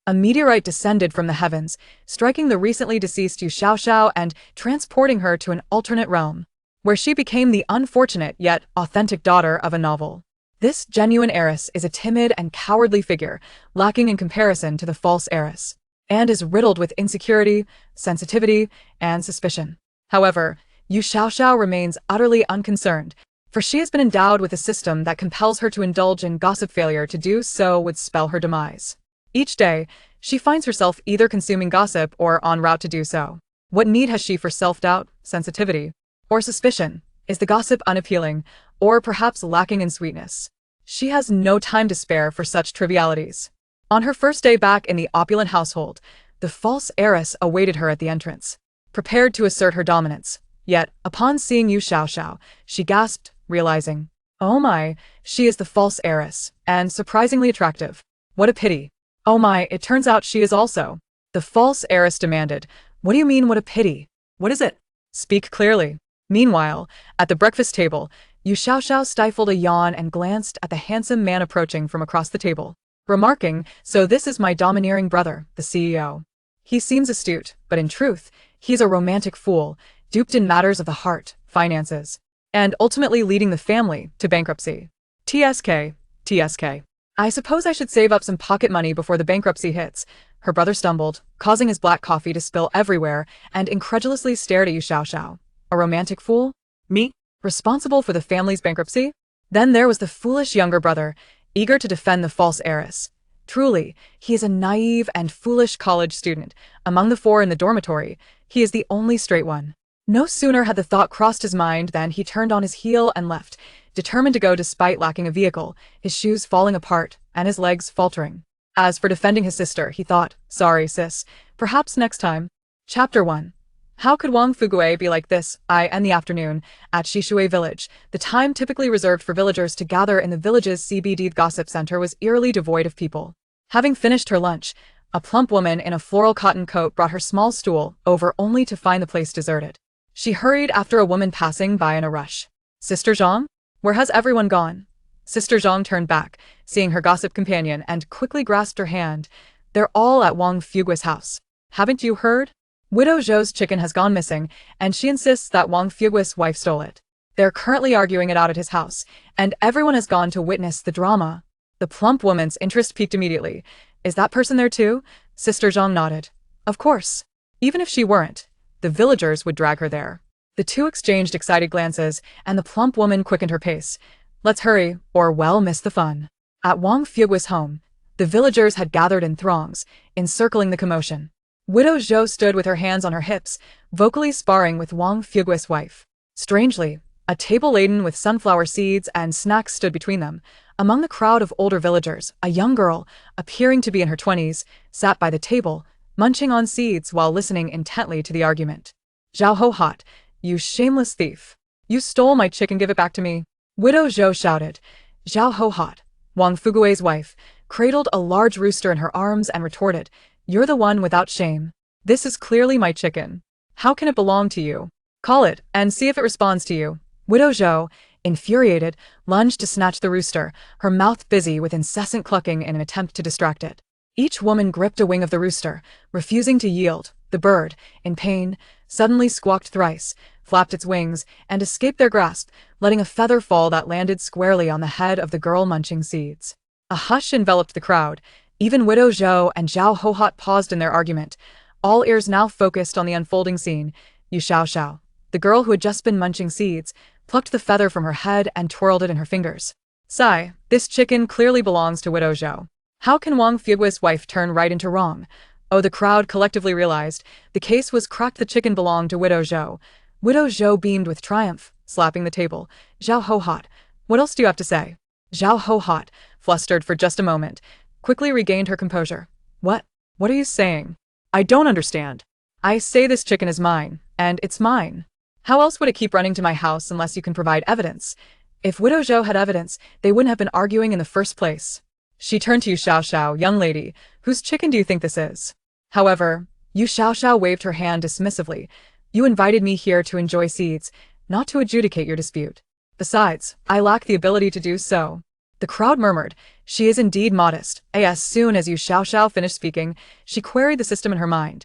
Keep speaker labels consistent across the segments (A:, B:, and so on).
A: A meteorite descended from the heavens, striking the recently deceased You Xiaoxia and transporting her to an alternate realm, where she became the unfortunate yet authentic daughter of a novel. This genuine heiress is a timid and cowardly figure, lacking in comparison to the false heiress, and is riddled with insecurity, sensitivity, and suspicion. However, You Xiaoxia remains utterly unconcerned, for she has been endowed with a system that compels her to indulge in gossip. Failure to do so would spell her demise. Each day, she finds herself either consuming gossip or en route to do so. What need has she for self-doubt, sensitivity, or suspicion? Is the gossip unappealing, or perhaps lacking in sweetness? She has no time to spare for such trivialities. On her first day back in the opulent household, the false heiress awaited her at the entrance, prepared to assert her dominance. Yet, upon seeing You Xiaoxia, she gasped, realizing, "Oh my, she is the false heiress, and surprisingly attractive. What a pity. Oh my, it turns out she is also." The false heiress demanded, "What do you mean, what a pity? What is it? Speak clearly." Meanwhile, at the breakfast table, You Xiaoxia stifled a yawn and glanced at the handsome man approaching from across the table, remarking, "So this is my domineering brother, the CEO. He seems astute, but in truth, he's a romantic fool, duped in matters of the heart, finances, and ultimately leading the family to bankruptcy. TSK, TSK. I suppose I should save up some pocket money before the bankruptcy hits." Her brother stumbled, causing his black coffee to spill everywhere, and incredulously stared at You Xiaoxia. "A romantic fool? Me? Responsible for the family's bankruptcy?" Then there was the foolish younger brother, eager to defend the false heiress. Truly, he is a naive and foolish college student. Among the four in the dormitory, he is the only straight one. No sooner had the thought crossed his mind than he turned on his heel and left, determined to go despite lacking a vehicle, his shoes falling apart and his legs faltering. As for defending his sister, he thought, "Sorry, sis, perhaps next time." Chapter 1. How could Wang Fugue be like this? In the afternoon, at Shishui village, the time typically reserved for villagers to gather in the village's CBD gossip center was eerily devoid of people. Having finished her lunch, a plump woman in a floral cotton coat brought her small stool over only to find the place deserted. She hurried after a woman passing by in a rush. "Sister Zhang? Where has everyone gone?" Sister Zhang turned back, seeing her gossip companion, and quickly grasped her hand. "They're all at Wang Fugue's house. Haven't you heard? Widow Zhou's chicken has gone missing, and she insists that Wang Fugue's wife stole it. They're currently arguing it out at his house, and everyone has gone to witness the drama." The plump woman's interest piqued immediately. "Is that person there too?" Sister Zhang nodded. "Of course. Even if she weren't, the villagers would drag her there." The two exchanged excited glances, and the plump woman quickened her pace. "Let's hurry, or we'll miss the fun." At Wang Fugue's home, the villagers had gathered in throngs, encircling the commotion. Widow Zhou stood with her hands on her hips, vocally sparring with Wang Fugue's wife. Strangely, a table laden with sunflower seeds and snacks stood between them. Among the crowd of older villagers, a young girl, appearing to be in her 20s, sat by the table, munching on seeds while listening intently to the argument. "Zhao Ho Hot, you shameless thief! You stole my chicken, give it back to me!" Widow Zhou shouted. Zhao Ho Hot, Wang Fugue's wife, cradled a large rooster in her arms and retorted, "You're the one without shame. This is clearly my chicken. How can it belong to you? Call it, and see if it responds to you." Widow Zhou, infuriated, lunged to snatch the rooster, her mouth busy with incessant clucking in an attempt to distract it. Each woman gripped a wing of the rooster, refusing to yield. The bird, in pain, suddenly squawked thrice, flapped its wings, and escaped their grasp, letting a feather fall that landed squarely on the head of the girl munching seeds. A hush enveloped the crowd. Even Widow Zhou and Zhao Ho Hot paused in their argument, all ears now focused on the unfolding scene. You Xiaoxia, the girl who had just been munching seeds, plucked the feather from her head and twirled it in her fingers. "Sigh, this chicken clearly belongs to Widow Zhou. How can Wang Fugue's wife turn right into wrong?" Oh, the crowd collectively realized. The case was cracked. The chicken belonged to Widow Zhou. Widow Zhou beamed with triumph, slapping the table. "Zhao Ho Hot, what else do you have to say?" Zhao Ho Hot, flustered for just a moment, quickly regained her composure. What are you saying? I don't understand." "I say this chicken is mine, and it's mine. How else would it keep running to my house unless you can provide evidence? If Widow Zhou had evidence, they wouldn't have been arguing in the first place." She turned to You Xiaoxia. "Young lady, whose chicken do you think this is?" However, You Xiaoxia waved her hand dismissively. "You invited me here to enjoy seeds, not to adjudicate your dispute. Besides, I lack the ability to do so." The crowd murmured, "She is indeed modest." As soon as You Xiaoxia finished speaking, she queried the system in her mind.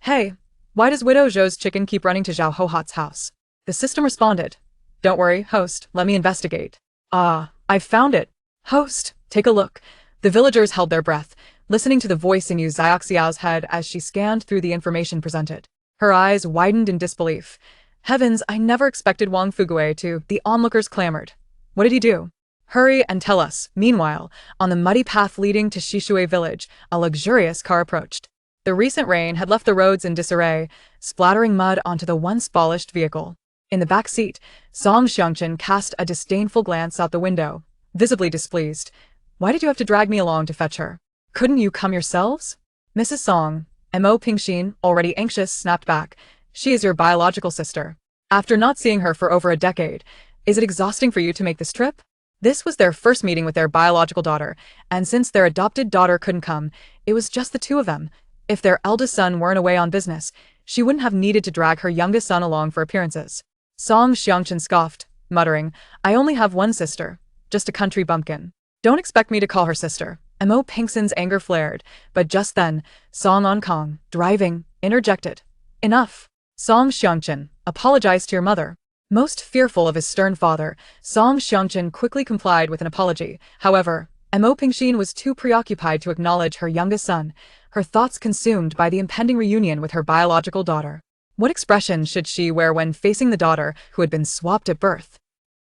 A: "Hey, why does Widow Zhou's chicken keep running to Zhao Hohat's house?" The system responded, "Don't worry, host, let me investigate." "Ah, I've found it. Host, take a look." The villagers held their breath, listening to the voice in You Xiaoxia's head as she scanned through the information presented. Her eyes widened in disbelief. Heavens, I never expected Wang Fugue to. The onlookers clamored. What did he do? Hurry and tell us. Meanwhile, on the muddy path leading to Shishui village, a luxurious car approached. The recent rain had left the roads in disarray, splattering mud onto the once polished vehicle. In the back seat, Song Xiangchen cast a disdainful glance out the window, visibly displeased. "Why did you have to drag me along to fetch her? Couldn't you come yourselves?" Mrs. Song, Mo Pingxin, already anxious, snapped back. "She is your biological sister. After not seeing her for over a decade, is it exhausting for you to make this trip?" This was their first meeting with their biological daughter, and since their adopted daughter couldn't come, it was just the two of them. If their eldest son weren't away on business, she wouldn't have needed to drag her youngest son along for appearances. Song Xiangchen scoffed, muttering, "I only have one sister, just a country bumpkin. Don't expect me to call her sister." Mo Pingxin's anger flared, but just then, Song Onkong, driving, interjected. "Enough. Song Xiangchen, apologize to your mother." Most fearful of his stern father, Song Xiangchen quickly complied with an apology. However, Mo Pingxin was too preoccupied to acknowledge her youngest son, her thoughts consumed by the impending reunion with her biological daughter. What expression should she wear when facing the daughter who had been swapped at birth?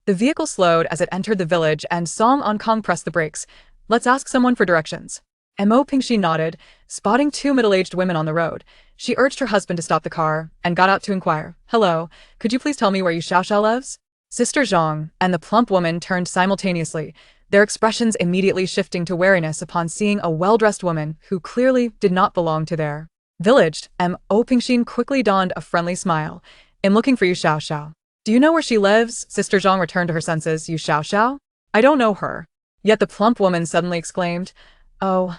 A: The vehicle slowed as it entered the village and Song Onkong pressed the brakes. "Let's ask someone for directions." Mo Pingxin nodded, spotting two middle-aged women on the road. She urged her husband to stop the car and got out to inquire. "Hello, could you please tell me where You Xiaoxia lives?" Sister Zhang and the plump woman turned simultaneously, their expressions immediately shifting to wariness upon seeing a well-dressed woman who clearly did not belong to their village. Mo Pingxin quickly donned a friendly smile. "I'm looking for You Xiaoxia." "Do you know where she lives?" Sister Zhang returned to her senses. "You Xiaoxia? I don't know her." Yet the plump woman suddenly exclaimed, Oh,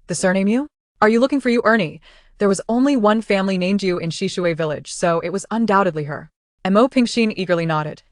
A: the surname Yu? Are you looking for You Ernie? There was only one family named Yu in Shishui village, so it was undoubtedly her." Mo Pingxin eagerly nodded.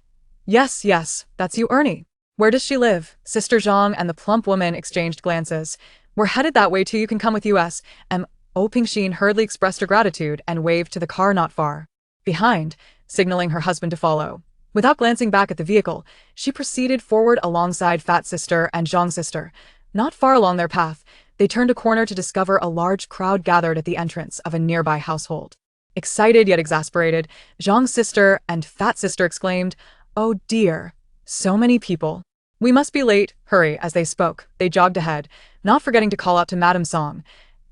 A: Yes, that's You Ernie. Where does she live?" Sister Zhang and the plump woman exchanged glances. "We're headed that way too, you can come with us." Mo Pingxin hurriedly expressed her gratitude and waved to the car not far behind, signaling her husband to follow. Without glancing back at the vehicle, she proceeded forward alongside Fat Sister and Zhang Sister. Not far along their path, they turned a corner to discover a large crowd gathered at the entrance of a nearby household. Excited yet exasperated, Zhang's sister and Fat Sister exclaimed, "Oh dear, so many people. We must be late, hurry." As they spoke, they jogged ahead, not forgetting to call out to Madame Song.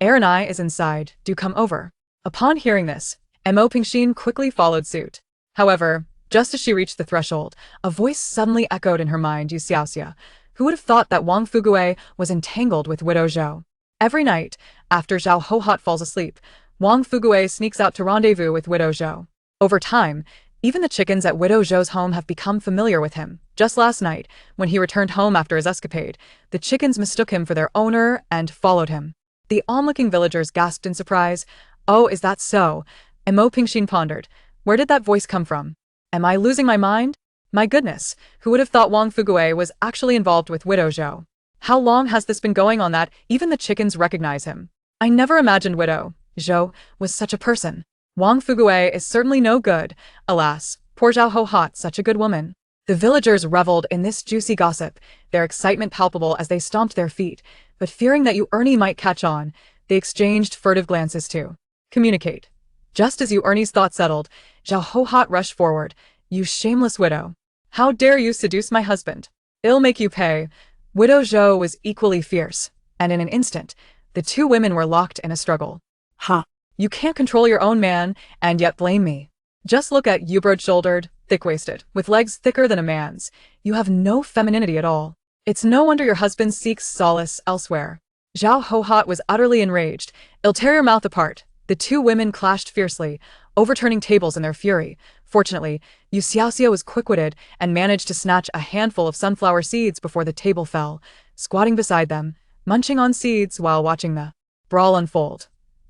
A: "I is inside, do come over." Upon hearing this, Mo Pingxin quickly followed suit. However, just as she reached the threshold, a voice suddenly echoed in her mind. You Xiaoxia. Who would have thought that Wang Fugue was entangled with Widow Zhou? Every night, after Zhao Hohat falls asleep, Wang Fugue sneaks out to rendezvous with Widow Zhou. Over time, even the chickens at Widow Zhou's home have become familiar with him. Just last night, when he returned home after his escapade, the chickens mistook him for their owner and followed him. The onlooking villagers gasped in surprise. "Oh, is that so?" Mo Pingxin pondered. "Where did that voice come from? Am I losing my mind? My goodness, who would have thought Wang Fugue was actually involved with Widow Zhou? How long has this been going on that even the chickens recognize him? I never imagined Widow Zhou was such a person. Wang Fugue is certainly no good. Alas, poor Zhao Hohat, such a good woman." The villagers reveled in this juicy gossip, their excitement palpable as they stomped their feet, but fearing that You Ernie might catch on, they exchanged furtive glances to communicate. Just as You Ernie's thoughts settled, Zhao Hohat rushed forward. "You shameless widow. How dare you seduce my husband? I'll make you pay." Widow Zhou was equally fierce, and in an instant, the two women were locked in a struggle. "Ha! You can't control your own man, and yet blame me. Just look at you, broad-shouldered, thick-waisted, with legs thicker than a man's. You have no femininity at all. It's no wonder your husband seeks solace elsewhere." Zhao Hohat was utterly enraged. "I'll tear your mouth apart." The two women clashed fiercely, overturning tables in their fury. Fortunately, You Xiaoxia was quick-witted and managed to snatch a handful of sunflower seeds before the table fell, squatting beside them, munching on seeds while watching the brawl unfold.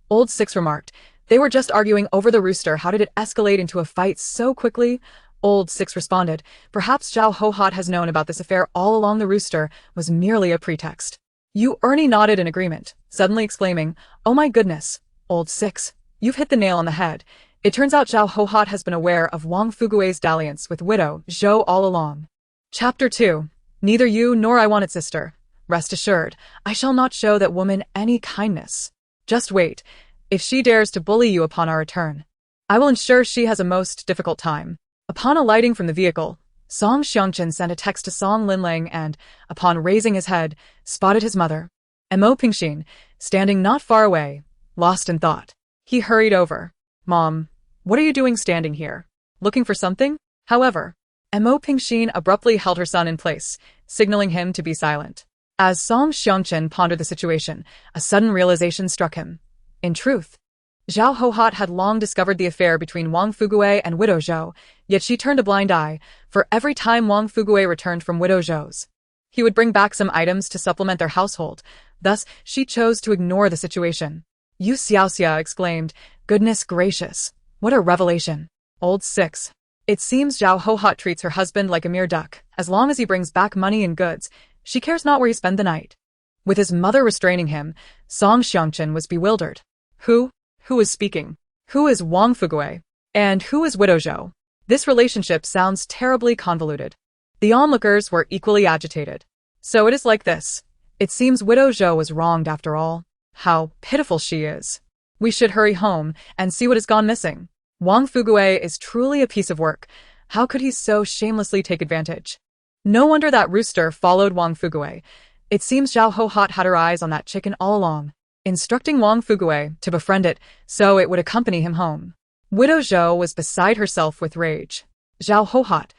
A: Old Six remarked, "They were just arguing over the rooster. How did it escalate into a fight so quickly?" Old Six responded. Perhaps Zhao Hohot has known about this affair all along. The rooster was merely a pretext. You Ernie nodded in agreement, suddenly exclaiming, "Oh my goodness, Old Six, you've hit the nail on the head. It turns out Zhao Hohot has been aware of Wang Fugue's dalliance with widow Zhou all along." Chapter 2. Neither you nor I want it, sister. Rest assured, I shall not show that woman any kindness. Just wait. If she dares to bully you upon our return, I will ensure she has a most difficult time. Upon alighting from the vehicle, Song Xiangchen sent a text to Song Linlang and, upon raising his head, spotted his mother, Mo Pingxin, standing not far away, lost in thought. He hurried over. "Mom, what are you doing standing here? Looking for something?" However, Mo Pingxin abruptly held her son in place, signaling him to be silent. As Song Xiangchen pondered the situation, a sudden realization struck him. In truth, Zhao Hohot had long discovered the affair between Wang Fugue and widow Zhou, yet she turned a blind eye, for every time Wang Fugue returned from widow Zhou's, he would bring back some items to supplement their household. Thus, she chose to ignore the situation. You Xiaoxia exclaimed, "Goodness gracious, what a revelation." Old Six. It seems Zhao Hohot treats her husband like a mere duck. As long as he brings back money and goods, she cares not where he spend the night. With his mother restraining him, Song Xiangchen was bewildered. Who is speaking? Who is Wang Fugue? And who is widow Zhou? This relationship sounds terribly convoluted. The onlookers were equally agitated. So it is like this. It seems widow Zhou was wronged after all. How pitiful she is. We should hurry home and see what has gone missing. Wang Fugue is truly a piece of work. How could he so shamelessly take advantage? No wonder that rooster followed Wang Fugue. It seems Zhao Hohot had her eyes on that chicken all along, instructing Wang Fugue to befriend it so it would accompany him home. Widow Zhou was beside herself with rage. "Zhao Hohot,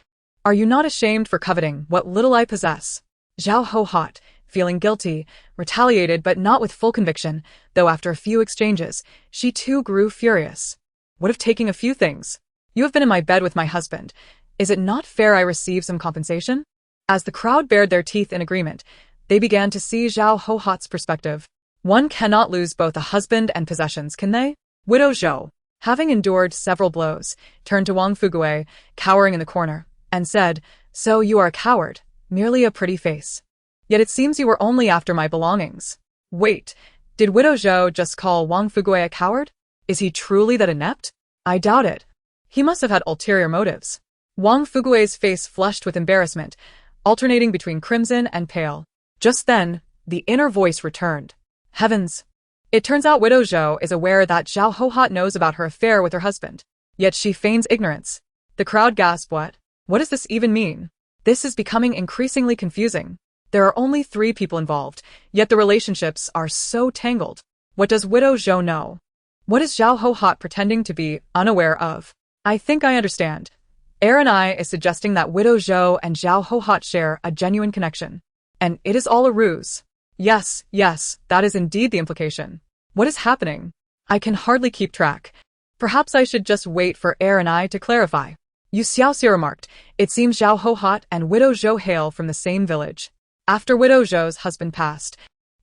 A: are you not ashamed for coveting what little I possess?" Zhao Hohot, feeling guilty, retaliated but not with full conviction, though after a few exchanges, she too grew furious. "What of taking a few things? You have been in my bed with my husband. Is it not fair I receive some compensation?" As the crowd bared their teeth in agreement, they began to see Zhao Hohot's perspective. One cannot lose both a husband and possessions, can they? Widow Zhou, having endured several blows, turned to Wang Fugue, cowering in the corner, and said, "So you are a coward, merely a pretty face. Yet it seems you were only after my belongings." Wait, did widow Zhou just call Wang Fugue a coward? Is he truly that inept? I doubt it. He must have had ulterior motives. Wang Fugue's face flushed with embarrassment, alternating between crimson and pale. Just then, the inner voice returned. Heavens! It turns out widow Zhou is aware that Zhao Hohot knows about her affair with her husband. Yet she feigns ignorance. The crowd gasped. What does this even mean? This is becoming increasingly confusing. There are only 3 people involved, yet the relationships are so tangled. What does widow Zhou know? What is Zhao Hohot pretending to be unaware of? I think I understand. I is suggesting that widow Zhou and Zhao Hohot share a genuine connection. And it is all a ruse. Yes, that is indeed the implication. What is happening? I can hardly keep track. Perhaps I should just wait for I to clarify. You Xiaoxia remarked, it seems Zhao Hohot and widow Zhou hail from the same village. After widow Zhou's husband passed,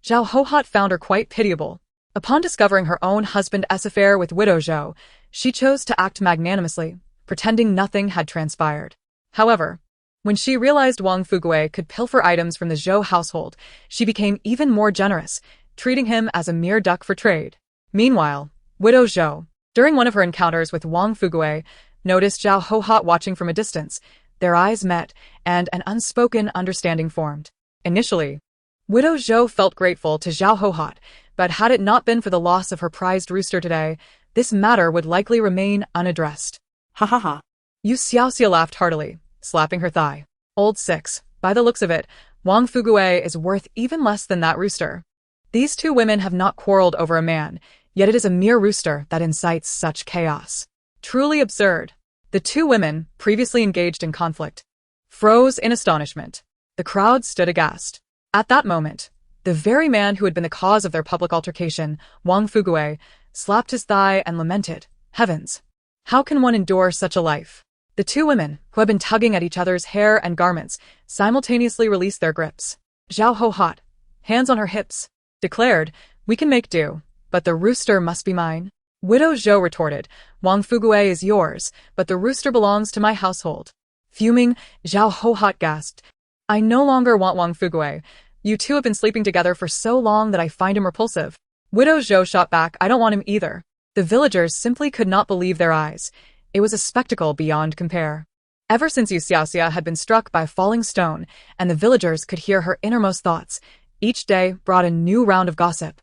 A: Zhao Hohot found her quite pitiable. Upon discovering her own husband's affair with widow Zhou, she chose to act magnanimously, pretending nothing had transpired. However, when she realized Wang Fugue could pilfer items from the Zhou household, she became even more generous, treating him as a mere duck for trade. Meanwhile, widow Zhou, during one of her encounters with Wang Fugue, noticed Zhao Hohot watching from a distance. Their eyes met, and an unspoken understanding formed. Initially, widow Zhou felt grateful to Zhao Hohot, but had it not been for the loss of her prized rooster today, this matter would likely remain unaddressed. Ha ha ha. You Xiaoxia laughed heartily, slapping her thigh. Old Six, by the looks of it, Wang Fugue is worth even less than that rooster. These 2 women have not quarreled over a man, yet it is a mere rooster that incites such chaos. Truly absurd. The 2 women, previously engaged in conflict, froze in astonishment. The crowd stood aghast. At that moment, the very man who had been the cause of their public altercation, Wang Fugue, slapped his thigh and lamented, "Heavens! How can one endure such a life?" The 2 women, who had been tugging at each other's hair and garments, simultaneously released their grips. Zhao Hohot, hands on her hips, declared, "We can make do, but the rooster must be mine." Widow Zhou retorted, Wang Fugui is yours, but the rooster belongs to my household. Fuming, Zhao Hohot gasped, I no longer want Wang Fugui. You two have been sleeping together for so long that I find him repulsive. Widow Zhou shot back, I don't want him either. The villagers simply could not believe their eyes. It was a spectacle beyond compare. Ever since You Xiaoxia had been struck by a falling stone, and the villagers could hear her innermost thoughts, each day brought a new round of gossip,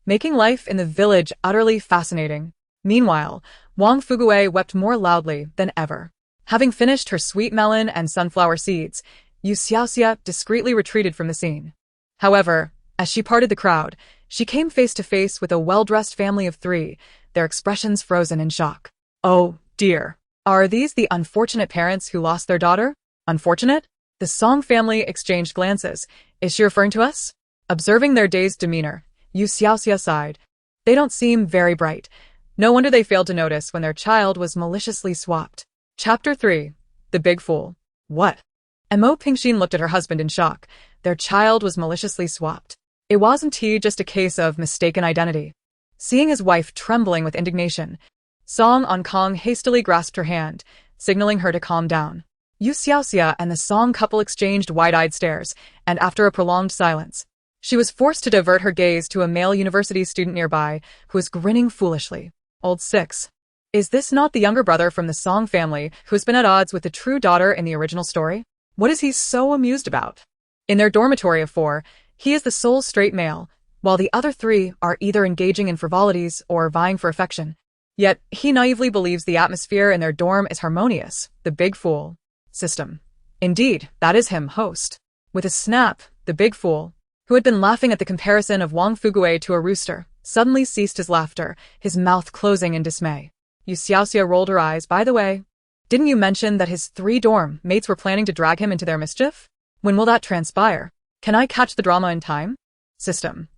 A: making life in the village utterly fascinating. Meanwhile, Wang Fugui wept more loudly than ever. Having finished her sweet melon and sunflower seeds, You Xiaoxia discreetly retreated from the scene. However, as she parted the crowd, she came face to face with a well-dressed family of three, their expressions frozen in shock. Oh, dear. Are these the unfortunate parents who lost their daughter? Unfortunate? The Song family exchanged glances. Is she referring to us? Observing their dazed demeanor, You Xiaoxia sighed. They don't seem very bright. No wonder they failed to notice when their child was maliciously swapped. Chapter 3. The Big Fool. What? Mo Pingxin looked at her husband in shock. Their child was maliciously swapped. It wasn't just a case of mistaken identity. Seeing his wife trembling with indignation, Song Onkong hastily grasped her hand, signaling her to calm down. You Xiaoxia and the Song couple exchanged wide-eyed stares, and after a prolonged silence, she was forced to divert her gaze to a male university student nearby who was grinning foolishly. Old 6. Is this not the younger brother from the Song family who has been at odds with the true daughter in the original story? What is he so amused about? In their dormitory of 4, he is the sole straight male, while the other 3 are either engaging in frivolities or vying for affection. Yet, he naively believes the atmosphere in their dorm is harmonious, the big fool. System. Indeed, that is him, host. With a snap, the big fool, who had been laughing at the comparison of Wang Fugui to a rooster, suddenly ceased his laughter, his mouth closing in dismay. You Xiaoxia rolled her eyes. By the way, didn't you mention that his 3 dorm mates were planning to drag him into their mischief? When will that transpire? Can I catch the drama in time? System.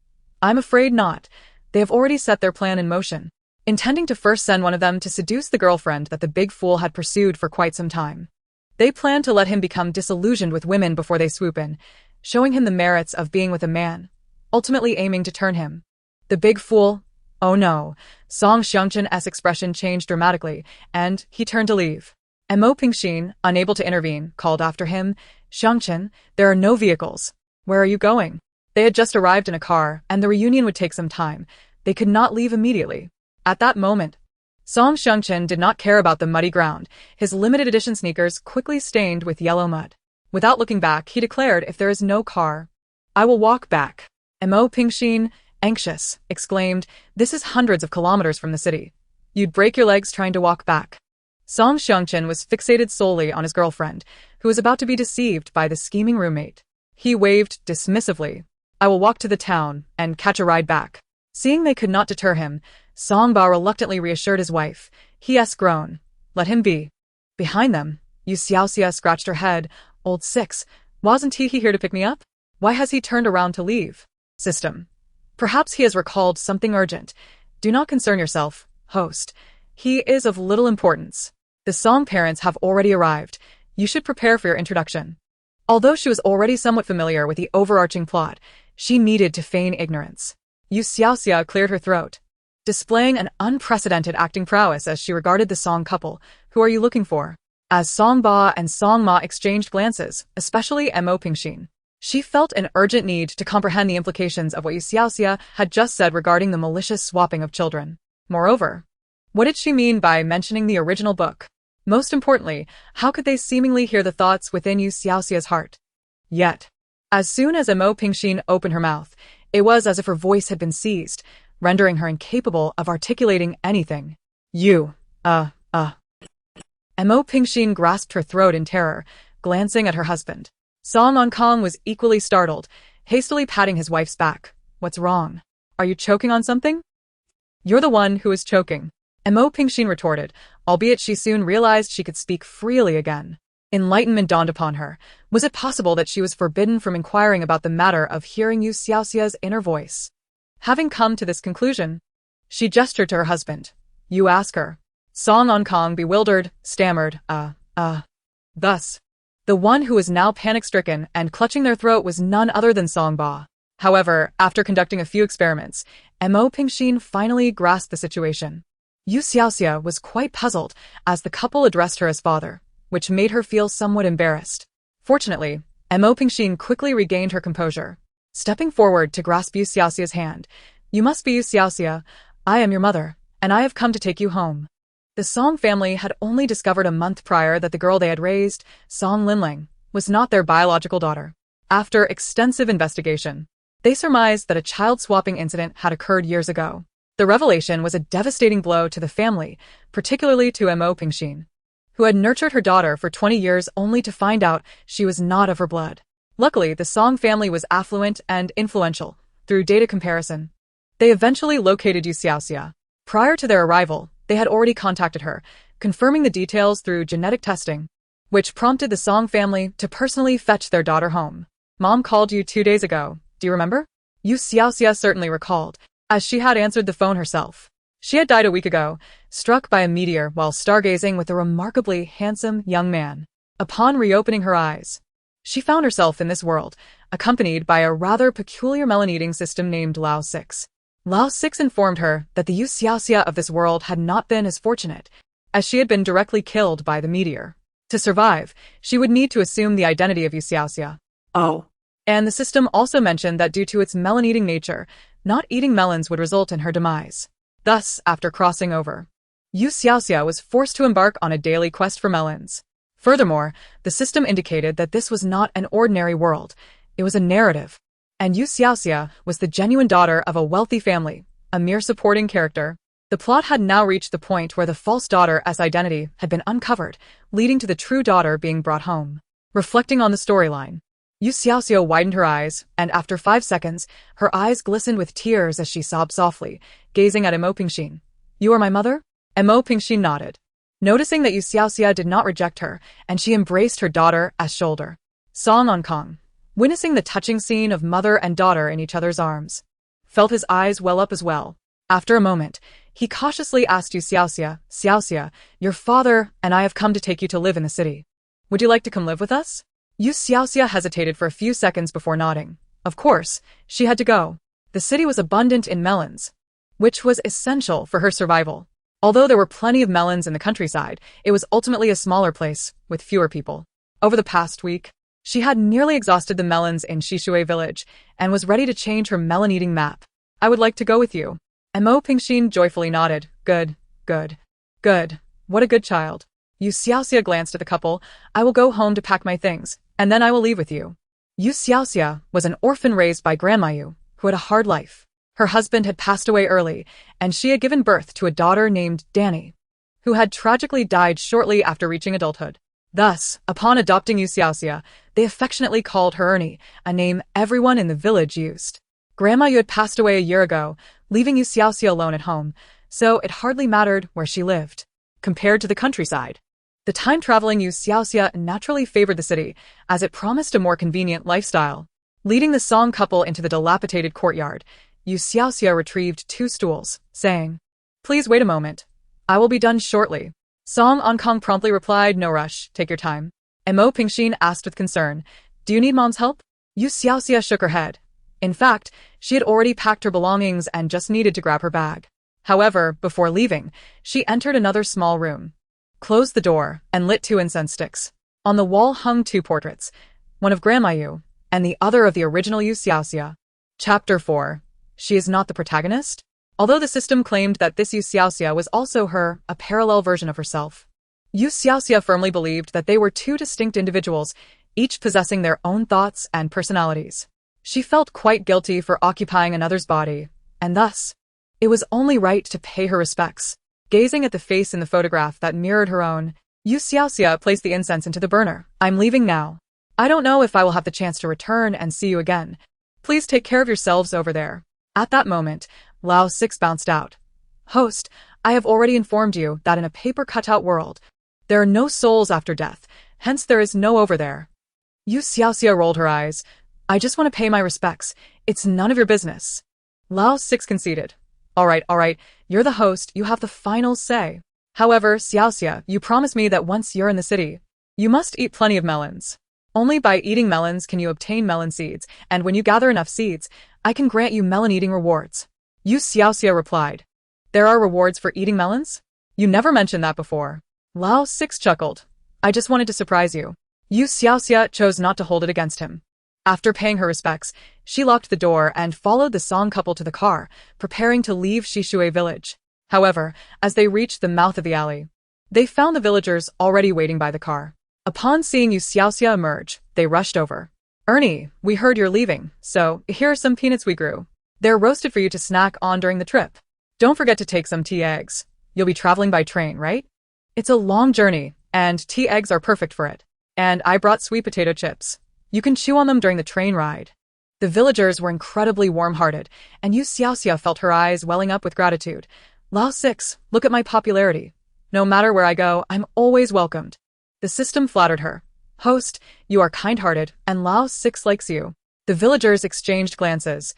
A: I'm afraid not. They have already set their plan in motion, intending to first send one of them to seduce the girlfriend that the big fool had pursued for quite some time. They plan to let him become disillusioned with women before they swoop in, showing him the merits of being with a man, ultimately aiming to turn him. The big fool? Oh no. Song Xiangchen's expression changed dramatically, and he turned to leave. Mo Pingxin, unable to intervene, called after him, Xiangchen, there are no vehicles. Where are you going? They had just arrived in a car, and the reunion would take some time. They could not leave immediately. At that moment, Song Xiangchen did not care about the muddy ground, his limited edition sneakers quickly stained with yellow mud. Without looking back, he declared, if there is no car, I will walk back. Mo Pingxin, anxious, exclaimed, this is hundreds of kilometers from the city. You'd break your legs trying to walk back. Song Xiangchen was fixated solely on his girlfriend, who was about to be deceived by the scheming roommate. He waved dismissively. I will walk to the town and catch a ride back. Seeing they could not deter him, Song Ba reluctantly reassured his wife. He groaned. Let him be. Behind them, You Xiaoxia scratched her head. Old 6, wasn't he here to pick me up? Why has he turned around to leave? System. Perhaps he has recalled something urgent. Do not concern yourself, host. He is of little importance. The Song parents have already arrived. You should prepare for your introduction. Although she was already somewhat familiar with the overarching plot, she needed to feign ignorance. You Xiaoxia cleared her throat, displaying an unprecedented acting prowess as she regarded the Song couple. Who are you looking for? As Song Ba and Song Ma exchanged glances, especially Mo Pingxin, she felt an urgent need to comprehend the implications of what You Xiaoxia had just said regarding the malicious swapping of children. Moreover, what did she mean by mentioning the original book? Most importantly, how could they seemingly hear the thoughts within You Xiaoxia's heart? Yet, as soon as Mo Pingxin opened her mouth, it was as if her voice had been seized, rendering her incapable of articulating anything. Mo Pingxin grasped her throat in terror, glancing at her husband. Song Onkong was equally startled, hastily patting his wife's back. What's wrong? Are you choking on something? You're the one who is choking. Mo Pingxin retorted, albeit she soon realized she could speak freely again. Enlightenment dawned upon her. Was it possible that she was forbidden from inquiring about the matter of hearing You Xiaoxia's inner voice? Having come to this conclusion, she gestured to her husband. You ask her. Song Onkong, bewildered, stammered, Thus, the one who was now panic-stricken and clutching their throat was none other than Song Ba. However, after conducting a few experiments, Mo Pingxin finally grasped the situation. You Xiaoxia was quite puzzled as the couple addressed her as father, which made her feel somewhat embarrassed. Fortunately, Mo Pingxin quickly regained her composure. Stepping forward to grasp You Xiaoxia's hand, "You must be You Xiaoxia. I am your mother, and I have come to take you home." The Song family had only discovered a month prior that the girl they had raised, Song Linling, was not their biological daughter. After extensive investigation, they surmised that a child-swapping incident had occurred years ago. The revelation was a devastating blow to the family, particularly to Mo Pingxin, who had nurtured her daughter for 20 years only to find out she was not of her blood. Luckily, the Song family was affluent and influential. Through data comparison, they eventually located You Xiaoxia. Prior to their arrival, they had already contacted her, confirming the details through genetic testing, which prompted the Song family to personally fetch their daughter home. "Mom called you 2 days ago. Do you remember?" You Xiaoxia certainly recalled, as she had answered the phone herself. She had died a week ago, struck by a meteor while stargazing with a remarkably handsome young man. Upon reopening her eyes, she found herself in this world, accompanied by a rather peculiar melaneating system named Lao 6. Lao 6 informed her that the You Xiaoxia of this world had not been as fortunate, as she had been directly killed by the meteor. To survive, she would need to assume the identity of You Xiaoxia.
B: Oh.
A: And the system also mentioned that due to its melon-eating nature, not eating melons would result in her demise. Thus, after crossing over, You Xiaoxia was forced to embark on a daily quest for melons. Furthermore, the system indicated that this was not an ordinary world, it was a narrative. And You Xiaoxia was the genuine daughter of a wealthy family, a mere supporting character. The plot had now reached the point where the false daughter's identity had been uncovered, leading to the true daughter being brought home. Reflecting on the storyline, You Xiaoxia widened her eyes, and after 5 seconds, her eyes glistened with tears as she sobbed softly, gazing at Mo Pingxin. "You are my mother?" Mo Pingxin nodded, noticing that You Xiaoxia did not reject her, and she embraced her daughter as shoulder. Song On Kong, witnessing the touching scene of mother and daughter in each other's arms, felt his eyes well up as well. After a moment, he cautiously asked You Xiaoxia, "Xiaoxia, your father and I have come to take you to live in the city. Would you like to come live with us?" You Xiaoxia hesitated for a few seconds before nodding. Of course, she had to go. The city was abundant in melons, which was essential for her survival. Although there were plenty of melons in the countryside, it was ultimately a smaller place, with fewer people. Over the past week, she had nearly exhausted the melons in Shishui village, and was ready to change her melon-eating map. "I would like to go with you." Mo Pingxin joyfully nodded. Good, good, good. What a good child." You Xiaoxia glanced at the couple. "I will go home to pack my things, and then I will leave with you." You Xiaoxia was an orphan raised by Grandma Yu, who had a hard life. Her husband had passed away early, and she had given birth to a daughter named Danny, who had tragically died shortly after reaching adulthood. Thus, upon adopting You Xiaoxia, they affectionately called her Ernie, a name everyone in the village used. Grandma Yu had passed away a year ago, leaving You Xiaoxia alone at home, so it hardly mattered where she lived. Compared to the countryside, the time-traveling You Xiaoxia naturally favored the city, as it promised a more convenient lifestyle. Leading the Song couple into the dilapidated courtyard, You Xiaoxia retrieved 2 stools, saying, "Please wait a moment. I will be done shortly." Song On Kong promptly replied, "No rush, take your time." Mo Pingxin asked with concern, "Do you need Mom's help?" You Xiaoxia shook her head. In fact, she had already packed her belongings and just needed to grab her bag. However, before leaving, she entered another small room, closed the door, and lit 2 incense sticks. On the wall hung 2 portraits, one of Grandma Yu, and the other of the original You Xiaoxia. Chapter 4. She is not the protagonist? Although the system claimed that this You Xiaoxia was also her, a parallel version of herself, You Xiaoxia firmly believed that they were 2 distinct individuals, each possessing their own thoughts and personalities. She felt quite guilty for occupying another's body, and thus, it was only right to pay her respects. Gazing at the face in the photograph that mirrored her own, You Xiaoxia placed the incense into the burner. "I'm leaving now. I don't know if I will have the chance to return and see you again. Please take care of yourselves over there." At that moment, Lao 6 bounced out. "Host, I have already informed you that in a paper-cutout world, there are no souls after death, hence there is no over there." You Xiaoxia rolled her eyes. "I just want to pay my respects. It's none of your business." Lao 6 conceded. All right, you're the host, you have the final say. However, Xiaoxia, you promise me that once you're in the city, you must eat plenty of melons. Only by eating melons can you obtain melon seeds, and when you gather enough seeds, I can grant you melon-eating rewards." You Xiaoxia replied. There are rewards for eating melons? You never mentioned that before. Lao 6 chuckled. I just wanted to surprise you. You Xiaoxia chose not to hold it against him. After paying her respects, she locked the door and followed the Song couple to the car, preparing to leave Shishui village. However, as they reached the mouth of the alley, they found the villagers already waiting by the car. Upon seeing You Xiaoxia emerge, they rushed over. Ernie, we heard you're leaving, so here are some peanuts we grew. They're roasted for you to snack on during the trip. Don't forget to take some tea eggs. You'll be traveling by train, right? It's a long journey, and tea eggs are perfect for it. And I brought sweet potato chips. You can chew on them during the train ride. The villagers were incredibly warm-hearted, and You Xiaoxia felt her eyes welling up with gratitude. Lao 6, look at my popularity. No matter where I go, I'm always welcomed. The system flattered her. Host, you are kind-hearted, and Lao 6 likes you. The villagers exchanged glances.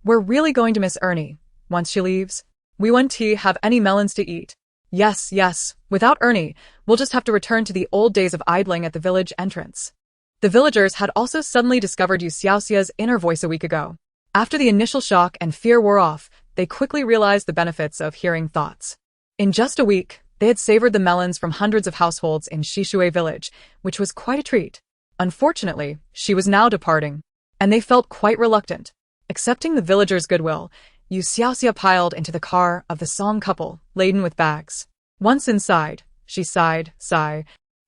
A: We're really going to miss Ernie. Once she leaves, we won't have any melons to eat. Yes. Without Ernie, we'll just have to return to the old days of idling at the village entrance. The villagers had also suddenly discovered You Xiaoxia's inner voice a week ago. After the initial shock and fear wore off, they quickly realized the benefits of hearing thoughts. In just a week, they had savored the melons from hundreds of households in Shishui village, which was quite a treat. Unfortunately, she was now departing, and they felt quite reluctant. Accepting the villagers' goodwill, You Xiaoxia piled into the car of the Song couple, laden with bags. Once inside, she sighed.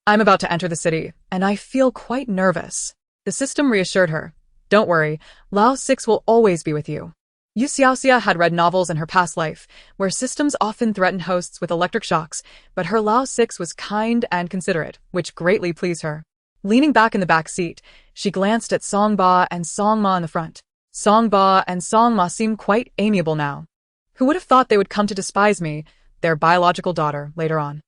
A: I'm about to enter the city, and I feel quite nervous. The system reassured her. Don't worry, Lao 6 will always be with you. You Xiaoxia had read novels in her past life, where systems often threatened hosts with electric shocks, but her Lao 6 was kind and considerate, which greatly pleased her. Leaning back in the back seat, she glanced at Song Ba and Song Ma in the front. Song Ba and Song Ma seemed quite amiable now. Who would have thought they would come to despise me, their biological daughter, later on?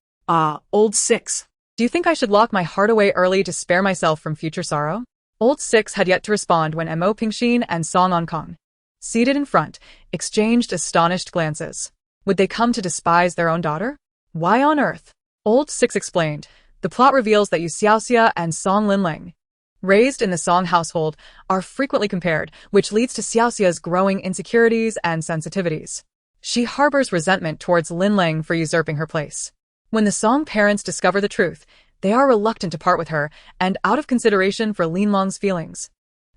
A: Old 6. Do you think I should lock my heart away early to spare myself from future sorrow? Old 6 had yet to respond when Mo Pingxin and Song Ankong, seated in front, exchanged astonished glances. Would they come to despise their own daughter? Why on earth? Old 6 explained. The plot reveals that You Xiaoxia and Song Linling, raised in the Song household, are frequently compared, which leads to Xiaoxia's growing insecurities and sensitivities. She harbors resentment towards Linling for usurping her place. When the Song parents discover the truth, they are reluctant to part with her, and out of consideration for Linlong's feelings,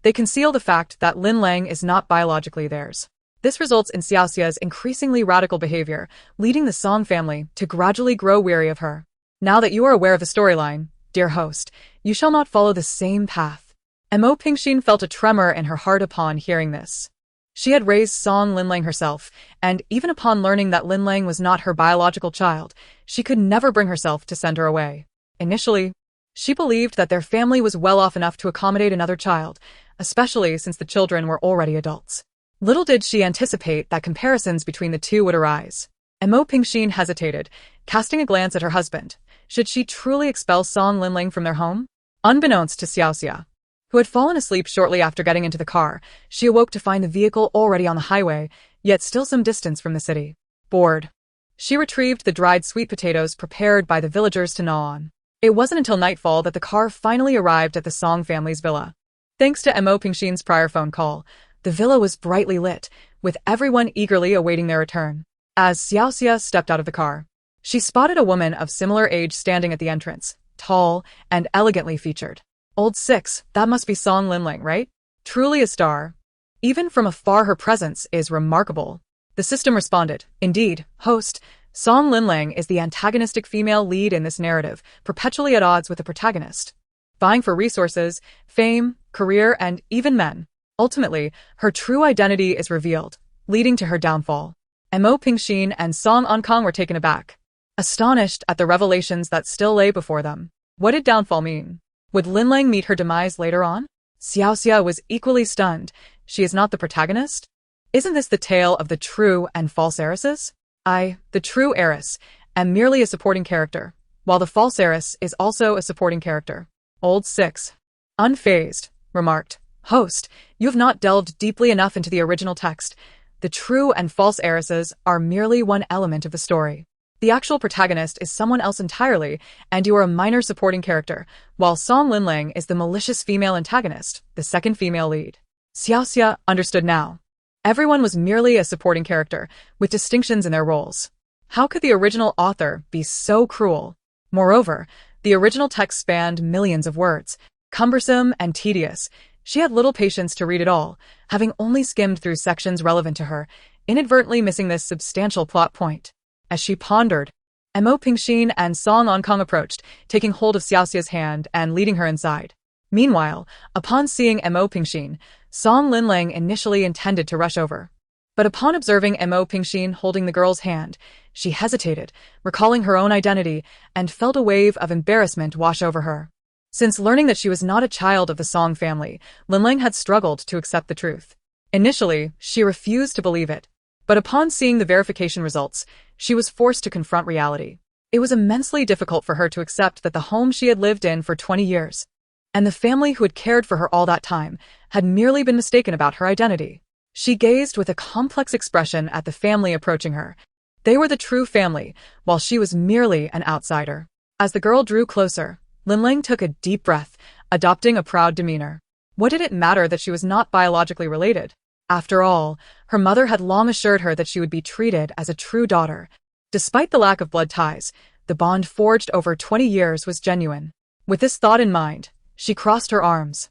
A: they conceal the fact that Linling is not biologically theirs. This results in Xiaoxia's increasingly radical behavior, leading the Song family to gradually grow weary of her. Now that you are aware of the storyline, dear host, you shall not follow the same path. Mo Pingxin felt a tremor in her heart upon hearing this. She had raised Song Linling herself, and even upon learning that Linling was not her biological child, she could never bring herself to send her away. Initially, she believed that their family was well off enough to accommodate another child, especially since the children were already adults. Little did she anticipate that comparisons between the two would arise. Mo Pingxin hesitated, casting a glance at her husband. Should she truly expel Song Linling from their home? Unbeknownst to Xiaoxia, who had fallen asleep shortly after getting into the car, she awoke to find the vehicle already on the highway, yet still some distance from the city. Bored, she retrieved the dried sweet potatoes prepared by the villagers to gnaw on. It wasn't until nightfall that the car finally arrived at the Song family's villa. Thanks to Mo Pingxin's prior phone call, the villa was brightly lit, with everyone eagerly awaiting their return. As Xiaoxia stepped out of the car, she spotted a woman of similar age standing at the entrance, tall and elegantly featured. Old 6, that must be Song Linling, right? Truly a star. Even from afar her presence is remarkable. The system responded. Indeed, host, Song Linling is the antagonistic female lead in this narrative, perpetually at odds with the protagonist, vying for resources, fame, career, and even men. Ultimately, her true identity is revealed, leading to her downfall. Mo Pingxin and Song Ankong were taken aback, astonished at the revelations that still lay before them. What did downfall mean? Would Linling meet her demise later on? Xiaoxia was equally stunned. She is not the protagonist? Isn't this the tale of the true and false heiresses? I, the true heiress, am merely a supporting character, while the false heiress is also a supporting character. Old 6, unfazed, remarked. Host, you have not delved deeply enough into the original text. The true and false heiresses are merely one element of the story. The actual protagonist is someone else entirely, and you are a minor supporting character, while Song Linling is the malicious female antagonist, the second female lead. Xiaoxia understood now. Everyone was merely a supporting character, with distinctions in their roles. How could the original author be so cruel? Moreover, the original text spanned millions of words, cumbersome and tedious. She had little patience to read it all, having only skimmed through sections relevant to her, inadvertently missing this substantial plot point. As she pondered, Mo Pingxin and Song Onkong approached, taking hold of Xiaoxia's hand and leading her inside. Meanwhile, upon seeing Mo Pingxin, Song Linlang initially intended to rush over. But upon observing Mo Pingxin holding the girl's hand, she hesitated, recalling her own identity, and felt a wave of embarrassment wash over her. Since learning that she was not a child of the Song family, Linlang had struggled to accept the truth. Initially, she refused to believe it. But upon seeing the verification results, she was forced to confront reality. It was immensely difficult for her to accept that the home she had lived in for 20 years, and the family who had cared for her all that time, had merely been mistaken about her identity. She gazed with a complex expression at the family approaching her. They were the true family, while she was merely an outsider. As the girl drew closer, Linlang took a deep breath, adopting a proud demeanor. What did it matter that she was not biologically related? After all, her mother had long assured her that she would be treated as a true daughter. Despite the lack of blood ties, the bond forged over 20 years was genuine. With this thought in mind, she crossed her arms,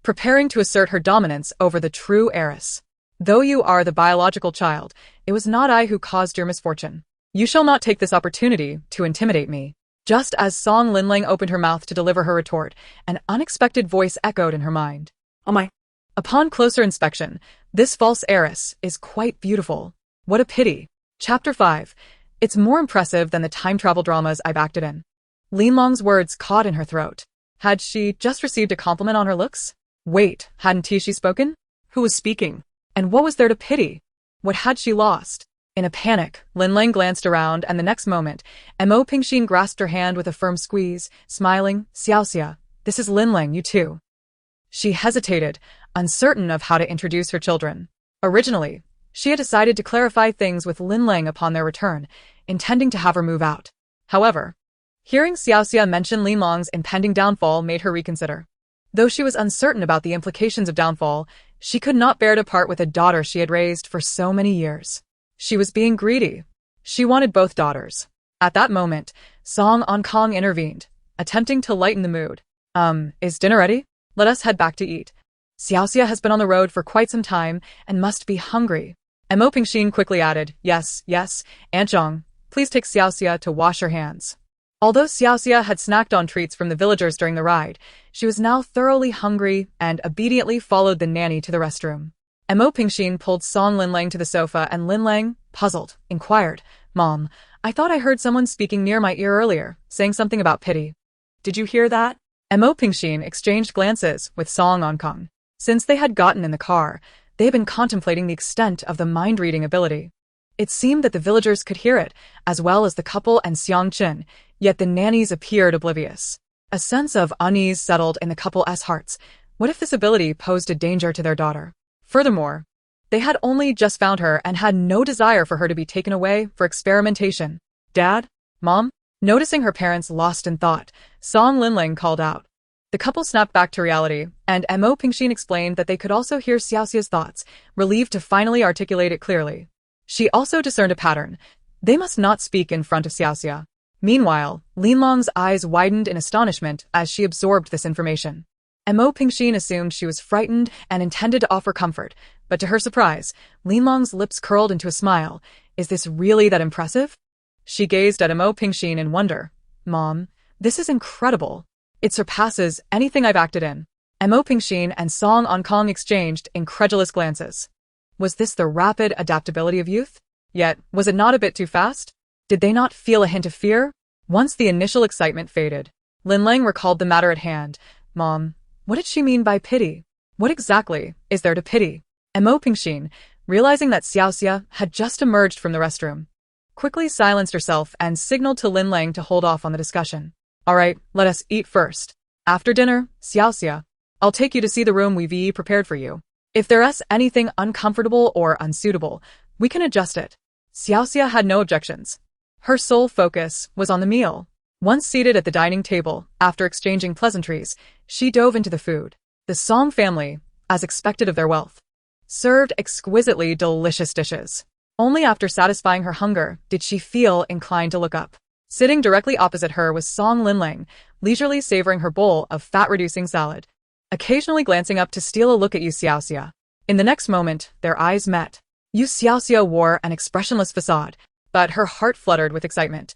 A: preparing to assert her dominance over the true heiress. Though you are the biological child, it was not I who caused your misfortune. You shall not take this opportunity to intimidate me. Just as Song Linlang opened her mouth to deliver her retort, an unexpected voice echoed in her mind. Oh my. Upon closer inspection, this false heiress is quite beautiful. What a pity. Chapter 5. It's more impressive than the time travel dramas I've acted in. Linlong's words caught in her throat. Had she just received a compliment on her looks? Wait, hadn't she spoken? Who was speaking? And what was there to pity? What had she lost? In a panic, Linlang glanced around, and the next moment, Mo Pingxin grasped her hand with a firm squeeze, smiling. Xiaoxia, this is Linlang, you too. She hesitated, uncertain of how to introduce her children. Originally, she had decided to clarify things with Linlang upon their return, intending to have her move out. However, hearing Xiaoxia mention Linlang's impending downfall made her reconsider. Though she was uncertain about the implications of downfall, she could not bear to part with a daughter she had raised for so many years. She was being greedy. She wanted both daughters. At that moment, Song Onkong intervened, attempting to lighten the mood. Is dinner ready? Let us head back to eat. Xiaoxia has been on the road for quite some time and must be hungry. Mo Pingxin quickly added, Yes, Aunt Zhang, please take Xiaoxia to wash her hands. Although Xiaoxia had snacked on treats from the villagers during the ride, she was now thoroughly hungry and obediently followed the nanny to the restroom. Mo Pingxin pulled Song Linlang to the sofa, and Linlang, puzzled, inquired, Mom, I thought I heard someone speaking near my ear earlier, saying something about pity. Did you hear that? Mo Pingxin exchanged glances with Song Onkong. Since they had gotten in the car, they had been contemplating the extent of the mind-reading ability. It seemed that the villagers could hear it, as well as the couple and Xiang Qin, yet the nannies appeared oblivious. A sense of unease settled in the couple's hearts. What if this ability posed a danger to their daughter? Furthermore, they had only just found her and had no desire for her to be taken away for experimentation. Dad? Mom? Noticing her parents lost in thought, Song Linlang called out. The couple snapped back to reality, and Mo Pingxin explained that they could also hear Xiaoxia's thoughts, relieved to finally articulate it clearly. She also discerned a pattern. They must not speak in front of Xiaoxia. Meanwhile, Linlong's eyes widened in astonishment as she absorbed this information. Mo Pingxin assumed she was frightened and intended to offer comfort, but to her surprise, Linlong's lips curled into a smile. Is this really that impressive? She gazed at Mo Pingxin in wonder. Mom, this is incredible. It surpasses anything I've acted in. Mo Pingxin and Song Onkong exchanged incredulous glances. Was this the rapid adaptability of youth? Yet, was it not a bit too fast? Did they not feel a hint of fear? Once the initial excitement faded, Linlang recalled the matter at hand. Mom, what did she mean by pity? What exactly is there to pity? Mo Pingxin, realizing that Xiaoxia had just emerged from the restroom, quickly silenced herself and signaled to Linlang to hold off on the discussion. All right, let us eat first. After dinner, Xiaoxia, I'll take you to see the room we've prepared for you. If there's anything uncomfortable or unsuitable, we can adjust it. Xiaoxia had no objections. Her sole focus was on the meal. Once seated at the dining table, after exchanging pleasantries, she dove into the food. The Song family, as expected of their wealth, served exquisitely delicious dishes. Only after satisfying her hunger did she feel inclined to look up. Sitting directly opposite her was Song Linling, leisurely savoring her bowl of fat-reducing salad, occasionally glancing up to steal a look at You Xiaoxia. In the next moment, their eyes met. You Xiaoxia wore an expressionless facade, but her heart fluttered with excitement.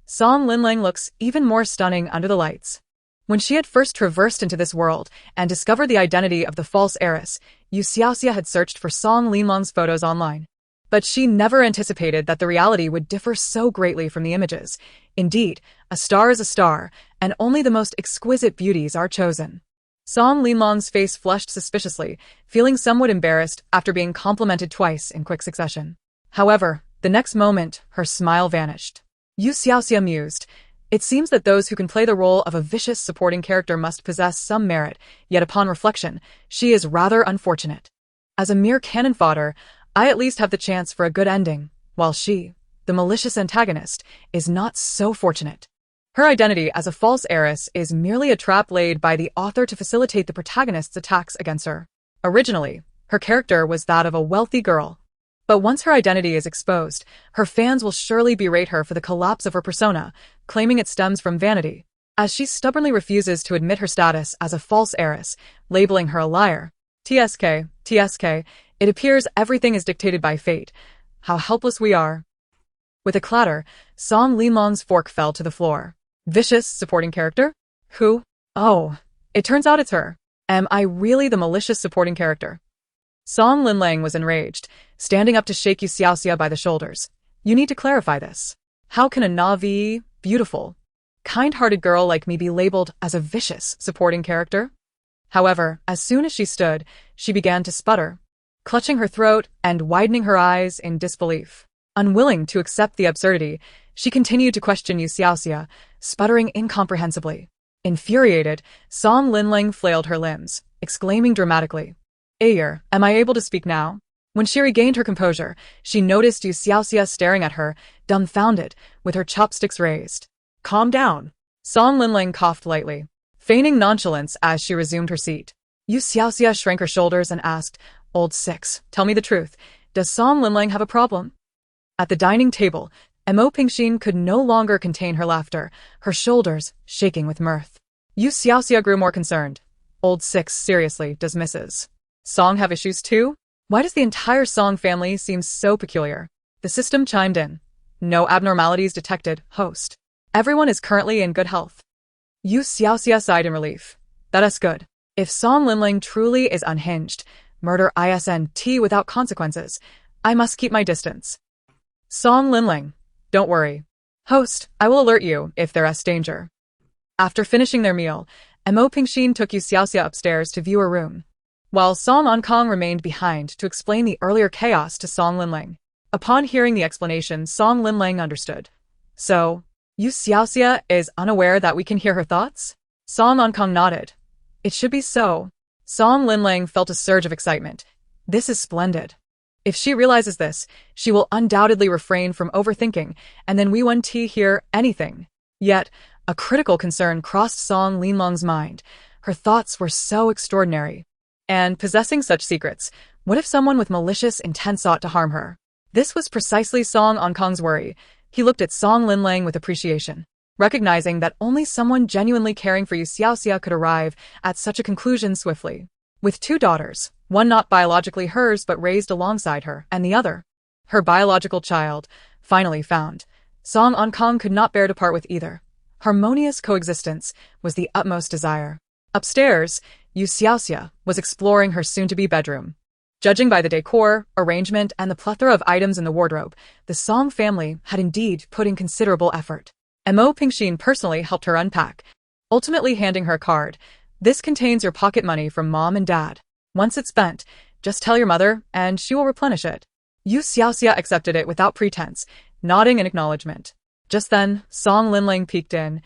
A: Song Linling looks even more stunning under the lights. When she had first traversed into this world and discovered the identity of the false heiress, You Xiaoxia had searched for Song Linlong's photos online. But she never anticipated that the reality would differ so greatly from the images. Indeed, a star is a star, and only the most exquisite beauties are chosen. Song Linlong's face flushed suspiciously, feeling somewhat embarrassed after being complimented twice in quick succession. However, the next moment, her smile vanished. You Xiaoxia mused. It seems that those who can play the role of a vicious supporting character must possess some merit, yet upon reflection, she is rather unfortunate. As a mere cannon fodder, I at least have the chance for a good ending, while she, the malicious antagonist, is not so fortunate. Her identity as a false heiress is merely a trap laid by the author to facilitate the protagonist's attacks against her. Originally, her character was that of a wealthy girl. But once her identity is exposed, her fans will surely berate her for the collapse of her persona, claiming it stems from vanity. As she stubbornly refuses to admit her status as a false heiress, labeling her a liar. TSK, it appears everything is dictated by fate. How helpless we are. With a clatter, Song Linlong's fork fell to the floor. Vicious supporting character? Who? Oh, it turns out it's her. Am I really the malicious supporting character? Song Linling was enraged, standing up to shake You Xiaoxia by the shoulders. You need to clarify this. How can a naive, beautiful, kind-hearted girl like me be labeled as a vicious supporting character? However, as soon as she stood, she began to sputter, clutching her throat and widening her eyes in disbelief. Unwilling to accept the absurdity, she continued to question You Xiaoxia, sputtering incomprehensibly. Infuriated, Song Linling flailed her limbs, exclaiming dramatically, Ayer, am I able to speak now? When she regained her composure, she noticed You Xiaoxia staring at her, dumbfounded, with her chopsticks raised. Calm down. Song Linling coughed lightly, feigning nonchalance as she resumed her seat. You Xiaoxia shrank her shoulders and asked, Old Six, tell me the truth. Does Song Linling have a problem? At the dining table, Mo Pingxin could no longer contain her laughter, her shoulders shaking with mirth. You Xiaoxia grew more concerned. Old Six, seriously, does Mrs. Song have issues too? Why does the entire Song family seem so peculiar? The system chimed in. No abnormalities detected, host. Everyone is currently in good health. You Xiaoxia sighed in relief. That's good. If Song Linling truly is unhinged, murder isn't without consequences, I must keep my distance. Song Linling, don't worry. Host, I will alert you if there is danger. After finishing their meal, Mo Pingxin took You Xiaoxia upstairs to view her room, while Song Ankang remained behind to explain the earlier chaos to Song Linling. Upon hearing the explanation, Song Linling understood. So, You Xiaoxia is unaware that we can hear her thoughts? Song Ankang nodded. It should be so. Song Linling felt a surge of excitement. This is splendid. If she realizes this, she will undoubtedly refrain from overthinking, and then we won't hear anything. Yet, a critical concern crossed Song Linlong's mind. Her thoughts were so extraordinary. And possessing such secrets, what if someone with malicious intent sought to harm her? This was precisely Song Ankang's worry. He looked at Song Linling with appreciation, recognizing that only someone genuinely caring for You Xiaoxia could arrive at such a conclusion swiftly. With two daughters, one not biologically hers but raised alongside her, and the other, her biological child, finally found, Song Ankang could not bear to part with either. Harmonious coexistence was the utmost desire. Upstairs, You Xiaoxia was exploring her soon-to-be bedroom. Judging by the decor, arrangement, and the plethora of items in the wardrobe, the Song family had indeed put in considerable effort. Mo Pingxin personally helped her unpack, ultimately handing her a card. This contains your pocket money from Mom and Dad. Once it's spent, just tell your mother, and she will replenish it. You Xiaoxia accepted it without pretense, nodding in acknowledgement. Just then, Song Linling peeked in,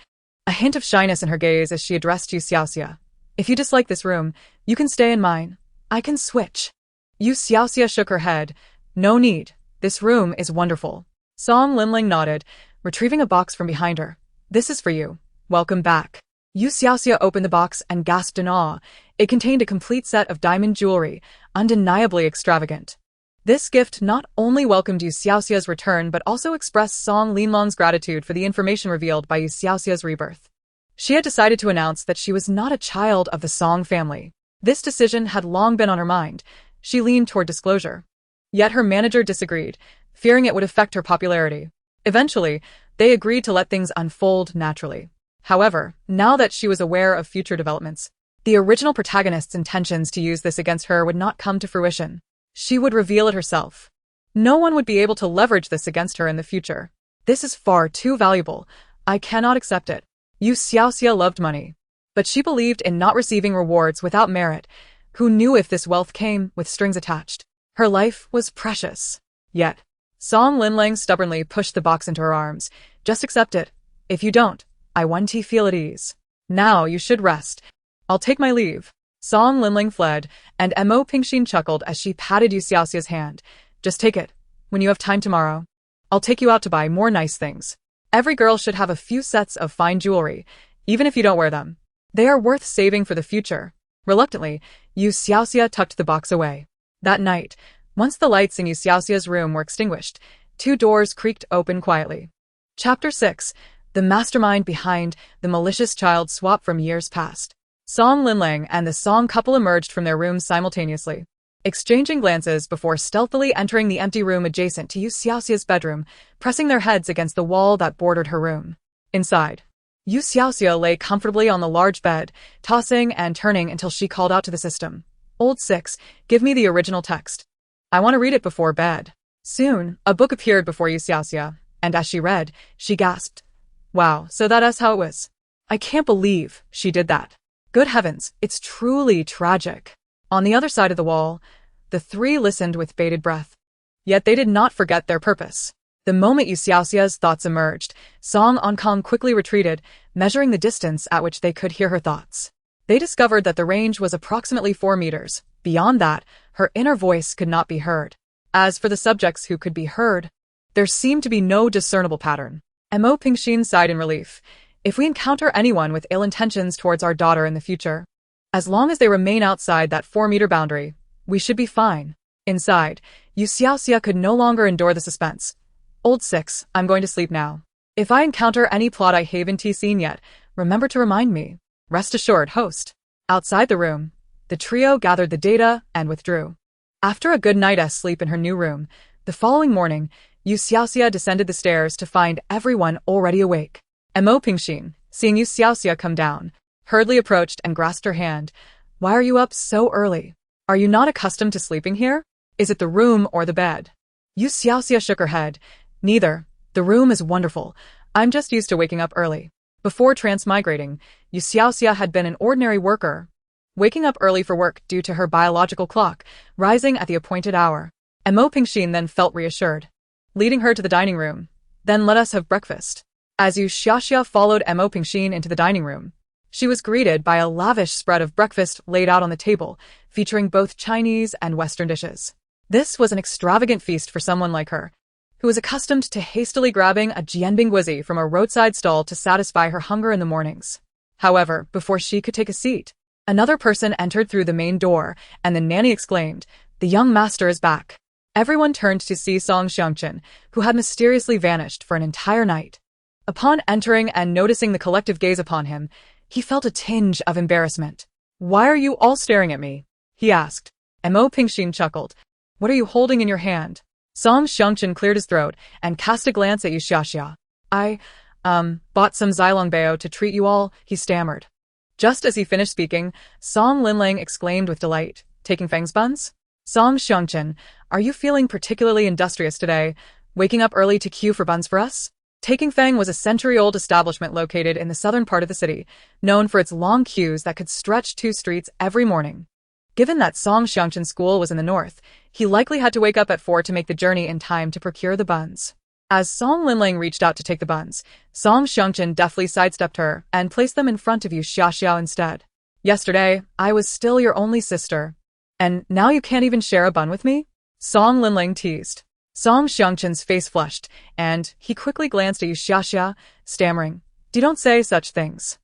A: a hint of shyness in her gaze as she addressed You Xiaoxia. If you dislike this room, you can stay in mine. I can switch. You Xiaoxia shook her head. No need. This room is wonderful. Song Linling nodded, retrieving a box from behind her. This is for you. Welcome back. You Xiaoxia opened the box and gasped in awe. It contained a complete set of diamond jewelry, undeniably extravagant. This gift not only welcomed You Xiaoxia's return but also expressed Song Linlong's gratitude for the information revealed by You Xiaoxia's rebirth. She had decided to announce that she was not a child of the Song family. This decision had long been on her mind. She leaned toward disclosure. Yet her manager disagreed, fearing it would affect her popularity. Eventually, they agreed to let things unfold naturally. However, now that she was aware of future developments, the original protagonist's intentions to use this against her would not come to fruition. She would reveal it herself. No one would be able to leverage this against her in the future. This is far too valuable. I cannot accept it. You Xiaoxia loved money, but she believed in not receiving rewards without merit. Who knew if this wealth came with strings attached? Her life was precious. Yet, Song Linlang stubbornly pushed the box into her arms. Just accept it. If you don't, I want to feel at ease. Now you should rest. I'll take my leave. Song Linlang fled, and Mo Pingxin chuckled as she patted You Xiaoxia's hand. Just take it. When you have time tomorrow, I'll take you out to buy more nice things. Every girl should have a few sets of fine jewelry, even if you don't wear them. They are worth saving for the future. Reluctantly, You Xiaoxia tucked the box away. That night, once the lights in You Xiaoxia's room were extinguished, 2 doors creaked open quietly. Chapter 6. The mastermind behind the malicious child swap from years past. Song Linlang and the Song couple emerged from their rooms simultaneously, exchanging glances before stealthily entering the empty room adjacent to You Xiaoxia's bedroom, pressing their heads against the wall that bordered her room. Inside, You Xiaoxia lay comfortably on the large bed, tossing and turning until she called out to the system. Old 6, give me the original text. I want to read it before bed. Soon, a book appeared before You Xiaoxia, and as she read, she gasped. Wow, so that's how it was. I can't believe she did that. Good heavens, it's truly tragic. On the other side of the wall, the 3 listened with bated breath. Yet they did not forget their purpose. The moment You Xiaoxia's thoughts emerged, Song Onkong quickly retreated, measuring the distance at which they could hear her thoughts. They discovered that the range was approximately 4 meters. Beyond that, her inner voice could not be heard. As for the subjects who could be heard, there seemed to be no discernible pattern. Mo Pingxin sighed in relief. If we encounter anyone with ill intentions towards our daughter in the future, as long as they remain outside that 4-meter boundary, we should be fine. Inside, You Xiaoxia could no longer endure the suspense. Old 6, I'm going to sleep now. If I encounter any plot I haven't seen yet, remember to remind me. Rest assured, host. Outside the room, the trio gathered the data and withdrew. After a good night's sleep in her new room, the following morning, You Xiaoxia descended the stairs to find everyone already awake. Mo Pingxin, seeing You Xiaoxia come down, hurriedly approached and grasped her hand. Why are you up so early? Are you not accustomed to sleeping here? Is it the room or the bed? You Xiaoxia shook her head. Neither. The room is wonderful. I'm just used to waking up early. Before transmigrating, You Xiaoxia had been an ordinary worker, waking up early for work due to her biological clock, rising at the appointed hour. Mo Pingxin then felt reassured, leading her to the dining room. Then let us have breakfast. As You Xiaoxia followed Mo Pingxin into the dining room, she was greeted by a lavish spread of breakfast laid out on the table, featuring both Chinese and Western dishes. This was an extravagant feast for someone like her, who was accustomed to hastily grabbing a jianbingguizi from a roadside stall to satisfy her hunger in the mornings. However, before she could take a seat, another person entered through the main door, and the nanny exclaimed, "The young master is back." Everyone turned to see Song Xiangchen, who had mysteriously vanished for an entire night. Upon entering and noticing the collective gaze upon him, he felt a tinge of embarrassment. "Why are you all staring at me?" he asked. Mo Pingxin chuckled. "What are you holding in your hand?" Song Xiangchen cleared his throat and cast a glance at You Xiaoxia. I bought some Xilongbao to treat you all," he stammered. Just as he finished speaking, Song Linlang exclaimed with delight, "Taking Feng's buns?" Song Xiangchen, are you feeling particularly industrious today, waking up early to queue for buns for us? Taking Feng was a century-old establishment located in the southern part of the city, known for its long queues that could stretch 2 streets every morning. Given that Song Xiangchen's school was in the north, he likely had to wake up at 4 to make the journey in time to procure the buns. As Song Linlang reached out to take the buns, Song Xiangchen deftly sidestepped her and placed them in front of You Xiaoxia instead. "Yesterday, I was still your only sister. And now you can't even share a bun with me?" Song Linlang teased. Song Xiangchen's face flushed, and he quickly glanced at You Xiaoxia, stammering, "Don't say such things."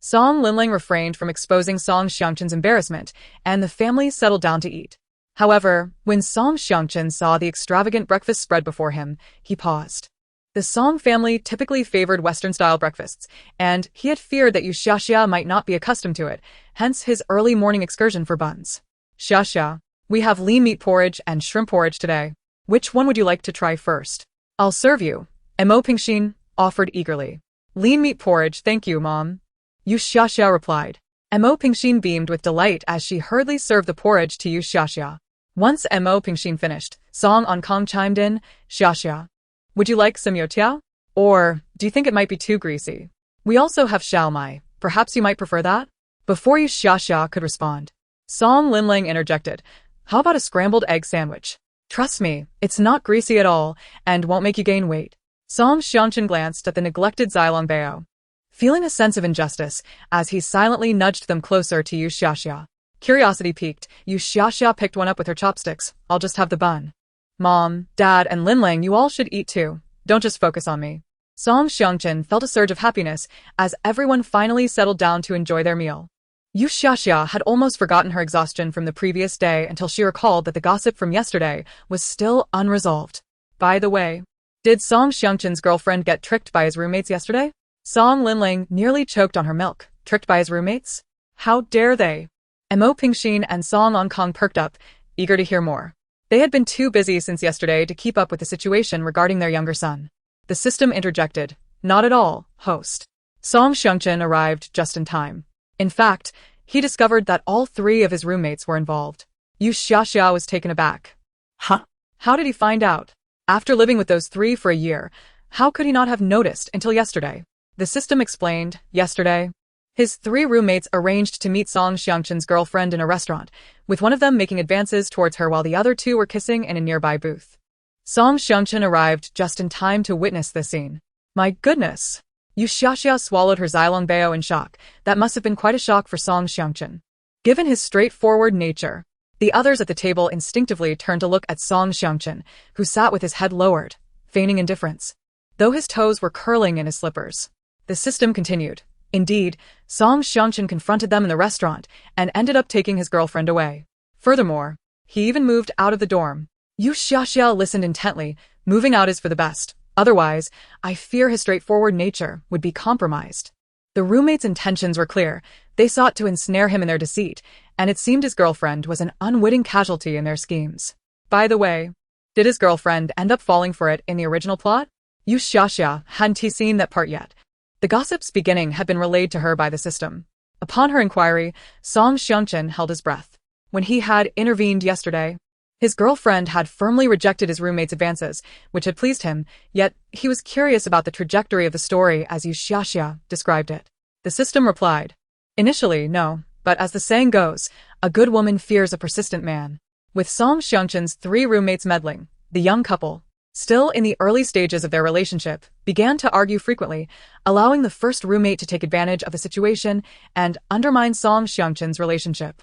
A: Song Linling refrained from exposing Song Xiangchen's embarrassment, and the family settled down to eat. However, when Song Xiangchen saw the extravagant breakfast spread before him, he paused. The Song family typically favored Western-style breakfasts, and he had feared that You Xiaoxia might not be accustomed to it, hence his early morning excursion for buns. Xiaoxia, we have lean meat porridge and shrimp porridge today. Which one would you like to try first? I'll serve you, Mo Pingxin offered eagerly. Lean meat porridge, thank you, Mom. You Xiaoxia replied. Mo Pingxin beamed with delight as she hurriedly served the porridge to You Xiaoxia. Once Mo Pingxin finished, Song Onkong chimed in, Xiaoxia, would you like some youtiao? Or do you think it might be too greasy? We also have xiaomai. Perhaps you might prefer that? Before You Xiaoxia could respond, Song Linling interjected, how about a scrambled egg sandwich? Trust me, it's not greasy at all and won't make you gain weight. Song Xiangchen glanced at the neglected Zilongbao, feeling a sense of injustice as he silently nudged them closer to You Xiaoxia. Curiosity piqued, You Xiaoxia picked one up with her chopsticks. I'll just have the bun. Mom, Dad, and Linling, you all should eat too. Don't just focus on me. Song Xiangchen felt a surge of happiness as everyone finally settled down to enjoy their meal. You Xiaoxia had almost forgotten her exhaustion from the previous day until she recalled that the gossip from yesterday was still unresolved. By the way, did Song Xiangchen's girlfriend get tricked by his roommates yesterday? Song Linling nearly choked on her milk. Tricked by his roommates? How dare they? Mo Pingxin and Song Onkong perked up, eager to hear more. They had been too busy since yesterday to keep up with the situation regarding their younger son. The system interjected. Not at all, host. Song Xiangchen arrived just in time. In fact, he discovered that all three of his roommates were involved. You Xiaoxia was taken aback. Huh? How did he find out? After living with those three for a year, how could he not have noticed until yesterday? The system explained, yesterday, his three roommates arranged to meet Song Xiangchen's girlfriend in a restaurant, with one of them making advances towards her while the other two were kissing in a nearby booth. Song Xiangchen arrived just in time to witness the scene. My goodness! You Xiaoxia swallowed her Zilongbao in shock. That must have been quite a shock for Song Xiangchen. Given his straightforward nature, the others at the table instinctively turned to look at Song Xiangchen, who sat with his head lowered, feigning indifference, though his toes were curling in his slippers. The system continued. Indeed, Song Xiangchen confronted them in the restaurant and ended up taking his girlfriend away. Furthermore, he even moved out of the dorm. You Xiaoxia listened intently. Moving out is for the best. Otherwise, I fear his straightforward nature would be compromised. The roommates' intentions were clear. They sought to ensnare him in their deceit, and it seemed his girlfriend was an unwitting casualty in their schemes. By the way, did his girlfriend end up falling for it in the original plot? You Xiaoxia hadn't seen that part yet. The gossip's beginning had been relayed to her by the system. Upon her inquiry, Song Xiangchen held his breath. When he had intervened yesterday, his girlfriend had firmly rejected his roommate's advances, which had pleased him, yet he was curious about the trajectory of the story as You Xiaoxia described it. The system replied, initially, no, but as the saying goes, a good woman fears a persistent man. With Song Xiangchen's three roommates meddling, the young couple, still in the early stages of their relationship, began to argue frequently, allowing the first roommate to take advantage of the situation and undermine Song Xiangchen's relationship.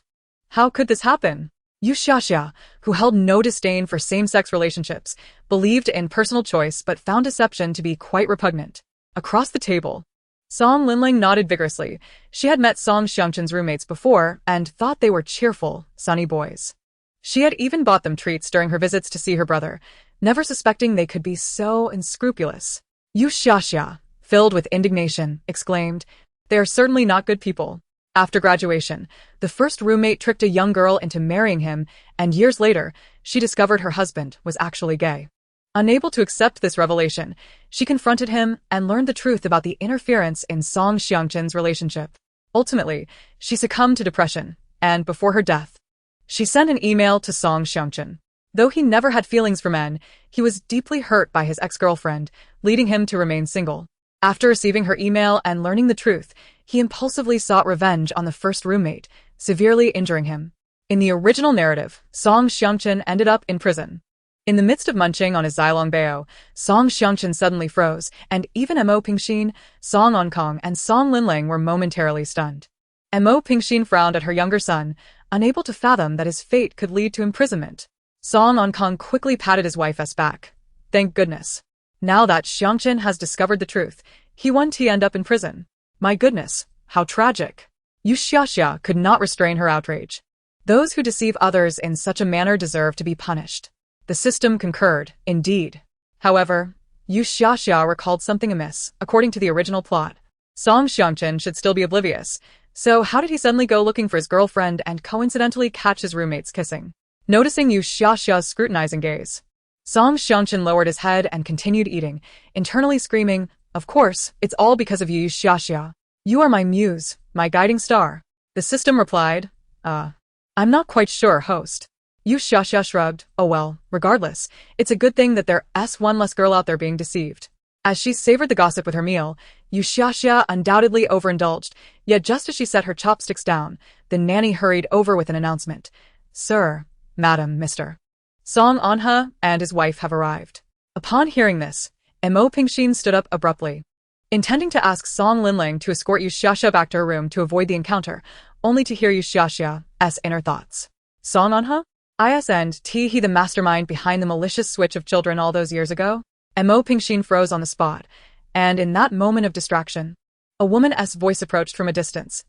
A: How could this happen? You Xiaoxia, who held no disdain for same-sex relationships, believed in personal choice but found deception to be quite repugnant. Across the table, Song Linling nodded vigorously. She had met Song Xiangchen's roommates before and thought they were cheerful, sunny boys. She had even bought them treats during her visits to see her brother, never suspecting they could be so unscrupulous. You Xiaoxia, filled with indignation, exclaimed, they are certainly not good people. After graduation, the first roommate tricked a young girl into marrying him, and years later, she discovered her husband was actually gay. Unable to accept this revelation, she confronted him and learned the truth about the interference in Song Xiangchen's relationship. Ultimately, she succumbed to depression, and before her death, she sent an email to Song Xiangchen. Though he never had feelings for men, he was deeply hurt by his ex-girlfriend, leading him to remain single. After receiving her email and learning the truth, he impulsively sought revenge on the first roommate, severely injuring him. In the original narrative, Song Xiangchen ended up in prison. In the midst of munching on his Zilongbao, Song Xiangchen suddenly froze, and even Mo Pingxin, Song Onkong, and Song Linling were momentarily stunned. Mo Pingxin frowned at her younger son, unable to fathom that his fate could lead to imprisonment. Song Onkong quickly patted his wife's back. Thank goodness. Now that Xiangchen has discovered the truth, he won't end up in prison. My goodness, how tragic. You Xiaoxia could not restrain her outrage. Those who deceive others in such a manner deserve to be punished. The system concurred, indeed. However, You Xiaoxia recalled something amiss, according to the original plot. Song Xiangchen should still be oblivious, so how did he suddenly go looking for his girlfriend and coincidentally catch his roommates kissing? Noticing You Xiaoxia's scrutinizing gaze, Song Xiangchen lowered his head and continued eating, internally screaming, "Of course, it's all because of you, You Xiaoxia. You are my muse, my guiding star." The system replied, I'm not quite sure, host. You Xiaoxia shrugged. Oh well, regardless, it's a good thing that there's one less girl out there being deceived. As she savored the gossip with her meal, You Xiaoxia undoubtedly overindulged, yet just as she set her chopsticks down, the nanny hurried over with an announcement. Sir, Madam, Mr. Song Anha and his wife have arrived. Upon hearing this, Mo Pingxin stood up abruptly, intending to ask Song Linling to escort You Xiaoxia back to her room to avoid the encounter, only to hear You Xiaoxia's inner thoughts. Song Anha? Isn't he the mastermind behind the malicious switch of children all those years ago? Mo Pingxin froze on the spot, and in that moment of distraction, a woman's voice approached from a distance.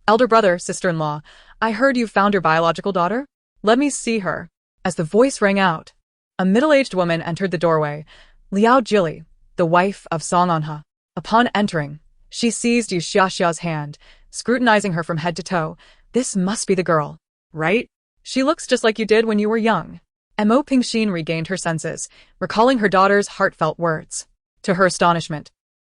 A: Elder brother, sister-in-law, I heard you found your biological daughter? Let me see her. As the voice rang out, a middle-aged woman entered the doorway, Liao Jili, the wife of Song Anha. Upon entering, she seized You Xiaoxia's hand, scrutinizing her from head to toe. This must be the girl, right? She looks just like you did when you were young. Mo Pingxin regained her senses, recalling her daughter's heartfelt words. To her astonishment,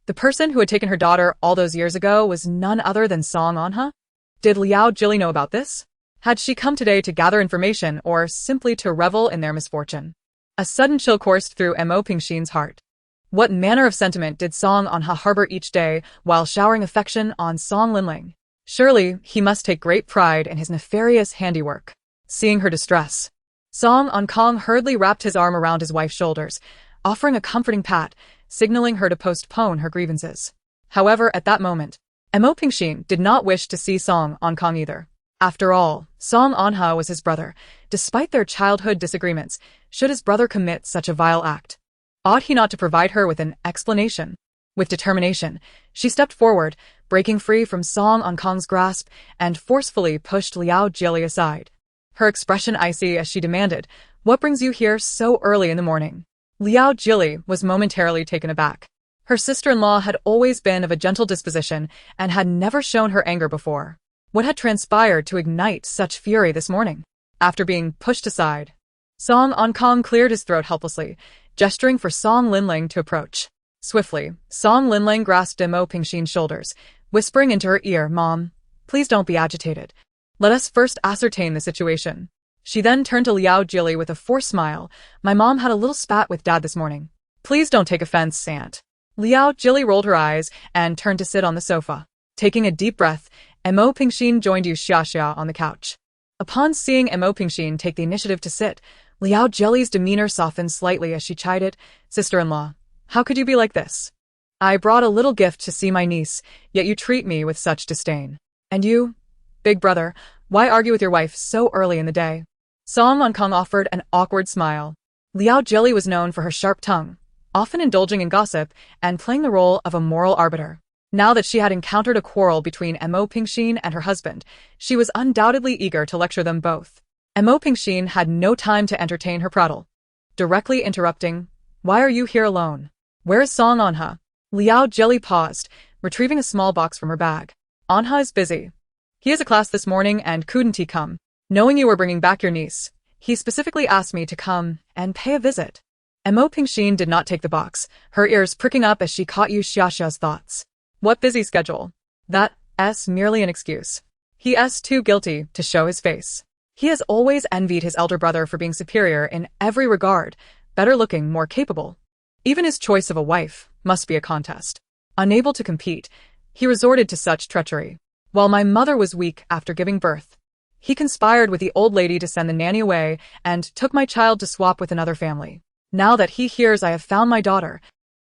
A: the person who had taken her daughter all those years ago was none other than Song Anha. Did Liao Jili know about this? Had she come today to gather information or simply to revel in their misfortune? A sudden chill coursed through Mo Pingxin's heart. What manner of sentiment did Song Anha harbor each day while showering affection on Song Linling? Surely he must take great pride in his nefarious handiwork. Seeing her distress, Song Ankong hurriedly wrapped his arm around his wife's shoulders, offering a comforting pat, signaling her to postpone her grievances. However, at that moment, Mo Pingxin did not wish to see Song Ankong either. After all, Song Anha was his brother. Despite their childhood disagreements, should his brother commit such a vile act, ought he not to provide her with an explanation? With determination, she stepped forward, breaking free from Song Ankong's grasp, and forcefully pushed Liao Jili aside. Her expression icy as she demanded, "What brings you here so early in the morning?" Liao Jili was momentarily taken aback. Her sister-in-law had always been of a gentle disposition and had never shown her anger before. What had transpired to ignite such fury this morning? After being pushed aside, Song Ankong cleared his throat helplessly, gesturing for Song Linling to approach. Swiftly, Song Linling grasped Mo Pingxin's shoulders, whispering into her ear, "Mom, please don't be agitated. Let us first ascertain the situation." She then turned to Liao Jili with a forced smile. "My mom had a little spat with Dad this morning. Please don't take offense, Aunt." Liao Jili rolled her eyes and turned to sit on the sofa. Taking a deep breath, Mo Pingxin joined You Xiaoxia on the couch. Upon seeing Mo Pingxin take the initiative to sit, Liao Jili's demeanor softened slightly as she chided, "Sister-in-law, how could you be like this? I brought a little gift to see my niece, yet you treat me with such disdain. And you, big brother, why argue with your wife so early in the day?" Song Ankong offered an awkward smile. Liao Jili was known for her sharp tongue, often indulging in gossip and playing the role of a moral arbiter. Now that she had encountered a quarrel between Mo Pingxin and her husband, she was undoubtedly eager to lecture them both. Mo Pingxin had no time to entertain her prattle, directly interrupting, "Why are you here alone? Where is Song Anha?" Liao Jili paused, retrieving a small box from her bag. "Anha is busy. He has a class this morning and couldn't he come? Knowing you were bringing back your niece, he specifically asked me to come and pay a visit." Mo Pingxin did not take the box, her ears pricking up as she caught You Xiaoxia's thoughts. What busy schedule? That's merely an excuse. He's too guilty to show his face. He has always envied his elder brother for being superior in every regard, better looking, more capable. Even his choice of a wife must be a contest. Unable to compete, he resorted to such treachery. While my mother was weak after giving birth, he conspired with the old lady to send the nanny away and took my child to swap with another family. Now that he hears I have found my daughter,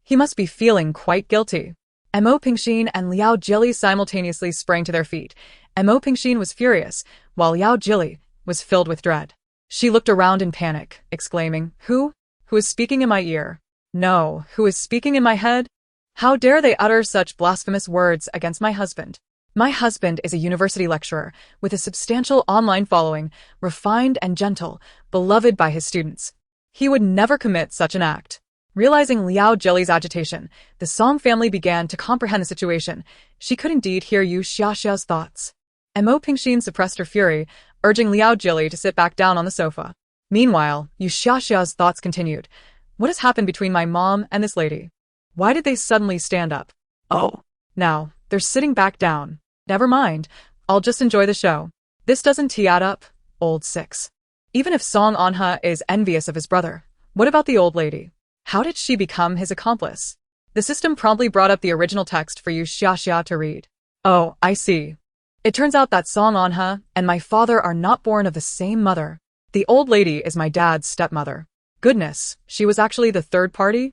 A: he must be feeling quite guilty. Mo Pingxin and Liao Jili simultaneously sprang to their feet. Mo Pingxin was furious, while Liao Jili was filled with dread. She looked around in panic, exclaiming, Who is speaking in my ear? No, who is speaking in my head? How dare they utter such blasphemous words against my husband? My husband is a university lecturer with a substantial online following, refined and gentle, beloved by his students. He would never commit such an act. Realizing Liao Jili's agitation, the Song family began to comprehend the situation. She could indeed hear You Xiaoxia's thoughts. Mo Pingxin suppressed her fury, urging Liao Jili to sit back down on the sofa. Meanwhile, You Xiaoxia's thoughts continued. What has happened between my mom and this lady? Why did they suddenly stand up? Oh, now, they're sitting back down. Never mind, I'll just enjoy the show. This doesn't add up, old six. Even if Song Anha is envious of his brother, what about the old lady? How did she become his accomplice? The system promptly brought up the original text for You Xiaoxia to read. Oh, I see. It turns out that Song Anha and my father are not born of the same mother. The old lady is my dad's stepmother. Goodness, she was actually the third party?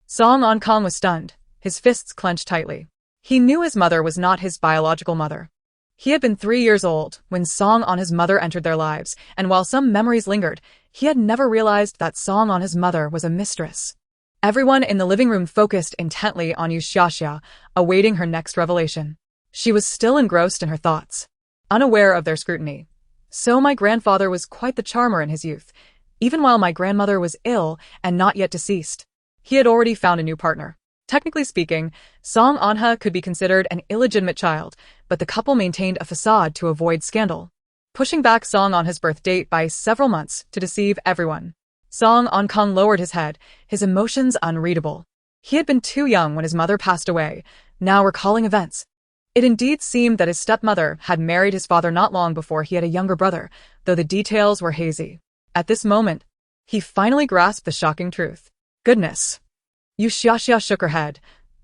A: Song Ankang was stunned, his fists clenched tightly. He knew his mother was not his biological mother. He had been 3 years old when Song Anha's mother entered their lives, and while some memories lingered, he had never realized that Song Anha's mother was a mistress. Everyone in the living room focused intently on You Xiaoxia, awaiting her next revelation. She was still engrossed in her thoughts, unaware of their scrutiny. So my grandfather was quite the charmer in his youth. Even while my grandmother was ill and not yet deceased, he had already found a new partner. Technically speaking, Song Anha could be considered an illegitimate child, but the couple maintained a facade to avoid scandal, pushing back Song Anha's birth date by several months to deceive everyone. Song Ankang lowered his head, his emotions unreadable. He had been too young when his mother passed away, now recalling events. It indeed seemed that his stepmother had married his father not long before he had a younger brother, though the details were hazy. At this moment, he finally grasped the shocking truth. Goodness. You Xiaoxia shook her head.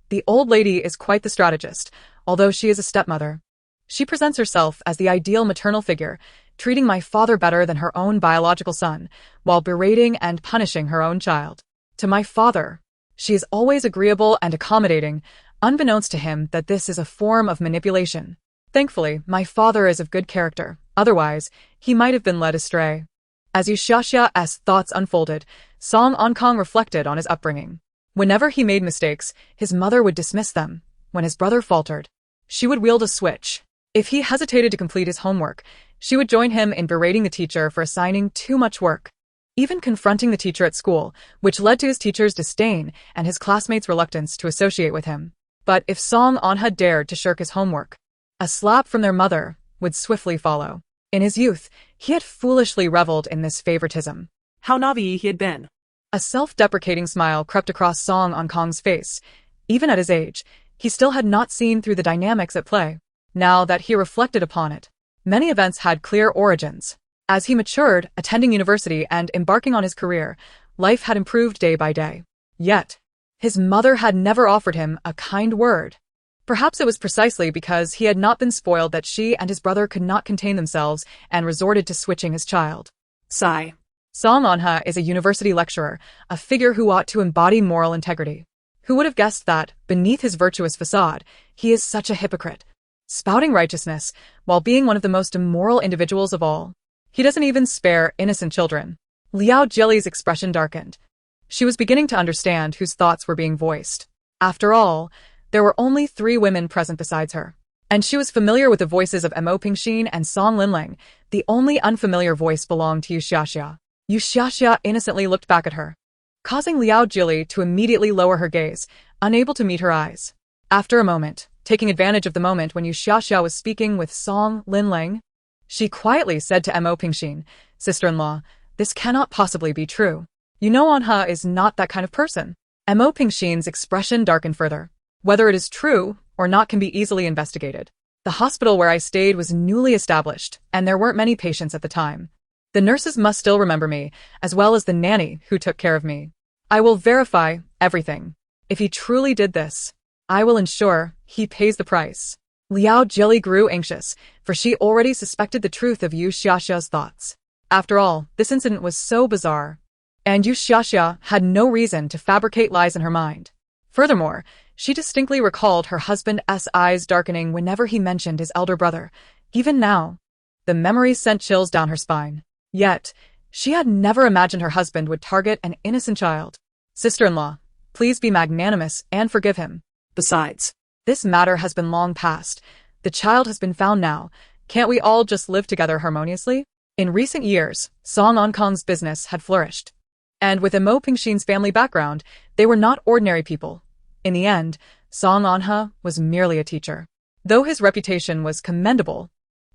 A: The old lady is quite the strategist, although she is a stepmother. She presents herself as the ideal maternal figure, treating my father better than her own biological son, while berating and punishing her own child. To my father, she is always agreeable and accommodating, unbeknownst to him that this is a form of manipulation. Thankfully, my father is of good character, otherwise, he might have been led astray. As You Xiaoxia's thoughts unfolded, Song Ankang reflected on his upbringing. Whenever he made mistakes, his mother would dismiss them. When his brother faltered, she would wield a switch. If he hesitated to complete his homework, she would join him in berating the teacher for assigning too much work, even confronting the teacher at school, which led to his teacher's disdain and his classmates' reluctance to associate with him. But if Song Anha dared to shirk his homework, a slap from their mother would swiftly follow. In his youth, he had foolishly reveled in this favoritism.
B: How naive he had been.
A: A self-deprecating smile crept across Song Ankang's face. Even at his age, he still had not seen through the dynamics at play. Now that he reflected upon it, many events had clear origins. As he matured, attending university and embarking on his career, life had improved day by day. Yet, his mother had never offered him a kind word. Perhaps it was precisely because he had not been spoiled that she and his brother could not contain themselves and resorted to switching his child.
B: Sigh.
A: Song Anha is a university lecturer, a figure who ought to embody moral integrity. Who would have guessed that, beneath his virtuous facade, he is such a hypocrite, spouting righteousness, while being one of the most immoral individuals of all. He doesn't even spare innocent children. Liao Jili's expression darkened. She was beginning to understand whose thoughts were being voiced. After all, there were only 3 women present besides her, and she was familiar with the voices of Mo Pingxin and Song Linling. The only unfamiliar voice belonged to You Xiaoxia. You Xiaoxia innocently looked back at her, causing Liao Jili to immediately lower her gaze, unable to meet her eyes. After a moment, taking advantage of the moment when You Xiaoxia was speaking with Song Linling, she quietly said to Mo Pingxin, "Sister-in-law, this cannot possibly be true. You know Anha is not that kind of person." Mo Pingxin's expression darkened further. Whether it is true or not can be easily investigated. The hospital where I stayed was newly established, and there weren't many patients at the time. The nurses must still remember me, as well as the nanny who took care of me. I will verify everything. If he truly did this, I will ensure he pays the price. Liao Jili grew anxious, for she already suspected the truth of You Xiaoxia's thoughts. After all, this incident was so bizarre, and You Xiaoxia had no reason to fabricate lies in her mind. Furthermore, she distinctly recalled her husband's eyes darkening whenever he mentioned his elder brother. Even now, the memories sent chills down her spine. Yet, she had never imagined her husband would target an innocent child. "Sister-in-law, please be magnanimous and forgive him. Besides, this matter has been long past. The child has been found now. Can't we all just live together harmoniously? In recent years, Song Ankang's business had flourished. And with Imo Pingxin's family background, they were not ordinary people. In the end, Song Anha was merely a teacher. Though his reputation was commendable,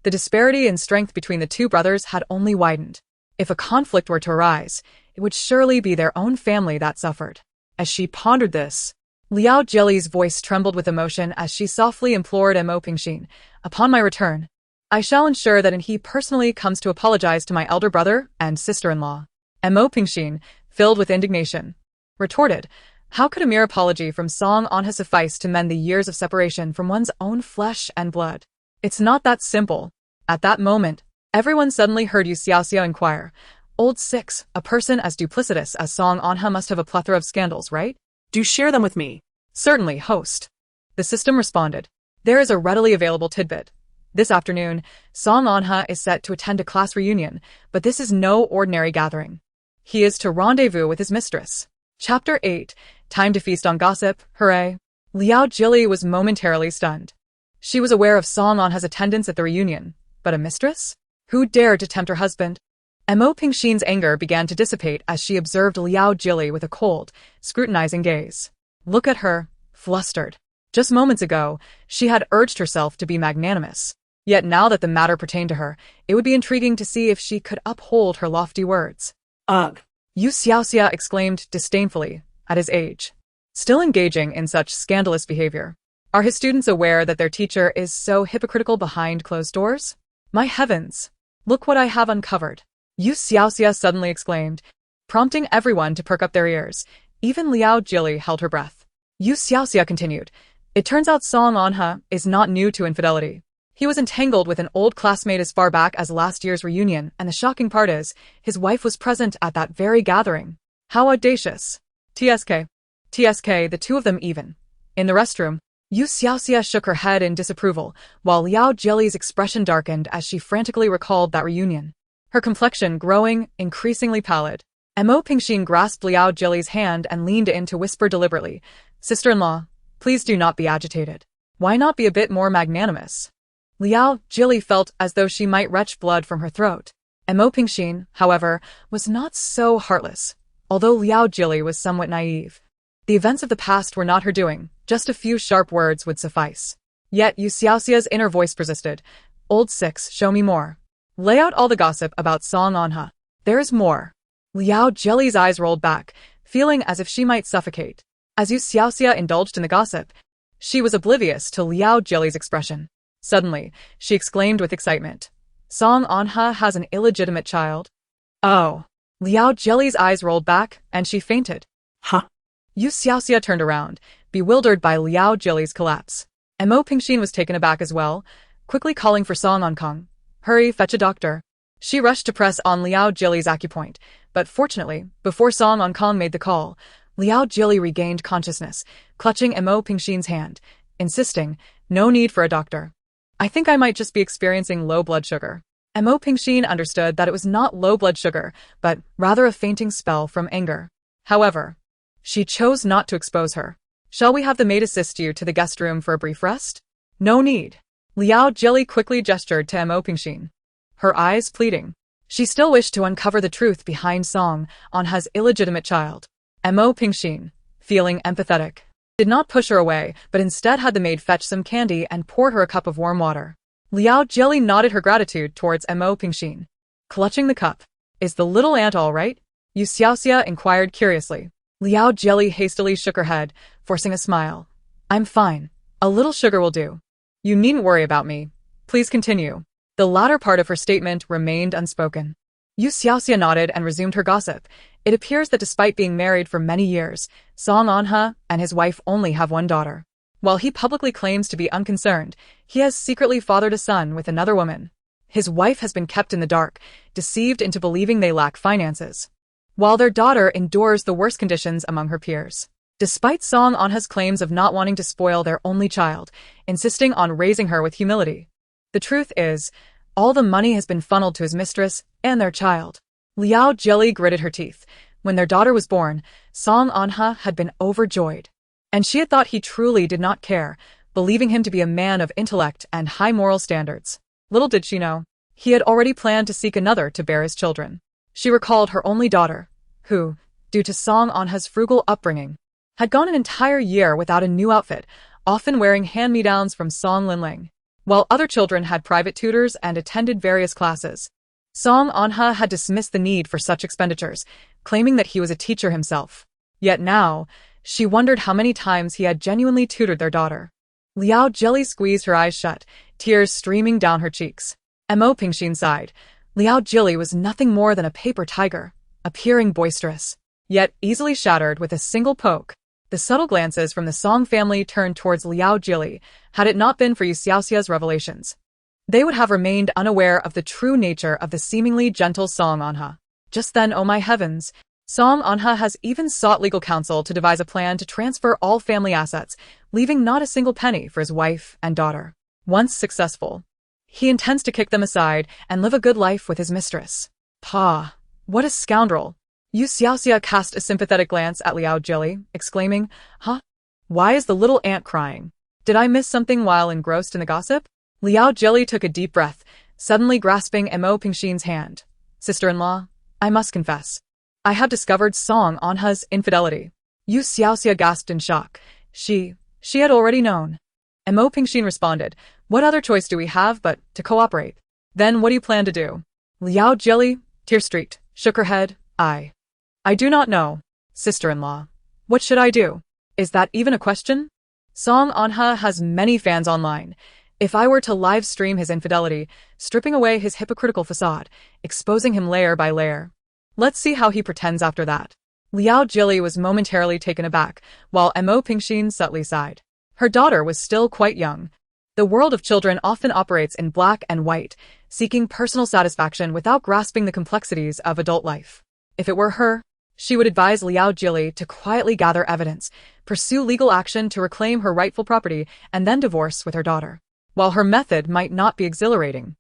A: the disparity in strength between the two brothers had only widened. If a conflict were to arise, it would surely be their own family that suffered. As she pondered this, Liao Jili's voice trembled with emotion as she softly implored Imo Pingxin, "Upon my return, I shall ensure that he personally comes to apologize to my elder brother and sister-in-law." Imo Pingxin, filled with indignation, retorted, "How could a mere apology from Song Anha suffice to mend the years of separation from one's own flesh and blood? It's not that simple." At that moment, everyone suddenly heard You Xiaoxia inquire, "Old Six, a person as duplicitous as Song Anha must have a plethora of scandals, right?"
B: Do share them with me.
A: "Certainly, host." The system responded. "There is a readily available tidbit. This afternoon, Song Anha is set to attend a class reunion, but this is no ordinary gathering. He is to rendezvous with his mistress." Chapter 8. Time to feast on gossip, hooray. Liao Jili was momentarily stunned. She was aware of Song Anha's attendance at the reunion, but a mistress? Who dared to tempt her husband? Imo Pingxin's anger began to dissipate as she observed Liao Jili with a cold, scrutinizing gaze. Look at her, flustered. Just moments ago, she had urged herself to be magnanimous. Yet now that the matter pertained to her, it would be intriguing to see if she could uphold her lofty words.
B: Ugh.
A: You Xiaoxia exclaimed disdainfully, at his age. Still engaging in such scandalous behavior. Are his students aware that their teacher is so hypocritical behind closed doors? My heavens! Look what I have uncovered. You Xiaoxia suddenly exclaimed, prompting everyone to perk up their ears. Even Liao Jili held her breath. You Xiaoxia continued, "It turns out Song Anha is not new to infidelity. He was entangled with an old classmate as far back as last year's reunion, and the shocking part is, his wife was present at that very gathering. How audacious. TSK, the two of them even. In the restroom, You Xiaoxia shook her head in disapproval, while Liao Jili's expression darkened as she frantically recalled that reunion. Her complexion growing increasingly pallid. Imo Pingxin grasped Liao Jili's hand and leaned in to whisper deliberately, "Sister-in-law, please do not be agitated. Why not be a bit more magnanimous?" Liao Jili felt as though she might retch blood from her throat. Imo Pingxin, however, was not so heartless, although Liao Jili was somewhat naive. The events of the past were not her doing, just a few sharp words would suffice. Yet You Xiaoxia's inner voice persisted, "Old Six, show me more. Lay out all the gossip about Song Anha. There is more." Liao Jili's eyes rolled back, feeling as if she might suffocate. As You Xiaoxia indulged in the gossip, she was oblivious to Liao Jili's expression. Suddenly, she exclaimed with excitement, "Song Anha has an illegitimate child?" "Oh." Liao Jili's eyes rolled back, and she fainted.
B: Huh?
A: You Xiaoxia turned around, bewildered by Liao Jili's collapse. Imo Pingxin was taken aback as well, quickly calling for Song Ankang. "Hurry, fetch a doctor." She rushed to press on Liao Jili's acupoint, but fortunately, before Song Ankang made the call, Liao Jili regained consciousness, clutching Imo Pingxin's hand, insisting, "No need for a doctor. I think I might just be experiencing low blood sugar." Imo Pingxin understood that it was not low blood sugar, but rather a fainting spell from anger. However, she chose not to expose her. "Shall we have the maid assist you to the guest room for a brief rest?" "No need." Liao Jili quickly gestured to Imo Pingxin, her eyes pleading. She still wished to uncover the truth behind Song Anha's illegitimate child. Imo Pingxin, feeling empathetic, did not push her away, but instead had the maid fetch some candy and pour her a cup of warm water. Liao Jili nodded her gratitude towards Imo Pingxin, clutching the cup. "Is the little aunt all right?" You Xiaoxia inquired curiously. Liao Jili hastily shook her head, forcing a smile. "I'm fine. A little sugar will do. You needn't worry about me. Please continue." The latter part of her statement remained unspoken. You Xiaoxia nodded and resumed her gossip. It appears that despite being married for many years, Song Anha and his wife only have one daughter. While he publicly claims to be unconcerned, he has secretly fathered a son with another woman. His wife has been kept in the dark, deceived into believing they lack finances, while their daughter endures the worst conditions among her peers. Despite Song Anha's claims of not wanting to spoil their only child, insisting on raising her with humility, the truth is, all the money has been funneled to his mistress and their child. Liao Jili gritted her teeth. When their daughter was born, Song Anha had been overjoyed, and she had thought he truly did not care, believing him to be a man of intellect and high moral standards. Little did she know, he had already planned to seek another to bear his children. She recalled her only daughter, who, due to Song Anha's frugal upbringing, had gone an entire year without a new outfit, often wearing hand-me-downs from Song Linling. While other children had private tutors and attended various classes, Song Anha had dismissed the need for such expenditures, claiming that he was a teacher himself. Yet now, she wondered how many times he had genuinely tutored their daughter. Liao Jili squeezed her eyes shut, tears streaming down her cheeks. Mo Pingxin sighed. Liao Jili was nothing more than a paper tiger, appearing boisterous, yet easily shattered with a single poke. The subtle glances from the Song family turned towards Liao Jili, had it not been for You Xiaoxia's revelations. They would have remained unaware of the true nature of the seemingly gentle Song Anha. Just then, oh my heavens, Song Anha has even sought legal counsel to devise a plan to transfer all family assets, leaving not a single penny for his wife and daughter. Once successful, he intends to kick them aside and live a good life with his mistress. Pah, what a scoundrel! You Xiaoxia cast a sympathetic glance at Liao Jili, exclaiming, Huh? Why is the little ant crying? Did I miss something while engrossed in the gossip? Liao Jili took a deep breath, suddenly grasping Mo Pingxin's hand. Sister-in-law, I must confess, I have discovered Song Anha's infidelity. You Xiaoxia gasped in shock. She had already known. Mo Pingxin responded, What other choice do we have but to cooperate? Then what do you plan to do? Liao Jili, tear-streaked, shook her head. I do not know, sister-in-law. What should I do? Is that even a question? Song Anha has many fans online. If I were to live stream his infidelity, stripping away his hypocritical facade, exposing him layer by layer. Let's see how he pretends after that. Liao Jili was momentarily taken aback, while Mo Pingxin subtly sighed. Her daughter was still quite young. The world of children often operates in black and white, seeking personal satisfaction without grasping the complexities of adult life. If it were her, she would advise Liao Jili to quietly gather evidence, pursue legal action to reclaim her rightful property, and then divorce with her daughter. While her method might not be exhilarating,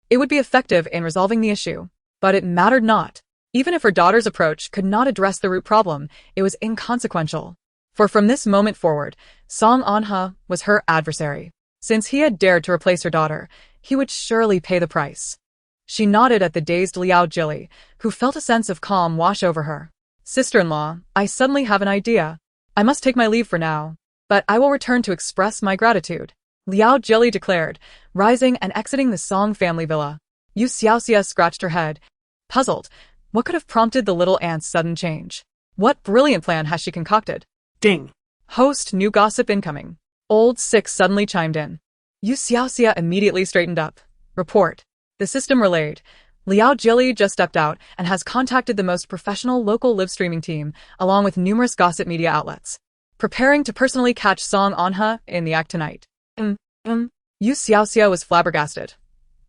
A: it would be effective in resolving the issue. But it mattered not. Even if her daughter's approach could not address the root problem, it was inconsequential. For from this moment forward, Song Anha was her adversary. Since he had dared to replace her daughter, he would surely pay the price. She nodded at the dazed Liao Jili, who felt a sense of calm wash over her. Sister-in-law, I suddenly have an idea. I must take my leave for now, but I will return to express my gratitude. Liao Jili declared, rising and exiting the Song family villa. You Xiaoxia scratched her head, puzzled. What could have prompted the little ant's sudden change? What brilliant plan has she concocted?
B: Ding.
A: Host, new gossip incoming. Old Six suddenly chimed in. You Xiaoxia immediately straightened up. Report. The system relayed. Liao Jili just stepped out and has contacted the most professional local live streaming team, along with numerous gossip media outlets. Preparing to personally catch Song Anha in the act tonight. You Xiaoxia was flabbergasted.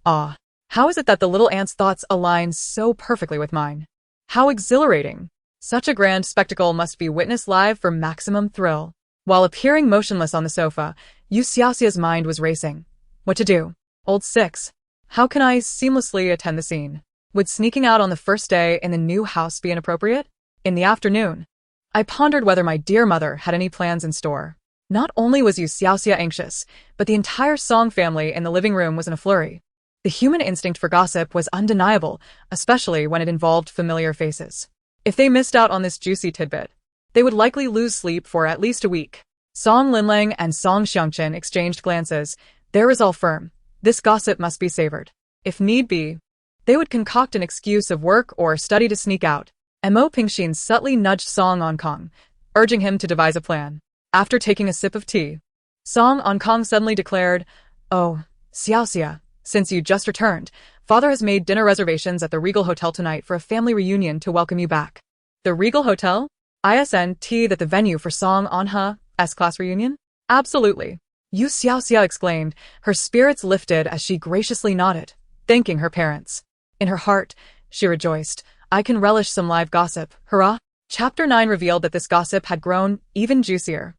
A: Ah, how is it that the little ant's thoughts align so perfectly with mine? How exhilarating! Such a grand spectacle must be witnessed live for maximum thrill. While appearing motionless on the sofa, You Xiaoxia's mind was racing. What to do? Old Six. How can I seamlessly attend the scene? Would sneaking out on the first day in the new house be inappropriate? In the afternoon, I pondered whether my dear mother had any plans in store. Not only was You Xiaoxia anxious, but the entire Song family in the living room was in a flurry. The human instinct for gossip was undeniable, especially when it involved familiar faces. If they missed out on this juicy tidbit, they would likely lose sleep for at least a week. Song Linling and Song Xiangchen exchanged glances, their resolve firm. This gossip must be savored. If need be, they would concoct an excuse of work or study to sneak out. Mo Pingxin subtly nudged Song Ankong, urging him to devise a plan. After taking a sip of tea, Song Ankong suddenly declared, Oh, Xiaoxia, since you just returned, Father has made dinner reservations at the Regal Hotel tonight for a family reunion to welcome you back. The Regal Hotel? ISNT that the venue for Song Anha S-class reunion? Absolutely. You Xiaoxia exclaimed, her spirits lifted as she graciously nodded, thanking her parents. In her heart, she rejoiced. I can relish some live gossip, hurrah! Chapter 9 revealed that this gossip had grown even juicier.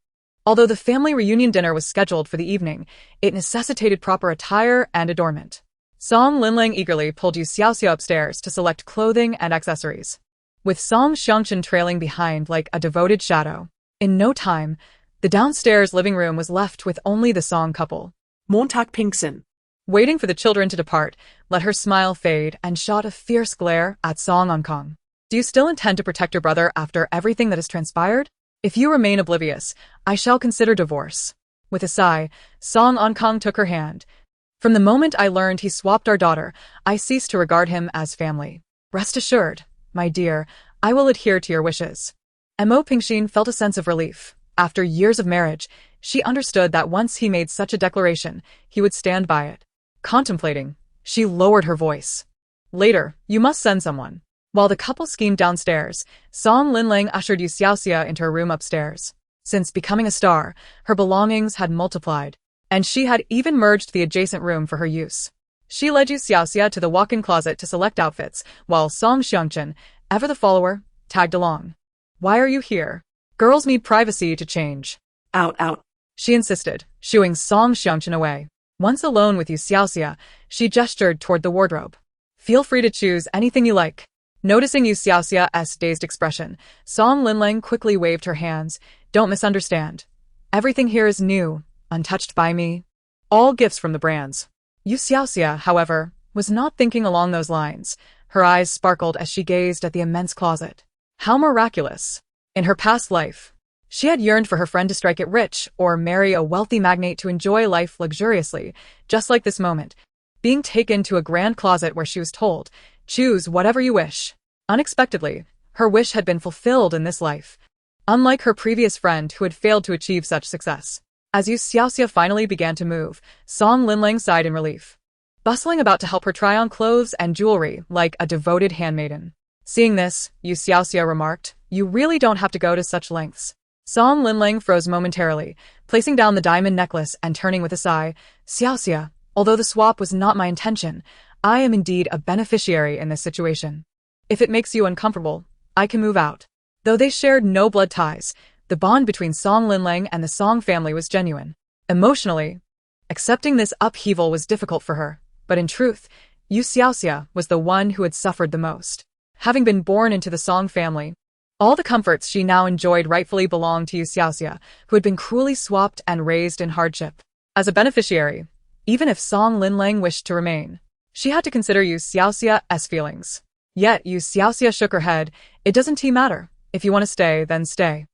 A: Although the family reunion dinner was scheduled for the evening, it necessitated proper attire and adornment. Song Linling eagerly pulled You Xiaoxia upstairs to select clothing and accessories, with Song Xiangchen trailing behind like a devoted shadow. In no time, The downstairs living room was left with only the Song couple.
B: Montag Pinkson.
A: Waiting for the children to depart, let her smile fade and shot a fierce glare at Song Kong. Do you still intend to protect your brother after everything that has transpired? If you remain oblivious, I shall consider divorce. With a sigh, Song Kong took her hand. From the moment I learned he swapped our daughter, I ceased to regard him as family. Rest assured, my dear, I will adhere to your wishes. Mo Pingxin felt a sense of relief. After years of marriage, she understood that once he made such a declaration, he would stand by it. Contemplating, she lowered her voice. Later, you must send someone. While the couple schemed downstairs, Song Linling ushered You Xiaoxia into her room upstairs. Since becoming a star, her belongings had multiplied, and she had even merged the adjacent room for her use. She led You Xiaoxia to the walk-in closet to select outfits, while Song Xiangchen, ever the follower, tagged along. Why are you here? Girls need privacy to change.
B: Out.
A: She insisted, shooing Song Xiangchen away. Once alone with You Xiaoxia, she gestured toward the wardrobe. Feel free to choose anything you like. Noticing You Xiaoxia's dazed expression, Song Linling quickly waved her hands. Don't misunderstand. Everything here is new, untouched by me. All gifts from the brands. You Xiaoxia, however, was not thinking along those lines. Her eyes sparkled as she gazed at the immense closet. How miraculous. In her past life, she had yearned for her friend to strike it rich or marry a wealthy magnate to enjoy life luxuriously, just like this moment, being taken to a grand closet where she was told, choose whatever you wish. Unexpectedly, her wish had been fulfilled in this life, unlike her previous friend who had failed to achieve such success. As You Xiaoxia finally began to move, Song Linling sighed in relief, bustling about to help her try on clothes and jewelry like a devoted handmaiden. Seeing this, You Xiaoxia remarked, you really don't have to go to such lengths. Song Linling froze momentarily, placing down the diamond necklace and turning with a sigh. Xiaoxia, although the swap was not my intention, I am indeed a beneficiary in this situation. If it makes you uncomfortable, I can move out. Though they shared no blood ties, the bond between Song Linling and the Song family was genuine. Emotionally, accepting this upheaval was difficult for her, but in truth, You Xiaoxia was the one who had suffered the most. Having been born into the Song family, all the comforts she now enjoyed rightfully belonged to You Xiaoxia, who had been cruelly swapped and raised in hardship. As a beneficiary, even if Song Linling wished to remain, she had to consider You Xiaoxia's feelings. Yet You Xiaoxia shook her head. It doesn't matter. If you want to stay, then stay.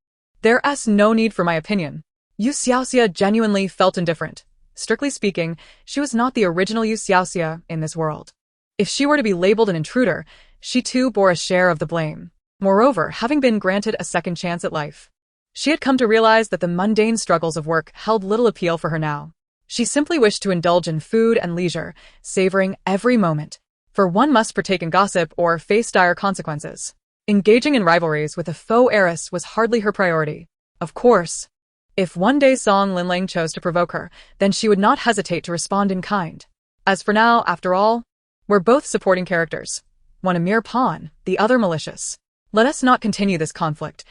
A: There's no need for my opinion. You Xiaoxia genuinely felt indifferent. Strictly speaking, she was not the original You Xiaoxia in this world. If she were to be labeled an intruder, she too bore a share of the blame. Moreover, having been granted a second chance at life, she had come to realize that the mundane struggles of work held little appeal for her now. She simply wished to indulge in food and leisure, savoring every moment. For one must partake in gossip or face dire consequences. Engaging in rivalries with a faux heiress was hardly her priority. Of course, if one day Song Linling chose to provoke her, then she would not hesitate to respond in kind. As for now, after all, we're both supporting characters. One a mere pawn, the other malicious. Let us not continue this conflict.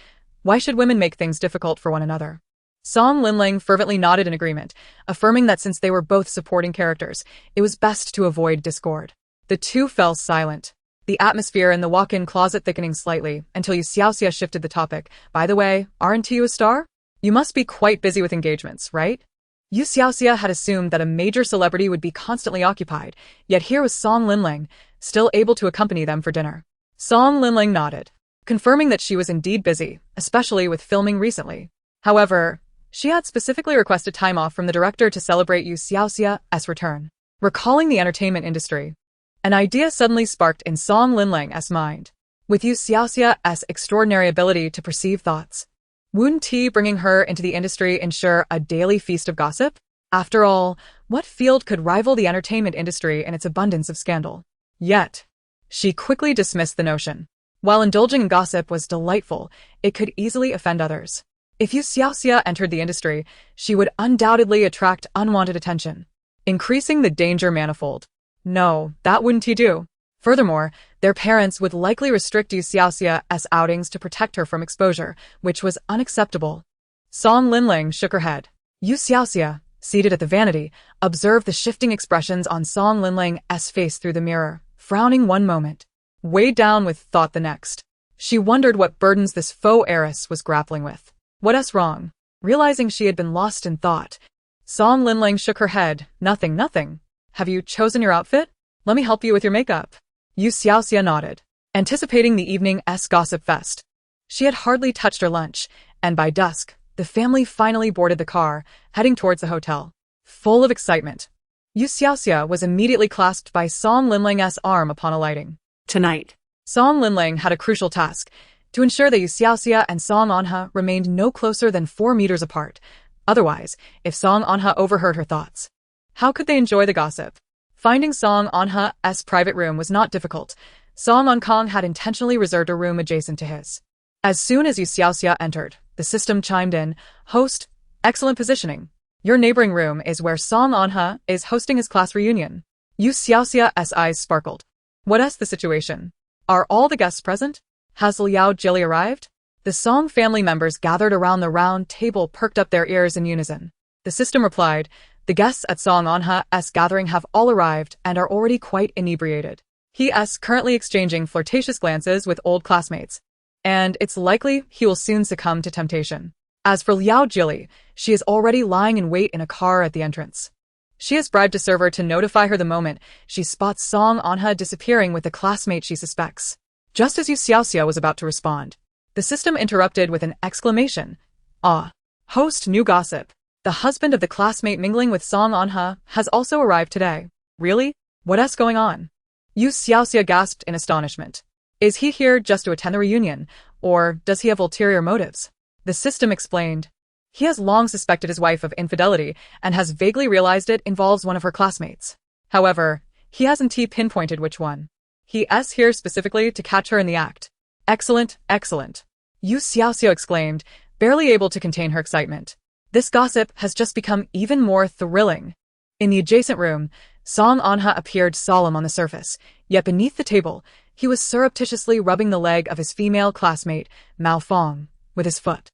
A: Why should women make things difficult for one another? Song Linling fervently nodded in agreement, affirming that since they were both supporting characters, it was best to avoid discord. The two fell silent, the atmosphere in the walk-in closet thickening slightly until You Xiaoxia shifted the topic. By the way, aren't you a star? You must be quite busy with engagements, right? You Xiaoxia had assumed that a major celebrity would be constantly occupied, yet here was Song Linling, still able to accompany them for dinner. Song Linling nodded, confirming that she was indeed busy, especially with filming recently. However, she had specifically requested time off from the director to celebrate You Xiaoxia's return. Recalling the entertainment industry, an idea suddenly sparked in Song Linling's mind. With You Xiaoxia's extraordinary ability to perceive thoughts, wouldn't he bringing her into the industry ensure a daily feast of gossip? After all, what field could rival the entertainment industry in its abundance of scandal? Yet, she quickly dismissed the notion. While indulging in gossip was delightful, it could easily offend others. If You Xiaoxia entered the industry, she would undoubtedly attract unwanted attention, increasing the danger manifold. No, that wouldn't he do. Furthermore, their parents would likely restrict You Xiaoxia's outings to protect her from exposure, which was unacceptable. Song Linling shook her head. You Xiaoxia, seated at the vanity, observed the shifting expressions on Song Linling's face through the mirror, frowning one moment, weighed down with thought the next. She wondered what burdens this faux heiress was grappling with. What's wrong? Realizing she had been lost in thought, Song Linling shook her head. Nothing, nothing. Have you chosen your outfit? Let me help you with your makeup. You Xiaoxia nodded, anticipating the evening's gossip fest. She had hardly touched her lunch, and by dusk, the family finally boarded the car, heading towards the hotel. Full of excitement, You Xiaoxia was immediately clasped by Song Linling's arm upon alighting.
B: Tonight.
A: Song Linling had a crucial task, to ensure that You Xiaoxia and Song Anha remained no closer than 4 meters apart. Otherwise, if Song Anha overheard her thoughts, how could they enjoy the gossip? Finding Song Anha's private room was not difficult. Song Ankong had intentionally reserved a room adjacent to his. As soon as You Xiaoxia entered, the system chimed in, "Host, excellent positioning. Your neighboring room is where Song Anha is hosting his class reunion." You Xiaoxia's eyes sparkled. What's the situation? Are all the guests present? Has Liao Jili arrived? The Song family members gathered around the round table perked up their ears in unison. The system replied, "The guests at Song Anha's gathering have all arrived and are already quite inebriated. He is currently exchanging flirtatious glances with old classmates, and it's likely he will soon succumb to temptation. As for Liao Jili, she is already lying in wait in a car at the entrance. She has bribed a server to notify her the moment she spots Song Anha disappearing with the classmate she suspects." Just as You Xiaoxia was about to respond, the system interrupted with an exclamation. "Ah! Host, new gossip. The husband of the classmate mingling with Song Anha has also arrived today." "Really? What's going on?" You Xiaoxia gasped in astonishment. "Is he here just to attend the reunion, or does he have ulterior motives?" The system explained. "He has long suspected his wife of infidelity and has vaguely realized it involves one of her classmates. However, he hasn't pinpointed which one. He is here specifically to catch her in the act." "Excellent, excellent," You Xiaoxia exclaimed, barely able to contain her excitement. This gossip has just become even more thrilling. In the adjacent room, Song Anha appeared solemn on the surface, yet beneath the table, he was surreptitiously rubbing the leg of his female classmate, Mao Fong, with his foot.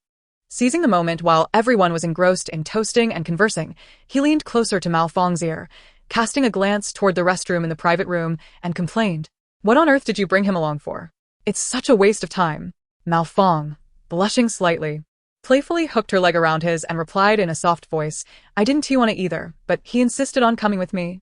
A: Seizing the moment while everyone was engrossed in toasting and conversing, he leaned closer to Mao Fong's ear, casting a glance toward the restroom in the private room, and complained, "What on earth did you bring him along for? It's such a waste of time." Mao Fong, blushing slightly, playfully hooked her leg around his and replied in a soft voice, "I didn't want it either, but he insisted on coming with me."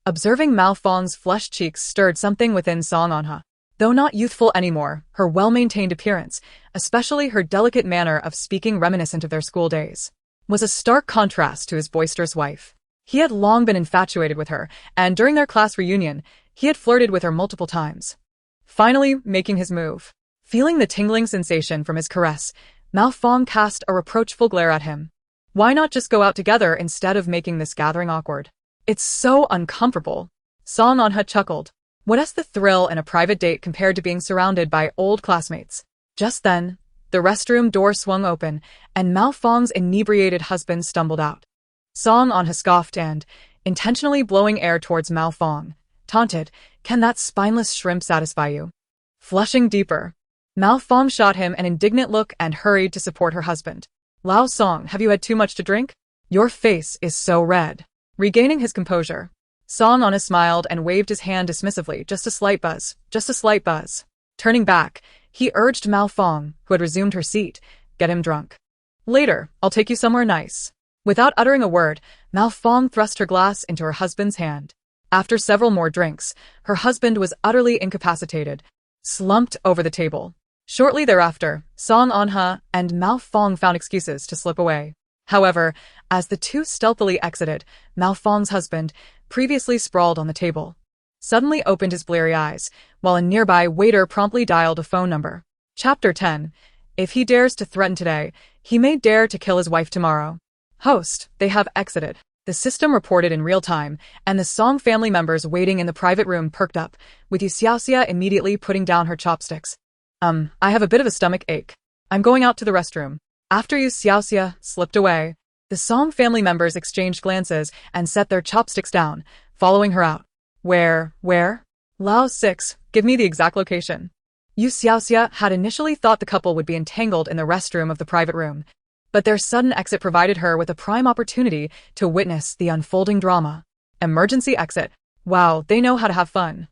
A: Observing Mao Fong's flushed cheeks stirred something within Song Anha. Though not youthful anymore, her well-maintained appearance, especially her delicate manner of speaking reminiscent of their school days, was a stark contrast to his boisterous wife. He had long been infatuated with her, and during their class reunion, he had flirted with her multiple times. Finally, making his move. Feeling the tingling sensation from his caress, Mao Fong cast a reproachful glare at him. "Why not just go out together instead of making this gathering awkward? It's so uncomfortable." Song Anha chuckled. What's the thrill in a private date compared to being surrounded by old classmates? Just then, the restroom door swung open, and Mao Fong's inebriated husband stumbled out. Song Anha scoffed and, intentionally blowing air towards Mao Fong, taunted, "Can that spineless shrimp satisfy you?" Flushing deeper, Mao Fong shot him an indignant look and hurried to support her husband. "Lao Song, have you had too much to drink? Your face is so red." Regaining his composure, Song Anha smiled and waved his hand dismissively, "Just a slight buzz, just a slight buzz." Turning back, he urged Mao Fong, who had resumed her seat, "Get him drunk. Later, I'll take you somewhere nice." Without uttering a word, Mao Fong thrust her glass into her husband's hand. After several more drinks, her husband was utterly incapacitated, slumped over the table. Shortly thereafter, Song Anha and Mao Fong found excuses to slip away. However, as the two stealthily exited, Mao Fong's husband, previously sprawled on the table, suddenly opened his bleary eyes, while a nearby waiter promptly dialed a phone number. Chapter 10. If he dares to threaten today, he may dare to kill his wife tomorrow. Host, they have exited. The system reported in real time, and the Song family members waiting in the private room perked up, with You Xiaoxia immediately putting down her chopsticks. I have a bit of a stomach ache. I'm going out to the restroom." After You Xiaoxia slipped away, the Song family members exchanged glances and set their chopsticks down, following her out. Where? Lao 6, give me the exact location." You Xiaoxia had initially thought the couple would be entangled in the restroom of the private room, but their sudden exit provided her with a prime opportunity to witness the unfolding drama. Emergency exit. Wow, they know how to have fun.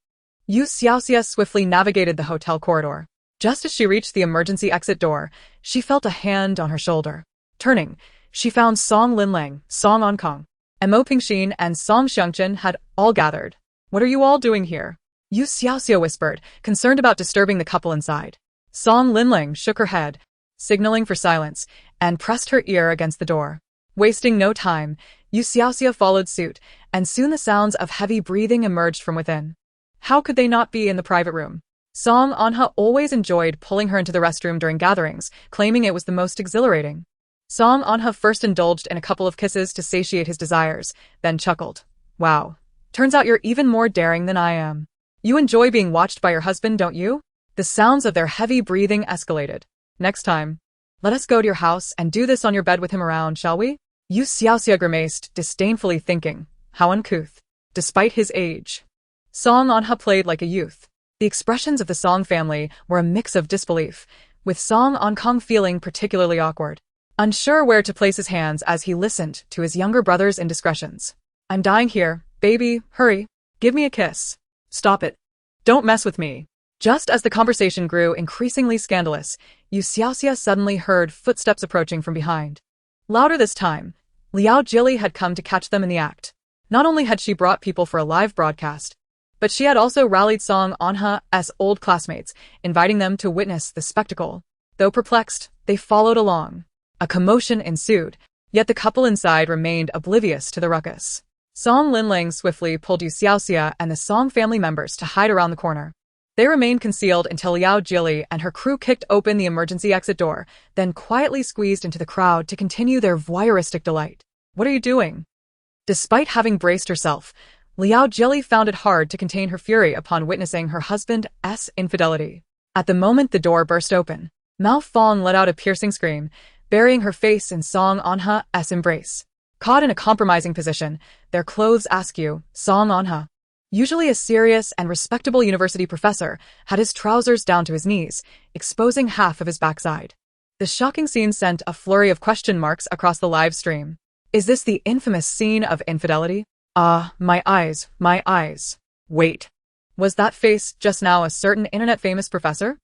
A: You Xiaoxia swiftly navigated the hotel corridor. Just as she reached the emergency exit door, she felt a hand on her shoulder. Turning, she found Song Linlang, Song Ankang, and Mo Pingxin and Song Xiangchen had all gathered. "What are you all doing here?" You Xiaoxia whispered, concerned about disturbing the couple inside. Song Linlang shook her head, signaling for silence, and pressed her ear against the door. Wasting no time, You Xiaoxia followed suit, and soon the sounds of heavy breathing emerged from within. How could they not be in the private room? Song Anha always enjoyed pulling her into the restroom during gatherings, claiming it was the most exhilarating. Song Anha first indulged in a couple of kisses to satiate his desires, then chuckled. "Wow. Turns out you're even more daring than I am. You enjoy being watched by your husband, don't you?" The sounds of their heavy breathing escalated. "Next time, let us go to your house and do this on your bed with him around, shall we?" You Xiaoxia grimaced, disdainfully thinking, how uncouth. Despite his age, Song Anha played like a youth. The expressions of the Song family were a mix of disbelief, with Song Ankang feeling particularly awkward, unsure where to place his hands as he listened to his younger brother's indiscretions. "I'm dying here, baby, hurry, give me a kiss." "Stop it. Don't mess with me." Just as the conversation grew increasingly scandalous, You Xiaoxia suddenly heard footsteps approaching from behind. Louder this time, Liao Jili had come to catch them in the act. Not only had she brought people for a live broadcast, but she had also rallied Song Anha's old classmates, inviting them to witness the spectacle. Though perplexed, they followed along. A commotion ensued, yet the couple inside remained oblivious to the ruckus. Song Linlang swiftly pulled You Xiaoxia and the Song family members to hide around the corner. They remained concealed until Liao Jili and her crew kicked open the emergency exit door, then quietly squeezed into the crowd to continue their voyeuristic delight. "What are you doing?" Despite having braced herself, Liao Jili found it hard to contain her fury upon witnessing her husband's infidelity. At the moment the door burst open, Mao Fong let out a piercing scream, burying her face in Song Anha's embrace. Caught in a compromising position, their clothes askew, Song Anha, usually a serious and respectable university professor, had his trousers down to his knees, exposing half of his backside. The shocking scene sent a flurry of question marks across the live stream. Is this the infamous scene of infidelity? Ah, my eyes, my eyes. Wait. Was that face just now a certain internet-famous professor?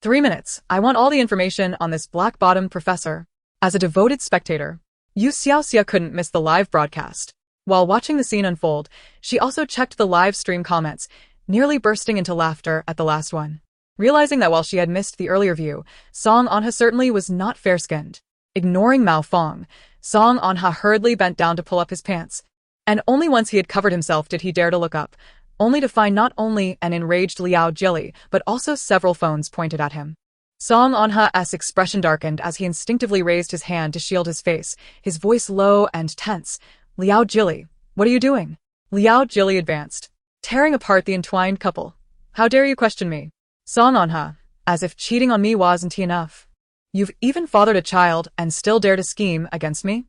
A: 3 minutes, I want all the information on this black-bottomed professor. As a devoted spectator, You Xiaoxia couldn't miss the live broadcast. While watching the scene unfold, she also checked the live stream comments, nearly bursting into laughter at the last one. Realizing that while she had missed the earlier view, Song Anha certainly was not fair-skinned. Ignoring Mao Fong, Song Anha hurriedly bent down to pull up his pants, and only once he had covered himself did he dare to look up, only to find not only an enraged Liao Jili, but also several phones pointed at him. Song Anha's expression darkened as he instinctively raised his hand to shield his face, his voice low and tense. "Liao Jili, what are you doing?" Liao Jili advanced, tearing apart the entwined couple. "How dare you question me?" Song Anha, as if cheating on me wasn't enough. "You've even fathered a child and still dare to scheme against me?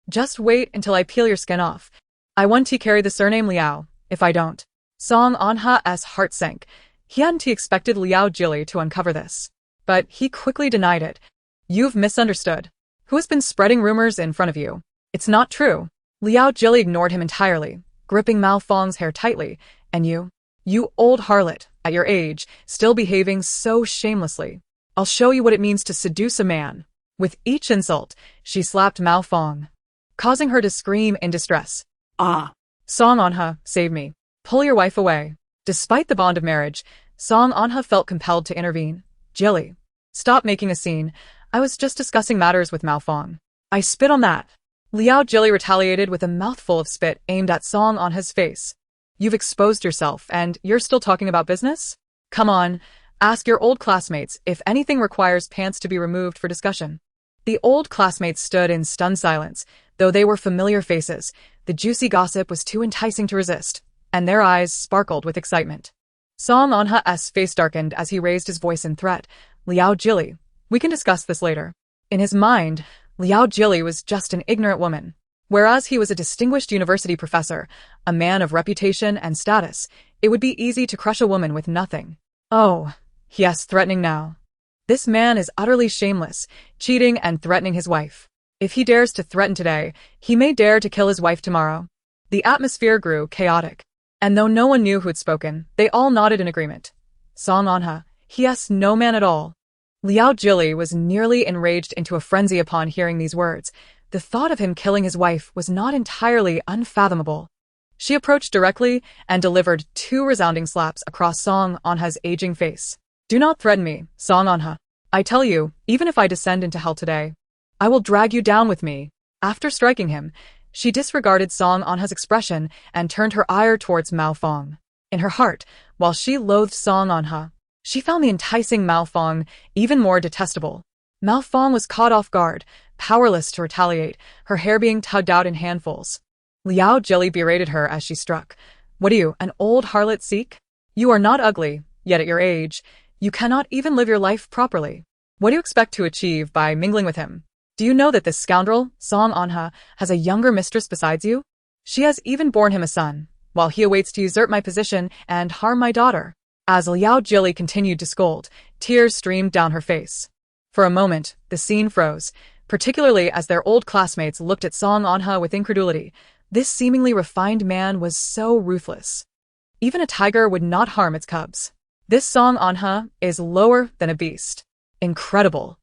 A: Just wait until I peel your skin off. I want to carry the surname Liao, if I don't." Song Anha's heart sank. He hadn't expected Liao Jili to uncover this, but he quickly denied it. "You've misunderstood. Who has been spreading rumors in front of you? It's not true." Liao Jili ignored him entirely, gripping Mao Fong's hair tightly. "And you old harlot, at your age, still behaving so shamelessly. I'll show you what it means to seduce a man." With each insult, she slapped Mao Fong, causing her to scream in distress.
B: Ah.
A: "Song Anha, save me. Pull your wife away." Despite the bond of marriage, Song Anha felt compelled to intervene. "Jili, stop making a scene. I was just discussing matters with Mao Fong." "I spit on that." Liao Jili retaliated with a mouthful of spit aimed at Song Anha's face. "You've exposed yourself, and you're still talking about business? Come on, ask your old classmates if anything requires pants to be removed for discussion." The old classmates stood in stunned silence. Though they were familiar faces, the juicy gossip was too enticing to resist, and their eyes sparkled with excitement. Song Anha's face darkened as he raised his voice in threat. "Liao Jili, we can discuss this later." In his mind, Liao Jili was just an ignorant woman. Whereas he was a distinguished university professor, a man of reputation and status, it would be easy to crush a woman with nothing. Oh, yes, threatening now. This man is utterly shameless, cheating and threatening his wife. If he dares to threaten today, he may dare to kill his wife tomorrow. The atmosphere grew chaotic, and though no one knew who had spoken, they all nodded in agreement. Song Anha, yes, no man at all. Liao Jili was nearly enraged into a frenzy upon hearing these words. The thought of him killing his wife was not entirely unfathomable. She approached directly and delivered 2 resounding slaps across Song Anha's aging face. "Do not threaten me, Song Anha. I tell you, even if I descend into hell today, I will drag you down with me." After striking him, she disregarded Song Anha's expression and turned her ire towards Mao Fong. In her heart, while she loathed Song Anha, she found the enticing Mao Fong even more detestable. Mao Fong was caught off guard, powerless to retaliate, her hair being tugged out in handfuls. Liao Jili berated her as she struck. "What are you, an old harlot seek? You are not ugly, yet at your age, you cannot even live your life properly. What do you expect to achieve by mingling with him? Do you know that this scoundrel, Song Anha, has a younger mistress besides you? She has even borne him a son, while he awaits to usurp my position and harm my daughter." As Liao Jili continued to scold, tears streamed down her face. For a moment, the scene froze, particularly as their old classmates looked at Song Anha with incredulity. This seemingly refined man was so ruthless. Even a tiger would not harm its cubs. This Song Anha is lower than a beast. Incredible.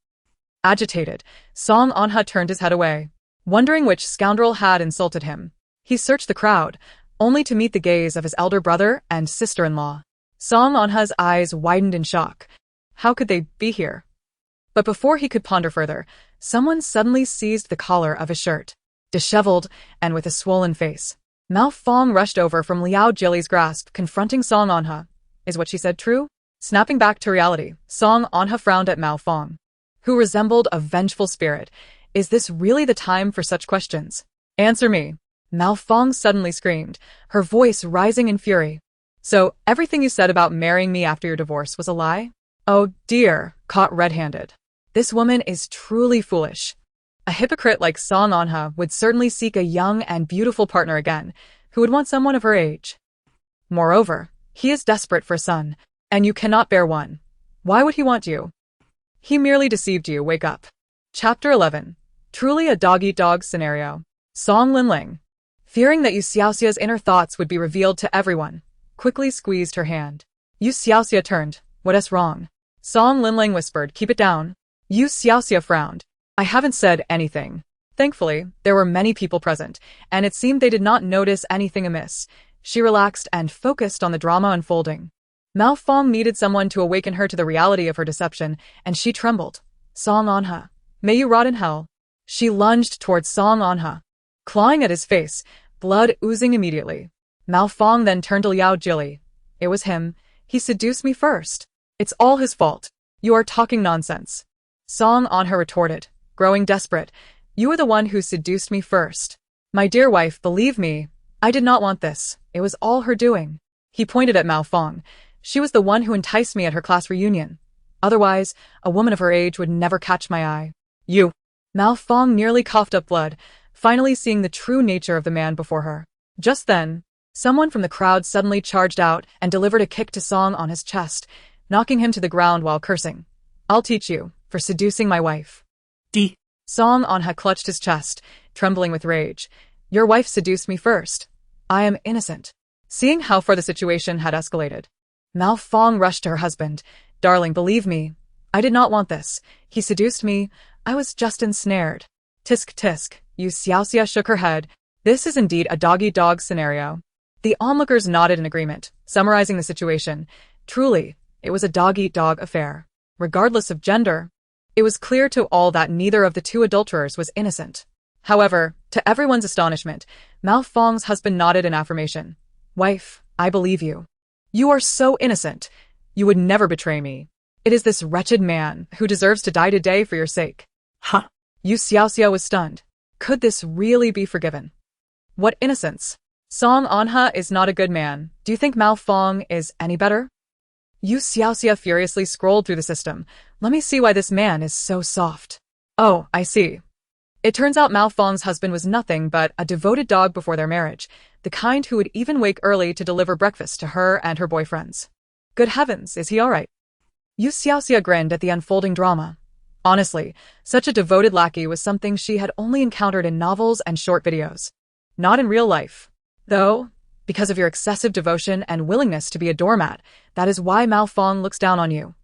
A: Agitated, Song Anha turned his head away, wondering which scoundrel had insulted him. He searched the crowd, only to meet the gaze of his elder brother and sister-in-law. Song Anha's eyes widened in shock. How could they be here? But before he could ponder further, someone suddenly seized the collar of his shirt. Disheveled and with a swollen face, Mao Fong rushed over from Liao Jili's grasp, confronting Song Anha. Is what she said true? Snapping back to reality, Song Anha frowned at Mao Fong, who resembled a vengeful spirit. Is this really the time for such questions? Answer me. Mao Fong suddenly screamed, her voice rising in fury. So, everything you said about marrying me after your divorce was a lie? Oh dear, caught red-handed. This woman is truly foolish. A hypocrite like Song Anha would certainly seek a young and beautiful partner again, who would want someone of her age. Moreover, he is desperate for a son, and you cannot bear one. Why would he want you? He merely deceived you, wake up. Chapter 11. Truly a dog-eat-dog scenario. Song Linling, fearing that You Xiaoxia's inner thoughts would be revealed to everyone, quickly squeezed her hand. You Xiaoxia turned. What is wrong? Song Linling whispered, keep it down. You Xiaoxia frowned. I haven't said anything. Thankfully, there were many people present, and it seemed they did not notice anything amiss. She relaxed and focused on the drama unfolding. Mao Fong needed someone to awaken her to the reality of her deception, and she trembled. Song Anha, may you rot in hell. She lunged towards Song Anha, clawing at his face, blood oozing immediately. Mao Fong then turned to Liao Jili. It was him. He seduced me first. It's all his fault. You are talking nonsense. Song Anha retorted, growing desperate. You are the one who seduced me first. My dear wife, believe me, I did not want this. It was all her doing. He pointed at Mao Fong. She was the one who enticed me at her class reunion. Otherwise, a woman of her age would never catch my eye. You. Mao Fong nearly coughed up blood, finally seeing the true nature of the man before her. Just then, someone from the crowd suddenly charged out and delivered a kick to Song on his chest, knocking him to the ground while cursing. I'll teach you, for seducing my wife. Song Anha clutched his chest, trembling with rage. Your wife seduced me first. I am innocent. Seeing how far the situation had escalated, Mao Fong rushed to her husband. Darling, believe me, I did not want this. He seduced me. I was just ensnared. Tisk tisk. You Xiaoxia shook her head. This is indeed a dog-eat-dog scenario. The onlookers nodded in agreement, summarizing the situation. Truly, it was a dog-eat-dog affair. Regardless of gender, it was clear to all that neither of the two adulterers was innocent. However, to everyone's astonishment, Mao Fong's husband nodded in affirmation. Wife, I believe you. You are so innocent. You would never betray me. It is this wretched man who deserves to die today for your sake.
B: Huh?
A: You Xiaoxia was stunned. Could this really be forgiven? What innocence? Song Anha is not a good man. Do you think Mao Fong is any better? You Xiaoxia furiously scrolled through the system. Let me see why this man is so soft. Oh, I see. It turns out Mao Fong's husband was nothing but a devoted dog before their marriage, the kind who would even wake early to deliver breakfast to her and her boyfriends. Good heavens, is he all right? You Xiaoxia grinned at the unfolding drama. Honestly, such a devoted lackey was something she had only encountered in novels and short videos. Not in real life. Though, because of your excessive devotion and willingness to be a doormat, that is why Mao Fong looks down on you.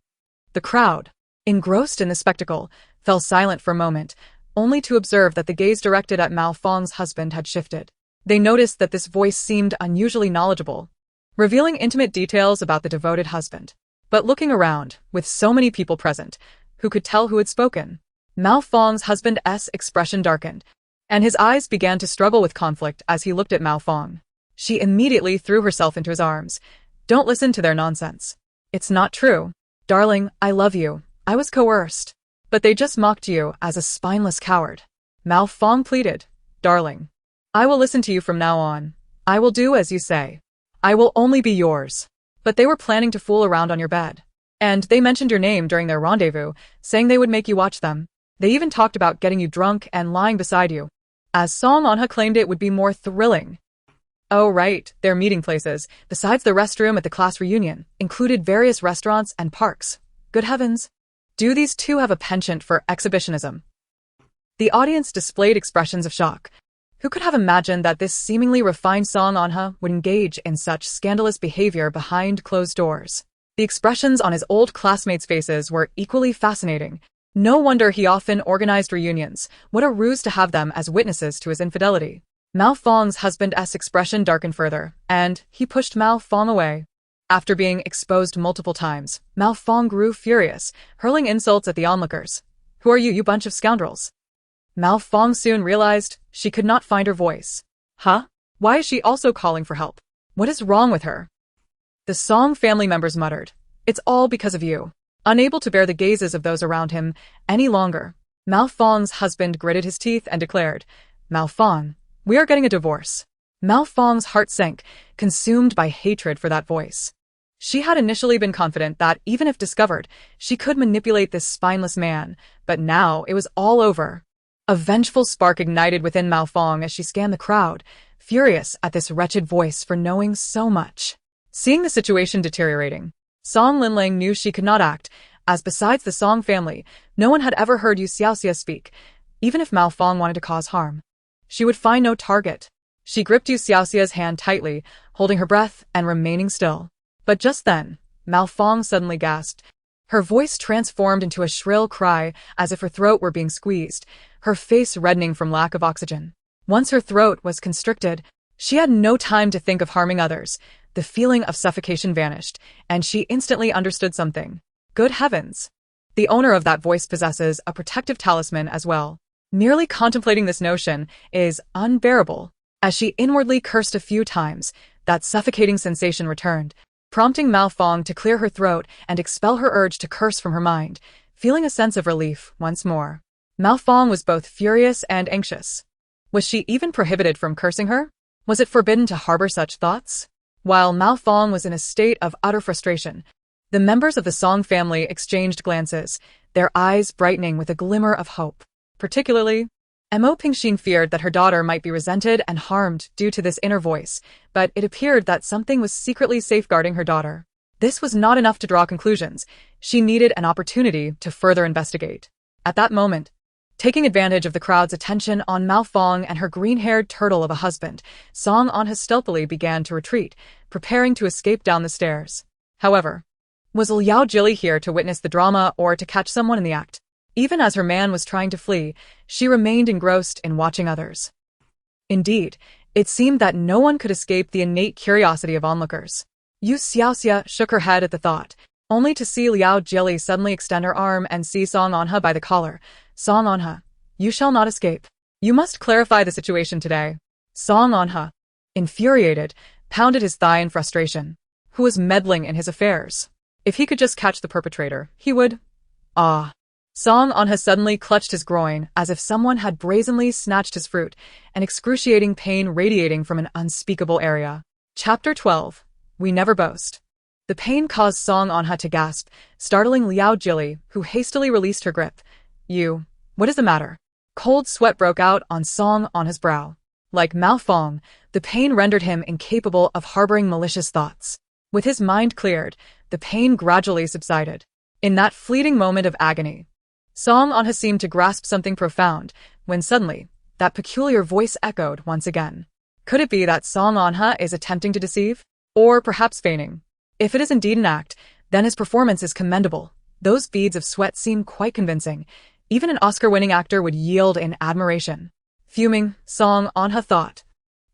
A: The crowd, engrossed in the spectacle, fell silent for a moment, only to observe that the gaze directed at Mao Fong's husband had shifted. They noticed that this voice seemed unusually knowledgeable, revealing intimate details about the devoted husband. But looking around, with so many people present, who could tell who had spoken? Mao Fong's husband's expression darkened, and his eyes began to struggle with conflict as he looked at Mao Fong. She immediately threw herself into his arms. Don't listen to their nonsense. It's not true. Darling, I love you. I was coerced. But they just mocked you as a spineless coward. Mao Fong pleaded. Darling, I will listen to you from now on. I will do as you say. I will only be yours. But they were planning to fool around on your bed. And they mentioned your name during their rendezvous, saying they would make you watch them. They even talked about getting you drunk and lying beside you, as Song Anha claimed it would be more thrilling. Oh right, their meeting places, besides the restroom at the class reunion, included various restaurants and parks. Good heavens! Do these two have a penchant for exhibitionism? The audience displayed expressions of shock. Who could have imagined that this seemingly refined Song Anha would engage in such scandalous behavior behind closed doors? The expressions on his old classmates' faces were equally fascinating. No wonder he often organized reunions. What a ruse to have them as witnesses to his infidelity. Mao Fong's husband's expression darkened further, and he pushed Mao Fong away. After being exposed multiple times, Mao Fong grew furious, hurling insults at the onlookers. Who are you, you bunch of scoundrels? Mao Fong soon realized she could not find her voice. Huh? Why is she also calling for help? What is wrong with her? The Song family members muttered. It's all because of you. Unable to bear the gazes of those around him any longer, Mao Fong's husband gritted his teeth and declared, Mao Fong, we are getting a divorce. Mao Fong's heart sank, consumed by hatred for that voice. She had initially been confident that, even if discovered, she could manipulate this spineless man, but now it was all over. A vengeful spark ignited within Mao Fong as she scanned the crowd, furious at this wretched voice for knowing so much. Seeing the situation deteriorating, Song Linlang knew she could not act, as besides the Song family, no one had ever heard You Xiaoxia speak. Even if Mao Fong wanted to cause harm, she would find no target. She gripped You Xiaoxia's hand tightly, holding her breath and remaining still. But just then, Mao Fong suddenly gasped. Her voice transformed into a shrill cry, as if her throat were being squeezed, her face reddening from lack of oxygen. Once her throat was constricted, she had no time to think of harming others. The feeling of suffocation vanished, and she instantly understood something. Good heavens! The owner of that voice possesses a protective talisman as well. Merely contemplating this notion is unbearable. As she inwardly cursed a few times, that suffocating sensation returned, prompting Mao Fong to clear her throat and expel her urge to curse from her mind, feeling a sense of relief once more. Mao Fong was both furious and anxious. Was she even prohibited from cursing her? Was it forbidden to harbor such thoughts? While Mao Fong was in a state of utter frustration, the members of the Song family exchanged glances, their eyes brightening with a glimmer of hope. Particularly, Mo Pingxin feared that her daughter might be resented and harmed due to this inner voice, but it appeared that something was secretly safeguarding her daughter. This was not enough to draw conclusions. She needed an opportunity to further investigate. At that moment, taking advantage of the crowd's attention on Mao Fong and her green-haired turtle of a husband, Song Anha stealthily began to retreat, preparing to escape down the stairs. However, was Liao Jili here to witness the drama or to catch someone in the act? Even as her man was trying to flee, she remained engrossed in watching others. Indeed, it seemed that no one could escape the innate curiosity of onlookers. You Xiaoxia shook her head at the thought, only to see Liao Jili suddenly extend her arm and seize Song Anha by the collar. Song Anha, you shall not escape. You must clarify the situation today. Song Anha, infuriated, pounded his thigh in frustration. Who was meddling in his affairs? If he could just catch the perpetrator, he would... Ah. Song Anha suddenly clutched his groin as if someone had brazenly snatched his fruit, an excruciating pain radiating from an unspeakable area. Chapter 12. We Never Boast. The pain caused Song Anha to gasp, startling Liao Jili, who hastily released her grip. You, what is the matter? Cold sweat broke out on Song Anha's brow. Like Mao Fong, the pain rendered him incapable of harboring malicious thoughts. With his mind cleared, the pain gradually subsided. In that fleeting moment of agony, Song Anha seemed to grasp something profound, when suddenly, that peculiar voice echoed once again. Could it be that Song Anha is attempting to deceive? Or perhaps feigning? If it is indeed an act, then his performance is commendable. Those beads of sweat seem quite convincing. Even an Oscar-winning actor would yield in admiration. Fuming, Song Anha thought.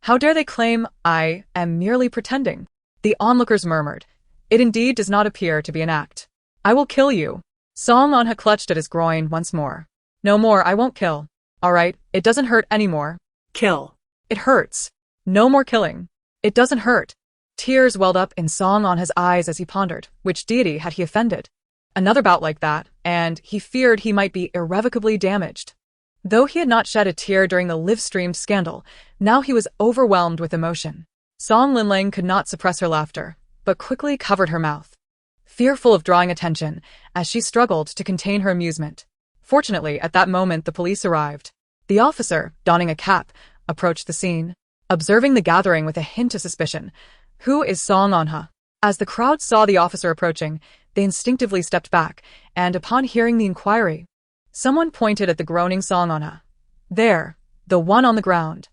A: How dare they claim I am merely pretending? The onlookers murmured. It indeed does not appear to be an act. I will kill you. Song Anha clutched at his groin once more. No more, I won't kill. All right, it doesn't hurt anymore.
B: Kill.
A: It hurts. No more killing. It doesn't hurt. Tears welled up in Song Anha's eyes as he pondered, which deity had he offended? Another bout like that, and he feared he might be irrevocably damaged. Though he had not shed a tear during the live-streamed scandal, now he was overwhelmed with emotion. Song Linlang could not suppress her laughter, but quickly covered her mouth, fearful of drawing attention, as she struggled to contain her amusement. Fortunately, at that moment the police arrived. The officer, donning a cap, approached the scene, observing the gathering with a hint of suspicion. Who is Song Anha? As the crowd saw the officer approaching, they instinctively stepped back, and upon hearing the inquiry, someone pointed at the groaning Song Anha. There, the one on the ground.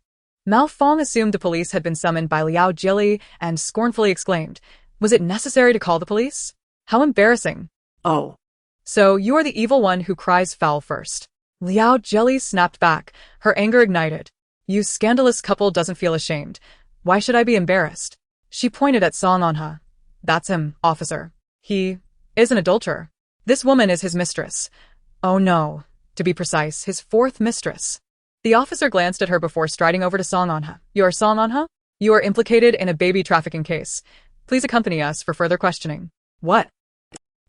A: Mao Fong assumed the police had been summoned by Liao Jili and scornfully exclaimed, was it necessary to call the police? How embarrassing.
B: Oh.
A: So you are the evil one who cries foul first. Liao Jili snapped back, her anger ignited. You scandalous couple doesn't feel ashamed. Why should I be embarrassed? She pointed at Song Anha. That's him, officer. He is an adulterer. This woman is his mistress. Oh no, to be precise, his fourth mistress. The officer glanced at her before striding over to Song Anha. You are Song Anha? You are implicated in a baby trafficking case. Please accompany us for further questioning. What?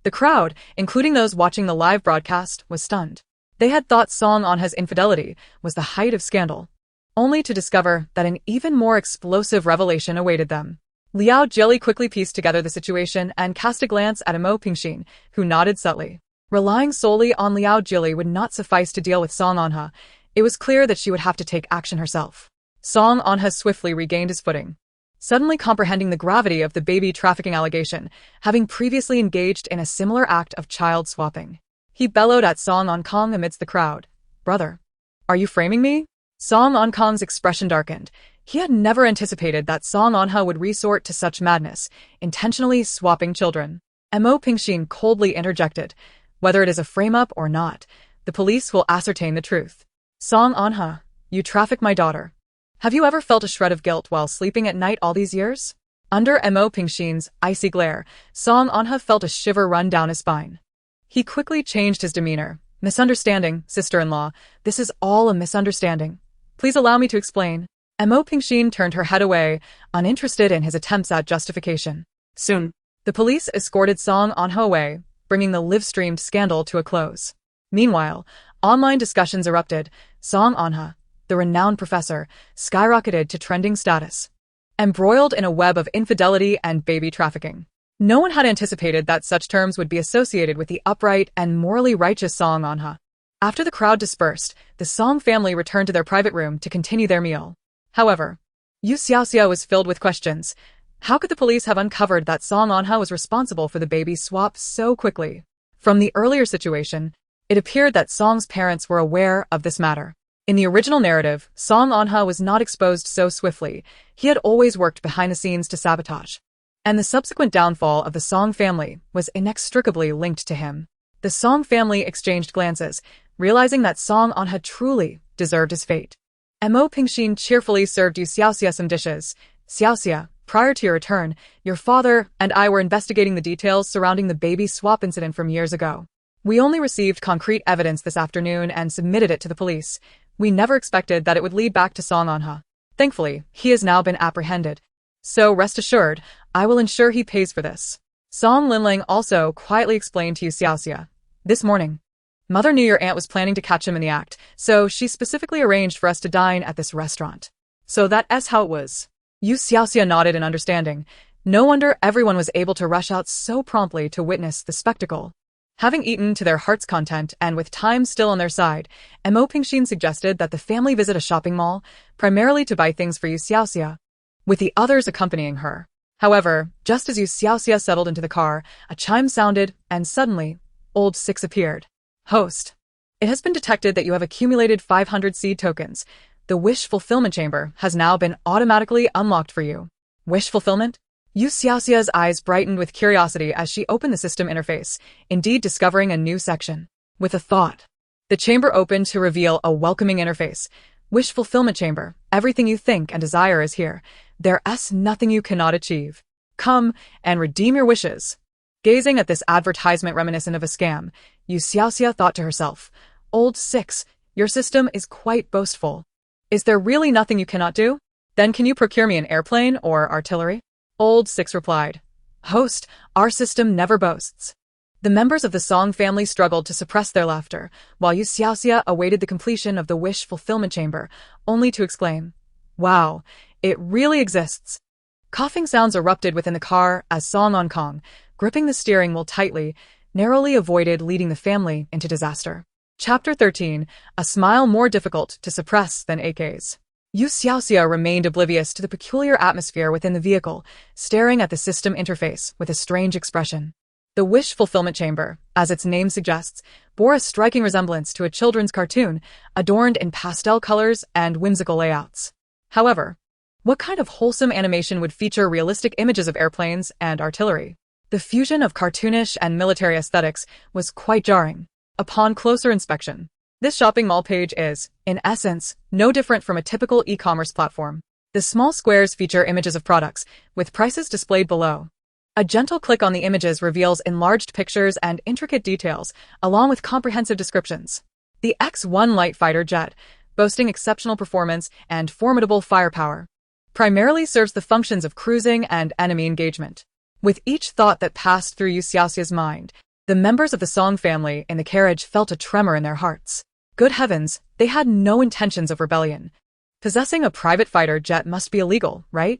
A: The crowd, including those watching the live broadcast, was stunned. They had thought Song Anha's infidelity was the height of scandal, only to discover that an even more explosive revelation awaited them. Liao Jili quickly pieced together the situation and cast a glance at Mo Pingxin, who nodded subtly. Relying solely on Liao Jili would not suffice to deal with Song Anha. It was clear that she would have to take action herself. Song Anha swiftly regained his footing, suddenly comprehending the gravity of the baby trafficking allegation, having previously engaged in a similar act of child swapping. He bellowed at Song Ankong amidst the crowd. Brother, are you framing me? Song Ankong's expression darkened. He had never anticipated that Song Anha would resort to such madness, intentionally swapping children. Mo Pingxin coldly interjected. Whether it is a frame-up or not, the police will ascertain the truth. Song Anha, you traffic my daughter. Have you ever felt a shred of guilt while sleeping at night all these years? Under Mo Pingxin's icy glare, Song Anha felt a shiver run down his spine. He quickly changed his demeanor. Misunderstanding, sister-in-law. This is all a misunderstanding. Please allow me to explain. Mo Pingxin turned her head away, uninterested in his attempts at justification.
B: Soon.
A: The police escorted Song Anha away, bringing the live-streamed scandal to a close. Meanwhile, online discussions erupted. Song Anha, the renowned professor, skyrocketed to trending status, embroiled in a web of infidelity and baby trafficking. No one had anticipated that such terms would be associated with the upright and morally righteous Song Anha. After the crowd dispersed, the Song family returned to their private room to continue their meal. However, You Xiaoxia was filled with questions. How could the police have uncovered that Song Anha was responsible for the baby swap so quickly? From the earlier situation, it appeared that Song's parents were aware of this matter. In the original narrative, Song Anha was not exposed so swiftly. He had always worked behind the scenes to sabotage. And the subsequent downfall of the Song family was inextricably linked to him. The Song family exchanged glances, realizing that Song Anha truly deserved his fate. Mo Pingxin cheerfully served You Xiaoxia some dishes. Xiaoxia, prior to your return, your father and I were investigating the details surrounding the baby swap incident from years ago. We only received concrete evidence this afternoon and submitted it to the police. We never expected that it would lead back to Song Anha. Thankfully, he has now been apprehended. So rest assured, I will ensure he pays for this. Song Linlang also quietly explained to You Xiaoxia. This morning, Mother knew your aunt was planning to catch him in the act, so she specifically arranged for us to dine at this restaurant. So that's how it was. You Xiaoxia nodded in understanding. No wonder everyone was able to rush out so promptly to witness the spectacle. Having eaten to their heart's content and with time still on their side, Mo Pingxin suggested that the family visit a shopping mall, primarily to buy things for You Xiaoxia, with the others accompanying her. However, just as You Xiaoxia settled into the car, a chime sounded, and suddenly, Old Six appeared. Host, it has been detected that you have accumulated 500 seed tokens. The wish fulfillment chamber has now been automatically unlocked for you. Wish fulfillment? You Xiaoxia's eyes brightened with curiosity as she opened the system interface, indeed discovering a new section. With a thought, The chamber opened to reveal a welcoming interface. Wish fulfillment chamber. Everything you think and desire is here. There's nothing you cannot achieve. Come and redeem your wishes. Gazing at this advertisement reminiscent of a scam, You Xiaoxia thought to herself, Old 6, your system is quite boastful. Is there really nothing you cannot do? Then can you procure me an airplane or artillery? Old 6 replied, Host, our system never boasts. The members of the Song family struggled to suppress their laughter, while You Xiaoxia awaited the completion of the wish fulfillment chamber, only to exclaim, Wow, it really exists. Coughing sounds erupted within the car as Song on Kong, gripping the steering wheel tightly, narrowly avoided leading the family into disaster. Chapter 13, a smile more difficult to suppress than AKs. You Xiaoxia remained oblivious to the peculiar atmosphere within the vehicle, staring at the system interface with a strange expression. The wish fulfillment chamber, as its name suggests, bore a striking resemblance to a children's cartoon, adorned in pastel colors and whimsical layouts. However, what kind of wholesome animation would feature realistic images of airplanes and artillery? The fusion of cartoonish and military aesthetics was quite jarring. Upon closer inspection, this shopping mall page is, in essence, no different from a typical e-commerce platform. The small squares feature images of products, with prices displayed below. A gentle click on the images reveals enlarged pictures and intricate details, along with comprehensive descriptions. The X-1 light fighter jet, boasting exceptional performance and formidable firepower, primarily serves the functions of cruising and enemy engagement. With each thought that passed through You Xiaoxia's mind, the members of the Song family in the carriage felt a tremor in their hearts. Good heavens, they had no intentions of rebellion. Possessing a private fighter jet must be illegal, right?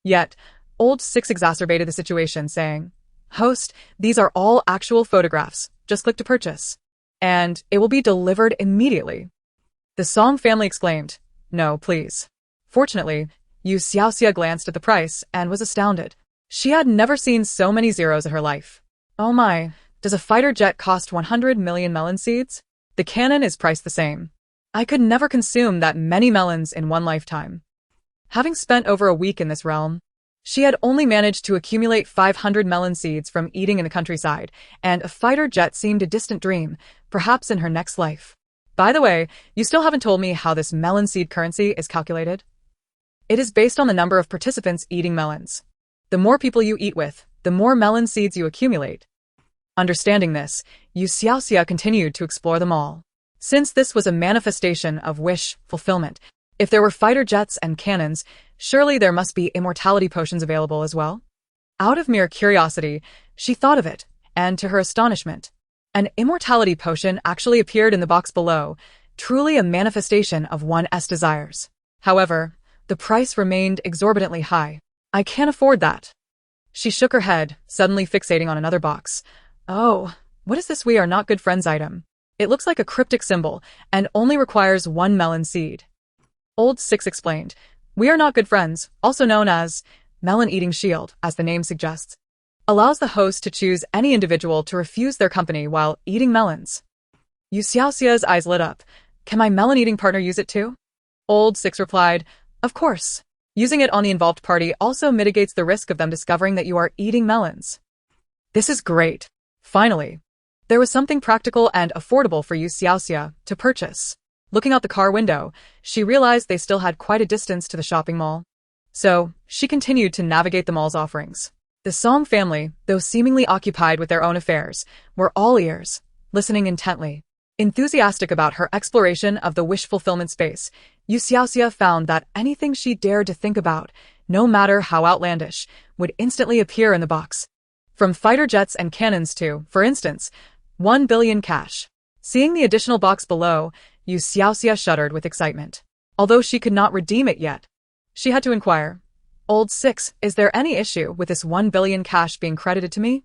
A: Yet, Old 6 exacerbated the situation, saying, Host, these are all actual photographs. Just click to purchase. And it will be delivered immediately. The Song family exclaimed, No, please. Fortunately, You Xiaoxia glanced at the price and was astounded. She had never seen so many zeros in her life. Oh my, does a fighter jet cost 100 million melon seeds? The cannon is priced the same. I could never consume that many melons in one lifetime. Having spent over a week in this realm, she had only managed to accumulate 500 melon seeds from eating in the countryside, and a fighter jet seemed a distant dream, perhaps in her next life. By the way, you still haven't told me how this melon seed currency is calculated? It is based on the number of participants eating melons. The more people you eat with, the more melon seeds you accumulate. Understanding this, You Xiaoxia continued to explore them all. Since this was a manifestation of wish fulfillment, if there were fighter jets and cannons, surely there must be immortality potions available as well? Out of mere curiosity, she thought of it, and to her astonishment, an immortality potion actually appeared in the box below, truly a manifestation of one's desires. However, the price remained exorbitantly high. I can't afford that. She shook her head, suddenly fixating on another box. Oh, what is this we are not good friends item? It looks like a cryptic symbol, and only requires 1 melon seed. Old 6 explained, We are not good friends, also known as melon-eating shield, as the name suggests, allows the host to choose any individual to refuse their company while eating melons. You Xiaoxia's eyes lit up. Can my melon-eating partner use it too? Old 6 replied, Of course. Using it on the involved party also mitigates the risk of them discovering that you are eating melons. This is great. Finally, there was something practical and affordable for You Xiaoxia to purchase. Looking out the car window, she realized they still had quite a distance to the shopping mall. So, she continued to navigate the mall's offerings. The Song family, though seemingly occupied with their own affairs, were all ears, listening intently. Enthusiastic about her exploration of the wish fulfillment space, You Xiaoxia found that anything she dared to think about, no matter how outlandish, would instantly appear in the box. From fighter jets and cannons to, for instance, 1 billion cash. Seeing the additional box below, You Xiaoxia shuddered with excitement. Although she could not redeem it yet, she had to inquire, Old 6, is there any issue with this 1 billion cash being credited to me?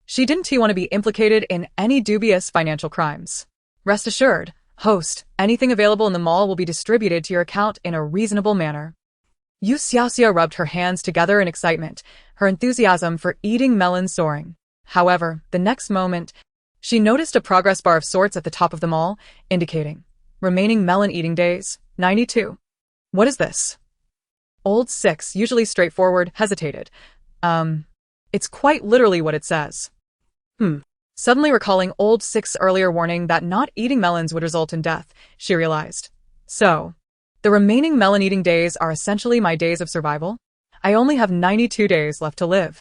A: She didn't want to be implicated in any dubious financial crimes. Rest assured, host, anything available in the mall will be distributed to your account in a reasonable manner. You Xiaoxia rubbed her hands together in excitement, her enthusiasm for eating melons soaring. However, the next moment, she noticed a progress bar of sorts at the top of the mall, indicating remaining melon eating days, 92. What is this? Old 6, usually straightforward, hesitated. It's quite literally what it says. Suddenly recalling old Six's earlier warning that not eating melons would result in death, she realized. So, the remaining melon-eating days are essentially my days of survival? I only have 92 days left to live.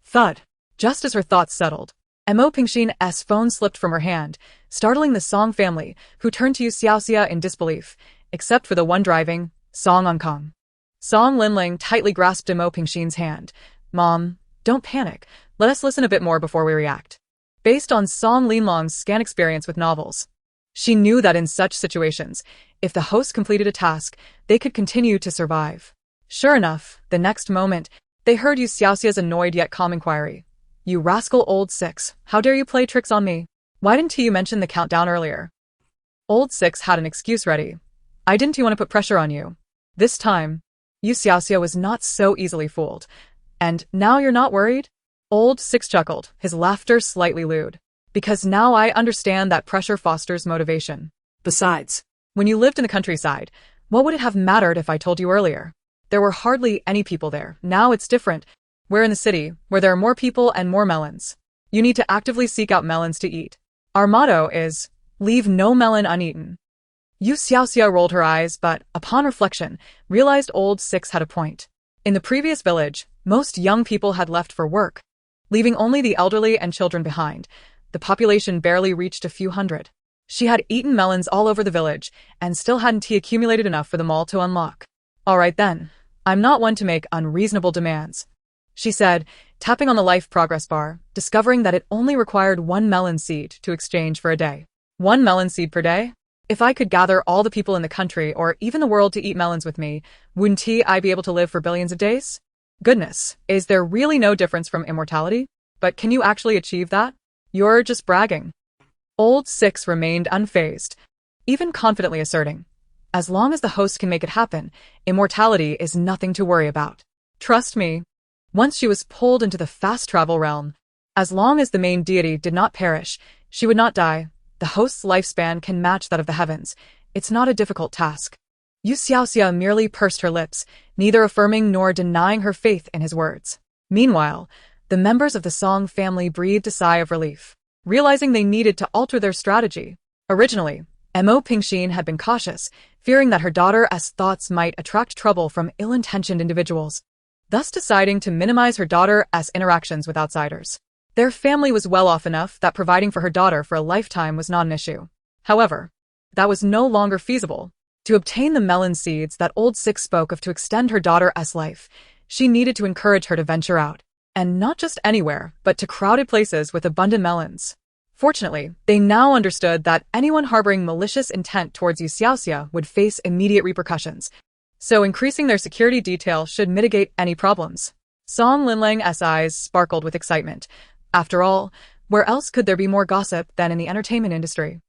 A: Thud. Just as her thoughts settled, Mo Pingxin's phone slipped from her hand, startling the Song family, who turned to You Xiaoxia in disbelief, except for the one driving, Song Onkong. Song Linling tightly grasped Mo Pingxin's hand. Mom, don't panic. Let us listen a bit more before we react. Based on Song Linlong's scant experience with novels, she knew that in such situations, if the host completed a task, they could continue to survive. Sure enough, the next moment, they heard You Xiaoxia's annoyed yet calm inquiry. You rascal old Six, how dare you play tricks on me? Why didn't you mention the countdown earlier? Old Six had an excuse ready. I didn't want to put pressure on you. This time, You Xiaoxia was not so easily fooled. And now you're not worried? Old Six chuckled, his laughter slightly lewd. Because now I understand that pressure fosters motivation.
B: Besides,
A: When you lived in the countryside, what would it have mattered if I told you earlier? There were hardly any people there. Now it's different. We're in the city, where there are more people and more melons. You need to actively seek out melons to eat. Our motto is, leave no melon uneaten. You Xiaoxia rolled her eyes, but, upon reflection, realized old Six had a point. In the previous village, most young people had left for work, leaving only the elderly and children behind. The population barely reached a few hundred. She had eaten melons all over the village, and still hadn't he accumulated enough for them all to unlock. All right then, I'm not one to make unreasonable demands, she said, tapping on the life progress bar, discovering that it only required one melon seed to exchange for a day. One melon seed per day? If I could gather all the people in the country or even the world to eat melons with me, wouldn't I be able to live for billions of days? Goodness, is there really no difference from immortality? But can you actually achieve that? You're just bragging. Old Six remained unfazed, even confidently asserting, as long as the host can make it happen, immortality is nothing to worry about. Trust me. Once she was pulled into the fast travel realm, as long as the main deity did not perish, she would not die. The host's lifespan can match that of the heavens. It's not a difficult task. You Xiaoxia merely pursed her lips, neither affirming nor denying her faith in his words. Meanwhile, the members of the Song family breathed a sigh of relief, realizing they needed to alter their strategy. Originally, Mo Pingxin had been cautious, fearing that her daughter's thoughts might attract trouble from ill-intentioned individuals, thus deciding to minimize her daughter's interactions with outsiders. Their family was well off enough that providing for her daughter for a lifetime was not an issue. However, that was no longer feasible. To obtain the melon seeds that old Six spoke of to extend her daughter's life, she needed to encourage her to venture out, and not just anywhere, but to crowded places with abundant melons. Fortunately, they now understood that anyone harboring malicious intent towards You Xiaoxia would face immediate repercussions, so increasing their security detail should mitigate any problems. Song Linlang's eyes sparkled with excitement. After all, where else could there be more gossip than in the entertainment industry?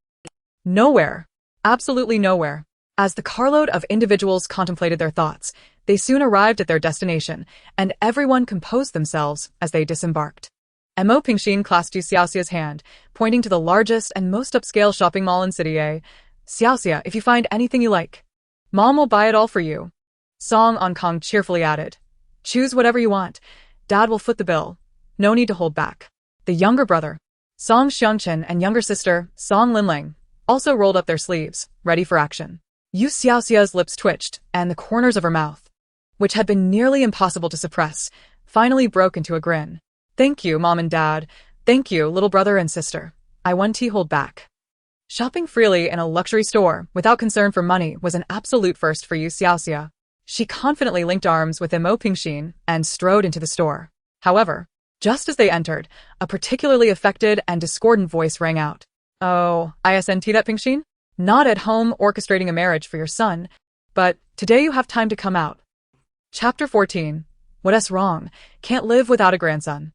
A: Nowhere. Absolutely nowhere. As the carload of individuals contemplated their thoughts, they soon arrived at their destination, and everyone composed themselves as they disembarked. Mo Pingxin clasped You Xiaoxia's hand, pointing to the largest and most upscale shopping mall in City A. Xiaoxia, if you find anything you like, Mom will buy it all for you. Song Onkong cheerfully added. Choose whatever you want. Dad will foot the bill. No need to hold back. The younger brother, Song Xiangchen, and younger sister, Song Linling, also rolled up their sleeves, ready for action. You Xiaoxia's lips twitched, and the corners of her mouth, which had been nearly impossible to suppress, finally broke into a grin. Thank you, Mom and Dad. Thank you, little brother and sister. I won't hold back. Shopping freely in a luxury store without concern for money was an absolute first for You Xiaoxia. She confidently linked arms with Mo Pingxin and strode into the store. However, just as they entered, a particularly affected and discordant voice rang out. Oh, isn't that Pingxin? Not at home orchestrating a marriage for your son, but today you have time to come out. Chapter 14. What's wrong? Can't live without a grandson.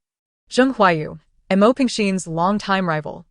A: Zheng Huayu, Mo Pingxin's longtime rival,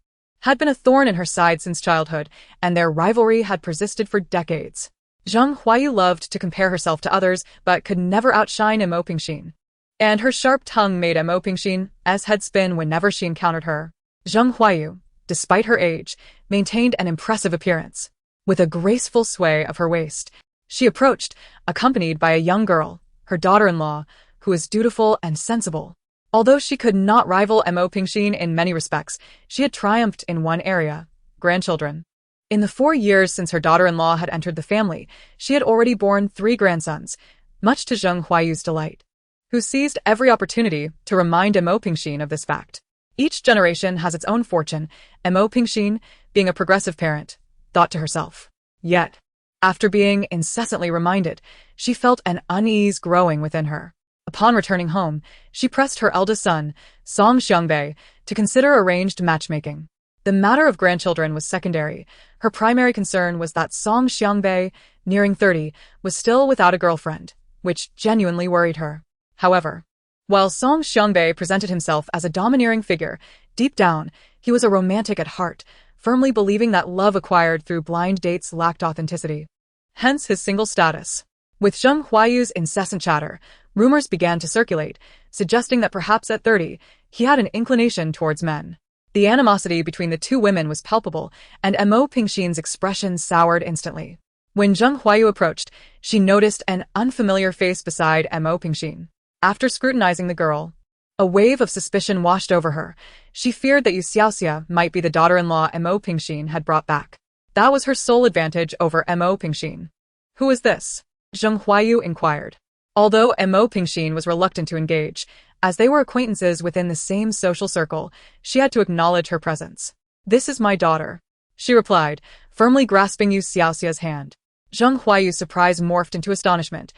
A: had been a thorn in her side since childhood, and their rivalry had persisted for decades. Zheng Huayu loved to compare herself to others, but could never outshine Mo Pingxin, and her sharp tongue made Mo Pingxin's head spin whenever she encountered her. Zheng Huayu, despite her age, maintained an impressive appearance. With a graceful sway of her waist, she approached, accompanied by a young girl, her daughter-in-law, who was dutiful and sensible. Although she could not rival Mo Pingxin in many respects, she had triumphed in one area: grandchildren. In the 4 years since her daughter-in-law had entered the family, she had already borne 3 grandsons, much to Zheng Huayu's delight, who seized every opportunity to remind Mo Pingxin of this fact. Each generation has its own fortune, Mo Pingxin, being a progressive parent, thought to herself. Yet, after being incessantly reminded, she felt an unease growing within her. Upon returning home, she pressed her eldest son, Song Xiangbei, to consider arranged matchmaking. The matter of grandchildren was secondary. Her primary concern was that Song Xiangbei, nearing 30, was still without a girlfriend, which genuinely worried her. However, while Song Xiangbei presented himself as a domineering figure, deep down, he was a romantic at heart, firmly believing that love acquired through blind dates lacked authenticity. Hence his single status. With Zheng Huayu's incessant chatter, rumors began to circulate, suggesting that perhaps at 30, he had an inclination towards men. The animosity between the two women was palpable, and Mo Pingxin's expression soured instantly. When Zheng Huayu approached, she noticed an unfamiliar face beside Mo Pingxin. After scrutinizing the girl, a wave of suspicion washed over her. She feared that You Xiaoxia might be the daughter-in-law Mo Pingxin had brought back. That was her sole advantage over Mo Pingxin. Who is this? Zheng Huayu inquired. Although Mo Pingxin was reluctant to engage, as they were acquaintances within the same social circle, she had to acknowledge her presence. This is my daughter, she replied, firmly grasping You Xiaoxia's hand. Zheng Huayu's surprise morphed into astonishment.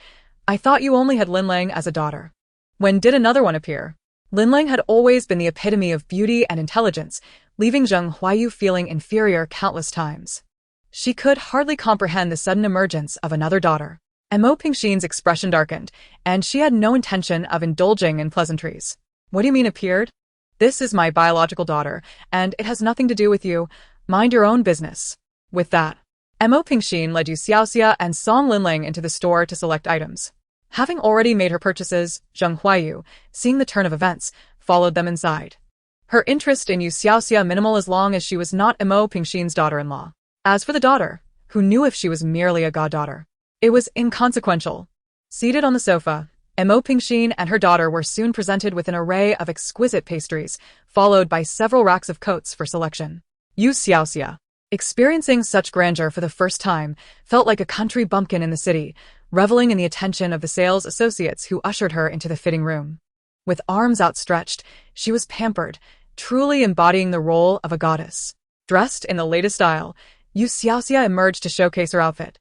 A: I thought you only had Linlang as a daughter. When did another one appear? Linlang had always been the epitome of beauty and intelligence, leaving Zheng Huayu feeling inferior countless times. She could hardly comprehend the sudden emergence of another daughter. Mo Pingxin's expression darkened, and she had no intention of indulging in pleasantries. What do you mean appeared? This is my biological daughter, and it has nothing to do with you. Mind your own business. With that, Mo Pingxin led You Xiaoxia and Song Linlang into the store to select items. Having already made her purchases, Zheng Huayu, seeing the turn of events, followed them inside. Her interest in You Xiaoxia minimal as long as she was not Mo Pingxin's daughter-in-law. As for the daughter, who knew if she was merely a goddaughter? It was inconsequential. Seated on the sofa, Mo Pingxin and her daughter were soon presented with an array of exquisite pastries, followed by several racks of coats for selection. You Xiaoxia, experiencing such grandeur for the first time, felt like a country bumpkin in the city, reveling in the attention of the sales associates who ushered her into the fitting room. With arms outstretched, she was pampered, truly embodying the role of a goddess. Dressed in the latest style, You Xiaoxia emerged to showcase her outfit,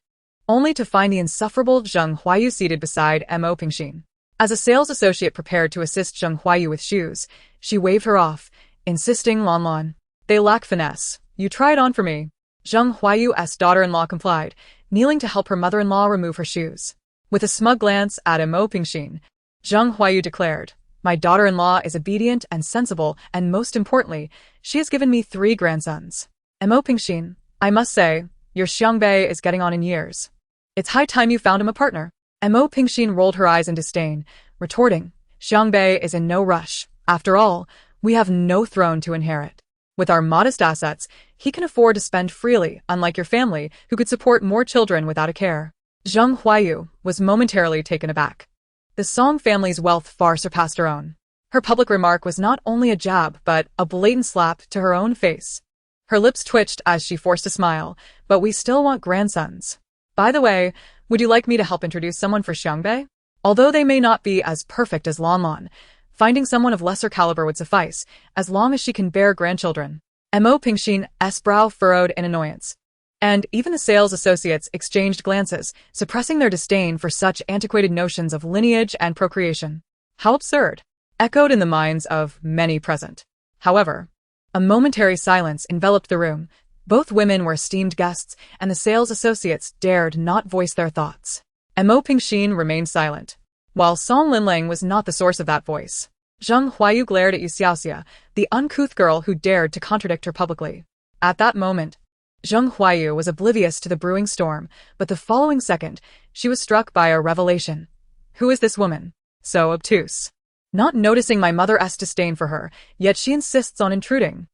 A: only to find the insufferable Zheng Huayu seated beside Mo Pingxin. As a sales associate prepared to assist Zheng Huayu with shoes, she waved her off, insisting, Lan, they lack finesse. You try it on for me. Zheng Huayu's daughter-in-law complied, kneeling to help her mother-in-law remove her shoes. With a smug glance at Mo Pingxin, Zheng Huayu declared, my daughter-in-law is obedient and sensible, and most importantly, she has given me 3 grandsons. Mo Pingxin, I must say, your Xiangbei is getting on in years. It's high time you found him a partner. Mo Pingxin rolled her eyes in disdain, retorting, Xiangbei is in no rush. After all, we have no throne to inherit. With our modest assets, he can afford to spend freely, unlike your family, who could support more children without a care. Zheng Huayu was momentarily taken aback. The Song family's wealth far surpassed her own. Her public remark was not only a jab, but a blatant slap to her own face. Her lips twitched as she forced a smile, but we still want grandsons. By the way, would you like me to help introduce someone for Xiangbei? Although they may not be as perfect as Lan, finding someone of lesser caliber would suffice, as long as she can bear grandchildren. Mo Pingxin's brow furrowed in annoyance, and even the sales associates exchanged glances, suppressing their disdain for such antiquated notions of lineage and procreation. How absurd! Echoed in the minds of many present. However, a momentary silence enveloped the room. Both women were esteemed guests, and the sales associates dared not voice their thoughts. Mo Pingxin remained silent, while Song Linlang was not the source of that voice. Zheng Huayu glared at You Xiaoxia, the uncouth girl who dared to contradict her publicly. At that moment, Zheng Huayu was oblivious to the brewing storm, but the following second, she was struck by a revelation. Who is this woman? So obtuse. Not noticing my mother's disdain for her, yet she insists on intruding.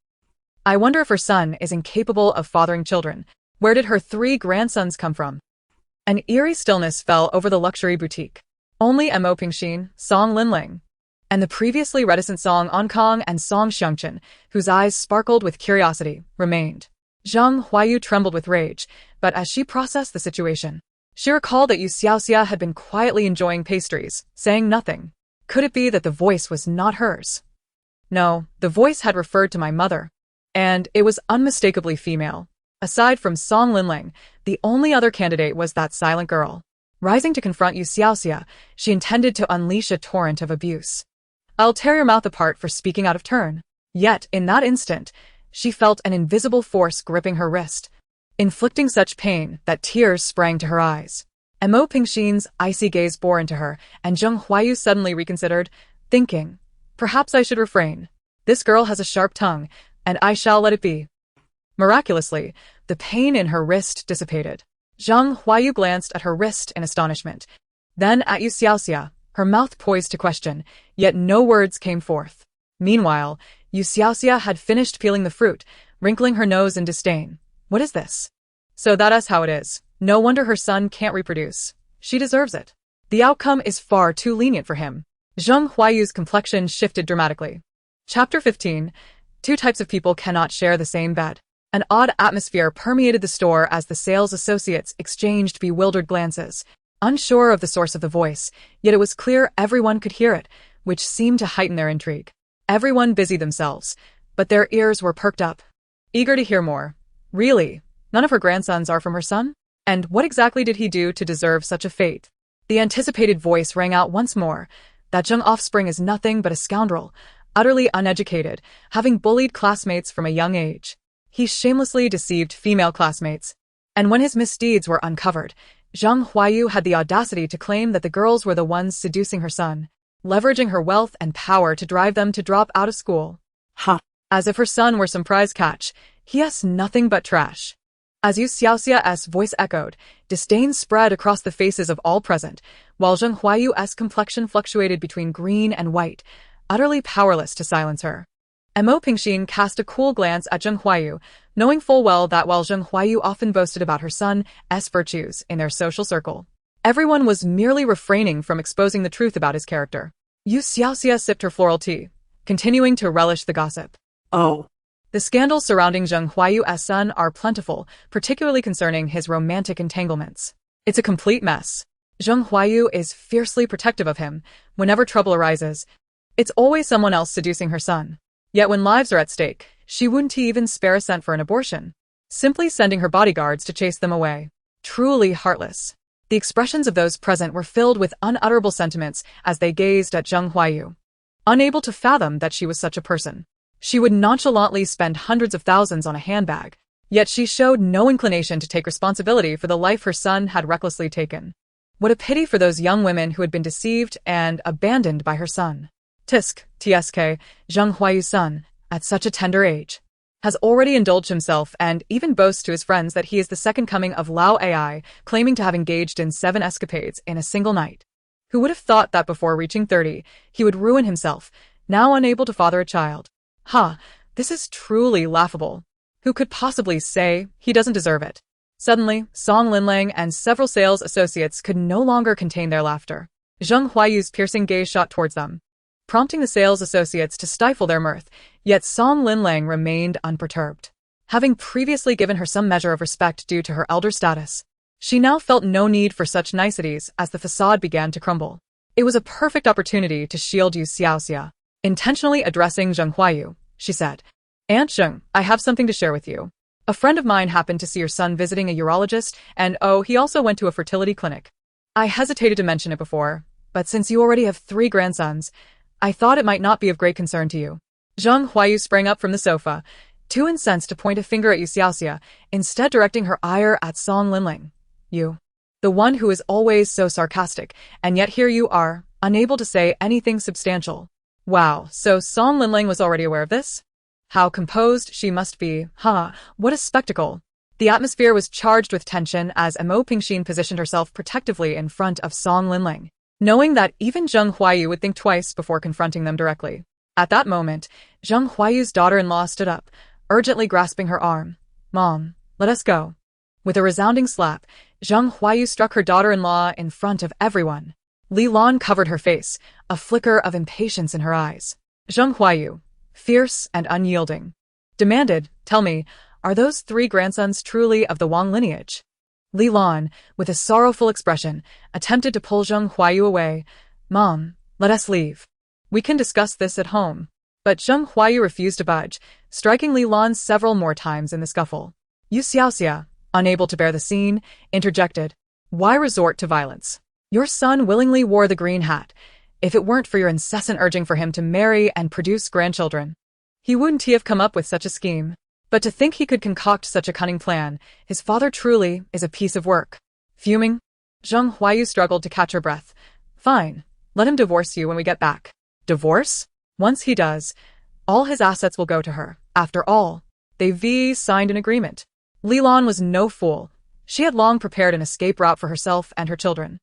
A: I wonder if her son is incapable of fathering children. Where did her 3 grandsons come from? An eerie stillness fell over the luxury boutique. Only Mo Pingxin, Song Linlang, And the previously reticent Song Ankang and Song Xiangchen, whose eyes sparkled with curiosity, remained. Zhang Huayu trembled with rage, but as she processed the situation, she recalled that You Xiaoxia had been quietly enjoying pastries, saying nothing. Could it be that the voice was not hers? No, the voice had referred to my mother, and it was unmistakably female. Aside from Song Linling, the only other candidate was that silent girl. Rising to confront You Xiaoxia, she intended to unleash a torrent of abuse. I'll tear your mouth apart for speaking out of turn. Yet, in that instant, she felt an invisible force gripping her wrist, inflicting such pain that tears sprang to her eyes. Mo Pingxin's icy gaze bore into her, and Zheng Huayu suddenly reconsidered, thinking, perhaps I should refrain. This girl has a sharp tongue, and I shall let it be. Miraculously, the pain in her wrist dissipated. Zheng Huayu glanced at her wrist in astonishment, then at You Xiaoxia, her mouth poised to question, yet no words came forth. Meanwhile, You Xiaoxia had finished peeling the fruit, wrinkling her nose in disdain. What is this? So that's how it is. No wonder her son can't reproduce. She deserves it. The outcome is far too lenient for him. Zheng Huayu's complexion shifted dramatically. Chapter 15. Two types of people cannot share the same bed. An odd atmosphere permeated the store as the sales associates exchanged bewildered glances, unsure of the source of the voice, yet it was clear everyone could hear it, which seemed to heighten their intrigue. Everyone busied themselves, but their ears were perked up, eager to hear more. Really? None of her grandsons are from her son? And what exactly did he do to deserve such a fate? The anticipated voice rang out once more. That Zheng offspring is nothing but a scoundrel, utterly uneducated, having bullied classmates from a young age. He shamelessly deceived female classmates. And when his misdeeds were uncovered, Zheng Huayu had the audacity to claim that the girls were the ones seducing her son, leveraging her wealth and power to drive them to drop out of school.
B: Ha!
A: As if her son were some prize catch, he has nothing but trash. As You Xiaoxia's voice echoed, disdain spread across the faces of all present, while Zheng Huayu's complexion fluctuated between green and white, utterly powerless to silence her. Mo Pingxin cast a cool glance at Zheng Huayu, knowing full well that while Zheng Huayu often boasted about her son's virtues in their social circle, everyone was merely refraining from exposing the truth about his character. You Xiaoxia sipped her floral tea, continuing to relish the gossip.
B: Oh.
A: The scandals surrounding Zheng Huayu's son are plentiful, particularly concerning his romantic entanglements. It's a complete mess. Zheng Huayu is fiercely protective of him. Whenever trouble arises, it's always someone else seducing her son. Yet when lives are at stake, she wouldn't even spare a cent for an abortion, simply sending her bodyguards to chase them away. Truly heartless. The expressions of those present were filled with unutterable sentiments as they gazed at Zheng Huayu, unable to fathom that she was such a person. She would nonchalantly spend hundreds of thousands on a handbag, yet she showed no inclination to take responsibility for the life her son had recklessly taken. What a pity for those young women who had been deceived and abandoned by her son. Tsk, Zheng Huayu's son, at such a tender age, has already indulged himself and even boasts to his friends that he is the second coming of Lao Ai, claiming to have engaged in 7 escapades in a single night. Who would have thought that before reaching 30, he would ruin himself, now unable to father a child? This is truly laughable. Who could possibly say he doesn't deserve it? Suddenly, Song Linlang and several sales associates could no longer contain their laughter. Zheng Huayu's piercing gaze shot towards them, prompting the sales associates to stifle their mirth, yet Song Linlang remained unperturbed. Having previously given her some measure of respect due to her elder status, she now felt no need for such niceties as the facade began to crumble. It was a perfect opportunity to shield You Xiaoxia. Intentionally addressing Zheng Huayu, she said, Aunt Zheng, I have something to share with you. A friend of mine happened to see your son visiting a urologist, and he also went to a fertility clinic. I hesitated to mention it before, but since you already have 3 grandsons, I thought it might not be of great concern to you. Zheng Huayu sprang up from the sofa, too incensed to point a finger at You Xiaoxia, instead directing her ire at Song Linling. You. The one who is always so sarcastic, and yet here you are, unable to say anything substantial. Wow, so Song Linling was already aware of this? How composed she must be. What a spectacle. The atmosphere was charged with tension as Mo Pingxin positioned herself protectively in front of Song Linling, knowing that even Zheng Huayu would think twice before confronting them directly. At that moment, Zheng Huayu's daughter-in-law stood up, urgently grasping her arm. Mom, let us go. With a resounding slap, Zheng Huayu struck her daughter-in-law in front of everyone. Li Lan covered her face, a flicker of impatience in her eyes. Zheng Huayu, fierce and unyielding, demanded, "Tell me, are those 3 grandsons truly of the Wang lineage?" Li Lan, with a sorrowful expression, attempted to pull Zheng Huayu away. "Mom, let us leave. We can discuss this at home." But Zheng Huayu refused to budge, striking Li Lan several more times in the scuffle. You Xiaoxia, unable to bear the scene, interjected, "Why resort to violence? Your son willingly wore the green hat. If it weren't for your incessant urging for him to marry and produce grandchildren, he wouldn't have come up with such a scheme. But to think he could concoct such a cunning plan, his father truly is a piece of work." Fuming, Zheng Huayu struggled to catch her breath. "Fine, let him divorce you when we get back." Divorce? Once he does, all his assets will go to her. After all, they signed an agreement. Li Lan was no fool. She had long prepared an escape route for herself and her children,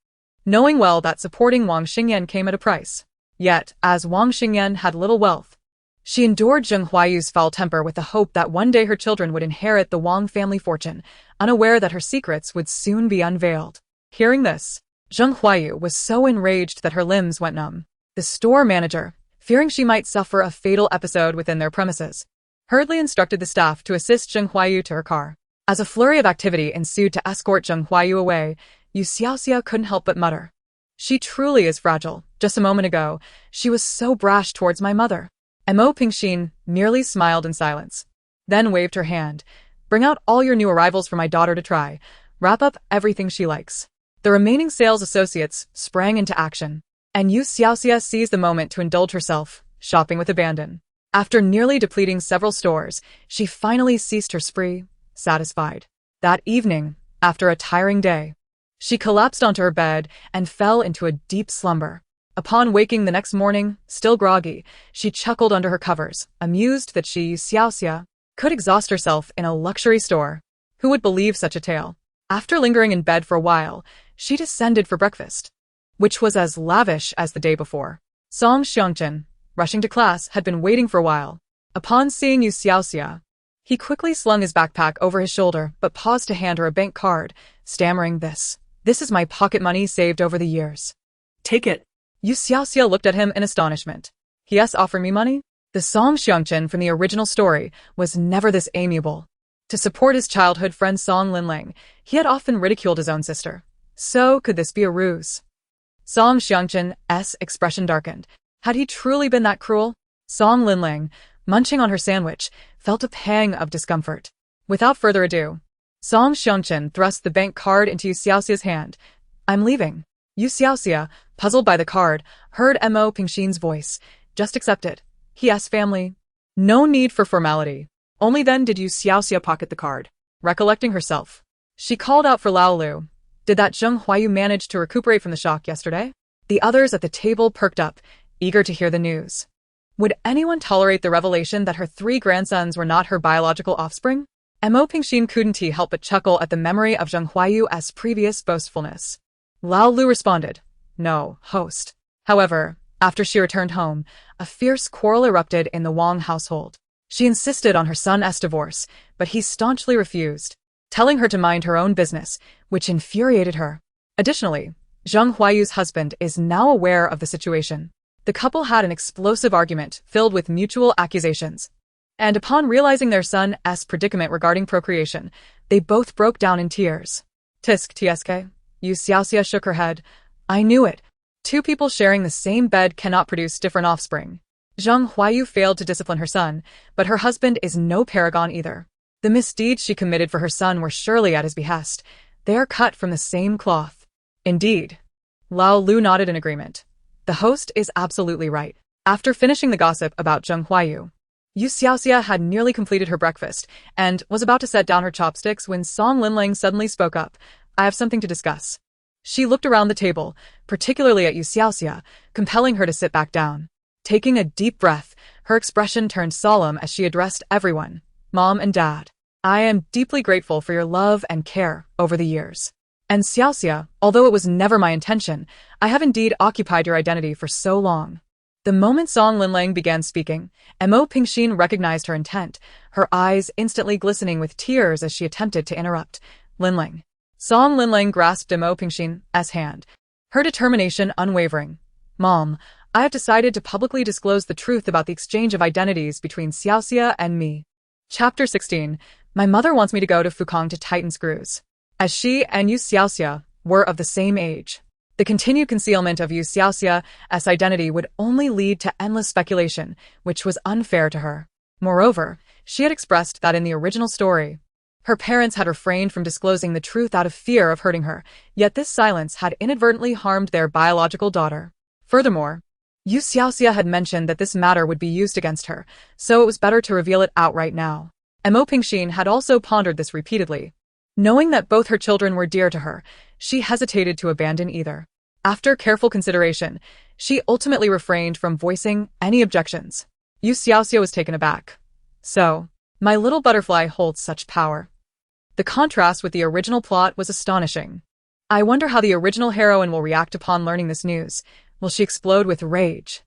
A: knowing well that supporting Wang Xingyan came at a price. Yet, as Wang Xingyan had little wealth, she endured Zheng Huayu's foul temper with the hope that one day her children would inherit the Wang family fortune, unaware that her secrets would soon be unveiled. Hearing this, Zheng Huayu was so enraged that her limbs went numb. The store manager, fearing she might suffer a fatal episode within their premises, hurriedly instructed the staff to assist Zheng Huayu to her car. As a flurry of activity ensued to escort Zheng Huayu away, You Xiaoxia couldn't help but mutter, "She truly is fragile. Just a moment ago, she was so brash towards my mother." Mo Pingxin merely smiled in silence, then waved her hand. "Bring out all your new arrivals for my daughter to try. Wrap up everything she likes." The remaining sales associates sprang into action, and You Xiaoxia seized the moment to indulge herself, shopping with abandon. After nearly depleting several stores, she finally ceased her spree, satisfied. That evening, after a tiring day, she collapsed onto her bed and fell into a deep slumber. Upon waking the next morning, still groggy, she chuckled under her covers, amused that she, Xiaoxia, could exhaust herself in a luxury store. Who would believe such a tale? After lingering in bed for a while, she descended for breakfast, which was as lavish as the day before. Song Xiangchen, rushing to class, had been waiting for a while. Upon seeing You Xiaoxia, he quickly slung his backpack over his shoulder but paused to hand her a bank card, stammering, This is my pocket money saved over the years."
B: Take it.
A: You Xiaoxia looked at him in astonishment. "Yes, offer me money?" The Song Xiangchen from the original story was never this amiable. To support his childhood friend Song Linling, he had often ridiculed his own sister. So could this be a ruse? Song Xiangchen's expression darkened. Had he truly been that cruel? Song Linling, munching on her sandwich, felt a pang of discomfort. Without further ado, Song Xiangchen thrust the bank card into You Xiaoxia's hand. "I'm leaving." You Xiaoxia, puzzled by the card, heard Mo Pingxin's voice. "Just accept it. He family." No need for formality. Only then did You Xiaoxia pocket the card. Recollecting herself, she called out for Lao Lu. "Did that Zheng Huayu manage to recuperate from the shock yesterday?" The others at the table perked up, eager to hear the news. Would anyone tolerate the revelation that her 3 grandsons were not her biological offspring? Mo Pingxin couldn't help but chuckle at the memory of Zheng Huayu's previous boastfulness. Lao Lu responded, "No, host." However, after she returned home, a fierce quarrel erupted in the Wang household. She insisted on her son's divorce, but he staunchly refused, telling her to mind her own business, which infuriated her. Additionally, Zheng Huayu's husband is now aware of the situation. The couple had an explosive argument filled with mutual accusations, and upon realizing their son's predicament regarding procreation, they both broke down in tears. Tsk. You Xiaoxia shook her head. "I knew it. 2 people sharing the same bed cannot produce different offspring." Zheng Huayu failed to discipline her son, but her husband is no paragon either. The misdeeds she committed for her son were surely at his behest. They are cut from the same cloth. Indeed. Lao Lu nodded in agreement. The host is absolutely right. After finishing the gossip about Zheng Huayu, You Xiaoxia had nearly completed her breakfast and was about to set down her chopsticks when Song Linling suddenly spoke up. "I have something to discuss." She looked around the table, particularly at You Xiaoxia, compelling her to sit back down. Taking a deep breath, her expression turned solemn as she addressed everyone. "Mom and Dad, I am deeply grateful for your love and care over the years. And Xiaoxia, although it was never my intention, I have indeed occupied your identity for so long." The moment Song Linling began speaking, Mo Pingxin recognized her intent, her eyes instantly glistening with tears as she attempted to interrupt. "Linling." Song Linling grasped Mo Pingxin's hand, her determination unwavering. Mom, I have decided to publicly disclose the truth about the exchange of identities between Xiaoxia and me. Chapter 16. My mother wants me to go to Fukong to tighten screws. As she and You Xiaoxia were of the same age, the continued concealment of You Xiaoxia's identity would only lead to endless speculation, which was unfair to her. Moreover, she had expressed that in the original story, her parents had refrained from disclosing the truth out of fear of hurting her, yet this silence had inadvertently harmed their biological daughter. Furthermore, You Xiaoxia had mentioned that this matter would be used against her, so it was better to reveal it outright now. Mo Pingxin had also pondered this repeatedly. Knowing that both her children were dear to her, she hesitated to abandon either. After careful consideration, she ultimately refrained from voicing any objections. You Xiaoxia was taken aback. So, my little butterfly holds such power. The contrast with the original plot was astonishing. I wonder how the original heroine will react upon learning this news. Will she explode with rage?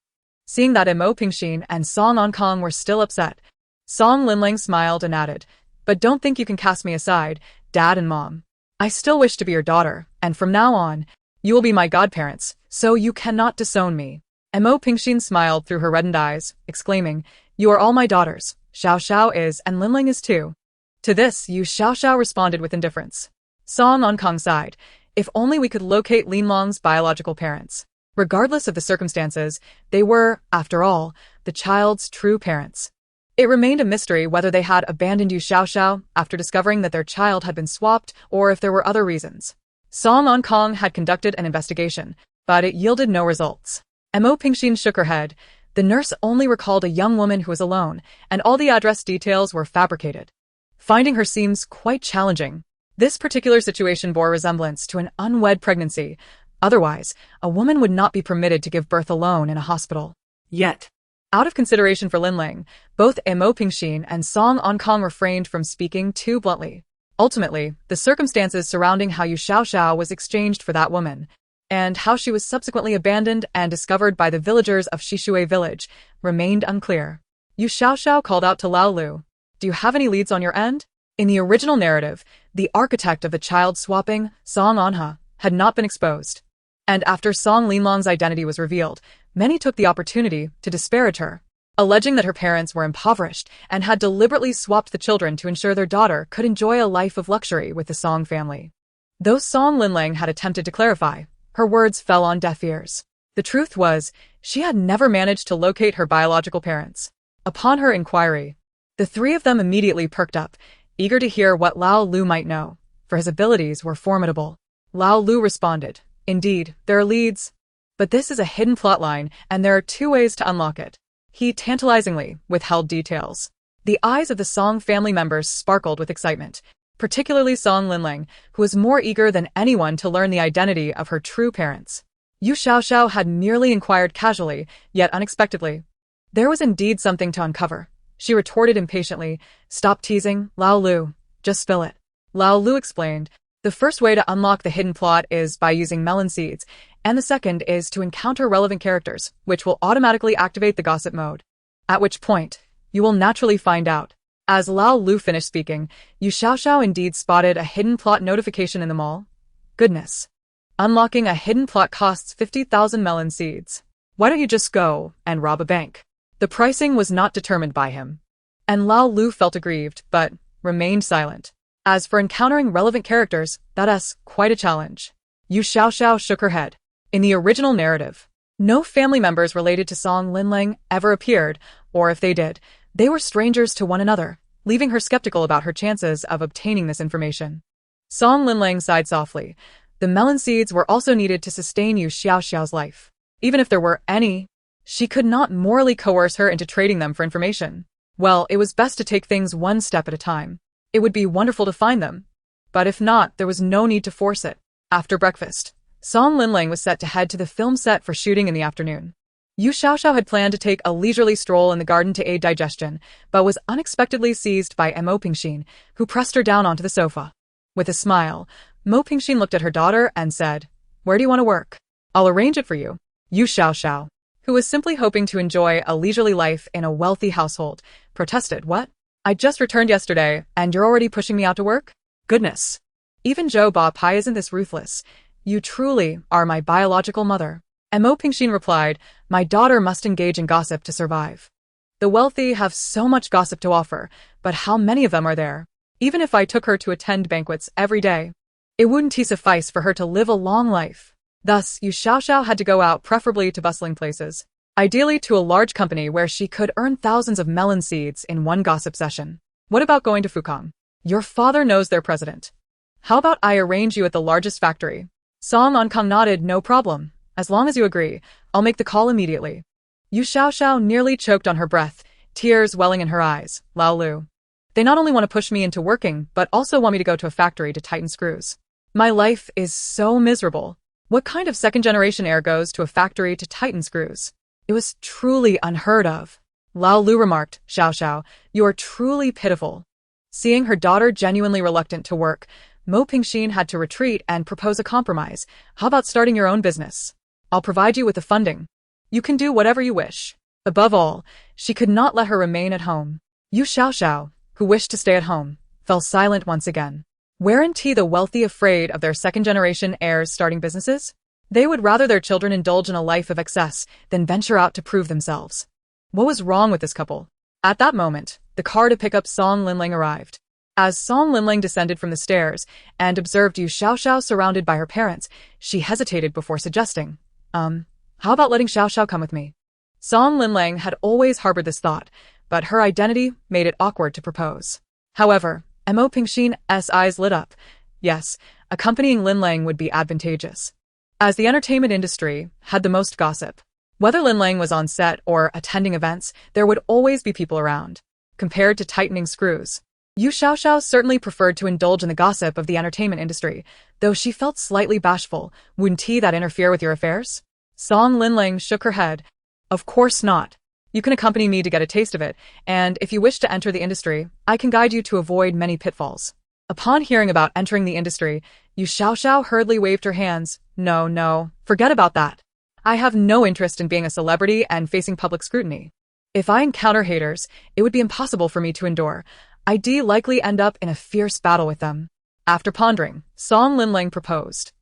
A: Seeing that Mo Pingxin and Song Onkong were still upset, Song Linling smiled and added, "But don't think you can cast me aside, Dad and Mom. I still wish to be your daughter, and from now on, you will be my godparents, so you cannot disown me." Mo Pingxin smiled through her reddened eyes, exclaiming, "You are all my daughters. Xiao is, and Linling is too." To this, You Xiaoxia responded with indifference. Song Onkong sighed, "If only we could locate Linlong's biological parents." Regardless of the circumstances, they were, after all, the child's true parents. It remained a mystery whether they had abandoned You Xiaoxia after discovering that their child had been swapped or if there were other reasons. Song Onkong had conducted an investigation, but it yielded no results. Mo Pingxin shook her head. The nurse only recalled a young woman who was alone, and all the address details were fabricated. Finding her seems quite challenging. This particular situation bore resemblance to an unwed pregnancy. Otherwise, a woman would not be permitted to give birth alone in a hospital.
B: Yet,
A: out of consideration for Linling, both Mo Pingxin and Song Onkong refrained from speaking too bluntly. Ultimately, the circumstances surrounding how You Xiaoxia was exchanged for that woman, and how she was subsequently abandoned and discovered by the villagers of Shishui village, remained unclear. You Xiaoxia called out to Lao Lu, "Do you have any leads on your end?" In the original narrative, the architect of the child swapping, Song Onha, had not been exposed. And after Song Linlong's identity was revealed, many took the opportunity to disparage her, alleging that her parents were impoverished and had deliberately swapped the children to ensure their daughter could enjoy a life of luxury with the Song family. Though Song Linling had attempted to clarify, her words fell on deaf ears. The truth was, she had never managed to locate her biological parents. Upon her inquiry, the three of them immediately perked up, eager to hear what Lao Lu might know, for his abilities were formidable. Lao Lu responded, "Indeed, there are leads, but this is a hidden plotline, and there are two ways to unlock it." He tantalizingly withheld details. The eyes of the Song family members sparkled with excitement, particularly Song Linling, who was more eager than anyone to learn the identity of her true parents. You Xiaoxia had merely inquired casually, yet unexpectedly. There was indeed something to uncover. She retorted impatiently, "Stop teasing, Lao Lu. Just spill it." Lao Lu explained, "The first way to unlock the hidden plot is by using melon seeds, and the second is to encounter relevant characters, which will automatically activate the gossip mode. At which point, you will naturally find out." As Lao Lu finished speaking, You Xiaoxia indeed spotted a hidden plot notification in the mall. Goodness. Unlocking a hidden plot costs 50,000 melon seeds. Why don't you just go and rob a bank? The pricing was not determined by him. And Lao Lu felt aggrieved, but remained silent. As for encountering relevant characters, that's quite a challenge. You Xiaoxia shook her head. In the original narrative, no family members related to Song Linling ever appeared, or if they did, they were strangers to one another, leaving her skeptical about her chances of obtaining this information. Song Linling sighed softly. The melon seeds were also needed to sustain You Xiaoxia's life. Even if there were any, she could not morally coerce her into trading them for information. Well, it was best to take things one step at a time. It would be wonderful to find them. But if not, there was no need to force it. After breakfast, Song Linling was set to head to the film set for shooting in the afternoon. You Xiaoxia had planned to take a leisurely stroll in the garden to aid digestion, but was unexpectedly seized by Mo Pingxin, who pressed her down onto the sofa. With a smile, Mo Pingxin looked at her daughter and said, "Where do you want to work? I'll arrange it for you." You Xiaoxia, who was simply hoping to enjoy a leisurely life in a wealthy household, protested, "What? I just returned yesterday, and you're already pushing me out to work? Goodness. Even Zhou Ba Pai isn't this ruthless." You truly are my biological mother. Mo Pingxin replied, my daughter must engage in gossip to survive. The wealthy have so much gossip to offer, but how many of them are there? Even if I took her to attend banquets every day, it wouldn't suffice for her to live a long life. Thus, You Xiaoxia had to go out, preferably to bustling places, ideally to a large company where she could earn thousands of melon seeds in one gossip session. What about going to Fukang? Your father knows their president. How about I arrange you at the largest factory? Song Onkang nodded, no problem. As long as you agree, I'll make the call immediately. You Xiaoxiao nearly choked on her breath, tears welling in her eyes. Lao Lu. They not only want to push me into working, but also want me to go to a factory to tighten screws. My life is so miserable. What kind of second-generation heir goes to a factory to tighten screws? It was truly unheard of. Lao Lu remarked, Xiaoxiao, you are truly pitiful. Seeing her daughter genuinely reluctant to work, Mo Pingxin had to retreat and propose a compromise. How about starting your own business? I'll provide you with the funding. You can do whatever you wish. Above all, she could not let her remain at home. You Xiaoxiao, who wished to stay at home, fell silent once again. Weren't the wealthy afraid of their second-generation heirs starting businesses? They would rather their children indulge in a life of excess than venture out to prove themselves. What was wrong with this couple? At that moment, the car to pick up Song Linling arrived. As Song Linling descended from the stairs and observed You Xiaoxiao surrounded by her parents, she hesitated before suggesting, how about letting Xiaoxiao come with me? Song Linling had always harbored this thought, but her identity made it awkward to propose. However, Mo Pingxin's eyes lit up. Yes, accompanying Linling would be advantageous. As the entertainment industry had the most gossip, whether Linling was on set or attending events, there would always be people around. Compared to tightening screws, You Xiaoxiao certainly preferred to indulge in the gossip of the entertainment industry, though she felt slightly bashful. Wouldn't that interfere with your affairs? Song Linling shook her head. Of course not. You can accompany me to get a taste of it, and if you wish to enter the industry, I can guide you to avoid many pitfalls. Upon hearing about entering the industry, You Xiaoxiao hurriedly waved her hands. No, forget about that. I have no interest in being a celebrity and facing public scrutiny. If I encounter haters, it would be impossible for me to endure. I'd likely end up in a fierce battle with them. After pondering, Song Linling proposed.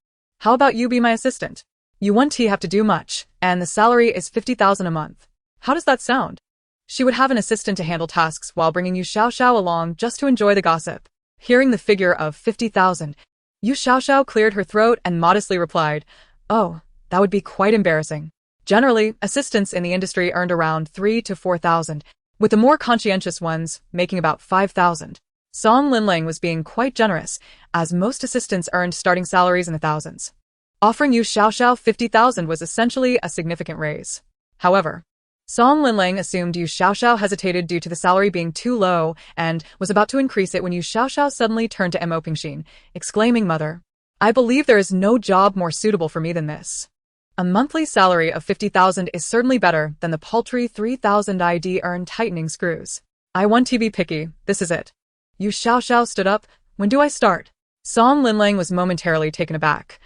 A: How about you be my assistant? You won't have to do much, and the salary is 50,000 a month. How does that sound? She would have an assistant to handle tasks while bringing You Xiaoxiao along just to enjoy the gossip. Hearing the figure of 50,000, You Xiaoxiao cleared her throat and modestly replied, oh, that would be quite embarrassing. Generally, assistants in the industry earned around 3,000 to 4,000, with the more conscientious ones making about 5,000. Song Linling was being quite generous, as most assistants earned starting salaries in the thousands. Offering You Xiaoxiao 50,000 was essentially a significant raise. However, Song Linling assumed You Xiaoxiao hesitated due to the salary being too low and was about to increase it when You Xiaoxiao suddenly turned to Mo Pingxin, exclaiming, Mother, I believe there is no job more suitable for me than this. A monthly salary of 50,000 is certainly better than the paltry 3,000 I'd earn tightening screws. I want to be picky, this is it. You Xiaoxiao stood up. When do I start? Song Linling was momentarily taken aback.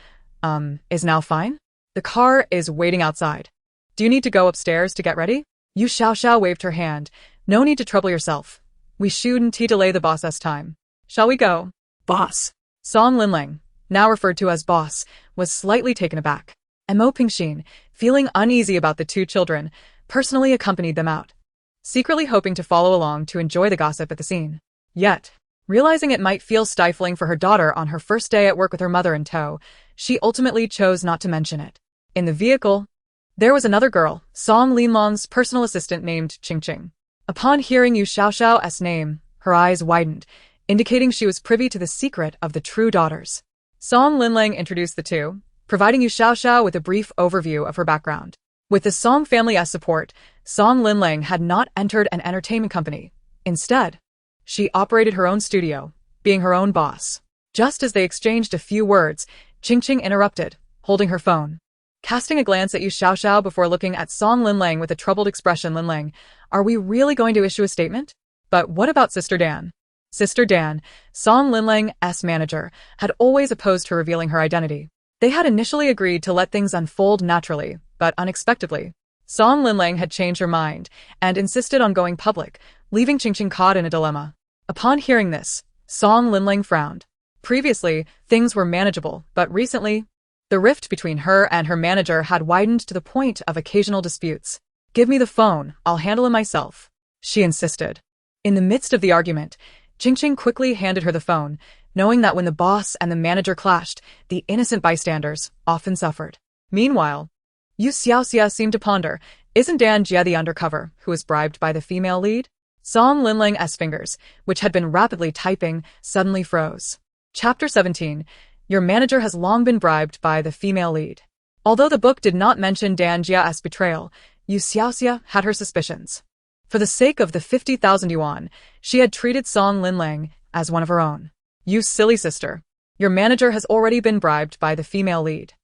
A: Is now fine? The car is waiting outside. Do you need to go upstairs to get ready? You Xiaoxiao waved her hand. No need to trouble yourself. We shouldn't delay the boss's time. Shall we go?
B: Boss.
A: Song Linling, now referred to as boss, was slightly taken aback. Mo Pingxin, feeling uneasy about the two children, personally accompanied them out, secretly hoping to follow along to enjoy the gossip at the scene. Yet, realizing it might feel stifling for her daughter on her first day at work with her mother in tow, she ultimately chose not to mention it. In the vehicle, there was another girl, Song Linlong's personal assistant named Qingqing. Upon hearing You Xiaoxiao's name, her eyes widened, indicating she was privy to the secret of the true daughters. Song Linling introduced the two, providing You Xiaoxiao with a brief overview of her background. With the Song family's support, Song Linling had not entered an entertainment company. Instead, she operated her own studio, being her own boss. Just as they exchanged a few words, Qingqing interrupted, holding her phone. Casting a glance at You Xiaoxiao before looking at Song Linling with a troubled expression, Linling, are we really going to issue a statement? But what about Sister Dan? Sister Dan, Song Linling's manager, had always opposed her revealing her identity. They had initially agreed to let things unfold naturally, but unexpectedly, Song Linling had changed her mind and insisted on going public, leaving Qingqing caught in a dilemma. Upon hearing this, Song Linling frowned. Previously, things were manageable, but recently, The rift between her and her manager had widened to the point of occasional disputes. "Give me the phone, I'll handle it myself," she insisted. In the midst of the argument, Qingqing quickly handed her the phone, knowing that when the boss and the manager clashed, the innocent bystanders often suffered. Meanwhile, You Xiaoxia seemed to ponder, isn't Dan Jie the undercover who was bribed by the female lead? Song Linling's fingers, which had been rapidly typing, suddenly froze. Chapter 17. Your manager has long been bribed by the female lead. Although the book did not mention Dan Jie's betrayal, You Xiaoxia had her suspicions. For the sake of the 50,000 yuan, she had treated Song Linling as one of her own. You silly sister. Your manager has already been bribed by the female lead.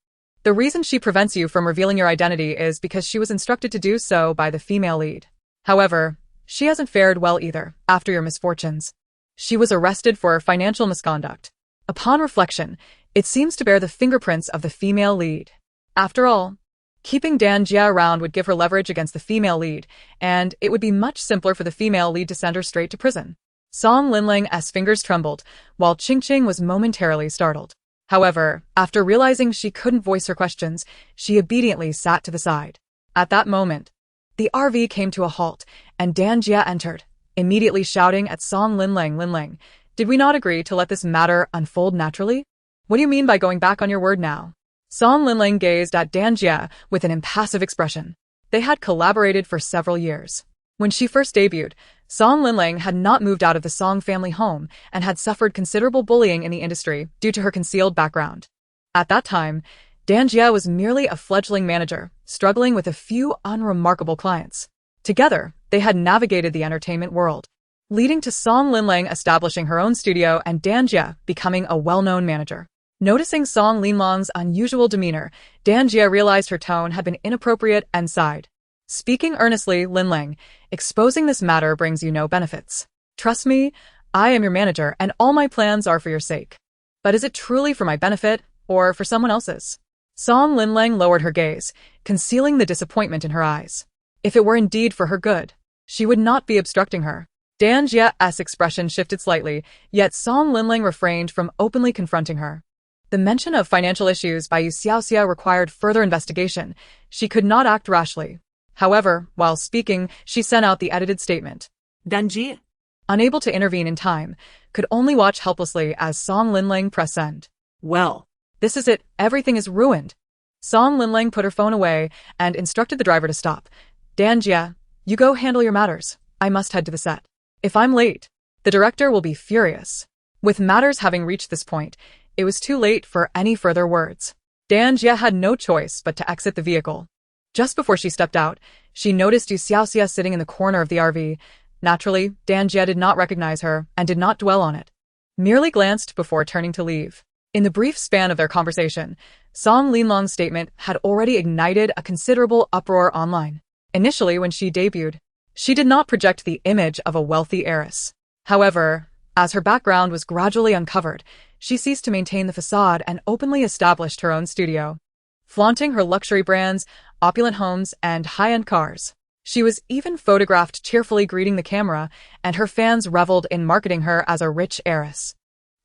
A: The reason she prevents you from revealing your identity is because she was instructed to do so by the female lead. However, she hasn't fared well either after your misfortunes. She was arrested for financial misconduct. Upon reflection, it seems to bear the fingerprints of the female lead. After all, keeping Dan Jie around would give her leverage against the female lead, and it would be much simpler for the female lead to send her straight to prison. Song Linling's fingers trembled, while Qingqing was momentarily startled. However, after realizing she couldn't voice her questions, she obediently sat to the side. At that moment, the RV came to a halt, and Dan Jie entered, immediately shouting at Song Linling, "Linling, did we not agree to let this matter unfold naturally? What do you mean by going back on your word now?" Song Linling gazed at Dan Jie with an impassive expression. They had collaborated for several years. When she first debuted, Song Linling had not moved out of the Song family home and had suffered considerable bullying in the industry due to her concealed background. At that time, Dan Jie was merely a fledgling manager, struggling with a few unremarkable clients. Together, they had navigated the entertainment world, leading to Song Linling establishing her own studio and Dan Jie becoming a well-known manager. Noticing Song Linlong's unusual demeanor, Dan Jie realized her tone had been inappropriate and sighed. Speaking earnestly, Linling, exposing this matter brings you no benefits. Trust me, I am your manager and all my plans are for your sake. But is it truly for my benefit or for someone else's? Song Linling lowered her gaze, concealing the disappointment in her eyes. If it were indeed for her good, she would not be obstructing her. Dan Jie's expression shifted slightly, yet Song Linling refrained from openly confronting her. The mention of financial issues by You Xiaoxia required further investigation. She could not act rashly. However, while speaking, she sent out the edited statement.
B: Dan Jie,
A: unable to intervene in time, could only watch helplessly as Song Linling pressed send.
B: Well,
A: this is it, everything is ruined. Song Linling put her phone away and instructed the driver to stop. Dan Jie, you go handle your matters. I must head to the set. If I'm late, the director will be furious. With matters having reached this point, it was too late for any further words. Dan Jie had no choice but to exit the vehicle. Just before she stepped out, she noticed You Xiaoxia sitting in the corner of the RV. Naturally, Dan Jie did not recognize her and did not dwell on it. Merely glanced before turning to leave. In the brief span of their conversation, Song Linlong's statement had already ignited a considerable uproar online. Initially, when she debuted, she did not project the image of a wealthy heiress. However, as her background was gradually uncovered, she ceased to maintain the facade and openly established her own studio, flaunting her luxury brands, opulent homes, and high-end cars. She was even photographed cheerfully greeting the camera, and her fans reveled in marketing her as a rich heiress.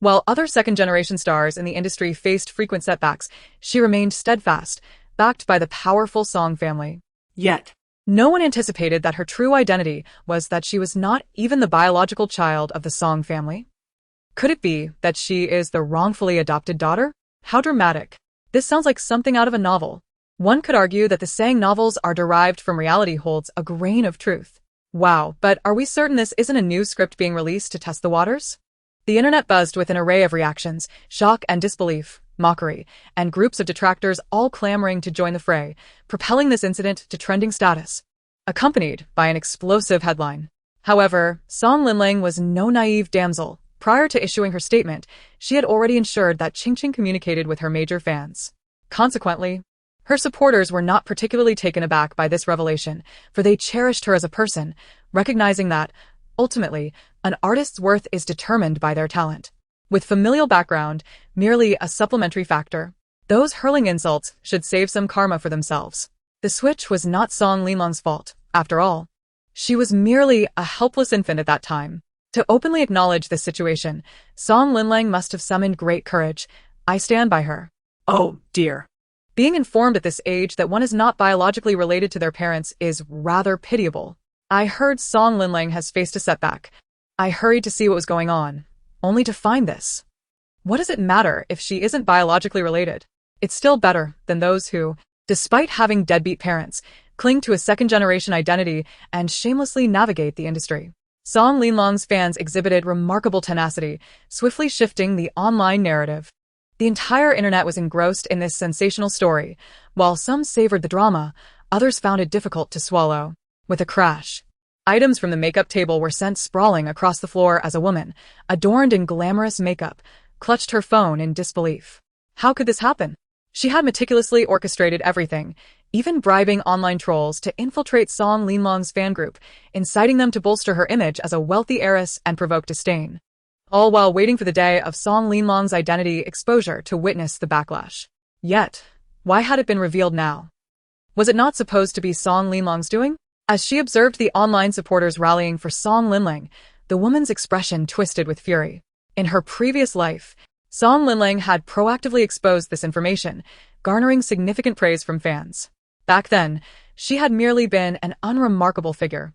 A: While other second-generation stars in the industry faced frequent setbacks, she remained steadfast, backed by the powerful Song family.
B: Yet,
A: no one anticipated that her true identity was that she was not even the biological child of the Song family. Could it be that she is the wrongfully adopted daughter? How dramatic. This sounds like something out of a novel. One could argue that the saying novels are derived from reality holds a grain of truth. Wow, but are we certain this isn't a new script being released to test the waters? The internet buzzed with an array of reactions, shock and disbelief, mockery, and groups of detractors all clamoring to join the fray, propelling this incident to trending status, accompanied by an explosive headline. However, Song Linling was no naive damsel. Prior to issuing her statement, she had already ensured that Qingqing communicated with her major fans. Consequently, her supporters were not particularly taken aback by this revelation, for they cherished her as a person, recognizing that, ultimately, an artist's worth is determined by their talent. With familial background merely a supplementary factor, those hurling insults should save some karma for themselves. The switch was not Song Linlong's fault, after all. She was merely a helpless infant at that time. To openly acknowledge this situation, Song Linling must have summoned great courage. I stand by her.
B: Oh, dear.
A: Being informed at this age that one is not biologically related to their parents is rather pitiable. I heard Song Linlang has faced a setback. I hurried to see what was going on, only to find this. What does it matter if she isn't biologically related? It's still better than those who, despite having deadbeat parents, cling to a second-generation identity and shamelessly navigate the industry. Song Linlang's fans exhibited remarkable tenacity, swiftly shifting the online narrative. The entire internet was engrossed in this sensational story. While some savored the drama, others found it difficult to swallow. With a crash, items from the makeup table were sent sprawling across the floor as a woman, adorned in glamorous makeup, clutched her phone in disbelief. How could this happen? She had meticulously orchestrated everything, even bribing online trolls to infiltrate Song Linlang's fan group, inciting them to bolster her image as a wealthy heiress and provoke disdain. All while waiting for the day of Song Linlang's identity exposure to witness the backlash. Yet, why had it been revealed now? Was it not supposed to be Song Linlang's doing? As she observed the online supporters rallying for Song Linlang, the woman's expression twisted with fury. In her previous life, Song Linlang had proactively exposed this information, garnering significant praise from fans. Back then, she had merely been an unremarkable figure,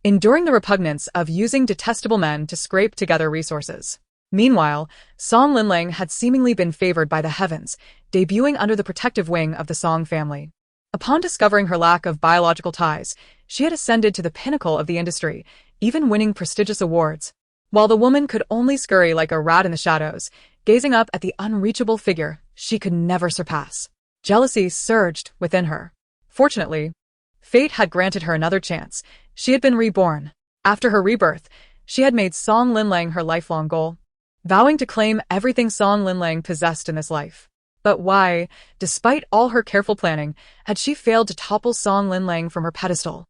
A: enduring the repugnance of using detestable men to scrape together resources. Meanwhile, Song Linlang had seemingly been favored by the heavens, debuting under the protective wing of the Song family. Upon discovering her lack of biological ties, she had ascended to the pinnacle of the industry, even winning prestigious awards. While the woman could only scurry like a rat in the shadows, gazing up at the unreachable figure she could never surpass. Jealousy surged within her. Fortunately, fate had granted her another chance. She had been reborn. After her rebirth, she had made Song Linlang her lifelong goal, vowing to claim everything Song Linlang possessed in this life. But why, despite all her careful planning, had she failed to topple Song Linlang from her pedestal?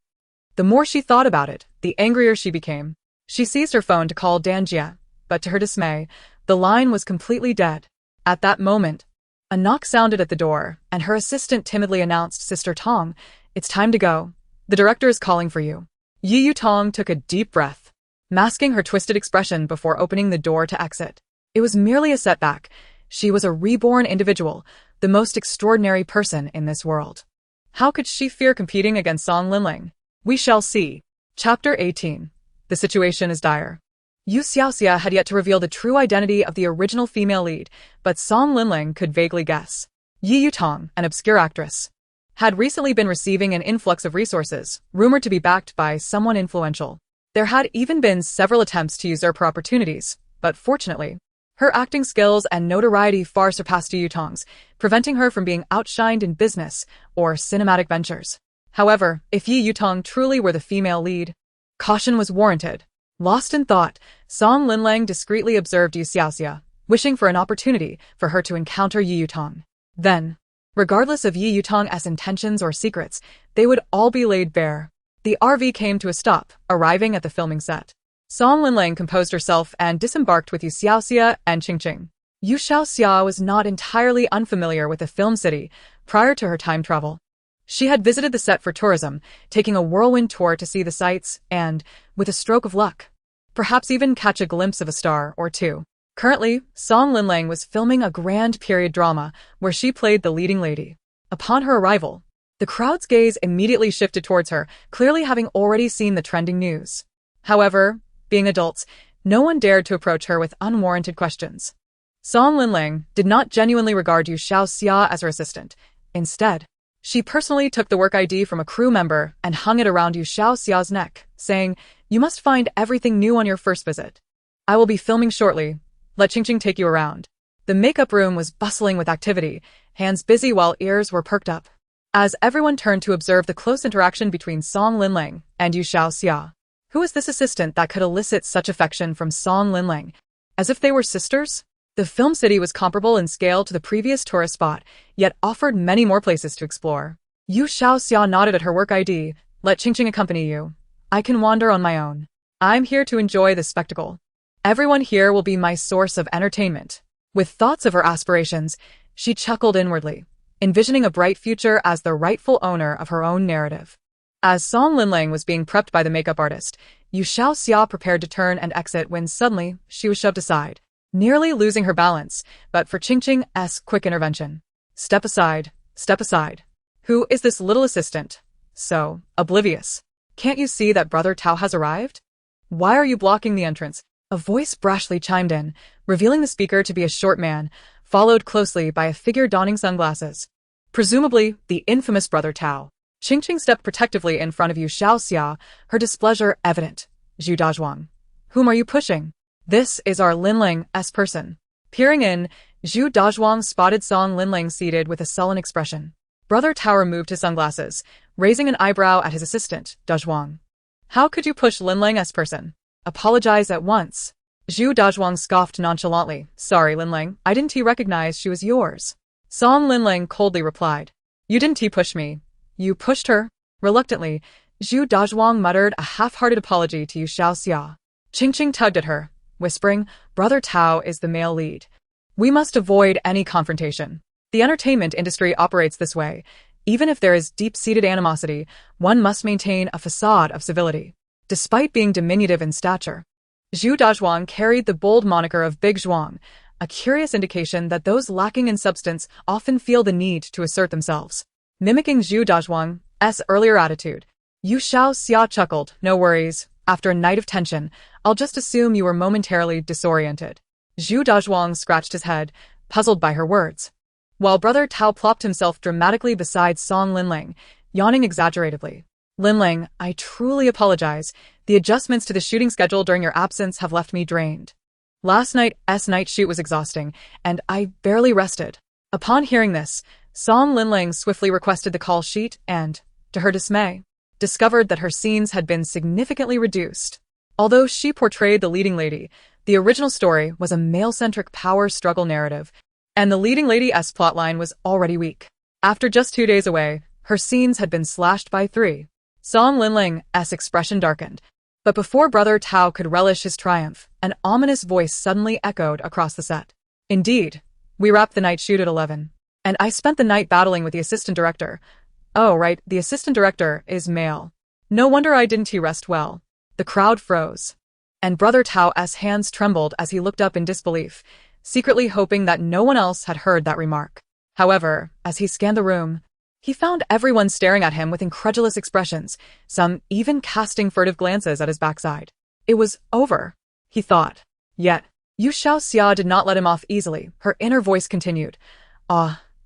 A: The more she thought about it, the angrier she became. She seized her phone to call Dan Jia, but to her dismay, the line was completely dead. At that moment, a knock sounded at the door, and her assistant timidly announced, "Sister Tong, it's time to go. The director is calling for you." Yu Tong took a deep breath, masking her twisted expression before opening the door to exit. It was merely a setback. She was a reborn individual, the most extraordinary person in this world. How could she fear competing against Song Linlang? We shall see. Chapter 18. The situation is dire. You Xiaoxia had yet to reveal the true identity of the original female lead, but Song Linlang could vaguely guess. Yi Yutong, an obscure actress, had recently been receiving an influx of resources, rumored to be backed by someone influential. There had even been several attempts to usurp her opportunities, but fortunately, her acting skills and notoriety far surpassed Yi Yutong's, preventing her from being outshined in business or cinematic ventures. However, if Yi Yutong truly were the female lead, caution was warranted. Lost in thought, Song Linlang discreetly observed You Xiaoxia, wishing for an opportunity for her to encounter Yi Yutong. Then, regardless of Yi Yutong's intentions or secrets, they would all be laid bare. The RV came to a stop, arriving at the filming set. Song Linlang composed herself and disembarked with You Xiaoxia and Qingqing. You Xiaoxia was not entirely unfamiliar with the film city prior to her time travel. She had visited the set for tourism, taking a whirlwind tour to see the sights and, with a stroke of luck, perhaps even catch a glimpse of a star or two. Currently, Song Linlang was filming a grand period drama where she played the leading lady. Upon her arrival, the crowd's gaze immediately shifted towards her, clearly having already seen the trending news. However, being adults, no one dared to approach her with unwarranted questions. Song Linlang did not genuinely regard You Xiaoxia as her assistant. Instead, she personally took the work ID from a crew member and hung it around You Xiaoxia's neck, saying, "You must find everything new on your first visit. I will be filming shortly. Let Qingqing take you around." The makeup room was bustling with activity, hands busy while ears were perked up, as everyone turned to observe the close interaction between Song Linlang and You Xiaoxia. Who was this assistant that could elicit such affection from Song Linlang? As if they were sisters? The film city was comparable in scale to the previous tourist spot, yet offered many more places to explore. You Xiaoxia nodded at her work ID. "Let Qingqing accompany you. I can wander on my own. I'm here to enjoy the spectacle. Everyone here will be my source of entertainment." With thoughts of her aspirations, she chuckled inwardly, envisioning a bright future as the rightful owner of her own narrative. As Song Linlang was being prepped by the makeup artist, You Xiaoxia prepared to turn and exit when suddenly she was shoved aside, nearly losing her balance, but for Qingqing's quick intervention. "Step aside. Step aside. Who is this little assistant? So oblivious. Can't you see that Brother Tao has arrived? Why are you blocking the entrance? A voice brashly chimed in, revealing the speaker to be a short man, followed closely by a figure donning sunglasses. Presumably, the infamous Brother Tao. Qingqing stepped protectively in front of You Xiaoxia, her displeasure evident. Zhu Dazhuang. Whom are you pushing? This is our Linling's person. Peering in, Zhu Dazhuang spotted Song Linling seated with a sullen expression. Brother Tao removed his sunglasses, raising an eyebrow at his assistant, Dazhuang. How could you push Linling's person? Apologize at once. Zhu Dazhuang scoffed nonchalantly. Sorry, Linling, I didn't recognize she was yours. Song Linling coldly replied. You didn't push me. You pushed her? Reluctantly, Zhu Dazhuang muttered a half-hearted apology to You Xiaoxia. Qingqing tugged at her, whispering, Brother Tao is the male lead. We must avoid any confrontation. The entertainment industry operates this way. Even if there is deep-seated animosity, one must maintain a facade of civility. Despite being diminutive in stature, Zhu Dazhuang carried the bold moniker of Big Zhuang, a curious indication that those lacking in substance often feel the need to assert themselves. Mimicking Zhu Dazhuang's earlier attitude, You Xiaoxia chuckled. No worries. After a night of tension, I'll just assume you were momentarily disoriented. Zhu Dazhuang scratched his head, puzzled by her words. While Brother Tao plopped himself dramatically beside Song Linling, yawning exaggeratedly. Linling, I truly apologize. The adjustments to the shooting schedule during your absence have left me drained. Last night's night shoot was exhausting, and I barely rested. Upon hearing this, Song Linling swiftly requested the call sheet and, to her dismay, discovered that her scenes had been significantly reduced. Although she portrayed the leading lady, the original story was a male-centric power struggle narrative, and the leading lady's plotline was already weak. After just 2 days away, her scenes had been slashed by 3. Song Linling's expression darkened. But before Brother Tao could relish his triumph, an ominous voice suddenly echoed across the set. Indeed, we wrapped the night shoot at 11. And I spent the night battling with the assistant director. Oh, right, the assistant director is male. No wonder I didn't rest well. The crowd froze. And Brother Tao's hands trembled as he looked up in disbelief, secretly hoping that no one else had heard that remark. However, as he scanned the room, he found everyone staring at him with incredulous expressions, some even casting furtive glances at his backside. It was over, he thought. Yet, You Xiaoxia did not let him off easily. Her inner voice continued.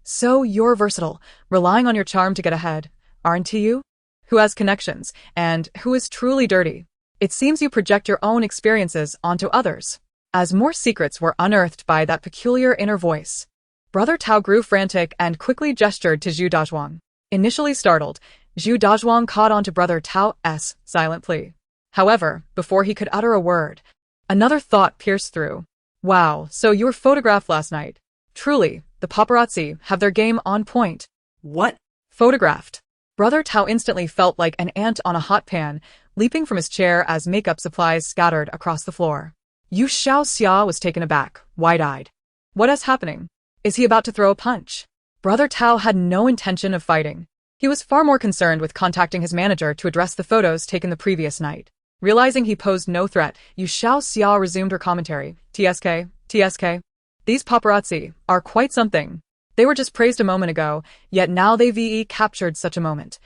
A: So you're versatile, relying on your charm to get ahead, aren't you? Who has connections, and who is truly dirty? It seems you project your own experiences onto others. As more secrets were unearthed by that peculiar inner voice, Brother Tao grew frantic and quickly gestured to Zhu Dazhuang. Initially startled, Zhu Dazhuang caught on to Brother Tao's silent plea. However, before he could utter a word, another thought pierced through. Wow, so you were photographed last night. Truly, the paparazzi have their game on point.
B: What?
A: Photographed. Brother Tao instantly felt like an ant on a hot pan, leaping from his chair as makeup supplies scattered across the floor. You Xiaoxia was taken aback, wide-eyed. What is happening? Is he about to throw a punch? Brother Tao had no intention of fighting. He was far more concerned with contacting his manager to address the photos taken the previous night. Realizing he posed no threat, You Xiaoxia resumed her commentary. TSK. These paparazzi are quite something. They were just praised a moment ago, yet now they've captured such a moment.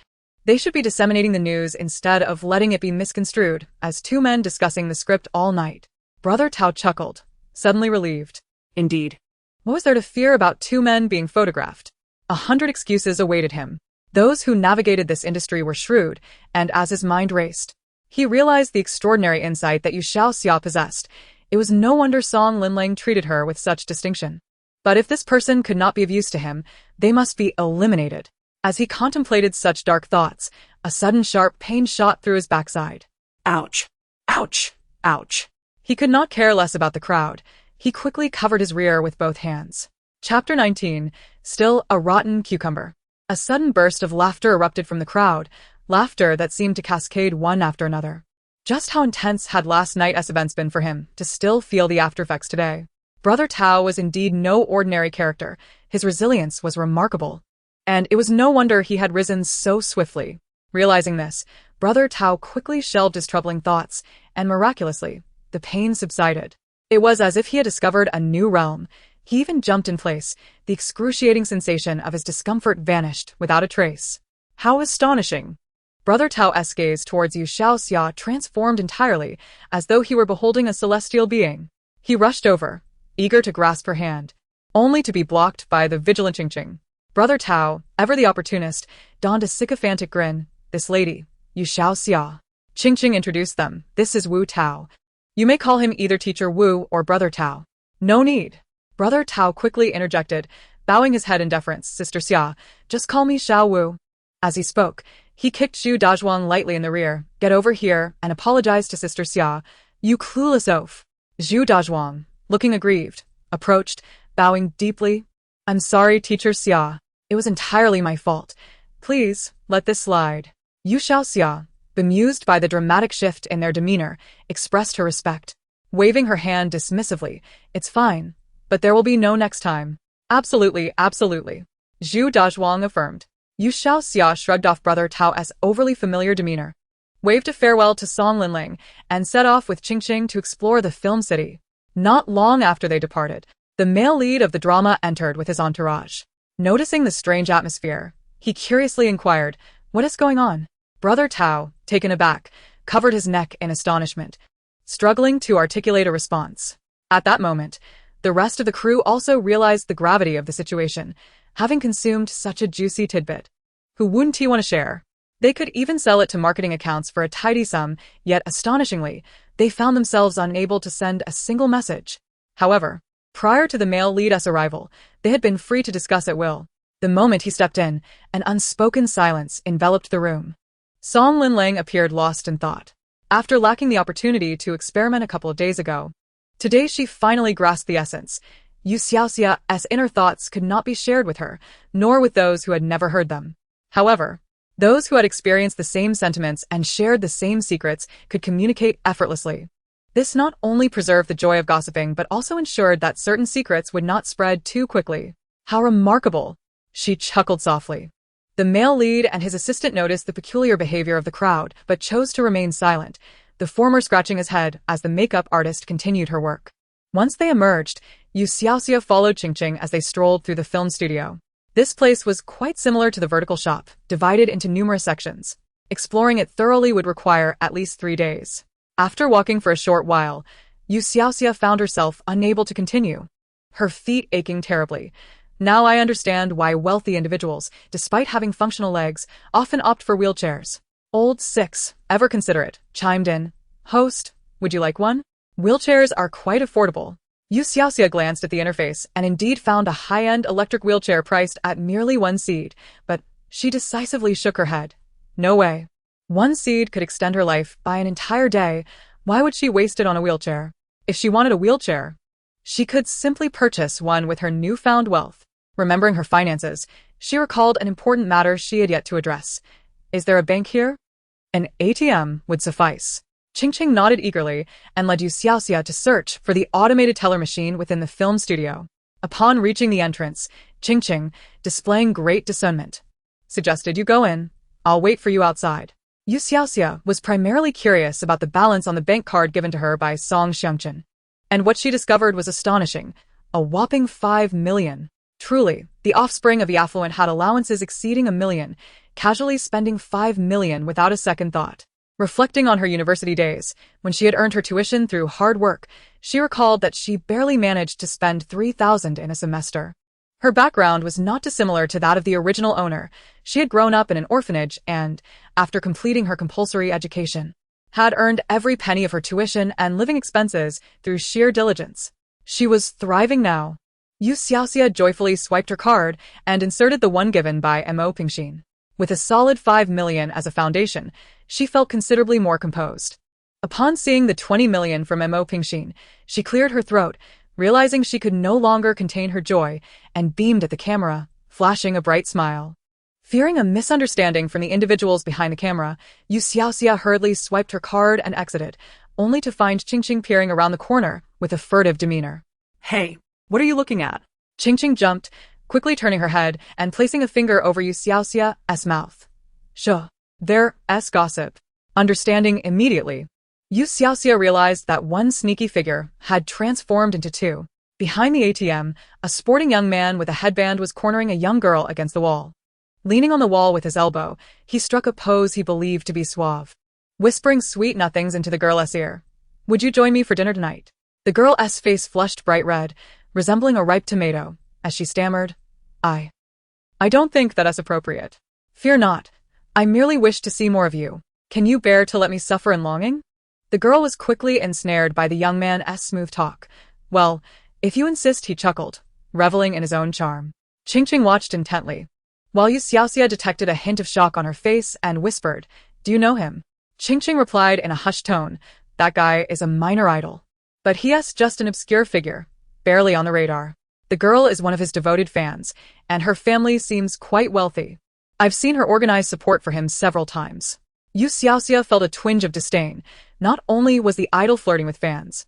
A: They should be disseminating the news instead of letting it be misconstrued as 2 men discussing the script all night. Brother Tao chuckled, suddenly relieved.
B: Indeed.
A: What was there to fear about 2 men being photographed? 100 excuses awaited him. Those who navigated this industry were shrewd, and as his mind raced, he realized the extraordinary insight that You Xiaoxia possessed. It was no wonder Song Linling treated her with such distinction. But if this person could not be of use to him, they must be eliminated. As he contemplated such dark thoughts, a sudden sharp pain shot through his backside.
B: Ouch. Ouch. Ouch.
A: He could not care less about the crowd. He quickly covered his rear with both hands. Chapter 19. Still a rotten cucumber. A sudden burst of laughter erupted from the crowd, laughter that seemed to cascade one after another. Just how intense had last night's events been for him to still feel the aftereffects today? Brother Tao was indeed no ordinary character. His resilience was remarkable. And it was no wonder he had risen so swiftly. Realizing this, Brother Tao quickly shelved his troubling thoughts, and miraculously, the pain subsided. It was as if he had discovered a new realm. He even jumped in place. The excruciating sensation of his discomfort vanished without a trace. How astonishing! Brother Tao's gaze towards You Xiaoxia transformed entirely, as though he were beholding a celestial being. He rushed over, eager to grasp her hand, only to be blocked by the vigilant Qingqing. Brother Tao, ever the opportunist, donned a sycophantic grin. This lady, You Xiaoxia. Qingqing introduced them. This is Wu Tao. You may call him either Teacher Wu or Brother Tao. No need. Brother Tao quickly interjected, bowing his head in deference. Sister Xia, just call me Xiao Wu. As he spoke, he kicked Zhu Dazhuang lightly in the rear. Get over here and apologize to Sister Xia, you clueless oaf. Zhu Dazhuang, looking aggrieved, approached, bowing deeply. I'm sorry, Teacher Xia. It was entirely my fault. Please, let this slide. You Xiaoxia, bemused by the dramatic shift in their demeanor, expressed her respect, waving her hand dismissively. It's fine, but there will be no next time. Absolutely, absolutely. Zhu Dazhuang affirmed. You Xiaoxia shrugged off Brother Tao's overly familiar demeanor, waved a farewell to Song Linling, and set off with Qingqing to explore the film city. Not long after they departed, the male lead of the drama entered with his entourage. Noticing the strange atmosphere, he curiously inquired, what is going on? Brother Tao, taken aback, covered his neck in astonishment, struggling to articulate a response. At that moment, the rest of the crew also realized the gravity of the situation, having consumed such a juicy tidbit. Who wouldn't he want to share? They could even sell it to marketing accounts for a tidy sum, yet astonishingly, they found themselves unable to send a single message. However, prior to the male lead's arrival, they had been free to discuss at will. The moment he stepped in, an unspoken silence enveloped the room. Song Linling appeared lost in thought. After lacking the opportunity to experiment a couple of days ago, today she finally grasped the essence. You Xiaoxia's inner thoughts could not be shared with her, nor with those who had never heard them. However, those who had experienced the same sentiments and shared the same secrets could communicate effortlessly. This not only preserved the joy of gossiping but also ensured that certain secrets would not spread too quickly. How remarkable! She chuckled softly. The male lead and his assistant noticed the peculiar behavior of the crowd, but chose to remain silent, the former scratching his head as the makeup artist continued her work. Once they emerged, You Xiaoxia followed Qingqing as they strolled through the film studio. This place was quite similar to the vertical shop, divided into numerous sections. Exploring it thoroughly would require at least 3 days. After walking for a short while, You Xiaoxia found herself unable to continue, her feet aching terribly. Now I understand why wealthy individuals, despite having functional legs, often opt for wheelchairs. Old Six, ever considerate, chimed in. Host, would you like one? Wheelchairs are quite affordable. You Xiaoxia glanced at the interface and indeed found a high-end electric wheelchair priced at merely 1 seed, but she decisively shook her head. No way. 1 seed could extend her life by an entire day. Why would she waste it on a wheelchair? If she wanted a wheelchair, she could simply purchase one with her newfound wealth. Remembering her finances, she recalled an important matter she had yet to address. Is there a bank here? An ATM would suffice. Qingqing nodded eagerly and led You Xiaoxia to search for the automated teller machine within the film studio. Upon reaching the entrance, Qingqing, displaying great discernment, suggested you go in. I'll wait for you outside. You Xiaoxia was primarily curious about the balance on the bank card given to her by Song Xiangchen. And what she discovered was astonishing. A whopping 5 million. Truly, the offspring of the affluent had allowances exceeding 1 million, casually spending 5 million without a second thought. Reflecting on her university days, when she had earned her tuition through hard work, she recalled that she barely managed to spend 3,000 in a semester. Her background was not dissimilar to that of the original owner. She had grown up in an orphanage and, after completing her compulsory education, had earned every penny of her tuition and living expenses through sheer diligence. She was thriving now. You Xiaoxia joyfully swiped her card and inserted the one given by Mo Pingxin. With a solid 5 million as a foundation, she felt considerably more composed. Upon seeing the 20 million from Mo Pingxin, she cleared her throat, realizing she could no longer contain her joy, and beamed at the camera, flashing a bright smile. Fearing a misunderstanding from the individuals behind the camera, You Xiaoxia hurriedly swiped her card and exited, only to find Qingqing peering around the corner with a furtive demeanor.
B: Hey, what are you looking at?
A: Qingqing jumped, quickly turning her head and placing a finger over You Xiaoxia's mouth. There's gossip. Understanding immediately, You Xiaoxia realized that one sneaky figure had transformed into 2. Behind the ATM, a sporting young man with a headband was cornering a young girl against the wall. Leaning on the wall with his elbow, he struck a pose he believed to be suave. Whispering sweet nothings into the girl's ear. "Would you join me for dinner tonight?" The girl's face flushed bright red, resembling a ripe tomato, as she stammered, I don't think that is appropriate. Fear not. I merely wish to see more of you. Can you bear to let me suffer in longing? The girl was quickly ensnared by the young man's smooth talk. Well, if you insist, he chuckled, reveling in his own charm. Qingqing watched intently, while You Xiaoxia detected a hint of shock on her face and whispered, "Do you know him?" Qingqing replied in a hushed tone, "That guy is a minor idol. But he's just an obscure figure, barely on the radar. The girl is one of his devoted fans, and her family seems quite wealthy. I've seen her organize support for him several times." You Xiaoxia felt a twinge of disdain. Not only was the idol flirting with fans,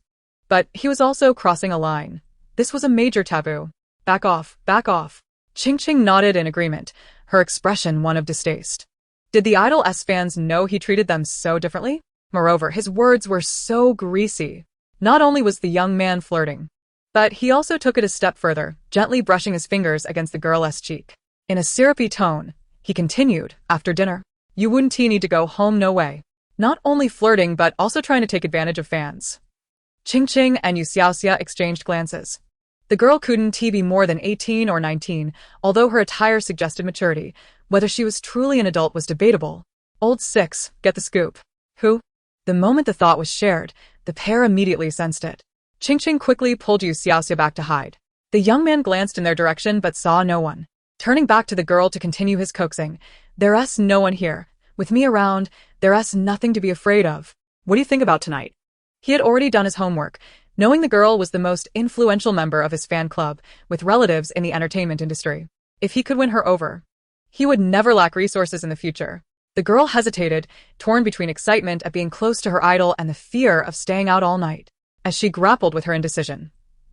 A: but he was also crossing a line. This was a major taboo. Back off, back off. Qingqing nodded in agreement, her expression one of distaste. Did the idol's fans know he treated them so differently? Moreover, his words were so greasy. Not only was the young man flirting, but he also took it a step further, gently brushing his fingers against the girl's cheek. In a syrupy tone, he continued, "After dinner, you wouldn't need to go home, no way." Not only flirting but also trying to take advantage of fans. Qingqing and You Xiaoxia exchanged glances. The girl couldn't be more than 18 or 19, although her attire suggested maturity. Whether she was truly an adult was debatable. Old Six, get the scoop. Who? The moment the thought was shared, the pair immediately sensed it. Qingqing quickly pulled You Xiaoxia back to hide. The young man glanced in their direction but saw no one. Turning back to the girl to continue his coaxing, "There's no one here. With me around, there's nothing to be afraid of. What do you think about tonight?" He had already done his homework, knowing the girl was the most influential member of his fan club, with relatives in the entertainment industry. If he could win her over, he would never lack resources in the future. The girl hesitated, torn between excitement at being close to her idol and the fear of staying out all night, as she grappled with her indecision.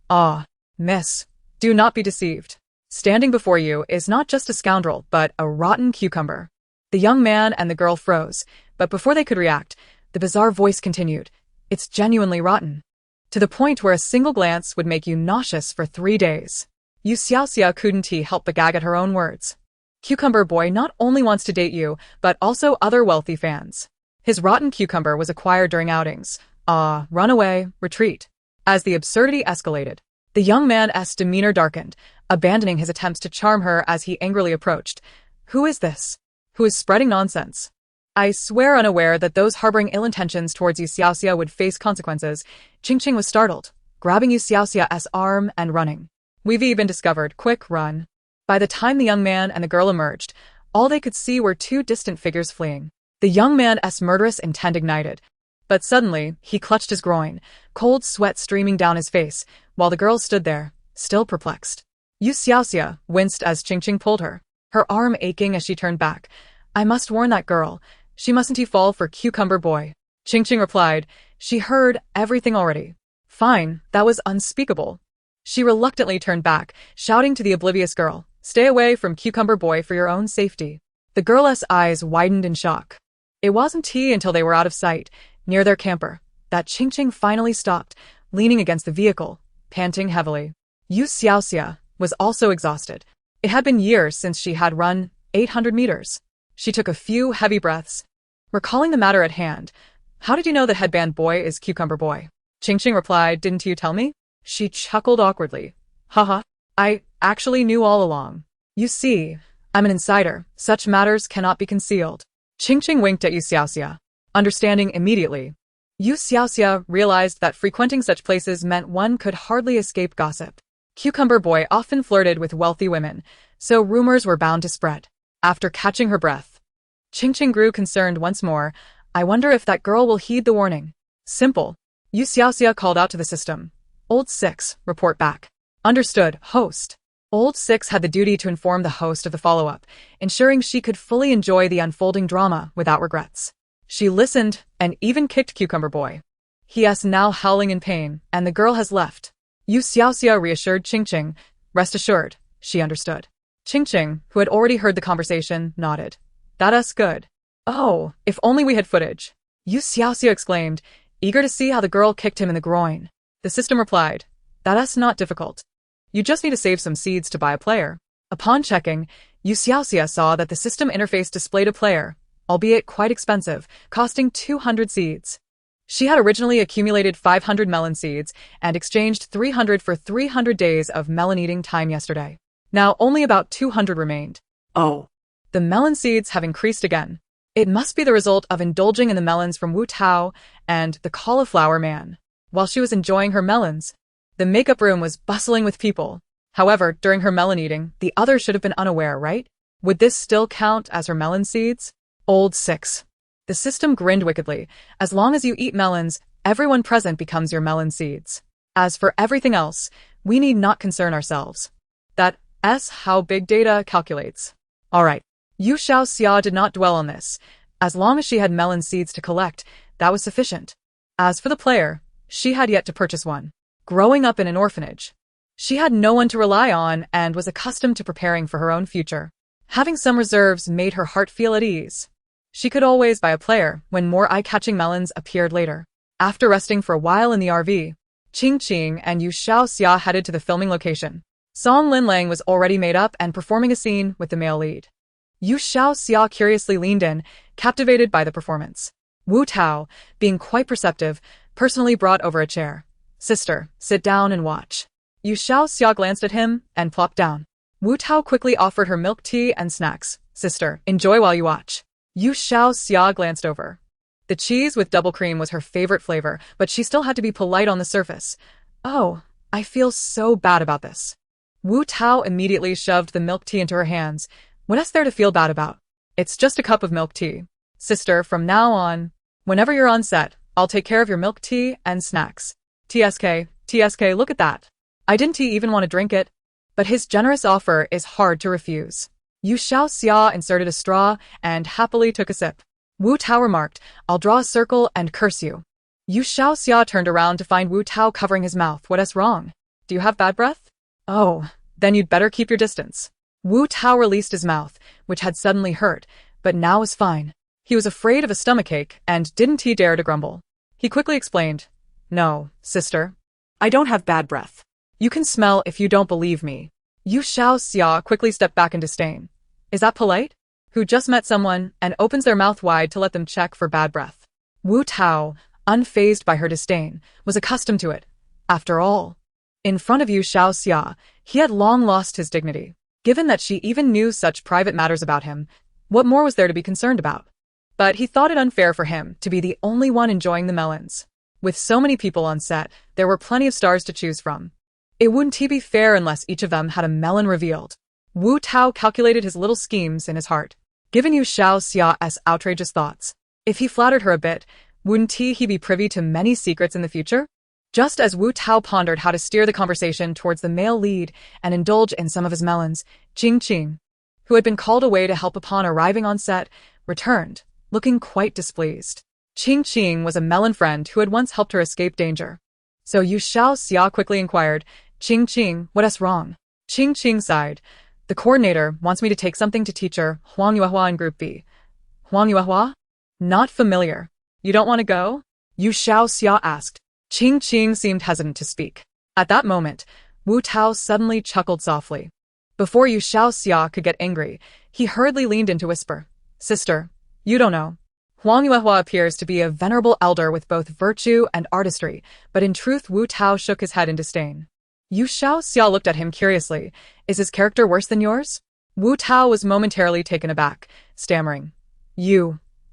A: "Ah, miss, do not be deceived. Standing before you is not just a scoundrel, but a rotten cucumber." The young man and the girl froze, but before they could react, the bizarre voice continued, "It's genuinely rotten. To the point where a single glance would make you nauseous for 3 days." You Xiaoxia couldn't help but gag at her own words. Cucumber Boy not only wants to date you, but also other wealthy fans. His rotten cucumber was acquired during outings. Run away, retreat. As the absurdity escalated, the young man's demeanor darkened, abandoning his attempts to charm her as he angrily approached. "Who is this? Who is spreading nonsense?" I swear unaware that those harboring ill intentions towards You Xiaoxia would face consequences. Qingqing was startled, grabbing You Xiaoxia's arm and running. "We've been discovered. Quick, run." By the time the young man and the girl emerged, all they could see were 2 distant figures fleeing. The young man's murderous intent ignited. But suddenly, he clutched his groin, cold sweat streaming down his face, while the girl stood there, still perplexed. You Xiaoxia winced as Qingqing pulled her, her arm aching as she turned back. "I must warn that girl. She mustn't fall for Cucumber Boy." Qingqing replied, "She heard everything already." "Fine, that was unspeakable." She reluctantly turned back, shouting to the oblivious girl, "Stay away from Cucumber Boy for your own safety." The girl's eyes widened in shock. It wasn't until they were out of sight, near their camper, that Qingqing finally stopped, leaning against the vehicle, panting heavily. You Xiaoxia was also exhausted. It had been years since she had run 800 meters. She took a few heavy breaths, recalling the matter at hand. "How did you know that headband boy is Cucumber Boy?" Qingqing replied, "Didn't you tell me?" She chuckled awkwardly. "Haha, I actually knew all along. You see, I'm an insider. Such matters cannot be concealed." Qingqing winked at You Xiaoxia, understanding immediately. You Xiaoxia realized that frequenting such places meant one could hardly escape gossip. Cucumber Boy often flirted with wealthy women, so rumors were bound to spread. After catching her breath, Qingqing grew concerned once more. "I wonder if that girl will heed the warning." "Simple." You Xiaoxia called out to the system. "Old Six, report back." "Understood, host." Old Six had the duty to inform the host of the follow-up, ensuring she could fully enjoy the unfolding drama without regrets. She listened and even kicked Cucumber Boy. He is now howling in pain, and the girl has left. You Xiaoxia reassured Qingqing. "Rest assured, she understood." Qingqing, who had already heard the conversation, nodded. "That's good." "Oh, if only we had footage." You Xiaoxia exclaimed, eager to see how the girl kicked him in the groin. The system replied, That's not difficult. You just need to save some seeds to buy a player. Upon checking, You Xiaoxia saw that the system interface displayed a player, albeit quite expensive, costing 200 seeds. She had originally accumulated 500 melon seeds and exchanged 300 for 300 days of melon eating time yesterday. Now only about 200 remained.
B: Oh.
A: The melon seeds have increased again. It must be the result of indulging in the melons from Wu Tao and the cauliflower man. While she was enjoying her melons, the makeup room was bustling with people. However, during her melon eating, the others should have been unaware, right? Would this still count as her melon seeds? Old 6. The system grinned wickedly. As long as you eat melons, everyone present becomes your melon seeds. As for everything else, we need not concern ourselves. That's how big data calculates. Alright. You Xiaoxia did not dwell on this. As long as she had melon seeds to collect, that was sufficient. As for the player, she had yet to purchase one. Growing up in an orphanage, she had no one to rely on and was accustomed to preparing for her own future. Having some reserves made her heart feel at ease. She could always buy a player when more eye-catching melons appeared later. After resting for a while in the RV, Qing and You Xiaoxia headed to the filming location. Song Linlang was already made up and performing a scene with the male lead. You Xiaoxia curiously leaned in, captivated by the performance. Wu Tao, being quite perceptive, personally brought over a chair. Sister, sit down and watch. You Xiaoxia glanced at him and plopped down. Wu Tao quickly offered her milk tea and snacks. Sister, enjoy while you watch. You Xiaoxia glanced over. The cheese with double cream was her favorite flavor, but she still had to be polite on the surface. Oh, I feel so bad about this. Wu Tao immediately shoved the milk tea into her hands. What is there to feel bad about? It's just a cup of milk tea. Sister, from now on, whenever you're on set, I'll take care of your milk tea and snacks. TSK, look at that. I didn't even want to drink it, but his generous offer is hard to refuse. You Xiaoxia inserted a straw and happily took a sip. Wu Tao remarked, I'll draw a circle and curse you. You Xiaoxia turned around to find Wu Tao covering his mouth. What is wrong? Do you have bad breath? Oh, then you'd better keep your distance. Wu Tao released his mouth, which had suddenly hurt, but now was fine. He was afraid of a stomachache and didn't dare to grumble. He quickly explained, No, sister.
B: I don't have bad breath.
A: You can smell if you don't believe me. You Xiaoxia quickly stepped back in disdain. Is that polite? Who just met someone and opens their mouth wide to let them check for bad breath. Wu Tao, unfazed by her disdain, was accustomed to it. After all, in front of You Xiaoxia, he had long lost his dignity. Given that she even knew such private matters about him, what more was there to be concerned about? But he thought it unfair for him to be the only one enjoying the melons. With so many people on set, there were plenty of stars to choose from. It wouldn't be fair unless each of them had a melon revealed. Wu Tao calculated his little schemes in his heart. Given You Xiaoxia's outrageous thoughts, if he flattered her a bit, wouldn't he be privy to many secrets in the future? Just as Wu Tao pondered how to steer the conversation towards the male lead and indulge in some of his melons, Qing, who had been called away to help upon arriving on set, returned, looking quite displeased. Qing was a melon friend who had once helped her escape danger. So You Xiaoxia quickly inquired, Qing, what is wrong? Qing sighed. The coordinator wants me to take something to teacher Huang Yuehua in Group B. Huang Yuehua? Not familiar. You don't want to go? You Xiaoxia asked. Qing seemed hesitant to speak. At that moment, Wu Tao suddenly chuckled softly. Before You Xiaoxia could get angry, he hurriedly leaned in to whisper, Sister, you don't know. Huang Yuehua appears to be a venerable elder with both virtue and artistry, but in truth Wu Tao shook his head in disdain. You Xiaoxia looked at him curiously. Is his character worse than yours? Wu Tao was momentarily taken aback, stammering.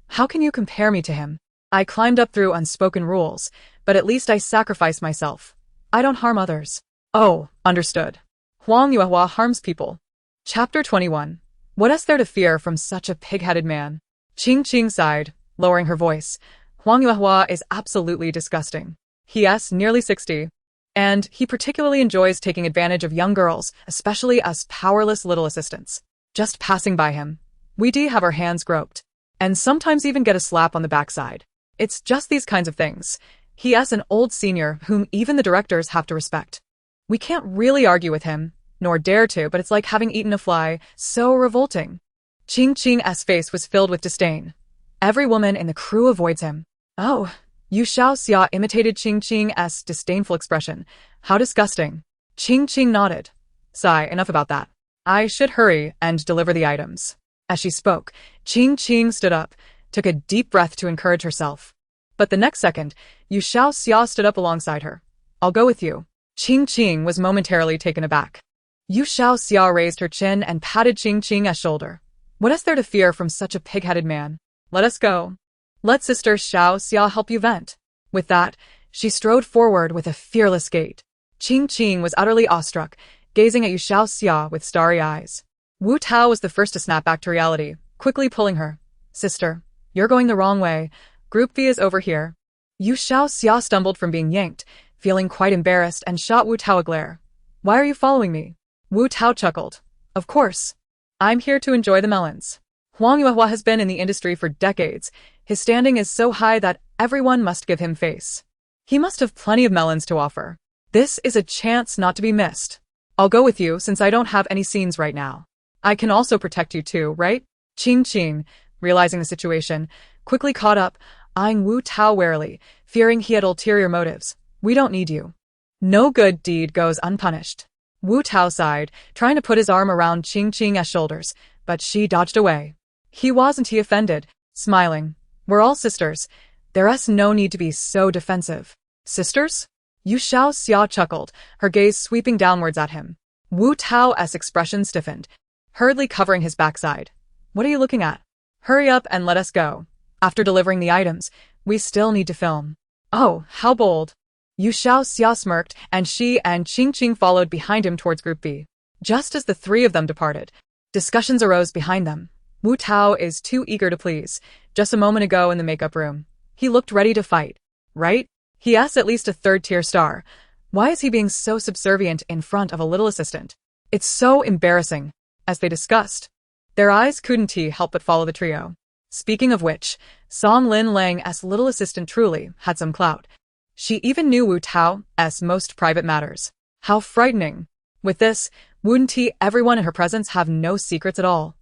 A: How can you compare me to him? I climbed up through unspoken rules, but at least I sacrificed myself. I don't harm others. Oh, understood. Huang Yuehua harms people. Chapter 21. What is there to fear from such a pig-headed man? Qing sighed, lowering her voice. Huang Yuehua is absolutely disgusting. He is nearly 60. And he particularly enjoys taking advantage of young girls, especially us powerless little assistants. Just passing by him, we have our hands groped. And sometimes even get a slap on the backside. It's just these kinds of things. He is an old senior whom even the directors have to respect. We can't really argue with him, nor dare to, but it's like having eaten a fly, so revolting. Qing's face was filled with disdain. Every woman in the crew avoids him. Oh, You Xiaoxia imitated Qing's disdainful expression. How disgusting. Qing nodded. Sigh, enough about that. I should hurry and deliver the items. As she spoke, Qing stood up, took a deep breath to encourage herself. But the next second, You Xiaoxia stood up alongside her. I'll go with you. Qing was momentarily taken aback. You Xiaoxia raised her chin and patted Qing's shoulder. What is there to fear from such a pig-headed man? Let us go. Let Sister Xiaoxia help you vent. With that, she strode forward with a fearless gait. Qing was utterly awestruck, gazing at You Xiaoxia with starry eyes. Wu Tao was the first to snap back to reality, quickly pulling her. Sister, you're going the wrong way. Group V is over here. You Xiaoxia stumbled from being yanked, feeling quite embarrassed, and shot Wu Tao a glare. Why are you following me? Wu Tao chuckled. Of course. I'm here to enjoy the melons. Huang Yuehua has been in the industry for decades. His standing is so high that everyone must give him face. He must have plenty of melons to offer. This is a chance not to be missed. I'll go with you since I don't have any scenes right now. I can also protect you too, right? Qing, realizing the situation, quickly caught up, eyeing Wu Tao warily, fearing he had ulterior motives. We don't need you. No good deed goes unpunished. Wu Tao sighed, trying to put his arm around Qing's shoulders, but she dodged away. He offended, smiling. We're all sisters. There's no need to be so defensive. Sisters? You Xiaoxia chuckled, her gaze sweeping downwards at him. Wu Tao's expression stiffened, hurriedly covering his backside. What are you looking at? Hurry up and let us go. After delivering the items, we still need to film. Oh, how bold. You Xiaoxia smirked, and she and Qing followed behind him towards Group B. Just as the three of them departed, discussions arose behind them. Wu Tao is too eager to please. Just a moment ago in the makeup room, he looked ready to fight. Right? He asked at least a third-tier star. Why is he being so subservient in front of a little assistant? It's so embarrassing. As they discussed, their eyes couldn't help but follow the trio. Speaking of which, Song Lin Lang's little assistant truly had some clout. She even knew Wu Tao's most private matters. How frightening. With this, wouldn't everyone in her presence have no secrets at all?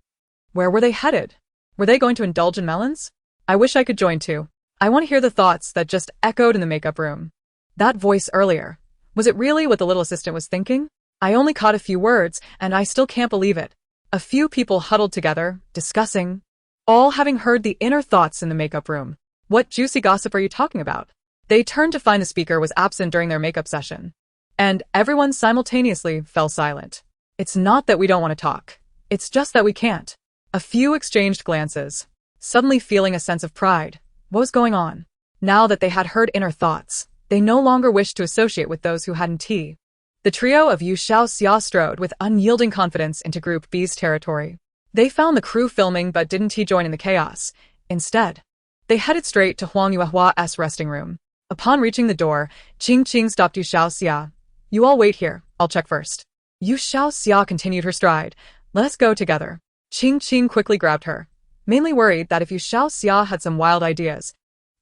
A: Where were they headed? Were they going to indulge in melons? I wish I could join too. I want to hear the thoughts that just echoed in the makeup room. That voice earlier. Was it really what the little assistant was thinking? I only caught a few words, and I still can't believe it. A few people huddled together, discussing, all having heard the inner thoughts in the makeup room. What juicy gossip are you talking about? They turned to find the speaker was absent during their makeup session. And everyone simultaneously fell silent. It's not that we don't want to talk. It's just that we can't. A few exchanged glances, suddenly feeling a sense of pride. What was going on? Now that they had heard inner thoughts, they no longer wished to associate with those who hadn't. The trio of You Xiaoxia strode with unyielding confidence into Group B's territory. They found the crew filming but didn't join in the chaos. Instead, they headed straight to Huang Yuehua's resting room. Upon reaching the door, Qing stopped You Xiaoxia. You all wait here, I'll check first. You Xiaoxia continued her stride. Let us go together. Qing quickly grabbed her, mainly worried that if You Xiaoxia had some wild ideas,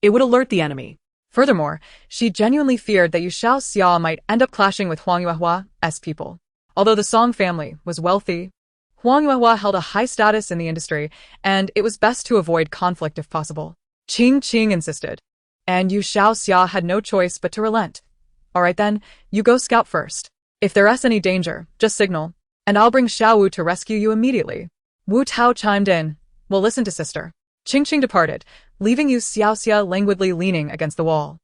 B: It would alert the enemy.
A: Furthermore, she genuinely feared that You Xiaoxia might end up clashing with Huang Yuehua's people. Although the Song family was wealthy, Huang Yuehua held a high status in the industry, and it was best to avoid conflict if possible. Qing insisted, and You Xiaoxia had no choice but to relent. All right then, you go scout first. If there's any danger, just signal, and I'll bring Xiao Wu to rescue you immediately. Wu Tao chimed in. Well, listen to sister. Qing departed, leaving You Xiaoxia languidly leaning against the wall.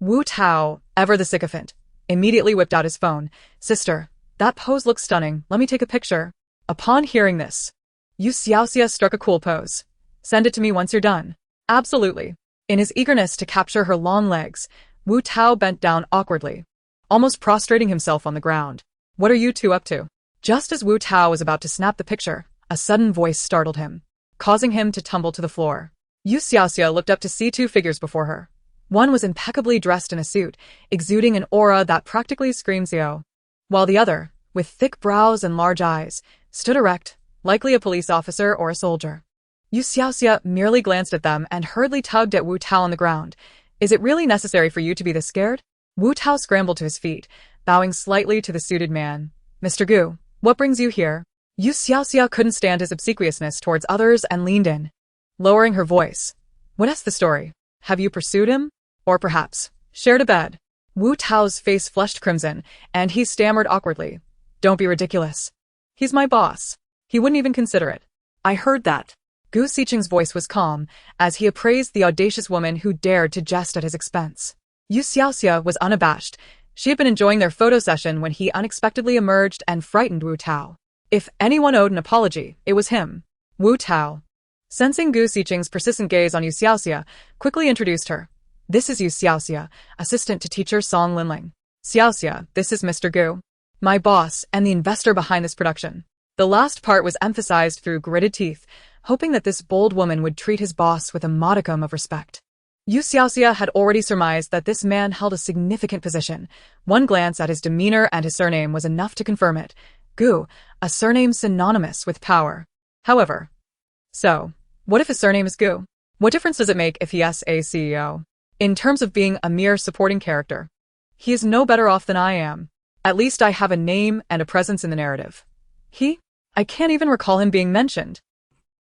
A: Wu Tao, ever the sycophant, immediately whipped out his phone. Sister, that pose looks stunning. Let me take a picture. Upon hearing this, You Xiaoxia struck a cool pose. Send it to me once you're done. Absolutely. In his eagerness to capture her long legs, Wu Tao bent down awkwardly, almost prostrating himself on the ground. What are you two up to? Just as Wu Tao was about to snap the picture, a sudden voice startled him, causing him to tumble to the floor. You Xiaoxia looked up to see two figures before her. One was impeccably dressed in a suit, exuding an aura that practically screams Yo, while the other, with thick brows and large eyes, stood erect, likely a police officer or a soldier. You Xiaoxia merely glanced at them and hurriedly tugged at Wu Tao on the ground. Is it really necessary for you to be this scared? Wu Tao scrambled to his feet, bowing slightly to the suited man. Mr. Gu, what brings you here? You Xiaoxia couldn't stand his obsequiousness towards others and leaned in, lowering her voice. What is the story? Have you pursued him? Or perhaps, shared a bed. Wu Tao's face flushed crimson, and he stammered awkwardly. Don't be ridiculous. He's my boss. He wouldn't even consider it.
B: I heard that.
A: Gu Xiqing's voice was calm, as he appraised the audacious woman who dared to jest at his expense. You Xiaoxia was unabashed. She had been enjoying their photo session when he unexpectedly emerged and frightened Wu Tao. If anyone owed an apology, it was him. Wu Tao, sensing Gu Xiqing's persistent gaze on You Xiaoxia, quickly introduced her. This is You Xiaoxia, assistant to teacher Song Linling. Xiaoxia, this is Mr. Gu, my boss and the investor behind this production. The last part was emphasized through gritted teeth, hoping that this bold woman would treat his boss with a modicum of respect. You Xiaoxia had already surmised that this man held a significant position. One glance at his demeanor and his surname was enough to confirm it. Gu, a surname synonymous with power. However, what if his surname is Gu? What difference does it make if he is a CEO? In terms of being a mere supporting character, he is no better off than I am. At least I have a name and a presence in the narrative. I can't even recall him being mentioned.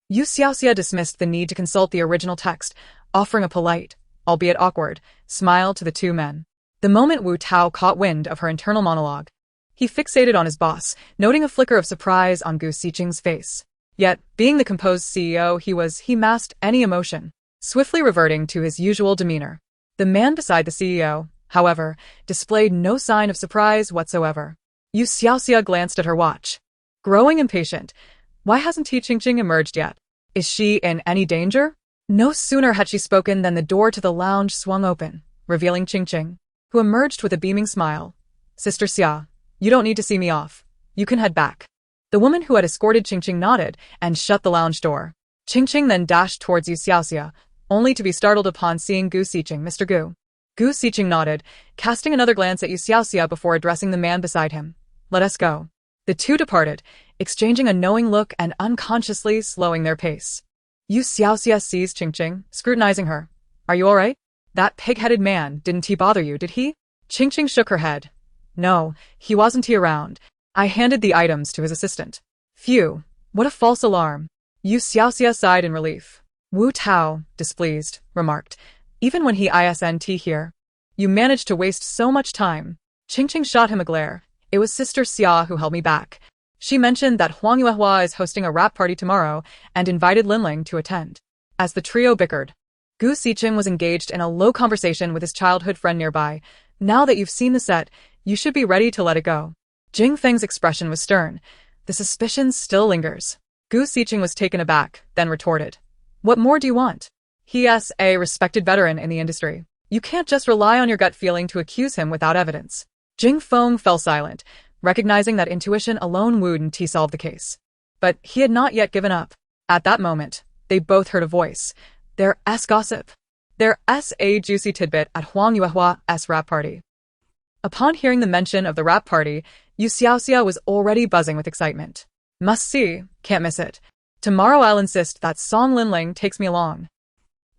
A: You Xiaoxia dismissed the need to consult the original text, offering a polite, albeit awkward, smile to the two men. The moment Wu Tao caught wind of her internal monologue, he fixated on his boss, noting a flicker of surprise on Gu Xiqing's face. Yet, being the composed CEO he masked any emotion, swiftly reverting to his usual demeanor. The man beside the CEO, however, displayed no sign of surprise whatsoever. You Xiaoxia glanced at her watch. Growing impatient, why hasn't Qingqing emerged yet? Is she in any danger? No sooner had she spoken than the door to the lounge swung open, revealing Qingqing, who emerged with a beaming smile. Sister Xia, you don't need to see me off. You can head back. The woman who had escorted Qingqing nodded and shut the lounge door. Qingqing then dashed towards You Xiaoxia, only to be startled upon seeing Gu Xiqing. Mr. Gu. Gu Xiqing nodded, casting another glance at You Xiaoxia before addressing the man beside him. Let us go. The two departed, exchanging a knowing look and unconsciously slowing their pace. You Xiaoxia seized Qingqing, scrutinizing her. Are you all right? That pig-headed man, didn't he bother you, did he? Qingqing shook her head. No, he wasn't around. I handed the items to his assistant. Phew, what a false alarm. You Xiaoxia sighed in relief. Wu Tao, displeased, remarked. Even when he isn't here, you managed to waste so much time. Qingqing shot him a glare. It was Sister Xia who held me back. She mentioned that Huang Yuehua is hosting a rap party tomorrow and invited Linling to attend. As the trio bickered, Gu Xiqing was engaged in a low conversation with his childhood friend nearby. Now that you've seen the set, you should be ready to let it go. Jing Feng's expression was stern. The suspicion still lingers. Gu Xiqing was taken aback, then retorted. What more do you want? He is a respected veteran in the industry. You can't just rely on your gut feeling to accuse him without evidence. Jing Feng fell silent, recognizing that intuition alone wouldn't solve the case. But he had not yet given up. At that moment, they both heard a voice. There's gossip. There's a juicy tidbit at Huang Yuehua's rap party. Upon hearing the mention of the rap party, You Xiaoxia was already buzzing with excitement. Must see, can't miss it. Tomorrow I'll insist that Song Linling takes me along.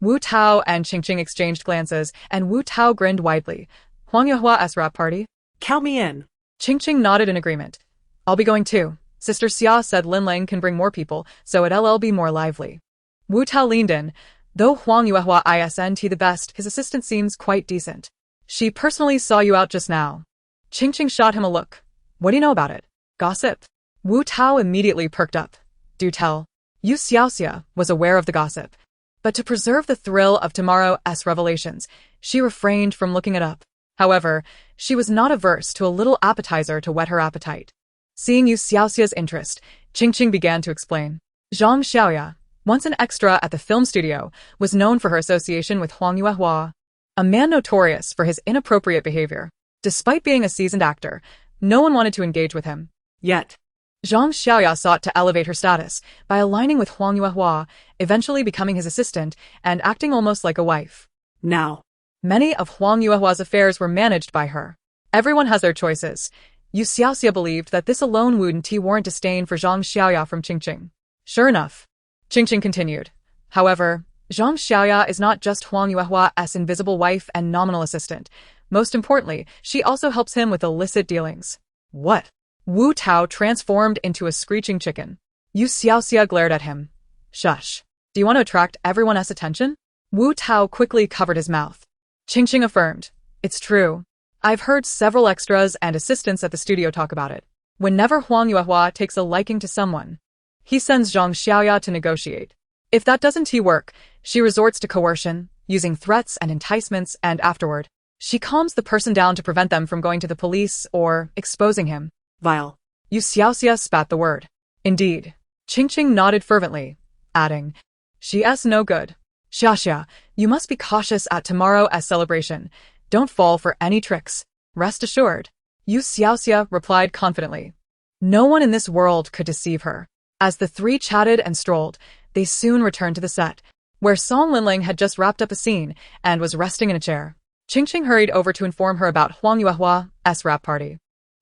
A: Wu Tao and Qingqing exchanged glances, and Wu Tao grinned widely. Huang Yuehua's rap party?
B: Count me in.
A: Qingqing nodded in agreement. I'll be going too. Sister Xia said Linling can bring more people, so it'll be more lively. Wu Tao leaned in. Though Huang Yuehua isn't the best, his assistant seems quite decent. She personally saw you out just now. Qingqing shot him a look. What do you know about it? Gossip? Wu Tao immediately perked up. Do tell. You Xiaoxia was aware of the gossip. But to preserve the thrill of tomorrow's revelations, she refrained from looking it up. However, she was not averse to a little appetizer to whet her appetite. Seeing You Xiaoxia's interest, Qingqing began to explain. Zhang Xiaoya, once an extra at the film studio, was known for her association with Huang Yuehua, a man notorious for his inappropriate behavior. Despite being a seasoned actor, no one wanted to engage with him. Yet, Zhang Xiaoya sought to elevate her status by aligning with Huang Yuehua, eventually becoming his assistant and acting almost like a wife. Now, many of Huang Yuehua's affairs were managed by her. Everyone has their choices. You Xiaoxia believed that this alone wouldn't warrant disdain for Zhang Xiaoya from Qingqing. Sure enough, Qingqing continued. However, Zhang Xiaoya is not just Huang Yuehua's invisible wife and nominal assistant. Most importantly, she also helps him with illicit dealings. What? Wu Tao transformed into a screeching chicken. You Xiaoxia glared at him. Shush. Do you want to attract everyone's attention? Wu Tao quickly covered his mouth. Qingqing affirmed. It's true. I've heard several extras and assistants at the studio talk about it. Whenever Huang Yuehua takes a liking to someone, he sends Zhang Xiaoya to negotiate. If that doesn't work, she resorts to coercion, using threats and enticements, and afterward, she calms the person down to prevent them from going to the police or exposing him.
B: Vile.
A: You Xiaoxia spat the word. Indeed. Qingqing nodded fervently, adding, She's no good. Xiaoxia, you must be cautious at tomorrow's celebration. Don't fall for any tricks. Rest assured. You Xiaoxia replied confidently. No one in this world could deceive her. As the three chatted and strolled, they soon returned to the set, where Song Linling had just wrapped up a scene and was resting in a chair. Qingqing hurried over to inform her about Huang Yuehua's rap party.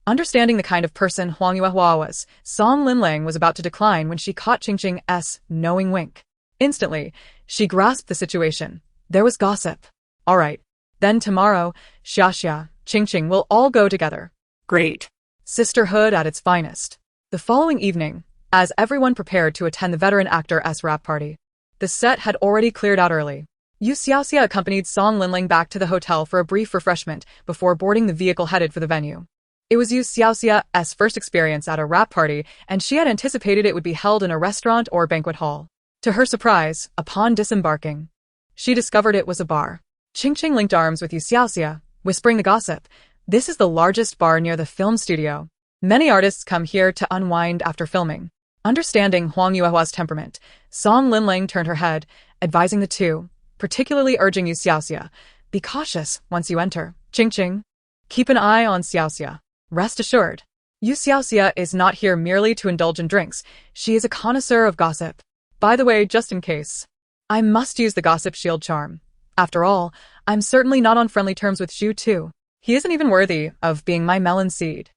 A: Understanding the kind of person Huang Yuehua was, Song Linling was about to decline when she caught Qingqing's knowing wink. Instantly, she grasped the situation. There was gossip. All right. Then tomorrow, Xiaoxia, Qingqing will all go together.
B: Great.
A: Sisterhood at its finest. The following evening, as everyone prepared to attend the veteran actor's rap party, the set had already cleared out early. You Xiaoxia accompanied Song Linling back to the hotel for a brief refreshment before boarding the vehicle headed for the venue. It was You Xiaoxia's first experience at a rap party, and she had anticipated it would be held in a restaurant or banquet hall. To her surprise, upon disembarking, she discovered it was a bar. Qingqing linked arms with You Xiaoxia, whispering the gossip. This is the largest bar near the film studio. Many artists come here to unwind after filming. Understanding Huang Yuehua's temperament, Song Linling turned her head, advising the two, particularly urging You Xiaoxia, be cautious once you enter. Qingqing, keep an eye on Xiaoxia. Rest assured. You Xiaoxia is not here merely to indulge in drinks. She is a connoisseur of gossip. By the way, just in case, I must use the gossip shield charm. After all, I'm certainly not on friendly terms with Xu Tu. He isn't even worthy of being my melon seed.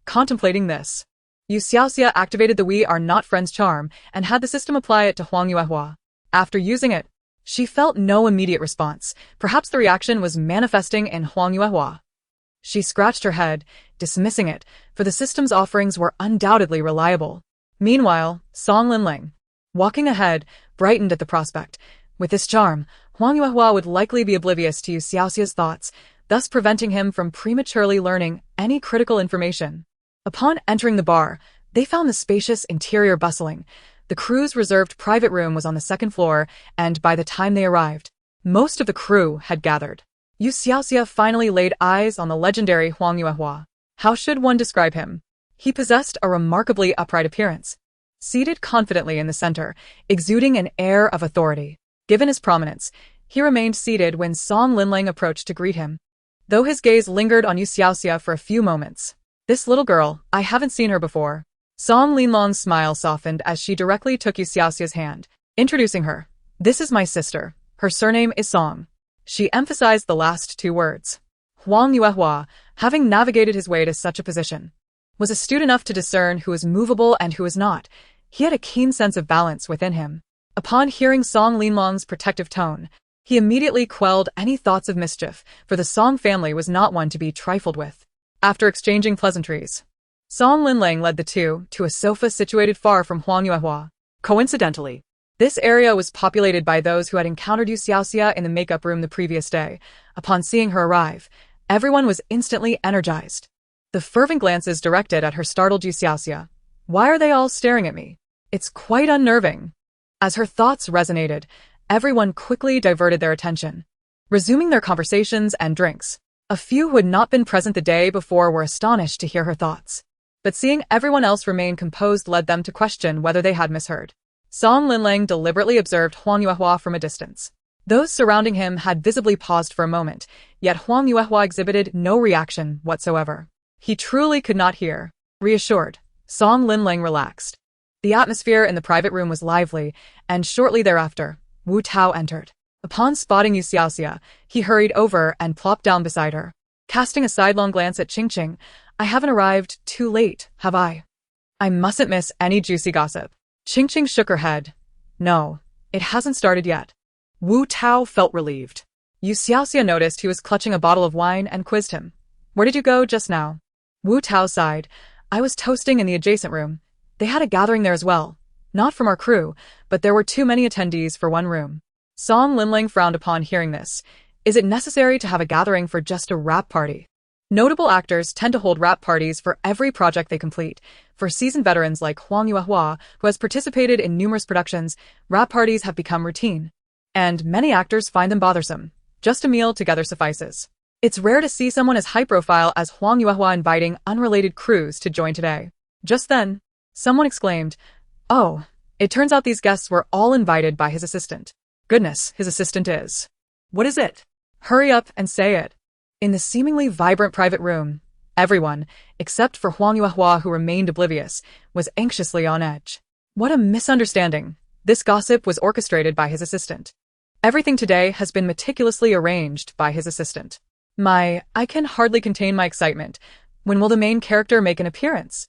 A: Contemplating this, You Xiaoxia activated the We Are Not Friends charm and had the system apply it to Huang Yuehua. After using it, she felt no immediate response. Perhaps the reaction was manifesting in Huang Yuehua. She scratched her head, dismissing it, for the system's offerings were undoubtedly reliable. Meanwhile, Song Linling, walking ahead, brightened at the prospect. With this charm, Huang Yuehua would likely be oblivious to You Xiaoxia's thoughts, thus preventing him from prematurely learning any critical information. Upon entering the bar, they found the spacious interior bustling. The crew's reserved private room was on the second floor, and by the time they arrived, most of the crew had gathered. You Xiaoxia finally laid eyes on the legendary Huang Yuehua. How should one describe him? He possessed a remarkably upright appearance. Seated confidently in the center, exuding an air of authority. Given his prominence, he remained seated when Song Linling approached to greet him. Though his gaze lingered on You Xiaoxia for a few moments. This little girl, I haven't seen her before. Song Linlong's smile softened as she directly took You Xiaoxia's hand, introducing her. This is my sister. Her surname is Song. She emphasized the last two words. Huang Yuehua, having navigated his way to such a position, was astute enough to discern who was movable and who was not. He had a keen sense of balance within him. Upon hearing Song Linlong's protective tone, he immediately quelled any thoughts of mischief, for the Song family was not one to be trifled with. After exchanging pleasantries, Song Linling led the two to a sofa situated far from Huang Yuehua.
B: Coincidentally,
A: this area was populated by those who had encountered You Xiaoxia in the makeup room the previous day. Upon seeing her arrive, everyone was instantly energized. The fervent glances directed at her startled You Xiaoxia. Why are they all staring at me? It's quite unnerving. As her thoughts resonated, everyone quickly diverted their attention, resuming their conversations and drinks. A few who had not been present the day before were astonished to hear her thoughts. But seeing everyone else remain composed led them to question whether they had misheard. Song Linling deliberately observed Huang Yuehua from a distance. Those surrounding him had visibly paused for a moment, yet Huang Yuehua exhibited no reaction whatsoever. He truly could not hear. Reassured, Song Linling relaxed. The atmosphere in the private room was lively, and shortly thereafter, Wu Tao entered. Upon spotting You Xiaoxia, he hurried over and plopped down beside her. Casting a sidelong glance at Qingqing, I haven't arrived too late, have I? I mustn't miss any juicy gossip. Qingqing shook her head. No, it hasn't started yet.
B: Wu Tao felt relieved.
A: You Xiaoxia noticed he was clutching a bottle of wine and quizzed him. Where did you go just now? Wu Tao sighed. I was toasting in the adjacent room. They had a gathering there as well. Not from our crew, but there were too many attendees for one room. Song Linling frowned upon hearing this. Is it necessary to have a gathering for just a rap party? Notable actors tend to hold rap parties for every project they complete. For seasoned veterans like Huang Yuehua, who has participated in numerous productions, rap parties have become routine. And many actors find them bothersome. Just a meal together suffices. It's rare to see someone as high-profile as Huang Yuehua inviting unrelated crews to join today. Just then, someone exclaimed, "Oh, it turns out these guests were all invited by his assistant." Goodness, his assistant is.
B: What is it?
A: Hurry up and say it. In the seemingly vibrant private room, everyone, except for Huang Yuehua who remained oblivious, was anxiously on edge. What a misunderstanding. This gossip was orchestrated by his assistant. Everything today has been meticulously arranged by his assistant. I can hardly contain my excitement. When will the main character make an appearance?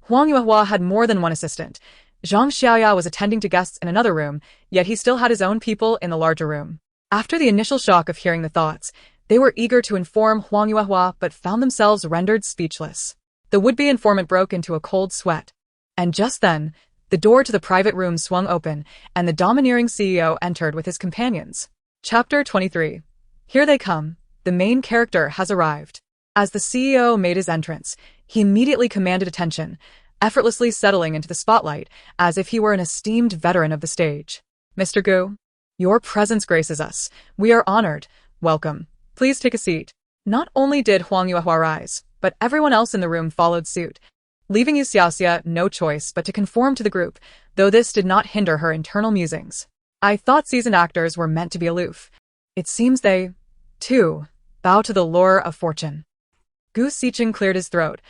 A: Huang Yuehua had more than one assistant. You Xiaoxia was attending to guests in another room, yet he still had his own people in the larger room. After the initial shock of hearing the thoughts, they were eager to inform Huang Yuehua but found themselves rendered speechless. The would-be informant broke into a cold sweat. And just then, the door to the private room swung open, and the domineering CEO entered with his companions. Chapter 23. Here they come. The main character has arrived. As the CEO made his entrance, he immediately commanded attention, effortlessly settling into the spotlight as if he were an esteemed veteran of the stage. "Mr. Gu, your presence graces us. We are honored. Welcome. Please take a seat." Not only did Huang Yuehua rise, but everyone else in the room followed suit, leaving You Xiaoxia no choice but to conform to the group, though this did not hinder her internal musings. I thought seasoned actors were meant to be aloof. It seems they, too, bow to the lure of fortune. Gu Xiqing cleared his throat.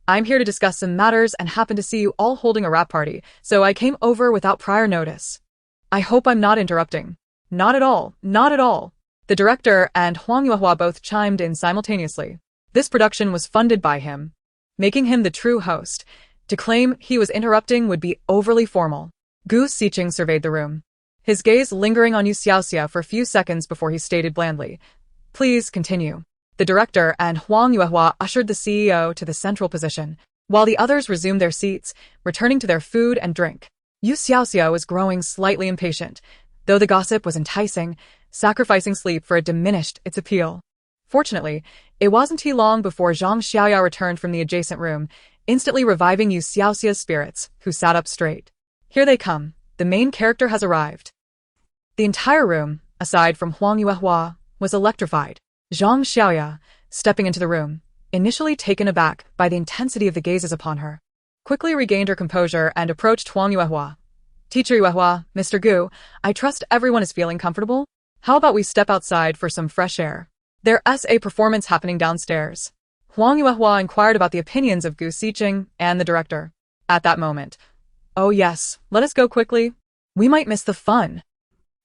A: "I'm here to discuss some matters and happen to see you all holding a rap party, so I came over without prior notice. I hope I'm not interrupting." "Not at all, not at all." The director and Huang Yuehua both chimed in simultaneously. This production was funded by him, making him the true host. To claim he was interrupting would be overly formal. Gu Xiqing surveyed the room, his gaze lingering on You Xiaoxia for a few seconds before he stated blandly, "Please continue." The director and Huang Yuehua ushered the CEO to the central position, while the others resumed their seats, returning to their food and drink. You Xiaoxia was growing slightly impatient. Though the gossip was enticing, sacrificing sleep for it diminished its appeal. Fortunately, it wasn't too long before Zhang Xiaoya returned from the adjacent room, instantly reviving You Xiaoxia's spirits, who sat up straight. "Here they come. The main character has arrived." The entire room, aside from Huang Yuehua, was electrified. Zhang Xiaoya, stepping into the room, initially taken aback by the intensity of the gazes upon her, quickly regained her composure and approached Huang Yuehua. "Teacher Yuehua, Mr. Gu, I trust everyone is feeling comfortable? How about we step outside for some fresh air? There's a performance happening downstairs." Huang Yuehua inquired about the opinions of Gu Xiqing and the director. At that moment, "Oh yes, let us go quickly. We might miss the fun."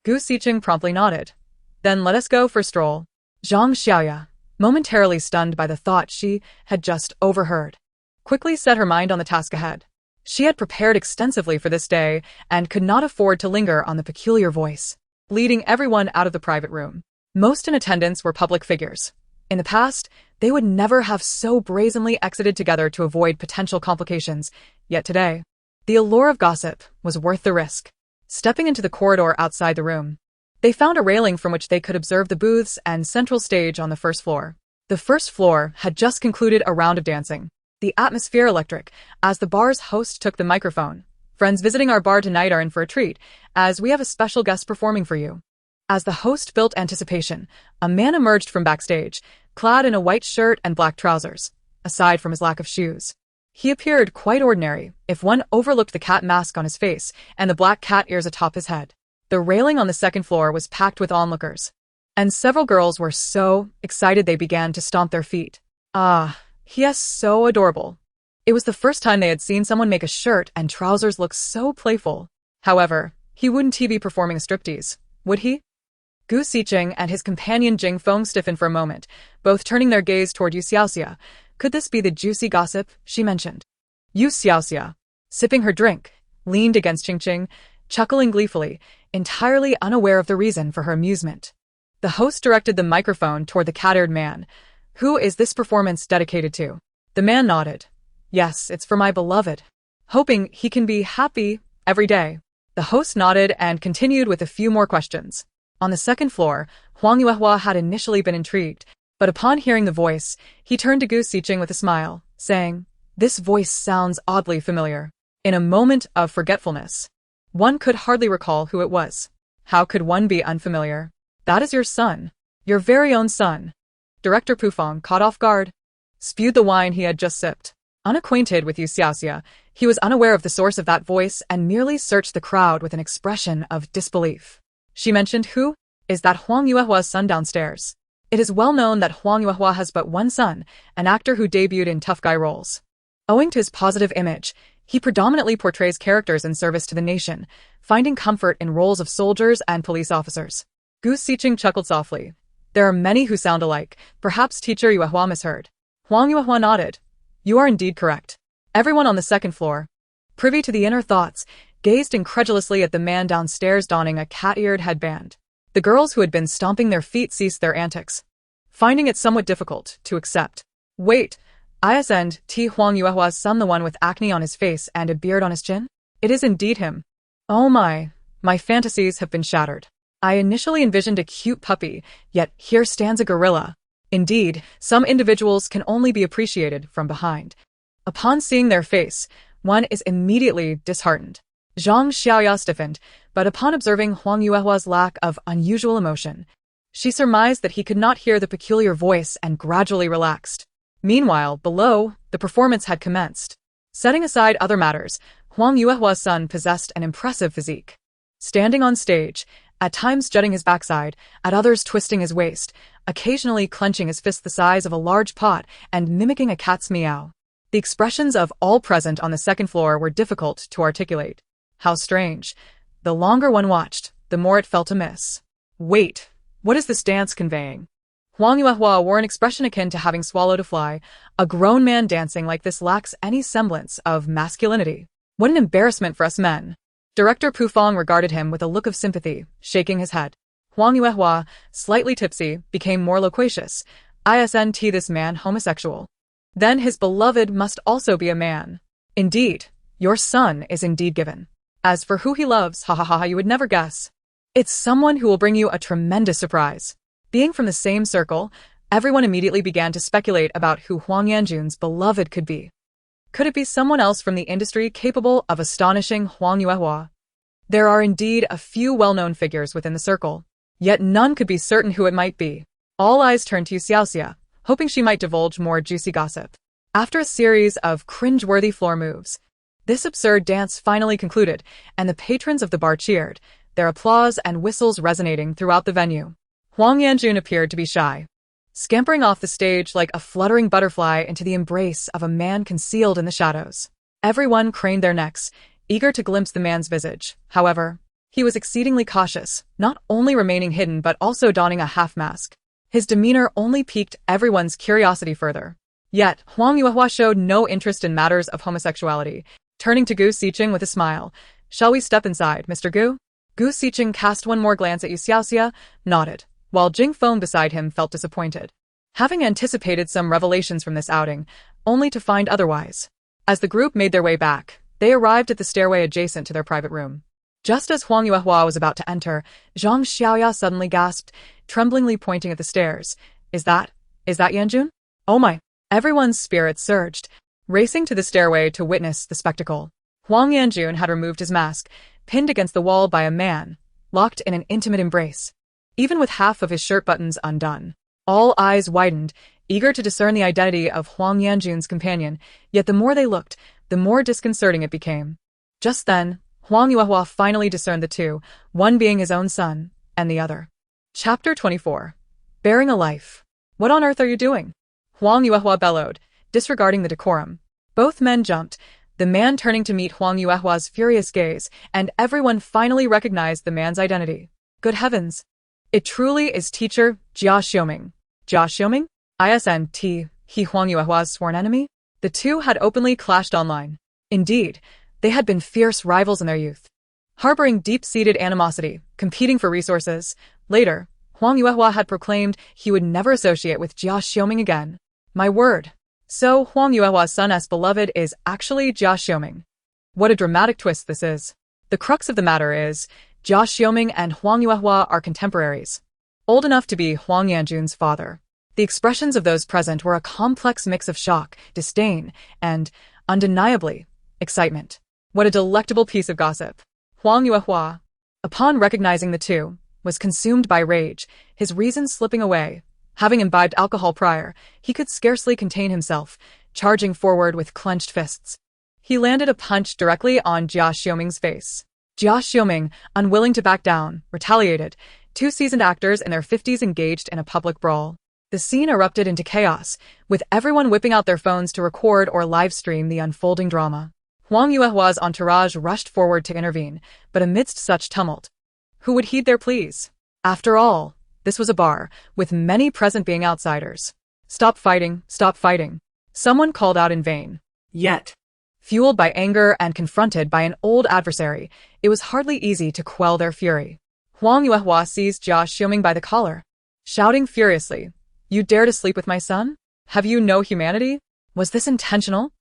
A: Gu Xiqing promptly nodded. "Then let us go for a stroll." Zhang Xiaoya, momentarily stunned by the thought she had just overheard, quickly set her mind on the task ahead. She had prepared extensively for this day and could not afford to linger on the peculiar voice, leading everyone out of the private room. Most in attendance were public figures. In the past, they would never have so brazenly exited together to avoid potential complications, yet today, the allure of gossip was worth the risk. Stepping into the corridor outside the room, they found a railing from which they could observe the booths and central stage on the first floor. The first floor had just concluded a round of dancing, the atmosphere electric, as the bar's host took the microphone. "Friends visiting our bar tonight are in for a treat, as we have a special guest performing for you." As the host built anticipation, a man emerged from backstage, clad in a white shirt and black trousers, aside from his lack of shoes. He appeared quite ordinary, if one overlooked the cat mask on his face and the black cat ears atop his head. The railing on the second floor was packed with onlookers, and several girls were so excited they began to stomp their feet. "Ah, he is so adorable." It was the first time they had seen someone make a shirt and trousers look so playful. However, he wouldn't be performing a striptease, would he? Gu Xiqing and his companion Jing Feng stiffened for a moment, both turning their gaze toward You Xiaoxia. Could this be the juicy gossip she mentioned? You Xiaoxia, sipping her drink, leaned against Qingqing, chuckling gleefully, entirely unaware of the reason for her amusement. The host directed the microphone toward the cat-eared man. "Who is this performance dedicated to?" The man nodded. "Yes, it's for my beloved. Hoping he can be happy every day." The host nodded and continued with a few more questions. On the second floor, Huang Yuehua had initially been intrigued, but upon hearing the voice, he turned to Gu Xiqing with a smile, saying, "This voice sounds oddly familiar." In a moment of forgetfulness, one could hardly recall who it was. How could one be unfamiliar? "That is your son. Your very own son." Director Pufang, caught off guard, spewed the wine he had just sipped. Unacquainted with You Xiaoxia, he was unaware of the source of that voice and merely searched the crowd with an expression of disbelief. She mentioned, "Who? Is that Huang Yuehua's son downstairs?" It is well known that Huang Yuehua has but one son, an actor who debuted in tough guy roles. Owing to his positive image, he predominantly portrays characters in service to the nation, finding comfort in roles of soldiers and police officers. Gu Xiqing chuckled softly. "There are many who sound alike. Perhaps teacher Yuehua misheard." Huang Yuehua nodded. "You are indeed correct." Everyone on the second floor, privy to the inner thoughts, gazed incredulously at the man downstairs donning a cat-eared headband. The girls who had been stomping their feet ceased their antics, finding it somewhat difficult to accept. "Wait, isn't Huang Yuehua's son the one with acne on his face and a beard on his chin? It is indeed him. Oh my fantasies have been shattered. I initially envisioned a cute puppy, yet here stands a gorilla." Indeed, some individuals can only be appreciated from behind. Upon seeing their face, one is immediately disheartened. Zhang Xiaoya stiffened, but upon observing Huang Yuehua's lack of unusual emotion, she surmised that he could not hear the peculiar voice and gradually relaxed. Meanwhile, below, the performance had commenced. Setting aside other matters, Huang Yuehua's son possessed an impressive physique. Standing on stage, at times jutting his backside, at others twisting his waist, occasionally clenching his fist the size of a large pot and mimicking a cat's meow. The expressions of all present on the second floor were difficult to articulate. How strange. The longer one watched, the more it felt amiss. Wait, what is this dance conveying? Huang Yuehua wore an expression akin to having swallowed a fly. A grown man dancing like this lacks any semblance of masculinity. What an embarrassment for us men. Director Pufang regarded him with a look of sympathy, shaking his head. Huang Yuehua, slightly tipsy, became more loquacious. "Isn't this man homosexual? Then his beloved must also be a man. Indeed, your son is indeed given. As for who he loves, ha ha ha, you would never guess. It's someone who will bring you a tremendous surprise." Being from the same circle, everyone immediately began to speculate about who Huang Yanjun's beloved could be. Could it be someone else from the industry capable of astonishing Huang Yuehua? There are indeed a few well-known figures within the circle, yet none could be certain who it might be. All eyes turned to You Xiaoxia, hoping she might divulge more juicy gossip. After a series of cringe-worthy floor moves, this absurd dance finally concluded, and the patrons of the bar cheered, their applause and whistles resonating throughout the venue. Huang Yanjun appeared to be shy, scampering off the stage like a fluttering butterfly into the embrace of a man concealed in the shadows. Everyone craned their necks, eager to glimpse the man's visage. However, he was exceedingly cautious, not only remaining hidden but also donning a half-mask. His demeanor only piqued everyone's curiosity further. Yet, Huang Yuehua showed no interest in matters of homosexuality. Turning to Gu Xiqing with a smile, "Shall we step inside, Mr. Gu?" Gu Xiqing cast one more glance at You Xiaoxia, nodded, while Jing Feng beside him felt disappointed, having anticipated some revelations from this outing, only to find otherwise. As the group made their way back, they arrived at the stairway adjacent to their private room. Just as Huang Yuehua was about to enter, Zhang Xiaoya suddenly gasped, tremblingly pointing at the stairs. Is that Yanjun? Oh my! Everyone's spirits surged, racing to the stairway to witness the spectacle. Huang Yanjun had removed his mask, pinned against the wall by a man, locked in an intimate embrace, even with half of his shirt buttons undone. All eyes widened, eager to discern the identity of Huang Yanjun's companion, yet the more they looked, the more disconcerting it became. Just then, Huang Yuehua finally discerned the two, one being his own son, and the other. Chapter 24. Bearing a Life. What on earth are you doing? Huang Yuehua bellowed, disregarding the decorum. Both men jumped, the man turning to meet Huang Yuehua's furious gaze, and everyone finally recognized the man's identity. Good heavens! It truly is teacher Jia Xiaoming. Jia Xiaoming? Isn't he Huang Yuehua's sworn enemy? The two had openly clashed online. Indeed, they had been fierce rivals in their youth, harboring deep-seated animosity, competing for resources. Later, Huang Yuehua had proclaimed he would never associate with Jia Xiaoming again. My word! So Huang Yuehua's son's beloved is actually Jia Xiaoming. What a dramatic twist this is. The crux of the matter is, Jia Xiaoming and Huang Yuehua are contemporaries, old enough to be Huang Yanjun's father. The expressions of those present were a complex mix of shock, disdain, and, undeniably, excitement. What a delectable piece of gossip. Huang Yuehua, upon recognizing the two, was consumed by rage, his reason slipping away. Having imbibed alcohol prior, he could scarcely contain himself, charging forward with clenched fists. He landed a punch directly on Jia Xiaoming's face. Jia Xiaoming, unwilling to back down, retaliated. Two seasoned actors in their 50s engaged in a public brawl. The scene erupted into chaos, with everyone whipping out their phones to record or live-stream the unfolding drama. Huang Yuehua's entourage rushed forward to intervene, but amidst such tumult, who would heed their pleas? After all, this was a bar, with many present being outsiders. Stop fighting, stop fighting. Someone called out in vain.
B: Yet,
A: fueled by anger and confronted by an old adversary, it was hardly easy to quell their fury. Huang Yuehua seized Jia Xiaoming by the collar, shouting furiously, "You dare to sleep with my son? Have you no humanity? Was this intentional?"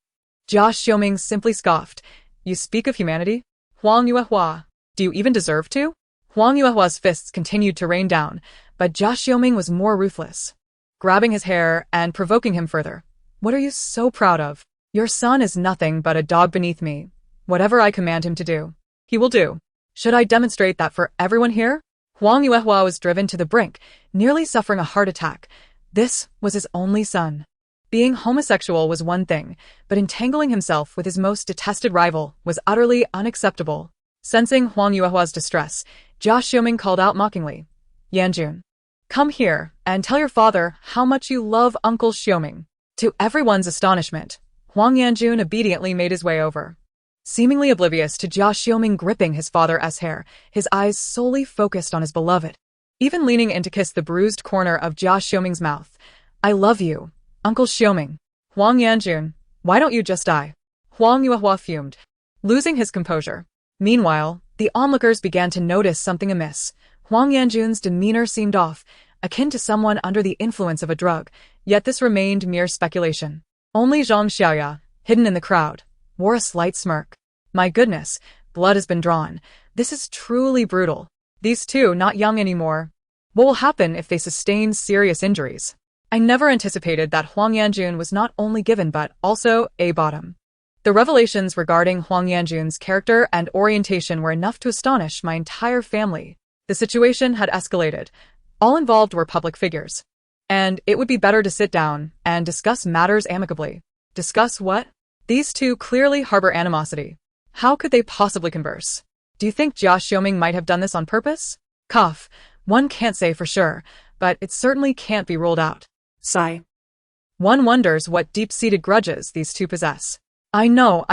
A: Jia Xiaoming simply scoffed. "You speak of humanity? Huang Yuehua, do you even deserve to?" Huang Yuehua's fists continued to rain down, but Jia Xiaoming was more ruthless, grabbing his hair and provoking him further. "What are you so proud of? Your son is nothing but a dog beneath me. Whatever I command him to do, he will do. Should I demonstrate that for everyone here?" Huang Yuehua was driven to the brink, nearly suffering a heart attack. This was his only son. Being homosexual was one thing, but entangling himself with his most detested rival was utterly unacceptable. Sensing Huang Yuehua's distress, Jia Xiaoming called out mockingly, "Yanjun, come here and tell your father how much you love Uncle Xiaoming." To everyone's astonishment, Huang Yanjun obediently made his way over. Seemingly oblivious to Jia Xiaoming gripping his father's hair, his eyes solely focused on his beloved. Even leaning in to kiss the bruised corner of Jia Xiaoming's mouth. "I love you, Uncle Xiaoming." "Huang Yanjun, why don't you just die?" Huang Yuehua fumed, losing his composure. Meanwhile, the onlookers began to notice something amiss. Huang Yanjun's demeanor seemed off, akin to someone under the influence of a drug, yet this remained mere speculation. Only You Xiaoxia, hidden in the crowd, wore a slight smirk. "My goodness, blood has been drawn. This is truly brutal. These two not young anymore. What will happen if they sustain serious injuries?" I never anticipated that Huang Yanjun was not only given but also a bottom. The revelations regarding Huang Yanjun's character and orientation were enough to astonish my entire family. The situation had escalated. All involved were public figures. And it would be better to sit down and discuss matters amicably. Discuss what? These two clearly harbor animosity. How could they possibly converse? Do you think Jia Xiaoming might have done this on purpose? Cough. One can't say for sure, but it certainly can't be ruled out.
B: Sigh.
A: One wonders what deep-seated grudges these two possess. I know.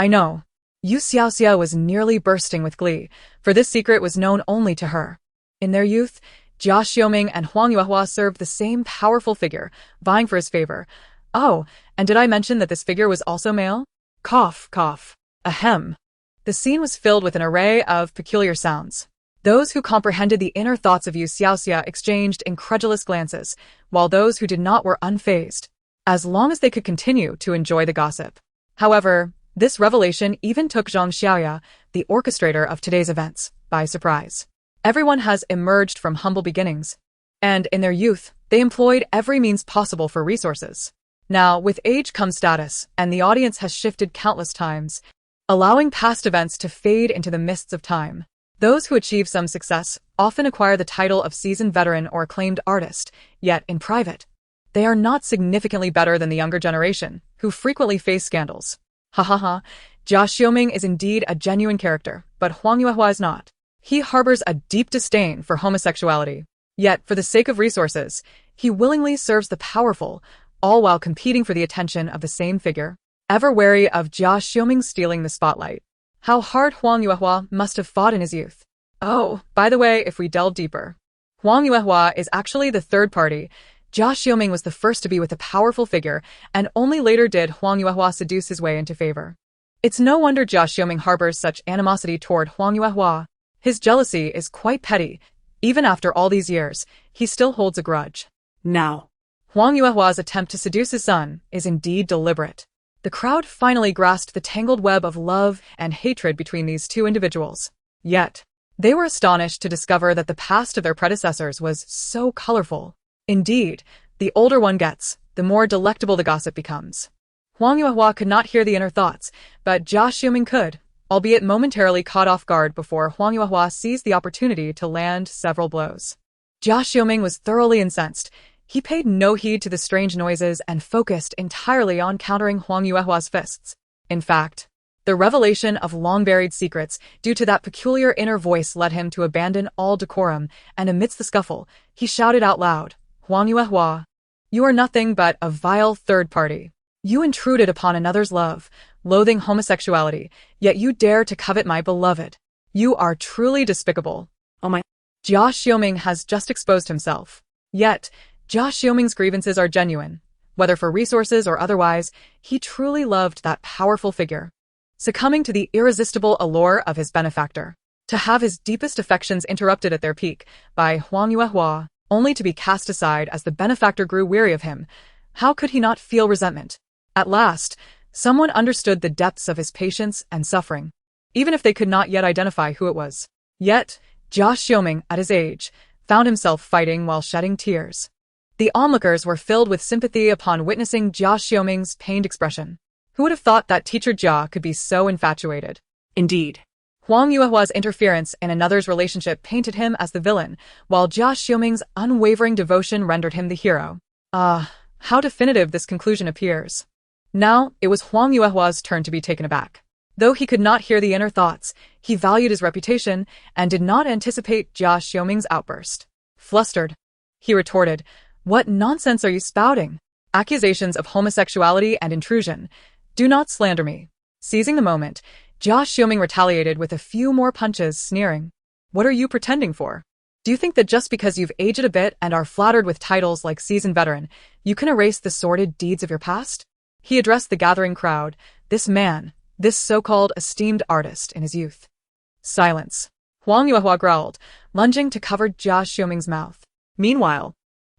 A: You Xiaoxia was nearly bursting with glee, for this secret was known only to her. In their youth, Jia Xiaoming and Huang Yuehua served the same powerful figure, vying for his favor. Oh, and did I mention that this figure was also male? Cough, cough. Ahem. The scene was filled with an array of peculiar sounds. Those who comprehended the inner thoughts of You Xiaoxia exchanged incredulous glances, while those who did not were unfazed, as long as they could continue to enjoy the gossip. However, this revelation even took You Xiaoxia, the orchestrator of today's events, by surprise. Everyone has emerged from humble beginnings, and in their youth, they employed every means possible for resources. Now, with age comes status, and the audience has shifted countless times, allowing past events to fade into the mists of time. Those who achieve some success often acquire the title of seasoned veteran or acclaimed artist, yet in private, they are not significantly better than the younger generation, who frequently face scandals. Ha ha ha, Jia Xiaoming is indeed a genuine character, but Huang Yuehua is not. He harbors a deep disdain for homosexuality. Yet, for the sake of resources, he willingly serves the powerful, all while competing for the attention of the same figure. Ever wary of Jia Xiaoming stealing the spotlight. How hard Huang Yuehua must have fought in his youth. Oh, by the way, if we delve deeper, Huang Yuehua is actually the third party. Jia Xiaoming was the first to be with a powerful figure, and only later did Huang Yuehua seduce his way into favor. It's no wonder Jia Xiaoming harbors such animosity toward Huang Yuehua. His jealousy is quite petty. Even after all these years, he still holds a grudge.
B: Now,
A: Huang Yuehua's attempt to seduce his son is indeed deliberate. The crowd finally grasped the tangled web of love and hatred between these two individuals. Yet, They were astonished to discover that the past of their predecessors was so colorful. Indeed, the older one gets, the more delectable the gossip becomes. Huang Yuehua could not hear the inner thoughts, but Jia Xiuming could, albeit momentarily caught off guard before Huang Yuehua seized the opportunity to land several blows. Jia Xiuming was thoroughly incensed. He paid no heed to the strange noises and focused entirely on countering Huang Yuehua's fists. In fact, the revelation of long-buried secrets due to that peculiar inner voice led him to abandon all decorum, and amidst the scuffle, he shouted out loud, "Huang Yuehua, you are nothing but a vile third party. You intruded upon another's love, loathing homosexuality, yet you dare to covet my beloved. You are truly despicable."
B: Oh my.
A: Jia Xiuming has just exposed himself. Yet, Jia Xiuming's grievances are genuine. Whether for resources or otherwise, he truly loved that powerful figure. Succumbing to the irresistible allure of his benefactor, to have his deepest affections interrupted at their peak by Huang Yuehua, only to be cast aside as the benefactor grew weary of him, how could he not feel resentment? At last, someone understood the depths of his patience and suffering, even if they could not yet identify who it was. Yet, Jia Xiuming, at his age, found himself fighting while shedding tears. The onlookers were filled with sympathy upon witnessing Jia Xiuming's pained expression. Who would have thought that teacher Jia could be so infatuated?
B: Indeed.
A: Huang Yuehua's interference in another's relationship painted him as the villain, while Jia Xiuming's unwavering devotion rendered him the hero. How definitive this conclusion appears. Now, it was Huang Yuehua's turn to be taken aback. Though he could not hear the inner thoughts, he valued his reputation and did not anticipate Jia Xiuming's outburst. Flustered, he retorted, "What nonsense are you spouting? Accusations of homosexuality and intrusion. Do not slander me." Seizing the moment, Jia Xiuming retaliated with a few more punches, sneering, "What are you pretending for? Do you think that just because you've aged a bit and are flattered with titles like seasoned veteran, you can erase the sordid deeds of your past?" He addressed the gathering crowd, this man, this so-called esteemed artist in his youth. Silence. Huang Yuehua growled, lunging to cover Jia Xiuming's mouth. Meanwhile,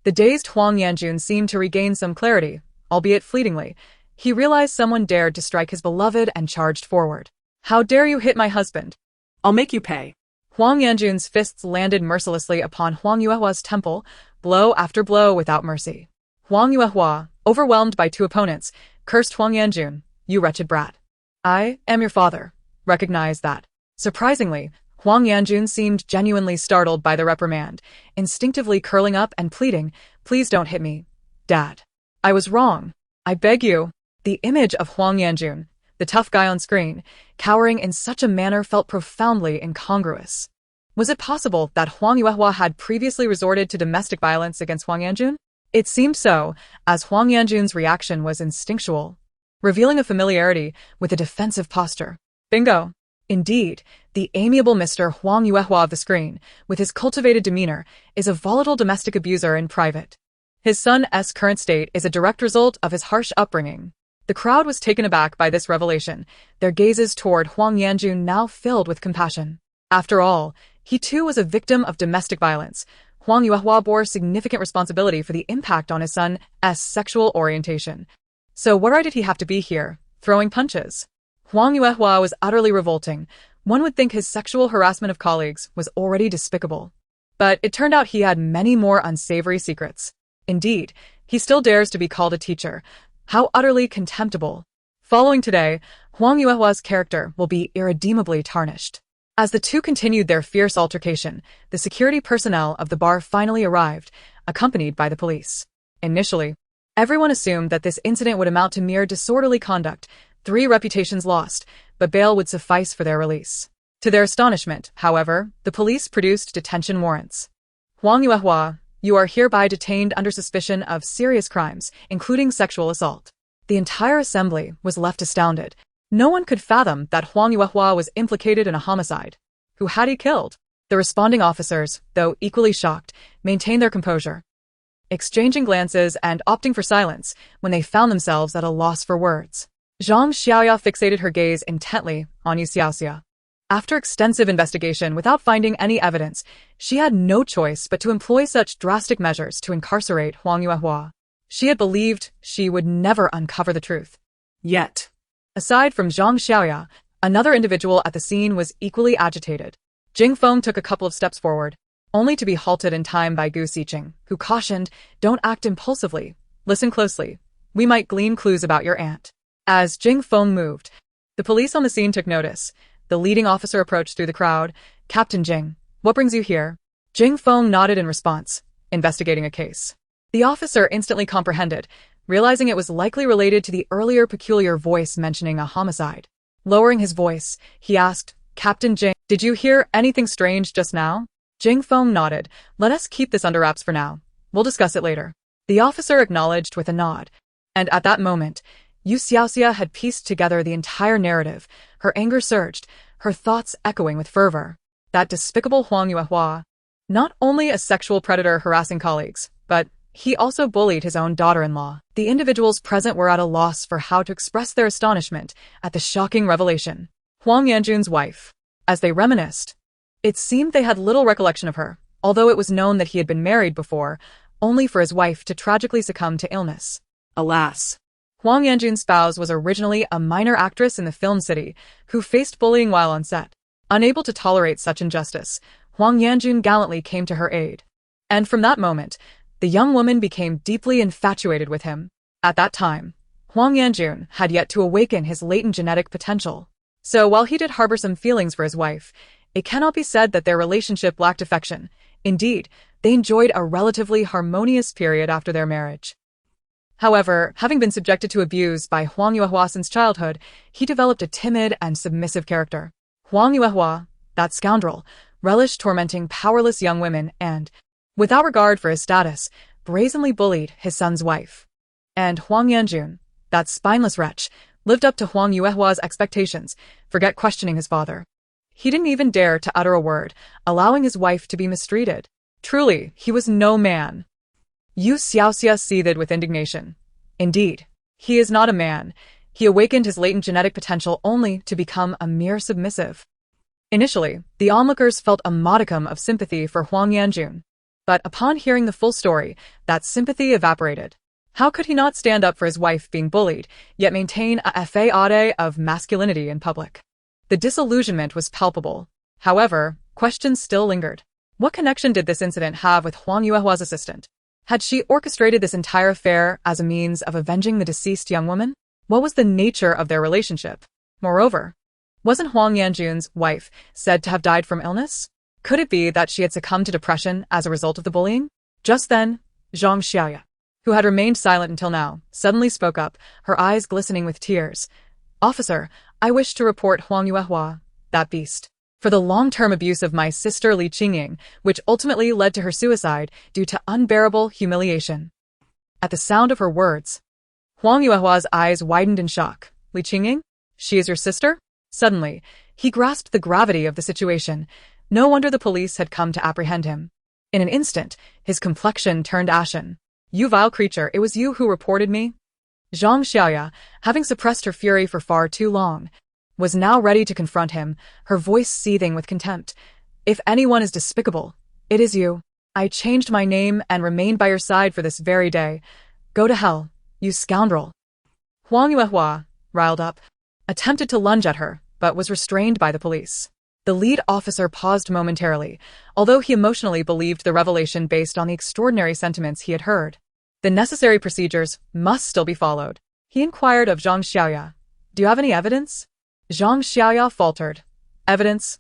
A: the dazed Huang Yanjun seemed to regain some clarity, albeit fleetingly. He realized someone dared to strike his beloved and charged forward. "How dare you hit my husband?
B: I'll make you pay."
A: Huang Yanjun's fists landed mercilessly upon Huang Yuehua's temple, blow after blow without mercy. Huang Yuehua, overwhelmed by two opponents, cursed Huang Yanjun, "You wretched brat. I am your father. Recognize that." Surprisingly, Huang Yanjun seemed genuinely startled by the reprimand, instinctively curling up and pleading, "Please don't hit me, Dad. I was wrong. I beg you." The image of Huang Yanjun, the tough guy on screen, cowering in such a manner felt profoundly incongruous. Was it possible that Huang Yuehua had previously resorted to domestic violence against Huang Yanjun? It seemed so, as Huang Yanjun's reaction was instinctual, revealing a familiarity with a defensive posture. Bingo! Indeed, the amiable Mr. Huang Yuehua of the screen, with his cultivated demeanor, is a volatile domestic abuser in private. His son's current state is a direct result of his harsh upbringing. The crowd was taken aback by this revelation, their gazes toward Huang Yanjun now filled with compassion. After all, he too was a victim of domestic violence. Huang Yuehua bore significant responsibility for the impact on his son's sexual orientation. So what right did he have to be here, throwing punches? Huang Yuehua was utterly revolting. One would think his sexual harassment of colleagues was already despicable. But it turned out he had many more unsavory secrets. Indeed, he still dares to be called a teacher. How utterly contemptible. Following today, Huang Yuehua's character will be irredeemably tarnished. As the two continued their fierce altercation, the security personnel of the bar finally arrived, accompanied by the police. Initially, everyone assumed that this incident would amount to mere disorderly conduct, 3 reputations lost, but bail would suffice for their release. To their astonishment, however, the police produced detention warrants. Huang Yuehua, you are hereby detained under suspicion of serious crimes, including sexual assault. The entire assembly was left astounded. No one could fathom that Huang Yuehua was implicated in a homicide. Who had he killed? The responding officers, though equally shocked, maintained their composure, exchanging glances and opting for silence when they found themselves at a loss for words. You Xiaoxia fixated her gaze intently on You Xiaoxia. After extensive investigation without finding any evidence, she had no choice but to employ such drastic measures to incarcerate Huang Yuehua. She had believed she would never uncover the truth.
B: Yet,
A: aside from You Xiaoxia, another individual at the scene was equally agitated. Jing Feng took a couple of steps forward, only to be halted in time by Gu Xiqing, who cautioned, "Don't act impulsively. Listen closely. We might glean clues about your aunt." As Jing Feng moved, the police on the scene took notice. The leading officer approached through the crowd. "Captain Jing, what brings you here?" Jing Feng nodded in response, investigating a case. The officer instantly comprehended, realizing it was likely related to the earlier peculiar voice mentioning a homicide. Lowering his voice, he asked, "Captain Jing, did you hear anything strange just now?" Jing Feng nodded. "Let us keep this under wraps for now. We'll discuss it later." The officer acknowledged with a nod. And at that moment, You Xiaoxia had pieced together the entire narrative. Her anger surged, her thoughts echoing with fervor. That despicable Huang Yuehua, not only a sexual predator harassing colleagues, but he also bullied his own daughter-in-law. The individuals present were at a loss for how to express their astonishment at the shocking revelation. Huang Yanjun's wife. As they reminisced, it seemed they had little recollection of her, although it was known that he had been married before, only for his wife to tragically succumb to illness.
B: Alas.
A: Huang Yanjun's spouse was originally a minor actress in the film city who faced bullying while on set. Unable to tolerate such injustice, Huang Yanjun gallantly came to her aid. And from that moment, the young woman became deeply infatuated with him. At that time, Huang Yanjun had yet to awaken his latent genetic potential. So while he did harbor some feelings for his wife, it cannot be said that their relationship lacked affection. Indeed, they enjoyed a relatively harmonious period after their marriage. However, having been subjected to abuse by Huang Yuehua since childhood, he developed a timid and submissive character. Huang Yuehua, that scoundrel, relished tormenting powerless young women and, without regard for his status, brazenly bullied his son's wife. And Huang Yanjun, that spineless wretch, lived up to Huang Yuehua's expectations, forget questioning his father. He didn't even dare to utter a word, allowing his wife to be mistreated. Truly, he was no man. You Xiaoxia seethed with indignation. Indeed, he is not a man. He awakened his latent genetic potential only to become a mere submissive. Initially, the onlookers felt a modicum of sympathy for Huang Yanjun. But upon hearing the full story, that sympathy evaporated. How could he not stand up for his wife being bullied, yet maintain a facade of masculinity in public? The disillusionment was palpable. However, questions still lingered. What connection did this incident have with Huang Yuehua's assistant? Had she orchestrated this entire affair as a means of avenging the deceased young woman? What was the nature of their relationship? Moreover, wasn't Huang Yanjun's wife said to have died from illness? Could it be that she had succumbed to depression as a result of the bullying? Just then, Zhang Xiaoya, who had remained silent until now, suddenly spoke up, her eyes glistening with tears. "Officer, I wish to report Huang Yuehua, that beast, for the long-term abuse of my sister Li Qingying, which ultimately led to her suicide due to unbearable humiliation." At the sound of her words, Huang Yuehua's eyes widened in shock. "Li Qingying? She is your sister?" Suddenly, he grasped the gravity of the situation. No wonder the police had come to apprehend him. In an instant, his complexion turned ashen. "You vile creature, it was you who reported me?" Zhang Xiaoya, having suppressed her fury for far too long, was now ready to confront him, her voice seething with contempt. "If anyone is despicable, it is you. I changed my name and remained by your side for this very day. Go to hell, you scoundrel." Huang Yuehua, riled up, attempted to lunge at her, but was restrained by the police. The lead officer paused momentarily, although he emotionally believed the revelation based on the extraordinary sentiments he had heard. The necessary procedures must still be followed. He inquired of Zhang Xiaoya, "Do you have any evidence?" Zhang Xiaoya faltered. Evidence,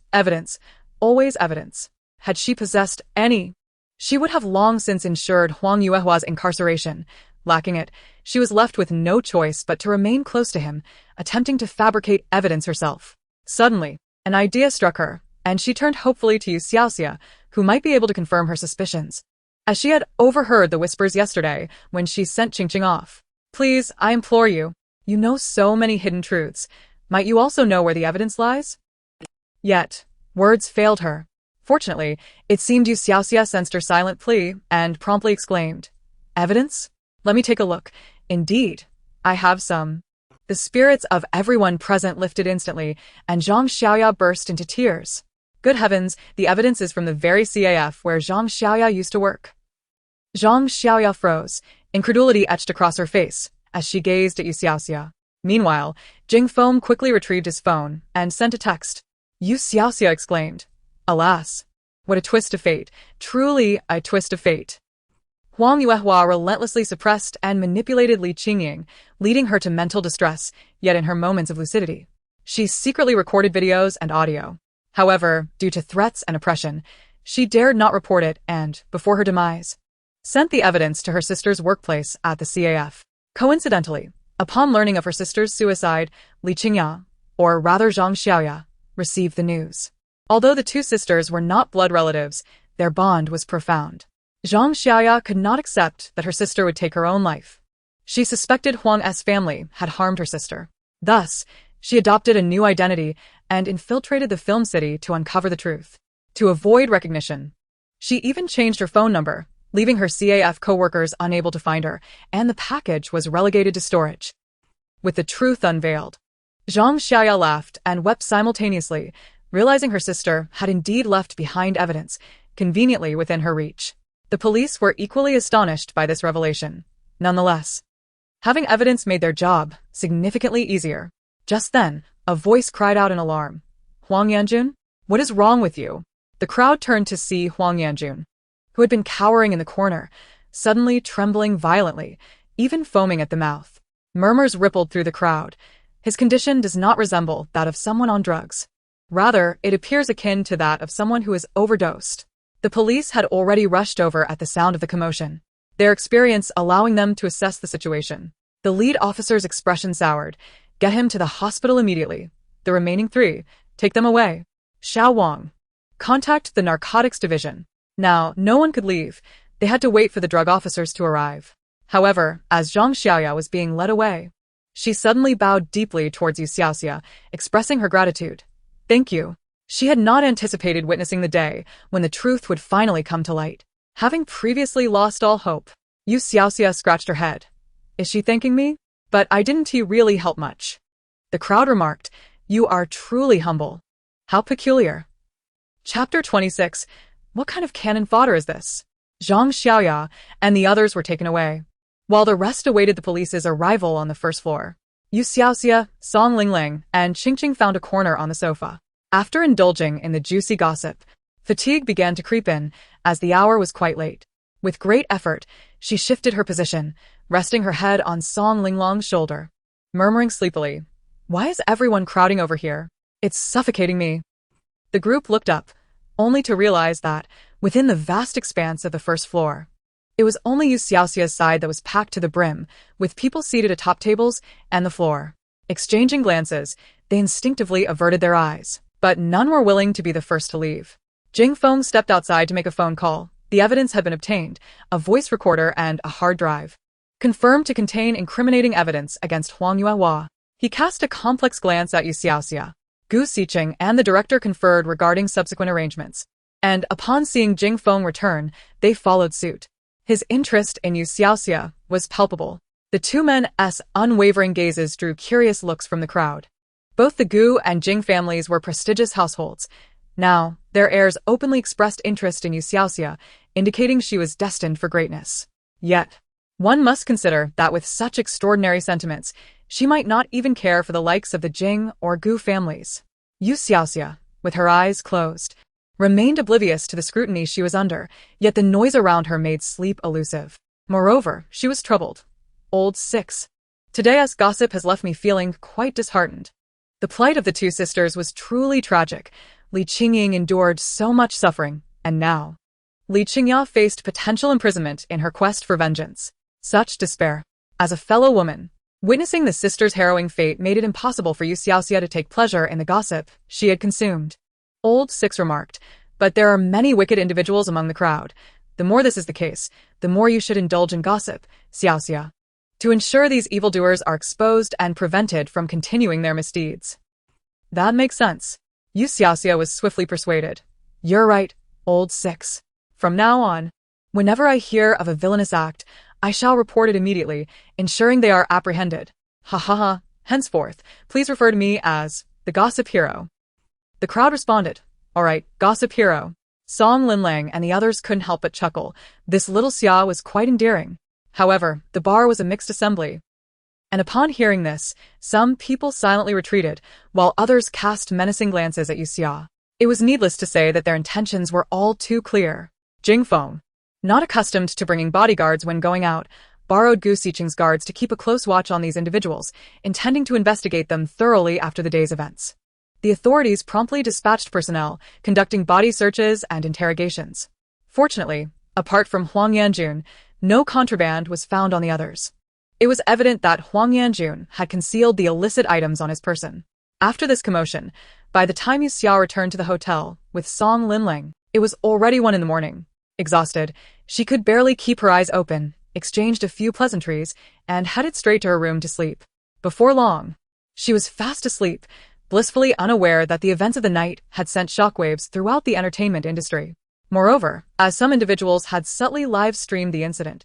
A: always evidence. Had she possessed any, she would have long since ensured Huang Yuehua's incarceration. Lacking it, she was left with no choice but to remain close to him, attempting to fabricate evidence herself. Suddenly, an idea struck her, and she turned hopefully to You Xiaoxia, who might be able to confirm her suspicions, as she had overheard the whispers yesterday when she sent Qingqing off. "Please, I implore you. You know so many hidden truths. Might you also know where the evidence lies?" Yet, words failed her. Fortunately, it seemed You Xiaoxia sensed her silent plea and promptly exclaimed, "Evidence? Let me take a look. Indeed, I have some." The spirits of everyone present lifted instantly, and Zhang Xiaoya burst into tears. Good heavens, the evidence is from the very CAF where Zhang Xiaoya used to work. Zhang Xiaoya froze, incredulity etched across her face, as she gazed at You Xiaoxia. Meanwhile, Jing Feng quickly retrieved his phone and sent a text. You Xiaoxia exclaimed, Alas, what a twist of fate. Truly a twist of fate. Huang Yuehua relentlessly suppressed and manipulated Li Qingying, leading her to mental distress, yet in her moments of lucidity, she secretly recorded videos and audio. However, due to threats and oppression, she dared not report it and, before her demise, sent the evidence to her sister's workplace at the CAF. Coincidentally, upon learning of her sister's suicide, Li Qingyang, or rather Zhang Xiaoya, received the news. Although the two sisters were not blood relatives, their bond was profound. Zhang Xiaoya could not accept that her sister would take her own life. She suspected Huang's family had harmed her sister. Thus, she adopted a new identity and infiltrated the film city to uncover the truth. To avoid recognition, she even changed her phone number, leaving her CAF co-workers unable to find her, and the package was relegated to storage. With the truth unveiled, Zhang Xiaoya laughed and wept simultaneously, realizing her sister had indeed left behind evidence, conveniently within her reach. The police were equally astonished by this revelation. Nonetheless, having evidence made their job significantly easier. Just then, a voice cried out in alarm. Huang Yanjun? What is wrong with you? The crowd turned to see Huang Yanjun, who had been cowering in the corner, suddenly trembling violently, even foaming at the mouth. Murmurs rippled through the crowd. His condition does not resemble that of someone on drugs. Rather, it appears akin to that of someone who is overdosed. The police had already rushed over at the sound of the commotion, their experience allowing them to assess the situation. The lead officer's expression soured. Get him to the hospital immediately. The remaining 3, take them away. Xiao Wang, contact the narcotics division. Now, no one could leave. They had to wait for the drug officers to arrive. However, as Zhang Xiaoya was being led away, she suddenly bowed deeply towards You Xiaoxia, expressing her gratitude. Thank you. She had not anticipated witnessing the day when the truth would finally come to light. Having previously lost all hope, You Xiaoxia scratched her head. Is she thanking me? But I didn't really help much. The crowd remarked, you are truly humble. How peculiar. Chapter 26. What kind of cannon fodder is this? Zhang Xiaoya and the others were taken away, while the rest awaited the police's arrival on the first floor. You Xiaoxia, Song Lingling, and Qingqing found a corner on the sofa. After indulging in the juicy gossip, fatigue began to creep in, as the hour was quite late. With great effort, she shifted her position, resting her head on Song Linglong's shoulder, murmuring sleepily, why is everyone crowding over here? It's suffocating me. The group looked up, only to realize that, within the vast expanse of the first floor, it was only You Xiaoxia's side that was packed to the brim, with people seated atop tables and the floor. Exchanging glances, they instinctively averted their eyes, but none were willing to be the first to leave. Jing Feng stepped outside to make a phone call. The evidence had been obtained, a voice recorder and a hard drive, confirmed to contain incriminating evidence against Huang Yuehua. He cast a complex glance at You Xiaoxia. Gu Xiqing and the director conferred regarding subsequent arrangements, and upon seeing Jing Feng return, they followed suit. His interest in You Xiaoxia was palpable. The two men's unwavering gazes drew curious looks from the crowd. Both the Gu and Jing families were prestigious households. Now, their heirs openly expressed interest in You Xiaoxia, indicating she was destined for greatness. Yet, one must consider that with such extraordinary sentiments, she might not even care for the likes of the Jing or Gu families. You Xiaoxia, with her eyes closed, remained oblivious to the scrutiny she was under, yet the noise around her made sleep elusive. Moreover, she was troubled. Old 6. Today's gossip has left me feeling quite disheartened. The plight of the two sisters was truly tragic. Li Qingying endured so much suffering, and now Li Qingya faced potential imprisonment in her quest for vengeance. Such despair. As a fellow woman, witnessing the sisters' harrowing fate made it impossible for You Xiaoxia to take pleasure in the gossip she had consumed. Old 6 remarked, but there are many wicked individuals among the crowd. The more this is the case, the more you should indulge in gossip, Xiaoxia, to ensure these evildoers are exposed and prevented from continuing their misdeeds. That makes sense. You Xiaoxia was swiftly persuaded. You're right, Old 6. From now on, whenever I hear of a villainous act, I shall report it immediately, ensuring they are apprehended. Ha ha ha. Henceforth, please refer to me as the Gossip Hero. The crowd responded. All right, Gossip Hero. Song Linlang and the others couldn't help but chuckle. This little Xia was quite endearing. However, the bar was a mixed assembly, and upon hearing this, some people silently retreated, while others cast menacing glances at You Xia. It was needless to say that their intentions were all too clear. Jingfeng, not accustomed to bringing bodyguards when going out, borrowed Gu Xiqing's guards to keep a close watch on these individuals, intending to investigate them thoroughly after the day's events. The authorities promptly dispatched personnel, conducting body searches and interrogations. Fortunately, apart from Huang Yanjun, no contraband was found on the others. It was evident that Huang Yanjun had concealed the illicit items on his person. After this commotion, by the time You Xiao returned to the hotel with Song Linling, it was already 1 a.m. Exhausted, she could barely keep her eyes open, exchanged a few pleasantries, and headed straight to her room to sleep. Before long, she was fast asleep, blissfully unaware that the events of the night had sent shockwaves throughout the entertainment industry. Moreover, as some individuals had subtly live-streamed the incident,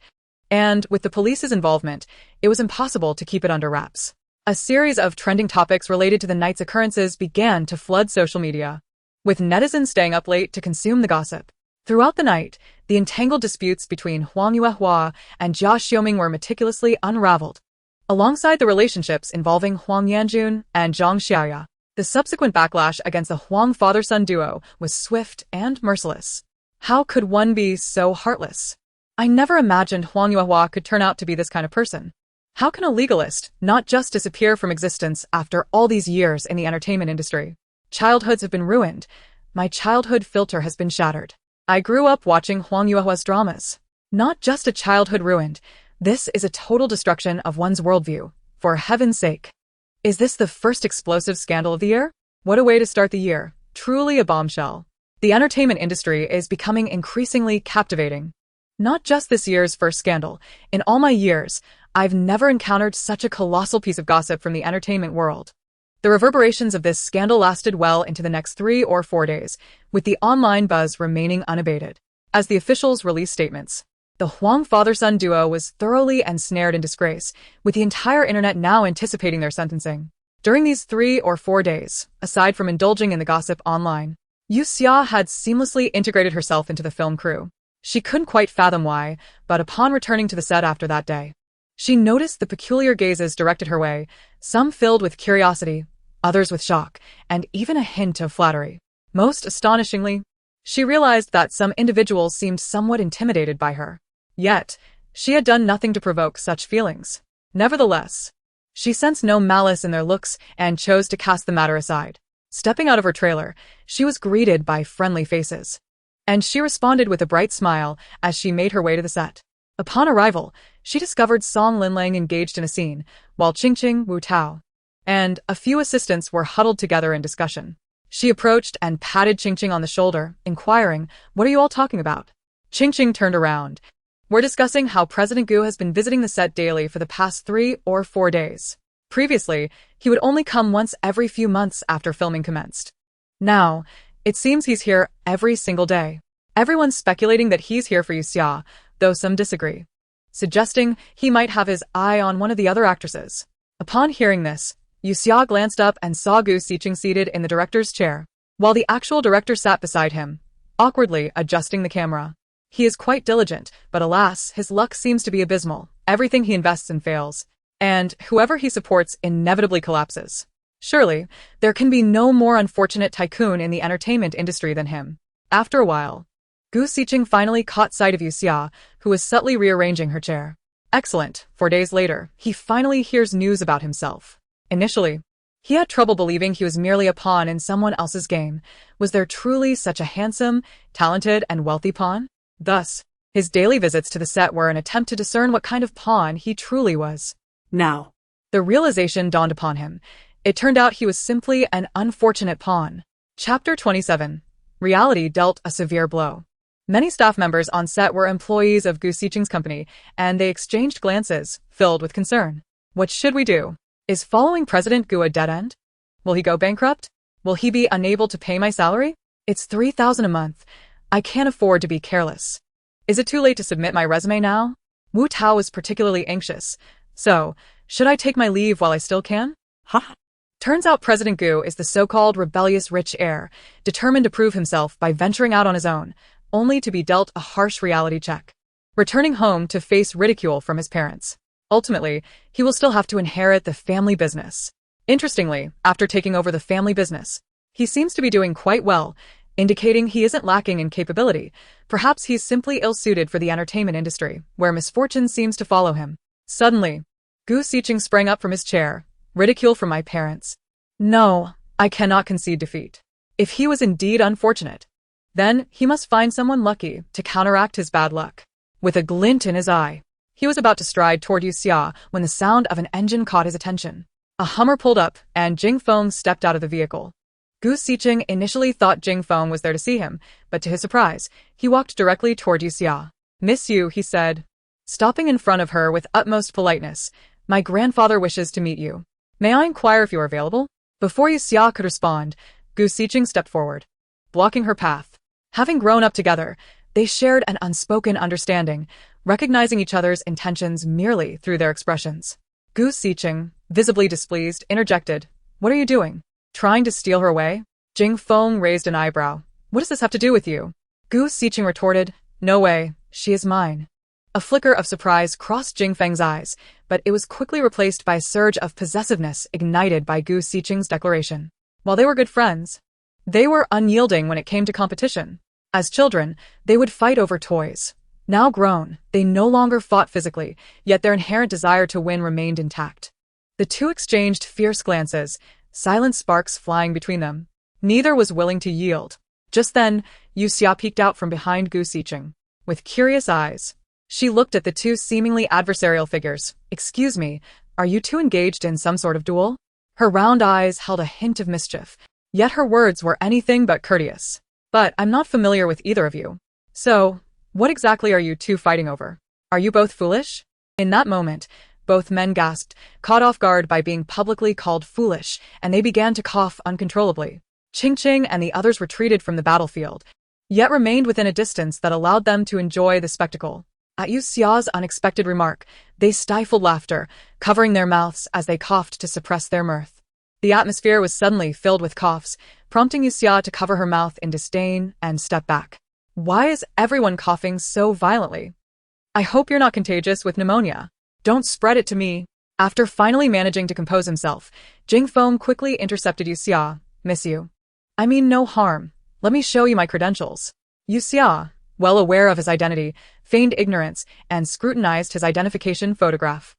A: and with the police's involvement, it was impossible to keep it under wraps. A series of trending topics related to the night's occurrences began to flood social media, with netizens staying up late to consume the gossip. Throughout the night, the entangled disputes between Huang Yuehua and Jia Xiaoming were meticulously unraveled. Alongside the relationships involving Huang Yanjun and Zhang Xiaoya, the subsequent backlash against the Huang father-son duo was swift and merciless. How could one be so heartless? I never imagined Huang Yuehua could turn out to be this kind of person. How can a legalist not just disappear from existence after all these years in the entertainment industry? Childhoods have been ruined. My childhood filter has been shattered. I grew up watching Huang Yuehua's dramas. Not just a childhood ruined. This is a total destruction of one's worldview. For heaven's sake. Is this the first explosive scandal of the year? What a way to start the year. Truly a bombshell. The entertainment industry is becoming increasingly captivating. Not just this year's first scandal. In all my years, I've never encountered such a colossal piece of gossip from the entertainment world. The reverberations of this scandal lasted well into the next 3 or 4 days, with the online buzz remaining unabated. As the officials released statements, the Huang father-son duo was thoroughly ensnared in disgrace, with the entire internet now anticipating their sentencing. During these 3 or 4 days, aside from indulging in the gossip online, You Xia had seamlessly integrated herself into the film crew. She couldn't quite fathom why, but upon returning to the set after that day, she noticed the peculiar gazes directed her way, some filled with curiosity, others with shock, and even a hint of flattery. Most astonishingly, she realized that some individuals seemed somewhat intimidated by her. Yet, she had done nothing to provoke such feelings. Nevertheless, she sensed no malice in their looks and chose to cast the matter aside. Stepping out of her trailer, she was greeted by friendly faces. And she responded with a bright smile as she made her way to the set. Upon arrival, she discovered Song Linling engaged in a scene, while Qingqing, Wu Tao, and a few assistants were huddled together in discussion. She approached and patted Qingqing on the shoulder, inquiring, "What are you all talking about?" Qingqing turned around. "We're discussing how President Gu has been visiting the set daily for the past 3 or 4 days. Previously, he would only come once every few months after filming commenced. Now, it seems he's here every single day. Everyone's speculating that he's here for You Xia, though some disagree, suggesting he might have his eye on one of the other actresses." Upon hearing this, You Xia glanced up and saw Gu Xiqing seated in the director's chair, while the actual director sat beside him, awkwardly adjusting the camera. He is quite diligent, but alas, his luck seems to be abysmal. Everything he invests in fails, and whoever he supports inevitably collapses. Surely, there can be no more unfortunate tycoon in the entertainment industry than him. After a while, Gu Xiqing finally caught sight of You Xia, who was subtly rearranging her chair. Excellent. 4 days later, he finally hears news about himself. Initially, he had trouble believing he was merely a pawn in someone else's game. Was there truly such a handsome, talented, and wealthy pawn? Thus, his daily visits to the set were an attempt to discern what kind of pawn he truly was.
B: Now,
A: the realization dawned upon him. It turned out he was simply an unfortunate pawn. Chapter 27. Reality dealt a severe blow. Many staff members on set were employees of Gu Xiqing's company, and they exchanged glances, filled with concern. What should we do? Is following President Gu a dead end? Will he go bankrupt? Will he be unable to pay my salary? It's $3,000 a month. I can't afford to be careless. Is it too late to submit my resume now? Wu Tao was particularly anxious. So, should I take my leave while I still can?
B: Huh?
A: Turns out President Gu is the so-called rebellious rich heir, determined to prove himself by venturing out on his own, only to be dealt a harsh reality check. Returning home to face ridicule from his parents. Ultimately, he will still have to inherit the family business. Interestingly, after taking over the family business, He seems to be doing quite well, indicating he isn't lacking in capability. Perhaps he's simply ill-suited for the entertainment industry, where misfortune seems to follow him. Suddenly, Gu Xiqing sprang up from his chair. Ridicule from my parents. No, I cannot concede defeat. If he was indeed unfortunate, then he must find someone lucky to counteract his bad luck. With a glint in his eye, he was about to stride toward You Xia when the sound of an engine caught his attention. A Hummer pulled up, and Jing Feng stepped out of the vehicle. Gu Xiqing initially thought Jing Feng was there to see him, but to his surprise, he walked directly toward You Xia. Miss Yu, he said, stopping in front of her with utmost politeness. My grandfather wishes to meet you. May I inquire if you are available? Before You Xia could respond, Gu Xiqing stepped forward, blocking her path. Having grown up together, they shared an unspoken understanding, recognizing each other's intentions merely through their expressions. Gu Xiqing, visibly displeased, interjected, What are you doing? Trying to steal her away? Jing Feng raised an eyebrow. What does this have to do with you? Gu Xiqing retorted, No way, she is mine. A flicker of surprise crossed Jing Feng's eyes, but it was quickly replaced by a surge of possessiveness ignited by Gu Xiqing's declaration. While they were good friends, they were unyielding when it came to competition. As children, they would fight over toys. Now grown, they no longer fought physically, yet their inherent desire to win remained intact. The two exchanged fierce glances, silent sparks flying between them. Neither was willing to yield. Just then, You Xia peeked out from behind Gu Xiqing. With curious eyes, she looked at the two seemingly adversarial figures. Excuse me, are you two engaged in some sort of duel? Her round eyes held a hint of mischief, yet her words were anything but courteous. But I'm not familiar with either of you. So, what exactly are you two fighting over? Are you both foolish? In that moment, both men gasped, caught off guard by being publicly called foolish, and they began to cough uncontrollably. Qing Qing and the others retreated from the battlefield, yet remained within a distance that allowed them to enjoy the spectacle. At You Xia's unexpected remark, they stifled laughter, covering their mouths as they coughed to suppress their mirth. The atmosphere was suddenly filled with coughs, prompting You Xia to cover her mouth in disdain and step back. Why is everyone coughing so violently? I hope you're not contagious with pneumonia. Don't spread it to me. After finally managing to compose himself, Jing Feng quickly intercepted You Xia. Miss you. I mean no harm. Let me show you my credentials. You Xia, well aware of his identity, feigned ignorance and scrutinized his identification photograph.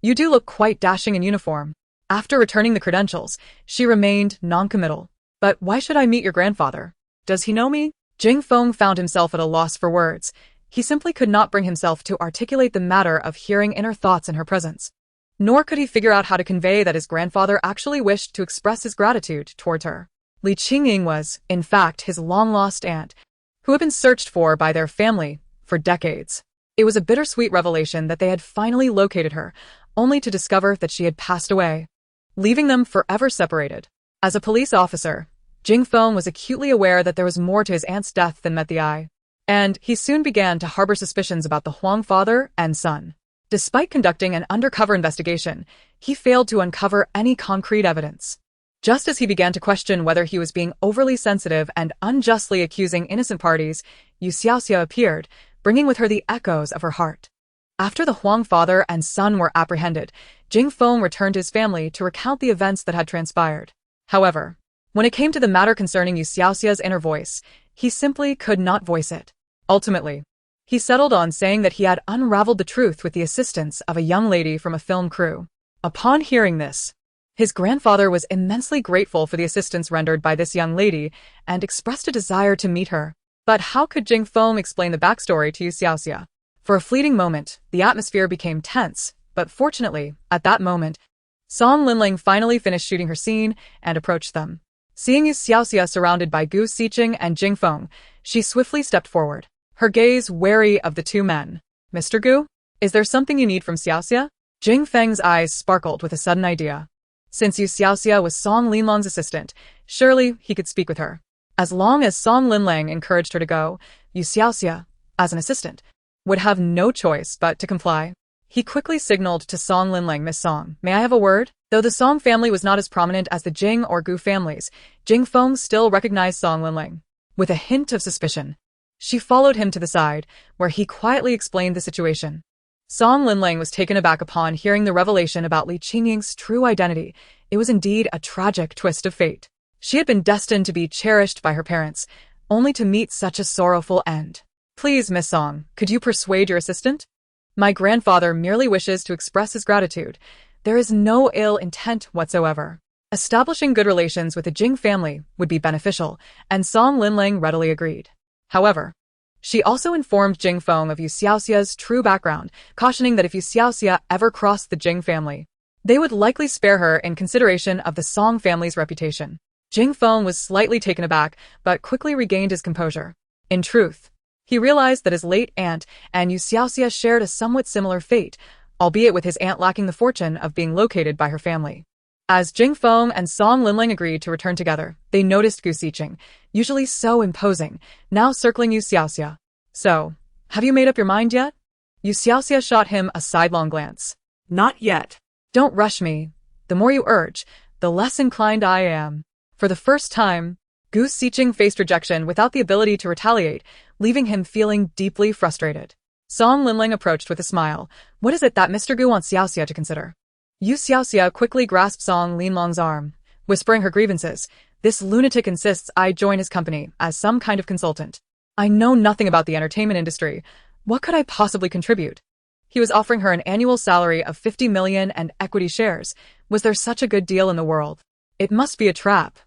A: You do look quite dashing in uniform. After returning the credentials, she remained non-committal. But why should I meet your grandfather? Does he know me? Jing Feng found himself at a loss for words. He simply could not bring himself to articulate the matter of hearing inner thoughts in her presence. Nor could he figure out how to convey that his grandfather actually wished to express his gratitude towards her. Li Qingying was, in fact, his long-lost aunt, who had been searched for by their family for decades. It was a bittersweet revelation that they had finally located her, only to discover that she had passed away, leaving them forever separated. As a police officer, Jing Feng was acutely aware that there was more to his aunt's death than met the eye, and he soon began to harbor suspicions about the Huang father and son. Despite conducting an undercover investigation, he failed to uncover any concrete evidence. Just as he began to question whether he was being overly sensitive and unjustly accusing innocent parties, You Xiaoxia appeared, bringing with her the echoes of her heart. After the Huang father and son were apprehended, Jing Feng returned to his family to recount the events that had transpired. However, when it came to the matter concerning You Xiaoxia's inner voice, he simply could not voice it. Ultimately, he settled on saying that he had unraveled the truth with the assistance of a young lady from a film crew. Upon hearing this, his grandfather was immensely grateful for the assistance rendered by this young lady and expressed a desire to meet her. But how could Jing Feng explain the backstory to You Xiaoxia? For a fleeting moment, the atmosphere became tense, but fortunately, at that moment, Song Linling finally finished shooting her scene and approached them. Seeing You Xiaoxia surrounded by Gu Xiqing and Jing Feng, she swiftly stepped forward, her gaze wary of the two men. Mr. Gu, is there something you need from Xiaoxia? Jing Feng's eyes sparkled with a sudden idea. Since You Xiaoxia was Song Linlang's assistant, surely he could speak with her. As long as Song Linlang encouraged her to go, You Xiaoxia, as an assistant, would have no choice but to comply. He quickly signaled to Song Linlang, Miss Song, may I have a word? Though the Song family was not as prominent as the Jing or Gu families, Jing Feng still recognized Song Linlang. With a hint of suspicion, she followed him to the side, where he quietly explained the situation. Song Linlang was taken aback upon hearing the revelation about Li Qingying's true identity. It was indeed a tragic twist of fate. She had been destined to be cherished by her parents, only to meet such a sorrowful end. Please, Miss Song, could you persuade your assistant? My grandfather merely wishes to express his gratitude. There is no ill intent whatsoever. Establishing good relations with the Jing family would be beneficial, and Song Linling readily agreed. However, she also informed Jing Feng of You Xiaoxia's true background, cautioning that if You Xiaoxia ever crossed the Jing family, they would likely spare her in consideration of the Song family's reputation. Jing Feng was slightly taken aback, but quickly regained his composure. In truth, he realized that his late aunt and You Xiaoxia shared a somewhat similar fate, albeit with his aunt lacking the fortune of being located by her family. As Jing Feng and Song Linling agreed to return together, they noticed Gu Xiqing, usually so imposing, now circling You Xiaoxia. So, have you made up your mind yet? You Xiaoxia shot him a sidelong glance.
B: Not yet.
A: Don't rush me. The more you urge, the less inclined I am. For the first time, Gu Xiqing faced rejection without the ability to retaliate, leaving him feeling deeply frustrated. Song Linling approached with a smile. What is it that Mr. Gu wants Xiaoxia to consider? You Xiaoxia quickly grasped Song Linlong's arm, whispering her grievances. This lunatic insists I join his company as some kind of consultant. I know nothing about the entertainment industry. What could I possibly contribute? He was offering her an annual salary of 50 million and equity shares. Was there such a good deal in the world? It must be a trap.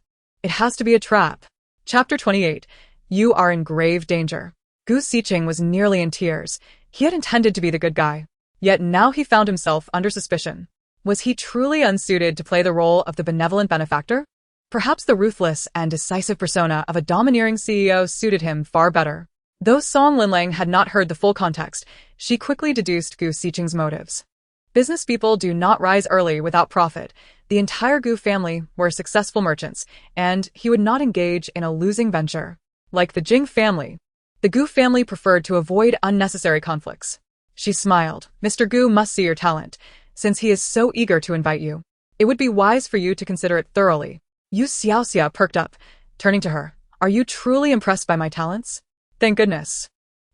A: It has to be a trap. Chapter 28. You are in grave danger. Gu Xiqing was nearly in tears. He had intended to be the good guy. Yet now he found himself under suspicion. Was he truly unsuited to play the role of the benevolent benefactor? Perhaps the ruthless and decisive persona of a domineering CEO suited him far better. Though Song Linling had not heard the full context, she quickly deduced Gu Xiqing's motives. Business people do not rise early without profit. The entire Gu family were successful merchants, and he would not engage in a losing venture. Like the Jing family, the Gu family preferred to avoid unnecessary conflicts. She smiled. Mr. Gu must see your talent. Since he is so eager to invite you, it would be wise for you to consider it thoroughly. You Xiaoxia perked up, turning to her. Are you truly impressed by my talents? Thank goodness.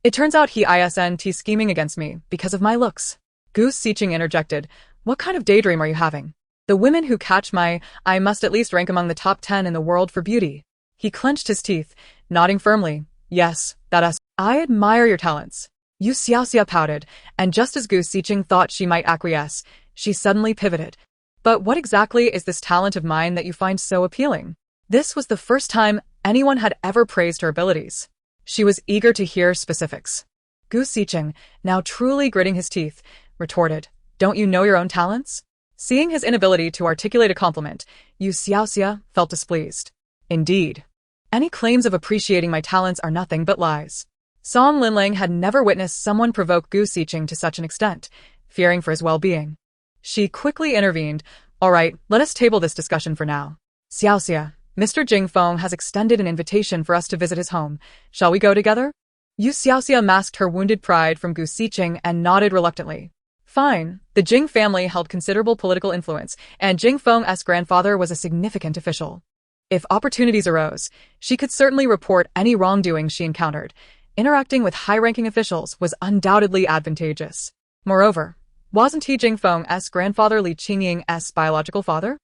A: It turns out he isn't scheming against me because of my looks. Gu Xiqing interjected. What kind of daydream are you having? The women who catch my eye must at least rank among the top 10 in the world for beauty. He clenched his teeth, nodding firmly. Yes, that is. I admire your talents. You Xiaoxia pouted, and just as Gu Xiqing thought she might acquiesce, she suddenly pivoted. But what exactly is this talent of mine that you find so appealing? This was the first time anyone had ever praised her abilities. She was eager to hear specifics. Gu Xiqing, now truly gritting his teeth, retorted, Don't you know your own talents? Seeing his inability to articulate a compliment, You Xiaoxia felt displeased. Indeed. Any claims of appreciating my talents are nothing but lies. Song Linling had never witnessed someone provoke Gu Xiqing to such an extent, fearing for his well-being. She quickly intervened. All right, let us table this discussion for now. Xiaoxia, Mr. Jing Feng has extended an invitation for us to visit his home. Shall we go together? You Xiaoxia masked her wounded pride from Gu Xiqing and nodded reluctantly. Fine. The Jing family held considerable political influence, and Jing Feng's grandfather was a significant official. If opportunities arose, she could certainly report any wrongdoing she encountered. Interacting with high-ranking officials was undoubtedly advantageous. Moreover, wasn't he Jing Feng's grandfather Li Qingying's biological father?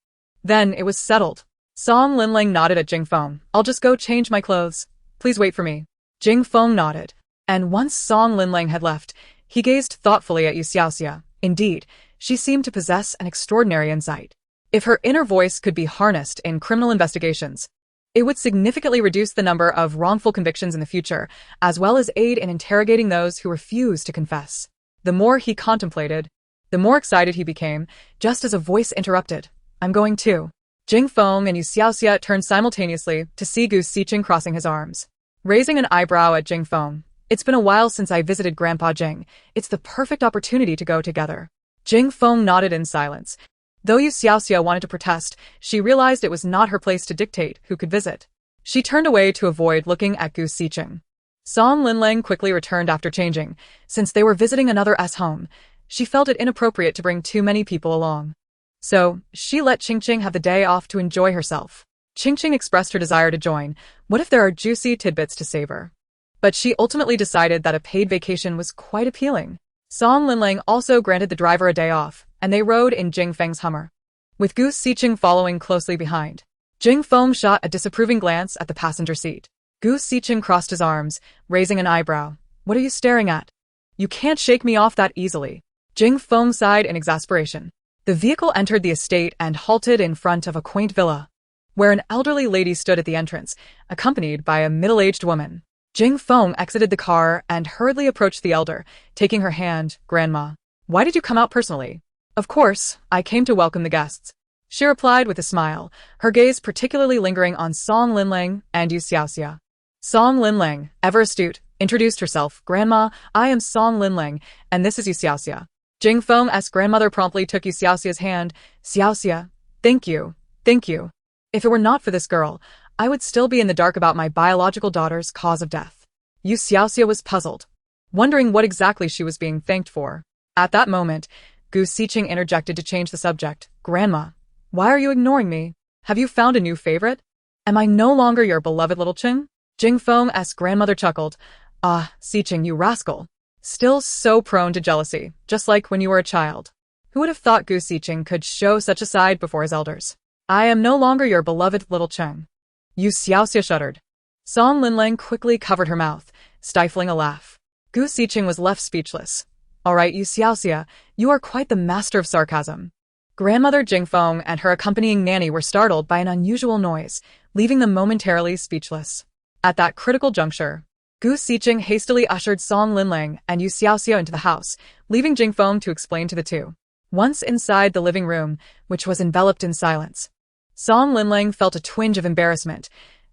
A: Then it was settled. Song Linling nodded at Jing Feng. I'll just go change my clothes. Please wait for me. Jing Feng nodded. And once Song Linling had left, he gazed thoughtfully at You Xiaoxia. Indeed, she seemed to possess an extraordinary insight. If her inner voice could be harnessed in criminal investigations, it would significantly reduce the number of wrongful convictions in the future, as well as aid in interrogating those who refuse to confess. The more he contemplated, the more excited he became, just as a voice interrupted. I'm going too. Jing Feng and You Xiaoxia turned simultaneously to see Gu Xiqing crossing his arms. Raising an eyebrow at Jing Feng. It's been a while since I visited Grandpa Jing. It's the perfect opportunity to go together. Jing Feng nodded in silence. Though You Xiaoxia wanted to protest, she realized it was not her place to dictate who could visit. She turned away to avoid looking at Gu Xiqing. Song Linling quickly returned after changing. Since they were visiting another's home, she felt it inappropriate to bring too many people along. So, she let Qingqing have the day off to enjoy herself. Qingqing expressed her desire to join. What if there are juicy tidbits to savor? But she ultimately decided that a paid vacation was quite appealing. Song Linling also granted the driver a day off, and they rode in Jing Feng's Hummer, with Gu Xiqing following closely behind. Jing Feng shot a disapproving glance at the passenger seat. Gu Xiqing crossed his arms, raising an eyebrow. What are you staring at? You can't shake me off that easily. Jing Feng sighed in exasperation. The vehicle entered the estate and halted in front of a quaint villa, where an elderly lady stood at the entrance, accompanied by a middle-aged woman. Jing Feng exited the car and hurriedly approached the elder, taking her hand. Grandma, why did you come out personally? Of course, I came to welcome the guests, she replied with a smile, her gaze particularly lingering on Song Linlang and You Xiaoxia. Song Linlang, ever astute, introduced herself. Grandma, I am Song Linlang, and this is You Xiaoxia. Jing Feng's grandmother promptly took You Xiaoxia's hand. Xiaoxia, thank you, thank you. If it were not for this girl, I would still be in the dark about my biological daughter's cause of death. You Xiaoxia was puzzled, wondering what exactly she was being thanked for. At that moment, Gu Xiqing interjected to change the subject. Grandma, why are you ignoring me? Have you found a new favorite? Am I no longer your beloved little Qing? Jing Feng's grandmother chuckled. Ah, Xiqing, you rascal. Still so prone to jealousy, just like when you were a child. Who would have thought Gu Xiqing could show such a side before his elders? I am no longer your beloved little Cheng. You Xiaoxia shuddered. Song Linlang quickly covered her mouth, stifling a laugh. Gu Xiqing was left speechless. All right, You Xiaoxia, you are quite the master of sarcasm. Grandmother Jingfeng and her accompanying nanny were startled by an unusual noise, leaving them momentarily speechless. At that critical juncture, Gu Xiqing hastily ushered Song Linlang and You Xiaoxia into the house, leaving Jingfeng to explain to the two. Once inside the living room, which was enveloped in silence, Song Linlang felt a twinge of embarrassment.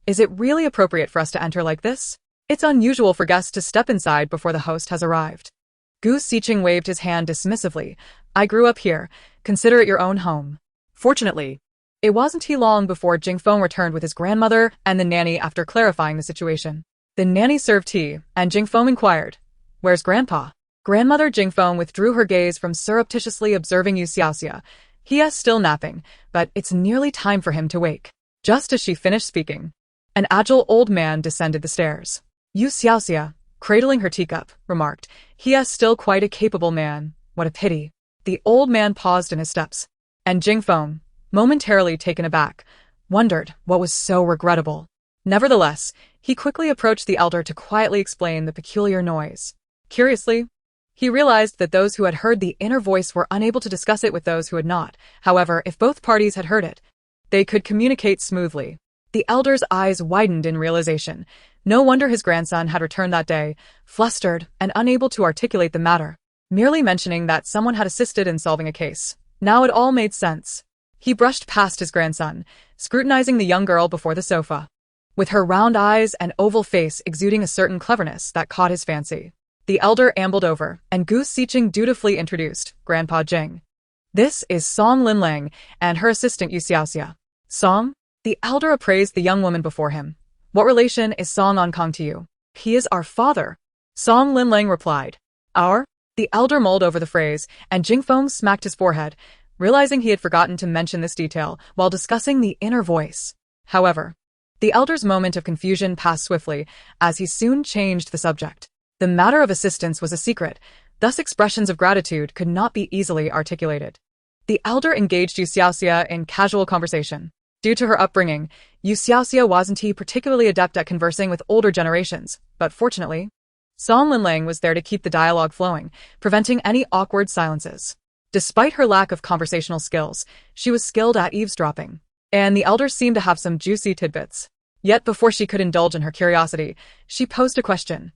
A: Is it really appropriate for us to enter like this? It's unusual for guests to step inside before the host has arrived. Gu Xiqing waved his hand dismissively. I grew up here. Consider it your own home. Fortunately, it wasn't long before Jingfeng returned with his grandmother and the nanny after clarifying the situation. The nanny served tea, and Jingfeng inquired, Where's Grandpa? Grandmother Jingfeng withdrew her gaze from surreptitiously observing You Xiaoxia. He is still napping, but it's nearly time for him to wake. Just as she finished speaking, an agile old man descended the stairs. You Xiaoxia, cradling her teacup, remarked, He is still quite a capable man. What a pity. The old man paused in his steps, and Jingfeng, momentarily taken aback, wondered what was so regrettable. Nevertheless, he quickly approached the elder to quietly explain the peculiar noise. Curiously, he realized that those who had heard the inner voice were unable to discuss it with those who had not. However, if both parties had heard it, they could communicate smoothly. The elder's eyes widened in realization. No wonder his grandson had returned that day, flustered and unable to articulate the matter, merely mentioning that someone had assisted in solving a case. Now it all made sense. He brushed past his grandson, scrutinizing the young girl before the sofa, with her round eyes and oval face exuding a certain cleverness that caught his fancy. The elder ambled over, and Gu Xiqing dutifully introduced Grandpa Jing. This is Song Linlang and her assistant You Xiaoxia. Song? The elder appraised the young woman before him. What relation is Song Onkong to you? He is our father. Song Linlang replied. Our? The elder mulled over the phrase, and Jingfeng smacked his forehead, realizing he had forgotten to mention this detail while discussing the inner voice. However, the elder's moment of confusion passed swiftly, as he soon changed the subject. The matter of assistance was a secret, thus expressions of gratitude could not be easily articulated. The elder engaged You Xiaoxia in casual conversation. Due to her upbringing, You Xiaoxia wasn't particularly adept at conversing with older generations, but fortunately, Song Linlang was there to keep the dialogue flowing, preventing any awkward silences. Despite her lack of conversational skills, she was skilled at eavesdropping, and the elder seemed to have some juicy tidbits. Yet before she could indulge in her curiosity, she posed a question.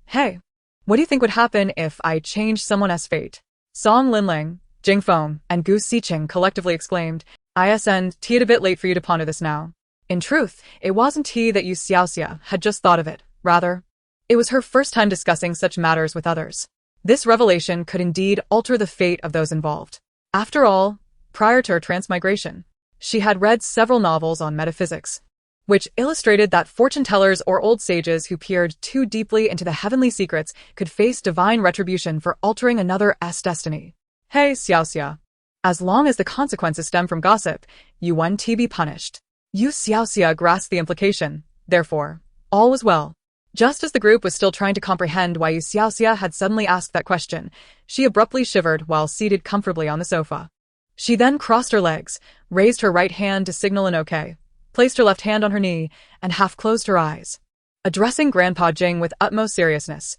A: Hey, what do you think would happen if I changed someone's fate? Song Linlang, Jingfeng, and Gu Xiqing collectively exclaimed, ISN, a bit late for you to ponder this now. In truth, it wasn't that You Xiaoxia had just thought of it. Rather, it was her first time discussing such matters with others. This revelation could indeed alter the fate of those involved. After all, prior to her transmigration, she had read several novels on metaphysics, which illustrated that fortune-tellers or old sages who peered too deeply into the heavenly secrets could face divine retribution for altering another's destiny. Hey, Xiaoxia. As long as the consequences stem from gossip, you want to be punished. You Xiaoxia grasped the implication. Therefore, all was well. Just as the group was still trying to comprehend why You Xiaoxia had suddenly asked that question, she abruptly shivered while seated comfortably on the sofa. She then crossed her legs, raised her right hand to signal an OK. placed her left hand on her knee, and half closed her eyes. Addressing Grandpa Jing with utmost seriousness,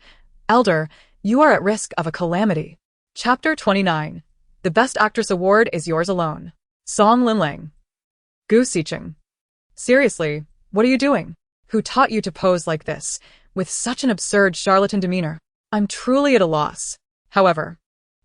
A: "Elder, you are at risk of a calamity." Chapter 29. The Best Actress Award is yours alone. Song Linlang. Gu Xicheng. Seriously, what are you doing? Who taught you to pose like this, with such an absurd charlatan demeanor? I'm truly at a loss. However,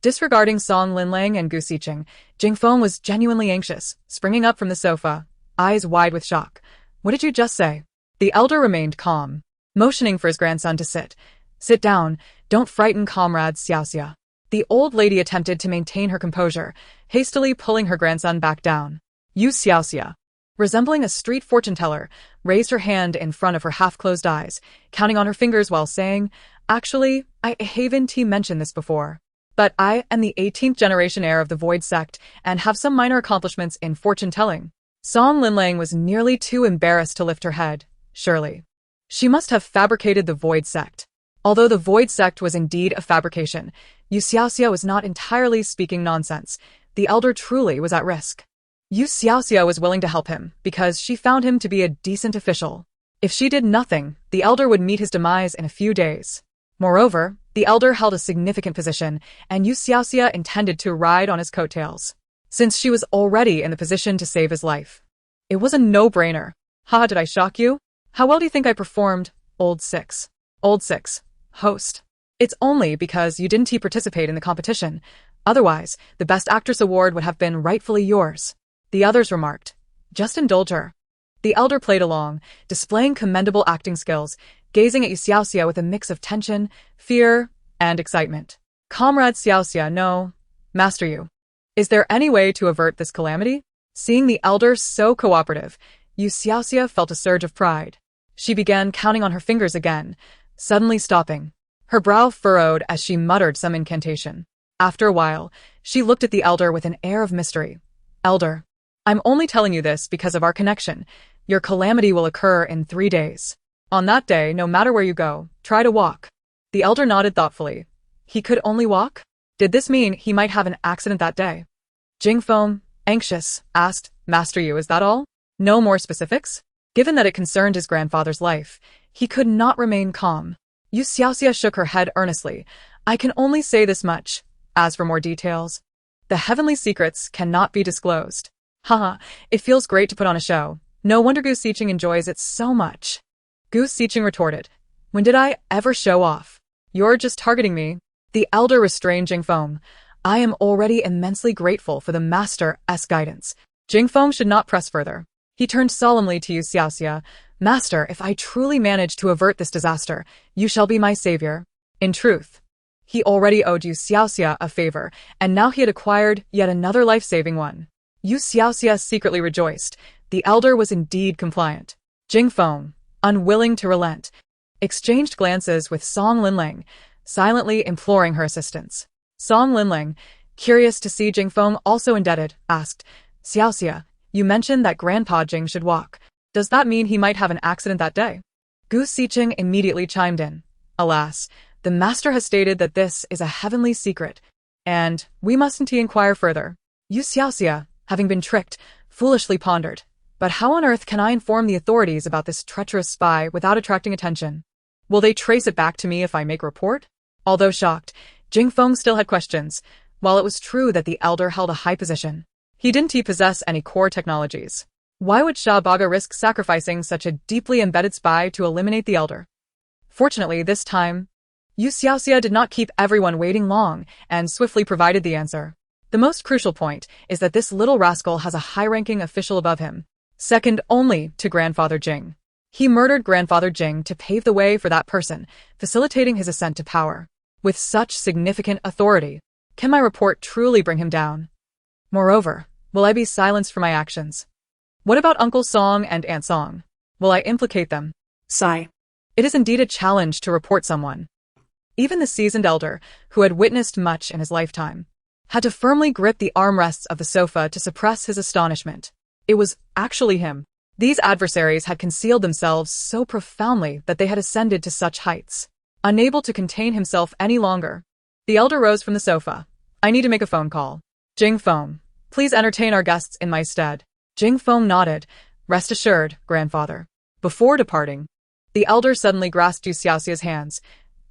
A: disregarding Song Linlang and Gu Xicheng, Jingfeng was genuinely anxious, springing up from the sofa, eyes wide with shock. "What did you just say?" The elder remained calm, motioning for his grandson to sit. "Sit down, don't frighten comrade Xiaoxia." The old lady attempted to maintain her composure, hastily pulling her grandson back down. You Xiaoxia, resembling a street fortune-teller, raised her hand in front of her half-closed eyes, counting on her fingers while saying, "Actually, I haven't mentioned this before, but I am the 18th generation heir of the Void sect and have some minor accomplishments in fortune-telling." Song Linlang was nearly too embarrassed to lift her head. Surely, she must have fabricated the Void sect. Although the Void sect was indeed a fabrication, You Xiaoxia was not entirely speaking nonsense. The elder truly was at risk. You Xiaoxia was willing to help him because she found him to be a decent official. If she did nothing, the elder would meet his demise in a few days. Moreover, the elder held a significant position, and You Xiaoxia intended to ride on his coattails, since she was already in the position to save his life. It was a no-brainer. "Ha, did I shock you? How well do you think I performed, Old Six?" Old Six. Host. "It's only because you didn't participate in the competition. Otherwise, the Best Actress Award would have been rightfully yours," the others remarked. "Just indulge her." The elder played along, displaying commendable acting skills, gazing at You Xiaoxia with a mix of tension, fear, and excitement. "Comrade Xiaoxia, no. Master you. Is there any way to avert this calamity?" Seeing the elder so cooperative, You Xiaoxia felt a surge of pride. She began counting on her fingers again, suddenly stopping. Her brow furrowed as she muttered some incantation. After a while, she looked at the elder with an air of mystery. "Elder, I'm only telling you this because of our connection. Your calamity will occur in 3 days. On that day, no matter where you go, try to walk." The elder nodded thoughtfully. He could only walk? Did this mean he might have an accident that day? Jingfeng, anxious, asked, "Master you, is that all? No more specifics?" Given that it concerned his grandfather's life, he could not remain calm. You Xiaoxia shook her head earnestly. "I can only say this much. As for more details, the heavenly secrets cannot be disclosed." "Haha, it feels great to put on a show. No wonder Gu Xicheng enjoys it so much." Gu Xicheng retorted, "When did I ever show off? You're just targeting me." The elder restrained Jingfeng. "I am already immensely grateful for the master's guidance." Jingfeng should not press further. He turned solemnly to You Xiaoxia. "Master, if I truly manage to avert this disaster, you shall be my savior." In truth, he already owed You Xiaoxia a favor, and now he had acquired yet another life-saving one. You Xiaoxia secretly rejoiced. The elder was indeed compliant. Jingfeng, unwilling to relent, exchanged glances with Song Linlang, silently imploring her assistance. Song Linlang, curious to see Jingfeng also indebted, asked, "Xiaoxia, you mentioned that Grandpa Jing should walk. Does that mean he might have an accident that day?" Gu Xicheng immediately chimed in. "Alas, the master has stated that this is a heavenly secret, and we mustn't inquire further." You Xiaoxia, having been tricked, foolishly pondered. "But how on earth can I inform the authorities about this treacherous spy without attracting attention? Will they trace it back to me if I make a report?" Although shocked, Jingfeng still had questions. While it was true that the elder held a high position, he didn't possess any core technologies. Why would Shah Baga risk sacrificing such a deeply embedded spy to eliminate the elder? Fortunately, this time, You Xiaoxia did not keep everyone waiting long and swiftly provided the answer. "The most crucial point is that this little rascal has a high-ranking official above him, second only to Grandfather Jing. He murdered Grandfather Jing to pave the way for that person, facilitating his ascent to power. With such significant authority, can my report truly bring him down? Moreover, will I be silenced for my actions? What about Uncle Song and Aunt Song? Will I implicate them?"
B: Sigh.
A: It is indeed a challenge to report someone. Even the seasoned elder, who had witnessed much in his lifetime, had to firmly grip the armrests of the sofa to suppress his astonishment. It was actually him. These adversaries had concealed themselves so profoundly that they had ascended to such heights. Unable to contain himself any longer, the elder rose from the sofa. "I need to make a phone call. Jingfeng, please entertain our guests in my stead." Jingfeng nodded, Rest assured, grandfather. Before departing, the elder suddenly grasped You Xiaoxia's hands.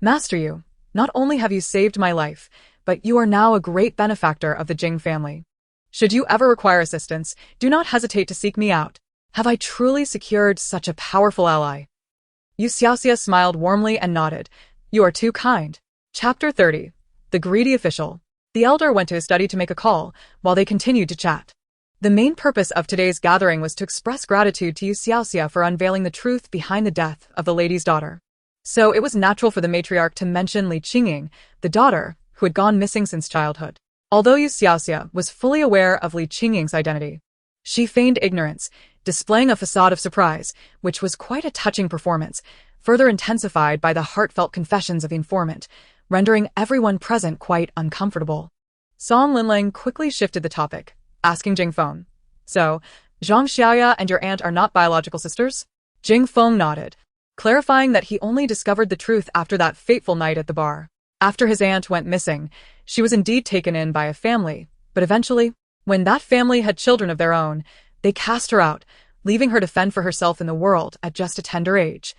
A: Master Yu, not only have you saved my life, but you are now a great benefactor of the Jing family. Should you ever require assistance, do not hesitate to seek me out. Have I truly secured such a powerful ally? You Xiaoxia smiled warmly and nodded. You are too kind. Chapter 30. The Greedy Official. The elder went to his study to make a call, while they continued to chat. The main purpose of today's gathering was to express gratitude to You Xiaoxia for unveiling the truth behind the death of the lady's daughter. So it was natural for the matriarch to mention Li Qingying, the daughter, who had gone missing since childhood. Although You Xiaoxia was fully aware of Li Qingying's identity, she feigned ignorance, displaying a facade of surprise, which was quite a touching performance, further intensified by the heartfelt confessions of the informant, rendering everyone present quite uncomfortable. Song Linling quickly shifted the topic, asking Jing Feng, "So, Zhang Xiaoya and your aunt are not biological sisters?" Jing Feng nodded, clarifying that he only discovered the truth after that fateful night at the bar. After his aunt went missing, she was indeed taken in by a family, but eventually, when that family had children of their own, they cast her out, leaving her to fend for herself in the world at just a tender age,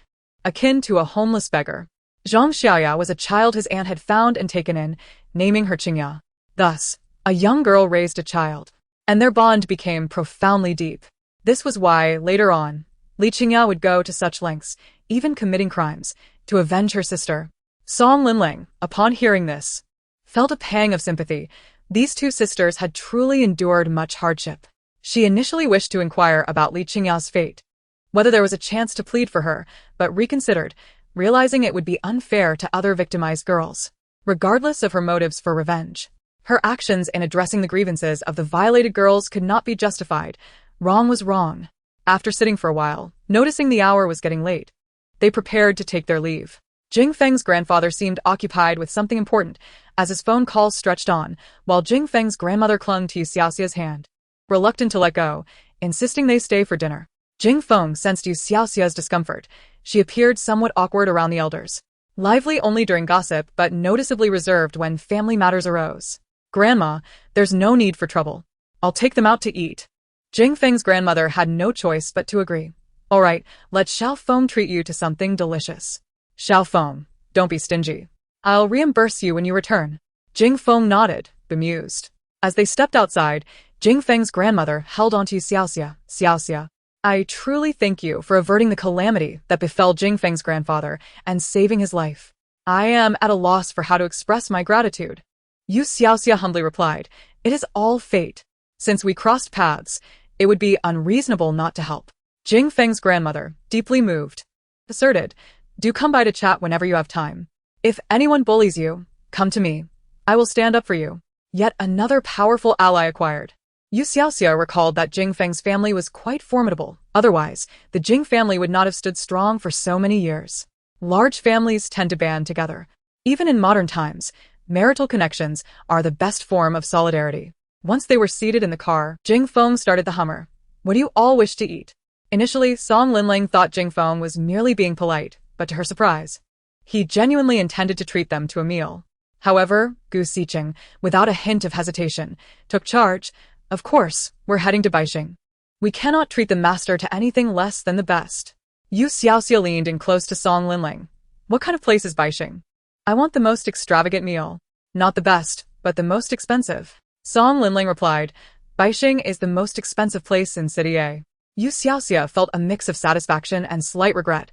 A: akin to a homeless beggar. Zhang Xiaoya was a child his aunt had found and taken in, naming her Qingya. Thus, a young girl raised a child, and their bond became profoundly deep. This was why, later on, Li Qingya would go to such lengths, even committing crimes, to avenge her sister. Song Linling, upon hearing this, felt a pang of sympathy. These two sisters had truly endured much hardship. She initially wished to inquire about Li Qingya's fate, whether there was a chance to plead for her, but reconsidered, realizing it would be unfair to other victimized girls. Regardless of her motives for revenge, her actions in addressing the grievances of the violated girls could not be justified. Wrong was wrong. After sitting for a while, noticing the hour was getting late, they prepared to take their leave. Jing Feng's grandfather seemed occupied with something important, as his phone calls stretched on, while Jing Feng's grandmother clung to You Xiaoxia's hand, reluctant to let go, insisting they stay for dinner. Jing Feng sensed You Xiaoxia's discomfort. She appeared somewhat awkward around the elders, lively only during gossip but noticeably reserved when family matters arose. "Grandma, there's no need for trouble. I'll take them out to eat." Jing Feng's grandmother had no choice but to agree. "All right, let Xiao Feng treat you to something delicious." "Xiao Feng, don't be stingy. I'll reimburse you when you return." Jing Feng nodded, bemused. As they stepped outside, Jing Feng's grandmother held on to Xiaoxia. "Xiaoxia, I truly thank you for averting the calamity that befell Jing Feng's grandfather and saving his life. I am at a loss for how to express my gratitude." You Xiaoxia humbly replied, "It is all fate. Since we crossed paths, it would be unreasonable not to help." Jing Feng's grandmother, deeply moved, asserted, "Do come by to chat whenever you have time. If anyone bullies you, come to me. I will stand up for you." Yet another powerful ally acquired. You Xiaoxia recalled that Jing Feng's family was quite formidable. Otherwise, the Jing family would not have stood strong for so many years. Large families tend to band together. Even in modern times, marital connections are the best form of solidarity. Once they were seated in the car, Jing Feng started the Hummer. "What do you all wish to eat?" Initially, Song Linling thought Jing Feng was merely being polite, but to her surprise, he genuinely intended to treat them to a meal. However, Gu Xiqing, without a hint of hesitation, took charge. "Of course, we're heading to Baixing. We cannot treat the master to anything less than the best." You Xiaoxia leaned in close to Song Linling. "What kind of place is Baixing?" "I want the most extravagant meal. Not the best, but the most expensive." Song Linling replied, "Baixing is the most expensive place in City A." You Xiaoxia felt a mix of satisfaction and slight regret.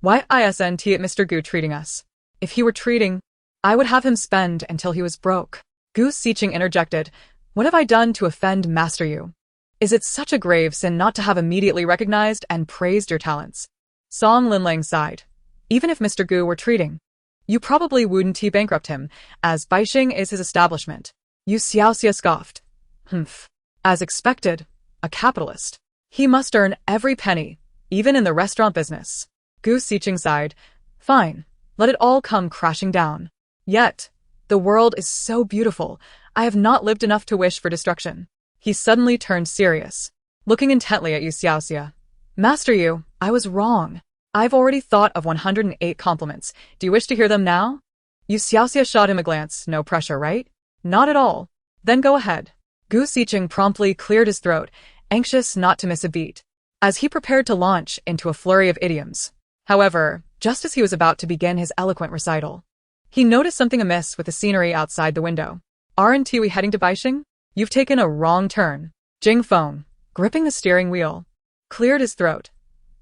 A: Why isn't Mr. Gu treating us? If he were treating, I would have him spend until he was broke. Gu Xiqing interjected, "What have I done to offend Master Yu? Is it such a grave sin not to have immediately recognized and praised your talents?" Song Linling sighed. "Even if Mr. Gu were treating, you probably wouldn't bankrupt him, as Baixing is his establishment." You Xiaoxia scoffed. "Humph. As expected, a capitalist. He must earn every penny, even in the restaurant business." Gu Xiqing sighed. "Fine, let it all come crashing down. Yet, the world is so beautiful, I have not lived enough to wish for destruction." He suddenly turned serious, looking intently at You Xiaoxia. "Master Yu, I was wrong. I've already thought of 108 compliments. Do you wish to hear them now?" You Xiaoxia shot him a glance. "No pressure, right?" "Not at all." "Then go ahead." Gu Xiqing promptly cleared his throat, anxious not to miss a beat. as he prepared to launch into a flurry of idioms. However, just as he was about to begin his eloquent recital, he noticed something amiss with the scenery outside the window. "Aren't we heading to Baixing? You've taken a wrong turn." Jing Feng, gripping the steering wheel, cleared his throat.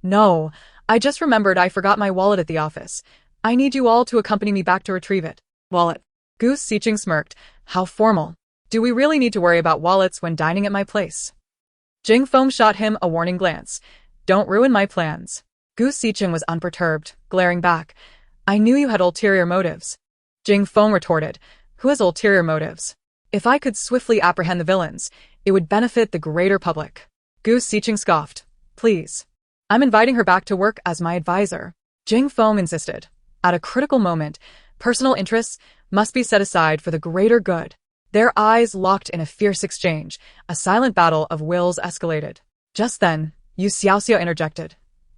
A: "No, I just remembered I forgot my wallet at the office. I need you all to accompany me back to retrieve it."
B: Wallet.
A: Gu Xiqing smirked. "How formal. Do we really need to worry about wallets when dining at my place?" Jing Feng shot him a warning glance. "Don't ruin my plans." Gu Xiqing was unperturbed, glaring back. "I knew you had ulterior motives." Jing Feng retorted. "Who has ulterior motives? If I could swiftly apprehend the villains, it would benefit the greater public." Gu Xiqing scoffed. "Please. I'm inviting her back to work as my advisor." Jing Feng insisted. At a critical moment, personal interests must be set aside for the greater good. Their eyes locked in a fierce exchange. A silent battle of wills escalated. Just then, You Xiaoxia interjected.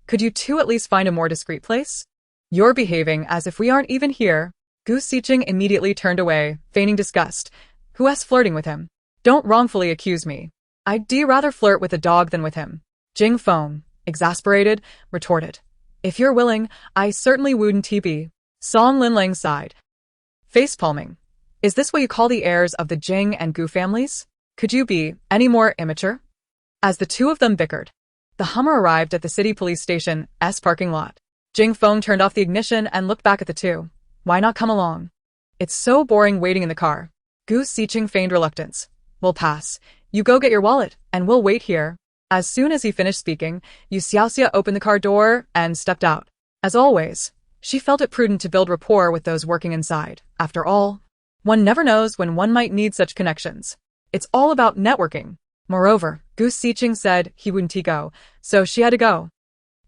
A: "Could you two at least find a more discreet place? You're behaving as if we aren't even here." Gu Xiqing immediately turned away, feigning disgust. "Who's flirting with him? Don't wrongfully accuse me. I'd rather flirt with a dog than with him." Jing Feng, exasperated, retorted. "If you're willing, I certainly wouldn't be." Song Linlang sighed. Facepalming. "Is this what you call the heirs of the Jing and Gu families? Could you be any more immature?" As the two of them bickered, the Hummer arrived at the city police station's parking lot. Jing Feng turned off the ignition and looked back at the two. "Why not come along? It's so boring waiting in the car." Gu Xiqing feigned reluctance. "We'll pass. You go get your wallet, and we'll wait here." As soon as he finished speaking, You Xiaoxia opened the car door and stepped out. As always, she felt it prudent to build rapport with those working inside. After all, one never knows when one might need such connections. It's all about networking. Moreover, Gu Xiqing said he wouldn't go, so she had to go.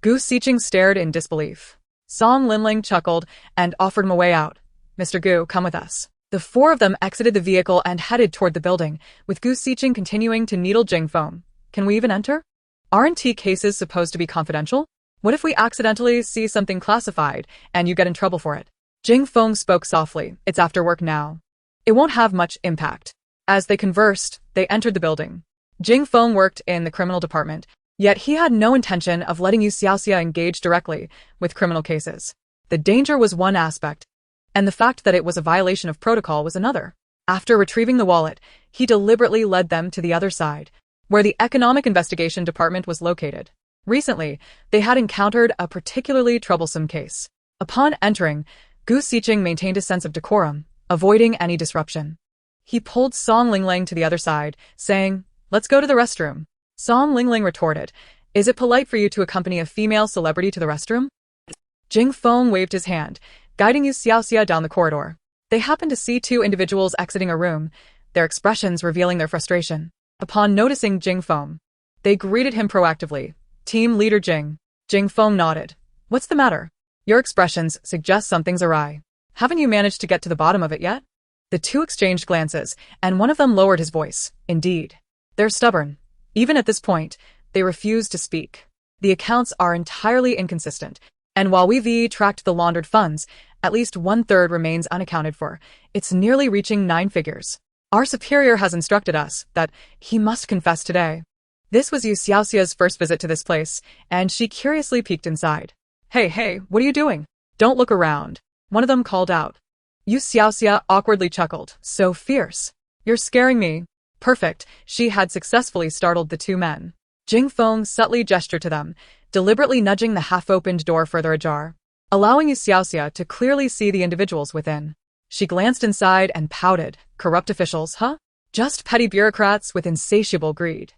A: Gu Xiqing stared in disbelief. Song Linling chuckled and offered him a way out. "Mr. Gu, come with us." The four of them exited the vehicle and headed toward the building, with Gu Xiqing continuing to needle Jing Feng. "Can we even enter? Aren't cases supposed to be confidential? What if we accidentally see something classified and you get in trouble for it?" Jing Feng spoke softly. "It's after work now. It won't have much impact." As they conversed, they entered the building. Jing Feng worked in the criminal department, yet he had no intention of letting You Xiaoxia engage directly with criminal cases. The danger was one aspect, and the fact that it was a violation of protocol was another. After retrieving the wallet, he deliberately led them to the other side, where the Economic Investigation Department was located. Recently, they had encountered a particularly troublesome case. Upon entering, Gu Xiqing maintained a sense of decorum, avoiding any disruption. He pulled Song Lingling to the other side, saying, "Let's go to the restroom." Song Lingling retorted, "Is it polite for you to accompany a female celebrity to the restroom?" Jing Feng waved his hand, guiding You Xiaoxia down the corridor. They happened to see two individuals exiting a room, their expressions revealing their frustration. Upon noticing Jing Feng, they greeted him proactively. "Team Leader Jing." Jing Feng nodded. "What's the matter? Your expressions suggest something's awry. Haven't you managed to get to the bottom of it yet?" The two exchanged glances, and one of them lowered his voice. "Indeed. They're stubborn. Even at this point, they refuse to speak. The accounts are entirely inconsistent, and while we've tracked the laundered funds, at least 1/3 remains unaccounted for. It's nearly reaching 9 figures. Our superior has instructed us that he must confess today." This was You Xiaoxia's first visit to this place, and she curiously peeked inside. Hey, what are you doing? Don't look around," one of them called out. You Xiaoxia awkwardly chuckled. "So fierce. You're scaring me." Perfect, she had successfully startled the two men. Jing Feng subtly gestured to them, deliberately nudging the half-opened door further ajar, allowing You Xiaoxia to clearly see the individuals within. She glanced inside and pouted. "Corrupt officials, huh? Just petty bureaucrats with insatiable greed."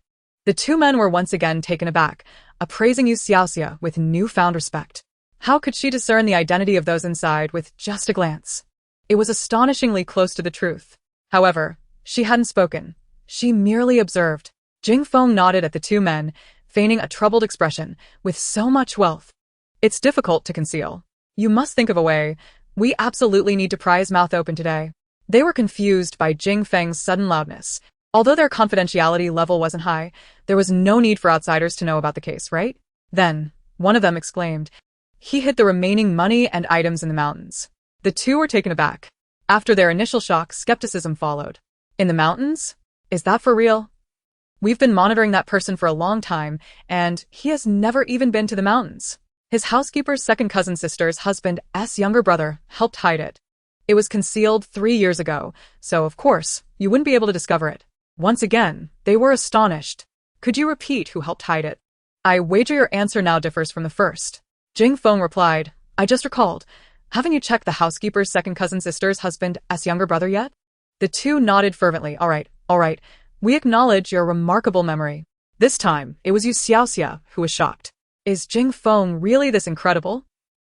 A: The two men were once again taken aback, appraising You Xiaoxia with newfound respect. How could she discern the identity of those inside with just a glance? It was astonishingly close to the truth. However, she hadn't spoken. She merely observed. Jing Feng nodded at the two men, feigning a troubled expression. "With so much wealth, it's difficult to conceal. You must think of a way. We absolutely need to pry his mouth open today." They were confused by Jing Feng's sudden loudness. Although their confidentiality level wasn't high, there was no need for outsiders to know about the case, right? Then, one of them exclaimed, "He hid the remaining money and items in the mountains." The two were taken aback. After their initial shock, skepticism followed. "In the mountains? Is that for real?" We've been monitoring that person for a long time, and he has never even been to the mountains. His housekeeper's second cousin sister's husband's younger brother helped hide it. It was concealed 3 years ago, so of course, you wouldn't be able to discover it. Once again, they were astonished. Could you repeat who helped hide it? I wager your answer now differs from the first. Jing Feng replied, I just recalled. Haven't you checked the housekeeper's second cousin sister's husband's younger brother yet? The two nodded fervently. All right. We acknowledge your remarkable memory. This time, it was You Xiaoxia who was shocked. Is Jing Feng really this incredible?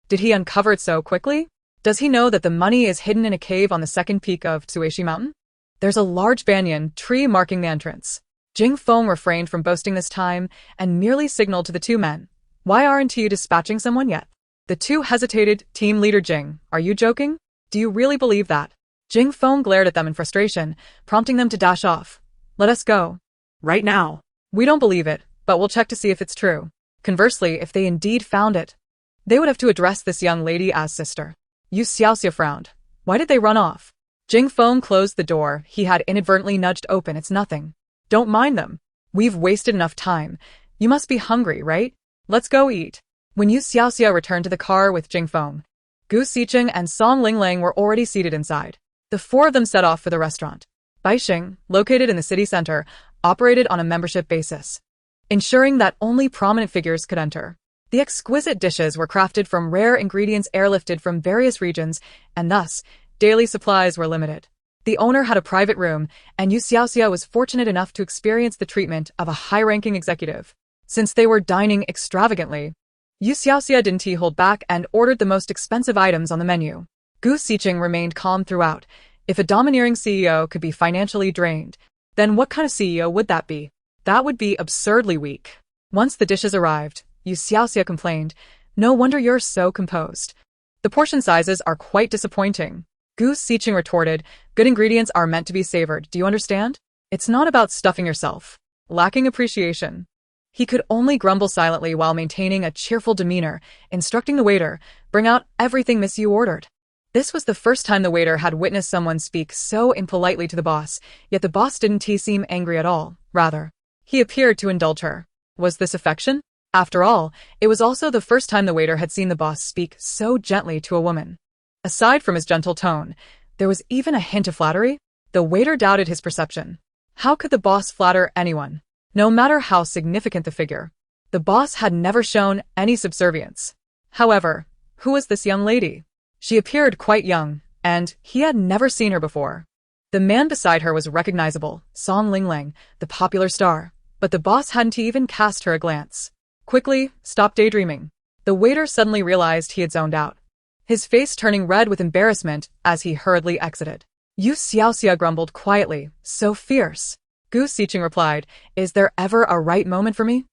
A: Did he uncover it so quickly? Does he know that the money is hidden in a cave on the second peak of Tsuishi Mountain? There's a large banyan tree marking the entrance. Jing Feng refrained from boasting this time and merely signaled to the two men. Why aren't you dispatching someone yet? The two hesitated. Team leader Jing, are you joking? Do you really believe that? Jing Feng glared at them in frustration, prompting them to dash off. Let us go.
B: Right now.
A: We don't believe it, but we'll check to see if it's true. Conversely, if they indeed found it, they would have to address this young lady as sister. You Xiaoxia frowned. Why did they run off? Jing Feng closed the door he had inadvertently nudged open. It's nothing. Don't mind them. We've wasted enough time. You must be hungry, right? Let's go eat. When You Xiaoxia returned to the car with Jing Feng, Gu Xiqing and Song Linglang were already seated inside. The four of them set off for the restaurant. Baixing, located in the city center, operated on a membership basis, ensuring that only prominent figures could enter. The exquisite dishes were crafted from rare ingredients airlifted from various regions, and thus, daily supplies were limited. The owner had a private room, and You Xiaoxia was fortunate enough to experience the treatment of a high-ranking executive. Since they were dining extravagantly, You Xiaoxia didn't hold back and ordered the most expensive items on the menu. Gu Xiqing remained calm throughout. If a domineering CEO could be financially drained, then what kind of CEO would that be? That would be absurdly weak. Once the dishes arrived, You Xiaoxia complained, no wonder you're so composed. The portion sizes are quite disappointing. Gu Xiqing retorted, good ingredients are meant to be savored, do you understand? It's not about stuffing yourself. Lacking appreciation. He could only grumble silently while maintaining a cheerful demeanor, instructing the waiter, bring out everything Miss You ordered. This was the first time the waiter had witnessed someone speak so impolitely to the boss, yet the boss didn't seem angry at all. Rather, he appeared to indulge her. Was this affection? After all, it was also the first time the waiter had seen the boss speak so gently to a woman. Aside from his gentle tone, there was even a hint of flattery. The waiter doubted his perception. How could the boss flatter anyone? No matter how significant the figure, the boss had never shown any subservience. However, who was this young lady? She appeared quite young, and he had never seen her before. The man beside her was recognizable, Song Linglang, the popular star, but the boss hadn't even cast her a glance. Quickly, stop daydreaming. The waiter suddenly realized he had zoned out, his face turning red with embarrassment as he hurriedly exited. You Xiaoxia grumbled quietly, so fierce. Gu Xiqing replied, is there ever a right moment for me?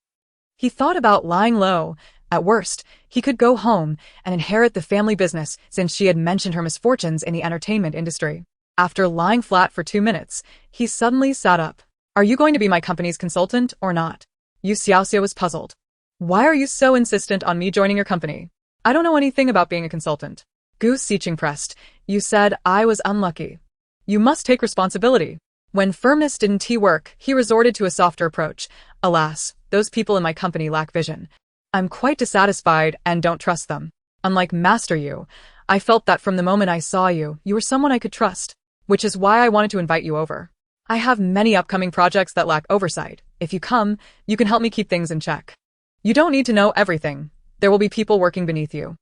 A: He thought about lying low. At worst, he could go home and inherit the family business since she had mentioned her misfortunes in the entertainment industry. After lying flat for 2 minutes, he suddenly sat up. Are you going to be my company's consultant or not? You Xiaoxia was puzzled. Why are you so insistent on me joining your company? I don't know anything about being a consultant. Gu Xiqing pressed. You said I was unlucky. You must take responsibility. When firmness didn't work, he resorted to a softer approach. Alas, those people in my company lack vision. I'm quite dissatisfied and don't trust them. Unlike Master You, I felt that from the moment I saw you, you were someone I could trust, which is why I wanted to invite you over. I have many upcoming projects that lack oversight. If you come, you can help me keep things in check. You don't need to know everything. There will be people working beneath you.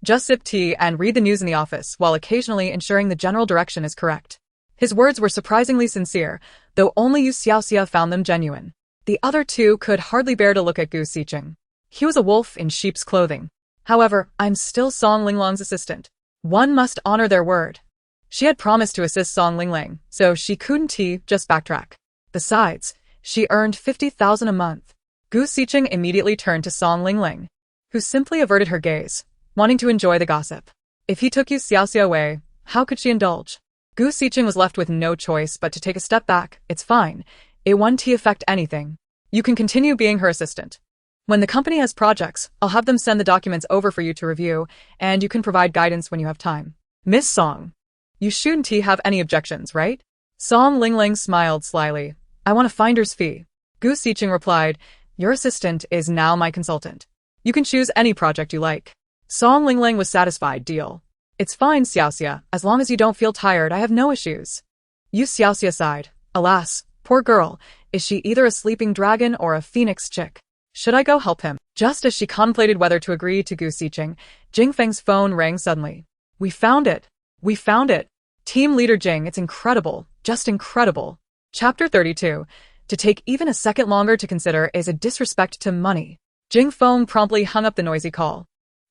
A: Just sip tea and read the news in the office while occasionally ensuring the general direction is correct. His words were surprisingly sincere, though only You Xiaoxia found them genuine. The other two could hardly bear to look at Gu Xiqing. He was a wolf in sheep's clothing. However, I'm still Song Linglang's assistant. One must honor their word. She had promised to assist Song Linglang, so she couldn't just backtrack. Besides, she earned 50,000 a month. Gu Xiqing immediately turned to Song Linglang, who simply averted her gaze, wanting to enjoy the gossip. If he took You Xiaoxia away, how could she indulge? Gu Xiqing was left with no choice but to take a step back. It's fine. It won't affect anything. You can continue being her assistant. When the company has projects, I'll have them send the documents over for you to review, and you can provide guidance when you have time. Miss Song, you shouldn't have any objections, right? Song Linglang smiled slyly. I want a finder's fee. Gu Xiqing replied, "Your assistant is now my consultant. You can choose any project you like." Song Lingling was satisfied. Deal. It's fine, Xiaoxia, as long as you don't feel tired, I have no issues. You Xiaoxia sighed. Alas, poor girl, is she either a sleeping dragon or a phoenix chick? Should I go help him? Just as she contemplated whether to agree to Gu Xiqing, Jing Feng's phone rang suddenly. We found it. We found it. Team leader Jing, it's incredible. Just incredible. Chapter 32. To take even a second longer to consider is a disrespect to money. Jing Feng promptly hung up the noisy call.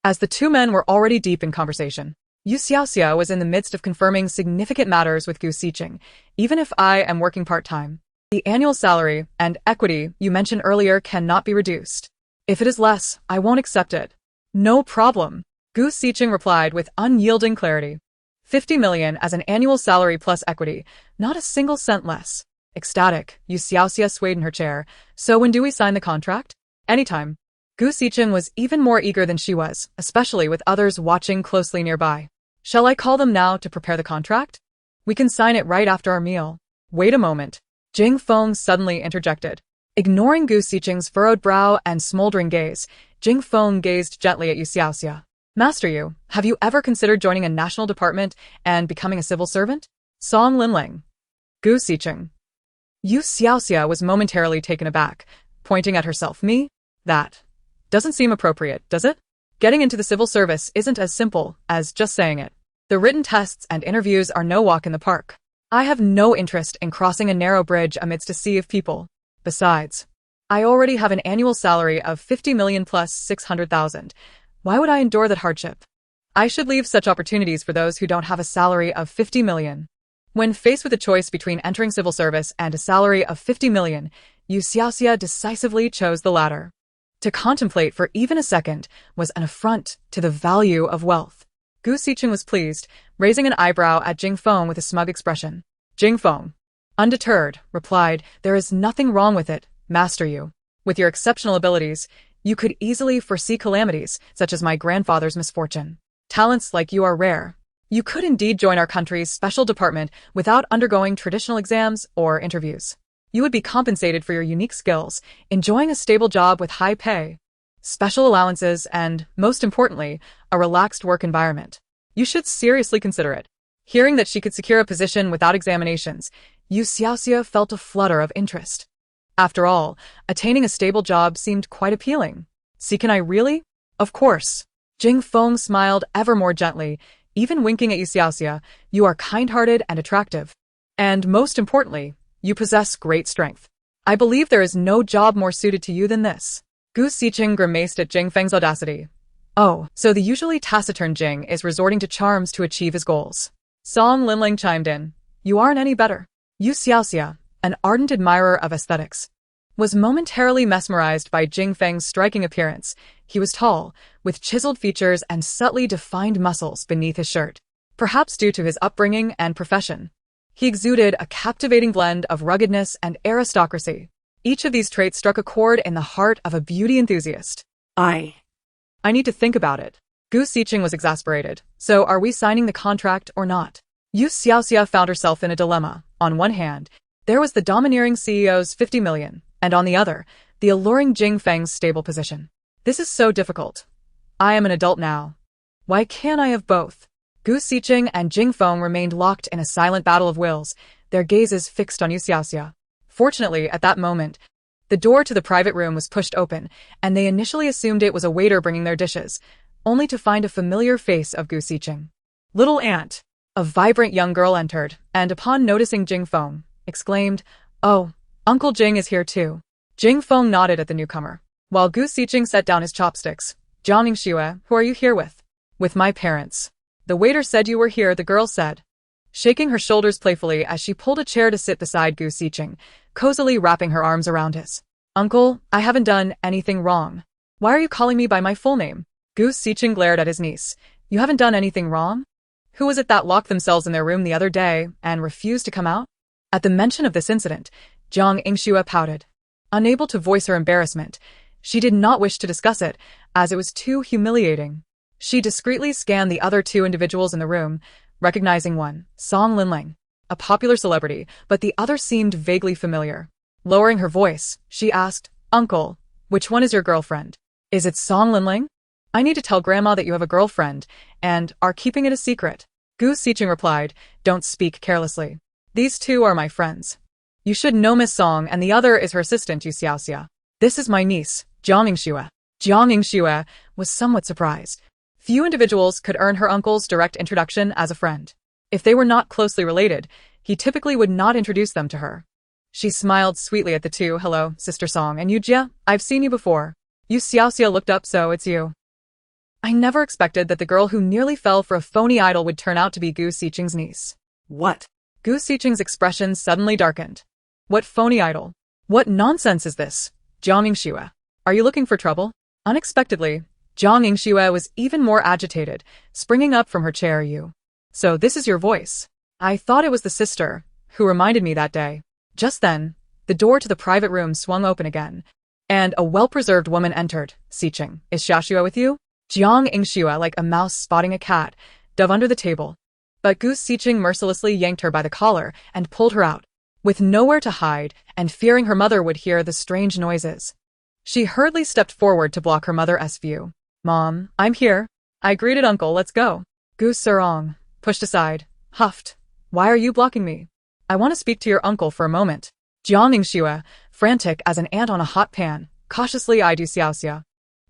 A: As the two men were already deep in conversation, You Xiaoxia was in the midst of confirming significant matters with Gu Xiqing. Even if I am working part-time, the annual salary and equity you mentioned earlier cannot be reduced. If it is less, I won't accept it. No problem. Gu Xiqing replied with unyielding clarity. 50 million as an annual salary plus equity, not a single cent less. Ecstatic, You Xiaoxia swayed in her chair. So when do we sign the contract? Anytime. Gu Xiqing was even more eager than she was, especially with others watching closely nearby. Shall I call them now to prepare the contract? We can sign it right after our meal. Wait a moment. Jing Feng suddenly interjected. Ignoring Gu Xiqing's furrowed brow and smoldering gaze, Jing Feng gazed gently at You Xiaoxia. Master Yu, have you ever considered joining a national department and becoming a civil servant? Song Linling. Gu Xiqing. You Xiaoxia was momentarily taken aback, pointing at herself. Me? That doesn't seem appropriate, does it? Getting into the civil service isn't as simple as just saying it. The written tests and interviews are no walk in the park. I have no interest in crossing a narrow bridge amidst a sea of people. Besides, I already have an annual salary of 50 million plus 600,000. Why would I endure that hardship? I should leave such opportunities for those who don't have a salary of 50 million. When faced with a choice between entering civil service and a salary of 50 million, You Xiaoxia decisively chose the latter. To contemplate for even a second was an affront to the value of wealth. Gu Xiqing was pleased, raising an eyebrow at Jing Feng with a smug expression. Jing Feng, undeterred, replied, "There is nothing wrong with it, Master Yu. With your exceptional abilities, you could easily foresee calamities, such as my grandfather's misfortune. Talents like you are rare. You could indeed join our country's special department without undergoing traditional exams or interviews. You would be compensated for your unique skills, enjoying a stable job with high pay, special allowances, and, most importantly, a relaxed work environment. You should seriously consider it." Hearing that she could secure a position without examinations, You Xiaoxia felt a flutter of interest. After all, attaining a stable job seemed quite appealing. "See, can I really?" "Of course." Jing Feng smiled ever more gently, even winking at You Xiaoxia. "You are kind-hearted and attractive. And most importantly, you possess great strength. I believe there is no job more suited to you than this." Gu Xiqing grimaced at Jing Feng's audacity. Oh, so the usually taciturn Jing is resorting to charms to achieve his goals. Song Linling chimed in. You aren't any better. You Xiaoxia, an ardent admirer of aesthetics, was momentarily mesmerized by Jing Feng's striking appearance. He was tall, with chiseled features and subtly defined muscles beneath his shirt, perhaps due to his upbringing and profession. He exuded a captivating blend of ruggedness and aristocracy. Each of these traits struck a chord in the heart of a beauty enthusiast. I need to think about it. Gu Xiqing was exasperated. So are we signing the contract or not? You Xiaoxia found herself in a dilemma. On one hand, there was the domineering CEO's 50 million, and on the other, the alluring Jing Feng's stable position. This is so difficult. I am an adult now. Why can't I have both? Gu Xiqing and Jing Feng remained locked in a silent battle of wills, their gazes fixed on You Xiaoxia. Fortunately, at that moment, the door to the private room was pushed open, and they initially assumed it was a waiter bringing their dishes, only to find a familiar face of Gu Xiqing. Little Aunt, a vibrant young girl entered, and upon noticing Jing Feng, exclaimed, "Oh, Uncle Jing is here too." Jing Feng nodded at the newcomer, while Gu Xiqing set down his chopsticks. "Jiang Xue, who are you here with?" "With my parents." "The waiter said you were here," the girl said, shaking her shoulders playfully as she pulled a chair to sit beside Gu Xiqing, cozily wrapping her arms around his. "Uncle, I haven't done anything wrong. Why are you calling me by my full name?" Gu Xiqing glared at his niece. "You haven't done anything wrong? Who was it that locked themselves in their room the other day and refused to come out?" At the mention of this incident, Jiang Xue pouted. Unable to voice her embarrassment, she did not wish to discuss it, as it was too humiliating. She discreetly scanned the other two individuals in the room, recognizing one, Song Linling, a popular celebrity, but the other seemed vaguely familiar. Lowering her voice, she asked, "Uncle, which one is your girlfriend? Is it Song Linling? I need to tell Grandma that you have a girlfriend, and are keeping it a secret." Gu Xiqing replied, "Don't speak carelessly. These two are my friends. You should know Miss Song, and the other is her assistant, You Xiaoxia. This is my niece, Jiang Yingxue." Jiang Yingxue was somewhat surprised. Few individuals could earn her uncle's direct introduction as a friend. If they were not closely related, he typically would not introduce them to her. She smiled sweetly at the two. "Hello, Sister Song, and you Jia, I've seen you before." You Xiaoxia looked up. "So it's you." I never expected that the girl who nearly fell for a phony idol would turn out to be Gu Xiqing's niece.
B: What?
A: Gu Xiqing's expression suddenly darkened. What phony idol? What nonsense is this? Jiang Yingxue, are you looking for trouble? Unexpectedly, Jiang Yingxue was even more agitated, springing up from her chair. "You. So this is your voice. I thought it was the sister who reminded me that day." Just then, the door to the private room swung open again, and a well-preserved woman entered. "Xiqing, is Xiaoxia with you?" Jiang Yingxue, like a mouse spotting a cat, dove under the table. But Gu Xiqing mercilessly yanked her by the collar and pulled her out. With nowhere to hide, and fearing her mother would hear the strange noises, she hurriedly stepped forward to block her mother's view. "Mom, I'm here. I greeted Uncle, let's go." Gu Sarong, pushed aside, huffed. "Why are you blocking me? I want to speak to your uncle for a moment." Jiang Yingxue, frantic as an ant on a hot pan, cautiously eyed You Xiaoxia,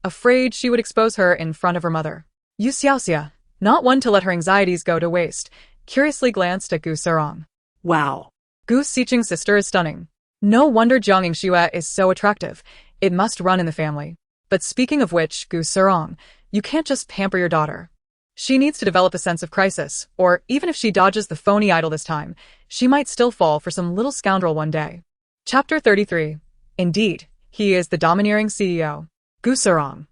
A: afraid she would expose her in front of her mother. You Xiaoxia, not one to let her anxieties go to waste, curiously glanced at Gu Sarong.
B: Wow.
A: Gu Xiqing's sister is stunning. No wonder Jiang Yingxue is so attractive. It must run in the family. But speaking of which, Gu Sarong, you can't just pamper your daughter. She needs to develop a sense of crisis, or even if she dodges the phony idol this time, she might still fall for some little scoundrel one day. Chapter 33. Indeed, he is the domineering CEO. Gu Sarong.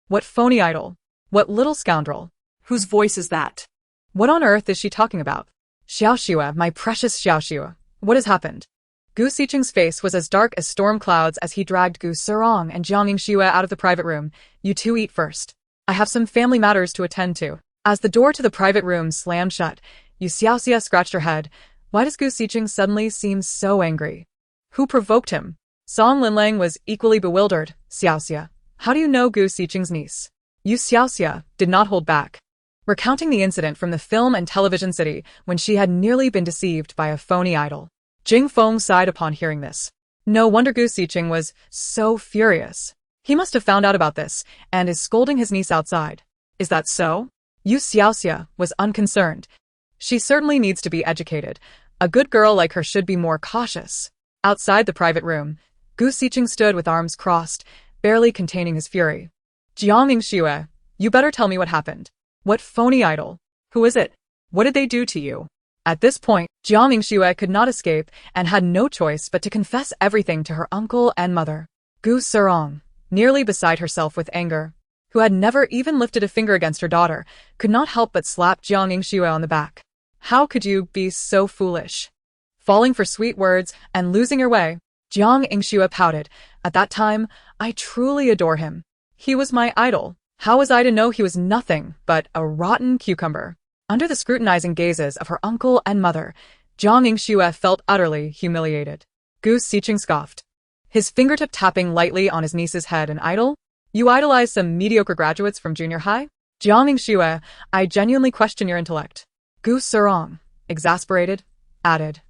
A: What phony idol? What little scoundrel?
B: Whose voice is that?
A: What on earth is she talking about? Xiaoxia, my precious Xiaoxia, what has happened? Gu Xiqing's face was as dark as storm clouds as he dragged Gu Sarong and Jiang Yingxue out of the private room. "You two eat first. I have some family matters to attend to." As the door to the private room slammed shut, You Xiaoxia scratched her head. Why does Gu Xiqing suddenly seem so angry? Who provoked him? Song Linlang was equally bewildered. "Xiaoxia, how do you know Gu Xiqing's niece?" You Xiaoxia did not hold back, recounting the incident from the film and television city when she had nearly been deceived by a phony idol. Jing Feng sighed upon hearing this. No wonder Gu Xiqing was so furious. He must have found out about this, and is scolding his niece outside. Is that so? You Xiaoxia was unconcerned. She certainly needs to be educated. A good girl like her should be more cautious. Outside the private room, Gu Xiqing stood with arms crossed, barely containing his fury. "Jiang Yingxue, you better tell me what happened. What phony idol? Who is it? What did they do to you?" At this point, Jiang Yingxue could not escape and had no choice but to confess everything to her uncle and mother. Gu Sarong, nearly beside herself with anger, who had never even lifted a finger against her daughter, could not help but slap Jiang Yingxue on the back. "How could you be so foolish?" Falling for sweet words and losing your way, Jiang Yingxue pouted. "At that time, I truly adore him. He was my idol. How was I to know he was nothing but a rotten cucumber?" Under the scrutinizing gazes of her uncle and mother, Jiang Yingxue felt utterly humiliated. Gu Xiqing scoffed, his fingertip tapping lightly on his niece's head. "An idol? You idolize some mediocre graduates from junior high?" "Jiang Yingxue, I genuinely question your intellect." Gu Sarong, exasperated, added,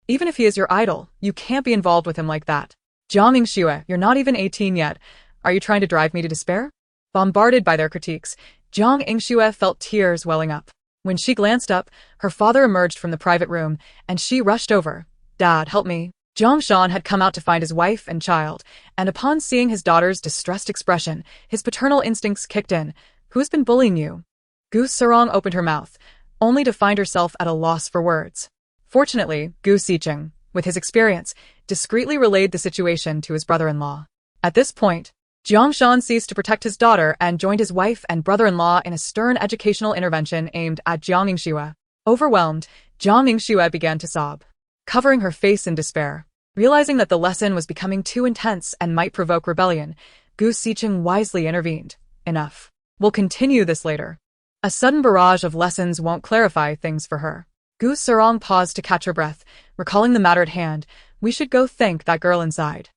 A: "Even if he is your idol, you can't be involved with him like that." "Jiang Yingxue, you're not even 18 yet. Are you trying to drive me to despair?" Bombarded by their critiques, Jiang Yingxue felt tears welling up. When she glanced up, her father emerged from the private room, and she rushed over. "Dad, help me." Zhang Shan had come out to find his wife and child, and upon seeing his daughter's distressed expression, his paternal instincts kicked in. "Who's been bullying you?" Gu Sarong opened her mouth, only to find herself at a loss for words. Fortunately, Gu Xiqing, with his experience, discreetly relayed the situation to his brother-in-law. At this point, Zhang Shan ceased to protect his daughter and joined his wife and brother-in-law in a stern educational intervention aimed at Jiang Yingxue. Overwhelmed, Jiang Yingxue began to sob, covering her face in despair. Realizing that the lesson was becoming too intense and might provoke rebellion, Gu Xiqing wisely intervened. "Enough. We'll continue this later. A sudden barrage of lessons won't clarify things for her." Gu Sarong paused to catch her breath, recalling the matter at hand. We should go thank that girl inside.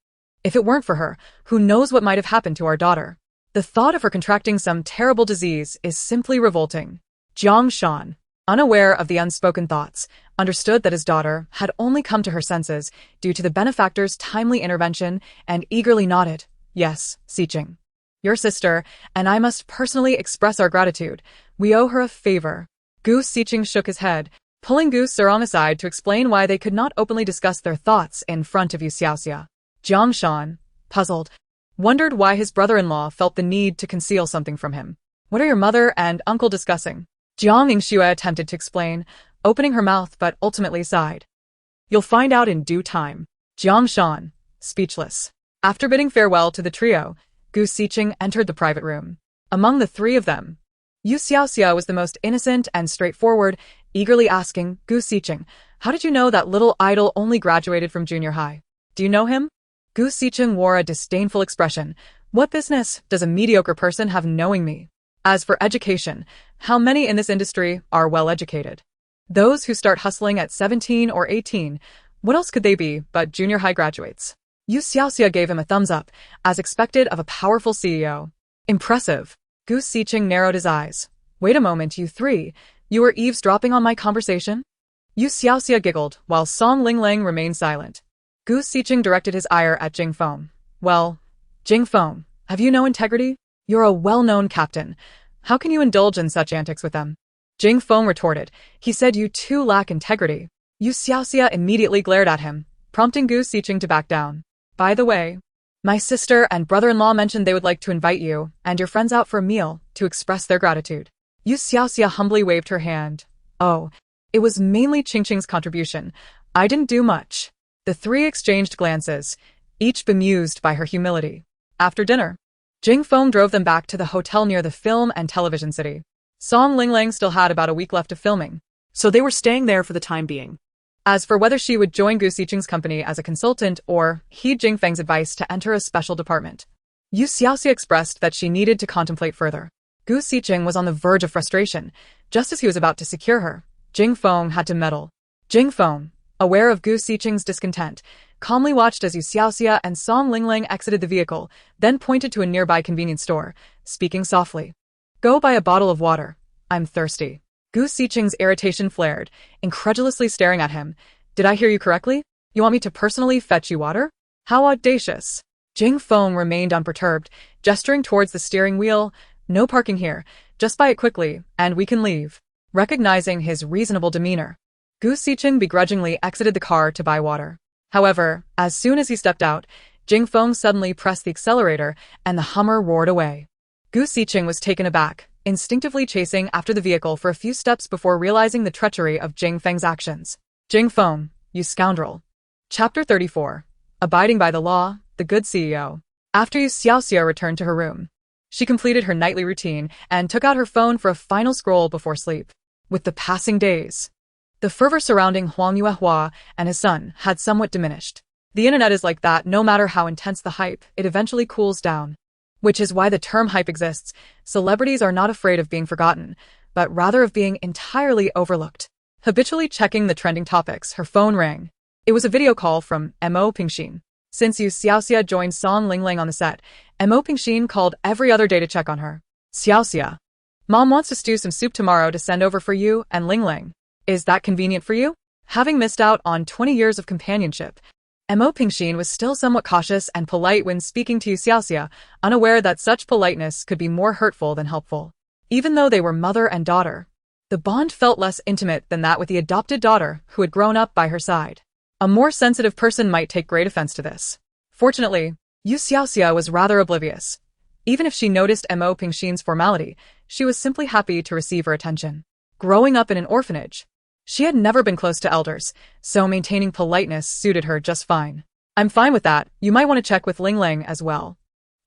A: If it weren't for her, who knows what might have happened to our daughter? The thought of her contracting some terrible disease is simply revolting. Jiang Shan, unaware of the unspoken thoughts, understood that his daughter had only come to her senses due to the benefactor's timely intervention and eagerly nodded, "Yes, Xiqing. Your sister, and I must personally express our gratitude. We owe her a favor." Gu Xiqing shook his head, pulling Gu Surong aside to explain why they could not openly discuss their thoughts in front of You Xiaoxia. Jiang Shan, puzzled, wondered why his brother-in-law felt the need to conceal something from him. "What are your mother and uncle discussing?" Jiang Yingxue attempted to explain, opening her mouth but ultimately sighed. "You'll find out in due time." Jiang Shan, speechless. After bidding farewell to the trio, Gu Xiqing entered the private room. Among the three of them, You Xiaoxia was the most innocent and straightforward, eagerly asking, "Gu Xiqing, how did you know that little idol only graduated from junior high? Do you know him?" Gu Xiqing wore a disdainful expression. "What business does a mediocre person have knowing me? As for education, how many in this industry are well educated? Those who start hustling at 17 or 18, what else could they be but junior high graduates?" You Xiaoxia gave him a thumbs up, as expected of a powerful CEO. "Impressive." Gu Xiqing narrowed his eyes. "Wait a moment, you three. You were eavesdropping on my conversation?" You Xiaoxia giggled, while Song Lingling remained silent. Gu Xiqing directed his ire at Jing Feng. "Well, Jing Feng, have you no integrity? You're a well-known captain. How can you indulge in such antics with them?" Jing Feng retorted. "He said you too lack integrity." You Xiaoxia immediately glared at him, prompting Gu Xiqing to back down. "By the way, my sister and brother-in-law mentioned they would like to invite you and your friends out for a meal to express their gratitude." You Xiaoxia humbly waved her hand. "Oh, it was mainly Qingqing's contribution. I didn't do much." The three exchanged glances, each bemused by her humility. After dinner, Jing Feng drove them back to the hotel near the film and television city. Song Lingling still had about a week left of filming,
B: So they were staying there for the time being.
A: As for whether she would join Gu Xiqing's company as a consultant or heed Jing Feng's advice to enter a special department, You Xiaoxia expressed that she needed to contemplate further. Gu Xiqing was on the verge of frustration. Just as he was about to secure her, Jing Feng had to meddle. Jing Feng, aware of Gu Xiqing's discontent, calmly watched as You Xiaoxia and Song Lingling exited the vehicle, then pointed to a nearby convenience store, speaking softly. "Go buy a bottle of water. I'm thirsty." Gu Xiqing's irritation flared, incredulously staring at him. "Did I hear you correctly? You want me to personally fetch you water? How audacious." Jing Feng remained unperturbed, gesturing towards the steering wheel. "No parking here. Just buy it quickly, and we can leave." Recognizing his reasonable demeanor, Gu Xiqing begrudgingly exited the car to buy water. However, as soon as he stepped out, Jing Feng suddenly pressed the accelerator, and the Hummer roared away. Gu Xiqing was taken aback, instinctively chasing after the vehicle for a few steps before realizing the treachery of Jing Feng's actions. "Jing Feng, you scoundrel." Chapter 34. Abiding by the Law, the Good CEO. After You Xiaoxia returned to her room, she completed her nightly routine and took out her phone for a final scroll before sleep. With the passing days, the fervor surrounding Huang Yuehua and his son had somewhat diminished. The internet is like that. No matter how intense the hype, it eventually cools down. Which is why the term hype exists. Celebrities are not afraid of being forgotten, but rather of being entirely overlooked. Habitually checking the trending topics, her phone rang. It was a video call from Mo Pingxin. Since You Xiaoxia joined Song Lingling on the set, Mo Pingxin called every other day to check on her. "Xiaoxia, Mom wants to stew some soup tomorrow to send over for you and Lingling. Is that convenient for you?" Having missed out on 20 years of companionship, Mo Pingxin was still somewhat cautious and polite when speaking to You Xiaoxia, unaware that such politeness could be more hurtful than helpful. Even though they were mother and daughter, the bond felt less intimate than that with the adopted daughter who had grown up by her side. A more sensitive person might take great offense to this. Fortunately, You Xiaoxia was rather oblivious. Even if she noticed Mo Pingxin's formality, she was simply happy to receive her attention. Growing up in an orphanage, she had never been close to elders, so maintaining politeness suited her just fine. "I'm fine with that. You might want to check with Lingling as well."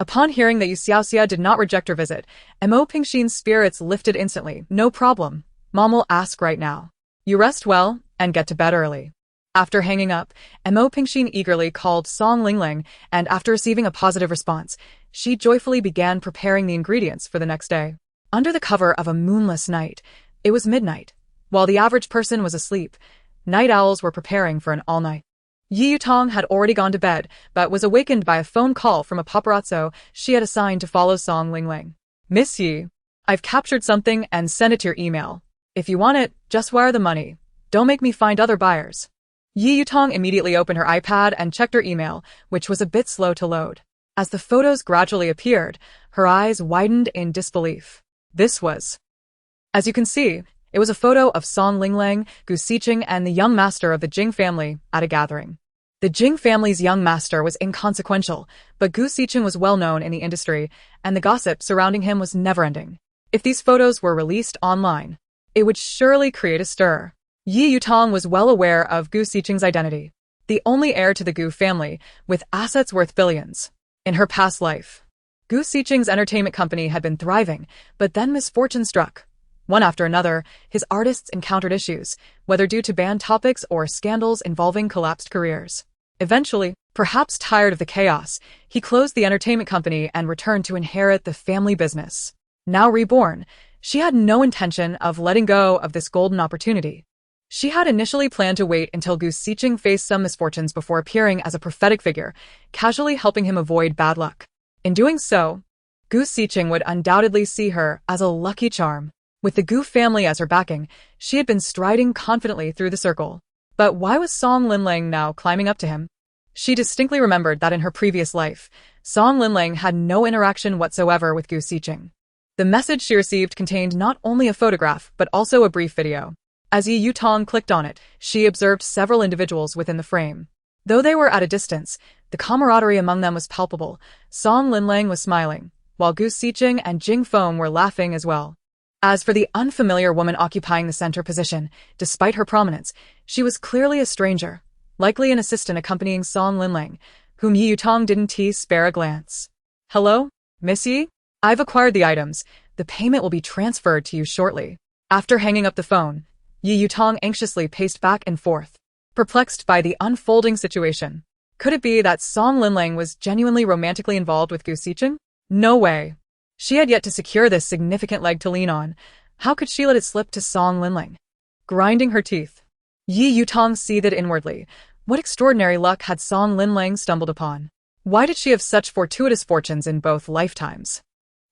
A: Upon hearing that You Xiaoxia did not reject her visit, Mo Pingxin's spirits lifted instantly. "No problem. Mom will ask right now. You rest well and get to bed early." After hanging up, Mo Pingxin eagerly called Song Lingling, and after receiving a positive response, she joyfully began preparing the ingredients for the next day. Under the cover of a moonless night, it was midnight. While the average person was asleep, night owls were preparing for an all-night Yi Yutong had already gone to bed, but was awakened by a phone call from a paparazzo she had assigned to follow Song Lingling. "Miss Yi, I've captured something and sent it to your email. If you want it, just wire the money. Don't make me find other buyers." Yi Yutong immediately opened her iPad and checked her email, which was a bit slow to load. As the photos gradually appeared, her eyes widened in disbelief. This was... As you can see, it was a photo of Song Lingling, Gu Xiqing, and the young master of the Jing family at a gathering. The Jing family's young master was inconsequential, but Gu Xiqing was well known in the industry, and the gossip surrounding him was never-ending. If these photos were released online, it would surely create a stir. Yi Yutong was well aware of Gu Xiqing's identity, the only heir to the Gu family, with assets worth billions. In her past life, Gu Xiqing's entertainment company had been thriving, but then misfortune struck. One after another, his artists encountered issues, whether due to banned topics or scandals involving collapsed careers. Eventually, perhaps tired of the chaos, he closed the entertainment company and returned to inherit the family business. Now reborn, she had no intention of letting go of this golden opportunity. She had initially planned to wait until Gu Xiqing faced some misfortunes before appearing as a prophetic figure, casually helping him avoid bad luck. In doing so, Gu Xiqing would undoubtedly see her as a lucky charm. With the Gu family as her backing, she had been striding confidently through the circle. But why was Song Lingling now climbing up to him? She distinctly remembered that in her previous life, Song Lingling had no interaction whatsoever with Gu Xiqing. The message she received contained not only a photograph, but also a brief video. As Yi Yutong clicked on it, she observed several individuals within the frame. Though they were at a distance, the camaraderie among them was palpable. Song Lingling was smiling, while Gu Xiqing and Jing Feng were laughing as well. As for the unfamiliar woman occupying the center position, despite her prominence, she was clearly a stranger, likely an assistant accompanying Song Lingling, whom Yi Yutong didn't spare a glance. "Hello, Miss Yi? I've acquired the items. The payment will be transferred to you shortly." After hanging up the phone, Yi Yutong anxiously paced back and forth, perplexed by the unfolding situation. Could it be that Song Lingling was genuinely romantically involved with Gu Xiqing? No way. She had yet to secure this significant leg to lean on. How could she let it slip to Song Lingling? Grinding her teeth, Yi Yutong seethed inwardly. What extraordinary luck had Song Lingling stumbled upon? Why did she have such fortuitous fortunes in both lifetimes?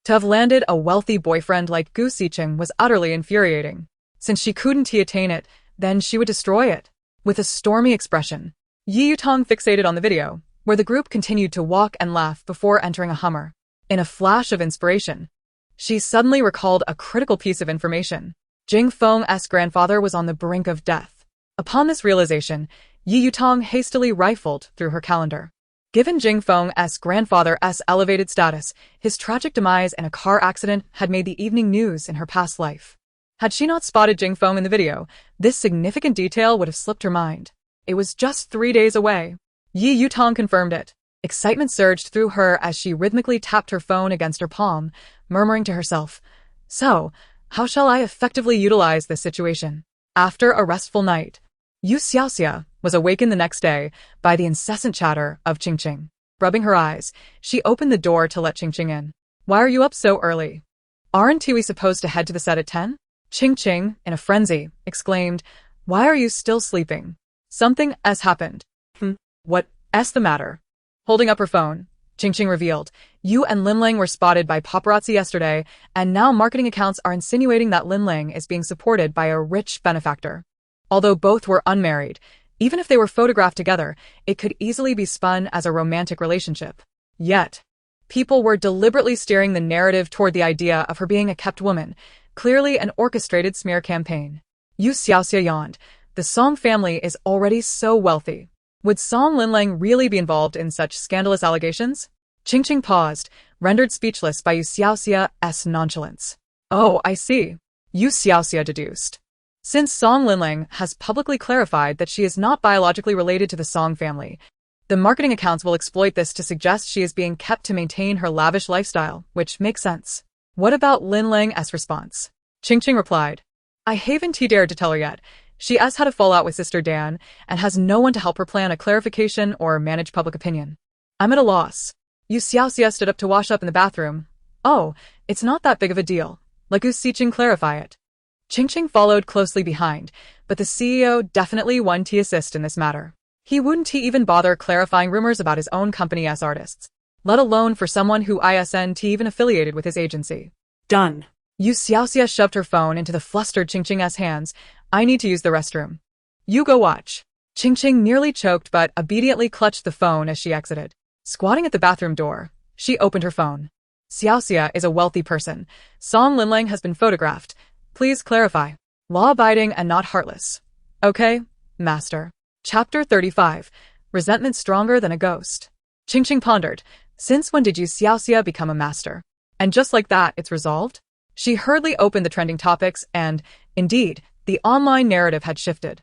A: To have landed a wealthy boyfriend like Gu Xiqing was utterly infuriating. Since she couldn't attain it, then she would destroy it. With a stormy expression, Yi Yutong fixated on the video, where the group continued to walk and laugh before entering a Hummer. In a flash of inspiration, she suddenly recalled a critical piece of information. Jing Feng's grandfather was on the brink of death. Upon this realization, Yi Yutong hastily rifled through her calendar. Given Jing Feng's grandfather's elevated status, his tragic demise in a car accident had made the evening news in her past life. Had she not spotted Jing Feng in the video, this significant detail would have slipped her mind. It was just 3 days away. Yi Yutong confirmed it. Excitement surged through her as she rhythmically tapped her phone against her palm, murmuring to herself, "So, how shall I effectively utilize this situation?" After a restful night, You Xiaoxia was awakened the next day by the incessant chatter of Qingqing. Rubbing her eyes, she opened the door to let Qingqing in. "Why are you up so early? Aren't we supposed to head to the set at 10? Qingqing, in a frenzy, exclaimed, "Why are you still sleeping? Something has happened." What's the matter?" Holding up her phone, Qingqing revealed, "You and Linling were spotted by paparazzi yesterday, and now marketing accounts are insinuating that Linling is being supported by a rich benefactor." Although both were unmarried, even if they were photographed together, it could easily be spun as a romantic relationship. Yet, people were deliberately steering the narrative toward the idea of her being a kept woman, clearly an orchestrated smear campaign. You Xiaoxia yawned. The Song family is already so wealthy. Would Song Linling really be involved in such scandalous allegations? Qingqing paused, rendered speechless by You Xiaoxia's nonchalance. "Oh, I see," You Xiaoxia deduced. Since Song Linling has publicly clarified that she is not biologically related to the Song family, the marketing accounts will exploit this to suggest she is being kept to maintain her lavish lifestyle, which makes sense. "What about Linling's response?" Qingqing replied, "I haven't dared to tell her yet. She has had a fallout with Sister Dan and has no one to help her plan a clarification or manage public opinion. I'm at a loss." You Xiaoxia stood up to wash up in the bathroom. "Oh, it's not that big of a deal. Let Gu Xiqing clarify it." Qingqing followed closely behind, but the CEO definitely wanted to assist in this matter. He wouldn't even bother clarifying rumors about his own company as artists, let alone for someone who isn't even affiliated with his agency.
B: Done.
A: You Xiaoxia shoved her phone into the flustered Qingqing's hands. I need to use the restroom. You go watch. Qingqing nearly choked but obediently clutched the phone as she exited. Squatting at the bathroom door, she opened her phone. Xiaoxia is a wealthy person. Song Linlang has been photographed. Please clarify. Law-abiding and not heartless. Okay, master. Chapter 35. Resentment stronger than a ghost. Qingqing pondered. Since when did you Xiaoxia become a master? And just like that, it's resolved? She hurriedly opened the trending topics and, indeed, the online narrative had shifted.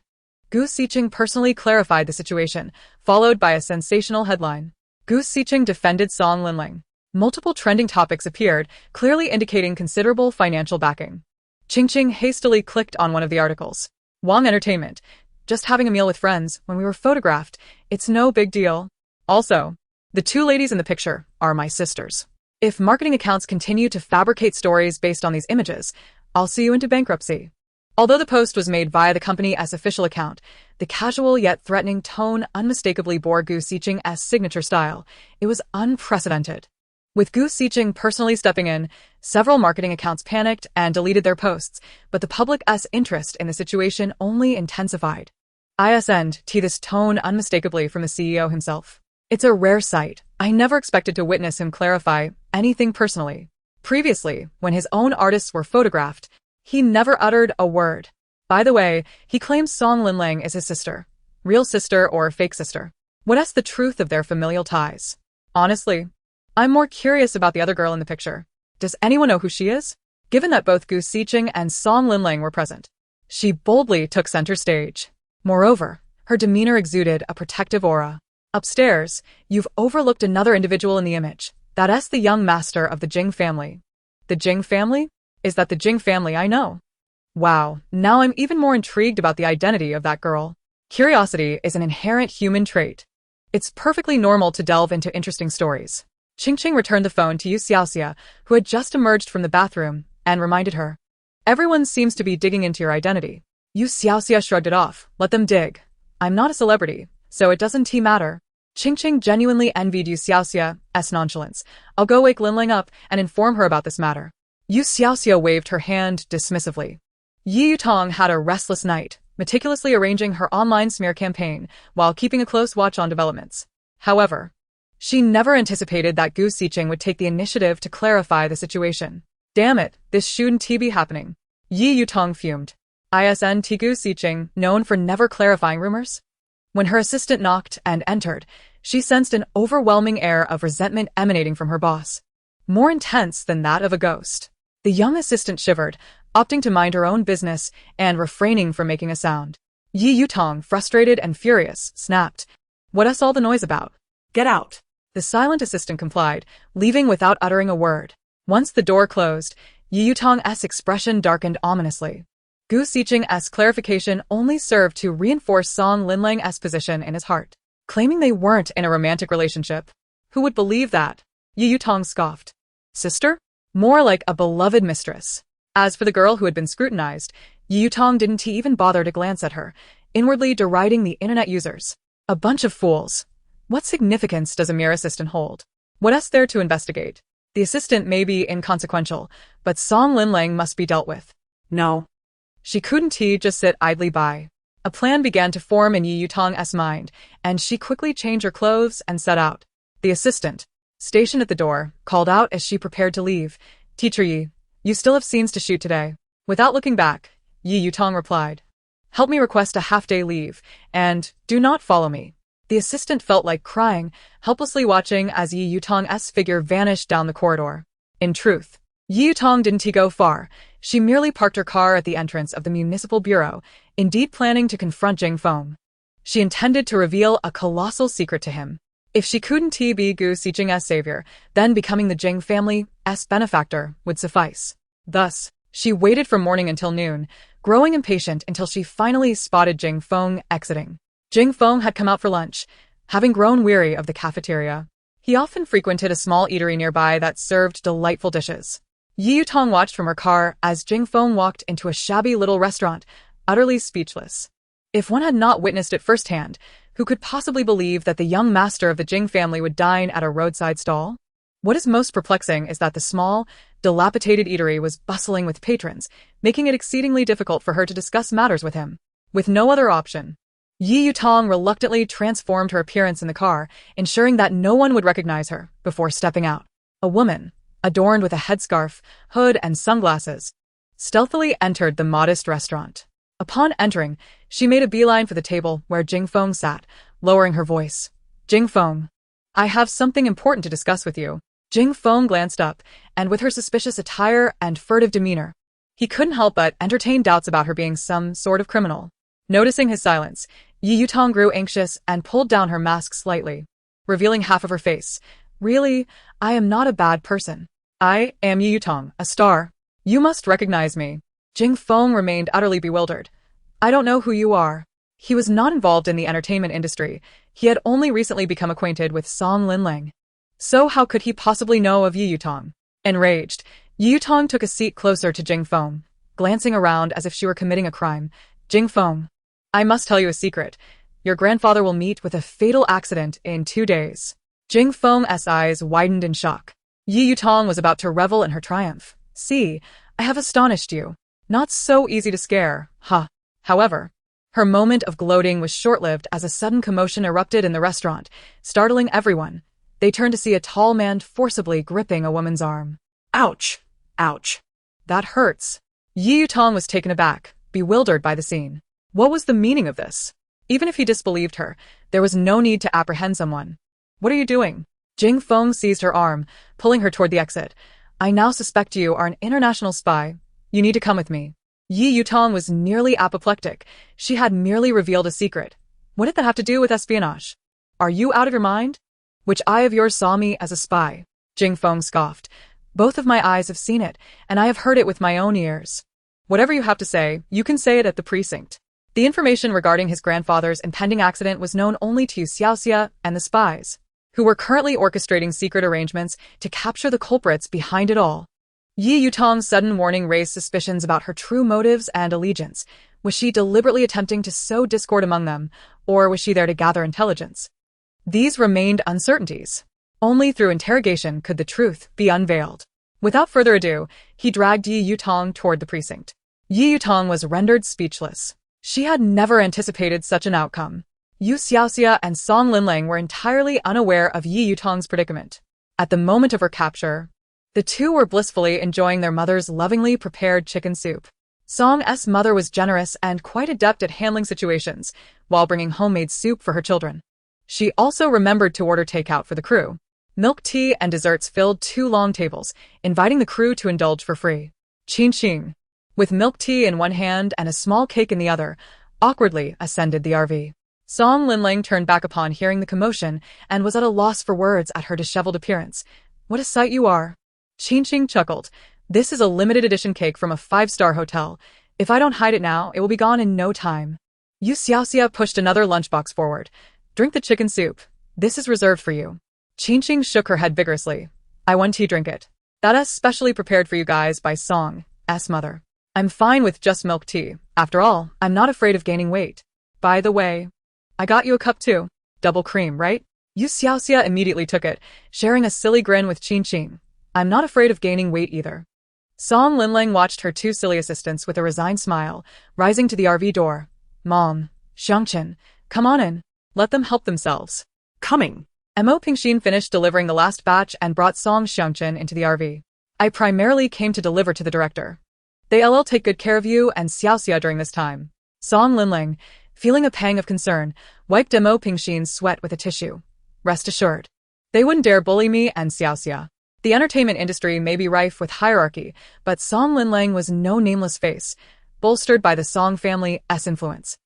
A: Gu Xiqing personally clarified the situation, followed by a sensational headline. Gu Xiqing defended Song Linlang. Multiple trending topics appeared, clearly indicating considerable financial backing. Qingqing hastily clicked on one of the articles. Wang Entertainment. Just having a meal with friends when we were photographed. It's no big deal. Also, the two ladies in the picture are my sisters. If marketing accounts continue to fabricate stories based on these images, I'll see you into bankruptcy. Although the post was made via the company's official account, the casual yet threatening tone unmistakably bore Gu Xiqing's signature style. It was unprecedented. With Gu Xiqing personally stepping in, several marketing accounts panicked and deleted their posts, but the public's interest in the situation only intensified. This tone unmistakably from the CEO himself. It's a rare sight. I never expected to witness him clarify anything personally. Previously, when his own artists were photographed, he never uttered a word. By the way, he claims Song Linlang is his sister. Real sister or fake sister? What's the truth of their familial ties? Honestly, I'm more curious about the other girl in the picture. Does anyone know who she is? Given that both Gu Xiqing and Song Linlang were present, she boldly took center stage. Moreover, her demeanor exuded a protective aura. Upstairs, you've overlooked another individual in the image. That's the young master of the Jing family. The Jing family? Is that the Jing family I know? Wow, now I'm even more intrigued about the identity of that girl. Curiosity is an inherent human trait. It's perfectly normal to delve into interesting stories. Qingqing returned the phone to You Xiaoxia, who had just emerged from the bathroom, and reminded her. Everyone seems to be digging into your identity. You Xiaoxia shrugged it off. Let them dig. I'm not a celebrity, so it doesn't matter. Qingqing genuinely envied You Xiaoxia's nonchalance. I'll go wake Linlang up and inform her about this matter. You Xiaoxia waved her hand dismissively. Yi Yutong had a restless night, meticulously arranging her online smear campaign while keeping a close watch on developments. However, she never anticipated that Gu Xiqing would take the initiative to clarify the situation. Damn it, this shouldn't be happening. Yi Yutong fumed. Isn't Gu Xiqing known for never clarifying rumors? When her assistant knocked and entered, she sensed an overwhelming air of resentment emanating from her boss. More intense than that of a ghost. The young assistant shivered, opting to mind her own business and refraining from making a sound. Yi Yutong, frustrated and furious, snapped. What's all the noise about?
B: Get out.
A: The silent assistant complied, leaving without uttering a word. Once the door closed, Yi Yutong's expression darkened ominously. Gu Xiqing's clarification only served to reinforce Song Linlang's position in his heart, claiming they weren't in a romantic relationship. Who would believe that? Yi Yutong scoffed. Sister? More like a beloved mistress. As for the girl who had been scrutinized, Yi Yutong didn't even bother to glance at her, inwardly deriding the internet users. A bunch of fools. What significance does a mere assistant hold? What's there to investigate? The assistant may be inconsequential, but Song Linlang must be dealt with.
B: No.
A: She couldn't just sit idly by. A plan began to form in Yi Yutong's mind, and she quickly changed her clothes and set out. The assistant, stationed at the door, called out as she prepared to leave. Teacher Yi, you still have scenes to shoot today. Without looking back, Yi Yutong replied. Help me request a half-day leave, and do not follow me. The assistant felt like crying, helplessly watching as Yi Yutong's figure vanished down the corridor. In truth, Yi Yutong didn't go far. She merely parked her car at the entrance of the municipal bureau, indeed planning to confront Jing Feng. She intended to reveal a colossal secret to him. If she couldn't be Gu Xiqing's savior, then becoming the Jing family's benefactor would suffice. Thus, she waited from morning until noon, growing impatient until she finally spotted Jing Feng exiting. Jing Feng had come out for lunch, having grown weary of the cafeteria. He often frequented a small eatery nearby that served delightful dishes. Yi Yutong watched from her car as Jing Feng walked into a shabby little restaurant, utterly speechless. If one had not witnessed it firsthand, Who could possibly believe that the young master of the Jing family would dine at a roadside stall? What is most perplexing is that the small, dilapidated eatery was bustling with patrons, making it exceedingly difficult for her to discuss matters with him. With no other option, Yi Yutong reluctantly transformed her appearance in the car, ensuring that no one would recognize her before stepping out. A woman, adorned with a headscarf, hood, and sunglasses, stealthily entered the modest restaurant. Upon entering, she made a beeline for the table where Jing Feng sat, lowering her voice. Jing Feng, I have something important to discuss with you. Jing Feng glanced up, and with her suspicious attire and furtive demeanor, he couldn't help but entertain doubts about her being some sort of criminal. Noticing his silence, Yi Yutong grew anxious and pulled down her mask slightly, revealing half of her face. Really, I am not a bad person. I am Yi Yutong, a star. You must recognize me. Jing Feng remained utterly bewildered. I don't know who you are. He was not involved in the entertainment industry. He had only recently become acquainted with Song Linlang. So how could he possibly know of Yi Yutong? Enraged, Yi Yutong took a seat closer to Jing Feng, glancing around as if she were committing a crime. Jing Feng, I must tell you a secret. Your grandfather will meet with a fatal accident in 2 days. Jing Feng's eyes widened in shock. Yi Yutong was about to revel in her triumph. See, I have astonished you. Not so easy to scare, huh? However, her moment of gloating was short-lived as a sudden commotion erupted in the restaurant, startling everyone. They turned to see a tall man forcibly gripping a woman's arm. Ouch! Ouch! That hurts. Yi Yutong was taken aback, bewildered by the scene. What was the meaning of this? Even if he disbelieved her, there was no need to apprehend someone. What are you doing? Jing Feng seized her arm, pulling her toward the exit. I now suspect you are an international spy. You need to come with me. Yi Yutong was nearly apoplectic. She had merely revealed a secret. What did that have to do with espionage? Are you out of your mind? Which eye of yours saw me as a spy? Jing Feng scoffed. Both of my eyes have seen it, and I have heard it with my own ears. Whatever you have to say, you can say it at the precinct. The information regarding his grandfather's impending accident was known only to You Xiaoxia and the spies, who were currently orchestrating secret arrangements to capture the culprits behind it all. Yi Yutong's sudden warning raised suspicions about her true motives and allegiance. Was she deliberately attempting to sow discord among them, or was she there to gather intelligence? These remained uncertainties. Only through interrogation could the truth be unveiled. Without further ado, he dragged Yi Yutong toward the precinct. Yi Yutong was rendered speechless. She had never anticipated such an outcome. You Xiaoxia and Song Linlang were entirely unaware of Yi Yutong's predicament. At the moment of her capture, the two were blissfully enjoying their mother's lovingly prepared chicken soup. Song's mother was generous and quite adept at handling situations, while bringing homemade soup for her children. She also remembered to order takeout for the crew. Milk tea and desserts filled 2 long tables, inviting the crew to indulge for free. Qing, with milk tea in one hand and a small cake in the other, awkwardly ascended the RV. Song Linlang turned back upon hearing the commotion and was at a loss for words at her disheveled appearance. What a sight you are. Qing chuckled. This is a limited edition cake from a 5-star hotel. If I don't hide it now, it will be gone in no time. You Xiaoxia pushed another lunchbox forward. Drink the chicken soup. This is reserved for you. Qing shook her head vigorously. I want tea, drink it. That's specially prepared for you guys by Song's mother. I'm fine with just milk tea. After all, I'm not afraid of gaining weight. By the way, I got you a cup too. Double cream, right? You Xiaoxia immediately took it, sharing a silly grin with Qing. I'm not afraid of gaining weight either. Song Linlang watched her 2 silly assistants with a resigned smile, rising to the RV door. Mom, Xiangqin, come on in. Let them help themselves.
B: Coming.
A: Mo Pingxin finished delivering the last batch and brought Song Xiangqin into the RV. I primarily came to deliver to the director. They'll take good care of you and Xiaoxia during this time. Song Linlang, feeling a pang of concern, wiped Mo Pingxin's sweat with a tissue. Rest assured, they wouldn't dare bully me and Xiaoxia. The entertainment industry may be rife with hierarchy, but Song Linlang was no nameless face, bolstered by the Song family's influence.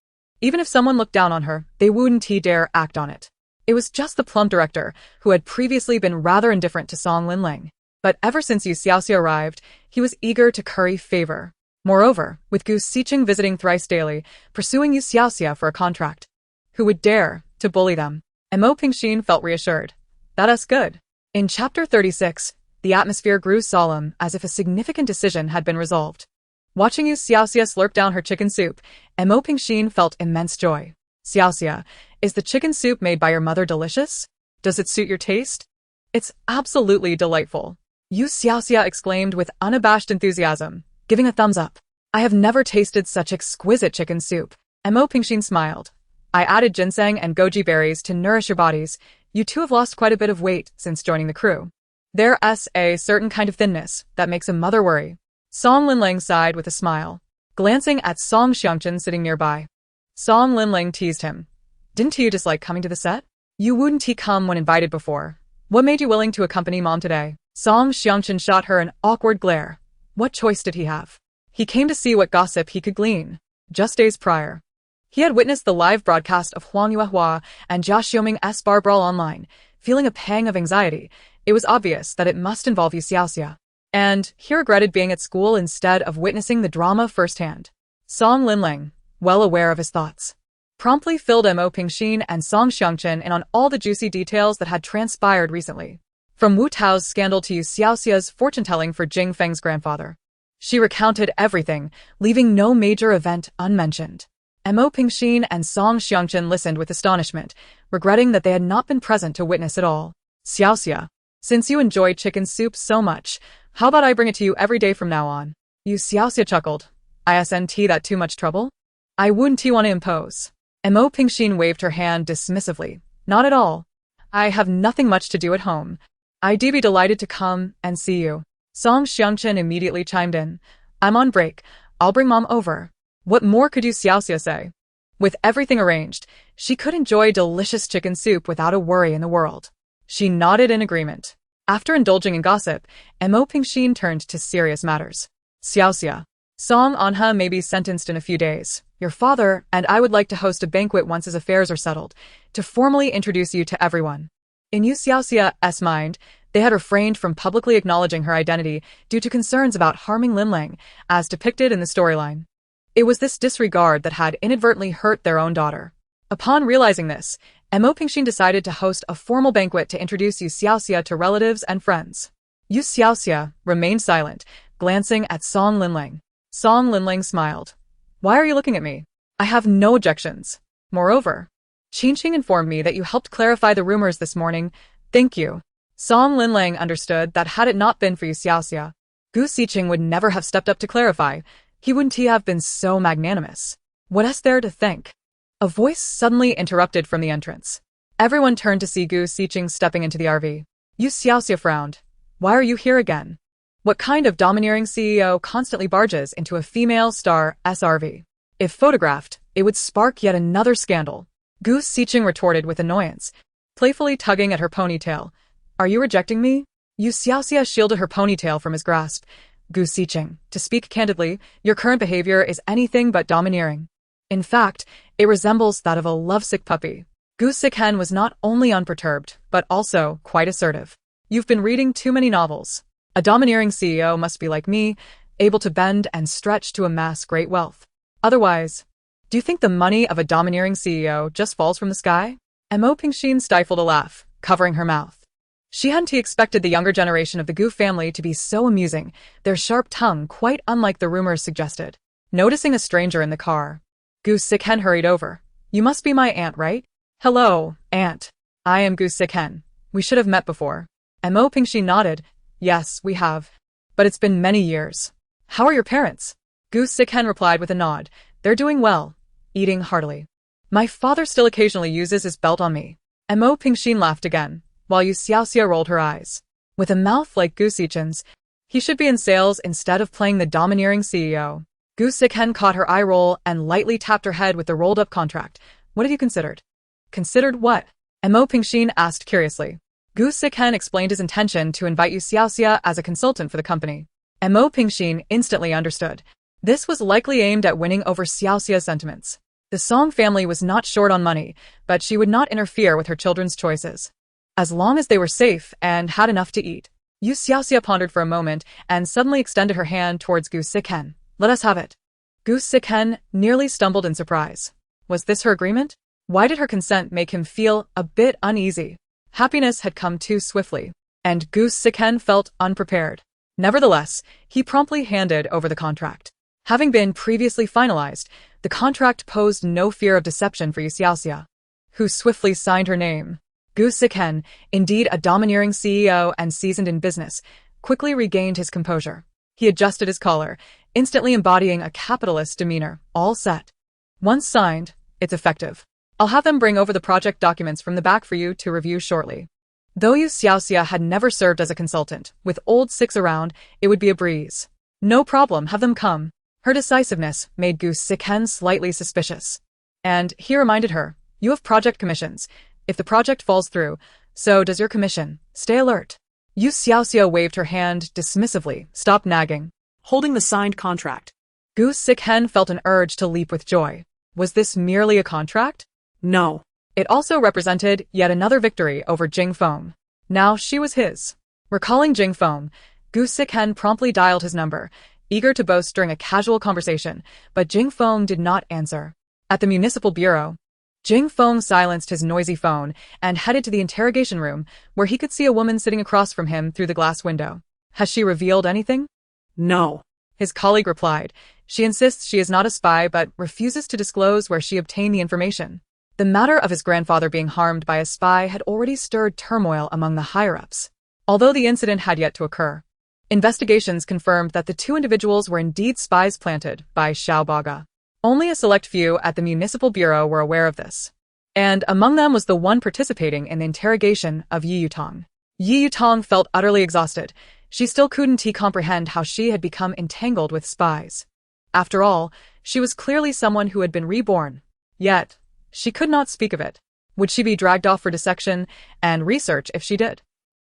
A: Even if someone looked down on her, they wouldn't dare act on it. It was just the plump director, who had previously been rather indifferent to Song Linlang. But ever since You Xiaoxia arrived, he was eager to curry favor. Moreover, with Gu Xiqing visiting thrice daily, pursuing You Xiaoxia for a contract, who would dare to bully them? Mo Pingxin felt reassured. That's good. In Chapter 36, the atmosphere grew solemn as if a significant decision had been resolved. Watching You Xiaoxia slurp down her chicken soup, Mo Pingxin felt immense joy. Xiaoxia, is the chicken soup made by your mother delicious? Does it suit your taste? It's absolutely delightful. You Xiaoxia exclaimed with unabashed enthusiasm, giving a thumbs up. I have never tasted such exquisite chicken soup. Mo Pingxin smiled. I added ginseng and goji berries to nourish your bodies. You two have lost quite a bit of weight since joining the crew. There's a certain kind of thinness that makes a mother worry. Song Linling sighed with a smile, glancing at Song Xiangchen sitting nearby. Song Linling teased him. Didn't you dislike coming to the set? You wouldn't he come when invited before. What made you willing to accompany Mom today? Song Xiangchen shot her an awkward glare. What choice did he have? He came to see what gossip he could glean. Just days prior, he had witnessed the live broadcast of Huang Yuehua and Jia Xiaoming's bar brawl online. Feeling a pang of anxiety, it was obvious that it must involve You Xiaoxia. And he regretted being at school instead of witnessing the drama firsthand. Song Linling, well aware of his thoughts, promptly filled Mo Pingxin and Song Xiangchen in on all the juicy details that had transpired recently. From Wu Tao's scandal to You Xiaoxia's fortune-telling for Jing Feng's grandfather. She recounted everything, leaving no major event unmentioned. Mo Pingxin and Song Xiangchen listened with astonishment, regretting that they had not been present to witness it all. Xiaoxia, since you enjoy chicken soup so much, how about I bring it to you every day from now on? You Xiaoxia chuckled. Isn't that too much trouble? I wouldn't want to impose. Mo Pingxin waved her hand dismissively. Not at all. I have nothing much to do at home. I'd be delighted to come and see you. Song Xiangchen immediately chimed in. I'm on break. I'll bring Mom over. What more could You Xiaoxia say? With everything arranged, she could enjoy delicious chicken soup without a worry in the world. She nodded in agreement. After indulging in gossip, Mo Pingxin turned to serious matters. Xiaoxia, Song Anha may be sentenced in a few days. Your father and I would like to host a banquet once his affairs are settled, to formally introduce you to everyone. In You Xiaoxia's mind, they had refrained from publicly acknowledging her identity due to concerns about harming Linling, as depicted in the storyline. It was this disregard that had inadvertently hurt their own daughter. Upon realizing this, Mo Pingxin decided to host a formal banquet to introduce You Xiaoxia to relatives and friends. You Xiaoxia remained silent, glancing at Song Linling. Song Linling smiled. Why are you looking at me? I have no objections. Moreover, Qingqing informed me that you helped clarify the rumors this morning. Thank you. Song Linling understood that had it not been for You Xiaoxia, Gu Xiqing would never have stepped up to clarify. He wouldn't have been so magnanimous. What's there to thank? A voice suddenly interrupted from the entrance. Everyone turned to see Gu Xiqing stepping into the RV. You Xiaoxia frowned. Why are you here again? What kind of domineering CEO constantly barges into a female star's RV? If photographed, it would spark yet another scandal. Gu Xiqing retorted with annoyance, playfully tugging at her ponytail. Are you rejecting me? You Xiaoxia shielded her ponytail from his grasp. Gu Xiqing, to speak candidly, your current behavior is anything but domineering. In fact, it resembles that of a lovesick puppy. Gu Xiqing was not only unperturbed, but also quite assertive. You've been reading too many novels. A domineering CEO must be like me, able to bend and stretch to amass great wealth. Otherwise, do you think the money of a domineering CEO just falls from the sky? Mo Pingxin stifled a laugh, covering her mouth. She hadn't expected the younger generation of the Gu family to be so amusing, their sharp tongue quite unlike the rumors suggested. Noticing a stranger in the car, Gu Xiqing hurried over. You must be my aunt, right? Hello, aunt. I am Gu Xiqing. We should have met before. Mo Pingxin nodded. Yes, we have. But it's been many years. How are your parents? Gu Xiqing replied with a nod. They're doing well, eating heartily. My father still occasionally uses his belt on me. Mo Pingxin laughed again, while You Xiaoxia rolled her eyes. With a mouth like Gu Xiqing's, he should be in sales instead of playing the domineering CEO. Gu Xiqing caught her eye roll and lightly tapped her head with the rolled-up contract. What have you considered? Considered what? Mo Pingxin asked curiously. Gu Xiqing explained his intention to invite You Xiaoxia as a consultant for the company. Mo Pingxin instantly understood. This was likely aimed at winning over Xiaoxia's sentiments. The Song family was not short on money, but she would not interfere with her children's choices, as long as they were safe and had enough to eat. You Xiaoxia pondered for a moment and suddenly extended her hand towards Gu Xiqing. Let us have it. Gu Xiqing nearly stumbled in surprise. Was this her agreement? Why did her consent make him feel a bit uneasy? Happiness had come too swiftly, and Gu Xiqing felt unprepared. Nevertheless, he promptly handed over the contract. Having been previously finalized, the contract posed no fear of deception for You Xiaoxia, who swiftly signed her name. Gu Siken, indeed a domineering CEO and seasoned in business, quickly regained his composure. He adjusted his collar, instantly embodying a capitalist demeanor. All set. Once signed, it's effective. I'll have them bring over the project documents from the back for you to review shortly. Though You Xiaoxia had never served as a consultant, with old six around, it would be a breeze. No problem, have them come. Her decisiveness made Gu Siken slightly suspicious. And he reminded her, you have project commissions. If the project falls through, so does your commission. Stay alert. You Xiaoxia waved her hand dismissively. Stop nagging.
B: Holding the signed contract.
A: Gu Siken felt an urge to leap with joy. Was this merely a contract?
B: No.
A: It also represented yet another victory over Jing Feng. Now she was his. Recalling Jing Feng, Gu Siken promptly dialed his number, eager to boast during a casual conversation, but Jing Feng did not answer. At the municipal bureau, Jing Feng silenced his noisy phone and headed to the interrogation room, where he could see a woman sitting across from him through the glass window. Has she revealed anything?
B: No.
A: His colleague replied. She insists she is not a spy but refuses to disclose where she obtained the information. The matter of his grandfather being harmed by a spy had already stirred turmoil among the higher-ups, although the incident had yet to occur. Investigations confirmed that the two individuals were indeed spies planted by Xiao Baga. Only a select few at the municipal bureau were aware of this. And among them was the one participating in the interrogation of Yi Yutong. Yi Yutong felt utterly exhausted. She still couldn't comprehend how she had become entangled with spies. After all, she was clearly someone who had been reborn. Yet, she could not speak of it. Would she be dragged off for dissection and research if she did?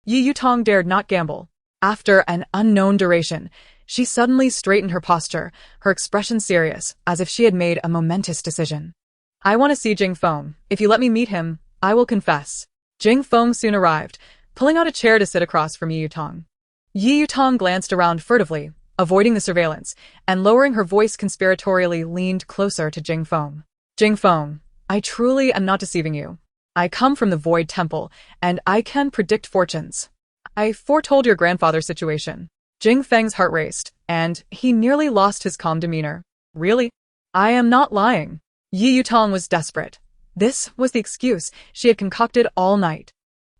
A: Yi Yutong dared not gamble. After an unknown duration, she suddenly straightened her posture, her expression serious, as if she had made a momentous decision. I want to see Jing Feng. If you let me meet him, I will confess. Jing Feng soon arrived, pulling out a chair to sit across from Yi Yutong. Yi Yutong glanced around furtively, avoiding the surveillance, and lowering her voice conspiratorially leaned closer to Jing Feng. Jing Feng, I truly am not deceiving you. I come from the Void Temple, and I can predict fortunes. I foretold your grandfather's situation. Jing Feng's heart raced, and he nearly lost his calm demeanor. Really? I am not lying. Yi Yutong was desperate. This was the excuse she had concocted all night.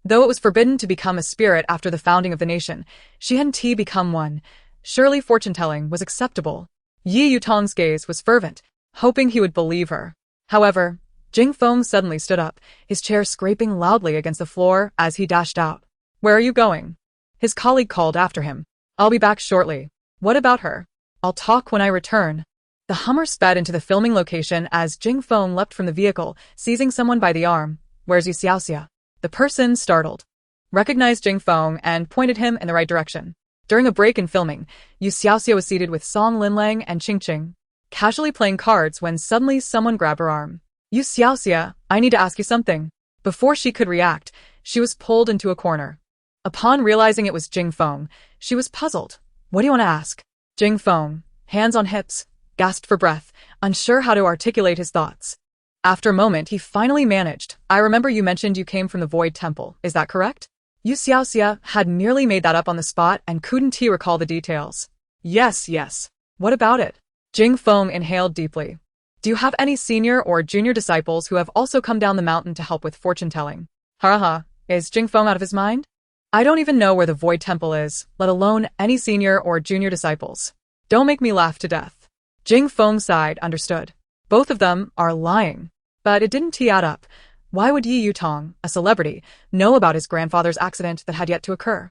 A: Though it was forbidden to become a spirit after the founding of the nation, she hadn't become one. Surely fortune-telling was acceptable. Yi Yutong's gaze was fervent, hoping he would believe her. However, Jing Feng suddenly stood up, his chair scraping loudly against the floor as he dashed out. Where are you going? His colleague called after him. I'll be back shortly. What about her? I'll talk when I return. The Hummer sped into the filming location as Jing Feng leapt from the vehicle, seizing someone by the arm. Where's You Xiaoxia? The person, startled, recognized Jing Feng and pointed him in the right direction. During a break in filming, You Xiaoxia was seated with Song Linlang and Qing Qing, casually playing cards when suddenly someone grabbed her arm. You Xiaoxia, I need to ask you something. Before she could react, she was pulled into a corner. Upon realizing it was Jing Feng, she was puzzled. What do you want to ask? Jing Feng, hands on hips, gasped for breath, unsure how to articulate his thoughts. After a moment, he finally managed. I remember you mentioned you came from the Void Temple, is that correct? You Xiaoxia had merely made that up on the spot and couldn't recall the details. Yes. What about it? Jing Feng inhaled deeply. Do you have any senior or junior disciples who have also come down the mountain to help with fortune-telling? Ha, is Jing Feng out of his mind? I don't even know where the Void Temple is, let alone any senior or junior disciples. Don't make me laugh to death. Jing Feng sighed, understood. Both of them are lying. But it didn't add up. Why would Yi Yutong, a celebrity, know about his grandfather's accident that had yet to occur?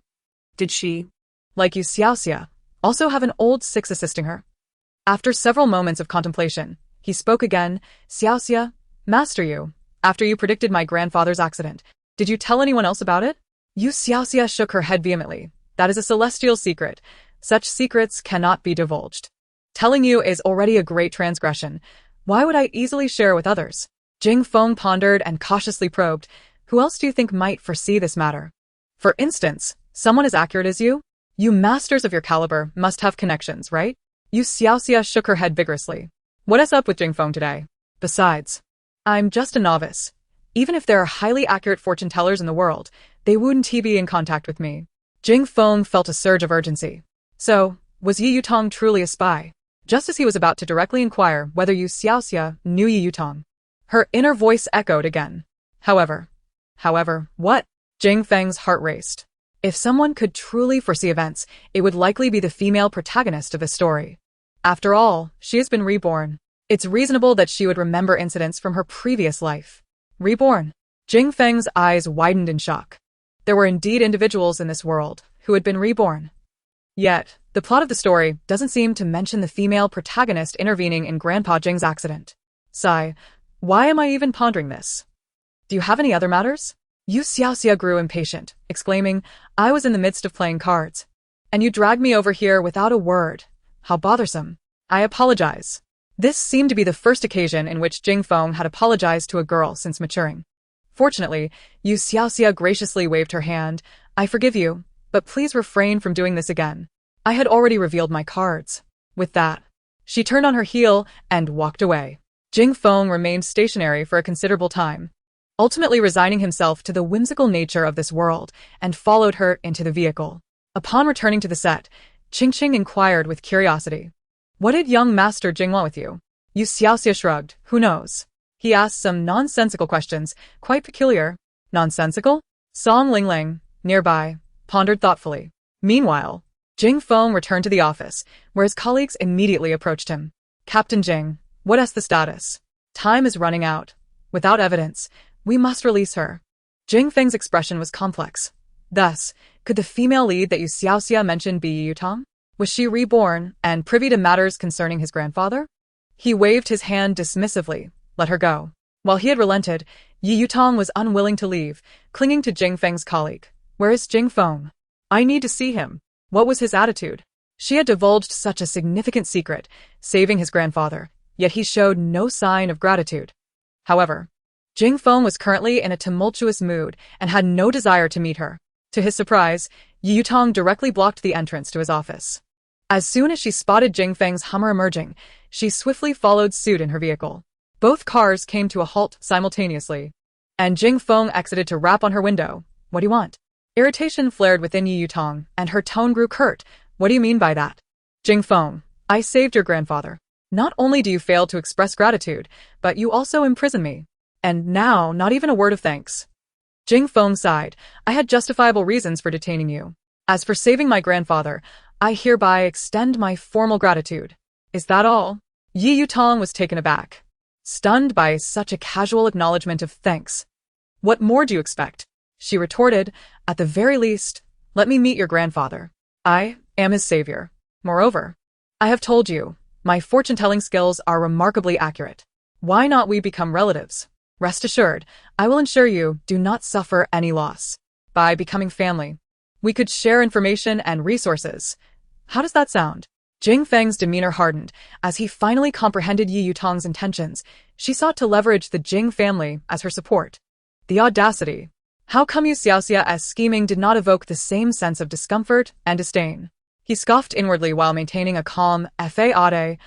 B: Did she,
A: like You Xiaoxia, also have an old six assisting her? After several moments of contemplation, he spoke again. Xiaoxia, Master Yu, after you predicted my grandfather's accident, did you tell anyone else about it? You Xiaoxia shook her head vehemently. That is a celestial secret. Such secrets cannot be divulged. Telling you is already a great transgression. Why would I easily share with others? Jing Feng pondered and cautiously probed. Who else do you think might foresee this matter? For instance, someone as accurate as you? You masters of your caliber must have connections, right? You Xiaoxia shook her head vigorously. What is up with Jing Feng today? Besides, I'm just a novice. Even if there are highly accurate fortune tellers in the world, they wouldn't be in contact with me. Jing Feng felt a surge of urgency. So, was Yi Yutong truly a spy? just as he was about to directly inquire whether You Xiaoxia knew Yu Yutong. Her inner voice echoed again. However, what? Jing Feng's heart raced. If someone could truly foresee events, it would likely be the female protagonist of the story. After all, she has been reborn. It's reasonable that she would remember incidents from her previous life. Reborn? Jing Feng's eyes widened in shock. There were indeed individuals in this world who had been reborn. Yet, the plot of the story doesn't seem to mention the female protagonist intervening in Grandpa Jing's accident. Sigh, why am I even pondering this? Do you have any other matters? You Xiaoxia grew impatient, exclaiming, I was in the midst of playing cards. And you dragged me over here without a word. How bothersome. I apologize. This seemed to be the first occasion in which Jing Feng had apologized to a girl since maturing. Fortunately, You Xiaoxia graciously waved her hand. I forgive you, but please refrain from doing this again. I had already revealed my cards. With that, she turned on her heel and walked away. Jing Feng remained stationary for a considerable time, ultimately resigning himself to the whimsical nature of this world, and followed her into the vehicle. Upon returning to the set, Qingqing inquired with curiosity. What did young Master Jing want with you? You Xiaoxia shrugged. Who knows? He asked some nonsensical questions, quite peculiar. Nonsensical? Song Lingling, nearby, pondered thoughtfully. Meanwhile, Jing Feng returned to the office, where his colleagues immediately approached him. Captain Jing, what's the status? Time is running out. Without evidence, we must release her. Jing Feng's expression was complex. Thus, could the female lead that You Xiaoxia mentioned be Yu Tong? Was she reborn and privy to matters concerning his grandfather? He waved his hand dismissively. Let her go. While he had relented, Yu Tong was unwilling to leave, clinging to Jing Feng's colleague. Where is Jing Feng? I need to see him. What was his attitude? She had divulged such a significant secret, saving his grandfather, yet he showed no sign of gratitude. However, Jing Feng was currently in a tumultuous mood and had no desire to meet her. To his surprise, Yu Tong directly blocked the entrance to his office. As soon as she spotted Jing Feng's Hummer emerging, she swiftly followed suit in her vehicle. Both cars came to a halt simultaneously, and Jing Feng exited to rap on her window. What do you want? Irritation flared within Yu Tong, and her tone grew curt. What do you mean by that? Jing Feng, I saved your grandfather. Not only do you fail to express gratitude, but you also imprison me. And now, not even a word of thanks. Jing Feng sighed. I had justifiable reasons for detaining you. As for saving my grandfather, I hereby extend my formal gratitude. Is that all? Yu Tong was taken aback, stunned by such a casual acknowledgement of thanks. What more do you expect? She retorted. At the very least, let me meet your grandfather. I am his savior. Moreover, I have told you, my fortune-telling skills are remarkably accurate. Why not we become relatives? Rest assured, I will ensure you do not suffer any loss. By becoming family, we could share information and resources. How does that sound? Jing Feng's demeanor hardened as he finally comprehended Yu Tong's intentions. She sought to leverage the Jing family as her support. The audacity. How come Yu Xiaoxia's scheming did not evoke the same sense of discomfort and disdain? He scoffed inwardly while maintaining a calm fade.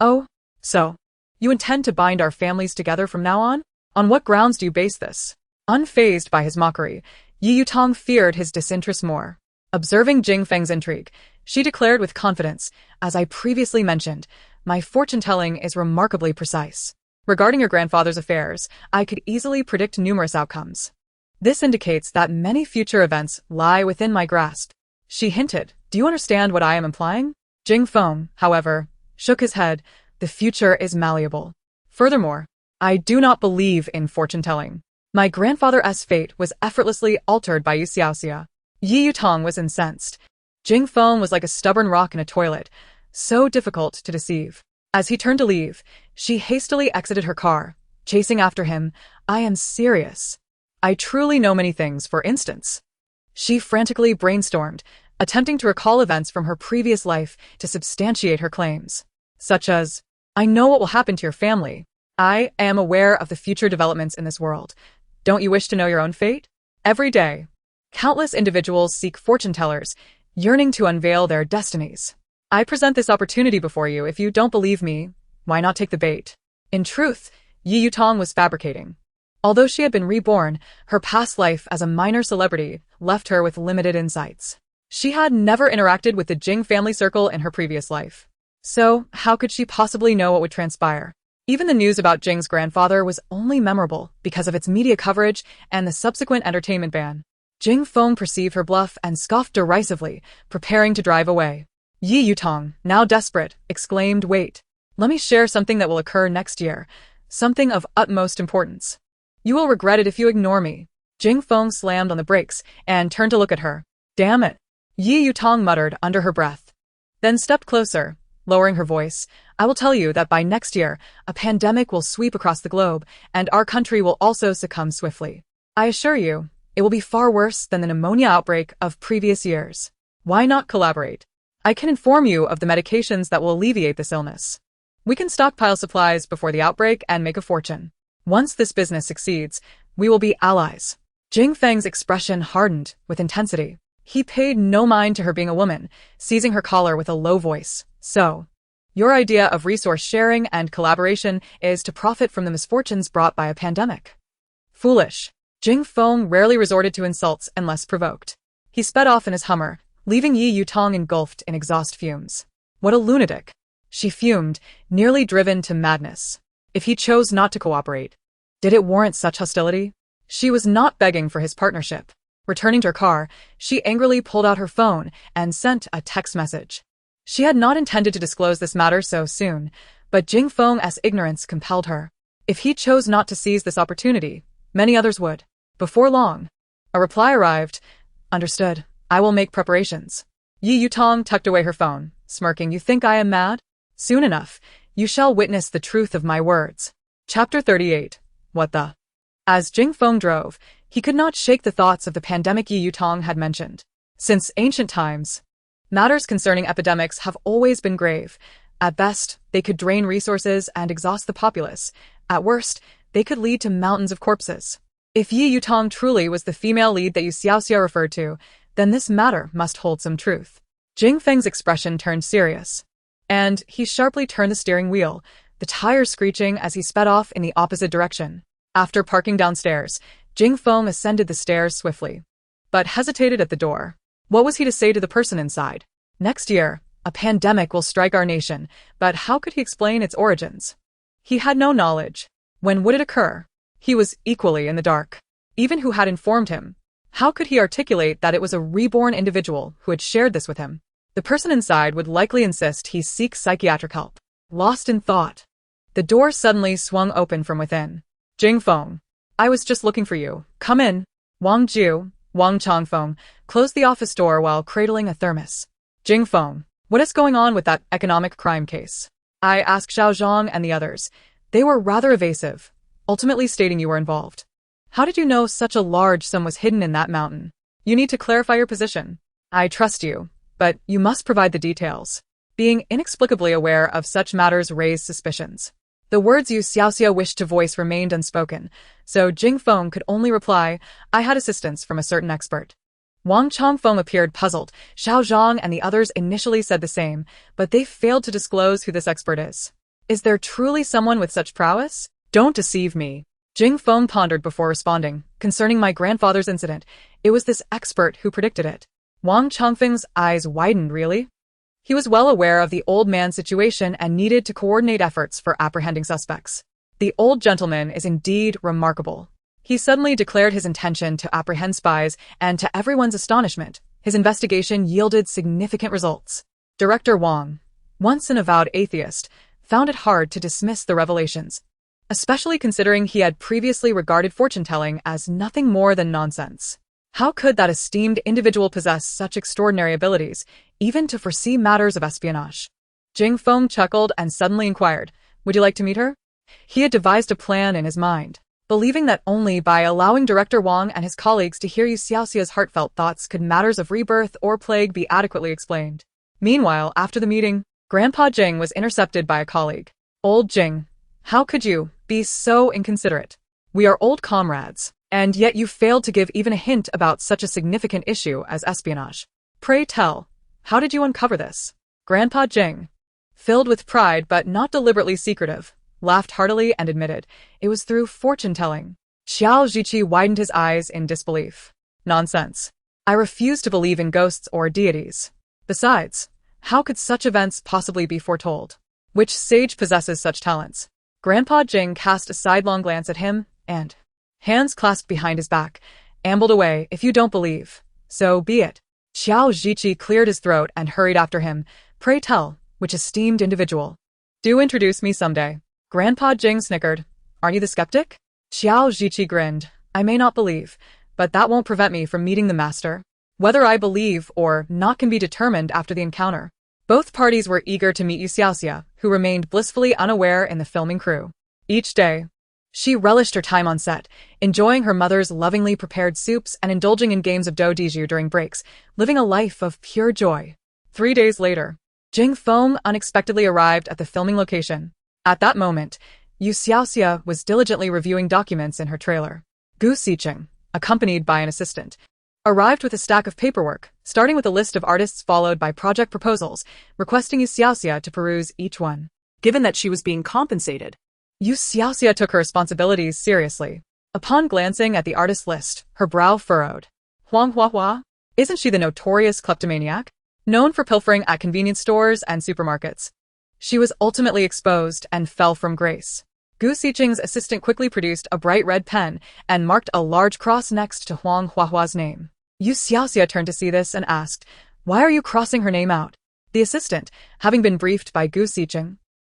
A: Oh, so, you intend to bind our families together from now on? On what grounds do you base this? Unfazed by his mockery, Yu Tong feared his disinterest more. Observing Jing Feng's intrigue, she declared with confidence, as I previously mentioned, my fortune-telling is remarkably precise. Regarding your grandfather's affairs, I could easily predict numerous outcomes. This indicates that many future events lie within my grasp. She hinted. Do you understand what I am implying? Jing Feng, however, shook his head. The future is malleable. Furthermore, I do not believe in fortune-telling. My grandfather's fate was effortlessly altered by You Xiaoxia. Yu Tong was incensed. Jing Feng was like a stubborn rock in a toilet, so difficult to deceive. As he turned to leave, she hastily exited her car, chasing after him. I am serious. I truly know many things, for instance. She frantically brainstormed, attempting to recall events from her previous life to substantiate her claims. Such as, I know what will happen to your family. I am aware of the future developments in this world. Don't you wish to know your own fate? Every day, countless individuals seek fortune-tellers, yearning to unveil their destinies. I present this opportunity before you. If you don't believe me, why not take the bait? In truth, Yu Tong was fabricating. Although she had been reborn, her past life as a minor celebrity left her with limited insights. She had never interacted with the Jing family circle in her previous life. So, how could she possibly know what would transpire? Even the news about Jing's grandfather was only memorable because of its media coverage and the subsequent entertainment ban. Jing Feng perceived her bluff and scoffed derisively, preparing to drive away. Yi Yutong, now desperate, exclaimed, "Wait. Let me share something that will occur next year. Something of utmost importance. You will regret it if you ignore me." Jing Feng slammed on the brakes and turned to look at her. "Damn it," Yi Yutong muttered under her breath. Then stepped closer, lowering her voice. "I will tell you that by next year, a pandemic will sweep across the globe, and our country will also succumb swiftly. I assure you, it will be far worse than the pneumonia outbreak of previous years. Why not collaborate? I can inform you of the medications that will alleviate this illness. We can stockpile supplies before the outbreak and make a fortune. Once this business succeeds, we will be allies." Jing Feng's expression hardened with intensity. He paid no mind to her being a woman, seizing her collar with a low voice. "So, your idea of resource sharing and collaboration is to profit from the misfortunes brought by a pandemic? Foolish." Jing Feng rarely resorted to insults unless provoked. He sped off in his Hummer, leaving Yi Yutong engulfed in exhaust fumes. What a lunatic! She fumed, nearly driven to madness. If he chose not to cooperate, did it warrant such hostility? She was not begging for his partnership. Returning to her car, she angrily pulled out her phone and sent a text message. She had not intended to disclose this matter so soon, but Jing Feng's ignorance compelled her. If he chose not to seize this opportunity, many others would. Before long, a reply arrived. "Understood. I will make preparations." Yi Yutong tucked away her phone, smirking. "You think I am mad? Soon enough, you shall witness the truth of my words." Chapter 38. What the? As Jing Feng drove, he could not shake the thoughts of the pandemic Yi Yutong had mentioned. Since ancient times, matters concerning epidemics have always been grave. At best, they could drain resources and exhaust the populace. At worst, they could lead to mountains of corpses. If Yi Yutong truly was the female lead that You Xiaoxia referred to, then this matter must hold some truth. Jing Feng's expression turned serious, and he sharply turned the steering wheel, the tires screeching as he sped off in the opposite direction. After parking downstairs, Jing Feng ascended the stairs swiftly, but hesitated at the door. What was he to say to the person inside? Next year, a pandemic will strike our nation, but how could he explain its origins? He had no knowledge. When would it occur? He was equally in the dark. Even who had informed him, how could he articulate that it was a reborn individual who had shared this with him? The person inside would likely insist he seek psychiatric help. Lost in thought, the door suddenly swung open from within. "Jing Feng, I was just looking for you. Come in." Wang Changfeng closed the office door while cradling a thermos. "Jing Feng, what is going on with that economic crime case?" I asked Xiao Zhang and the others. They were rather evasive, ultimately stating you were involved. "How did you know such a large sum was hidden in that mountain? You need to clarify your position. I trust you, but you must provide the details." Being inexplicably aware of such matters raised suspicions. The words You Xiaoxia wished to voice remained unspoken, so Jing Feng could only reply, "I had assistance from a certain expert." Wang Changfeng appeared puzzled. Xiao Zhang and the others initially said the same, but they failed to disclose who this expert is. Is there truly someone with such prowess? "Don't deceive me." Jing Feng pondered before responding. "Concerning my grandfather's incident, it was this expert who predicted it." Wang Changfeng's eyes widened. Really? He was well aware of the old man's situation and needed to coordinate efforts for apprehending suspects. The old gentleman is indeed remarkable. He suddenly declared his intention to apprehend spies, and to everyone's astonishment, his investigation yielded significant results. Director Wang, once an avowed atheist, found it hard to dismiss the revelations, especially considering he had previously regarded fortune-telling as nothing more than nonsense. How could that esteemed individual possess such extraordinary abilities, even to foresee matters of espionage? Jing Feng chuckled and suddenly inquired, "Would you like to meet her?" He had devised a plan in his mind, believing that only by allowing Director Wang and his colleagues to hear You Xiaoxia's heartfelt thoughts could matters of rebirth or plague be adequately explained. Meanwhile, after the meeting, Grandpa Jing was intercepted by a colleague. "Old Jing, how could you be so inconsiderate? We are old comrades, and yet you failed to give even a hint about such a significant issue as espionage. Pray tell, how did you uncover this?" Grandpa Jing, filled with pride but not deliberately secretive, laughed heartily and admitted, "It was through fortune-telling." Xiao Zhiqi widened his eyes in disbelief. "Nonsense. I refuse to believe in ghosts or deities. Besides, How could such events possibly be foretold? Which sage possesses such talents? Grandpa Jing cast a sidelong glance at him and, hands clasped behind his back, ambled away. If you don't believe, so be it. Xiao Zhiqi cleared his throat and hurried after him. Pray tell, which esteemed individual? Do introduce me someday. Grandpa Jing snickered. Aren't you the skeptic? Xiao Zhiqi grinned. I may not believe, but that won't prevent me from meeting the master. Whether I believe or not can be determined after the encounter. Both parties were eager to meet You Xiaoxia, who remained blissfully unaware in the filming crew. Each day, she relished her time on set, enjoying her mother's lovingly prepared soups and indulging in games of doujiju during breaks, living a life of pure joy. 3 days later, Jing Feng unexpectedly arrived at the filming location. At that moment, You Xiaoxia was diligently reviewing documents in her trailer. Gu Xiqing, accompanied by an assistant, arrived with a stack of paperwork, starting with a list of artists followed by project proposals, requesting You Xiaoxia to peruse each one.
B: Given that she was being compensated,
A: You Xiaoxia took her responsibilities seriously. Upon glancing at the artist list, her brow furrowed. Huang Huahua? Isn't she the notorious kleptomaniac? Known for pilfering at convenience stores and supermarkets. She was ultimately exposed and fell from grace. Gu Xiqing's assistant quickly produced a bright red pen and marked a large cross next to Huang Huahua's name. You Xiaoxia turned to see this and asked, "Why are you crossing her name out?" The assistant, having been briefed by Gu Xiqing,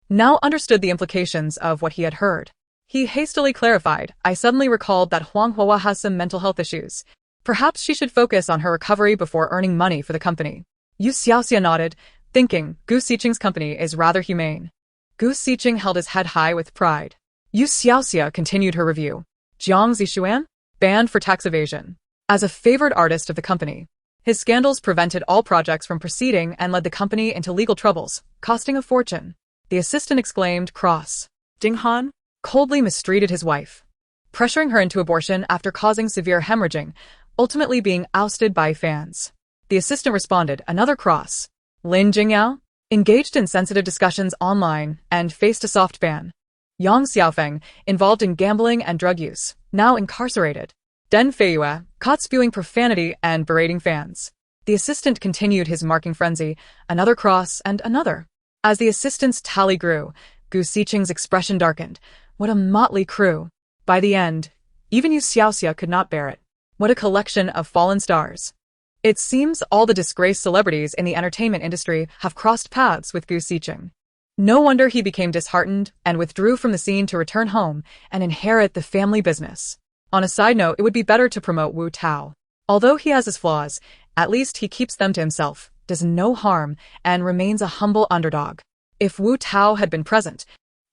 A: now understood the implications of what he had heard. He hastily clarified, "I suddenly recalled that Huang Huahua has some mental health issues. Perhaps she should focus on her recovery before earning money for the company." You Xiaoxia nodded, thinking Gu Xiqing's company is rather humane. Gu Xiqing held his head high with pride. You Xiaoxia continued her review. Jiang Zishuan, banned for tax evasion. As a favored artist of the company, his scandals prevented all projects from proceeding and led the company into legal troubles, costing a fortune. The assistant exclaimed, cross.
B: Ding Han
A: coldly mistreated his wife, pressuring her into abortion after causing severe hemorrhaging, ultimately being ousted by fans. The assistant responded, another cross. Lin Jingyao engaged in sensitive discussions online and faced a soft ban. Yang Xiaofeng, involved in gambling and drug use, now incarcerated. Den Feiyue, caught spewing profanity and berating fans. The assistant continued his marking frenzy, another cross and another. As the assistant's tally grew, Gu Xiqing's expression darkened. What a motley crew. By the end, even You Xiaoxia could not bear it. What a collection of fallen stars. It seems all the disgraced celebrities in the entertainment industry have crossed paths with Gu Xiqing. No wonder he became disheartened and withdrew from the scene to return home and inherit the family business. On a side note, it would be better to promote Wu Tao. Although he has his flaws, at least he keeps them to himself, does no harm, and remains a humble underdog. If Wu Tao had been present,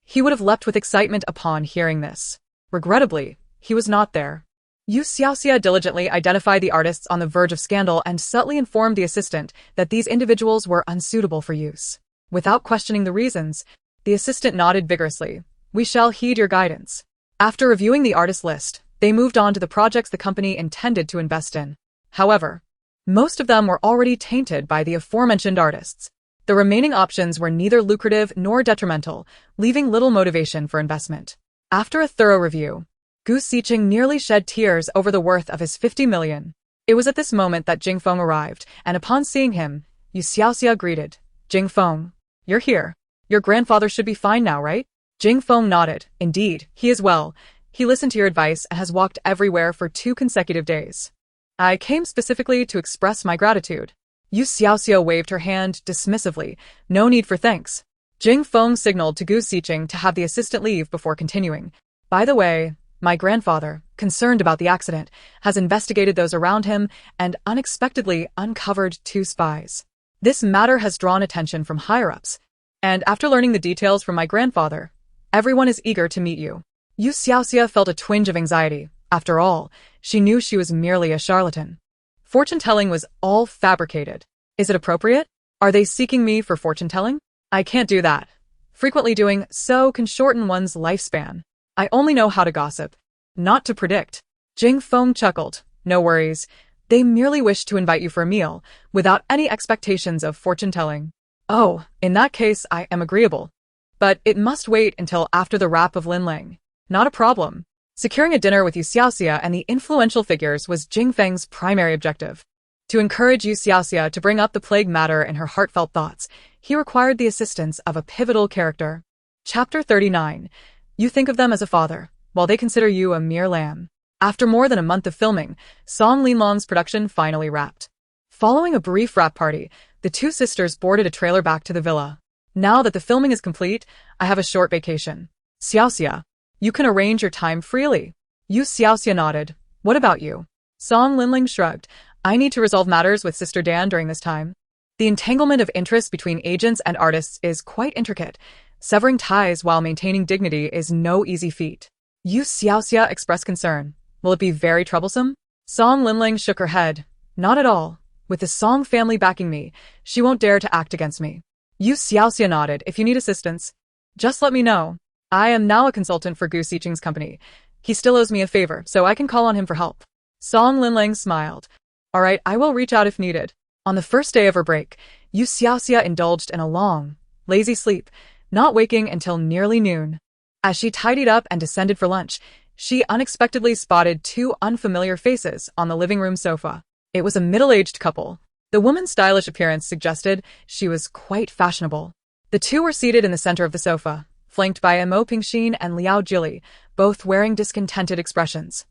A: he would have leapt with excitement upon hearing this. Regrettably, he was not there. You Xiaoxia diligently identified the artists on the verge of scandal and subtly informed the assistant that these individuals were unsuitable for use. Without questioning the reasons, the assistant nodded vigorously. We shall heed your guidance. After reviewing the artist list, they moved on to the projects the company intended to invest in. However, most of them were already tainted by the aforementioned artists. The remaining options were neither lucrative nor detrimental, leaving little motivation for investment. After a thorough review, Gu Xiqing nearly shed tears over the worth of his 50 million. It was at this moment that Jing Feng arrived, and upon seeing him, You Xiaoxia greeted. Jing Feng, you're here. Your grandfather should be fine now, right? Jing Feng nodded. Indeed, he is well. He listened to your advice and has walked everywhere for 2 consecutive days. I came specifically to express my gratitude. You Xiaoxia waved her hand dismissively. No need for thanks. Jing Feng signaled to Gu Xiqing to have the assistant leave before continuing. By the way, my grandfather, concerned about the accident, has investigated those around him and unexpectedly uncovered 2 spies. This matter has drawn attention from higher-ups, and after learning the details from my grandfather, everyone is eager to meet you. You Xiaoxia felt a twinge of anxiety. After all, she knew she was merely a charlatan. Fortune-telling was all fabricated. Is it appropriate? Are they seeking me for fortune-telling? I can't do that. Frequently doing so can shorten one's lifespan. I only know how to gossip, not to predict. Jing Feng chuckled. No worries. They merely wish to invite you for a meal, without any expectations of fortune-telling. Oh, in that case I am agreeable. But it must wait until after the wrap of Lin Ling. Not a problem. Securing a dinner with You Xiaoxia and the influential figures was Jing Feng's primary objective. To encourage You Xiaoxia to bring up the plague matter in her heartfelt thoughts, he required the assistance of a pivotal character. Chapter 39. You think of them as a father, while they consider you a mere lamb. After more than a month of filming, Song Linlong's production finally wrapped. Following a brief wrap party, the two sisters boarded a trailer back to the villa. Now that the filming is complete, I have a short vacation. Xiaoxia, you can arrange your time freely. You Xiaoxia nodded. What about you? Song Linling shrugged. I need to resolve matters with Sister Dan during this time. The entanglement of interests between agents and artists is quite intricate. Severing ties while maintaining dignity is no easy feat. You Xiaoxia expressed concern. Will it be very troublesome? Song Linling shook her head. Not at all. With the Song family backing me, she won't dare to act against me. You Xiaoxia nodded. If you need assistance, just let me know. I am now a consultant for Gu Xiqing's company. He still owes me a favor, so I can call on him for help. Song Linling smiled. All right, I will reach out if needed. On the first day of her break, You Xiaoxia indulged in a long, lazy sleep, not waking until nearly noon. As she tidied up and descended for lunch, she unexpectedly spotted two unfamiliar faces on the living room sofa. It was a middle-aged couple. The woman's stylish appearance suggested she was quite fashionable. The two were seated in the center of the sofa, flanked by Mo Pingxin and Liao Jili, both wearing discontented expressions.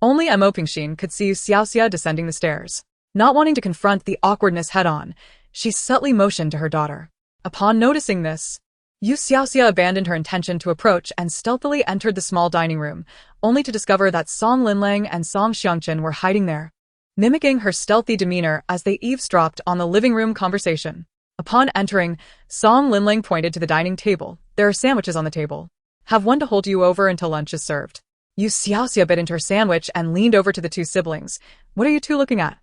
A: Only Mo Pingxin could see Xiaoxia descending the stairs. Not wanting to confront the awkwardness head-on, she subtly motioned to her daughter. Upon noticing this, You Xiaoxia abandoned her intention to approach and stealthily entered the small dining room, only to discover that Song Linlang and Song Xiangchen were hiding there, mimicking her stealthy demeanor as they eavesdropped on the living room conversation. Upon entering, Song Linlang pointed to the dining table. There are sandwiches on the table. Have one to hold you over until lunch is served. You Xiaoxia bit into her sandwich and leaned over to the two siblings. What are you two looking at?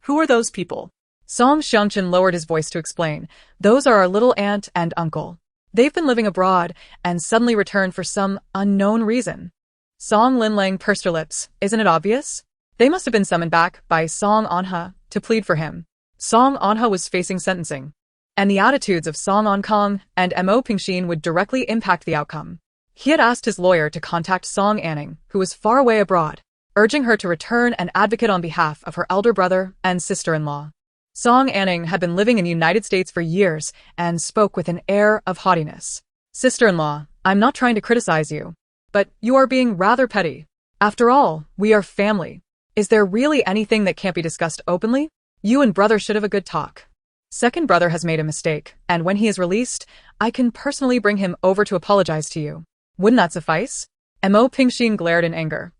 B: Who are those people?
A: Song Xiangchen lowered his voice to explain. Those are our little aunt and uncle. They've been living abroad and suddenly returned for some unknown reason. Song Linlang pursed her lips. Isn't it obvious? They must have been summoned back by Song Anha to plead for him. Song Anha was facing sentencing, and the attitudes of Song Ankang and Mo Pingxin would directly impact the outcome. He had asked his lawyer to contact Song Anning, who was far away abroad, urging her to return and advocate on behalf of her elder brother and sister-in-law. Song Anning had been living in the United States for years and spoke with an air of haughtiness. Sister-in-law, I'm not trying to criticize you, but you are being rather petty. After all, we are family. Is there really anything that can't be discussed openly? You and brother should have a good talk. Second brother has made a mistake, and when he is released, I can personally bring him over to apologize to you. Wouldn't that suffice? Mo Pingxin glared in anger.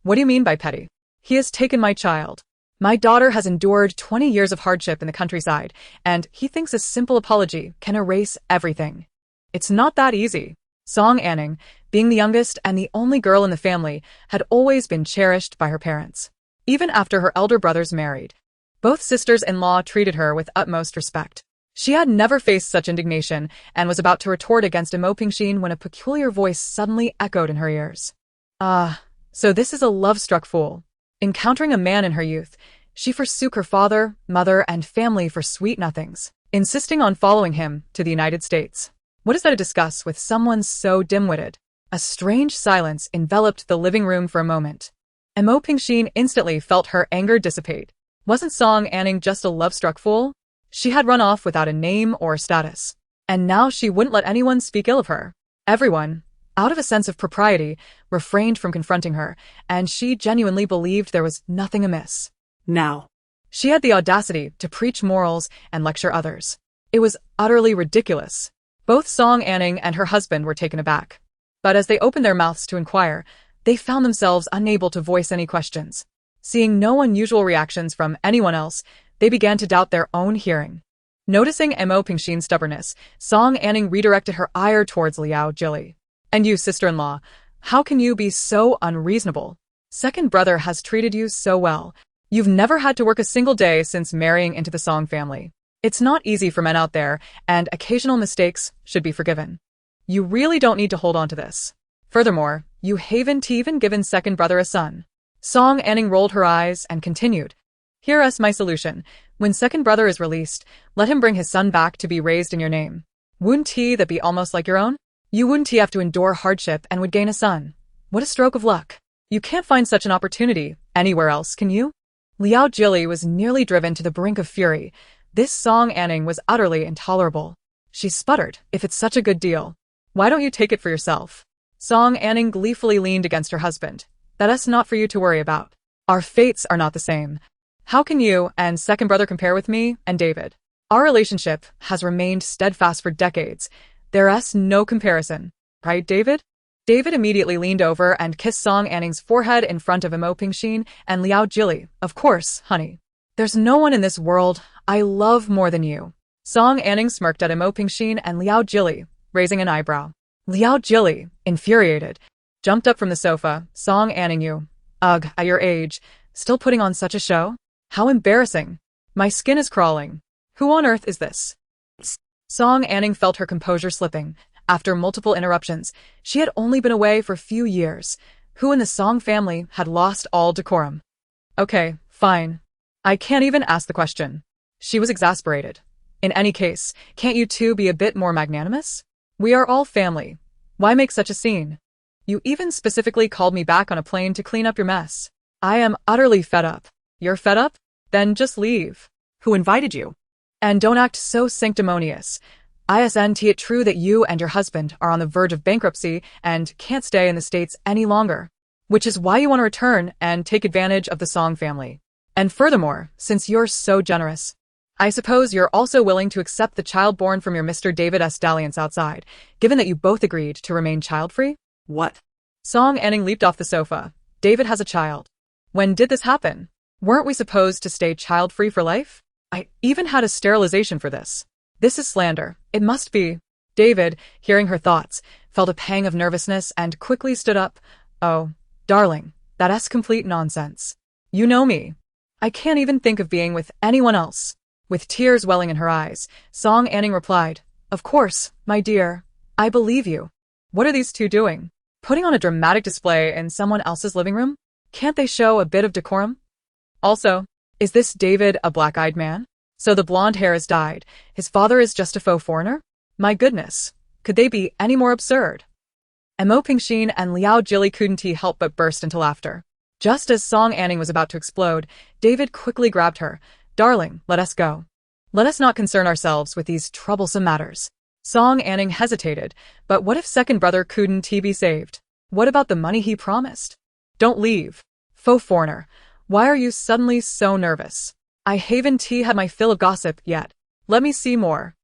A: What do you mean by petty? He has taken my child. My daughter has endured 20 years of hardship in the countryside, and he thinks a simple apology can erase everything. It's not that easy. Song Anning, being the youngest and the only girl in the family, had always been cherished by her parents. Even after her elder brothers married, both sisters-in-law treated her with utmost respect. She had never faced such indignation and was about to retort against Mo Pingxin when a peculiar voice suddenly echoed in her ears. So this is a love-struck fool. Encountering a man in her youth, she forsook her father, mother, and family for sweet nothings, insisting on following him to the United States. What is that to discuss with someone so dim-witted? A strange silence enveloped the living room for a moment. Mo Pingxin instantly felt her anger dissipate. Wasn't Song Anning just a love-struck fool? She had run off without a name or status, and now she wouldn't let anyone speak ill of her. Everyone, out of a sense of propriety, refrained from confronting her, and she genuinely believed there was nothing amiss.
B: Now,
A: she had the audacity to preach morals and lecture others. It was utterly ridiculous. Both Song Anning and her husband were taken aback. But as they opened their mouths to inquire, they found themselves unable to voice any questions. Seeing no unusual reactions from anyone else, they began to doubt their own hearing. Noticing Mo Pingxin's stubbornness, Song Anning redirected her ire towards Liao Jili. And you, sister-in-law, how can you be so unreasonable? Second brother has treated you so well. You've never had to work a single day since marrying into the Song family. It's not easy for men out there, and occasional mistakes should be forgiven. You really don't need to hold on to this. Furthermore, you haven't even given second brother a son. Song Anning rolled her eyes and continued. Here's my solution. When second brother is released, let him bring his son back to be raised in your name. Wouldn't he that be almost like your own? You wouldn't have to endure hardship and would gain a son. What a stroke of luck. You can't find such an opportunity anywhere else, can you? Liao Jili was nearly driven to the brink of fury. This Song Anning was utterly intolerable. She sputtered, if it's such a good deal, why don't you take it for yourself? Song Anning gleefully leaned against her husband. That's not for you to worry about. Our fates are not the same. How can you and second brother compare with me and David? Our relationship has remained steadfast for decades. There's no comparison. Right, David? David immediately leaned over and kissed Song Anning's forehead in front of Mo Pingxin and Liao Jili. Of course, honey. There's no one in this world I love more than you. Song Anning smirked at Mo Pingxin and Liao Jili, raising an eyebrow. Liao Jili, infuriated, jumped up from the sofa. Song Anning, you. Ugh, at your age, still putting on such a show? How embarrassing. My skin is crawling. Who on earth is this? Song Anning felt her composure slipping. After multiple interruptions, she had only been away for a few years. Who in the Song family had lost all decorum? Okay, fine. I can't even ask the question. She was exasperated. In any case, can't you two be a bit more magnanimous? We are all family. Why make such a scene? You even specifically called me back on a plane to clean up your mess. I am utterly fed up. You're fed up? Then just leave.
B: Who invited you?
A: And don't act so sanctimonious. Isn't it true that you and your husband are on the verge of bankruptcy and can't stay in the States any longer? Which is why you want to return and take advantage of the Song family. And furthermore, since you're so generous, I suppose you're also willing to accept the child born from your Mr. David S. dalliance outside, given that you both agreed to remain child-free?
B: What?
A: Song Anning leaped off the sofa. David has a child. When did this happen? Weren't we supposed to stay child-free for life? I even had a sterilization for this. This is slander. It must be. David, hearing her thoughts, felt a pang of nervousness and quickly stood up. Oh, darling, that's complete nonsense. You know me. I can't even think of being with anyone else. With tears welling in her eyes, Song Anning replied, Of course, my dear. I believe you. What are these two doing? Putting on a dramatic display in someone else's living room? Can't they show a bit of decorum? Also, is this David a black-eyed man? So the blonde hair has dyed. His father is just a faux foreigner? My goodness, could they be any more absurd? Mo Pingxin and Liao Jili couldn't help but burst into laughter. Just as Song Anning was about to explode, David quickly grabbed her. Darling, let us go. Let us not concern ourselves with these troublesome matters. Song Anning hesitated, but what if second brother couldn't be saved? What about the money he promised? Don't leave. Faux foreigner, why are you suddenly so nervous? I haven't had my fill of gossip yet. Let me see more.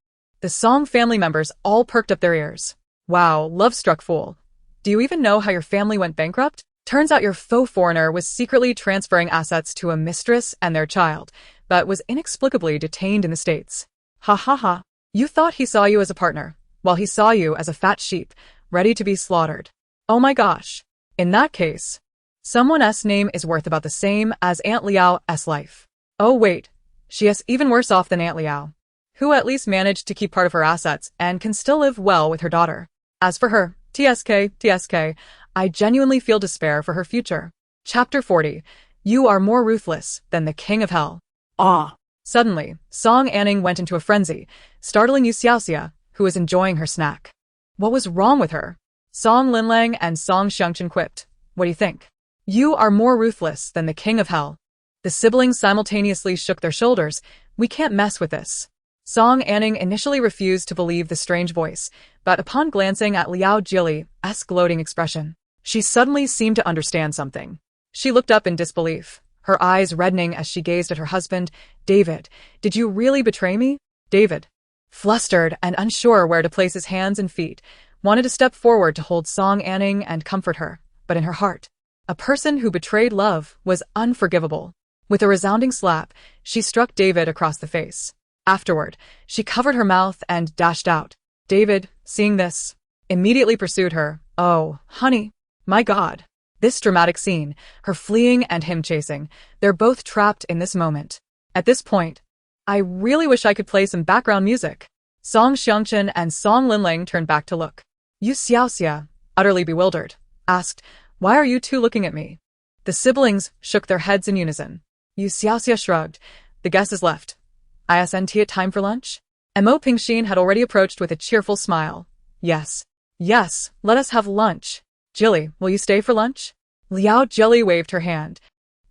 A: The Song family members all perked up their ears. Wow, love-struck fool. Do you even know how your family went bankrupt? Turns out your faux foreigner was secretly transferring assets to a mistress and their child, but was inexplicably detained in the States. Ha ha ha. You thought he saw you as a partner, while he saw you as a fat sheep, ready to be slaughtered. Oh my gosh. In that case, someone's name is worth about the same as Aunt Liao's life. Oh wait, she is even worse off than Aunt Liao, who at least managed to keep part of her assets and can still live well with her daughter. As for her, TSK, I genuinely feel despair for her future. Chapter 40. You are more ruthless than the king of hell.
B: Ah.
A: Suddenly, Song Anning went into a frenzy, startling You Xiaoxia, who was enjoying her snack. What was wrong with her? Song Linlang and Song Xiangchen quipped. What do you think? You are more ruthless than the king of hell. The siblings simultaneously shook their shoulders. We can't mess with this. Song Anning initially refused to believe the strange voice, but upon glancing at Liao Jili's gloating expression, she suddenly seemed to understand something. She looked up in disbelief, her eyes reddening as she gazed at her husband. David, did you really betray me? David, flustered and unsure where to place his hands and feet, wanted to step forward to hold Song Anning and comfort her, but in her heart, a person who betrayed love was unforgivable. With a resounding slap, she struck David across the face. Afterward, she covered her mouth and dashed out. David, seeing this, immediately pursued her. Oh, honey. My God. This dramatic scene, her fleeing and him chasing, they're both trapped in this moment. At this point, I really wish I could play some background music. Song Xiangchen and Song Linlang turned back to look. You Xiaoxia, utterly bewildered, asked, Why are you two looking at me? The siblings shook their heads in unison. You Xiaoxia shrugged. The guest is left. Isn't it time for lunch? Mo Pingxin had already approached with a cheerful smile. Yes, let us have lunch. Jili, will you stay for lunch? Liao Jili waved her hand.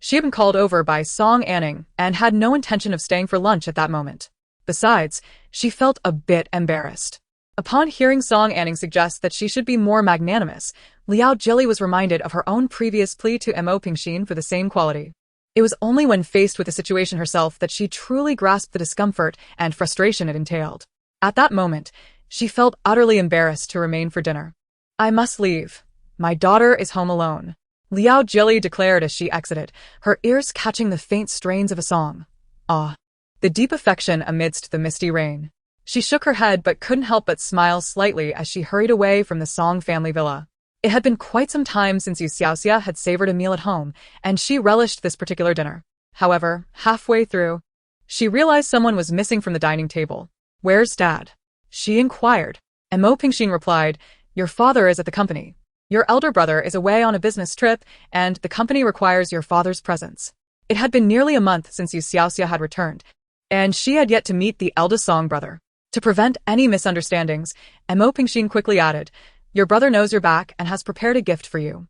A: She had been called over by Song Anning and had no intention of staying for lunch at that moment. Besides, she felt a bit embarrassed. Upon hearing Song Anning suggest that she should be more magnanimous, Liao Jili was reminded of her own previous plea to Mo Pingxin for the same quality. It was only when faced with the situation herself that she truly grasped the discomfort and frustration it entailed. At that moment, she felt utterly embarrassed to remain for dinner. "I must leave. My daughter is home alone," Liao Jili declared as she exited, her ears catching the faint strains of a song. Ah, the deep affection amidst the misty rain. She shook her head but couldn't help but smile slightly as she hurried away from the Song family villa. It had been quite some time since You Xiaoxia had savored a meal at home, and she relished this particular dinner. However, halfway through, she realized someone was missing from the dining table. "Where's Dad?" she inquired. And Mo Pingxin replied, "Your father is at the company. Your elder brother is away on a business trip, and the company requires your father's presence." It had been nearly a month since You Xiaoxia had returned, and she had yet to meet the eldest Song brother. To prevent any misunderstandings, Mo Pingxin quickly added, "Your brother knows you're back and has prepared a gift for you.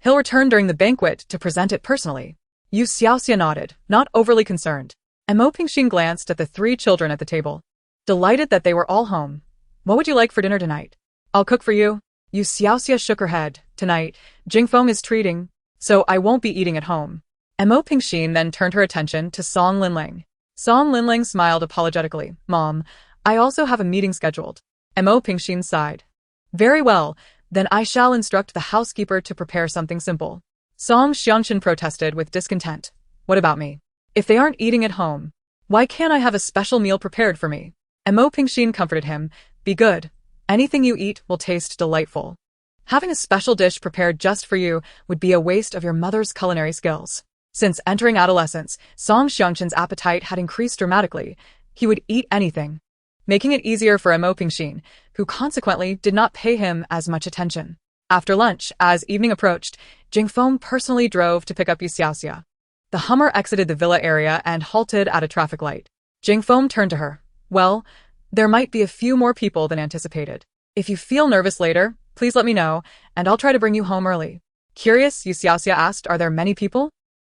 A: He'll return during the banquet to present it personally." You Xiaoxia nodded, not overly concerned. Mo Pingxin glanced at the three children at the table. Delighted that they were all home. "What would you like for dinner tonight?" "I'll cook for you." You Xiaoxia shook her head. "Tonight, Jingfeng is treating, so I won't be eating at home." Mo Pingxin then turned her attention to Song Linling. Song Linling smiled apologetically. "Mom, I also have a meeting scheduled." Mo Pingxin sighed. "Very well, then I shall instruct the housekeeper to prepare something simple." Song Xiangchen protested with discontent. "What about me? If they aren't eating at home, why can't I have a special meal prepared for me?" Mo Pingxin comforted him. "Be good. Anything you eat will taste delightful. Having a special dish prepared just for you would be a waste of your mother's culinary skills." Since entering adolescence, Song Xiangchen's appetite had increased dramatically. He would eat anything, making it easier for Mo Pingxin, who consequently did not pay him as much attention. After lunch, as evening approached, Jingfeng personally drove to pick up You Xiaoxia. The Hummer exited the villa area and halted at a traffic light. Jingfeng turned to her. "Well, there might be a few more people than anticipated. If you feel nervous later, please let me know, and I'll try to bring you home early." Curious, You Xiaoxia asked, "Are there many people?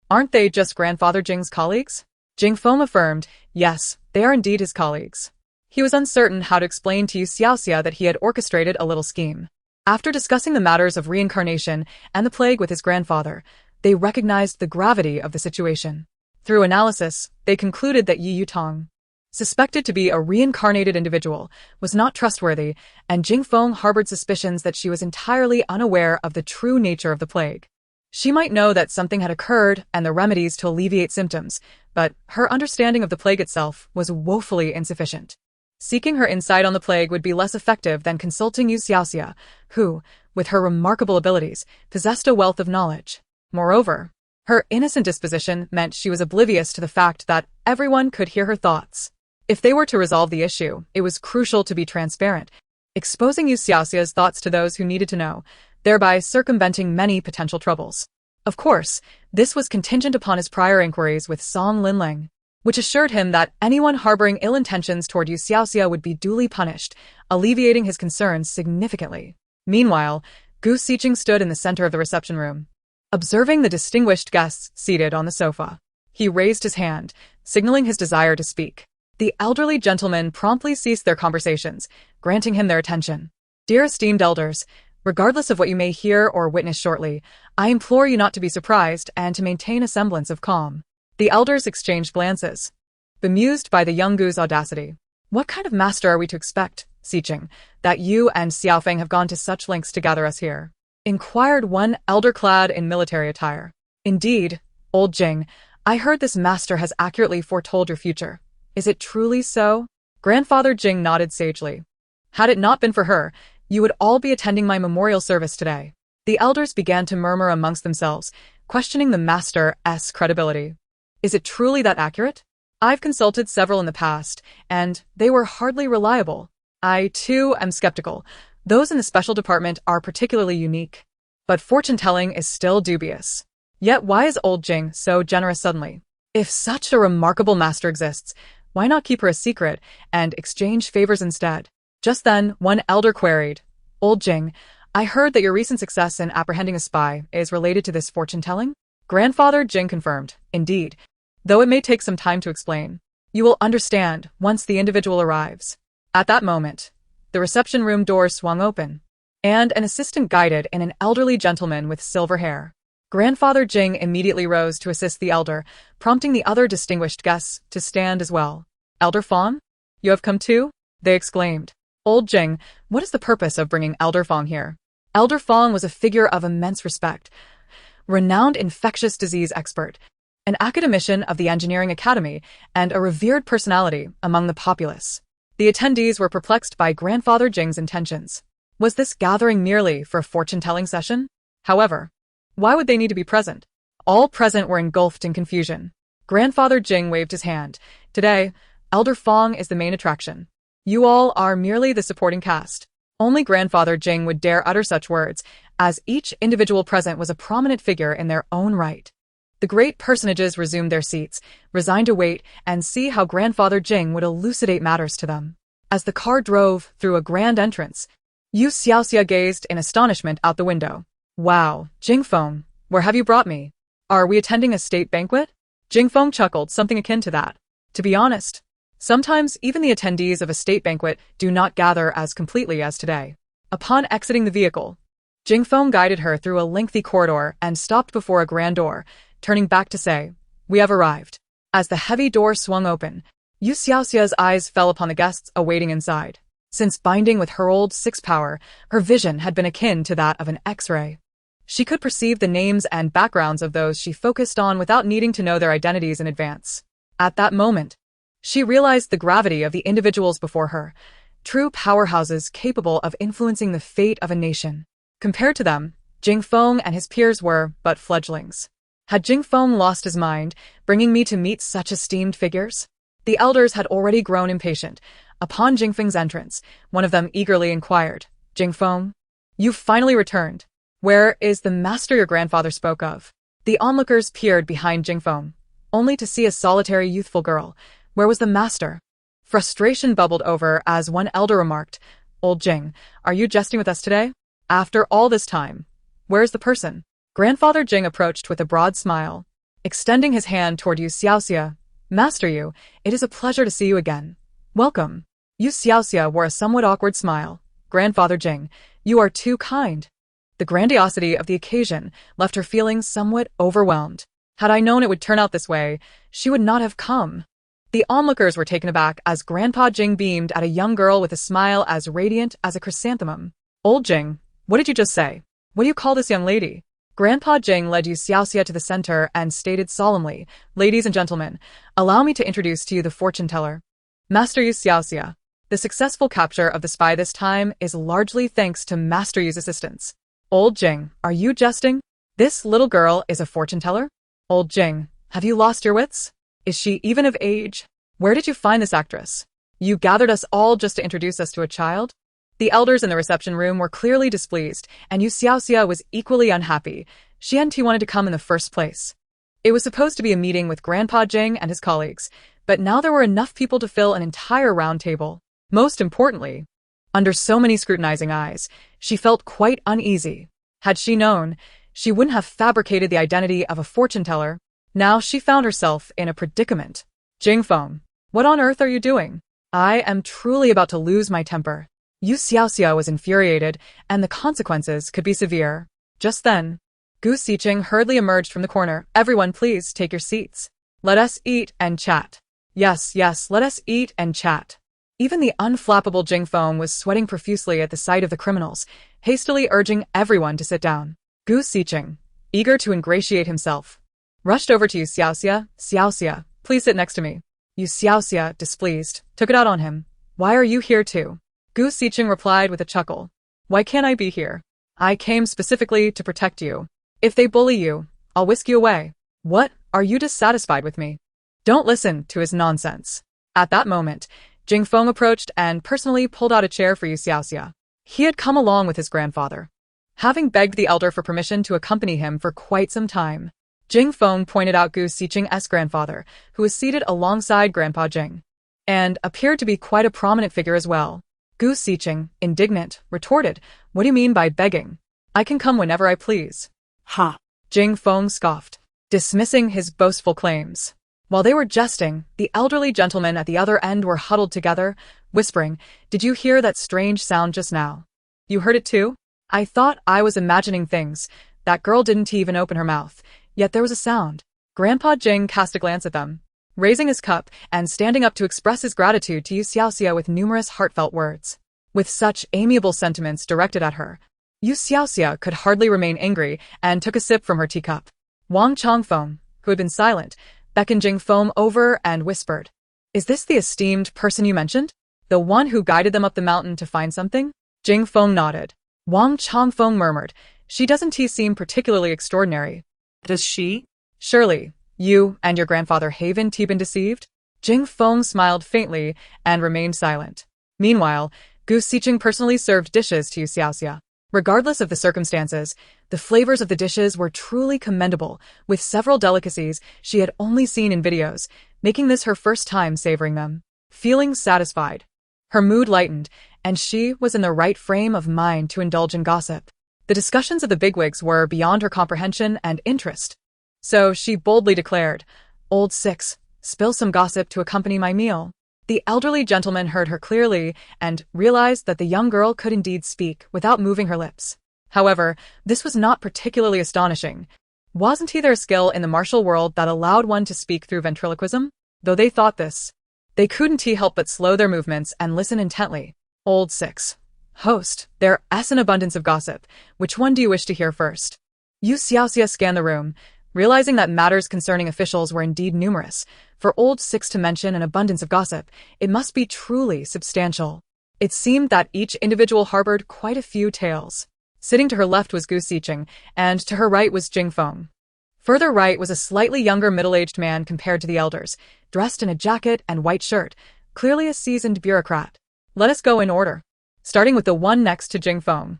A: Aren't they just Grandfather Jing's colleagues?" Jingfeng affirmed, "Yes, they are indeed his colleagues." He was uncertain how to explain to You Xiaoxia that he had orchestrated a little scheme. After discussing the matters of reincarnation and the plague with his grandfather, they recognized the gravity of the situation. Through analysis, they concluded that Yi Yutong, suspected to be a reincarnated individual, was not trustworthy, and Jingfeng harbored suspicions that she was entirely unaware of the true nature of the plague. She might know that something had occurred and the remedies to alleviate symptoms, but her understanding of the plague itself was woefully insufficient. Seeking her insight on the plague would be less effective than consulting You Xiaoxia, who, with her remarkable abilities, possessed a wealth of knowledge. Moreover, her innocent disposition meant she was oblivious to the fact that everyone could hear her thoughts. If they were to resolve the issue, it was crucial to be transparent, exposing You Xiaoxia's thoughts to those who needed to know, thereby circumventing many potential troubles. Of course, this was contingent upon his prior inquiries with Song Linling, which assured him that anyone harboring ill intentions toward You Xiaoxia would be duly punished, alleviating his concerns significantly. Meanwhile, Gu Xiqing stood in the center of the reception room, observing the distinguished guests seated on the sofa. He raised his hand, signaling his desire to speak. The elderly gentlemen promptly ceased their conversations, granting him their attention. "Dear esteemed elders, regardless of what you may hear or witness shortly, I implore you not to be surprised and to maintain a semblance of calm." The elders exchanged glances, bemused by the young Gu's audacity. "What kind of master are we to expect, Xiqing, that you and Xiaofeng have gone to such lengths to gather us here?" inquired one elder clad in military attire. "Indeed, old Jing, I heard this master has accurately foretold your future. Is it truly so?" Grandfather Jing nodded sagely. "Had it not been for her, you would all be attending my memorial service today." The elders began to murmur amongst themselves, questioning the master's credibility. "Is it truly that accurate? I've consulted several in the past, and they were hardly reliable. I, too, am skeptical. Those in the special department are particularly unique. But fortune-telling is still dubious. Yet why is old Jing so generous suddenly? If such a remarkable master exists, why not keep her a secret and exchange favors instead?" Just then, one elder queried, "Old Jing, I heard that your recent success in apprehending a spy is related to this fortune-telling?" Grandfather Jing confirmed, indeed, though it may take some time to explain. You will understand once the individual arrives. At that moment, the reception room door swung open, and an assistant guided in an elderly gentleman with silver hair. Grandfather Jing immediately rose to assist the elder, prompting the other distinguished guests to stand as well. Elder Fong? You have come too? They exclaimed. Old Jing, what is the purpose of bringing Elder Fong here? Elder Fong was a figure of immense respect, renowned infectious disease expert, an academician of the Engineering Academy, and a revered personality among the populace. The attendees were perplexed by Grandfather Jing's intentions. Was this gathering merely for a fortune-telling session? However, why would they need to be present? All present were engulfed in confusion. Grandfather Jing waved his hand. Today, Elder Fong is the main attraction. You all are merely the supporting cast. Only Grandfather Jing would dare utter such words, as each individual present was a prominent figure in their own right. The great personages resumed their seats, resigned to wait and see how Grandfather Jing would elucidate matters to them. As the car drove through a grand entrance, You Xiaoxia gazed in astonishment out the window. Wow, Jingfeng, where have you brought me? Are we attending a state banquet? Jingfeng chuckled, something akin to that. To be honest, sometimes even the attendees of a state banquet do not gather as completely as today. Upon exiting the vehicle, Jingfeng guided her through a lengthy corridor and stopped before a grand door, turning back to say, We have arrived. As the heavy door swung open, You Xiaoxia's eyes fell upon the guests awaiting inside. Since binding with her old six power, her vision had been akin to that of an X-ray. She could perceive the names and backgrounds of those she focused on without needing to know their identities in advance. At that moment, she realized the gravity of the individuals before her, true powerhouses capable of influencing the fate of a nation. Compared to them, Jingfeng and his peers were but fledglings. Had Jingfeng lost his mind, bringing me to meet such esteemed figures? The elders had already grown impatient. Upon Jingfeng's entrance, one of them eagerly inquired, Jingfeng, you've finally returned. Where is the master your grandfather spoke of? The onlookers peered behind Jingfeng, only to see a solitary youthful girl. Where was the master? Frustration bubbled over as one elder remarked, Old Jing, are you jesting with us today? After all this time, where's the person? Grandfather Jing approached with a broad smile, extending his hand toward You Xiaoxia. Master Yu, it is a pleasure to see you again. Welcome. You Xiaoxia wore a somewhat awkward smile. Grandfather Jing, you are too kind. The grandiosity of the occasion left her feeling somewhat overwhelmed. Had I known it would turn out this way, she would not have come. The onlookers were taken aback as Grandpa Jing beamed at a young girl with a smile as radiant as a chrysanthemum. Old Jing, what did you just say? What do you call this young lady? Grandpa Jing led You Xiaoxia to the center and stated solemnly, Ladies and gentlemen, allow me to introduce to you the fortune teller. Master You Xiaoxia. The successful capture of the spy this time is largely thanks to Master Yu's assistance. Old Jing, are you jesting? This little girl is a fortune teller? Old Jing, have you lost your wits? Is she even of age? Where did you find this actress? You gathered us all just to introduce us to a child? The elders in the reception room were clearly displeased, and You Xiaoxia was equally unhappy. She hadn't wanted to come in the first place. It was supposed to be a meeting with Grandpa Jing and his colleagues, but now there were enough people to fill an entire round table. Most importantly, under so many scrutinizing eyes, she felt quite uneasy. Had she known, she wouldn't have fabricated the identity of a fortune teller. Now she found herself in a predicament. Jingfeng, what on earth are you doing? I am truly about to lose my temper. You Xiaoxia was infuriated, and the consequences could be severe. Just then, Gu Siqing hurriedly emerged from the corner. Everyone please take your seats. Let us eat and chat. Yes, let us eat and chat. Even the unflappable Jingfeng was sweating profusely at the sight of the criminals, hastily urging everyone to sit down. Gu Siqing, eager to ingratiate himself, rushed over to You Xiaoxia. Xiaoxia, please sit next to me. You Xiaoxia, displeased, took it out on him. Why are you here too? Gu Siqing replied with a chuckle. Why can't I be here? I came specifically to protect you. If they bully you, I'll whisk you away. What, are you dissatisfied with me? Don't listen to his nonsense. At that moment, Jingfeng approached and personally pulled out a chair for You Xiaoxia. He had come along with his grandfather, having begged the elder for permission to accompany him for quite some time. Jingfeng pointed out Gu Siqing's grandfather, who was seated alongside Grandpa Jing, and appeared to be quite a prominent figure as well. Gu Siqing, indignant, retorted, What do you mean by begging? I can come whenever I please.
B: Ha!
A: Jingfeng scoffed. dismissing his boastful claims. While they were jesting, the elderly gentlemen at the other end were huddled together, whispering, "Did you hear that strange sound just now? You heard it too? I thought I was imagining things. That girl didn't even open her mouth, yet there was a sound." Grandpa Jing cast a glance at them, raising his cup and standing up to express his gratitude to You Xiaoxia with numerous heartfelt words. With such amiable sentiments directed at her, You Xiaoxia could hardly remain angry and took a sip from her teacup. Wang Chongfeng, who had been silent, beckoned Jing Feng over and whispered, "Is this the esteemed person you mentioned? The one who guided them up the mountain to find something?" Jing Feng nodded. Wang Chongfeng murmured, "She doesn't seem particularly extraordinary."
B: Does she?
A: "Surely, you and your grandfather haven't been deceived?" Jing Feng smiled faintly and remained silent. Meanwhile, Gu Xiqing personally served dishes to You Xiaoxia. Regardless of the circumstances, the flavors of the dishes were truly commendable, with several delicacies she had only seen in videos, making this her first time savoring them. Feeling satisfied, her mood lightened, and she was in the right frame of mind to indulge in gossip. The discussions of the bigwigs were beyond her comprehension and interest. So she boldly declared, "Old Six, spill some gossip to accompany my meal." The elderly gentleman heard her clearly and realized that the young girl could indeed speak without moving her lips. However, this was not particularly astonishing. Wasn't there a skill in the martial world that allowed one to speak through ventriloquism? Though they thought this, they couldn't help but slow their movements and listen intently. "Old Six. Host, there's an abundance of gossip. Which one do you wish to hear first?" You Xiaoxia scanned the room, realizing that matters concerning officials were indeed numerous. For Old Six to mention an abundance of gossip, it must be truly substantial. It seemed that each individual harbored quite a few tales. Sitting to her left was Gu Xiqing, and to her right was Jing Feng. Further right was a slightly younger middle-aged man compared to the elders, dressed in a jacket and white shirt, clearly a seasoned bureaucrat. Let us go in order, starting with the one next to Jing Feng.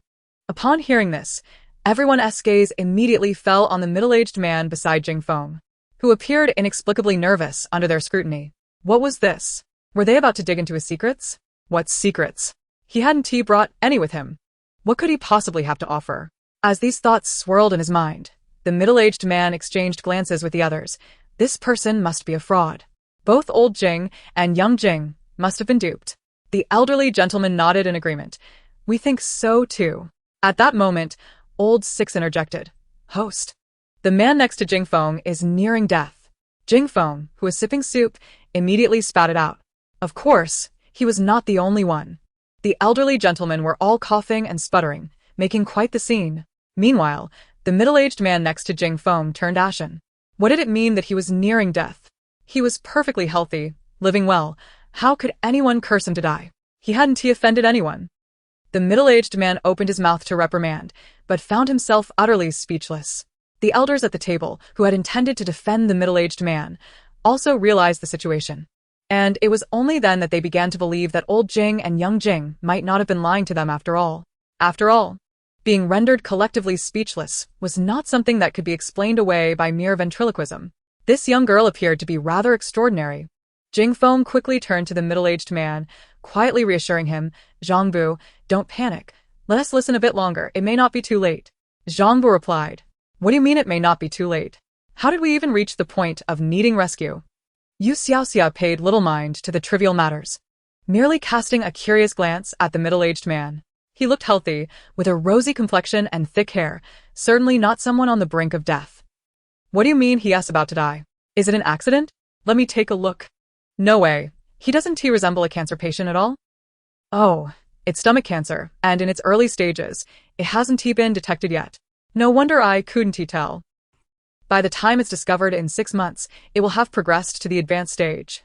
A: Upon hearing this, everyone's gaze immediately fell on the middle-aged man beside Jing Feng, who appeared inexplicably nervous under their scrutiny. What was this? Were they about to dig into his secrets? What secrets? He hadn't brought any with him. What could he possibly have to offer? As these thoughts swirled in his mind, the middle-aged man exchanged glances with the others. This person must be a fraud. Both old Jing and young Jing must have been duped. The elderly gentleman nodded in agreement. "We think so too." At that moment, Old Six interjected, "Host, the man next to Jing Feng is nearing death." Jing Feng, who was sipping soup, immediately spat it out. Of course, he was not the only one. The elderly gentlemen were all coughing and sputtering, making quite the scene. Meanwhile, the middle-aged man next to Jing Feng turned ashen. What did it mean that he was nearing death? He was perfectly healthy, living well. How could anyone curse him to die? He hadn't offended anyone. The middle-aged man opened his mouth to reprimand, but found himself utterly speechless. The elders at the table, who had intended to defend the middle-aged man, also realized the situation. And it was only then that they began to believe that old Jing and young Jing might not have been lying to them after all. After all, being rendered collectively speechless was not something that could be explained away by mere ventriloquism. This young girl appeared to be rather extraordinary. Jing Feng quickly turned to the middle-aged man, quietly reassuring him, "Zhangbu, don't panic. Let us listen a bit longer. It may not be too late." Zhangbu replied, "What do you mean it may not be too late? How did we even reach the point of needing rescue?" You Xiaoxia paid little mind to the trivial matters, merely casting a curious glance at the middle-aged man. He looked healthy, with a rosy complexion and thick hair, certainly not someone on the brink of death. "What do you mean he's about to die? Is it an accident? Let me take a look." "No way. He doesn't resemble a cancer patient at all?" "Oh, it's stomach cancer, and in its early stages, it hasn't been detected yet. No wonder I couldn't tell. By the time it's discovered in 6 months, it will have progressed to the advanced stage."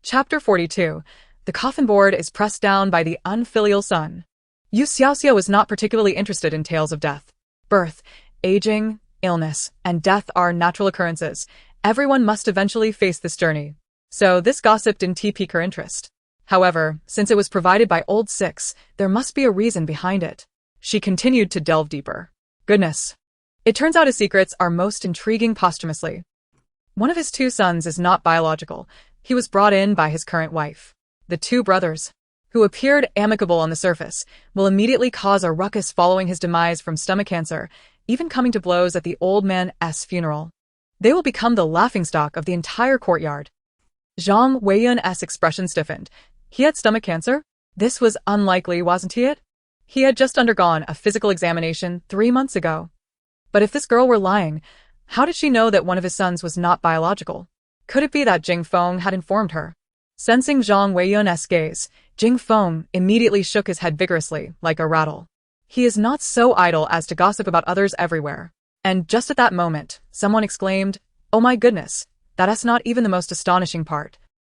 A: Chapter 42. The coffin board is pressed down by the unfilial son. You Xiaoxia was not particularly interested in tales of death. Birth, aging, illness, and death are natural occurrences. Everyone must eventually face this journey. So this gossip didn't pique her interest. However, since it was provided by Old Six, there must be a reason behind it. She continued to delve deeper. Goodness. It turns out his secrets are most intriguing posthumously. One of his 2 sons is not biological. He was brought in by his current wife. The 2 brothers, who appeared amicable on the surface, will immediately cause a ruckus following his demise from stomach cancer, even coming to blows at the old man's funeral. They will become the laughingstock of the entire courtyard. Zhang Weiyun's expression stiffened. He had stomach cancer? This was unlikely, wasn't it? He had just undergone a physical examination 3 months ago. But if this girl were lying, how did she know that one of his sons was not biological? Could it be that Jing Feng had informed her? Sensing Zhang Weiyun's gaze, Jing Feng immediately shook his head vigorously, like a rattle. He is not so idle as to gossip about others everywhere. And just at that moment, someone exclaimed, "Oh my goodness, that's not even the most astonishing part.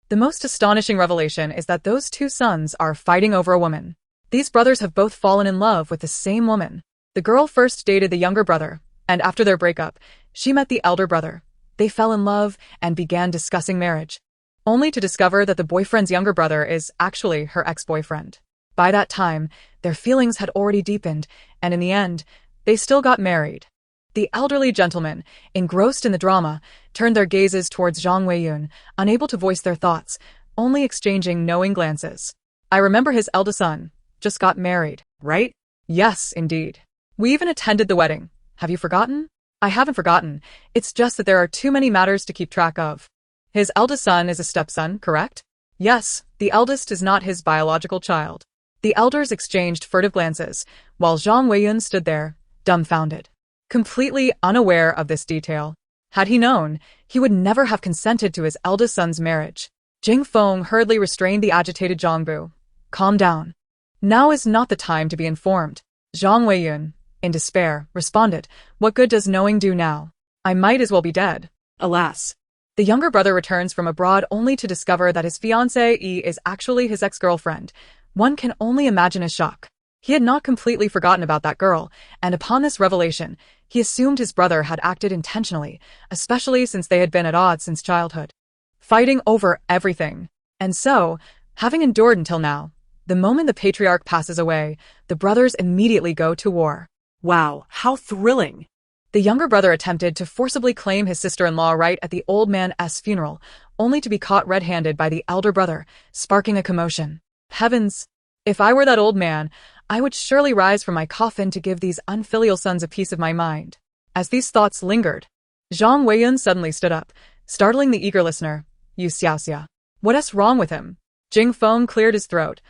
A: The most astonishing revelation is that those 2 sons are fighting over a woman. These brothers have both fallen in love with the same woman. The girl first dated the younger brother, and after their breakup, she met the elder brother. They fell in love and began discussing marriage, only to discover that the boyfriend's younger brother is actually her ex-boyfriend. By that time, their feelings had already deepened, and in the end, they still got married." The elderly gentlemen, engrossed in the drama, turned their gazes towards Zhang Weiyun, unable to voice their thoughts, only exchanging knowing glances. "I remember his eldest son just got married, right?" "Yes, indeed. We even attended the wedding. Have you forgotten?" "I haven't forgotten. It's just that there are too many matters to keep track of." "His eldest son is a stepson, correct?" "Yes, the eldest is not his biological child." The elders exchanged furtive glances, while Zhang Weiyun stood there, dumbfounded, completely unaware of this detail. Had he known, he would never have consented to his eldest son's marriage. Jing Feng hurriedly restrained the agitated Zhangbu. "Calm down. Now is not the time to be informed." Zhang Weiyun, in despair, responded, "What good does knowing do now? I might as well be dead." Alas. The younger brother returns from abroad only to discover that his fiancée is actually his ex-girlfriend. One can only imagine his shock. He had not completely forgotten about that girl, and upon this revelation, he assumed his brother had acted intentionally, especially since they had been at odds since childhood, fighting over everything. And so, having endured until now, the moment the patriarch passes away, the brothers immediately go to war.
B: Wow, how thrilling!
A: The younger brother attempted to forcibly claim his sister-in-law right at the old man's funeral, only to be caught red-handed by the elder brother, sparking a commotion. Heavens! If I were that old man, I would surely rise from my coffin to give these unfilial sons a piece of my mind. As these thoughts lingered, Zhang Weiyun suddenly stood up, startling the eager listener. "You Xiaoxia. What's wrong with him?" Jing Feng cleared his throat.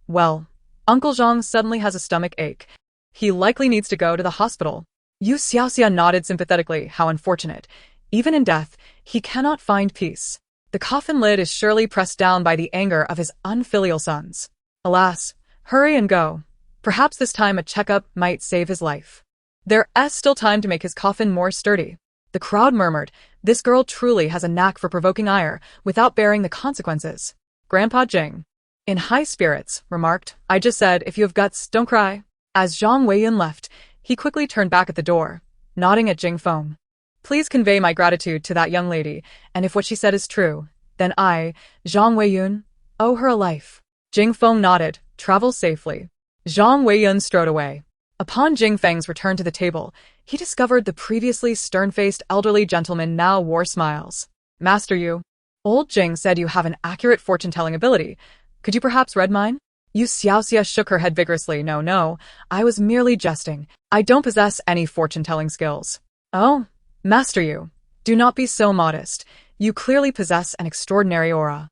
A: Well, Uncle Zhang suddenly has a stomach ache. He likely needs to go to the hospital." You Xiaoxia nodded sympathetically. "How unfortunate. Even in death, he cannot find peace. The coffin lid is surely pressed down by the anger of his unfilial sons. Alas, hurry and go. Perhaps this time a checkup might save his life. There's still time to make his coffin more sturdy." The crowd murmured, "This girl truly has a knack for provoking ire without bearing the consequences." Grandpa Jing, in high spirits, remarked, "I just said, if you have guts, don't cry." As Zhang Weiyun left, he quickly turned back at the door, nodding at Jing Feng. "Please convey my gratitude to that young lady, and if what she said is true, then I, Zhang Weiyun, owe her a life." Jing Feng nodded. "Travel safely." Zhang Weiyun strode away. Upon Jing Feng's return to the table, he discovered the previously stern-faced elderly gentleman now wore smiles. "Master Yu, old Jing said you have an accurate fortune-telling ability. Could you perhaps read mine?" You Xiaoxia shook her head vigorously. No, I was merely jesting. I don't possess any fortune-telling skills." "Oh, Master Yu, do not be so modest. You clearly possess an extraordinary aura.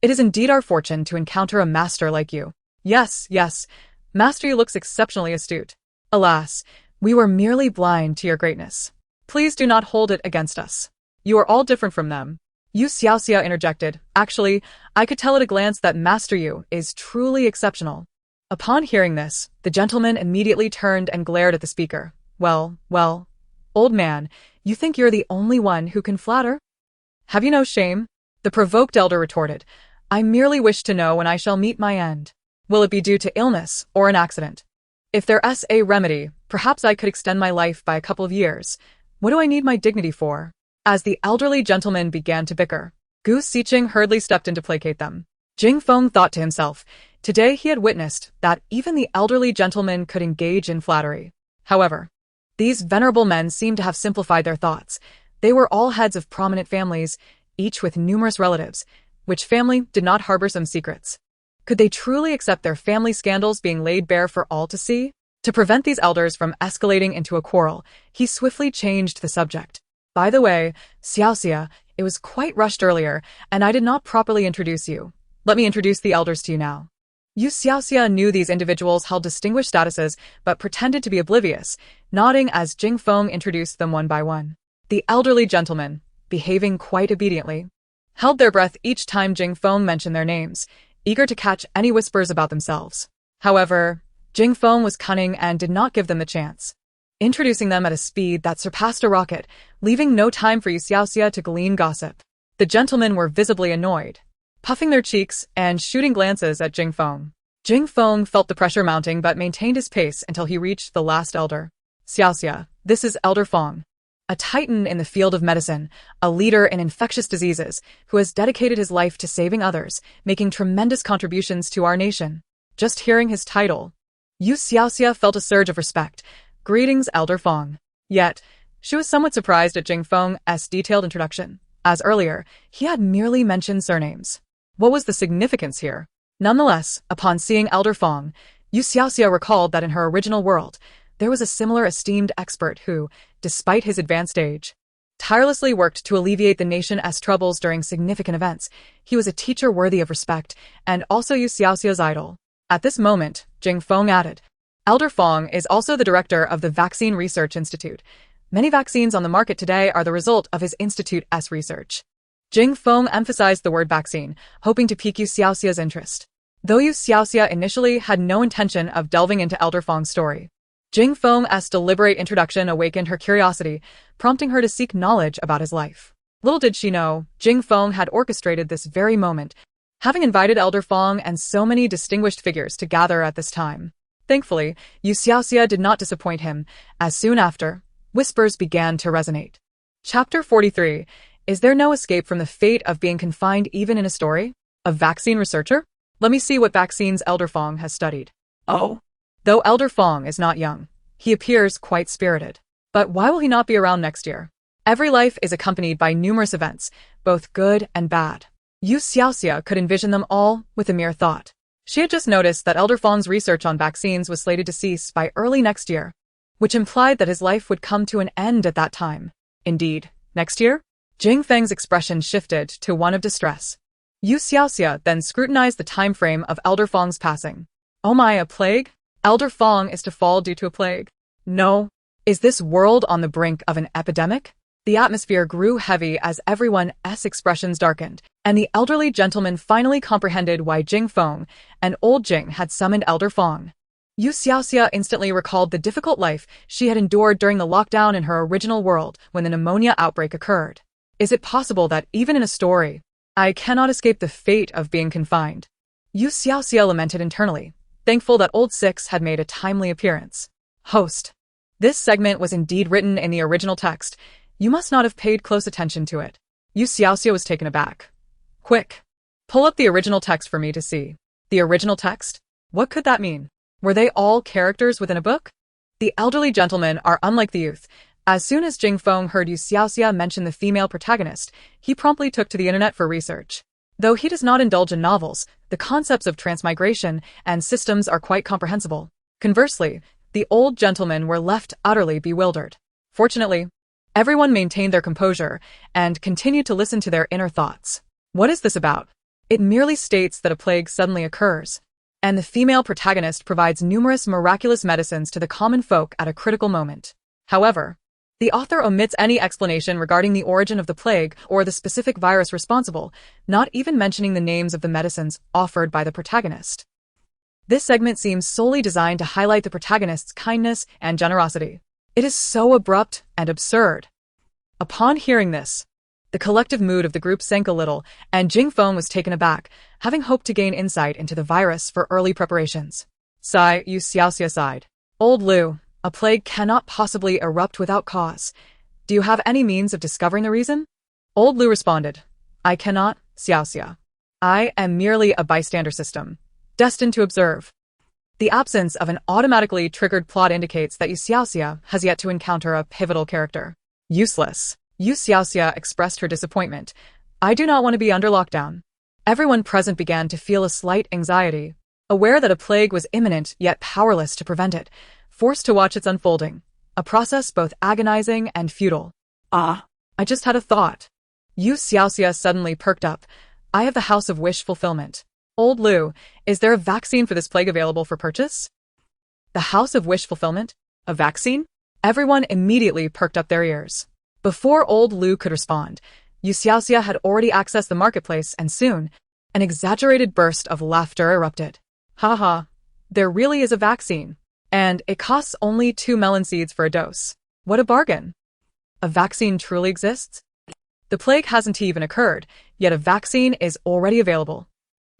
A: It is indeed our fortune to encounter a master like you." Yes, Master Yu looks exceptionally astute. "Alas, we were merely blind to your greatness. Please do not hold it against us. You are all different from them." You Xiaoxia interjected. "Actually, I could tell at a glance that Master Yu is truly exceptional." Upon hearing this, the gentleman immediately turned and glared at the speaker. Well, old man, you think you're the only one who can flatter? Have you no shame?" The provoked elder retorted. "I merely wish to know when I shall meet my end. Will it be due to illness or an accident? If there's a remedy, perhaps I could extend my life by a couple of years. What do I need my dignity for?" As the elderly gentlemen began to bicker, Gu Siqing hurriedly stepped in to placate them. Jing Feng thought to himself, today he had witnessed that even the elderly gentleman could engage in flattery. However, these venerable men seemed to have simplified their thoughts. They were all heads of prominent families, each with numerous relatives. Which family did not harbor some secrets? Could they truly accept their family scandals being laid bare for all to see? To prevent these elders from escalating into a quarrel, he swiftly changed the subject. By the way, Xiaoxia, it was quite rushed earlier, and I did not properly introduce you. Let me introduce the elders to you now. You Xiaoxia knew these individuals held distinguished statuses, but pretended to be oblivious, nodding as Jing Feng introduced them one by one. The elderly gentlemen, behaving quite obediently, held their breath each time Jing Feng mentioned their names, eager to catch any whispers about themselves. However, Jing Feng was cunning and did not give them the chance, introducing them at a speed that surpassed a rocket, leaving no time for You Xiaoxia to glean gossip. The gentlemen were visibly annoyed, puffing their cheeks and shooting glances at Jing Feng. Jing Feng felt the pressure mounting but maintained his pace until he reached the last elder. Xiaoxia, this is Elder Feng, a titan in the field of medicine, a leader in infectious diseases, who has dedicated his life to saving others, making tremendous contributions to our nation. Just hearing his title, You Xiaoxia felt a surge of respect. Greetings, Elder Feng. Yet, she was somewhat surprised at Jing Feng's detailed introduction, as earlier, he had merely mentioned surnames. What was the significance here? Nonetheless, upon seeing Elder Feng, You Xiaoxia recalled that in her original world, there was a similar esteemed expert who, despite his advanced age, tirelessly worked to alleviate the nation's troubles during significant events. He was a teacher worthy of respect, and also You Xiaoxia's idol. At this moment, Jing Feng added, Elder Feng is also the director of the Vaccine Research Institute. Many vaccines on the market today are the result of his institute's research. Jing Feng emphasized the word vaccine, hoping to pique You Xiaoxia's interest. Though You Xiaoxia initially had no intention of delving into Elder Feng's story, Jing Feng's deliberate introduction awakened her curiosity, prompting her to seek knowledge about his life. Little did she know, Jing Feng had orchestrated this very moment, having invited Elder Feng and so many distinguished figures to gather at this time. Thankfully, You Xiaoxia did not disappoint him, as soon after, whispers began to resonate. Chapter 43. Is there no escape from the fate of being confined even in a story? A vaccine researcher? Let me see what vaccines Elder Feng has studied.
B: Oh?
A: Though Elder Feng is not young, he appears quite spirited. But why will he not be around next year? Every life is accompanied by numerous events, both good and bad. You Xiaoxia could envision them all with a mere thought. She had just noticed that Elder Feng's research on vaccines was slated to cease by early next year, which implied that his life would come to an end at that time. Indeed, next year? Jing Feng's expression shifted to one of distress. You Xiaoxia then scrutinized the time frame of Elder Feng's passing. Oh my, a plague? Elder Feng is to fall due to a plague. No. Is this world on the brink of an epidemic? The atmosphere grew heavy as everyone's expressions darkened, and the elderly gentleman finally comprehended why Jing Feng and old Jing had summoned Elder Feng. You Xiaoxia instantly recalled the difficult life she had endured during the lockdown in her original world when the pneumonia outbreak occurred. Is it possible that even in a story, I cannot escape the fate of being confined? You Xiaoxia lamented internally, thankful that Old Six had made a timely appearance. Host. This segment was indeed written in the original text. You must not have paid close attention to it. You Xiaoxia was taken aback. Quick. Pull up the original text for me to see. The original text? What could that mean? Were they all characters within a book? The elderly gentlemen are unlike the youth. As soon as Jing Feng heard You Xiaoxia mention the female protagonist, he promptly took to the internet for research. Though he does not indulge in novels, the concepts of transmigration and systems are quite comprehensible. Conversely, the old gentlemen were left utterly bewildered. Fortunately, everyone maintained their composure and continued to listen to their inner thoughts. What is this about? It merely states that a plague suddenly occurs, and the female protagonist provides numerous miraculous medicines to the common folk at a critical moment. However, the author omits any explanation regarding the origin of the plague or the specific virus responsible, not even mentioning the names of the medicines offered by the protagonist. This segment seems solely designed to highlight the protagonist's kindness and generosity. It is so abrupt and absurd. Upon hearing this, the collective mood of the group sank a little, and Jing Feng was taken aback, having hoped to gain insight into the virus for early preparations. Sigh, You Xiaoxia sighed. Old Lu, a plague cannot possibly erupt without cause. Do you have any means of discovering the reason? Old Lu responded. I cannot, Xiaoxia. I am merely a bystander system, destined to observe. The absence of an automatically triggered plot indicates that You Xiaoxia has yet to encounter a pivotal character. Useless. You Xiaoxia expressed her disappointment. I do not want to be under lockdown. Everyone present began to feel a slight anxiety, aware that a plague was imminent yet powerless to prevent it, forced to watch its unfolding, a process both agonizing and futile.
B: Ah.
A: I just had a thought. You Xiaoxia suddenly perked up. I have the House of Wish Fulfillment. Old Lu, is there a vaccine for this plague available for purchase? The House of Wish Fulfillment? A vaccine? Everyone immediately perked up their ears. Before Old Lu could respond, You Xiaoxia had already accessed the marketplace, and soon, an exaggerated burst of laughter erupted. Haha, there really is a vaccine. And it costs only 2 melon seeds for a dose. What a bargain. A vaccine truly exists? The plague hasn't even occurred, yet a vaccine is already available.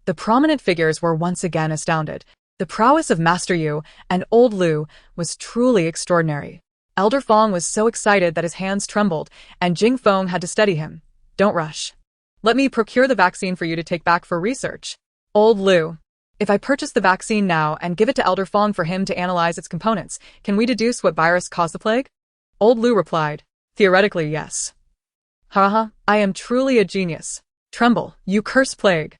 A: The prominent figures were once again astounded. The prowess of Master Yu and Old Lu was truly extraordinary. Elder Fong was so excited that his hands trembled, and Jing Feng had to steady him. Don't rush. Let me procure the vaccine for you to take back for research. Old Lu, if I purchase the vaccine now and give it to Elder Fong for him to analyze its components, can we deduce what virus caused the plague? Old Lu replied, theoretically, yes. Haha, I am truly a genius. Tremble, you cursed plague.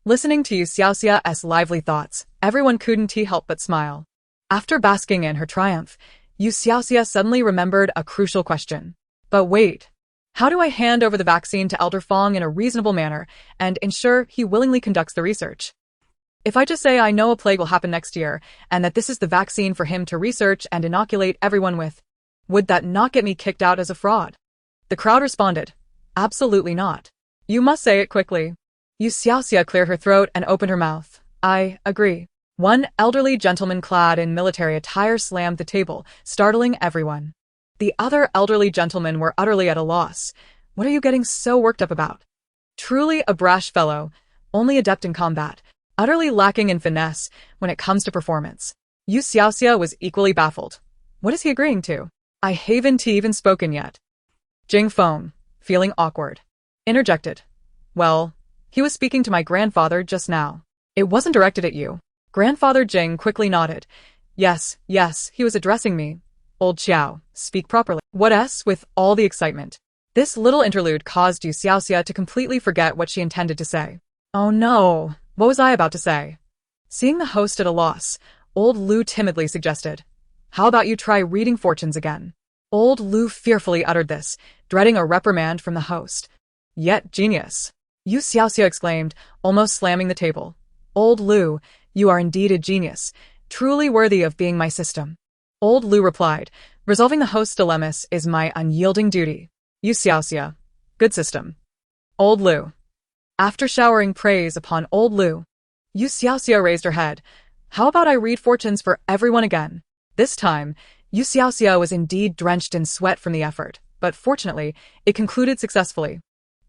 A: Listening to You Xiaoxia's lively thoughts, everyone couldn't help but smile. After basking in her triumph, You Xiaoxia suddenly remembered a crucial question. But wait, how do I hand over the vaccine to Elder Fong in a reasonable manner and ensure he willingly conducts the research? If I just say I know a plague will happen next year and that this is the vaccine for him to research and inoculate everyone with, would that not get me kicked out as a fraud? The crowd responded, absolutely not. You must say it quickly. You Xiaoxia cleared her throat and opened her mouth. I agree. One elderly gentleman clad in military attire slammed the table, startling everyone. The other elderly gentlemen were utterly at a loss. What are you getting so worked up about? Truly a brash fellow, only adept in combat, utterly lacking in finesse when it comes to performance. You Xiaoxia was equally baffled. What is he agreeing to? I haven't even spoken yet. Jing Feng, feeling awkward, interjected. Well, he was speaking to my grandfather just now. It wasn't directed at you. Grandfather Jing quickly nodded. Yes, he was addressing me. Old Xiao, speak properly. What else with all the excitement? This little interlude caused You Xiaoxia to completely forget what she intended to say. Oh no, what was I about to say? Seeing the host at a loss, Old Lu timidly suggested, how about you try reading fortunes again? Old Lu fearfully uttered this, dreading a reprimand from the host. Yet genius. You Xiaoxia exclaimed, almost slamming the table. Old Lu, you are indeed a genius, truly worthy of being my system. Old Lu replied, resolving the host's dilemmas is my unyielding duty. You Xiaoxia, good system. Old Lu. After showering praise upon Old Lu, You Xiaoxia raised her head. How about I read fortunes for everyone again? This time, You Xiaoxia was indeed drenched in sweat from the effort, but fortunately, it concluded successfully.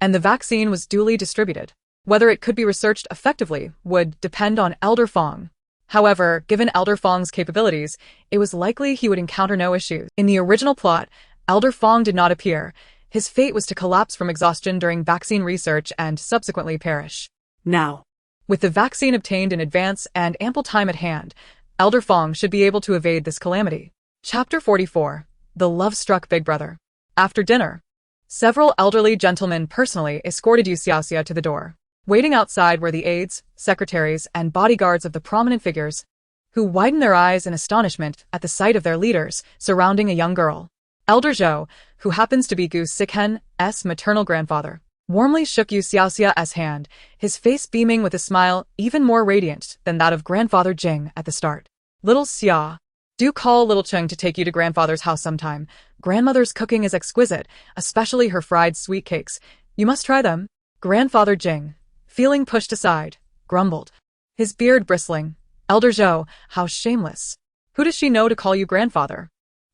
A: And the vaccine was duly distributed. Whether it could be researched effectively would depend on Elder Fong. However, given Elder Fong's capabilities, it was likely he would encounter no issues. In the original plot, Elder Fong did not appear. His fate was to collapse from exhaustion during vaccine research and subsequently perish.
B: Now,
A: with the vaccine obtained in advance and ample time at hand, Elder Fong should be able to evade this calamity. Chapter 44. The Love-Struck Big Brother. After dinner, several elderly gentlemen personally escorted You Xiaoxia to the door. Waiting outside were the aides, secretaries, and bodyguards of the prominent figures, who widened their eyes in astonishment at the sight of their leaders surrounding a young girl. Elder Zhou, who happens to be Gu Xikhen's maternal grandfather, warmly shook You Xiaoxia's hand, his face beaming with a smile even more radiant than that of Grandfather Jing at the start. Little Xia, do call little Cheng to take you to Grandfather's house sometime. Grandmother's cooking is exquisite, especially her fried sweet cakes. You must try them. Grandfather Jing, feeling pushed aside, grumbled, his beard bristling. Elder Zhou, how shameless. Who does she know to call you grandfather?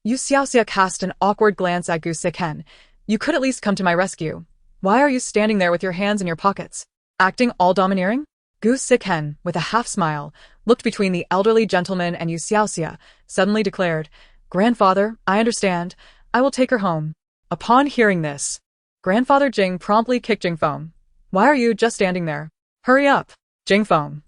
A: You Xiaoxia cast an awkward glance at Gu Xikhen. You could at least come to my rescue. Why are you standing there with your hands in your pockets? Acting all domineering? Gu Xikhen, with a half-smile, looked between the elderly gentleman and You Xiaoxia, suddenly declared, Grandfather, I understand. I will take her home. Upon hearing this, Grandfather Jing promptly kicked Jing Feng. Why are you just standing there? Hurry up, Jing Feng.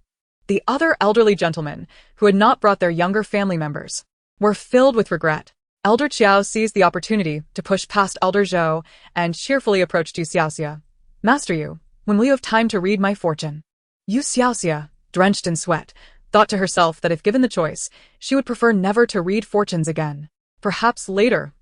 A: The other elderly gentlemen, who had not brought their younger family members, were filled with regret. Elder Qiao seized the opportunity to push past Elder Zhou and cheerfully approached You Xiaoxia. Master Yu, when will you have time to read my fortune? You Xiaoxia, drenched in sweat, thought to herself that if given the choice, she would prefer never to read fortunes again. Perhaps later.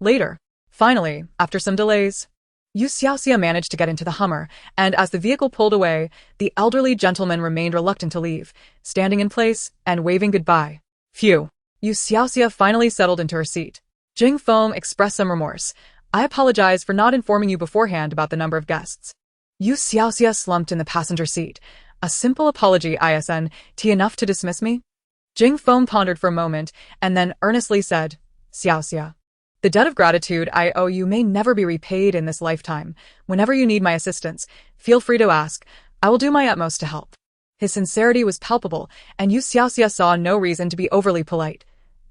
A: Finally, after some delays, You Xiaoxia managed to get into the Hummer, and as the vehicle pulled away, the elderly gentleman remained reluctant to leave, standing in place and waving goodbye. Phew. You Xiaoxia finally settled into her seat. Jing Feng expressed some remorse. I apologize for not informing you beforehand about the number of guests. You Xiaoxia slumped in the passenger seat. A simple apology, isn't enough to dismiss me? Jing Feng pondered for a moment, and then earnestly said, Xiaoxia, the debt of gratitude I owe you may never be repaid in this lifetime. Whenever you need my assistance, feel free to ask. I will do my utmost to help. His sincerity was palpable, and You Xiaoxia saw no reason to be overly polite.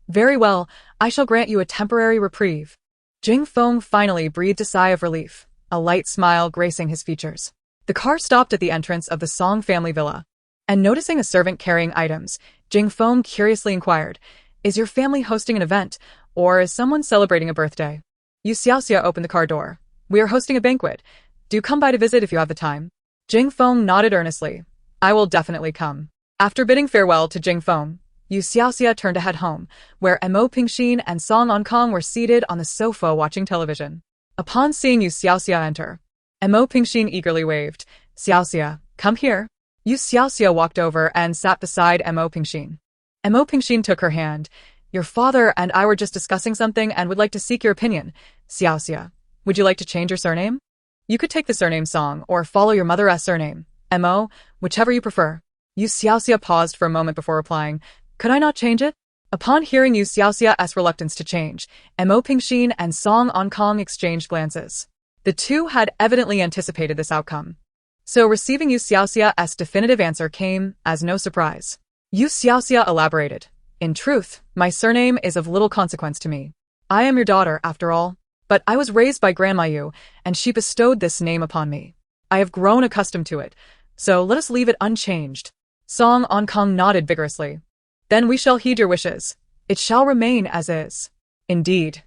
A: Very well, I shall grant you a temporary reprieve. Jing Feng finally breathed a sigh of relief, a light smile gracing his features. The car stopped at the entrance of the Song family villa, and noticing a servant carrying items, Jing Feng curiously inquired, Is your family hosting an event, or is someone celebrating a birthday? You Xiaoxia opened the car door. We are hosting a banquet. Do come by to visit if you have the time. Jing Feng nodded earnestly. I will definitely come. After bidding farewell to Jing Feng, You Xiaoxia turned to head home, where Mo Pingxin and Song Onkong were seated on the sofa watching television. Upon seeing You Xiaoxia enter, Mo Pingxin eagerly waved. Xiaoxia, come here. You Xiaoxia walked over and sat beside Mo Pingxin. Mo Pingxin took her hand. Your father and I were just discussing something and would like to seek your opinion. Xiaoxia, would you like to change your surname? You could take the surname Song or follow your mother's surname, Mo, whichever you prefer. You Xiaoxia paused for a moment before replying. Could I not change it? Upon hearing You Xiaoxia's reluctance to change, Mo Pingxin and Song Onkong exchanged glances. The two had evidently anticipated this outcome. So receiving You Xiaoxia's definitive answer came as no surprise. You Xiaoxia elaborated. In truth, my surname is of little consequence to me. I am your daughter, after all. But I was raised by Grandma Yu, and she bestowed this name upon me. I have grown accustomed to it, so let us leave it unchanged. Song Onkong nodded vigorously. Then we shall heed your wishes. It shall remain as is. Indeed,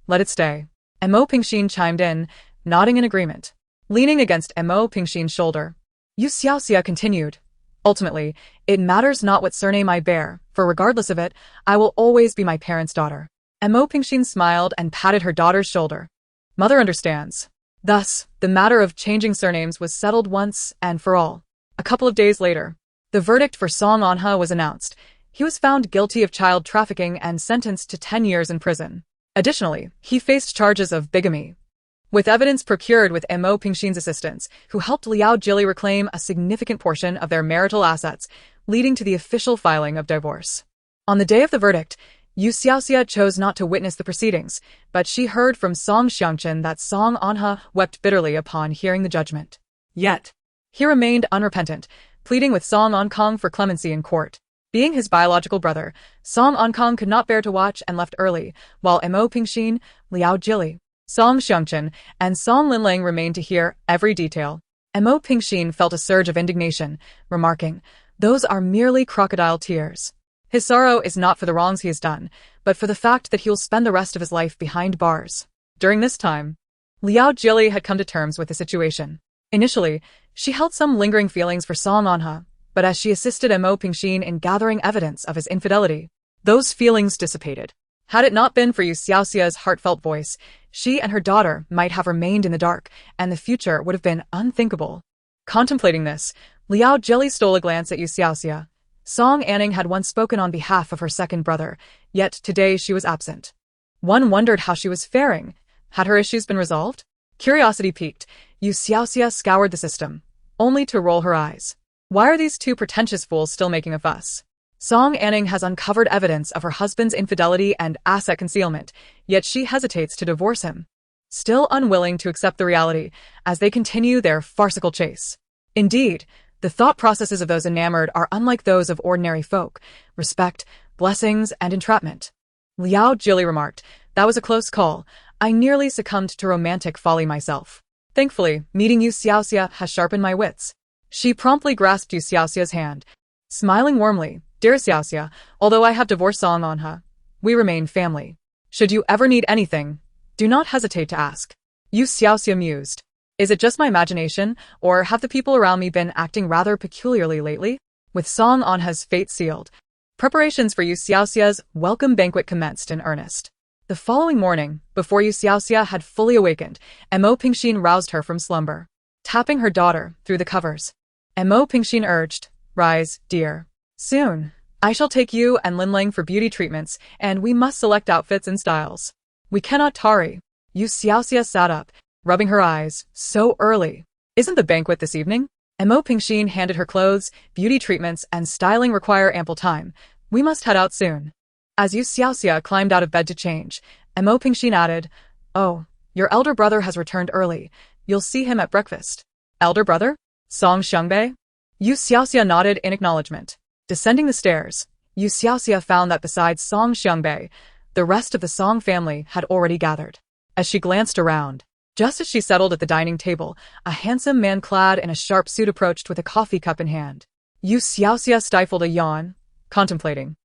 A: let it stay. Mo Pingxin chimed in, nodding in agreement. Leaning against Mo Pingxin's shoulder, You Xiaoxia continued. Ultimately, it matters not what surname I bear, for regardless of it, I will always be my parents' daughter. Mo Pingxin smiled and patted her daughter's shoulder. Mother understands. Thus, the matter of changing surnames was settled once and for all. A couple of days later, the verdict for Song Anha was announced. He was found guilty of child trafficking and sentenced to 10 years in prison. Additionally, he faced charges of bigamy. With evidence procured with Mo Pingxin's assistance, who helped Liao Jili reclaim a significant portion of their marital assets, leading to the official filing of divorce. On the day of the verdict, You Xiaoxia chose not to witness the proceedings, but she heard from Song Xiangchen that Song Anha wept bitterly upon hearing the judgment. Yet, he remained unrepentant, pleading with Song Onkong for clemency in court. Being his biological brother, Song Onkong could not bear to watch and left early, while Mo Pingxin, Liao Jili, Song Xiangchen, and Song Linlang remained to hear every detail. Mo Pingxin felt a surge of indignation, remarking, Those are merely crocodile tears. His sorrow is not for the wrongs he has done, but for the fact that he will spend the rest of his life behind bars. During this time, Liao Jili had come to terms with the situation. Initially, she held some lingering feelings for Song Anha, but as she assisted Mo Pingxin in gathering evidence of his infidelity, those feelings dissipated. Had it not been for You Xiaoxia's heartfelt voice, she and her daughter might have remained in the dark, and the future would have been unthinkable. Contemplating this, Liao Jili stole a glance at You Xiaoxia. Song Anning had once spoken on behalf of her second brother, yet today she was absent. One wondered how she was faring. Had her issues been resolved? Curiosity piqued, You Xiaoxia scoured the system, only to roll her eyes. Why are these two pretentious fools still making a fuss? Song Anning has uncovered evidence of her husband's infidelity and asset concealment, yet she hesitates to divorce him. Still unwilling to accept the reality, as they continue their farcical chase. Indeed, the thought processes of those enamored are unlike those of ordinary folk. Respect, blessings, and entrapment. Liao Jili remarked, That was a close call. I nearly succumbed to romantic folly myself. Thankfully, meeting You Xiaoxia has sharpened my wits. She promptly grasped You Xiaoxia's hand. Smiling warmly, Dear Xiaoxia, although I have divorced Song Anha, we remain family. Should you ever need anything, do not hesitate to ask. You Xiaoxia mused. Is it just my imagination, or have the people around me been acting rather peculiarly lately? With Song Anha's fate sealed, preparations for You Xiaoxia's welcome banquet commenced in earnest. The The following morning, before Yu Xiaoxia had fully awakened, Mo Pingxin roused her from slumber, tapping her daughter through the covers. Mo Pingxin urged, "Rise, dear. Soon, I shall take you and Linling for beauty treatments, and we must select outfits and styles. We cannot tarry." Yu Xiaoxia sat up, rubbing her eyes. "So early. Isn't the banquet this evening?" Mo Pingxin handed her clothes. "Beauty treatments and styling require ample time. We must head out soon." As Yu Xiaoxia climbed out of bed to change, Mo Pingxin added, "Oh, your elder brother has returned early. You'll see him at breakfast." "Elder brother? Song Xiangbei?" Yu Xiaoxia nodded in acknowledgement. Descending the stairs, Yu Xiaoxia found that besides Song Xiangbei, the rest of the Song family had already gathered. As she glanced around, just as she settled at the dining table, a handsome man clad in a sharp suit approached with a coffee cup in hand. Yu Xiaoxia stifled a yawn, contemplating.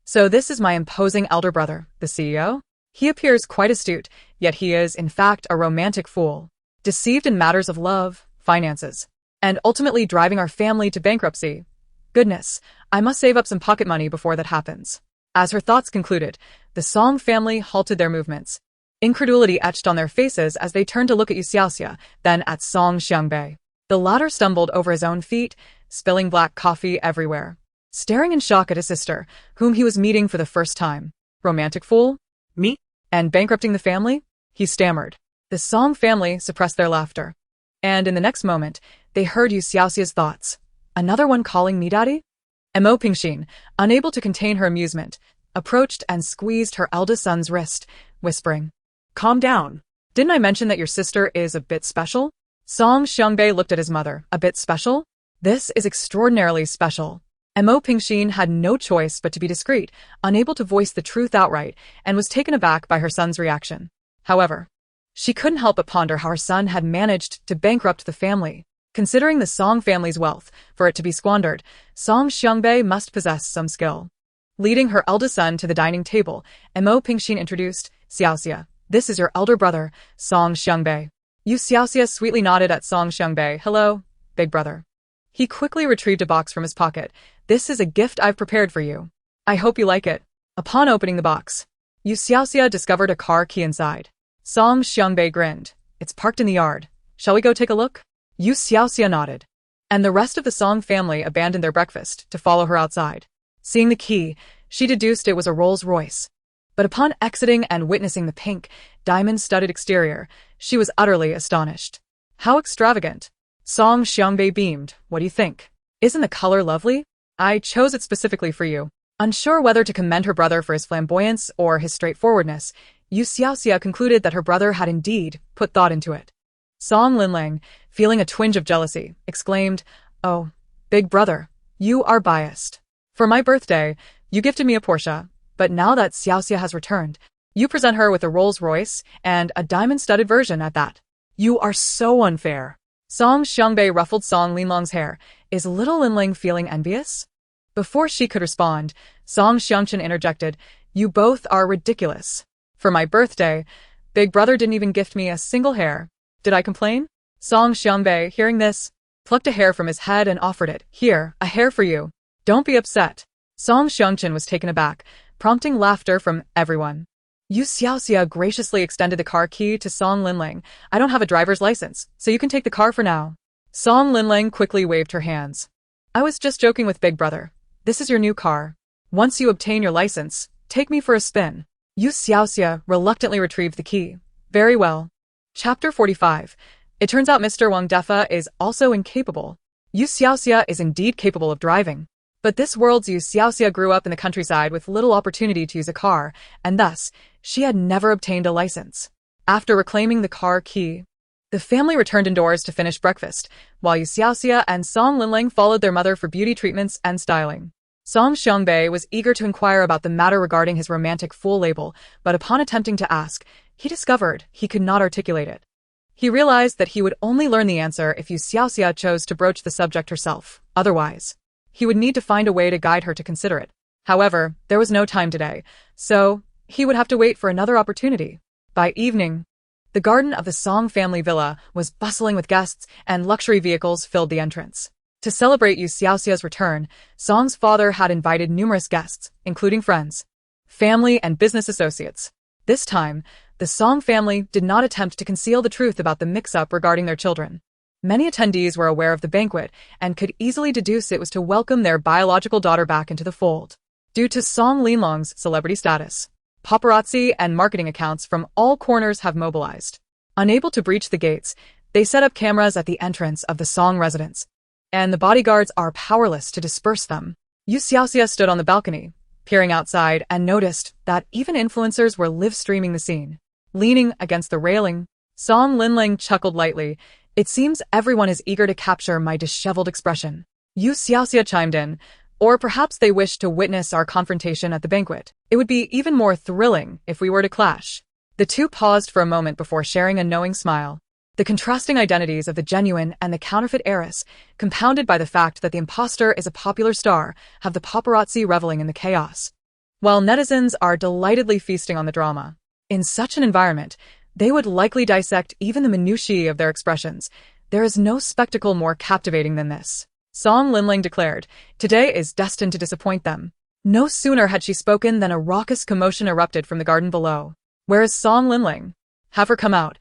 A: "So this is my imposing elder brother, the CEO? He appears quite astute, yet he is, in fact, a romantic fool, deceived in matters of love, finances, and ultimately driving our family to bankruptcy. Goodness, I must save up some pocket money before that happens." As her thoughts concluded, the Song family halted their movements. Incredulity etched on their faces as they turned to look at Yu Xiaoxia, then at Song Xiangbei. The latter stumbled over his own feet, spilling black coffee everywhere, staring in shock at his sister, whom he was meeting for the first time. "Romantic fool?
B: Me?
A: And bankrupting the family?" he stammered. The Song family suppressed their laughter. And in the next moment, they heard Yu Xiaoxia's thoughts. "Another one calling me daddy?" Mo Pingxin, unable to contain her amusement, approached and squeezed her eldest son's wrist, whispering, "Calm down. Didn't I mention that your sister is a bit special?" Song Xiangbei looked at his mother. "A bit special? This is extraordinarily special." Mo Pingxin had no choice but to be discreet, unable to voice the truth outright, and was taken aback by her son's reaction. However, she couldn't help but ponder how her son had managed to bankrupt the family. Considering the Song family's wealth, for it to be squandered, Song Xiangbei must possess some skill. Leading her eldest son to the dining table, Mo Pingxin introduced, "Xiaoxia, this is your elder brother, Song Xiangbei." Yu Xiaoxia sweetly nodded at Song Xiangbei. "Hello, big brother." He quickly retrieved a box from his pocket. "This is a gift I've prepared for you. I hope you like it." Upon opening the box, Yu Xiaoxia discovered a car key inside. Song Xiangbei grinned. "It's parked in the yard. Shall we go take a look?" Yu Xiaoxia nodded, and the rest of the Song family abandoned their breakfast to follow her outside. Seeing the key, she deduced it was a Rolls-Royce. But upon exiting and witnessing the pink, diamond-studded exterior, she was utterly astonished. "How extravagant." Song Xiangbei beamed. "What do you think? Isn't the color lovely? I chose it specifically for you." Unsure whether to commend her brother for his flamboyance or his straightforwardness, Yu Xiaoxia concluded that her brother had indeed put thought into it. Song Linling, feeling a twinge of jealousy, exclaimed, "Oh, big brother, you are biased. For my birthday, you gifted me a Porsche, but now that Xiaoxia has returned, you present her with a Rolls-Royce and a diamond-studded version at that. You are so unfair." Song Xiangbei ruffled Song Linlong's hair. "Is little Linling feeling envious?" Before she could respond, Song Xiangchen interjected, "You both are ridiculous. For my birthday, big brother didn't even gift me a single hair. Did I complain?" Song Xiangbei, hearing this, plucked a hair from his head and offered it. "Here, a hair for you. Don't be upset." Song Xiangchen was taken aback, prompting laughter from everyone. Yu Xiaoxia graciously extended the car key to Song Linling. "I don't have a driver's license, so you can take the car for now." Song Linling quickly waved her hands. "I was just joking with big brother. This is your new car. Once you obtain your license, take me for a spin." Yu Xiaoxia reluctantly retrieved the key. "Very well." Chapter 45. It turns out Mr. Wang Defa is also incapable. Yu Xiaoxia is indeed capable of driving. But this world's Yu Xiaoxia grew up in the countryside with little opportunity to use a car, and thus, she had never obtained a license. After reclaiming the car key, the family returned indoors to finish breakfast, while Yu Xiaoxia and Song Linling followed their mother for beauty treatments and styling. Song Xiangbei was eager to inquire about the matter regarding his romantic fool label, but upon attempting to ask, he discovered he could not articulate it. He realized that he would only learn the answer if Yu Xiaoxia chose to broach the subject herself. Otherwise, he would need to find a way to guide her to consider it. However, there was no time today, so he would have to wait for another opportunity. By evening, the garden of the Song family villa was bustling with guests, and luxury vehicles filled the entrance. To celebrate Yu Xiaoxia's return, Song's father had invited numerous guests, including friends, family, and business associates. This time, the Song family did not attempt to conceal the truth about the mix-up regarding their children. Many attendees were aware of the banquet and could easily deduce it was to welcome their biological daughter back into the fold. Due to Song Linlong's celebrity status, paparazzi and marketing accounts from all corners have mobilized. Unable to breach the gates, they set up cameras at the entrance of the Song residence, and the bodyguards are powerless to disperse them. You Xiaoxia stood on the balcony, peering outside, and noticed that even influencers were live-streaming the scene. Leaning against the railing, Song Linling chuckled lightly. It seems everyone is eager to capture my disheveled expression. You Xiaoxia chimed in, or perhaps they wish to witness our confrontation at the banquet. It would be even more thrilling if we were to clash. The two paused for a moment before sharing a knowing smile. The contrasting identities of the genuine and the counterfeit heiress, compounded by the fact that the imposter is a popular star, have the paparazzi reveling in the chaos, while netizens are delightedly feasting on the drama. In such an environment, they would likely dissect even the minutiae of their expressions. There is no spectacle more captivating than this, Song Linling declared. Today is destined to disappoint them. No sooner had she spoken than a raucous commotion erupted from the garden below. Where is Song Linling? Have her come out.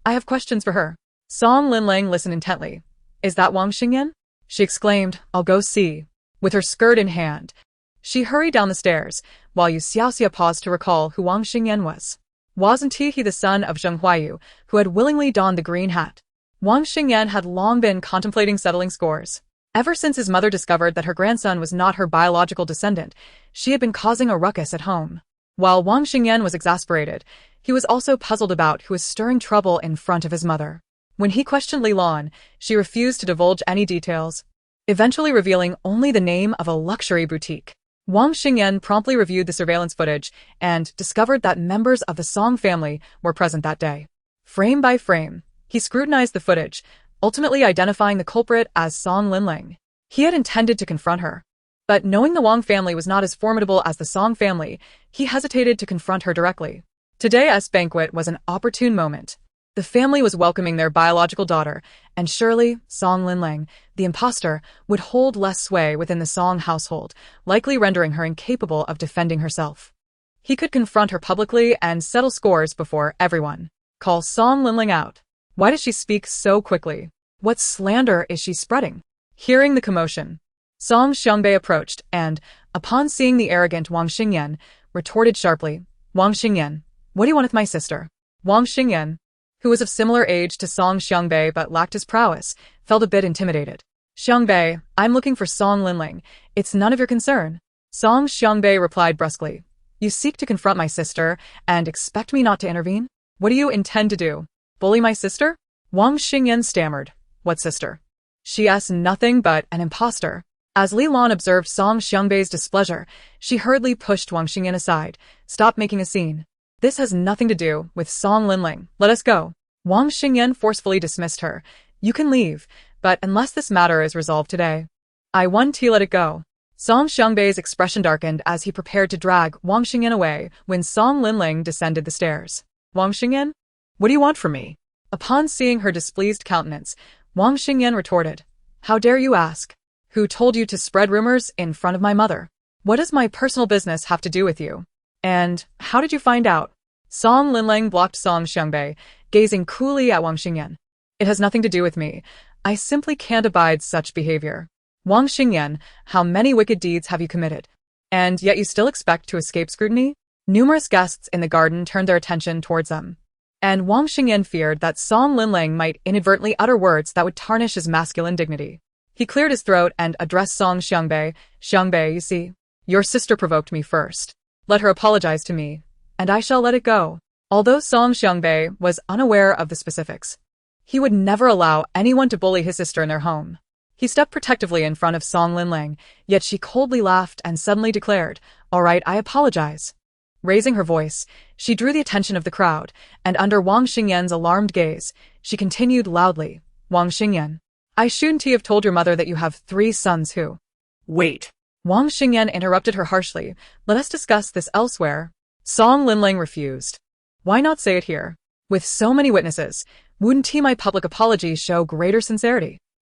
A: I have questions for her. Song Linling listened intently. Is that Wang Xingyan? She exclaimed. I'll go see. With her skirt in hand, she hurried down the stairs, while You Xiaoxia paused to recall who Wang Xingyan was. Wasn't he the son of Zheng Huayu, who had willingly donned the green hat? Wang Xingyan had long been contemplating settling scores. Ever since his mother discovered that her grandson was not her biological descendant, she had been causing a ruckus at home. While Wang Xingyan was exasperated, he was also puzzled about who was stirring trouble in front of his mother. When he questioned Li Lan, she refused to divulge any details, eventually revealing only the name of a luxury boutique. Wang Xingyan promptly reviewed the surveillance footage and discovered that members of the Song family were present that day. Frame by frame, he scrutinized the footage, ultimately identifying the culprit as Song Linling. He had intended to confront her, but knowing the Wang family was not as formidable as the Song family, he hesitated to confront her directly. Today's banquet was an opportune moment. The family was welcoming their biological daughter, and surely Song Linling, the imposter, would hold less sway within the Song household, likely rendering her incapable of defending herself. He could confront her publicly and settle scores before everyone. Call Song Linling out. Why does she speak so quickly? What slander is she spreading? Hearing the commotion, Song Xiangbei approached and, upon seeing the arrogant Wang Xingyan, retorted sharply, Wang Xingyan, what do you want with my sister? Wang Xingyan, who was of similar age to Song Xiangbei but lacked his prowess, felt a bit intimidated. Xiangbei, I'm looking for Song Linling. It's none of your concern. Song Xiangbei replied brusquely. You seek to confront my sister and expect me not to intervene? What do you intend to do? Bully my sister? Wang Xingyan stammered. What sister? She's nothing but an imposter. As Li Lan observed Song Xiangbei's displeasure, she hurriedly pushed Wang Xingyan aside. Stop making a scene. This has nothing to do with Song Linling. Let us go. Wang Xingyan forcefully dismissed her. You can leave, but unless this matter is resolved today, I want to let it go. Song Xiangbei's expression darkened as he prepared to drag Wang Xingyan away when Song Linling descended the stairs. Wang Xingyan? What do you want from me? Upon seeing her displeased countenance, Wang Xingyan retorted. How dare you ask? Who told you to spread rumors in front of my mother? What does my personal business have to do with you? And how did you find out? Song Linling blocked Song Xiangbei, gazing coolly at Wang Xingyan. It has nothing to do with me. I simply can't abide such behavior. Wang Xingyan, how many wicked deeds have you committed? And yet you still expect to escape scrutiny? Numerous guests in the garden turned their attention towards them, and Wang Xingyan feared that Song Linling might inadvertently utter words that would tarnish his masculine dignity. He cleared his throat and addressed Song Xiangbei. Xiangbei, you see, your sister provoked me first. Let her apologize to me, and I shall let it go. Although Song Xiangbei was unaware of the specifics, he would never allow anyone to bully his sister in their home. He stepped protectively in front of Song Linling, yet she coldly laughed and suddenly declared, All right, I apologize. Raising her voice, she drew the attention of the crowd, and under Wang Xingyan's alarmed gaze, she continued loudly, Wang Xingyan, I shouldn't have told your mother that you have 3 sons who...
B: Wait.
A: Wang Xingyan interrupted her harshly. Let us discuss this elsewhere. Song Linling refused. Why not say it here? With so many witnesses, wouldn't my public apology show greater sincerity?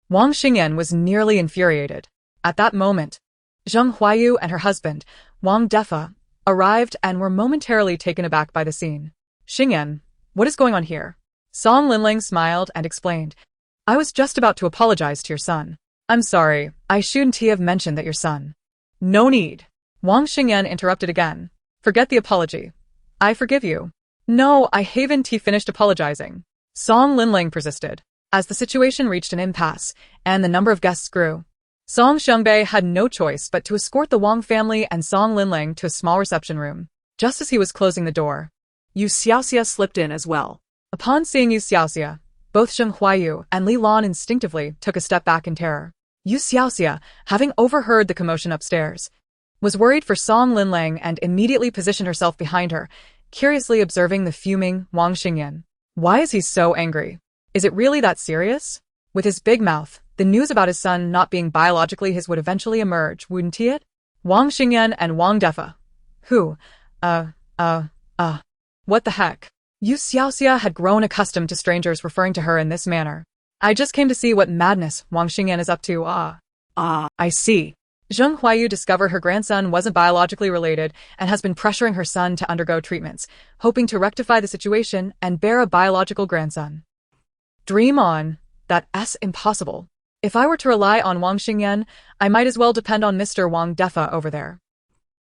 A: Wang Xingyan was nearly infuriated. At that moment, Zheng Huayu and her husband, Wang Defa, arrived and were momentarily taken aback by the scene. Xingyan, what is going on here? Song Linling smiled and explained. I was just about to apologize to your son. I'm sorry, I shouldn't have mentioned that your son. No need. Wang Xingyan interrupted again. Forget the apology. I forgive you. No, I haven't finished apologizing. Song Linling persisted. As the situation reached an impasse, and the number of guests grew, Song Xiangbei had no choice but to escort the Wang family and Song Linling to a small reception room. Just as he was closing the door,
B: You Xiaoxia slipped in as well.
A: Upon seeing You Xiaoxia, both Zheng Huayu and Li Lan instinctively took a step back in terror. You Xiaoxia, having overheard the commotion upstairs, was worried for Song Linling and immediately positioned herself behind her, curiously observing the fuming Wang Xingyan. Why is he so angry? Is it really that serious? With his big mouth, the news about his son not being biologically his would eventually emerge, wouldn't it? Wang Xingyan and Wang Defa. Who? What the heck? You Xiaoxia had grown accustomed to strangers referring to her in this manner. I just came to see what madness Wang Xingyan is up to. I see. Zheng Huayu discovered her grandson wasn't biologically related and has been pressuring her son to undergo treatments, hoping to rectify the situation and bear a biological grandson. Dream on. That's impossible. If I were to rely on Wang Xingyan, I might as well depend on Mr. Wang Defa over there.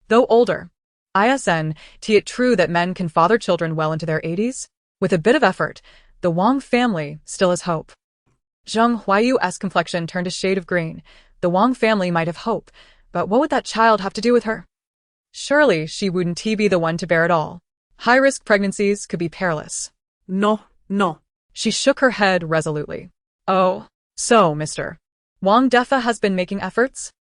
A: Though older, it true that men can father children well into their 80s? With a bit of effort, the Wang family still has hope. Zheng Huayu's complexion turned a shade of green. The Wang family might have hope, but what would that child have to do with her? Surely she wouldn't be the one to bear it all. High-risk pregnancies could be perilous.
B: No.
A: She shook her head resolutely. Oh, so, Mr. Wang Defa has been making efforts?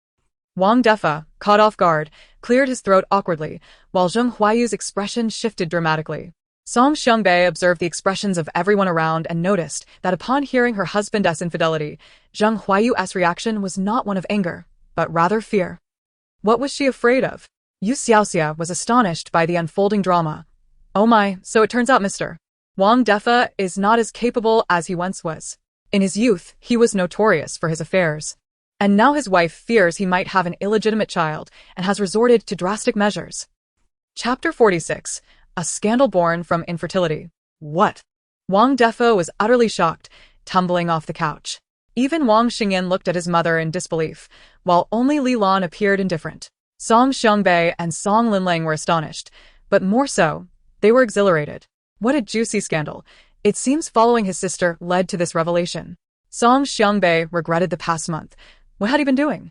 A: Wang Defa, caught off guard, cleared his throat awkwardly, while Zheng Huayu's expression shifted dramatically. Song Xiangbei observed the expressions of everyone around and noticed that upon hearing her husband's infidelity, Zheng Huayu's reaction was not one of anger, but rather fear. What was she afraid of? You Xiaoxia was astonished by the unfolding drama. Oh my, so it turns out Mr. Wang Defa is not as capable as he once was. In his youth, he was notorious for his affairs. And now his wife fears he might have an illegitimate child and has resorted to drastic measures. Chapter 46. A scandal born from infertility. What? Wang Defa was utterly shocked, tumbling off the couch. Even Wang Xingyan looked at his mother in disbelief, while only Li Lan appeared indifferent. Song Xiangbei and Song Linling were astonished, but more so, they were exhilarated. What a juicy scandal. It seems following his sister led to this revelation. Song Xiangbei regretted the past month. What had he been doing?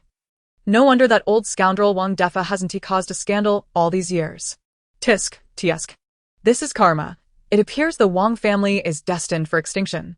A: No wonder that old scoundrel Wang Defa hasn't caused a scandal all these years. Tisk. This is karma. It appears the Wang family is destined for extinction.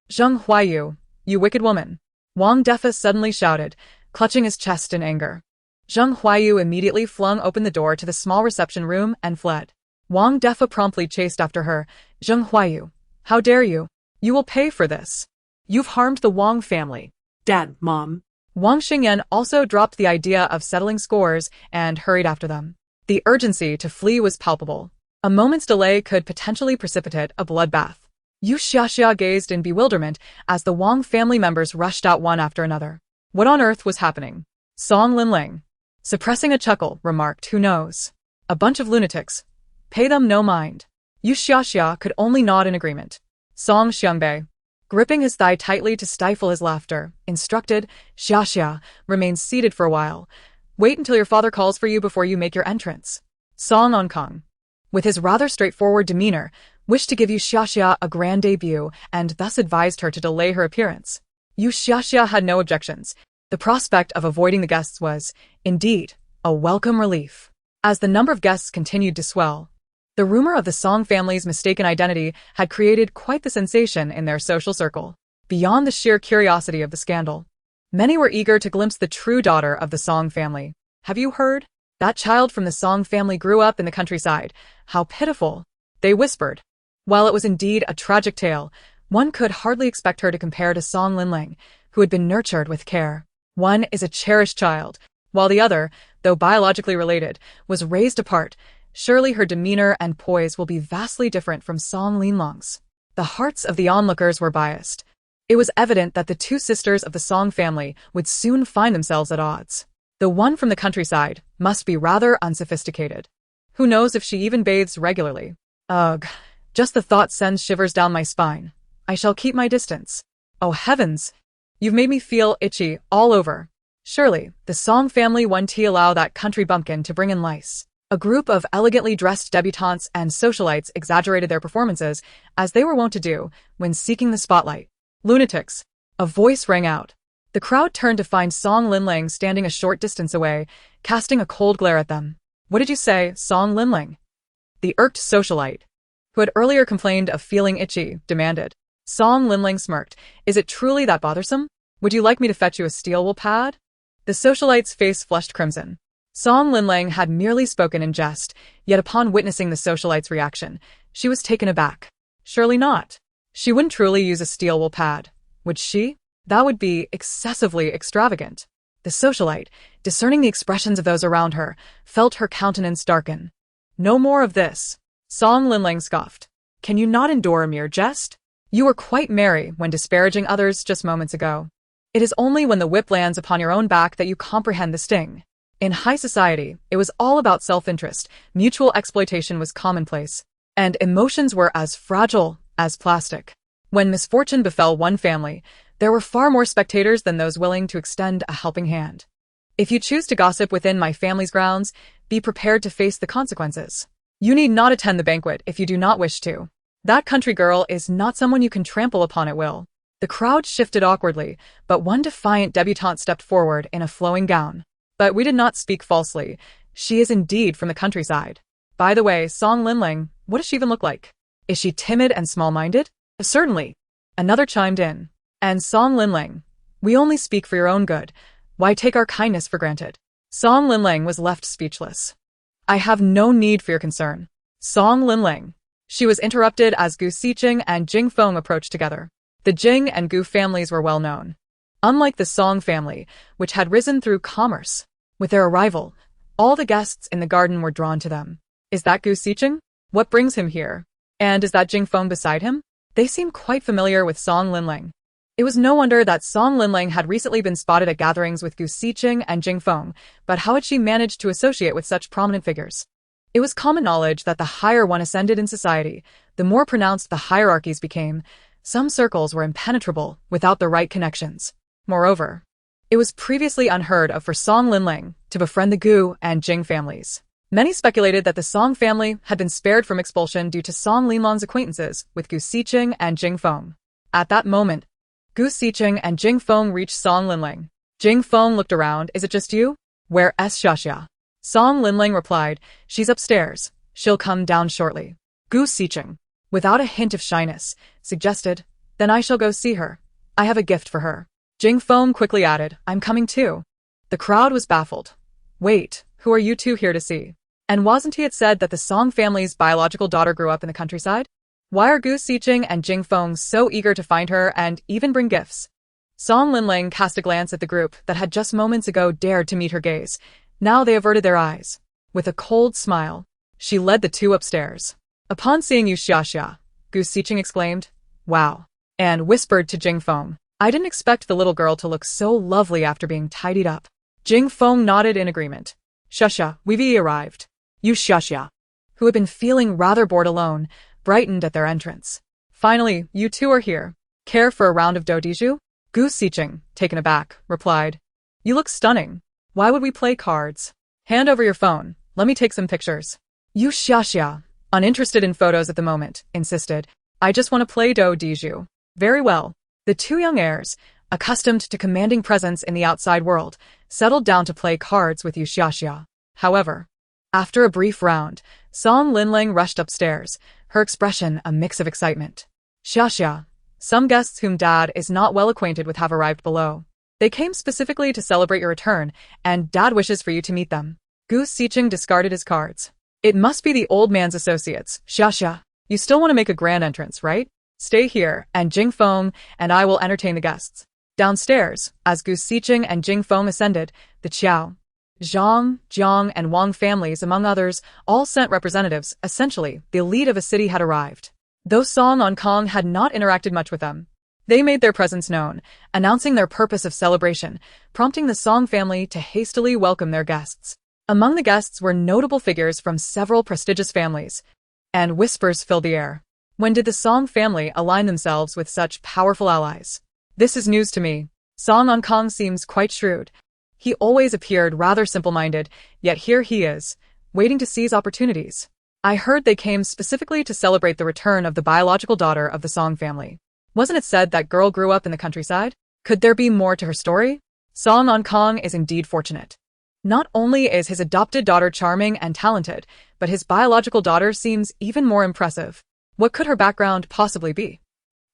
A: Zheng Huayu, you wicked woman. Wang Defa suddenly shouted, clutching his chest in anger. Zheng Huayu immediately flung open the door to the small reception room and fled. Wang Defa promptly chased after her. Zheng Huayu, how dare you? You will pay for this. You've harmed the Wang family.
B: Dad, Mom.
A: Wang Xingyan also dropped the idea of settling scores and hurried after them. The urgency to flee was palpable. A moment's delay could potentially precipitate a bloodbath. You Xiaoxia gazed in bewilderment as the Wang family members rushed out one after another. What on earth was happening? Song Linling, suppressing a chuckle, remarked, who knows? A bunch of lunatics. Pay them no mind. You Xiaoxia could only nod in agreement. Song Xiangbei, gripping his thigh tightly to stifle his laughter, instructed, Xiaoxia, remain seated for a while. Wait until your father calls for you before you make your entrance. Song Onkong, with his rather straightforward demeanor, wished to give Yu Xiaoxia a grand debut and thus advised her to delay her appearance. Yu Xiaoxia had no objections. The prospect of avoiding the guests was, indeed, a welcome relief. As the number of guests continued to swell, the rumor of the Song family's mistaken identity had created quite the sensation in their social circle. Beyond the sheer curiosity of the scandal, many were eager to glimpse the true daughter of the Song family. Have you heard? That child from the Song family grew up in the countryside. How pitiful, they whispered. While it was indeed a tragic tale, one could hardly expect her to compare to Song Linling, who had been nurtured with care. One is a cherished child, while the other, though biologically related, was raised apart. Surely her demeanor and poise will be vastly different from Song Linlong's. The hearts of the onlookers were biased. It was evident that the two sisters of the Song family would soon find themselves at odds. The one from the countryside must be rather unsophisticated. Who knows if she even bathes regularly? Ugh, just the thought sends shivers down my spine. I shall keep my distance. Oh heavens! You've made me feel itchy all over. Surely, the Song family won't allow that country bumpkin to bring in lice. A group of elegantly dressed debutantes and socialites exaggerated their performances, as they were wont to do, when seeking the spotlight. Lunatics! A voice rang out. The crowd turned to find Song Linling standing a short distance away, casting a cold glare at them. What did you say, Song Linling? The irked socialite, who had earlier complained of feeling itchy, demanded. Song Linling smirked. Is it truly that bothersome? Would you like me to fetch you a steel wool pad? The socialite's face flushed crimson. Song Linling had merely spoken in jest, yet upon witnessing the socialite's reaction, she was taken aback. Surely not. She wouldn't truly use a steel wool pad, would she? That would be excessively extravagant. The socialite, discerning the expressions of those around her, felt her countenance darken. No more of this. Song Linling scoffed. Can you not endure a mere jest? You were quite merry when disparaging others just moments ago. It is only when the whip lands upon your own back that you comprehend the sting. In high society, it was all about self-interest, mutual exploitation was commonplace, and emotions were as fragile as plastic. When misfortune befell one family, there were far more spectators than those willing to extend a helping hand. If you choose to gossip within my family's grounds, be prepared to face the consequences. You need not attend the banquet if you do not wish to. That country girl is not someone you can trample upon at will. The crowd shifted awkwardly, but one defiant debutante stepped forward in a flowing gown. But we did not speak falsely. She is indeed from the countryside. By the way, Song Linling, what does she even look like? Is she timid and small-minded? Certainly. Another chimed in. And Song Linling, we only speak for your own good. Why take our kindness for granted? Song Linling was left speechless. I have no need for your concern. Song Linling. She was interrupted as Gu Xiqing and Jing Feng approached together. The Jing and Gu families were well known. Unlike the Song family, which had risen through commerce, with their arrival, all the guests in the garden were drawn to them. Is that Gu Xiqing? What brings him here? And is that Jing Feng beside him? They seemed quite familiar with Song Linling. It was no wonder that Song Linling had recently been spotted at gatherings with Gu Xiqing and Jing Feng, but how had she managed to associate with such prominent figures? It was common knowledge that the higher one ascended in society, the more pronounced the hierarchies became. Some circles were impenetrable without the right connections. Moreover, it was previously unheard of for Song Linling to befriend the Gu and Jing families. Many speculated that the Song family had been spared from expulsion due to Song Linlong's acquaintances with Gu Xiqing and Jing Feng. At that moment, Gu Xiqing and Jing Feng reached Song Linling. Jing Feng looked around. Is it just you? Where is Xiaoxia? Song Linling replied, she's upstairs. She'll come down shortly. Gu Xiqing, without a hint of shyness, suggested, then I shall go see her. I have a gift for her. Jing Feng quickly added, I'm coming too. The crowd was baffled. Wait, who are you two here to see? And wasn't it said that the Song family's biological daughter grew up in the countryside? Why are Gu Xiqing and Jing Feng so eager to find her and even bring gifts? Song Linling cast a glance at the group that had just moments ago dared to meet her gaze. Now they averted their eyes. With a cold smile, she led the two upstairs. Upon seeing You Xiaoxia, Gu Xiqing exclaimed, wow, and whispered to Jing Feng, I didn't expect the little girl to look so lovely after being tidied up. Jing Feng nodded in agreement. Xiaoxia, we've arrived. You Xiaoxia, who had been feeling rather bored alone, brightened at their entrance. Finally, you two are here. Care for a round of dodiju? Gu Xiqing, taken aback, replied, you look stunning. Why would we play cards? Hand over your phone. Let me take some pictures. You Xiaoxia, uninterested in photos at the moment, insisted. I just want to play dodiju. Very well. The two young heirs, accustomed to commanding presence in the outside world, settled down to play cards with You Xiaoxia. However, after a brief round, Song Linling rushed upstairs, her expression a mix of excitement. Xiaoxia, some guests whom Dad is not well acquainted with have arrived below. They came specifically to celebrate your return, and Dad wishes for you to meet them. Gu Xiqing discarded his cards. It must be the old man's associates. Xiaoxia, you still want to make a grand entrance, right? Stay here, and Jing Feng and I will entertain the guests. Downstairs, as Gu Xiqing and Jing Feng ascended, the Qiao, Zhang, Jiang, and Wang families, among others, all sent representatives. Essentially, the elite of a city had arrived. Though Song Kong had not interacted much with them, they made their presence known, announcing their purpose of celebration, prompting the Song family to hastily welcome their guests. Among the guests were notable figures from several prestigious families, and whispers filled the air. When did the Song family align themselves with such powerful allies? This is news to me. Song Kong seems quite shrewd. He always appeared rather simple-minded, yet here he is, waiting to seize opportunities. I heard they came specifically to celebrate the return of the biological daughter of the Song family. Wasn't it said that girl grew up in the countryside? Could there be more to her story? Song Kong is indeed fortunate. Not only is his adopted daughter charming and talented, but his biological daughter seems even more impressive. What could her background possibly be?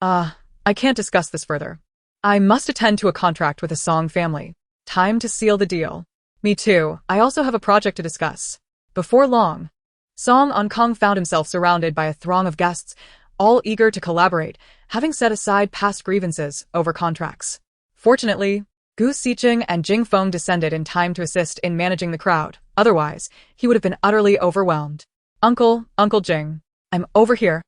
A: I can't discuss this further. I must attend to a contract with the Song family. Time to seal the deal. Me too, I also have a project to discuss. Before long, Song Kong found himself surrounded by a throng of guests, all eager to collaborate, having set aside past grievances over contracts. Fortunately, Gu Xiqing and Jing Feng descended in time to assist in managing the crowd, otherwise, he would have been utterly overwhelmed. Uncle Jing, I'm over here.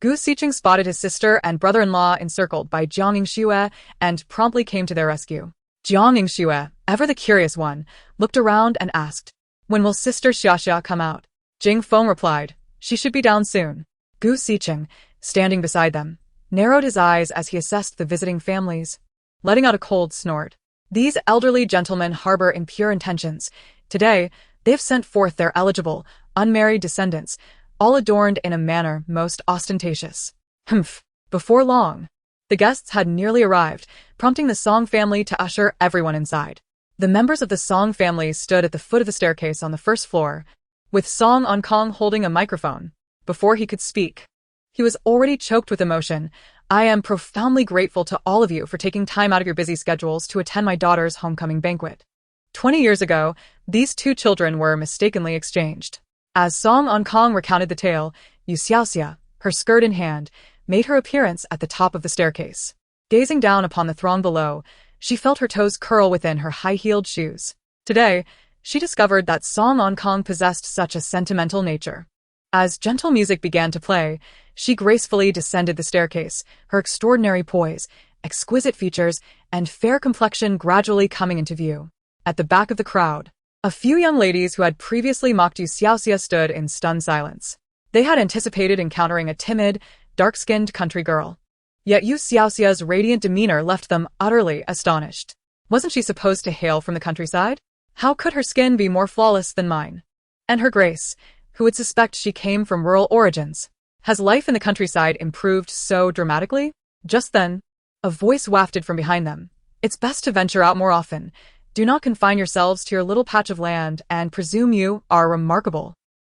A: Gu Xiqing spotted his sister and brother-in-law encircled by Jiang Yingxue and promptly came to their rescue. Jiang Yingxue, ever the curious one, looked around and asked, "When will Sister Xiaoxia come out?" Jing Feng replied, "She should be down soon." Gu Xiqing, standing beside them, narrowed his eyes as he assessed the visiting families, letting out a cold snort. These elderly gentlemen harbor impure intentions. Today, they have sent forth their eligible, unmarried descendants, all adorned in a manner most ostentatious. Humph. Before long, the guests had nearly arrived, prompting the Song family to usher everyone inside. The members of the Song family stood at the foot of the staircase on the first floor, with Song Kong holding a microphone. Before he could speak, he was already choked with emotion. "I am profoundly grateful to all of you for taking time out of your busy schedules to attend my daughter's homecoming banquet. 20 years ago, these two children were mistakenly exchanged." As Song Kong recounted the tale, You Xiaoxia, her skirt in hand, made her appearance at the top of the staircase. Gazing down upon the throng below, she felt her toes curl within her high-heeled shoes. Today, she discovered that Song Kong possessed such a sentimental nature. As gentle music began to play, she gracefully descended the staircase, her extraordinary poise, exquisite features, and fair complexion gradually coming into view. At the back of the crowd, a few young ladies who had previously mocked You Xiaoxia stood in stunned silence. They had anticipated encountering a timid, dark-skinned country girl. Yet You Xiaoxia's radiant demeanor left them utterly astonished. Wasn't she supposed to hail from the countryside? How could her skin be more flawless than mine? And her grace, who would suspect she came from rural origins? Has life in the countryside improved so dramatically? Just then, a voice wafted from behind them. "It's best to venture out more often. Do not confine yourselves to your little patch of land and presume you are remarkable.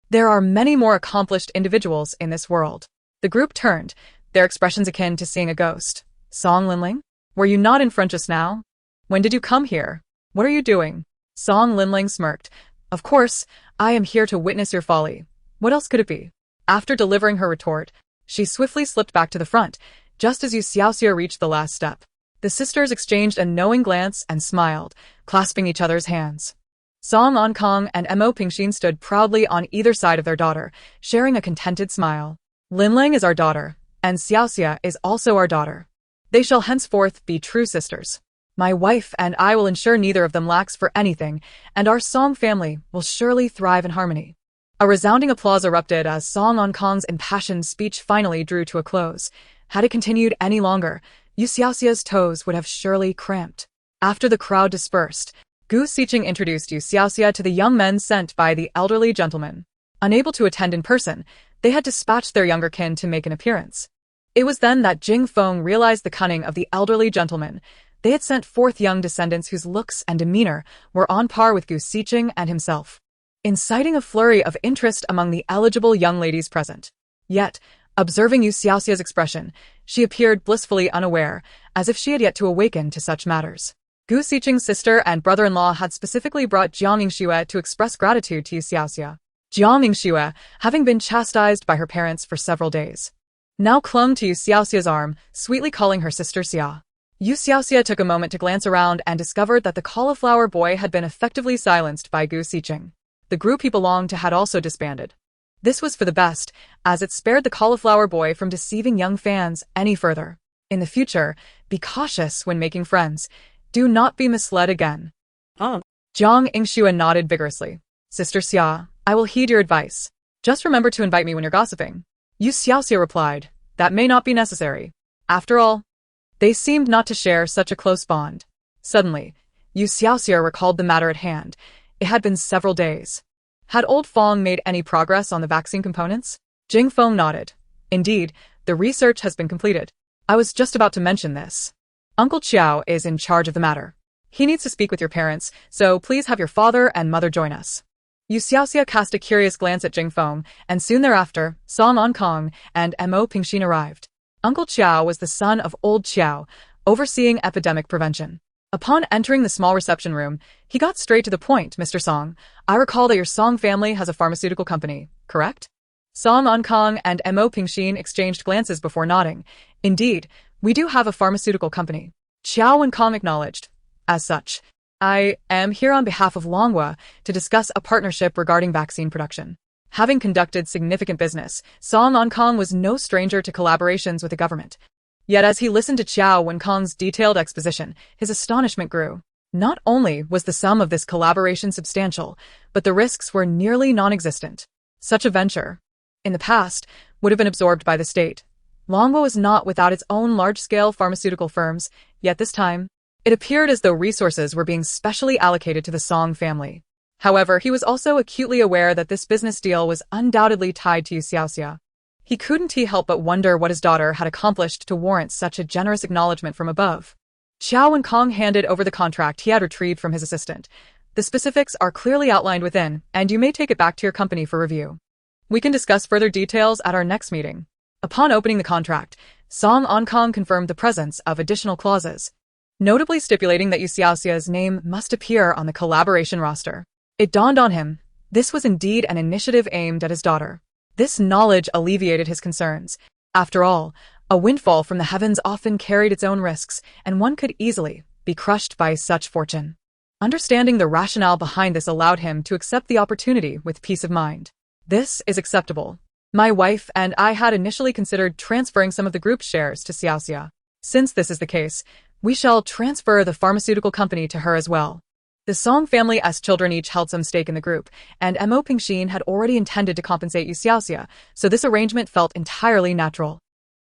A: There are many more accomplished individuals in this world." The group turned, their expressions akin to seeing a ghost. "Song Linling? Were you not in front just now? When did you come here? What are you doing?" Song Linling smirked. "Of course, I am here to witness your folly. What else could it be?" After delivering her retort, she swiftly slipped back to the front, just as You Xiaoxia reached the last step. The sisters exchanged a knowing glance and smiled, clasping each other's hands. Song Kong and Mo Pingxin stood proudly on either side of their daughter, sharing a contented smile. "Linling is our daughter, and Xiaoxia is also our daughter. They shall henceforth be true sisters. My wife and I will ensure neither of them lacks for anything, and our Song family will surely thrive in harmony." A resounding applause erupted as Song Kong's impassioned speech finally drew to a close. Had it continued any longer, You Xiaoxia's toes would have surely cramped. After the crowd dispersed, Gu Xiqing introduced You Xiaoxia to the young men sent by the elderly gentleman. Unable to attend in person, they had dispatched their younger kin to make an appearance. It was then that Jing Feng realized the cunning of the elderly gentleman. They had sent forth young descendants whose looks and demeanor were on par with Gu Xiqing and himself, inciting a flurry of interest among the eligible young ladies present. Yet, observing You Xiaoxia's expression, she appeared blissfully unaware, as if she had yet to awaken to such matters. Gu Xiqing's sister and brother-in-law had specifically brought Jiang Yingxue to express gratitude to You Xiaoxia. Jiang Yingxue, having been chastised by her parents for several days, now clung to You Xiaoxia's arm, sweetly calling her sister Xia. You Xiaoxia took a moment to glance around and discovered that the cauliflower boy had been effectively silenced by Gu Xiqing. The group he belonged to had also disbanded. This was for the best, as it spared the cauliflower boy from deceiving young fans any further. In the future, be cautious when making friends. Do not be misled again.
B: Oh.
A: Jiang Yingxue nodded vigorously. Sister Xia, I will heed your advice. Just remember to invite me when you're gossiping. You Xiaoxia replied, that may not be necessary. After all, they seemed not to share such a close bond. Suddenly, You Xiaoxia recalled the matter at hand. It had been several days. Had old Fong made any progress on the vaccine components? Jing Feng nodded. Indeed, the research has been completed. I was just about to mention this. Uncle Qiao is in charge of the matter. He needs to speak with your parents, so please have your father and mother join us. You Xiaoxia cast a curious glance at Jing Feng, and soon thereafter, Song Ankong and Mo Pingxin arrived. Uncle Qiao was the son of old Qiao, overseeing epidemic prevention. Upon entering the small reception room, he got straight to the point. Mr. Song, I recall that your Song family has a pharmaceutical company, correct? Song Ankong and Mo Pingxin exchanged glances before nodding. Indeed, we do have a pharmaceutical company. Qiao and Kong acknowledged. As such, I am here on behalf of Longhua to discuss a partnership regarding vaccine production. Having conducted significant business, Song Ankong was no stranger to collaborations with the government. Yet as he listened to Qiao Wenkong's detailed exposition, his astonishment grew. Not only was the sum of this collaboration substantial, but the risks were nearly non-existent. Such a venture, in the past, would have been absorbed by the state. Longhua was not without its own large-scale pharmaceutical firms, yet this time, it appeared as though resources were being specially allocated to the Song family. However, he was also acutely aware that this business deal was undoubtedly tied to You Xiaoxia. He couldn't help but wonder what his daughter had accomplished to warrant such a generous acknowledgement from above. Qiao Wenkong handed over the contract he had retrieved from his assistant. The specifics are clearly outlined within, and you may take it back to your company for review. We can discuss further details at our next meeting. Upon opening the contract, Song Ankong confirmed the presence of additional clauses, notably stipulating that You Xiaoxia's name must appear on the collaboration roster. It dawned on him, this was indeed an initiative aimed at his daughter. This knowledge alleviated his concerns. After all, a windfall from the heavens often carried its own risks, and one could easily be crushed by such fortune. Understanding the rationale behind this allowed him to accept the opportunity with peace of mind. This is acceptable. My wife and I had initially considered transferring some of the group's shares to Xiaoxia. Since this is the case, we shall transfer the pharmaceutical company to her as well. The Song family's children each held some stake in the group, and Mo Pingxin had already intended to compensate You Xiaoxia, so this arrangement felt entirely natural.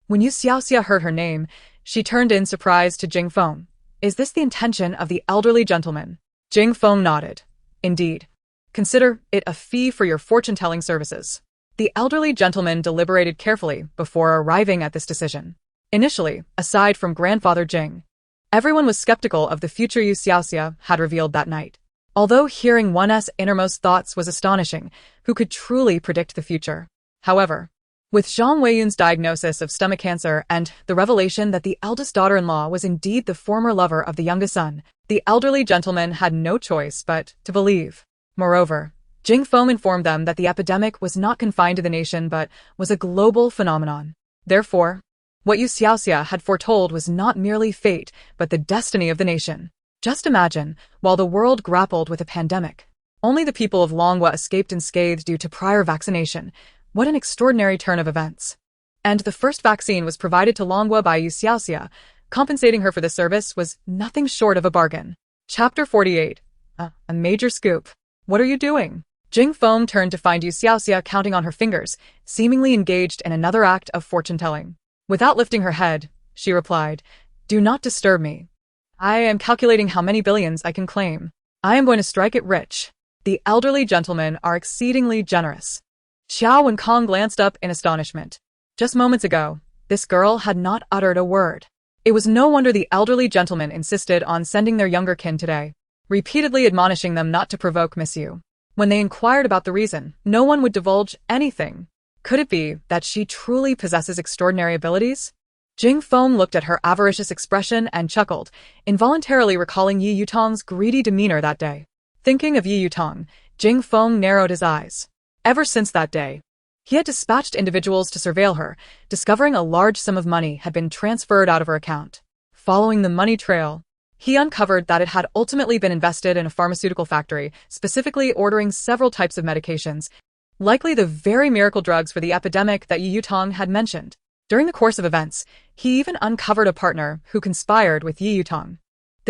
A: When You Xiaoxia heard her name, she turned in surprise to Jing Feng. Is this the intention of the elderly gentleman? Jing Feng nodded. Indeed. Consider it a fee for your fortune-telling services. The elderly gentleman deliberated carefully before arriving at this decision. Initially, aside from grandfather Jing, everyone was skeptical of the future You Xiaoxia had revealed that night. Although hearing one's innermost thoughts was astonishing, who could truly predict the future? However, with Zhang Weiyun's diagnosis of stomach cancer and the revelation that the eldest daughter-in-law was indeed the former lover of the youngest son, the elderly gentleman had no choice but to believe. Moreover, Jing Feng informed them that the epidemic was not confined to the nation but was a global phenomenon. Therefore, what You Xiaoxia had foretold was not merely fate, but the destiny of the nation. Just imagine, while the world grappled with a pandemic, only the people of Longhua escaped unscathed due to prior vaccination. What an extraordinary turn of events. And the first vaccine was provided to Longhua by You Xiaoxia. Compensating her for the service was nothing short of a bargain. Chapter 48. A major scoop. What are you doing? Jing Feng turned to find You Xiaoxia counting on her fingers, seemingly engaged in another act of fortune-telling. Without lifting her head, she replied, Do not disturb me. I am calculating how many billions I can claim. I am going to strike it rich. The elderly gentlemen are exceedingly generous. Qiao Wenkong glanced up in astonishment. Just moments ago, this girl had not uttered a word. It was no wonder the elderly gentleman insisted on sending their younger kin today, repeatedly admonishing them not to provoke Miss Yu. When they inquired about the reason, no one would divulge anything. Could it be that she truly possesses extraordinary abilities? Jing Feng looked at her avaricious expression and chuckled, involuntarily recalling Yi Yutong's greedy demeanor that day. Thinking of Yi Yutong, Jing Feng narrowed his eyes. Ever since that day, he had dispatched individuals to surveil her, discovering a large sum of money had been transferred out of her account. Following the money trail, he uncovered that it had ultimately been invested in a pharmaceutical factory, specifically ordering several types of medications, likely the very miracle drugs for the epidemic that Yi Yutong had mentioned. During the course of events, he even uncovered a partner who conspired with Yi Yutong.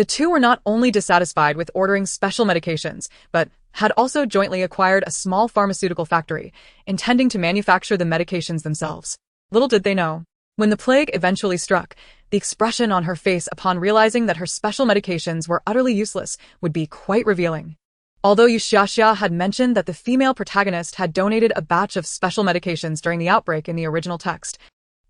A: The two were not only dissatisfied with ordering special medications, but had also jointly acquired a small pharmaceutical factory, intending to manufacture the medications themselves. Little did they know. When the plague eventually struck, the expression on her face upon realizing that her special medications were utterly useless would be quite revealing. Although You Xiaoxia had mentioned that the female protagonist had donated a batch of special medications during the outbreak in the original text,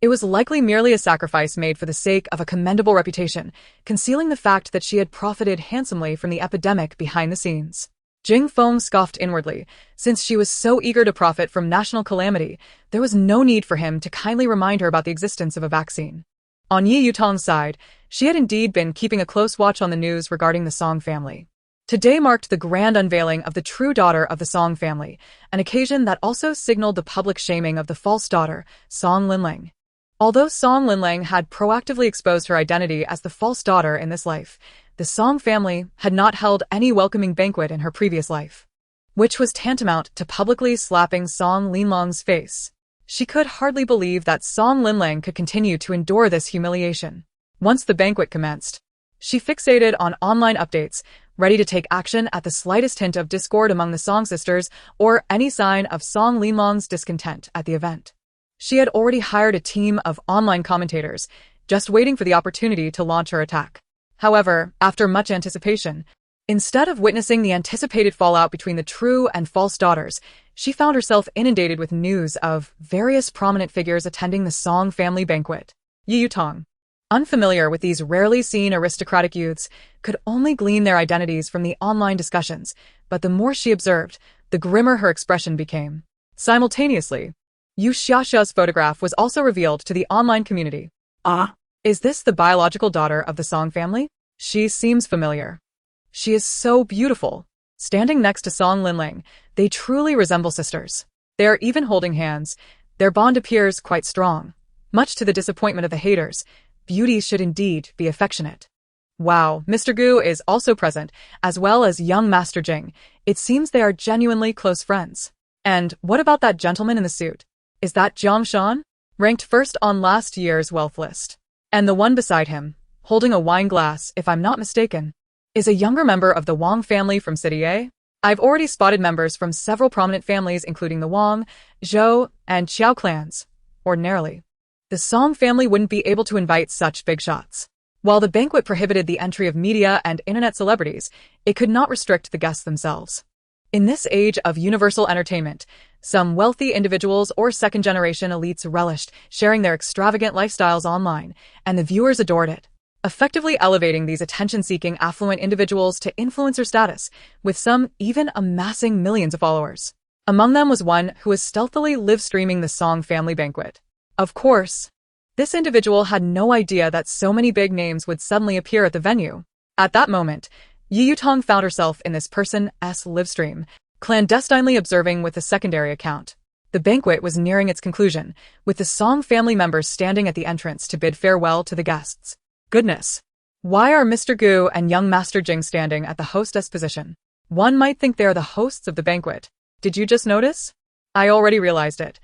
A: it was likely merely a sacrifice made for the sake of a commendable reputation, concealing the fact that she had profited handsomely from the epidemic behind the scenes. Jing Feng scoffed inwardly. Since she was so eager to profit from national calamity, there was no need for him to kindly remind her about the existence of a vaccine. On Yi Yutong's side, she had indeed been keeping a close watch on the news regarding the Song family. Today marked the grand unveiling of the true daughter of the Song family, an occasion that also signaled the public shaming of the false daughter, Song Linling. Although Song Linling had proactively exposed her identity as the false daughter in this life, the Song family had not held any welcoming banquet in her previous life, which was tantamount to publicly slapping Song Linlong's face. She could hardly believe that Song Linling could continue to endure this humiliation. Once the banquet commenced, she fixated on online updates, ready to take action at the slightest hint of discord among the Song sisters or any sign of Song Linlong's discontent at the event. She had already hired a team of online commentators, just waiting for the opportunity to launch her attack. However, after much anticipation, instead of witnessing the anticipated fallout between the true and false daughters, she found herself inundated with news of various prominent figures attending the Song family banquet. Yi Yutong, unfamiliar with these rarely seen aristocratic youths, could only glean their identities from the online discussions, but the more she observed, the grimmer her expression became. Simultaneously, You Xiaoxia's photograph was also revealed to the online community. Is this the biological daughter of the Song family? She seems familiar. She is so beautiful. Standing next to Song Linling, they truly resemble sisters. They are even holding hands. Their bond appears quite strong. Much to the disappointment of the haters, beauty should indeed be affectionate. Wow, Mr. Gu is also present, as well as young Master Jing. It seems they are genuinely close friends. And what about that gentleman in the suit? Is that Jiang Shan? Ranked first on last year's wealth list. And the one beside him, holding a wine glass, if I'm not mistaken, is a younger member of the Wang family from City A. I've already spotted members from several prominent families including the Wang, Zhou, and Qiao clans. Ordinarily, the Song family wouldn't be able to invite such big shots. While the banquet prohibited the entry of media and internet celebrities, it could not restrict the guests themselves. In this age of universal entertainment, some wealthy individuals or second-generation elites relished sharing their extravagant lifestyles online, and the viewers adored it, effectively elevating these attention-seeking affluent individuals to influencer status, with some even amassing millions of followers. Among them was one who was stealthily live-streaming the Song family banquet. Of course, this individual had no idea that so many big names would suddenly appear at the venue. At that moment, Yi Yutong found herself in this person's livestream, clandestinely observing with a secondary account. The banquet was nearing its conclusion, with the Song family members standing at the entrance to bid farewell to the guests. Goodness! Why are Mr. Gu and young Master Jing standing at the hostess position? One might think they are the hosts of the banquet. Did you just notice? I already realized it.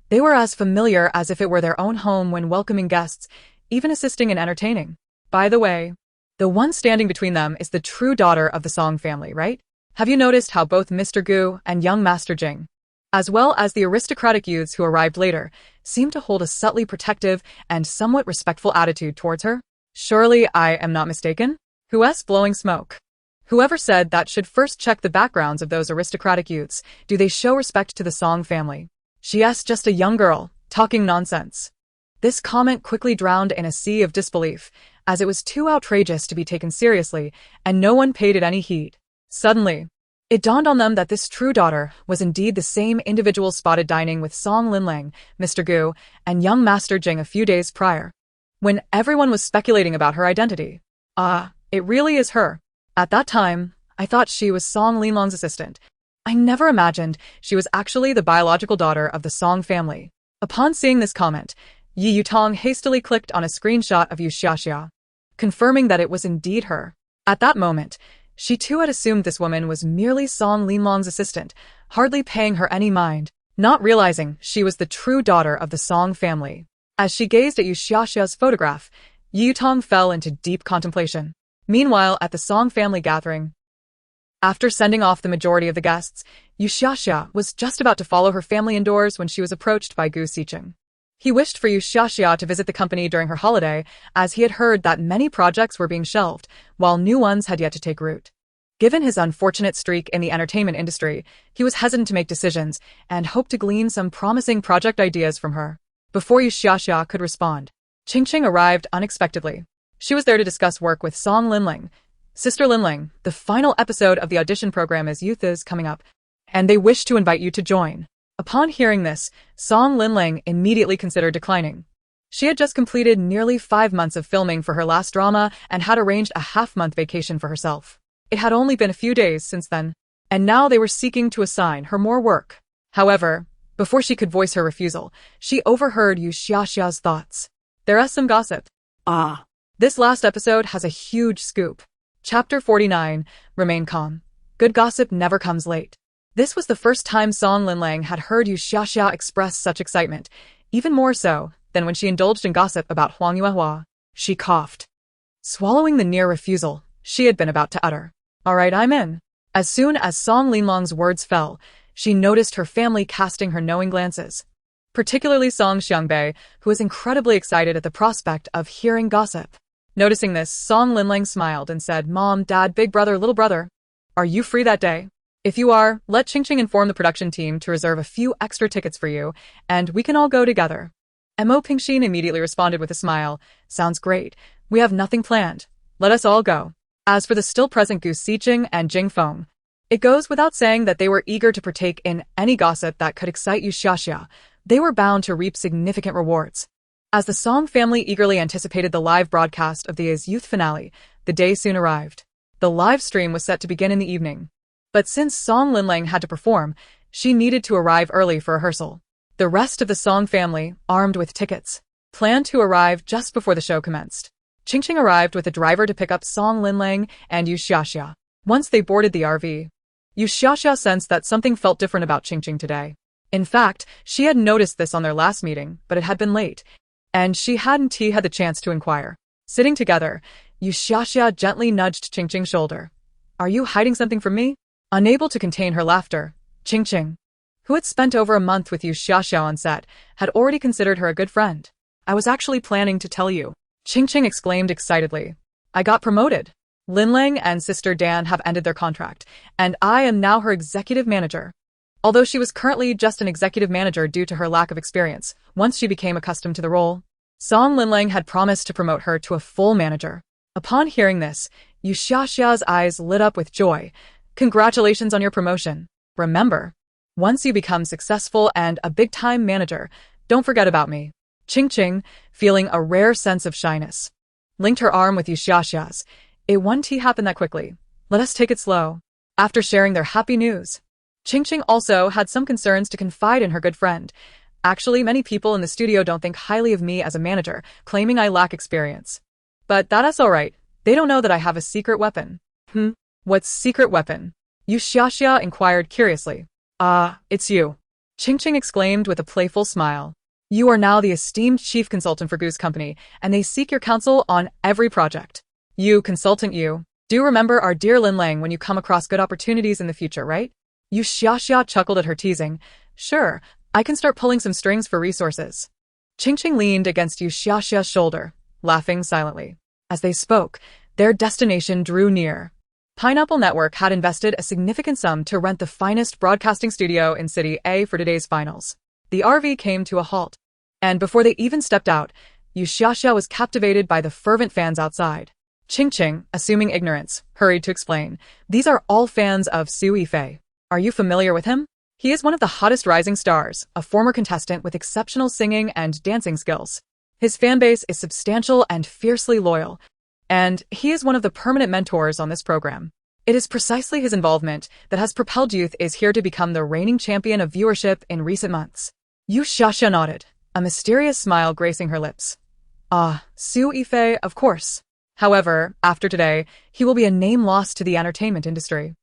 A: They were as familiar as if it were their own home when welcoming guests, even assisting and entertaining. By the way, the one standing between them is the true daughter of the Song family, right? Have you noticed how both Mr. Gu and young Master Jing, as well as the aristocratic youths who arrived later, seem to hold a subtly protective and somewhat respectful attitude towards her? Surely I am not mistaken? Who's blowing smoke? Whoever said that should first check the backgrounds of those aristocratic youths. Do they show respect to the Song family? She's just a young girl, talking nonsense. This comment quickly drowned in a sea of disbelief, as it was too outrageous to be taken seriously, and no one paid it any heed. Suddenly, it dawned on them that this true daughter was indeed the same individual spotted dining with Song Linling, Mr. Gu, and young Master Jing a few days prior, when everyone was speculating about her identity. It really is her. At that time, I thought she was Song Linlong's assistant. I never imagined she was actually the biological daughter of the Song family. Upon seeing this comment, Yi Yutong hastily clicked on a screenshot of You Xiaoxia, confirming that it was indeed her. At that moment, she too had assumed this woman was merely Song Linlong's assistant, hardly paying her any mind, not realizing she was the true daughter of the Song family. As she gazed at You Xiaoxia's photograph, Yi Yutong fell into deep contemplation. Meanwhile, at the Song family gathering, after sending off the majority of the guests, You Xiaoxia was just about to follow her family indoors when she was approached by Gu Xiqing. He wished for You Xiaoxia to visit the company during her holiday, as he had heard that many projects were being shelved, while new ones had yet to take root. Given his unfortunate streak in the entertainment industry, he was hesitant to make decisions and hoped to glean some promising project ideas from her. Before Yu Xiaoxia could respond, Qingqing arrived unexpectedly. She was there to discuss work with Song Linling. Sister Linling, the final episode of the audition program as Youth is coming up, and they wish to invite you to join. Upon hearing this, Song Linling immediately considered declining. She had just completed nearly 5 months of filming for her last drama and had arranged a half-month vacation for herself. It had only been a few days since then, and now they were seeking to assign her more work. However, before she could voice her refusal, she overheard Yu Xiaoxia's thoughts. There is some gossip. This last episode has a huge scoop. Chapter 49, Remain Calm. Good gossip never comes late. This was the first time Song Linlang had heard Yu Xiaoxia express such excitement, even more so than when she indulged in gossip about Huang Yuehua. She coughed, swallowing the near refusal she had been about to utter. All right, I'm in. As soon as Song Linlong's words fell, she noticed her family casting her knowing glances, particularly Song Xiangbei, who was incredibly excited at the prospect of hearing gossip. Noticing this, Song Linlang smiled and said, Mom, Dad, big brother, little brother, are you free that day? If you are, let Qingqing inform the production team to reserve a few extra tickets for you, and we can all go together. Mo Pingxin immediately responded with a smile. Sounds great. We have nothing planned. Let us all go. As for the still present Gu Xiqing and Jing Feng, it goes without saying that they were eager to partake in any gossip that could excite Yu Xiaoxia. They were bound to reap significant rewards. As the Song family eagerly anticipated the live broadcast of the Youth finale, the day soon arrived. The live stream was set to begin in the evening. But since Song Linlang had to perform, she needed to arrive early for rehearsal. The rest of the Song family, armed with tickets, planned to arrive just before the show commenced. Qingqing arrived with a driver to pick up Song Linlang and Yu Xiaoxia. Once they boarded the RV, Yu Xiaoxia sensed that something felt different about Qingqing today. In fact, she had noticed this on their last meeting, but it had been late, and she hadn't had the chance to inquire. Sitting together, Yu Xiaoxia gently nudged Qingqing's shoulder. Are you hiding something from me? Unable to contain her laughter, Qingqing, who had spent over a month with Yu Xiaoxia on set, had already considered her a good friend. I was actually planning to tell you, Qingqing exclaimed excitedly. I got promoted. Linlang and Sister Dan have ended their contract, and I am now her executive manager. Although she was currently just an executive manager due to her lack of experience, once she became accustomed to the role, Song Linlang had promised to promote her to a full manager. Upon hearing this, Yu Xiaoxia's eyes lit up with joy. Congratulations on your promotion. Remember, once you become successful and a big-time manager, don't forget about me. Qingqing, feeling a rare sense of shyness, linked her arm with Yu Xiaoxia's. It won't happen that quickly. Let us take it slow. After sharing their happy news, Qingqing also had some concerns to confide in her good friend. Actually, many people in the studio don't think highly of me as a manager, claiming I lack experience. But that is alright. They don't know that I have a secret weapon. What secret weapon? Yu Xiaoxia inquired curiously. It's you. Qingqing exclaimed with a playful smile. You are now the esteemed chief consultant for Gu's company, and they seek your counsel on every project. You, consultant you, do remember our dear Linlang when you come across good opportunities in the future, right? Yu Xiaoxia chuckled at her teasing. Sure, I can start pulling some strings for resources. Qingqing leaned against Yu Xiaoxia's shoulder, laughing silently. As they spoke, their destination drew near. Pineapple Network had invested a significant sum to rent the finest broadcasting studio in City A for today's finals. The RV came to a halt, and before they even stepped out, Yu Xiaoxia was captivated by the fervent fans outside. Qingqing, assuming ignorance, hurried to explain. These are all fans of Su Yifei. Are you familiar with him? He is one of the hottest rising stars, a former contestant with exceptional singing and dancing skills. His fanbase is substantial and fiercely loyal, and he is one of the permanent mentors on this program. It is precisely his involvement that has propelled Youth is here to become the reigning champion of viewership in recent months. Yu Xiaoxia nodded, a mysterious smile gracing her lips. Su Yifei, of course. However, after today, he will be a name lost to the entertainment industry.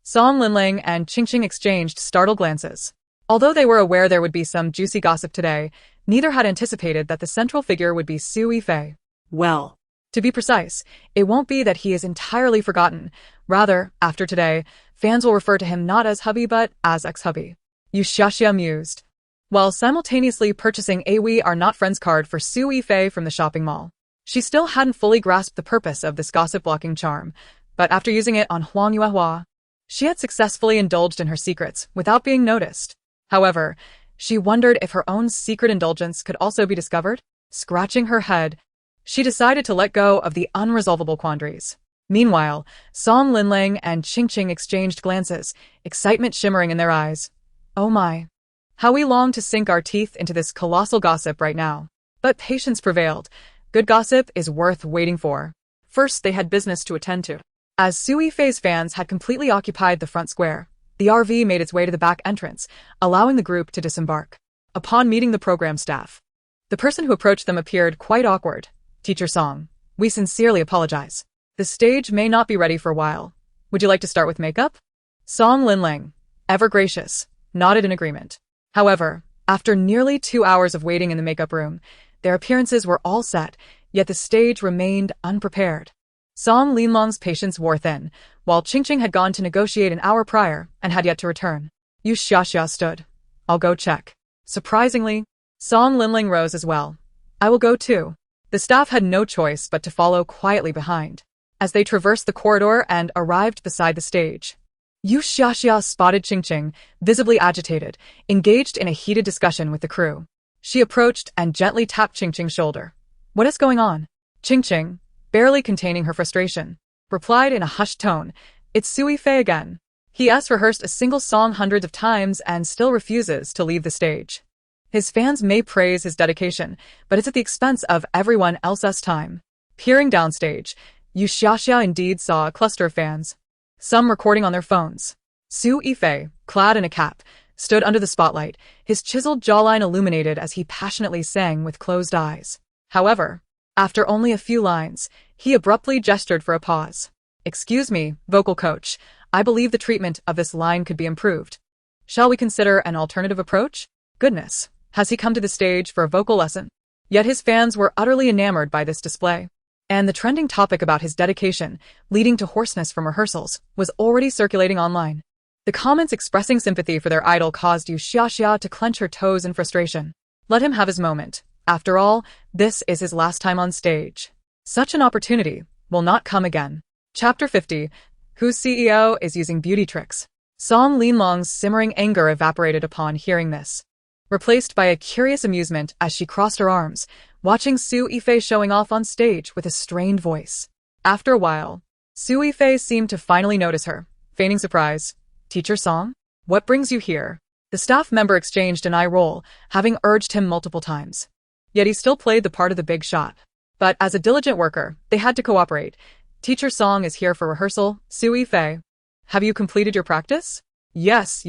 A: Song Linlang and Qingqing exchanged startled glances. Although they were aware there would be some juicy gossip today, neither had anticipated that the central figure would be Su Yifei.
B: Well,
A: To be precise, it won't be that he is entirely forgotten. Rather, after today, fans will refer to him not as hubby but as ex-hubby. You Xiaoxia mused, while simultaneously purchasing a "We Are Not Friends" card for Su Yifei from the shopping mall. She still hadn't fully grasped the purpose of this gossip-blocking charm, but after using it on Huang Yuehua, she had successfully indulged in her secrets without being noticed. However, she wondered if her own secret indulgence could also be discovered. Scratching her head, she decided to let go of the unresolvable quandaries. Meanwhile, Song Linlang and Qingqing exchanged glances, excitement shimmering in their eyes. Oh my. How we long to sink our teeth into this colossal gossip right now. But patience prevailed. Good gossip is worth waiting for. First, they had business to attend to. As Su Yifei's fans had completely occupied the front square, the RV made its way to the back entrance, allowing the group to disembark. Upon meeting the program staff, the person who approached them appeared quite awkward. Teacher Song, we sincerely apologize. The stage may not be ready for a while. Would you like to start with makeup? Song Linlang, ever gracious, nodded in agreement. However, after nearly 2 hours of waiting in the makeup room, their appearances were all set, yet the stage remained unprepared. Song Linlang's patience wore thin, while Qingqing had gone to negotiate an hour prior and had yet to return. You Xiaoxia stood. I'll go check. Surprisingly, Song Linlang rose as well. I will go too. The staff had no choice but to follow quietly behind. As they traversed the corridor and arrived beside the stage, You Xiaoxia spotted Qingqing, visibly agitated, engaged in a heated discussion with the crew. She approached and gently tapped Qingqing's shoulder. What is going on? Qingqing, barely containing her frustration, replied in a hushed tone, It's Su Yifei again. He has rehearsed a single song hundreds of times and still refuses to leave the stage. His fans may praise his dedication, but it's at the expense of everyone else's time. Peering downstage, You Xiaoxia indeed saw a cluster of fans, some recording on their phones. Su Yifei, clad in a cap, stood under the spotlight, his chiseled jawline illuminated as he passionately sang with closed eyes. However, after only a few lines, he abruptly gestured for a pause. Excuse me, vocal coach, I believe the treatment of this line could be improved. Shall we consider an alternative approach? Goodness, has he come to the stage for a vocal lesson? Yet his fans were utterly enamored by this display. And the trending topic about his dedication, leading to hoarseness from rehearsals, was already circulating online. The comments expressing sympathy for their idol caused You Xiaoxia to clench her toes in frustration. Let him have his moment. After all, this is his last time on stage. Such an opportunity will not come again. Chapter 50, whose CEO is using beauty tricks. Song Linlang's simmering anger evaporated upon hearing this, replaced by a curious amusement as she crossed her arms, watching Su Yifei showing off on stage with a strained voice. After a while, Su Yifei seemed to finally notice her, feigning surprise. Teacher Song? What brings you here? The staff member exchanged an eye roll, having urged him multiple times. Yet he still played the part of the big shot. But as a diligent worker, they had to cooperate. Teacher Song is here for rehearsal, Su Yifei. Have you completed your practice? Yes.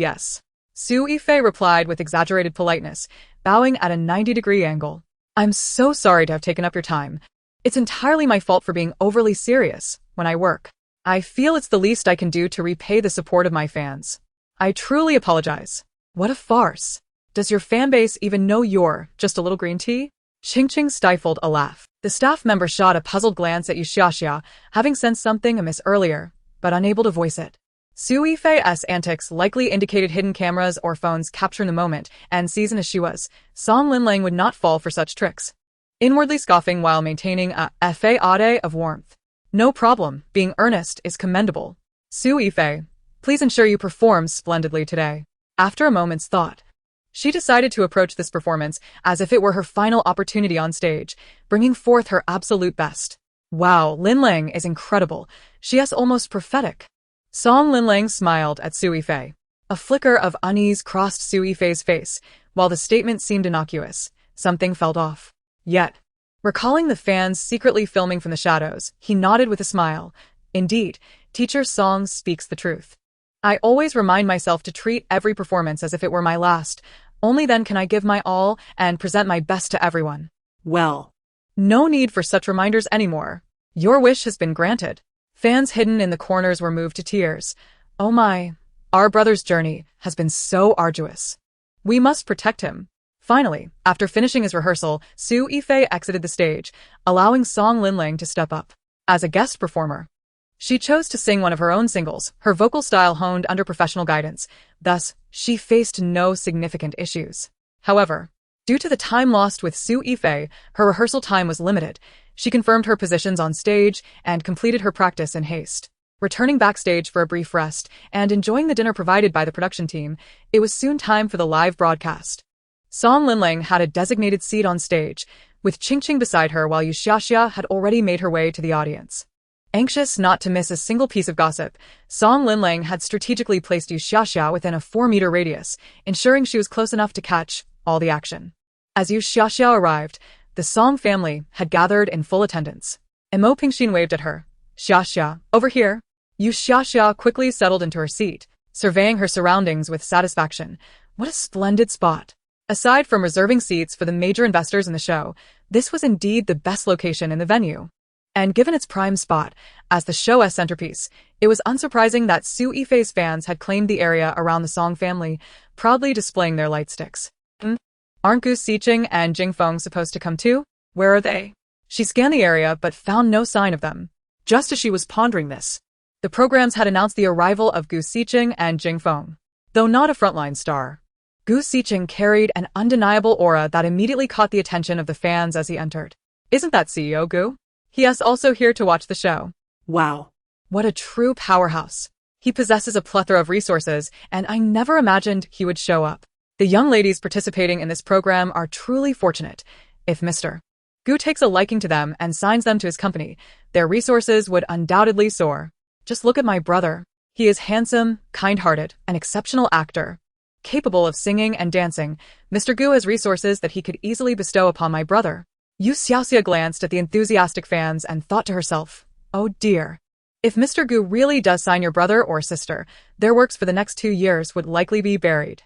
A: Su Yifei replied with exaggerated politeness, bowing at a 90-degree angle. I'm so sorry to have taken up your time. It's entirely my fault for being overly serious when I work. I feel it's the least I can do to repay the support of my fans. I truly apologize. What a farce. Does your fanbase even know you're just a little green tea? Qingqing stifled a laugh. The staff member shot a puzzled glance at You Xiaoxia, having sensed something amiss earlier, but unable to voice it. Su Yifei's antics likely indicated hidden cameras or phones capturing the moment, and seasoned as she was, Song Linlang would not fall for such tricks. Inwardly scoffing while maintaining a facade of warmth. No problem, being earnest is commendable. Su Yifei, please ensure you perform splendidly today. After a moment's thought, she decided to approach this performance as if it were her final opportunity on stage, bringing forth her absolute best. Wow, Linlang is incredible. She is almost prophetic. Song Linlang smiled at Su Yifei. A flicker of unease crossed Su Yifei's face. While the statement seemed innocuous, something felt off. Yet, recalling the fans secretly filming from the shadows, he nodded with a smile. Indeed, Teacher Song speaks the truth. I always remind myself to treat every performance as if it were my last. Only then can I give my all and present my best to everyone.
B: Well,
A: no need for such reminders anymore. Your wish has been granted. Fans hidden in the corners were moved to tears. Oh my, our brother's journey has been so arduous. We must protect him. Finally, after finishing his rehearsal, Su Yifei exited the stage, allowing Song Linling to step up as a guest performer. She chose to sing one of her own singles, her vocal style honed under professional guidance. Thus, she faced no significant issues. However, due to the time lost with Su Yifei, her rehearsal time was limited. She confirmed her positions on stage and completed her practice in haste. Returning backstage for a brief rest and enjoying the dinner provided by the production team, it was soon time for the live broadcast. Song Linling had a designated seat on stage, with Qingqing beside her while You Xiaoxia had already made her way to the audience. Anxious not to miss a single piece of gossip, Song Linling had strategically placed You Xiaoxia within a 4-meter radius, ensuring she was close enough to catch all the action. As You Xiaoxia arrived, the Song family had gathered in full attendance. Mo Pingxin waved at her. "Xiaoxia, over here." You Xiaoxia quickly settled into her seat, surveying her surroundings with satisfaction. What a splendid spot. Aside from reserving seats for the major investors in the show, this was indeed the best location in the venue. And given its prime spot as the show's centerpiece, it was unsurprising that Su Yifei's fans had claimed the area around the Song family, proudly displaying their light sticks. Aren't Gu Xiqing and Jingfeng supposed to come too? Where are they? She scanned the area but found no sign of them.
B: Just as she was pondering this,
A: the programs had announced the arrival of Gu Xiqing and Jingfeng. Though not a frontline star, Gu Xiqing carried an undeniable aura that immediately caught the attention of the fans as he entered. Isn't that CEO Gu? He is also here to watch the show.
B: Wow.
A: What a true powerhouse. He possesses a plethora of resources, and I never imagined he would show up. The young ladies participating in this program are truly fortunate. If Mr. Gu takes a liking to them and signs them to his company, their resources would undoubtedly soar. Just look at my brother. He is handsome, kind-hearted, an exceptional actor. Capable of singing and dancing, Mr. Gu has resources that he could easily bestow upon my brother. You Xiaoxia glanced at the enthusiastic fans and thought to herself, oh dear. If Mr. Gu really does sign your brother or sister, their works for the next 2 years would likely be buried.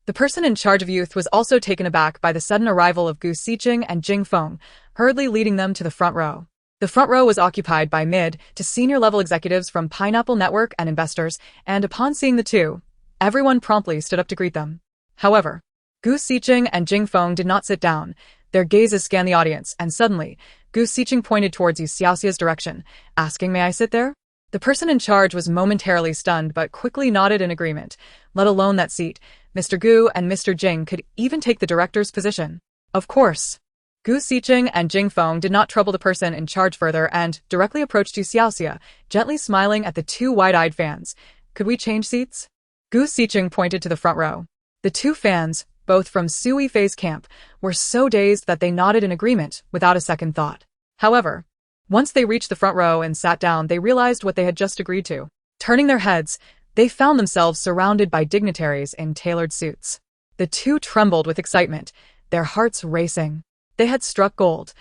A: The person in charge of youth was also taken aback by the sudden arrival of Gu Xiqing and Jingfeng, hurriedly leading them to the front row. The front row was occupied by mid to senior level executives from Pineapple Network and investors, and upon seeing the two, everyone promptly stood up to greet them. However, Gu Xiqing and Jingfeng did not sit down. Their gazes scanned the audience, and suddenly, Gu Xiqing pointed towards You Xiaoxia's direction, asking, "May I sit there?" The person in charge was momentarily stunned but quickly nodded in agreement. Let alone that seat, Mr. Gu and Mr. Jing could even take the director's position. Of course. Gu Xiqing and Jingfeng did not trouble the person in charge further and directly approached You Xiaoxia, gently smiling at the two wide-eyed fans. "Could we change seats?" Gu Xiqing pointed to the front row. The two fans, both from Su Yifei's camp, were so dazed that they nodded in agreement without a second thought. However, once they reached the front row and sat down, they realized what they had just agreed to. Turning their heads, they found themselves surrounded by dignitaries in tailored suits. The two trembled with excitement, their hearts racing. They had struck gold.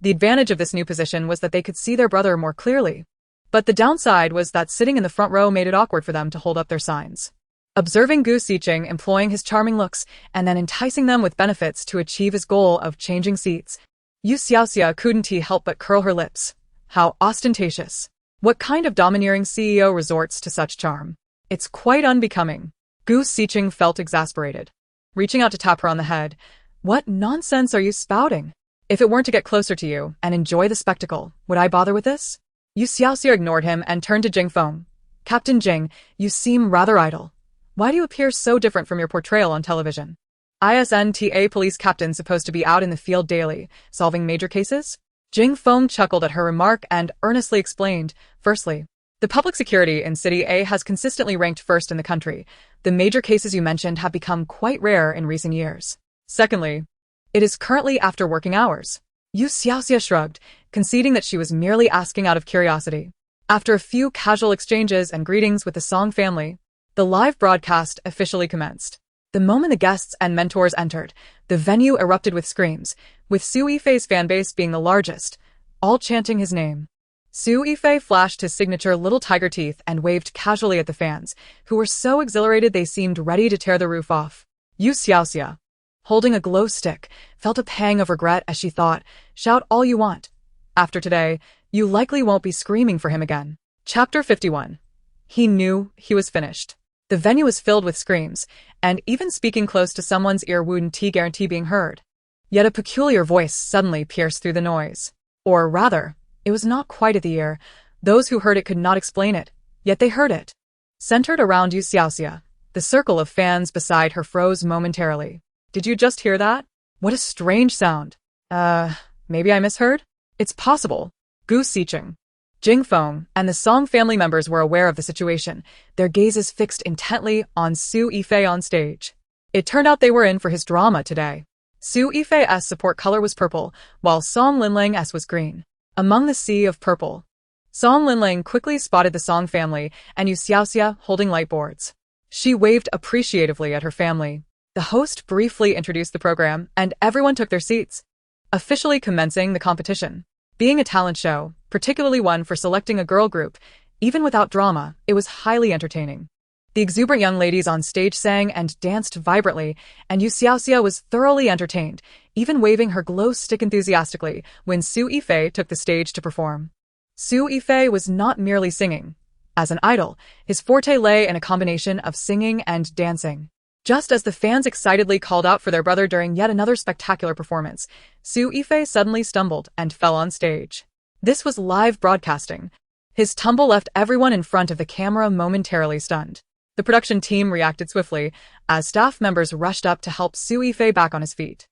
A: The advantage of this new position was that they could see their brother more clearly. But the downside was that sitting in the front row made it awkward for them to hold up their signs. Observing Gu Xiqing employing his charming looks and then enticing them with benefits to achieve his goal of changing seats, You Xiaoxia couldn't help but curl her lips. How ostentatious. What kind of domineering CEO resorts to such charm? It's quite unbecoming. Gu Xiqing felt exasperated. Reaching out to tap her on the head, "What nonsense are you spouting? If it weren't to get closer to you and enjoy the spectacle, would I bother with this?" You Xiaoxia ignored him and turned to Jingfeng. "Captain Jing, you seem rather idle. Why do you appear so different from your portrayal on television? Isn't a police captain supposed to be out in the field daily, solving major cases?" Jingfeng chuckled at her remark and earnestly explained, "Firstly, the public security in City A has consistently ranked first in the country. The major cases you mentioned have become quite rare in recent years. Secondly, it is currently after working hours." You Xiaoxia shrugged, conceding that she was merely asking out of curiosity. After a few casual exchanges and greetings with the Song family, the live broadcast officially commenced. The moment the guests and mentors entered, the venue erupted with screams, with Su Yifei's fanbase being the largest, all chanting his name. Su Yifei flashed his signature little tiger teeth and waved casually at the fans, who were so exhilarated they seemed ready to tear the roof off. You Xiaoxia, holding a glow stick, felt a pang of regret as she thought, "Shout all you want. After today, you likely won't be screaming for him again." Chapter 51. He knew he was finished. The venue was filled with screams, and even speaking close to someone's ear wouldn't guarantee being heard. Yet a peculiar voice suddenly pierced through the noise. Or rather, it was not quite at the ear. Those who heard it could not explain it, yet they heard it. Centered around You Xiaoxia, the circle of fans beside her froze momentarily. Did you just hear that? What a strange sound. Maybe I misheard? It's possible. Gu Sicheng, Jing Feng, and the Song family members were aware of the situation, their gazes fixed intently on Su Yifei on stage. It turned out they were in for his drama today. Su Yifei's support color was purple, while Song Linling's was green. Among the sea of purple, Song Linling quickly spotted the Song family and You Xiaoxia holding light boards. She waved appreciatively at her family. The host briefly introduced the program, and everyone took their seats, officially commencing the competition. Being a talent show, particularly one for selecting a girl group, even without drama, it was highly entertaining. The exuberant young ladies on stage sang and danced vibrantly, and You Xiaoxia was thoroughly entertained, even waving her glow stick enthusiastically when Su Yifei took the stage to perform. Su Yifei was not merely singing. As an idol, his forte lay in a combination of singing and dancing. Just as the fans excitedly called out for their brother during yet another spectacular performance, Su Yifei suddenly stumbled and fell on stage. This was live broadcasting. His tumble left everyone in front of the camera momentarily stunned. The production team reacted swiftly, as staff members rushed up to help Su Yifei back on his feet.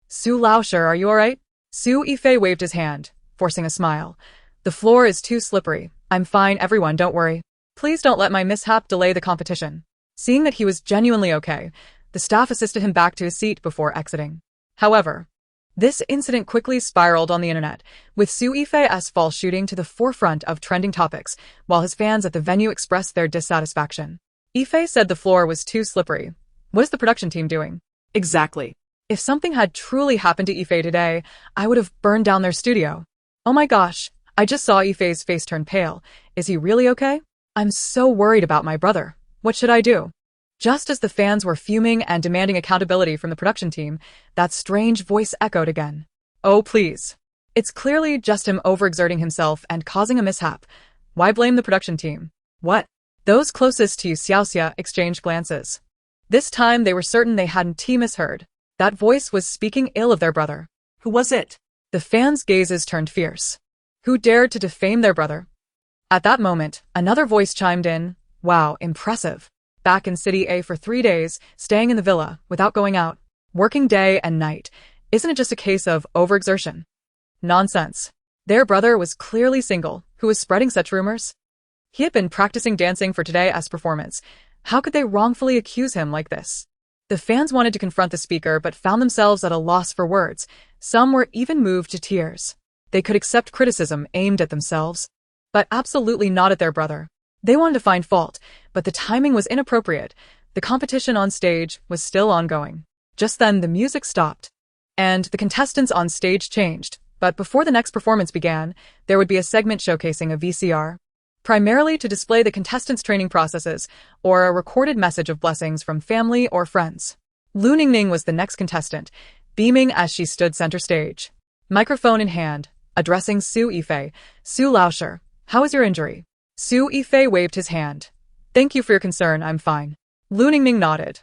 A: Su Laoshi, are you alright? Su Yifei waved his hand, forcing a smile. The floor is too slippery. I'm fine, everyone, don't worry. Please don't let my mishap delay the competition. Seeing that he was genuinely okay, the staff assisted him back to his seat before exiting. However, this incident quickly spiraled on the internet, with Su Yifei's fall shooting to the forefront of trending topics, while his fans at the venue expressed their dissatisfaction. Yifei said the floor was too slippery. What is the production team doing?
B: Exactly.
A: If something had truly happened to Yifei today, I would have burned down their studio. Oh my gosh, I just saw Yifei's face turn pale. Is he really okay? I'm so worried about my brother. What should I do? Just as the fans were fuming and demanding accountability from the production team, that strange voice echoed again. Oh, please. It's clearly just him overexerting himself and causing a mishap. Why blame the production team? What? Those closest to You Xiaoxia exchanged glances. This time they were certain they hadn't misheard. That voice was speaking ill of their brother.
B: Who was it?
A: The fans' gazes turned fierce. Who dared to defame their brother? At that moment, another voice chimed in. Wow, impressive. Back in City A for 3 days, staying in the villa, without going out, working day and night. Isn't it just a case of overexertion? Nonsense. Their brother was clearly single. Who was spreading such rumors? He had been practicing dancing for today's performance. How could they wrongfully accuse him like this? The fans wanted to confront the speaker but found themselves at a loss for words. Some were even moved to tears. They could accept criticism aimed at themselves, but absolutely not at their brother. They wanted to find fault, but the timing was inappropriate. The competition on stage was still ongoing. Just then, the music stopped, and the contestants on stage changed. But before the next performance began, there would be a segment showcasing a VCR, primarily to display the contestants' training processes or a recorded message of blessings from family or friends. Lu Ningning was the next contestant, beaming as she stood center stage, microphone in hand, addressing Su Yifei. Su Laoshi, how is your injury? Su Yifei waved his hand. Thank you for your concern, I'm fine. Lu Ningning nodded.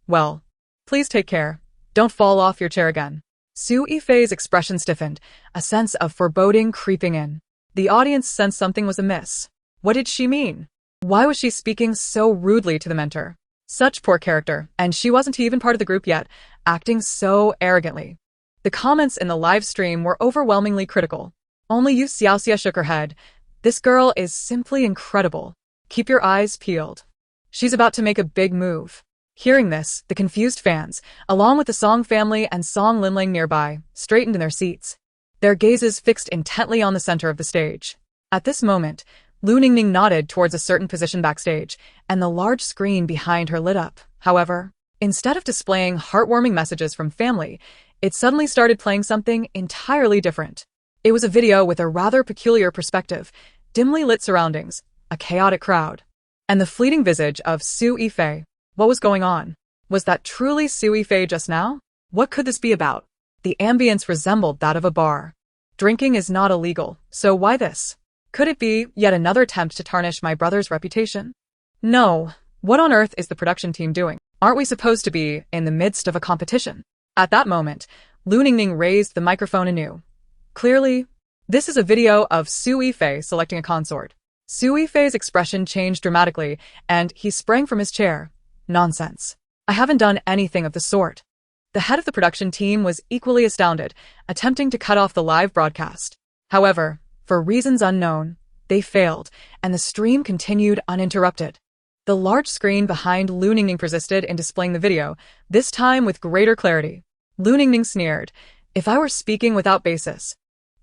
A: Well, please take care. Don't fall off your chair again. Su Yifei's expression stiffened, a sense of foreboding creeping in. The audience sensed something was amiss. What did she mean? Why was she speaking so rudely to the mentor? Such poor character, and she wasn't even part of the group yet, acting so arrogantly. The comments in the live stream were overwhelmingly critical. Only You Xiaoxia shook her head. This girl is simply incredible. Keep your eyes peeled. She's about to make a big move. Hearing this, the confused fans, along with the Song family and Song Linling nearby, straightened in their seats, their gazes fixed intently on the center of the stage. At this moment, Lu Ningning nodded towards a certain position backstage, and the large screen behind her lit up. However, instead of displaying heartwarming messages from family, it suddenly started playing something entirely different. It was a video with a rather peculiar perspective, dimly lit surroundings, a chaotic crowd, and the fleeting visage of Su Yifei. What was going on? Was that truly Su Yifei just now?
B: What could this be about?
A: The ambience resembled that of a bar. Drinking is not illegal, so why this? Could it be yet another attempt to tarnish my brother's reputation? No, What on earth is the production team doing? Aren't we supposed to be in the midst of a competition? At that moment, Lu Ningning raised the microphone anew. Clearly, this is a video of Su Yifei selecting a consort. Su Yifei's expression changed dramatically, and he sprang from his chair. Nonsense. I haven't done anything of the sort. The head of the production team was equally astounded, attempting to cut off the live broadcast. However, for reasons unknown, they failed, and the stream continued uninterrupted. The large screen behind Lu Ningning persisted in displaying the video, this time with greater clarity. Lu Ningning sneered, "If I were speaking without basis,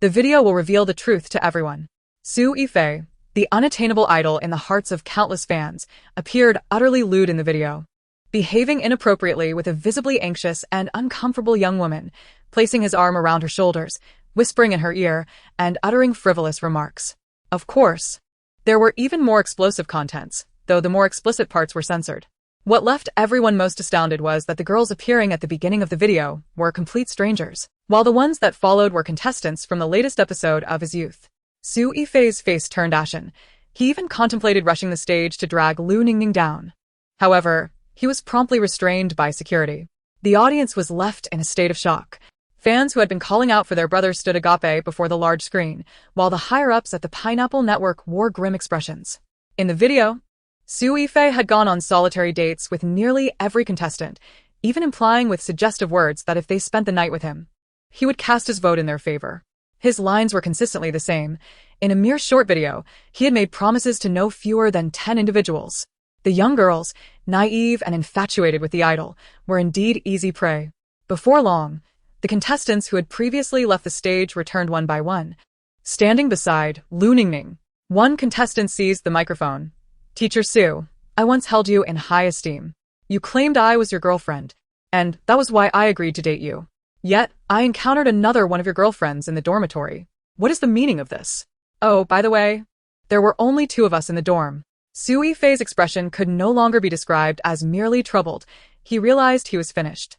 A: the video will reveal the truth to everyone." Su Yifei, the unattainable idol in the hearts of countless fans, appeared utterly lewd in the video, behaving inappropriately with a visibly anxious and uncomfortable young woman, placing his arm around her shoulders, whispering in her ear, and uttering frivolous remarks. Of course, there were even more explosive contents, though the more explicit parts were censored. What left everyone most astounded was that the girls appearing at the beginning of the video were complete strangers, while the ones that followed were contestants from the latest episode of his youth. Su Yifei's face turned ashen. He even contemplated rushing the stage to drag Lu Ningning down. However, he was promptly restrained by security. The audience was left in a state of shock. Fans who had been calling out for their brothers stood agape before the large screen, while the higher-ups at the Pineapple Network wore grim expressions. In the video, Su Yifei had gone on solitary dates with nearly every contestant, even implying with suggestive words that if they spent the night with him, he would cast his vote in their favor. His lines were consistently the same. In a mere short video, he had made promises to no fewer than 10 individuals. The young girls, naive and infatuated with the idol, were indeed easy prey. Before long, the contestants who had previously left the stage returned one by one. Standing beside Lu Ningning, one contestant seized the microphone. "Teacher Su, I once held you in high esteem. You claimed I was your girlfriend, and that was why I agreed to date you. Yet, I encountered another one of your girlfriends in the dormitory. What is the meaning of this? Oh, by the way, there were only 2 of us in the dorm." Su Yifei's expression could no longer be described as merely troubled. He realized he was finished.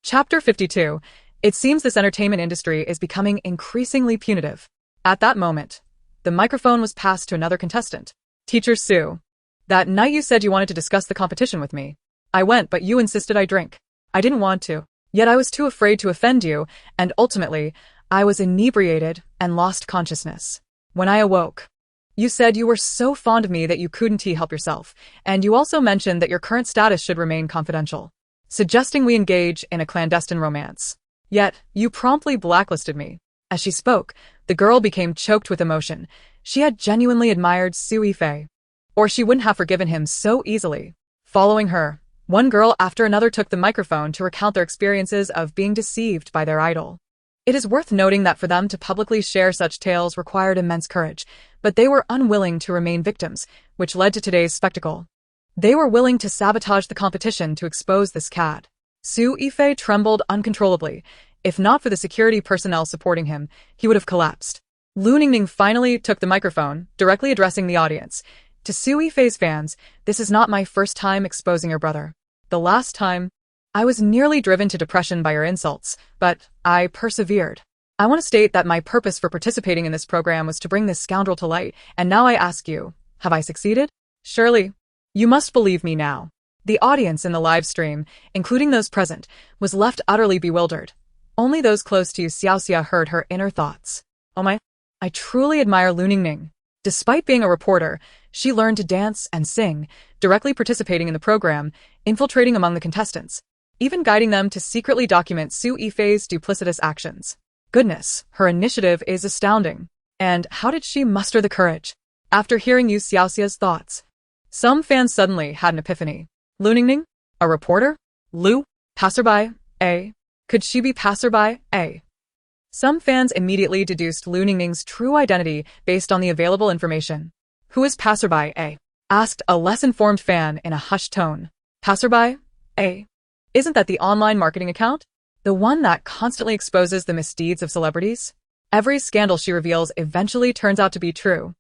A: Chapter 52. It seems this entertainment industry is becoming increasingly punitive. At that moment, the microphone was passed to another contestant. "Teacher Su, that night you said you wanted to discuss the competition with me. I went, but you insisted I drink. I didn't want to. Yet I was too afraid to offend you, and ultimately, I was inebriated and lost consciousness. When I awoke, you said you were so fond of me that you couldn't help yourself, and you also mentioned that your current status should remain confidential, suggesting we engage in a clandestine romance. Yet, you promptly blacklisted me." As she spoke, the girl became choked with emotion. She had genuinely admired Su Yifei, or she wouldn't have forgiven him so easily. Following her, one girl after another took the microphone to recount their experiences of being deceived by their idol. It is worth noting that for them to publicly share such tales required immense courage, but they were unwilling to remain victims, which led to today's spectacle. They were willing to sabotage the competition to expose this cad. Su Yifei trembled uncontrollably. If not for the security personnel supporting him, he would have collapsed. Lu Ningning finally took the microphone, directly addressing the audience. "To Su Yifei's fans, this is not my first time exposing your brother. The last time, I was nearly driven to depression by your insults, but I persevered. I want to state that my purpose for participating in this program was to bring this scoundrel to light, and now I ask you, have I succeeded? Surely, you must believe me now." The audience in the live stream, including those present, was left utterly bewildered. Only those close to You Xiaoxia heard her inner thoughts. "Oh my, I truly admire Lu Ningning. Despite being a reporter, she learned to dance and sing, directly participating in the program, infiltrating among the contestants, even guiding them to secretly document Su Yifei's duplicitous actions. Goodness, her initiative is astounding. And how did she muster the courage?" After hearing You Xiaoxia's thoughts, some fans suddenly had an epiphany. Lu Ningning? A reporter? Lu? Passerby? A? Could she be passerby? A? Some fans immediately deduced Lu Ningning's true identity based on the available information. "Who is passerby? A?" asked a less informed fan in a hushed tone. "Passerby? A? Isn't that the online marketing account? The one that constantly exposes the misdeeds of celebrities? Every scandal she reveals eventually turns out to be true.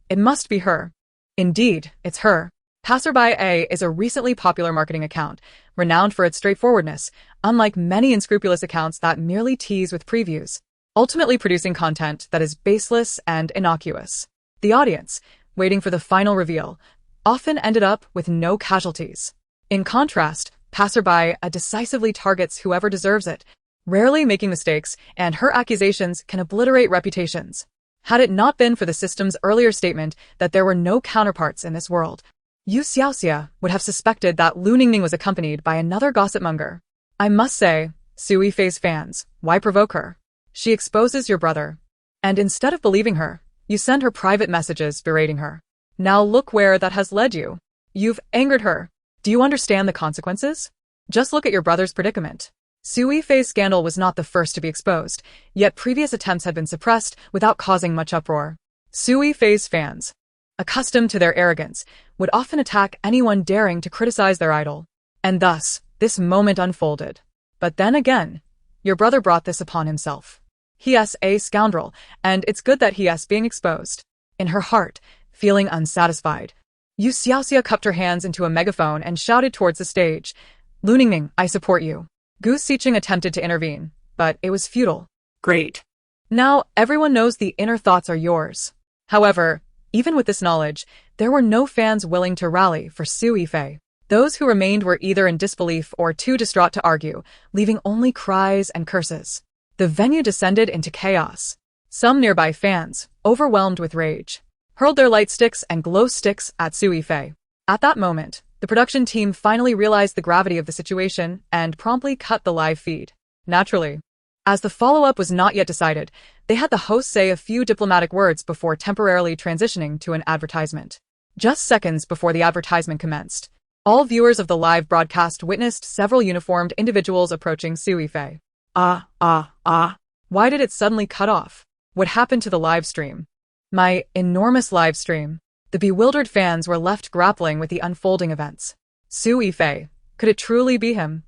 A: It must be her. Indeed, it's her." Passerby A is a recently popular marketing account, renowned for its straightforwardness, unlike many unscrupulous accounts that merely tease with previews, ultimately producing content that is baseless and innocuous. The audience, waiting for the final reveal, often ended up with no casualties. In contrast, passerby decisively targets whoever deserves it, rarely making mistakes, and her accusations can obliterate reputations. Had it not been for the system's earlier statement that there were no counterparts in this world, You Xiaoxia would have suspected that Lu Ningning was accompanied by another gossipmonger. I must say, Sui Fei's fans, why provoke her? She exposes your brother. And instead of believing her, you send her private messages berating her. Now look where that has led you. You've angered her. Do you understand the consequences? Just look at your brother's predicament. Sui Fei's scandal was not the first to be exposed, yet previous attempts had been suppressed without causing much uproar. Sui Fei's fans, accustomed to their arrogance, would often attack anyone daring to criticize their idol. And thus, this moment unfolded. But then again, your brother brought this upon himself. He's a scoundrel, and it's good that he's being exposed. In her heart, feeling unsatisfied, You Xiaoxia cupped her hands into a megaphone and shouted towards the stage, Lu Ningning, I support you. Gu Xiqing attempted to intervene, but it was futile.
B: Great.
A: Now, everyone knows the inner thoughts are yours. However, even with this knowledge, there were no fans willing to rally for Sui Fei. Those who remained were either in disbelief or too distraught to argue, leaving only cries and curses. The venue descended into chaos. Some nearby fans, overwhelmed with rage, hurled their light sticks and glow sticks at Sui Fei. At that moment, the production team finally realized the gravity of the situation and promptly cut the live feed. Naturally, as the follow-up was not yet decided, they had the host say a few diplomatic words before temporarily transitioning to an advertisement. Just seconds before the advertisement commenced, all viewers of the live broadcast witnessed several uniformed individuals approaching Sui Fei. Why did it suddenly cut off? What happened to the live stream? My enormous live stream. The bewildered fans were left grappling with the unfolding events. Sui Fei, could it truly be him?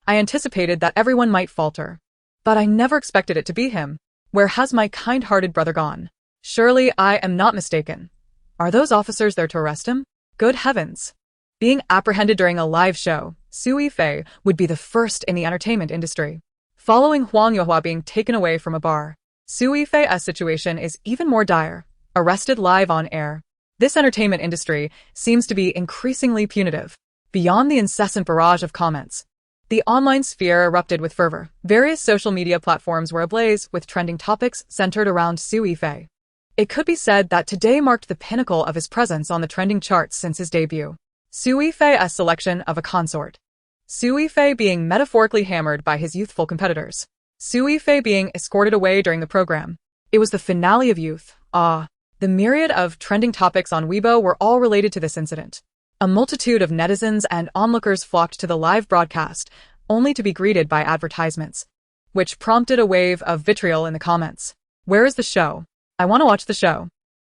A: I anticipated that everyone might falter. But I never expected it to be him. Where has my kind-hearted brother gone? Surely I am not mistaken. Are those officers there to arrest him? Good heavens. Being apprehended during a live show, Sui Fei would be the first in the entertainment industry. Following Huang Yuhua being taken away from a bar, Sui Fei's situation is even more dire. Arrested live on air. This entertainment industry seems to be increasingly punitive. Beyond the incessant barrage of comments, the online sphere erupted with fervor. Various social media platforms were ablaze with trending topics centered around Sui Fei. It could be said that today marked the pinnacle of his presence on the trending charts since his debut. Sui Fei's selection of a consort. Sui Fei being metaphorically hammered by his youthful competitors. Sui Fei being escorted away during the program. It was the finale of youth. The myriad of trending topics on Weibo were all related to this incident. A multitude of netizens and onlookers flocked to the live broadcast, only to be greeted by advertisements, which prompted a wave of vitriol in the comments. Where is the show? I want to watch the show.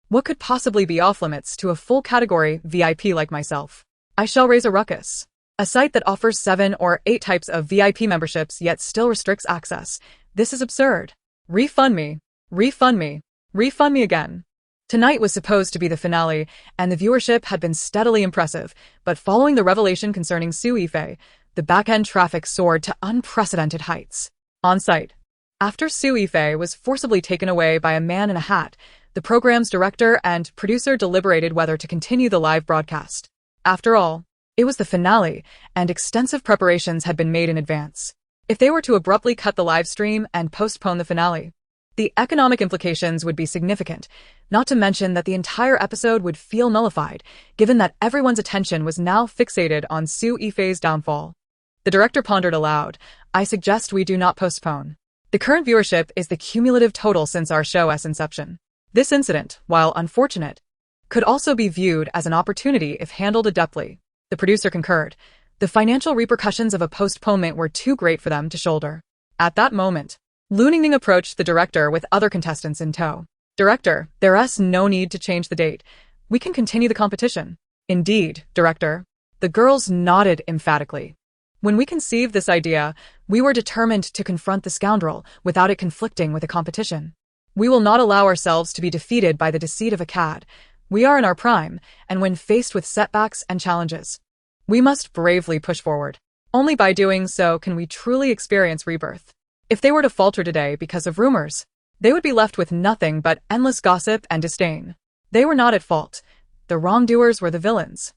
A: What could possibly be off-limits to a full-category VIP like myself? I shall raise a ruckus. A site that offers 7 or 8 types of VIP memberships yet still restricts access. This is absurd. Refund me. Refund me. Refund me again. Tonight was supposed to be the finale, and the viewership had been steadily impressive, but following the revelation concerning Sui Fei, the back-end traffic soared to unprecedented heights. On site, after Sui Fei was forcibly taken away by a man in a hat, the program's director and producer deliberated whether to continue the live broadcast. After all, it was the finale, and extensive preparations had been made in advance. If they were to abruptly cut the live stream and postpone the finale, the economic implications would be significant, not to mention that the entire episode would feel nullified, given that everyone's attention was now fixated on Sui Fei's downfall. The director pondered aloud, I suggest we do not postpone. The current viewership is the cumulative total since our show's inception. This incident, while unfortunate, could also be viewed as an opportunity if handled adeptly. The producer concurred. The financial repercussions of a postponement were too great for them to shoulder. At that moment, Lu Ningning approached the director with other contestants in tow. Director, there's no need to change the date. We can continue the competition. Indeed, Director. The girls nodded emphatically. When we conceived this idea, we were determined to confront the scoundrel without it conflicting with the competition. We will not allow ourselves to be defeated by the deceit of a cad. We are in our prime, and when faced with setbacks and challenges, we must bravely push forward. Only by doing so can we truly experience rebirth. If they were to falter today because of rumors, they would be left with nothing but endless gossip and disdain. They were not at fault. the wrongdoers were the villains.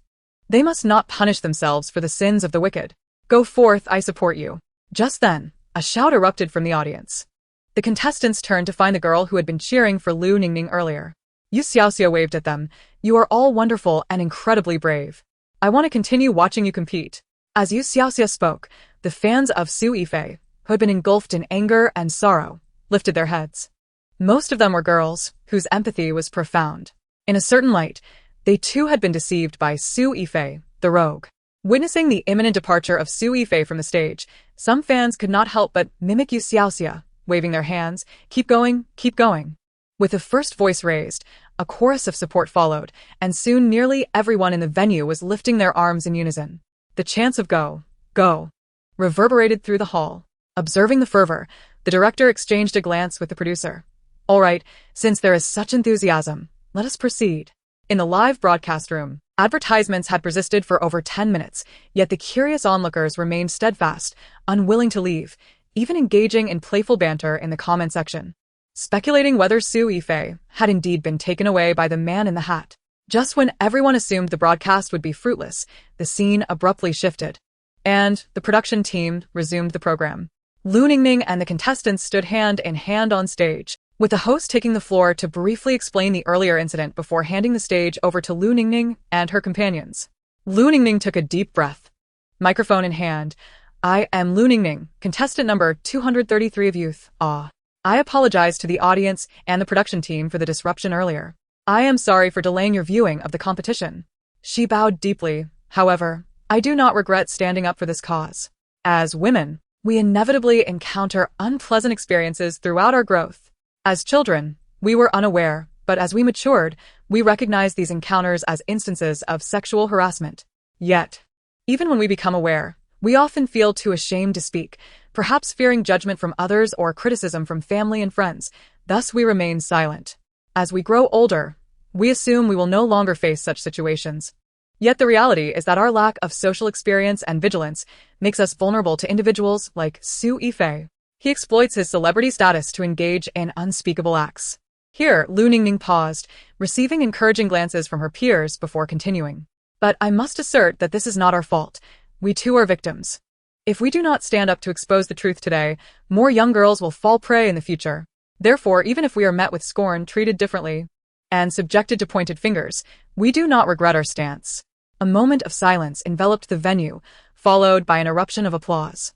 A: They must not punish themselves for the sins of the wicked. Go forth, I support you. Just then, a shout erupted from the audience. The contestants turned to find the girl who had been cheering for Lu Ningning earlier. You Xiaoxia waved at them. You are all wonderful and incredibly brave. I want to continue watching you compete. As You Xiaoxia spoke, the fans of Su Yifei, who had been engulfed in anger and sorrow, lifted their heads. Most of them were girls, whose empathy was profound. In a certain light, they too had been deceived by Su Yifei, the rogue. Witnessing the imminent departure of Su Yifei from the stage, some fans could not help but mimic You Xiaoxia, waving their hands, keep going, keep going. With the first voice raised, a chorus of support followed, and soon nearly everyone in the venue was lifting their arms in unison. The chants of go, go, reverberated through the hall. Observing the fervor, the director exchanged a glance with the producer. All right, since there is such enthusiasm, let us proceed. In the live broadcast room, advertisements had persisted for over 10 minutes, yet the curious onlookers remained steadfast, unwilling to leave, even engaging in playful banter in the comment section, speculating whether Su Yifei had indeed been taken away by the man in the hat. Just when everyone assumed the broadcast would be fruitless, the scene abruptly shifted, and the production team resumed the program. Lu Ningning and the contestants stood hand in hand on stage, with the host taking the floor to briefly explain the earlier incident before handing the stage over to Lu Ningning and her companions. Lu Ningning took a deep breath. Microphone in hand. I am Lu Ningning, contestant number 233 of Youth. I apologize to the audience and the production team for the disruption earlier. I am sorry for delaying your viewing of the competition. She bowed deeply. However, I do not regret standing up for this cause. As women, we inevitably encounter unpleasant experiences throughout our growth. As children, we were unaware, but as we matured, we recognized these encounters as instances of sexual harassment. Yet, even when we become aware, we often feel too ashamed to speak, perhaps fearing judgment from others or criticism from family and friends. Thus, we remain silent. As we grow older, we assume we will no longer face such situations. Yet the reality is that our lack of social experience and vigilance makes us vulnerable to individuals like Su Yifei. He exploits his celebrity status to engage in unspeakable acts. Here, Lu Ningning paused, receiving encouraging glances from her peers before continuing. But I must assert that this is not our fault. We too are victims. If we do not stand up to expose the truth today, more young girls will fall prey in the future. Therefore, even if we are met with scorn, treated differently, and subjected to pointed fingers, we do not regret our stance. A moment of silence enveloped the venue, followed by an eruption of applause.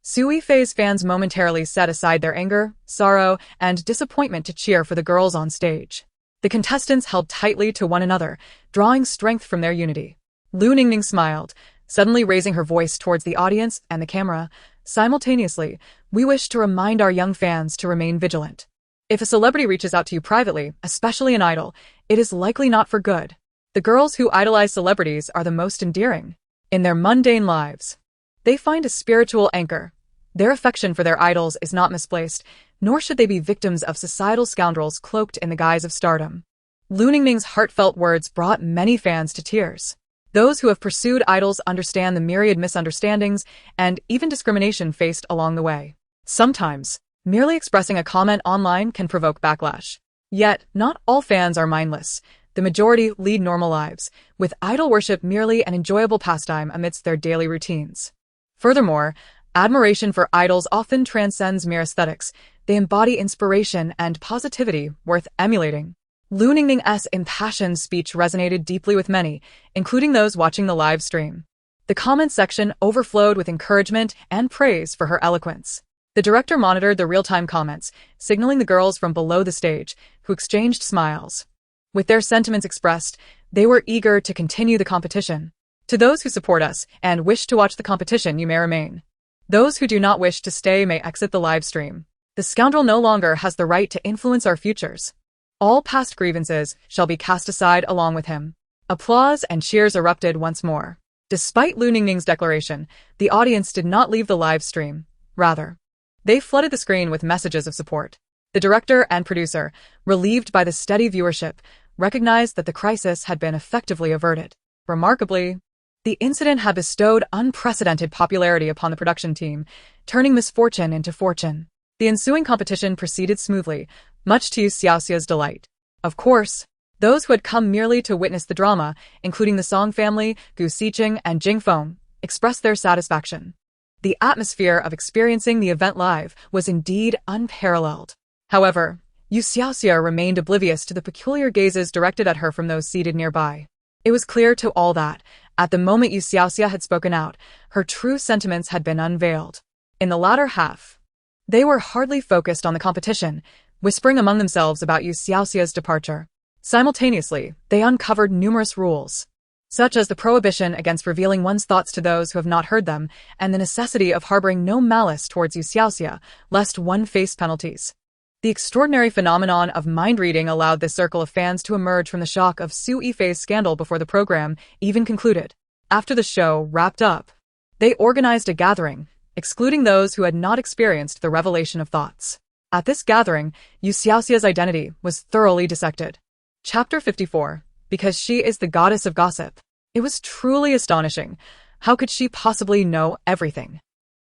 A: Su Yifei's fans momentarily set aside their anger, sorrow, and disappointment to cheer for the girls on stage. The contestants held tightly to one another, drawing strength from their unity. Lu Ningning smiled, suddenly raising her voice towards the audience and the camera. Simultaneously, we wish to remind our young fans to remain vigilant. If a celebrity reaches out to you privately, especially an idol, it is likely not for good. The girls who idolize celebrities are the most endearing. In their mundane lives, they find a spiritual anchor. Their affection for their idols is not misplaced, nor should they be victims of societal scoundrels cloaked in the guise of stardom. Lu Ningning's heartfelt words brought many fans to tears. Those who have pursued idols understand the myriad misunderstandings and even discrimination faced along the way. Sometimes, merely expressing a comment online can provoke backlash. Yet, not all fans are mindless. The majority lead normal lives, with idol worship merely an enjoyable pastime amidst their daily routines. Furthermore, admiration for idols often transcends mere aesthetics. They embody inspiration and positivity worth emulating. Lu Ningning's impassioned speech resonated deeply with many, including those watching the live stream. The comment section overflowed with encouragement and praise for her eloquence. The director monitored the real-time comments, signaling the girls from below the stage, who exchanged smiles. With their sentiments expressed, they were eager to continue the competition. To those who support us and wish to watch the competition, you may remain. Those who do not wish to stay may exit the live stream. The scoundrel no longer has the right to influence our futures. All past grievances shall be cast aside along with him. Applause and cheers erupted once more. Despite Lu Ningning's declaration, the audience did not leave the live stream. Rather, they flooded the screen with messages of support. The director and producer, relieved by the steady viewership, recognized that the crisis had been effectively averted. Remarkably, the incident had bestowed unprecedented popularity upon the production team, turning misfortune into fortune. The ensuing competition proceeded smoothly, much to You Xiaoxia's delight. Of course, Those who had come merely to witness the drama, including the Song family, Gu Xiqing and Jing Feng, expressed their satisfaction. The atmosphere of experiencing the event live was indeed unparalleled. However, You Xiaoxia remained oblivious to the peculiar gazes directed at her from those seated nearby. It was clear to all that, at the moment You Xiaoxia had spoken out, her true sentiments had been unveiled. In the latter half, they were hardly focused on the competition, whispering among themselves about You Xiaoxia's departure. Simultaneously, they uncovered numerous rules, such as the prohibition against revealing one's thoughts to those who have not heard them, and the necessity of harboring no malice towards You Xiaoxia, lest one face penalties. The extraordinary phenomenon of mind-reading allowed this circle of fans to emerge from the shock of Su Yifei's scandal before the program even concluded. After the show wrapped up, they organized a gathering, excluding those who had not experienced the revelation of thoughts. At this gathering, You Xiaoxia's identity was thoroughly dissected. Chapter 54. Because she is the goddess of gossip. It was truly astonishing. How could she possibly know everything?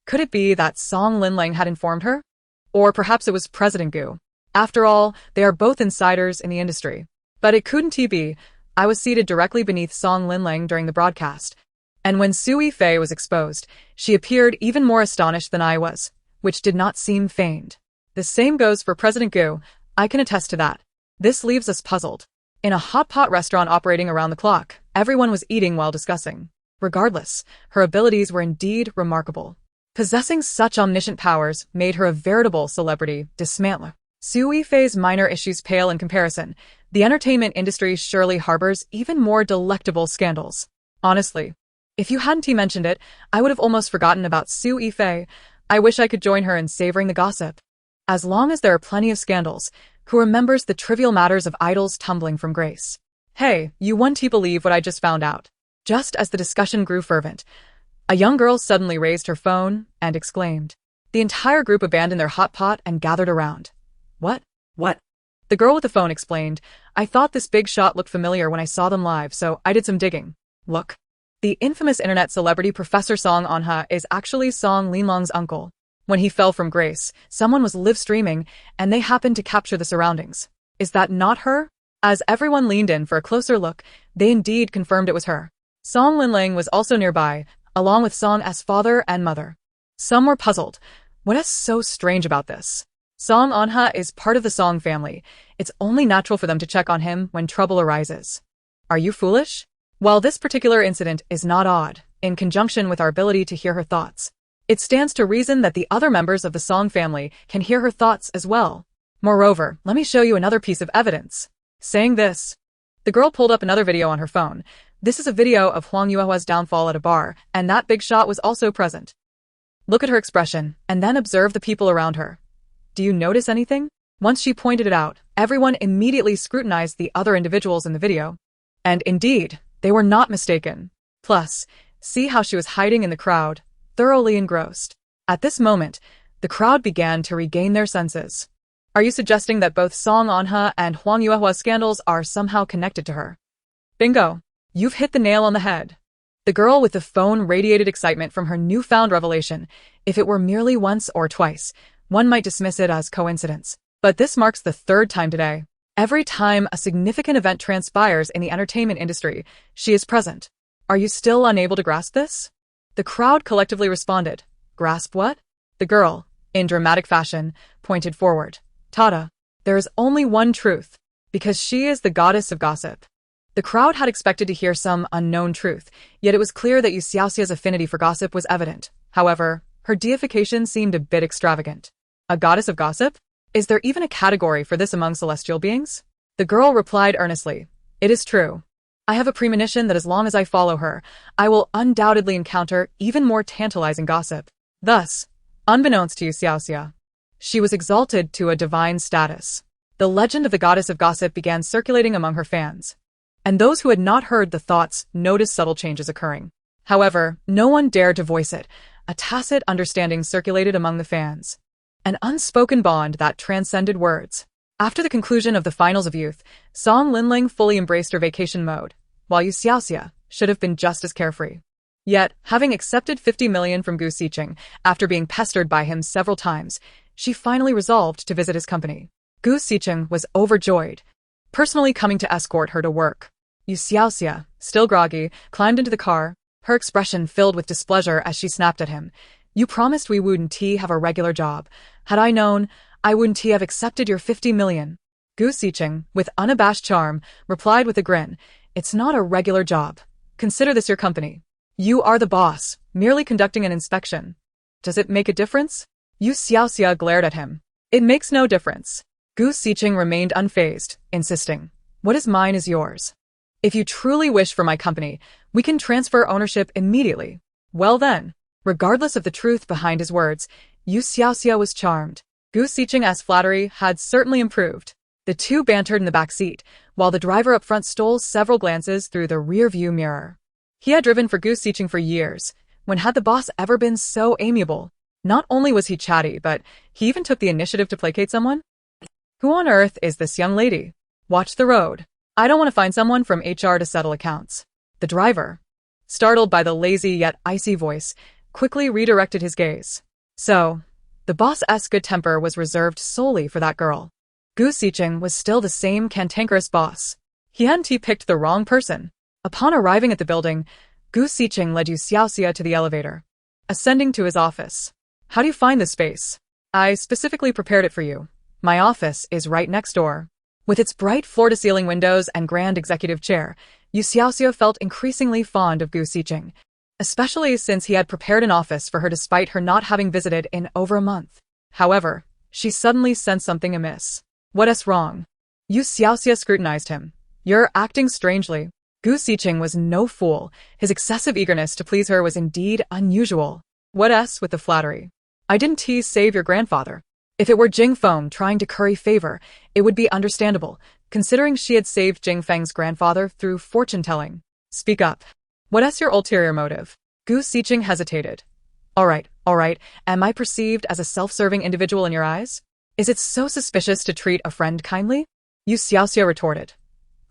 A: Could it be that Song Linling had informed her? Or perhaps it was President Gu. After all, they are both insiders in the industry. But it couldn't be. I was seated directly beneath Song Linling during the broadcast. And when Su Yifei was exposed, she appeared even more astonished than I was, which did not seem feigned. The same goes for President Gu. I can attest to that. This leaves us puzzled. In a hot pot restaurant operating around the clock, everyone was eating while discussing. Regardless, her abilities were indeed remarkable. Possessing such omniscient powers made her a veritable celebrity, dismantle. Su Yifei's minor issues pale in comparison. The entertainment industry surely harbors even more delectable scandals. Honestly, if you hadn't mentioned it, I would have almost forgotten about Su Yifei. I wish I could join her in savoring the gossip. As long as there are plenty of scandals, who remembers the trivial matters of idols tumbling from grace? Hey, you won't believe what I just found out. Just as the discussion grew fervent, a young girl suddenly raised her phone and exclaimed. The entire group abandoned their hot pot and gathered around. What?
B: What?
A: The girl with the phone explained. I thought this big shot looked familiar when I saw them live, so I did some digging. Look. The infamous internet celebrity Professor Song Anha is actually Song Linlong's uncle. When he fell from grace, someone was live streaming, and they happened to capture the surroundings. Is that not her? As everyone leaned in for a closer look, they indeed confirmed it was her. Song Linling was also nearby, along with Song's father and mother. Some were puzzled. What is so strange about this? Song Anha is part of the Song family. It's only natural for them to check on him when trouble arises. Are you foolish? While this particular incident is not odd, in conjunction with our ability to hear her thoughts, it stands to reason that the other members of the Song family can hear her thoughts as well. Moreover, let me show you another piece of evidence. Saying this, the girl pulled up another video on her phone. This is a video of Huang Yuehua's downfall at a bar, and that big shot was also present. Look at her expression, and then observe the people around her. Do you notice anything? Once she pointed it out, everyone immediately scrutinized the other individuals in the video. And indeed, they were not mistaken. Plus, see how she was hiding in the crowd, thoroughly engrossed. At this moment, the crowd began to regain their senses. Are you suggesting that both Song Anha and Huang Yuehua's scandals are somehow connected to her? Bingo! You've hit the nail on the head. The girl with the phone radiated excitement from her newfound revelation. If it were merely once or twice, one might dismiss it as coincidence. But this marks the third time today. Every time a significant event transpires in the entertainment industry, she is present. Are you still unable to grasp this? The crowd collectively responded. Grasp what? The girl, in dramatic fashion, pointed forward. Tada. There is only one truth. Because she is the goddess of gossip. The crowd had expected to hear some unknown truth, yet it was clear that You Xiaoxia's affinity for gossip was evident. However, her deification seemed a bit extravagant. A goddess of gossip? Is there even a category for this among celestial beings? The girl replied earnestly. It is true. I have a premonition that as long as I follow her, I will undoubtedly encounter even more tantalizing gossip. Thus, unbeknownst to You Xiaoxia, she was exalted to a divine status. The legend of the goddess of gossip began circulating among her fans. And those who had not heard the thoughts noticed subtle changes occurring. However, no one dared to voice it. A tacit understanding circulated among the fans. An unspoken bond that transcended words. After the conclusion of the finals of youth, Song Linling fully embraced her vacation mode, while You Xiaoxia should have been just as carefree. Yet, having accepted 50 million from Gu Xiqing, after being pestered by him several times, she finally resolved to visit his company. Gu Xiqing was overjoyed. personally coming to escort her to work. You Xiaoxia, still groggy, climbed into the car, her expression filled with displeasure as she snapped at him. You promised we wouldn't have a regular job. Had I known, I wouldn't have accepted your 50 million. Gu Xiqing, with unabashed charm, replied with a grin. It's not a regular job. Consider this your company. You are the boss, merely conducting an inspection. Does it make a difference? You Xiaoxia glared at him. It makes no difference. Gu Xiqing remained unfazed, insisting. What is mine is yours. If you truly wish for my company, we can transfer ownership immediately. Well then, regardless of the truth behind his words, You Xiaoxia was charmed. Gu Xiqing's flattery had certainly improved. The two bantered in the back seat, while the driver up front stole several glances through the rear-view mirror. He had driven for Gu Xiqing for years. When had the boss ever been so amiable? Not only was he chatty, but he even took the initiative to placate someone? Who on earth is this young lady? Watch the road. I don't want to find someone from HR to settle accounts. The driver, startled by the lazy yet icy voice, quickly redirected his gaze. So, the boss's good temper was reserved solely for that girl. Gu Xiqing was still the same cantankerous boss. He hadn't picked the wrong person. Upon arriving at the building, Gu Xiqing led You Xiaoxia to the elevator. Ascending to his office. How do you find this space? I specifically prepared it for you. My office is right next door. With its bright floor-to-ceiling windows and grand executive chair, You Xiaoxia felt increasingly fond of Gu Xiqing, especially since he had prepared an office for her despite her not having visited in over a month. However, she suddenly sensed something amiss. What's wrong? You Xiaoxia scrutinized him. You're acting strangely. Gu Xiqing was no fool. His excessive eagerness to please her was indeed unusual. What's with the flattery? I didn't save your grandfather. If it were Jing Feng trying to curry favor, it would be understandable, considering she had saved Jing Feng's grandfather through fortune-telling. Speak up. What's your ulterior motive? Gu Xiqing hesitated. All right. Am I perceived as a self-serving individual in your eyes? Is it so suspicious to treat a friend kindly? You Xiaoxia retorted.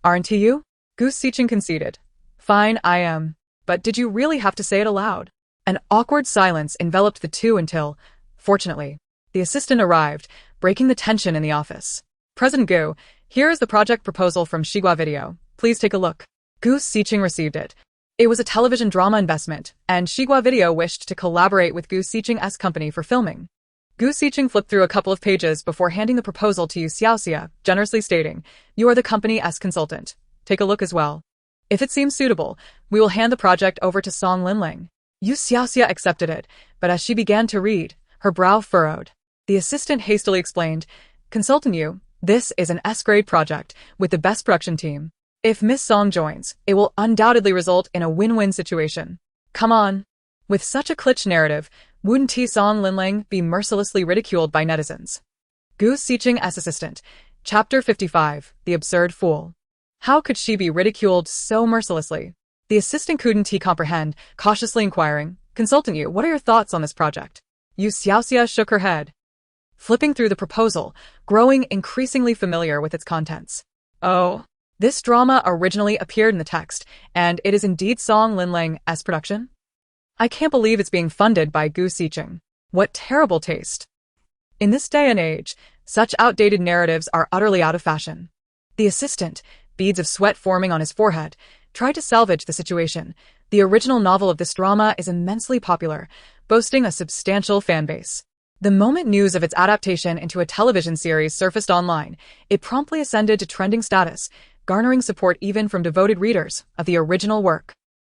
A: Aren't you? Gu Xiqing conceded. Fine, I am. But did you really have to say it aloud? An awkward silence enveloped the two until, fortunately, the assistant arrived, breaking the tension in the office. President Gu, here is the project proposal from Xigua Video. Please take a look. Gu Xiqing received it. It was a television drama investment, and Xigua Video wished to collaborate with Gu Xiqing's company for filming. Gu Xiqing flipped through a couple of pages before handing the proposal to You Xiaoxia, generously stating, You are the company's consultant. Take a look as well. If it seems suitable, we will hand the project over to Song Linling. You Xiaoxia accepted it, but as she began to read, her brow furrowed. The assistant hastily explained, Consultant you, this is an S-grade project with the best production team. If Miss Song joins, it will undoubtedly result in a win-win situation. Come on. With such a cliché narrative, wouldn't Song Linling be mercilessly ridiculed by netizens? Gu Xiqing's assistant. Chapter 55, The Absurd Fool. How could she be ridiculed so mercilessly? The assistant couldn't comprehend, cautiously inquiring, Consultant you, what are your thoughts on this project? You Xiaoxia shook her head, flipping through the proposal, growing increasingly familiar with its contents. Oh, this drama originally appeared in the text, and it is indeed Song Linling's production? I can't believe it's being funded by Gu Xiqing. What terrible taste. In this day and age, such outdated narratives are utterly out of fashion. The assistant, beads of sweat forming on his forehead, tried to salvage the situation. The original novel of this drama is immensely popular, boasting a substantial fan base. The moment news of its adaptation into a television series surfaced online, it promptly ascended to trending status, garnering support even from devoted readers of the original work.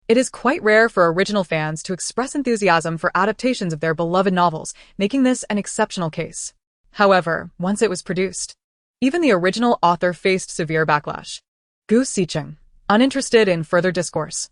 A: It is quite rare for original fans to express enthusiasm for adaptations of their beloved novels, making this an exceptional case. However, once it was produced, even the original author faced severe backlash. Gu Xiqing, uninterested in further discourse,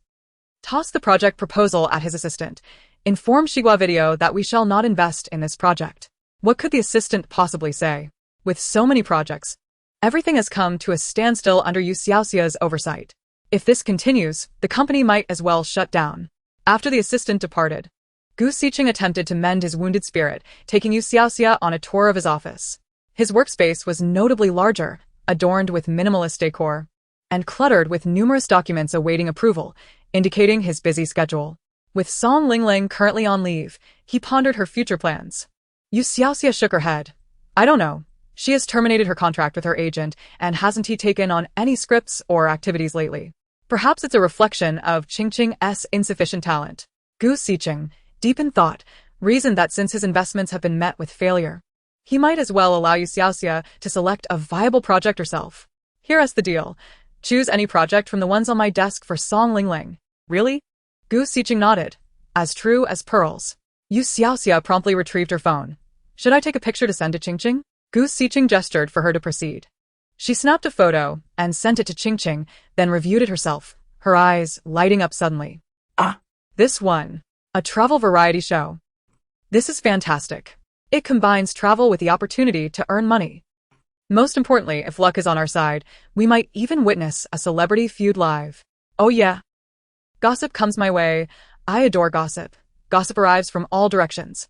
A: tossed the project proposal at his assistant, informed Xigua Video that we shall not invest in this project. What could the assistant possibly say? With so many projects, everything has come to a standstill under You Xiaoxia's oversight. If this continues, the company might as well shut down. After the assistant departed, Gu Xiqing attempted to mend his wounded spirit, taking You Xiaoxia on a tour of his office. His workspace was notably larger, adorned with minimalist decor, and cluttered with numerous documents awaiting approval, indicating his busy schedule. With Song Linling currently on leave, he pondered her future plans. You Xiaoxia shook her head. I don't know. She has terminated her contract with her agent and hasn't he taken on any scripts or activities lately. Perhaps it's a reflection of Qingqing's insufficient talent. Gu Xiqing, deep in thought, reasoned that since his investments have been met with failure, he might as well allow You Xiaoxia to select a viable project herself. Here's the deal. Choose any project from the ones on my desk for Song Lingling. Really? Gu Xiqing nodded. As true as pearls. You Xiaoxia promptly retrieved her phone. Should I take a picture to send to Qingqing? Gu Xiqing gestured for her to proceed. She snapped a photo and sent it to Qingqing, then reviewed it herself, her eyes lighting up suddenly. Ah! This one. A travel variety show. This is fantastic. It combines travel with the opportunity to earn money. Most importantly, if luck is on our side, we might even witness a celebrity feud live. Oh yeah. Gossip comes my way. I adore gossip. Gossip arrives from all directions.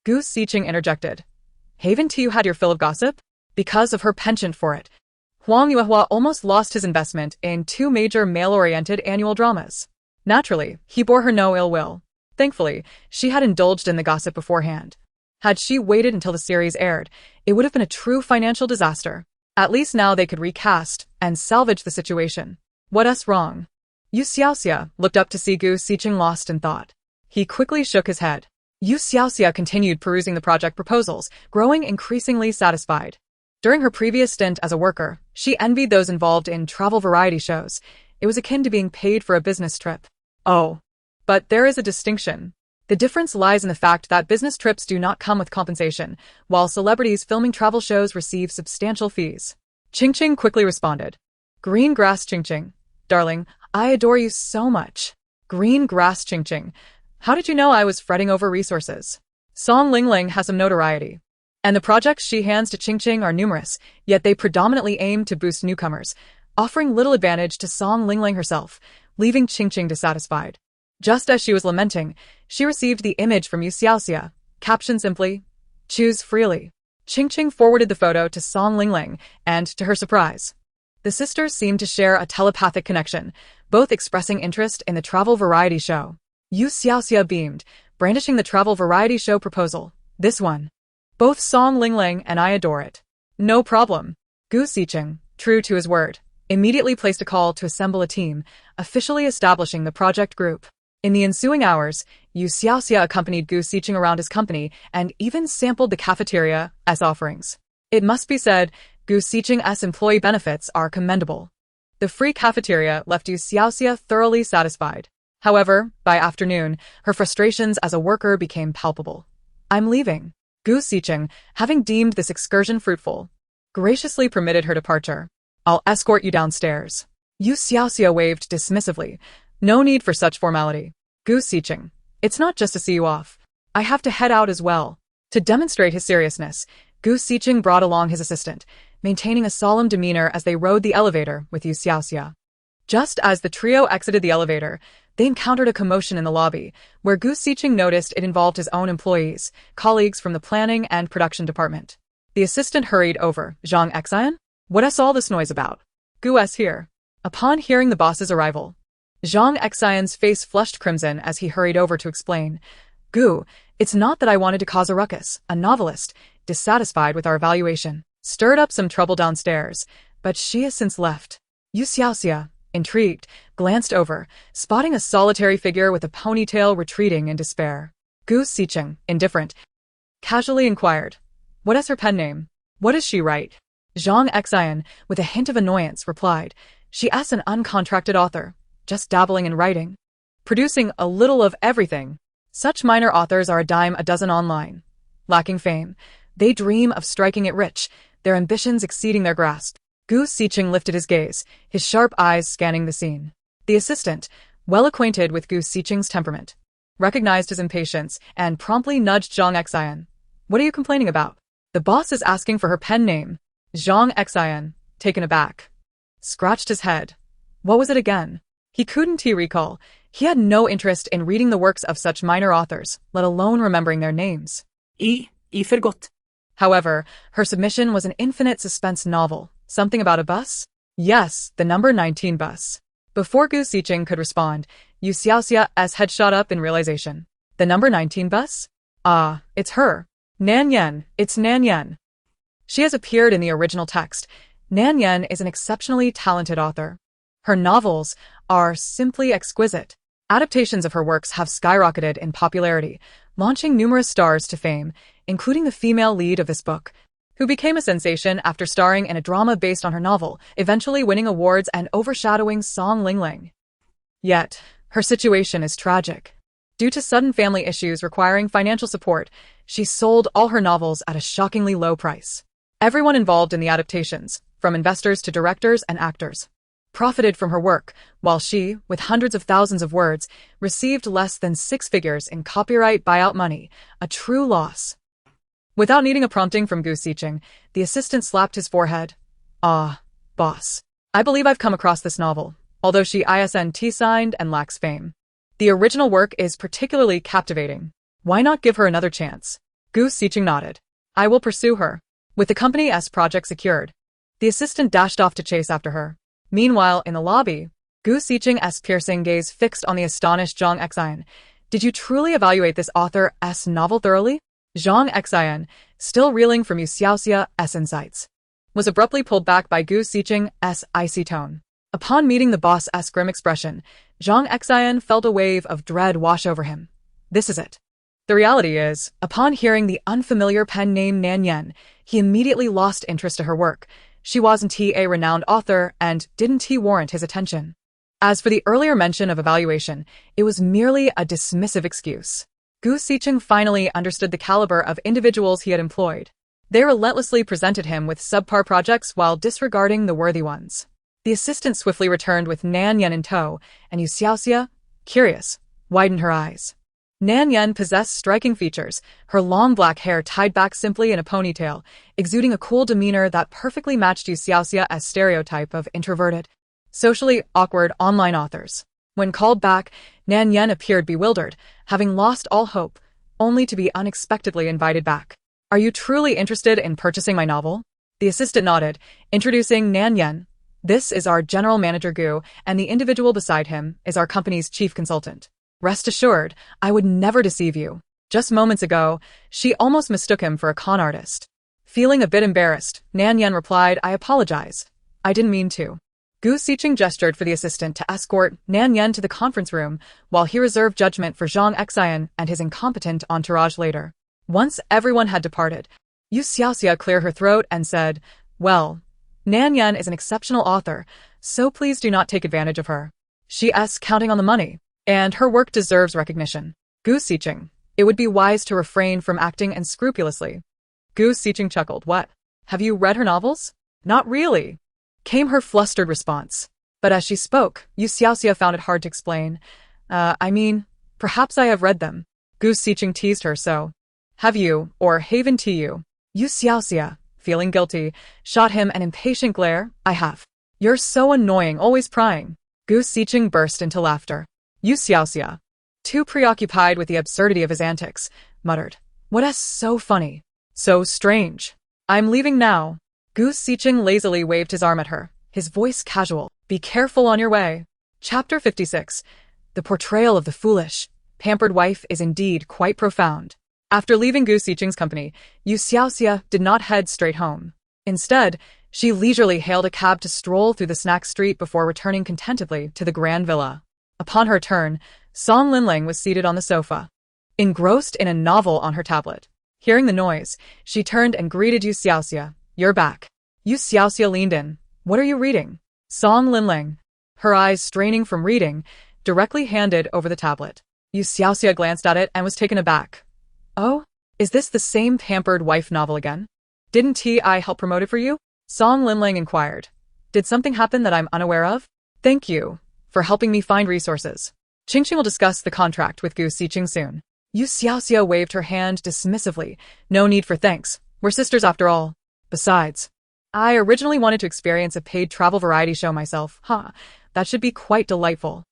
A: Gu Xiqing interjected. Haven't you had your fill of gossip? Because of her penchant for it, Huang Yuehua almost lost his investment in 2 major male-oriented annual dramas. Naturally, he bore her no ill will. Thankfully, she had indulged in the gossip beforehand. Had she waited until the series aired, it would have been a true financial disaster. At least now they could recast and salvage the situation. What's wrong? You Xiaoxia looked up to see Gu Xiqing lost in thought. He quickly shook his head. You Xiaoxia continued perusing the project proposals, growing increasingly satisfied. During her previous stint as a worker, she envied those involved in travel variety shows. It was akin to being paid for a business trip. Oh. But there is a distinction. The difference lies in the fact that business trips do not come with compensation, while celebrities filming travel shows receive substantial fees. Qingqing quickly responded. Green grass Qingqing. Darling, I adore you so much. Green grass Qingqing. How did you know I was fretting over resources? Song Lingling has some notoriety. And the projects she hands to Qingqing are numerous, yet they predominantly aim to boost newcomers, offering little advantage to Song Lingling herself, leaving Qingqing dissatisfied. Just as she was lamenting, she received the image from You Xiaoxia, captioned simply, Choose freely. Qingqing forwarded the photo to Song Lingling, and to her surprise, the sisters seemed to share a telepathic connection, both expressing interest in the travel variety show. You Xiaoxia beamed, brandishing the travel variety show proposal. This one. Both Song Lingling and I adore it. No problem. Gu Xiqing, true to his word, immediately placed a call to assemble a team, officially establishing the project group. In the ensuing hours, You Xiaoxia accompanied Gu Xiqing around his company and even sampled the cafeteria as offerings. It must be said, Gu Xiqing's employee benefits are commendable. The free cafeteria left You Xiaoxia thoroughly satisfied. However, by afternoon, her frustrations as a worker became palpable. I'm leaving. Gu Xiqing, having deemed this excursion fruitful, graciously permitted her departure. I'll escort you downstairs. You Xiaoxia waved dismissively. No need for such formality. Gu Xiqing, it's not just to see you off. I have to head out as well. To demonstrate his seriousness, Gu Xiqing brought along his assistant, maintaining a solemn demeanor as they rode the elevator with You Xiaoxia. Just as the trio exited the elevator, they encountered a commotion in the lobby, where Gu Xiqing noticed it involved his own employees, colleagues from the planning and production department. The assistant hurried over. Zhang Xian? What's all this noise about? Gu's here. Upon hearing the boss's arrival, Zhang Xian's face flushed crimson as he hurried over to explain. Gu, it's not that I wanted to cause a ruckus. A novelist, dissatisfied with our evaluation, stirred up some trouble downstairs, but she has since left. You Xiaoxia, intrigued, glanced over, spotting a solitary figure with a ponytail retreating in despair. Gu Xiqing, indifferent, casually inquired, What is her pen name? What does she write? Zhang Xian, with a hint of annoyance, replied, She's an uncontracted author, just dabbling in writing, producing a little of everything. Such minor authors are a dime a dozen online. Lacking fame, they dream of striking it rich, their ambitions exceeding their grasp. Gu Xiqing lifted his gaze, his sharp eyes scanning the scene. The assistant, well acquainted with Gu Xiqing's temperament, recognized his impatience and promptly nudged Zhang Xian. What are you complaining about? The boss is asking for her pen name. Zhang Xian, taken aback, scratched his head. What was it again? He couldn't recall. He had no interest in reading the works of such minor authors, let alone remembering their names.
B: I forgot.
A: However, her submission was an infinite suspense novel. Something about a bus? Yes, the number 19 bus. Before Gu Xiqing could respond, You Xiaoxia's head shot up in realization. The number 19 bus? Ah, it's her. Nan Yan, it's Nan Yan. She has appeared in the original text. Nan Yen is an exceptionally talented author. Her novels are simply exquisite. Adaptations of her works have skyrocketed in popularity, launching numerous stars to fame, including the female lead of this book, who became a sensation after starring in a drama based on her novel, eventually winning awards and overshadowing Song Lingling. Yet, her situation is tragic. Due to sudden family issues requiring financial support, she sold all her novels at a shockingly low price. Everyone involved in the adaptations, from investors to directors and actors, profited from her work, while she, with hundreds of thousands of words, received less than 6 figures in copyright buyout money, a true loss. Without needing a prompting from Gu Xiqing, the assistant slapped his forehead. Ah, boss. I believe I've come across this novel, although she isn't signed and lacks fame. The original work is particularly captivating. Why not give her another chance? Gu Xiqing nodded. I will pursue her. With the company's project secured, the assistant dashed off to chase after her. Meanwhile, in the lobby, Gu Xiqing's piercing gaze fixed on the astonished Zhang Xian. Did you truly evaluate this author's novel thoroughly? Zhang Xian, still reeling from You Xiaoxia's insights, was abruptly pulled back by Gu Xiqing's icy tone. Upon meeting the boss's grim expression, Zhang Xian felt a wave of dread wash over him. This is it. The reality is, upon hearing the unfamiliar pen name Nan Yen, he immediately lost interest to her work. She wasn't a renowned author, and didn't he warrant his attention? As for the earlier mention of evaluation, it was merely a dismissive excuse. Gu Xiqing finally understood the caliber of individuals he had employed. They relentlessly presented him with subpar projects while disregarding the worthy ones. The assistant swiftly returned with Nan Yen in tow, and You Xiaoxia, curious, widened her eyes. Nan Yen possessed striking features, her long black hair tied back simply in a ponytail, exuding a cool demeanor that perfectly matched You Xiaoxia's stereotype of introverted, socially awkward online authors. When called back, Nan Yen appeared bewildered, having lost all hope, only to be unexpectedly invited back. Are you truly interested in purchasing my novel? The assistant nodded, introducing Nan Yen. This is our general manager Gu, and the individual beside him is our company's chief consultant. Rest assured, I would never deceive you. Just moments ago, she almost mistook him for a con artist. Feeling a bit embarrassed, Nan Yen replied, I apologize. I didn't mean to. Gu Xiqing gestured for the assistant to escort Nan Yen to the conference room, while he reserved judgment for Zhang Xian and his incompetent entourage later. Once everyone had departed, You Xiaoxia cleared her throat and said, Well, Nan Yen is an exceptional author, so please do not take advantage of her. She's counting on the money, and her work deserves recognition. Gu Xiqing, it would be wise to refrain from acting unscrupulously. Gu Xiqing chuckled. What? Have you read her novels? Not really, came her flustered response. But as she spoke, You Xiaoxia found it hard to explain. Perhaps I have read them. Gu Xiqing teased her. So have you, or haven't you? You Xiaoxia, feeling guilty, shot him an impatient glare. I have. You're so annoying, always prying. Gu Xiqing burst into laughter. You Xiaoxia, too preoccupied with the absurdity of his antics, muttered. What's so funny? So strange. I'm leaving now. Gu Xiqing lazily waved his arm at her, his voice casual. Be careful on your way. Chapter 56. The portrayal of the foolish, pampered wife is indeed quite profound. After leaving Gu Xiqing's company, You Xiaoxia did not head straight home. Instead, she leisurely hailed a cab to stroll through the snack street before returning contentedly to the grand villa. Upon her return, Song Lingling was seated on the sofa, engrossed in a novel on her tablet. Hearing the noise, she turned and greeted You Xiaoxia. You're back. You Xiaoxia leaned in. What are you reading? Song Lingling, her eyes straining from reading, directly handed over the tablet. You Xiaoxia glanced at it and was taken aback. Oh, is this the same pampered wife novel again? Didn't I help promote it for you? Song Lingling inquired. Did something happen that I'm unaware of? Thank you for helping me find resources. Qingqing will discuss the contract with Gu Xiqing soon. You Xiaoxia waved her hand dismissively. No need for thanks. We're sisters after all. Besides, I originally wanted to experience a paid travel variety show myself. That should be quite delightful.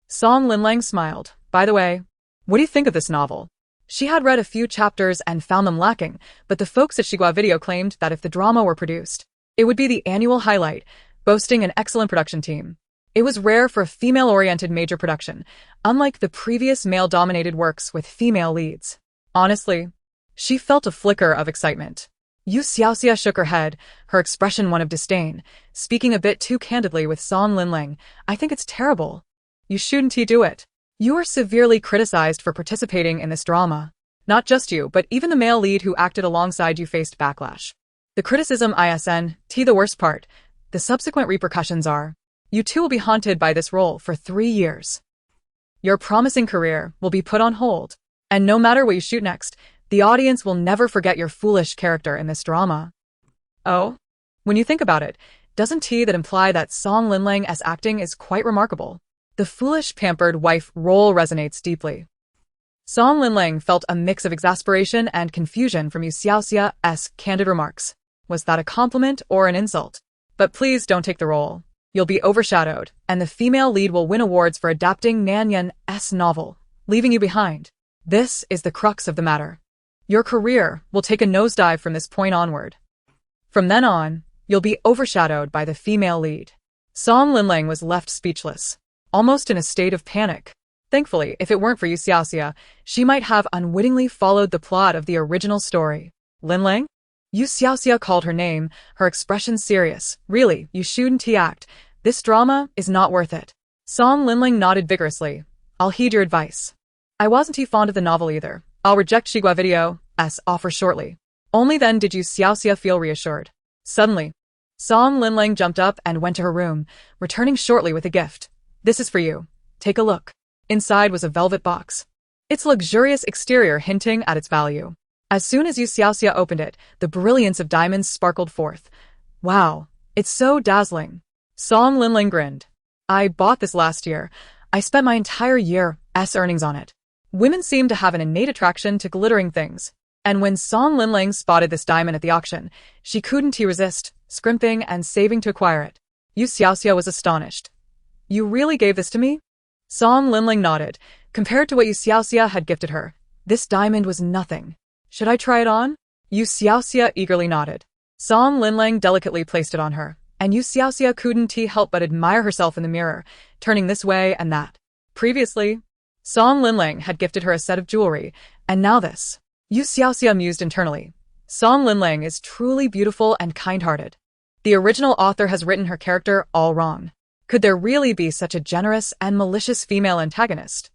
A: Song Lingling smiled. By the way, what do you think of this novel? She had read a few chapters and found them lacking, but the folks at Xigua Video claimed that if the drama were produced, it would be the annual highlight, boasting an excellent production team. It was rare for a female-oriented major production, unlike the previous male-dominated works with female leads. Honestly, she felt a flicker of excitement. You Xiaoxia shook her head, her expression one of disdain, speaking a bit too candidly with Song Linling. I think it's terrible. You shouldn't do it. You are severely criticized for participating in this drama. Not just you, but even the male lead who acted alongside you faced backlash. The criticism isn't the worst part. The subsequent repercussions are, you two will be haunted by this role for 3 years. Your promising career will be put on hold. And no matter what you shoot next, the audience will never forget your foolish character in this drama. Oh? When you think about it, doesn't that imply that Song Linling's acting is quite remarkable? The foolish, pampered wife role resonates deeply. Song Linling felt a mix of exasperation and confusion from You Xiaoxia's candid remarks. Was that a compliment or an insult? But please don't take the role. You'll be overshadowed, and the female lead will win awards for adapting Nan Yan's novel, leaving you behind. This is the crux of the matter. Your career will take a nosedive from this point onward. From then on, you'll be overshadowed by the female lead. Song Linling was left speechless, almost in a state of panic. Thankfully, if it weren't for You Xiaoxia, she might have unwittingly followed the plot of the original story. Linling? You Xiaoxia called her name, her expression serious. Really, you shouldn't act. This drama is not worth it. Song Linling nodded vigorously. I'll heed your advice. I wasn't fond of the novel either. I'll reject Shigua Video's offer shortly. Only then did You Xiaoxia feel reassured. Suddenly, Song Linling jumped up and went to her room, returning shortly with a gift. This is for you. Take a look. Inside was a velvet box, its luxurious exterior hinting at its value. As soon as You Xiaoxia opened it, the brilliance of diamonds sparkled forth. Wow, it's so dazzling. Song Linling grinned. I bought this last year. I spent my entire year's earnings on it. Women seem to have an innate attraction to glittering things. And when Song Linling spotted this diamond at the auction, she couldn't resist, scrimping and saving to acquire it. You Xiaoxia was astonished. You really gave this to me? Song Linling nodded. Compared to what You Xiaoxia had gifted her, this diamond was nothing. Should I try it on? You Xiaoxia eagerly nodded. Song Linling delicately placed it on her, and You Xiaoxia couldn't help but admire herself in the mirror, turning this way and that. Previously, Song Linling had gifted her a set of jewelry, and now this. You Xiaoxia mused internally. Song Linling is truly beautiful and kind-hearted. The original author has written her character all wrong. Could there really be such a generous and malicious female antagonist?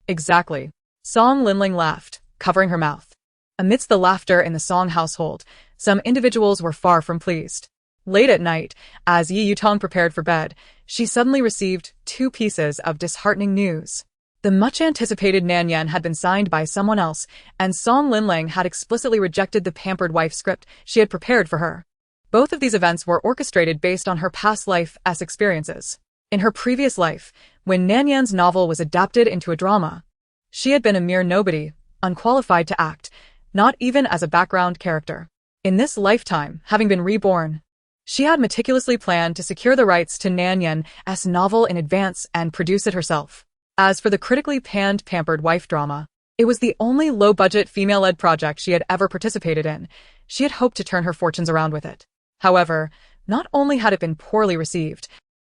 A: Exactly. Song Linling laughed, covering her mouth. Amidst the laughter in the Song household, some individuals were far from pleased. Late at night, as Yi Yutong prepared for bed, she suddenly received 2 pieces of disheartening news. The much-anticipated Nan Yan had been signed by someone else, and Song Linling had explicitly rejected the pampered wife script she had prepared for her. Both of these events were orchestrated based on her past life's experiences. In her previous life, when Nan Yan's novel was adapted into a drama, she had been a mere nobody, unqualified to act, not even as a background character. In this lifetime, having been reborn, she had meticulously planned to secure the rights to Nan Yan's novel in advance and produce it herself. As for the critically panned pampered wife drama, it was the only low-budget female-led project she had ever participated in. She had hoped to turn her fortunes around with it. However, not only had it been poorly received,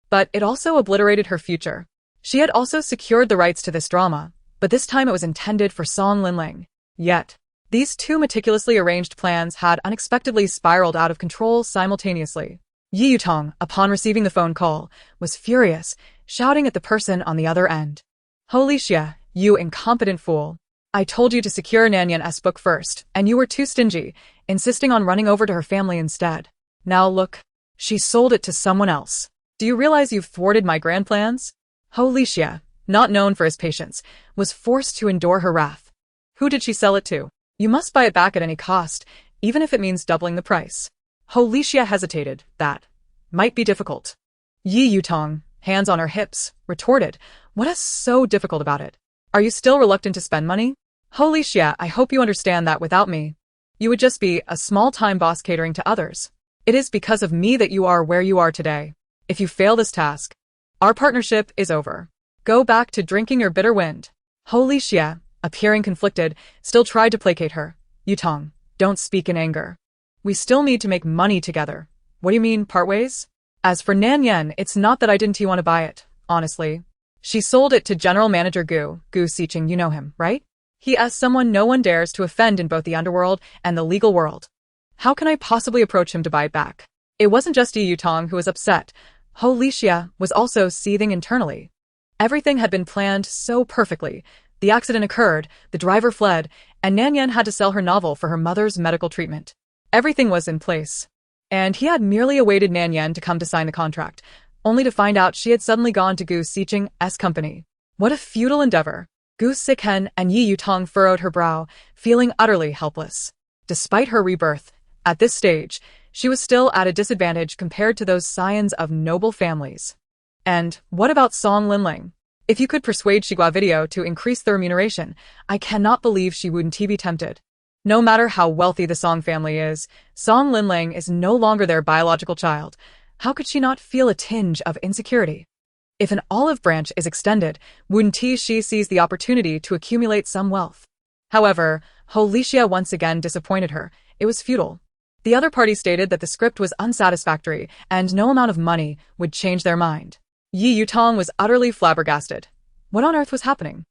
A: but it also obliterated her future. She had also secured the rights to this drama, but this time it was intended for Song Linling. Yet, these 2 meticulously arranged plans had unexpectedly spiraled out of control simultaneously. Yi Yutong, upon receiving the phone call, was furious, shouting at the person on the other end. Holy shit, you incompetent fool. I told you to secure Nan Yan's book first, and you were too stingy, insisting on running over to her family instead. Now look, she sold it to someone else. Do you realize you've thwarted my grand plans? Holy shit, not known for his patience, was forced to endure her wrath. Who did she sell it to? You must buy it back at any cost, even if it means doubling the price. Holy shit hesitated. That might be difficult. Yi Yutong, hands on her hips, retorted. What is so difficult about it? Are you still reluctant to spend money? Holy shit, I hope you understand that without me, you would just be a small-time boss catering to others. It is because of me that you are where you are today. If you fail this task, our partnership is over. Go back to drinking your bitter wind. Holy shit, appearing conflicted, still tried to placate her. Yutong, don't speak in anger. We still need to make money together. What do you mean, part ways? As for Nan Yan, it's not that I didn't want to buy it, honestly. She sold it to General Manager Gu Xiqing, you know him, right? He is someone no one dares to offend in both the underworld and the legal world. How can I possibly approach him to buy it back? It wasn't just Yi Yutong who was upset. Heiresses was also seething internally. Everything had been planned so perfectly. The accident occurred, the driver fled, and Nanyan had to sell her novel for her mother's medical treatment. Everything was in place. And he had merely awaited Nanyan to come to sign the contract, only to find out she had suddenly gone to Gu Xicheng's company. What a futile endeavor. Gu Xichen and Yi Yutong furrowed her brow, feeling utterly helpless. Despite her rebirth, at this stage, she was still at a disadvantage compared to those scions of noble families. And what about Song Linling? If you could persuade Xigua Video to increase the remuneration, I cannot believe she wouldn't be tempted. No matter how wealthy the Song family is, Song Linling is no longer their biological child. How could she not feel a tinge of insecurity? If an olive branch is extended, wouldn't she seize the opportunity to accumulate some wealth? However, Heiresses once again disappointed her. It was futile. The other party stated that the script was unsatisfactory and no amount of money would change their mind. Yi Yutong was utterly flabbergasted. What on earth was happening?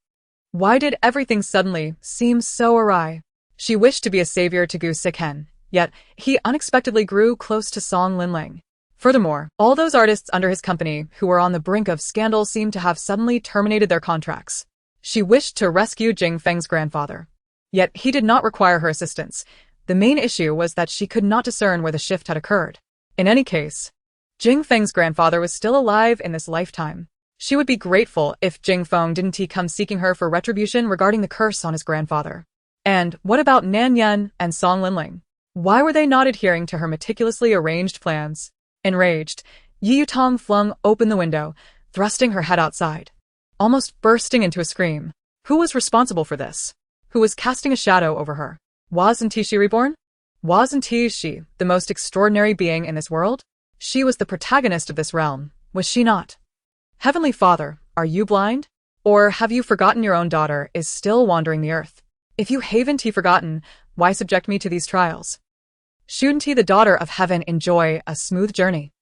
A: Why did everything suddenly seem so awry? She wished to be a savior to Gu Xichen, yet he unexpectedly grew close to Song Linling. Furthermore, all those artists under his company who were on the brink of scandal seemed to have suddenly terminated their contracts. She wished to rescue Jing Feng's grandfather. Yet he did not require her assistance. The main issue was that she could not discern where the shift had occurred. In any case, Jing Feng's grandfather was still alive in this lifetime. She would be grateful if Jing Feng didn't come seeking her for retribution regarding the curse on his grandfather. And what about Nanyan and Song Linling? Why were they not adhering to her meticulously arranged plans? Enraged, Yi Yutong flung open the window, thrusting her head outside, almost bursting into a scream. Who was responsible for this? Who was casting a shadow over her? Wasn't she reborn? Wasn't she the most extraordinary being in this world? She was the protagonist of this realm, was she not? Heavenly Father, are you blind? Or have you forgotten your own daughter is still wandering the earth? If you haven't forgotten, why subject me to these trials? Shouldn't the daughter of heaven enjoy a smooth journey?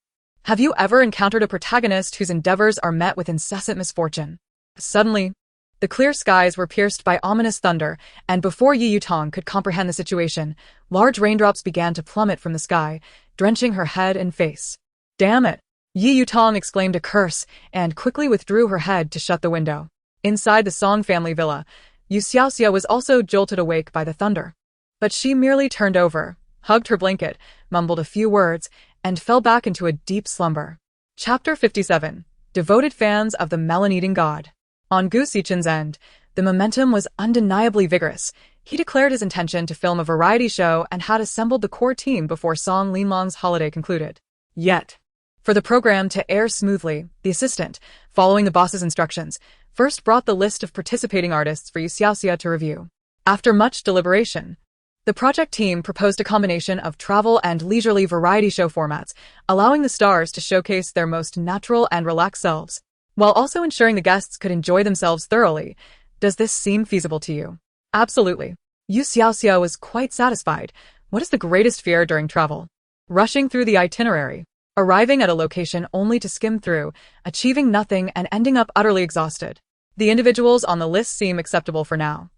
A: Have you ever encountered a protagonist whose endeavors are met with incessant misfortune? Suddenly, the clear skies were pierced by ominous thunder, and before Yi Yutong could comprehend the situation, large raindrops began to plummet from the sky, drenching her head and face. Damn it! Yi Yutong exclaimed a curse and quickly withdrew her head to shut the window. Inside the Song family villa, You Xiaoxia was also jolted awake by the thunder. But she merely turned over, hugged her blanket, mumbled a few words, and fell back into a deep slumber. Chapter 57. Devoted fans of the melon-eating god. On Gu Xichen's end, the momentum was undeniably vigorous. He declared his intention to film a variety show and had assembled the core team before Song Linlong's holiday concluded. Yet, for the program to air smoothly, the assistant, following the boss's instructions, first brought the list of participating artists for You Xiaoxia to review. After much deliberation, the project team proposed a combination of travel and leisurely variety show formats, allowing the stars to showcase their most natural and relaxed selves, while also ensuring the guests could enjoy themselves thoroughly. Does this seem feasible to you? Absolutely. You Xiaoxia was quite satisfied. What is the greatest fear during travel? Rushing through the itinerary, arriving at a location only to skim through, achieving nothing and ending up utterly exhausted. The individuals on the list seem acceptable for now.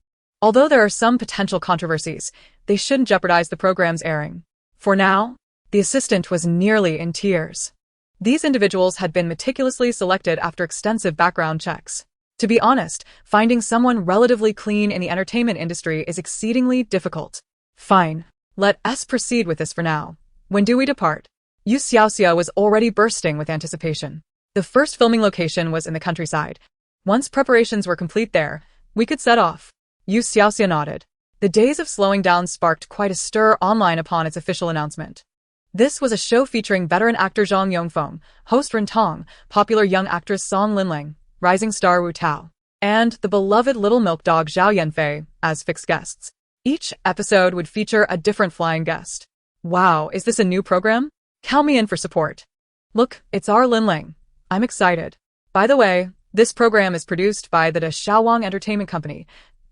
A: Although there are some potential controversies, they shouldn't jeopardize the program's airing. For now, the assistant was nearly in tears. These individuals had been meticulously selected after extensive background checks. To be honest, finding someone relatively clean in the entertainment industry is exceedingly difficult. Fine. Let us proceed with this for now. When do we depart? You Xiaoxia was already bursting with anticipation. The first filming location was in the countryside. Once preparations were complete there, we could set off. You Xiaoxia nodded. The days of slowing down sparked quite a stir online upon its official announcement. This was a show featuring veteran actor Zhang Yongfeng, host Ren Tong, popular young actress Song Linling, rising star Wu Tao, and the beloved little milk dog Zhao Yanfei as fixed guests. Each episode would feature a different flying guest. Wow, is this a new program? Count me in for support. Look, it's our Linling. I'm excited. By the way, this program is produced by the Shaowang Entertainment Company.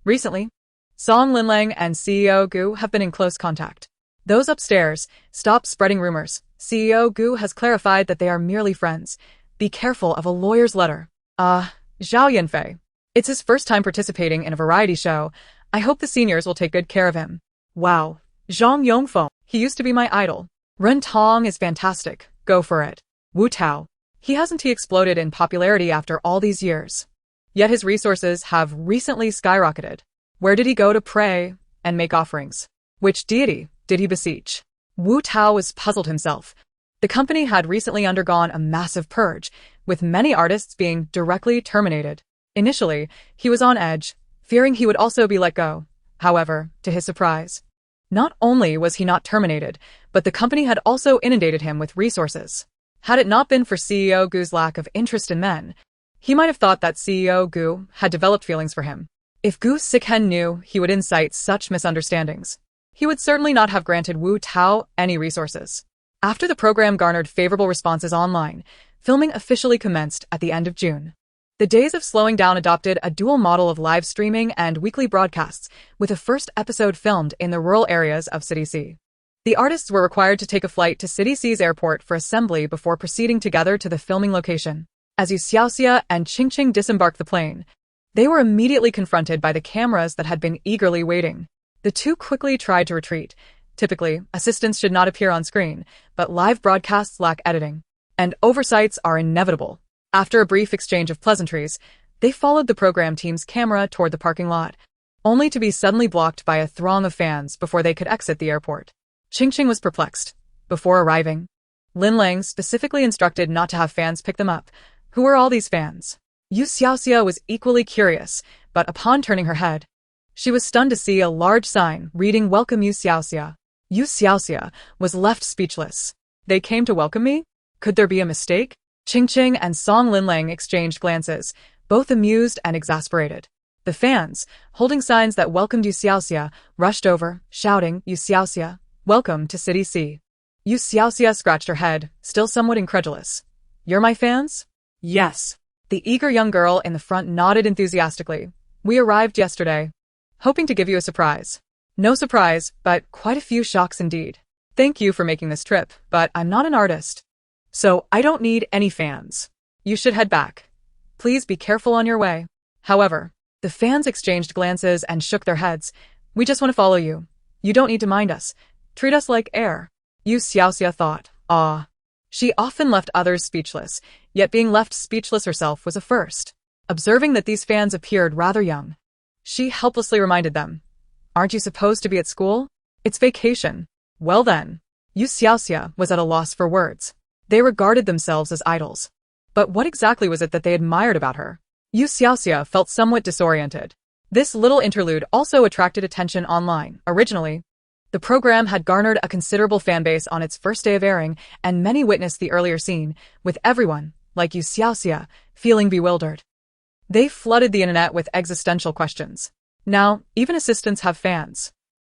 A: Recently, Song Linling and CEO Gu have been in close contact. Those upstairs, stop spreading rumors. CEO Gu has clarified that they are merely friends. Be careful of a lawyer's letter. Zhao Yanfei. It's his first time participating in a variety show. I hope the seniors will take good care of him. Wow. Zhang Yongfeng. He used to be my idol. Ren Tong is fantastic. Go for it. Wu Tao. He exploded in popularity after all these years. Yet his resources have recently skyrocketed. Where did he go to pray and make offerings? Which deity did he beseech? Wu Tao was puzzled himself. The company had recently undergone a massive purge, with many artists being directly terminated. Initially, he was on edge, fearing he would also be let go. However, to his surprise, not only was he not terminated, but the company had also inundated him with resources. Had it not been for CEO Gu's lack of interest in men, he might have thought that CEO Gu had developed feelings for him. If Gu Sikhen knew he would incite such misunderstandings, he would certainly not have granted Wu Tao any resources. After the program garnered favorable responses online, filming officially commenced at the end of June. The Days of Slowing Down adopted a dual model of live streaming and weekly broadcasts, with a first episode filmed in the rural areas of City C. The artists were required to take a flight to City C's airport for assembly before proceeding together to the filming location. As You Xiaoxia and Qingqing disembarked the plane, they were immediately confronted by the cameras that had been eagerly waiting. The two quickly tried to retreat. Typically, assistants should not appear on screen, but live broadcasts lack editing, and oversights are inevitable. After a brief exchange of pleasantries, they followed the program team's camera toward the parking lot, only to be suddenly blocked by a throng of fans before they could exit the airport. Qingqing was perplexed. Before arriving, Lin Lang specifically instructed not to have fans pick them up. Who were all these fans? You Xiaoxia was equally curious, but upon turning her head, she was stunned to see a large sign reading "Welcome You Xiaoxia." You Xiaoxia was left speechless. They came to welcome me? Could there be a mistake? Qingqing and Song Linlang exchanged glances, both amused and exasperated. The fans, holding signs that welcomed You Xiaoxia, rushed over, shouting, "You Xiaoxia, welcome to City C." You Xiaoxia scratched her head, still somewhat incredulous. You're my fans?
B: Yes.
A: The eager young girl in the front nodded enthusiastically. We arrived yesterday, hoping to give you a surprise. No surprise, but quite a few shocks indeed. Thank you for making this trip, but I'm not an artist, so I don't need any fans. You should head back. Please be careful on your way. However, the fans exchanged glances and shook their heads. We just want to follow you. You don't need to mind us. Treat us like air. You Xiaoxia thought, ah. She often left others speechless, yet being left speechless herself was a first. Observing that these fans appeared rather young, she helplessly reminded them, aren't you supposed to be at school? It's vacation. Well then. You Xiaoxia was at a loss for words. They regarded themselves as idols. But what exactly was it that they admired about her? You Xiaoxia felt somewhat disoriented. This little interlude also attracted attention online. Originally, the program had garnered a considerable fanbase on its first day of airing, and many witnessed the earlier scene, with everyone, like You Xiaoxia, feeling bewildered. They flooded the internet with existential questions. Now, even assistants have fans.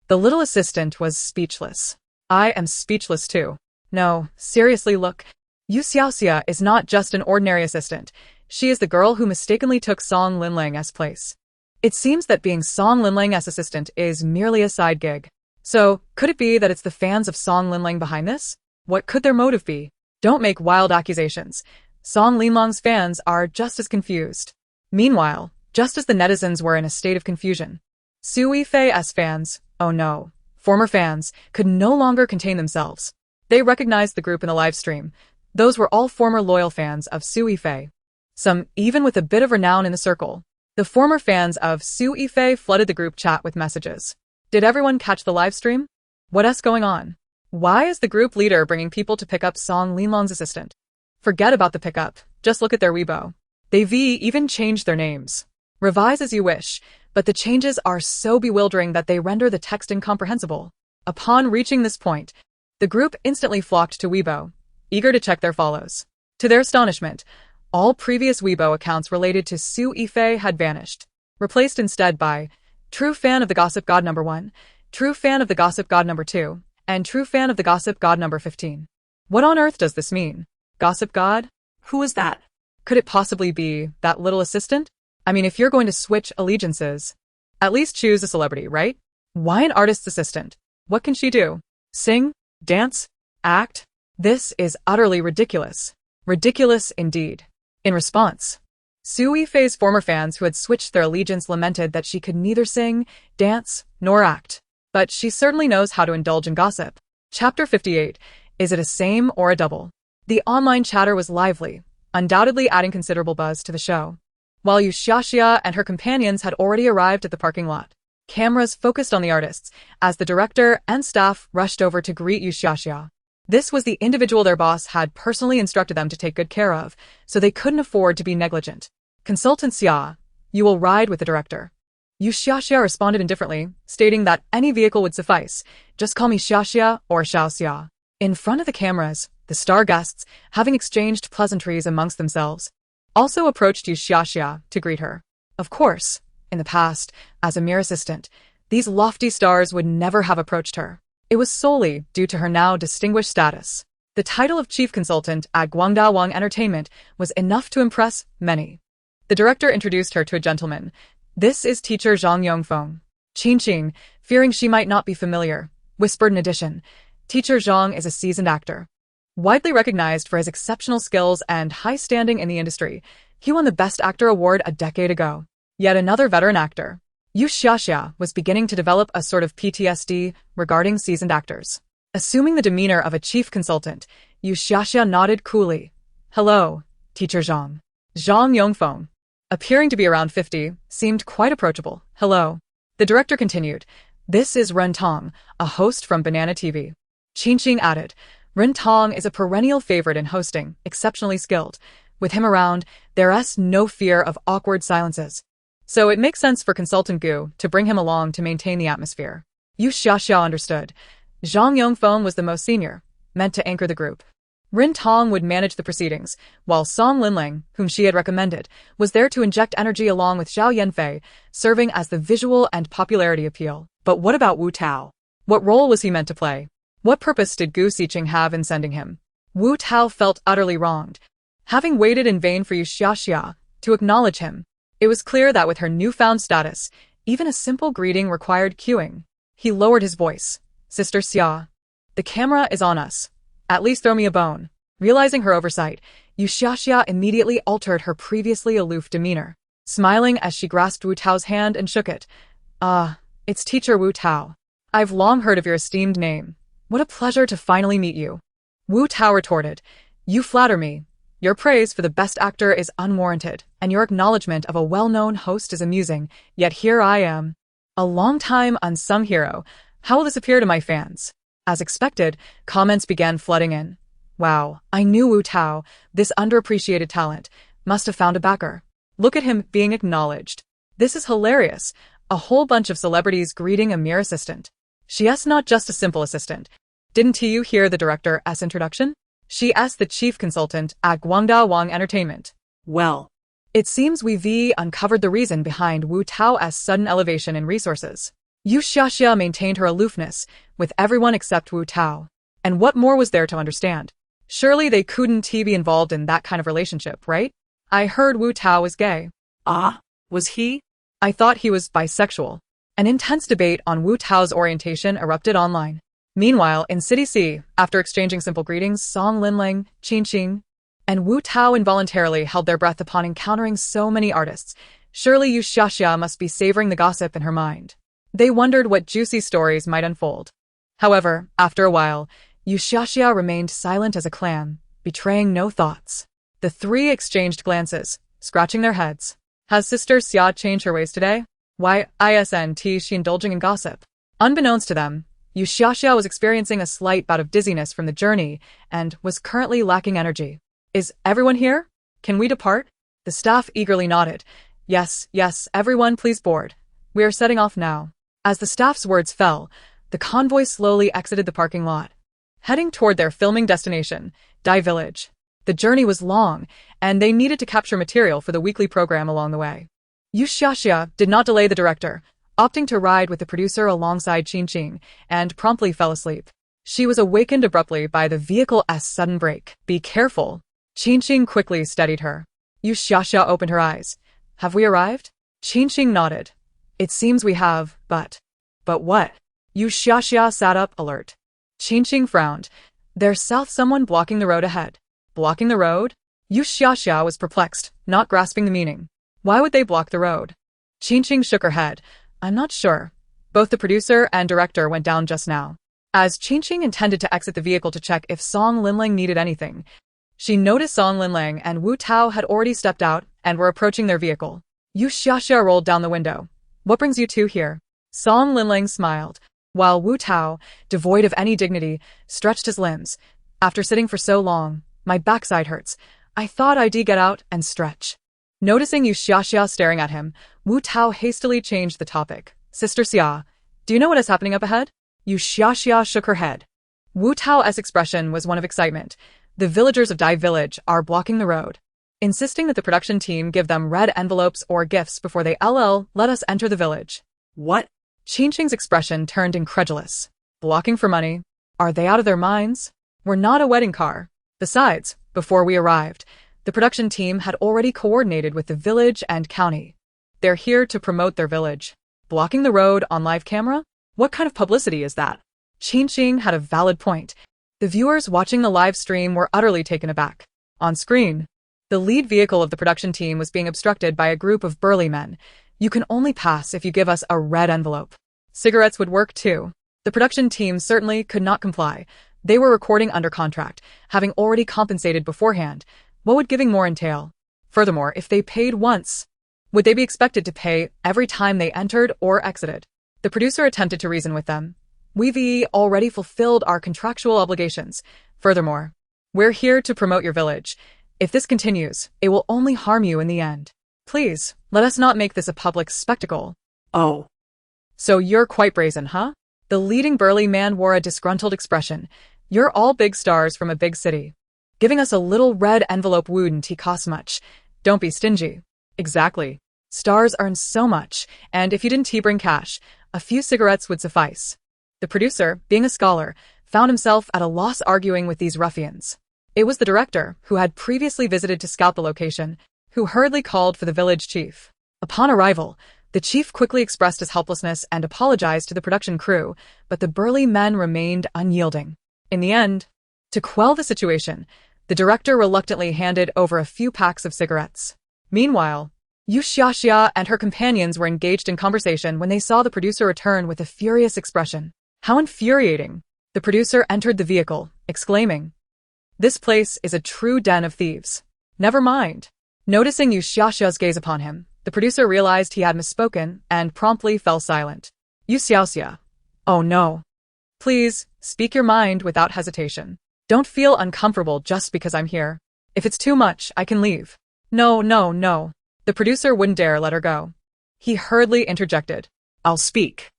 A: The little assistant was speechless. I am speechless too. No, seriously look. You Xiaoxia is not just an ordinary assistant. She is the girl who mistakenly took Song Linlang's place. It seems that being Song Linlang's assistant is merely a side gig. So, could it be that it's the fans of Song Linlang behind this? What could their motive be? Don't make wild accusations. Song Linlang's fans are just as confused. Meanwhile, just as the netizens were in a state of confusion, Su Yifei's fans, oh no, former fans, could no longer contain themselves. They recognized the group in the live stream. Those were all former loyal fans of Su Yifei. Some even with a bit of renown in the circle. The former fans of Su Yifei flooded the group chat with messages. Did everyone catch the live stream? What's going on? Why is the group leader bringing people to pick up Song Linlang's assistant? Forget about the pickup, just look at their Weibo. They've even changed their names. Revise as you wish, but the changes are so bewildering that they render the text incomprehensible. Upon reaching this point, the group instantly flocked to Weibo, eager to check their follows. To their astonishment, all previous Weibo accounts related to Su Yifei had vanished, replaced instead by True Fan of the Gossip God number 1, True Fan of the Gossip God number 2, and True Fan of the Gossip God number 15. What on earth does this mean? Gossip God?
B: Who is that?
A: Could it possibly be that little assistant? I mean, if you're going to switch allegiances, at least choose a celebrity, right? Why an artist's assistant? What can she do? Sing? Dance? Act? This is utterly ridiculous. Ridiculous indeed. In response, Su Yifei's former fans who had switched their allegiance lamented that she could neither sing, dance, nor act. But she certainly knows how to indulge in gossip. Chapter 58. Is it a same or a double? The online chatter was lively, undoubtedly adding considerable buzz to the show. While You Xiaoxia and her companions had already arrived at the parking lot, cameras focused on the artists as the director and staff rushed over to greet You Xiaoxia. This was the individual their boss had personally instructed them to take good care of, so they couldn't afford to be negligent. Consultant Xia, you will ride with the director. You Xiaoxia responded indifferently, stating that any vehicle would suffice. Just call me Xiaoxia or Xiaoxia. In front of the cameras, the star guests, having exchanged pleasantries amongst themselves, also approached You Xiaoxia to greet her. Of course, in the past, as a mere assistant, these lofty stars would never have approached her. It was solely due to her now distinguished status. The title of chief consultant at Guangda Wang Entertainment was enough to impress many. The director introduced her to a gentleman. This is teacher Zhang Yongfeng. Qingqing, fearing she might not be familiar, whispered in addition. Teacher Zhang is a seasoned actor. Widely recognized for his exceptional skills and high standing in the industry, he won the Best Actor award a decade ago. Yet another veteran actor, You Xiaoxia, was beginning to develop a sort of PTSD regarding seasoned actors. Assuming the demeanor of a chief consultant, You Xiaoxia nodded coolly. Hello, teacher Zhang. Zhang Yongfeng, appearing to be around 50, seemed quite approachable. Hello. The director continued. This is Ren Tong, a host from Banana TV. Qingqing added. Ren Tong is a perennial favorite in hosting, exceptionally skilled. With him around, there's no fear of awkward silences. So it makes sense for consultant Gu to bring him along to maintain the atmosphere. You Xiaoxia understood. Zhang Yongfeng was the most senior, meant to anchor the group. Ren Tong would manage the proceedings, while Song Linling, whom she had recommended, was there to inject energy along with Zhao Yanfei, serving as the visual and popularity appeal. But what about Wu Tao? What role was he meant to play? What purpose did Gu Xiqing have in sending him? Wu Tao felt utterly wronged. Having waited in vain for You Xiaoxia to acknowledge him, it was clear that with her newfound status, even a simple greeting required cueing. He lowered his voice. Sister Xia, the camera is on us. At least throw me a bone. Realizing her oversight, You Xiaoxia immediately altered her previously aloof demeanor, smiling as she grasped Wu Tao's hand and shook it. It's teacher Wu Tao. I've long heard of your esteemed name. What a pleasure to finally meet you. Wu Tao retorted. You flatter me. Your praise for the best actor is unwarranted, and your acknowledgement of a well-known host is amusing, yet here I am. A long-time unsung hero. How will this appear to my fans? As expected, comments began flooding in. Wow, I knew Wu Tao, this underappreciated talent, must have found a backer. Look at him being acknowledged. This is hilarious. A whole bunch of celebrities greeting a mere assistant. She's not just a simple assistant. Didn't you hear the director's introduction? She's the chief consultant at Guangda Wang Entertainment.
B: Well,
A: it seems we've uncovered the reason behind Wu Tao's sudden elevation in resources. You Xiaoxia maintained her aloofness with everyone except Wu Tao. And what more was there to understand? Surely they couldn't be involved in that kind of relationship, right? I heard Wu Tao was gay.
B: Ah, was he?
A: I thought he was bisexual. An intense debate on Wu Tao's orientation erupted online. Meanwhile, in City C, after exchanging simple greetings, Song Linling, Qingqing, and Wu Tao involuntarily held their breath upon encountering so many artists. Surely You Xiaoxia must be savoring the gossip in her mind. They wondered what juicy stories might unfold. However, after a while, You Xiaoxia remained silent as a clam, betraying no thoughts. The three exchanged glances, scratching their heads. Has Sister Xia changed her ways today? Why isn't she indulging in gossip? Unbeknownst to them, You Xiaoxia was experiencing a slight bout of dizziness from the journey and was currently lacking energy. Is everyone here? Can we depart? The staff eagerly nodded. Yes, everyone please board. We are setting off now. As the staff's words fell, the convoy slowly exited the parking lot, heading toward their filming destination, Dai Village. The journey was long, and they needed to capture material for the weekly program along the way. You Xiaoxia did not delay the director, opting to ride with the producer alongside Qingqing, and promptly fell asleep. She was awakened abruptly by the vehicle's sudden brake. Be careful. Qingqing quickly steadied her. You Xiaoxia opened her eyes. Have we arrived? Qingqing nodded. It seems we have, but what? You Xiaoxia sat up, alert. Qingqing frowned. There's someone blocking the road ahead. Blocking the road? You Xiaoxia was perplexed, not grasping the meaning. Why would they block the road? Qingqing shook her head. I'm not sure. Both the producer and director went down just now. As Qingqing intended to exit the vehicle to check if Song Linlang needed anything, she noticed Song Linlang and Wu Tao had already stepped out and were approaching their vehicle. You Xiaoxia rolled down the window. What brings you two here? Song Linlang smiled, while Wu Tao, devoid of any dignity, stretched his limbs. After sitting for so long, my backside hurts. I thought I'd get out and stretch. Noticing You Xiaoxia staring at him, Wu Tao hastily changed the topic. Sister Xia, do you know what is happening up ahead? You Xiaoxia shook her head. Wu Tao's expression was one of excitement. The villagers of Dai Village are blocking the road, insisting that the production team give them red envelopes or gifts before they let us enter the village.
B: What?
A: Qingqing's expression turned incredulous. Blocking for money? Are they out of their minds? We're not a wedding car. Besides, before we arrived, the production team had already coordinated with the village and county. They're here to promote their village. Blocking the road on live camera? What kind of publicity is that? Qingqing had a valid point. The viewers watching the live stream were utterly taken aback. On screen, the lead vehicle of the production team was being obstructed by a group of burly men. You can only pass if you give us a red envelope. Cigarettes would work too. The production team certainly could not comply. They were recording under contract, having already compensated beforehand. What would giving more entail? Furthermore, if they paid once, would they be expected to pay every time they entered or exited? The producer attempted to reason with them. We've already fulfilled our contractual obligations. Furthermore, we're here to promote your village. If this continues, it will only harm you in the end. Please, let us not make this a public spectacle.
B: Oh.
A: So you're quite brazen, huh? The leading burly man wore a disgruntled expression. You're all big stars from a big city. Giving us a little red envelope wouldn't cost much. Don't be stingy. Exactly. Stars earn so much, and if you didn't bring cash, a few cigarettes would suffice. The producer, being a scholar, found himself at a loss arguing with these ruffians. It was the director, who had previously visited to scout the location, who hurriedly called for the village chief. Upon arrival, the chief quickly expressed his helplessness and apologized to the production crew, but the burly men remained unyielding. In the end, to quell the situation, the director reluctantly handed over a few packs of cigarettes. Meanwhile, You Xiaoxia and her companions were engaged in conversation when they saw the producer return with a furious expression. How infuriating! The producer entered the vehicle, exclaiming, "This place is a true den of thieves." Never mind. Noticing You Xiaoxia's gaze upon him, the producer realized he had misspoken and promptly fell silent. You Xiaoxia. Oh no. Please, speak your mind without hesitation. Don't feel uncomfortable just because I'm here. If it's too much, I can leave. No. The producer wouldn't dare let her go. He hurriedly interjected. I'll speak.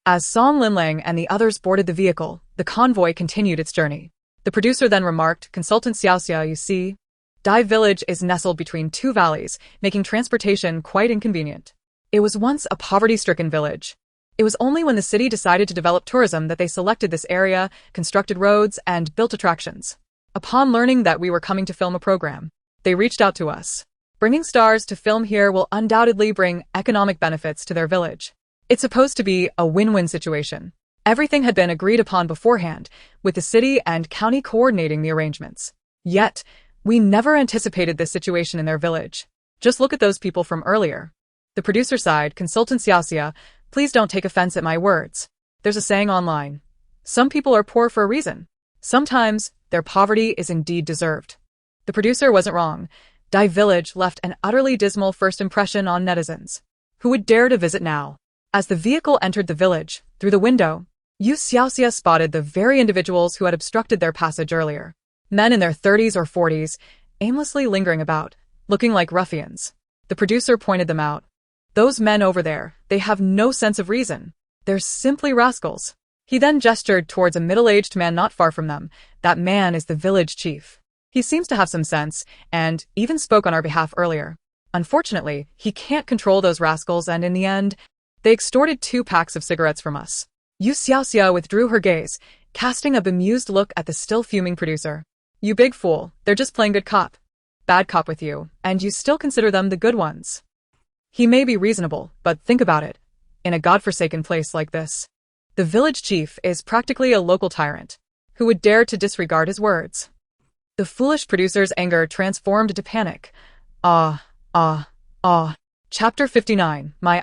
A: As Song Linlang and the others boarded the vehicle, the convoy continued its journey. The producer then remarked, Consultant Xiaoxia, you see, Dai Village is nestled between two valleys, making transportation quite inconvenient. It was once a poverty-stricken village. It was only when the city decided to develop tourism that they selected this area, constructed roads, and built attractions. Upon learning that we were coming to film a program, they reached out to us. Bringing stars to film here will undoubtedly bring economic benefits to their village. It's supposed to be a win-win situation. Everything had been agreed upon beforehand, with the city and county coordinating the arrangements. Yet, we never anticipated this situation in their village. Just look at those people from earlier. The producer sighed, Consultant Xiaoxia, please don't take offense at my words. There's a saying online. Some people are poor for a reason. Sometimes, their poverty is indeed deserved. The producer wasn't wrong. Dai Village left an utterly dismal first impression on netizens. Who would dare to visit now? As the vehicle entered the village, through the window, You Xiaoxia spotted the very individuals who had obstructed their passage earlier. Men in their 30s or 40s, aimlessly lingering about, looking like ruffians. The producer pointed them out. Those men over there, they have no sense of reason. They're simply rascals. He then gestured towards a middle-aged man not far from them. That man is the village chief. He seems to have some sense, and even spoke on our behalf earlier. Unfortunately, he can't control those rascals, and in the end, they extorted 2 packs of cigarettes from us. You Xiaoxia withdrew her gaze, casting a bemused look at the still fuming producer. You big fool, they're just playing good cop. Bad cop with you, and you still consider them the good ones. He may be reasonable, but think about it. In a godforsaken place like this, the village chief is practically a local tyrant, who would dare to disregard his words. The foolish producer's anger transformed into panic. Chapter 59, My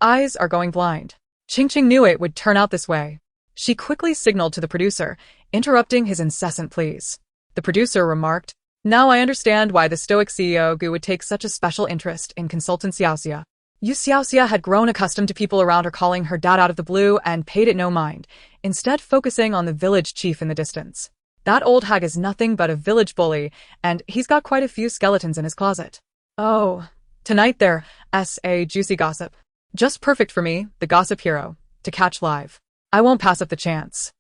A: eyes are going blind. Qingqing knew it would turn out this way. She quickly signaled to the producer, interrupting his incessant pleas. The producer remarked, "Now I understand why the stoic CEO Gu would take such a special interest in consultant Xiaoxia." You Xiaoxia had grown accustomed to people around her calling her dad out of the blue and paid it no mind, instead focusing on the village chief in the distance. That old hag is nothing but a village bully, and he's got quite a few skeletons in his closet. Oh, tonight there's a juicy gossip. Just perfect for me, the gossip hero, to catch live. I won't pass up the chance.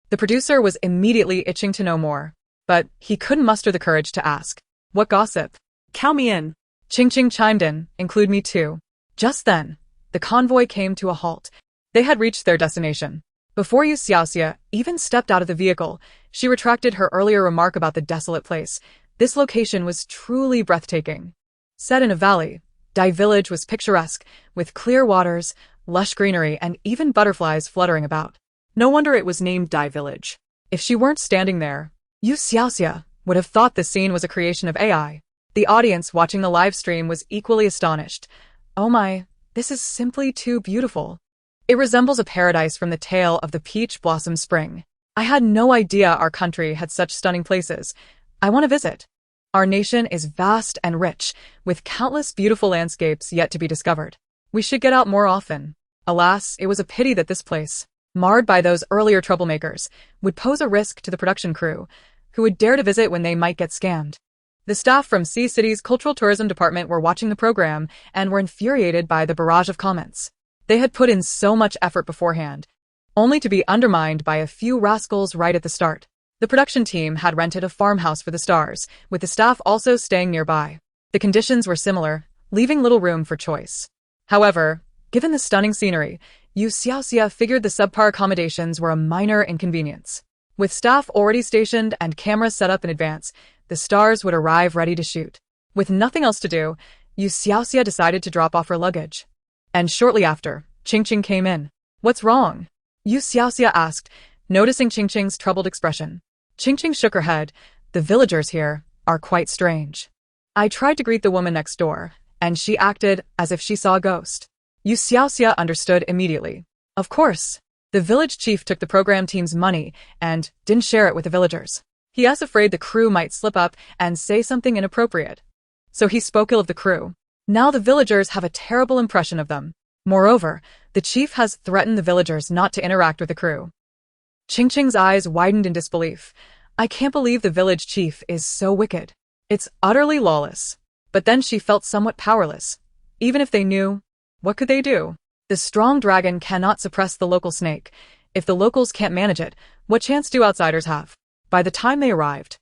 A: The producer was immediately itching to know more, but he couldn't muster the courage to ask. What gossip?
B: Count me in.
A: Ching Ching chimed in, include me too. Just then, the convoy came to a halt. They had reached their destination. Before You Xiaoxia even stepped out of the vehicle, she retracted her earlier remark about the desolate place. This location was truly breathtaking. Set in a valley, Dai Village was picturesque, with clear waters, lush greenery, and even butterflies fluttering about. No wonder it was named Dai Village. If she weren't standing there, You Xiaoxia would have thought the scene was a creation of AI. The audience watching the live stream was equally astonished. Oh my, this is simply too beautiful. It resembles a paradise from the tale of the peach blossom spring. I had no idea our country had such stunning places. I want to visit. Our nation is vast and rich, with countless beautiful landscapes yet to be discovered. We should get out more often. Alas, it was a pity that this place, marred by those earlier troublemakers, would pose a risk to the production crew, who would dare to visit when they might get scammed. The staff from Sea City's Cultural Tourism Department were watching the program and were infuriated by the barrage of comments. They had put in so much effort beforehand, only to be undermined by a few rascals right at the start. The production team had rented a farmhouse for the stars, with the staff also staying nearby. The conditions were similar, leaving little room for choice. However, given the stunning scenery, You Xiaoxia figured the subpar accommodations were a minor inconvenience. With staff already stationed and cameras set up in advance, the stars would arrive ready to shoot. With nothing else to do, You Xiaoxia decided to drop off her luggage. And shortly after, Ching Ching came in. What's wrong? You Xiaoxia asked, noticing Ching Ching's troubled expression. Ching Ching shook her head. The villagers here are quite strange. I tried to greet the woman next door, and she acted as if she saw a ghost. You Xiaoxia understood immediately. Of course, the village chief took the program team's money and didn't share it with the villagers. He was afraid the crew might slip up and say something inappropriate. So he spoke ill of the crew. Now the villagers have a terrible impression of them. Moreover, the chief has threatened the villagers not to interact with the crew. Ching Ching's eyes widened in disbelief. I can't believe the village chief is so wicked. It's utterly lawless. But then she felt somewhat powerless. Even if they knew, what could they do? The strong dragon cannot suppress the local snake. If the locals can't manage it, what chance do outsiders have? By the time they arrived,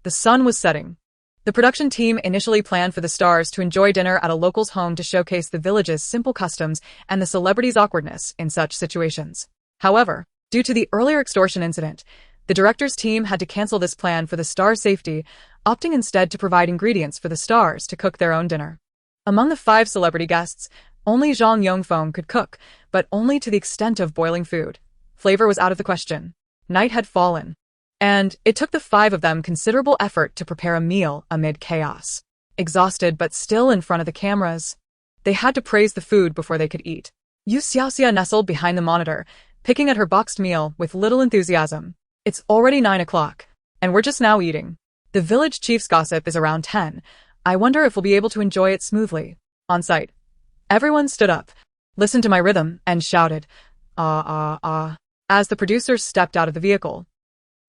A: the sun was setting. The production team initially planned for the stars to enjoy dinner at a local's home to showcase the village's simple customs and the celebrities' awkwardness in such situations. However, due to the earlier extortion incident, the director's team had to cancel this plan for the stars' safety, opting instead to provide ingredients for the stars to cook their own dinner. Among the 5 celebrity guests, only Zhang Yongfeng could cook, but only to the extent of boiling food. Flavor was out of the question. Night had fallen, and it took the 5 of them considerable effort to prepare a meal amid chaos. Exhausted but still in front of the cameras, they had to praise the food before they could eat. You Xiaoxia nestled behind the monitor, picking at her boxed meal with little enthusiasm. It's already 9 o'clock, and we're just now eating. The village chief's gossip is around 10. I wonder if we'll be able to enjoy it smoothly. On site, everyone stood up, listened to my rhythm, and shouted, "Ah, ah, ah," as the producers stepped out of the vehicle.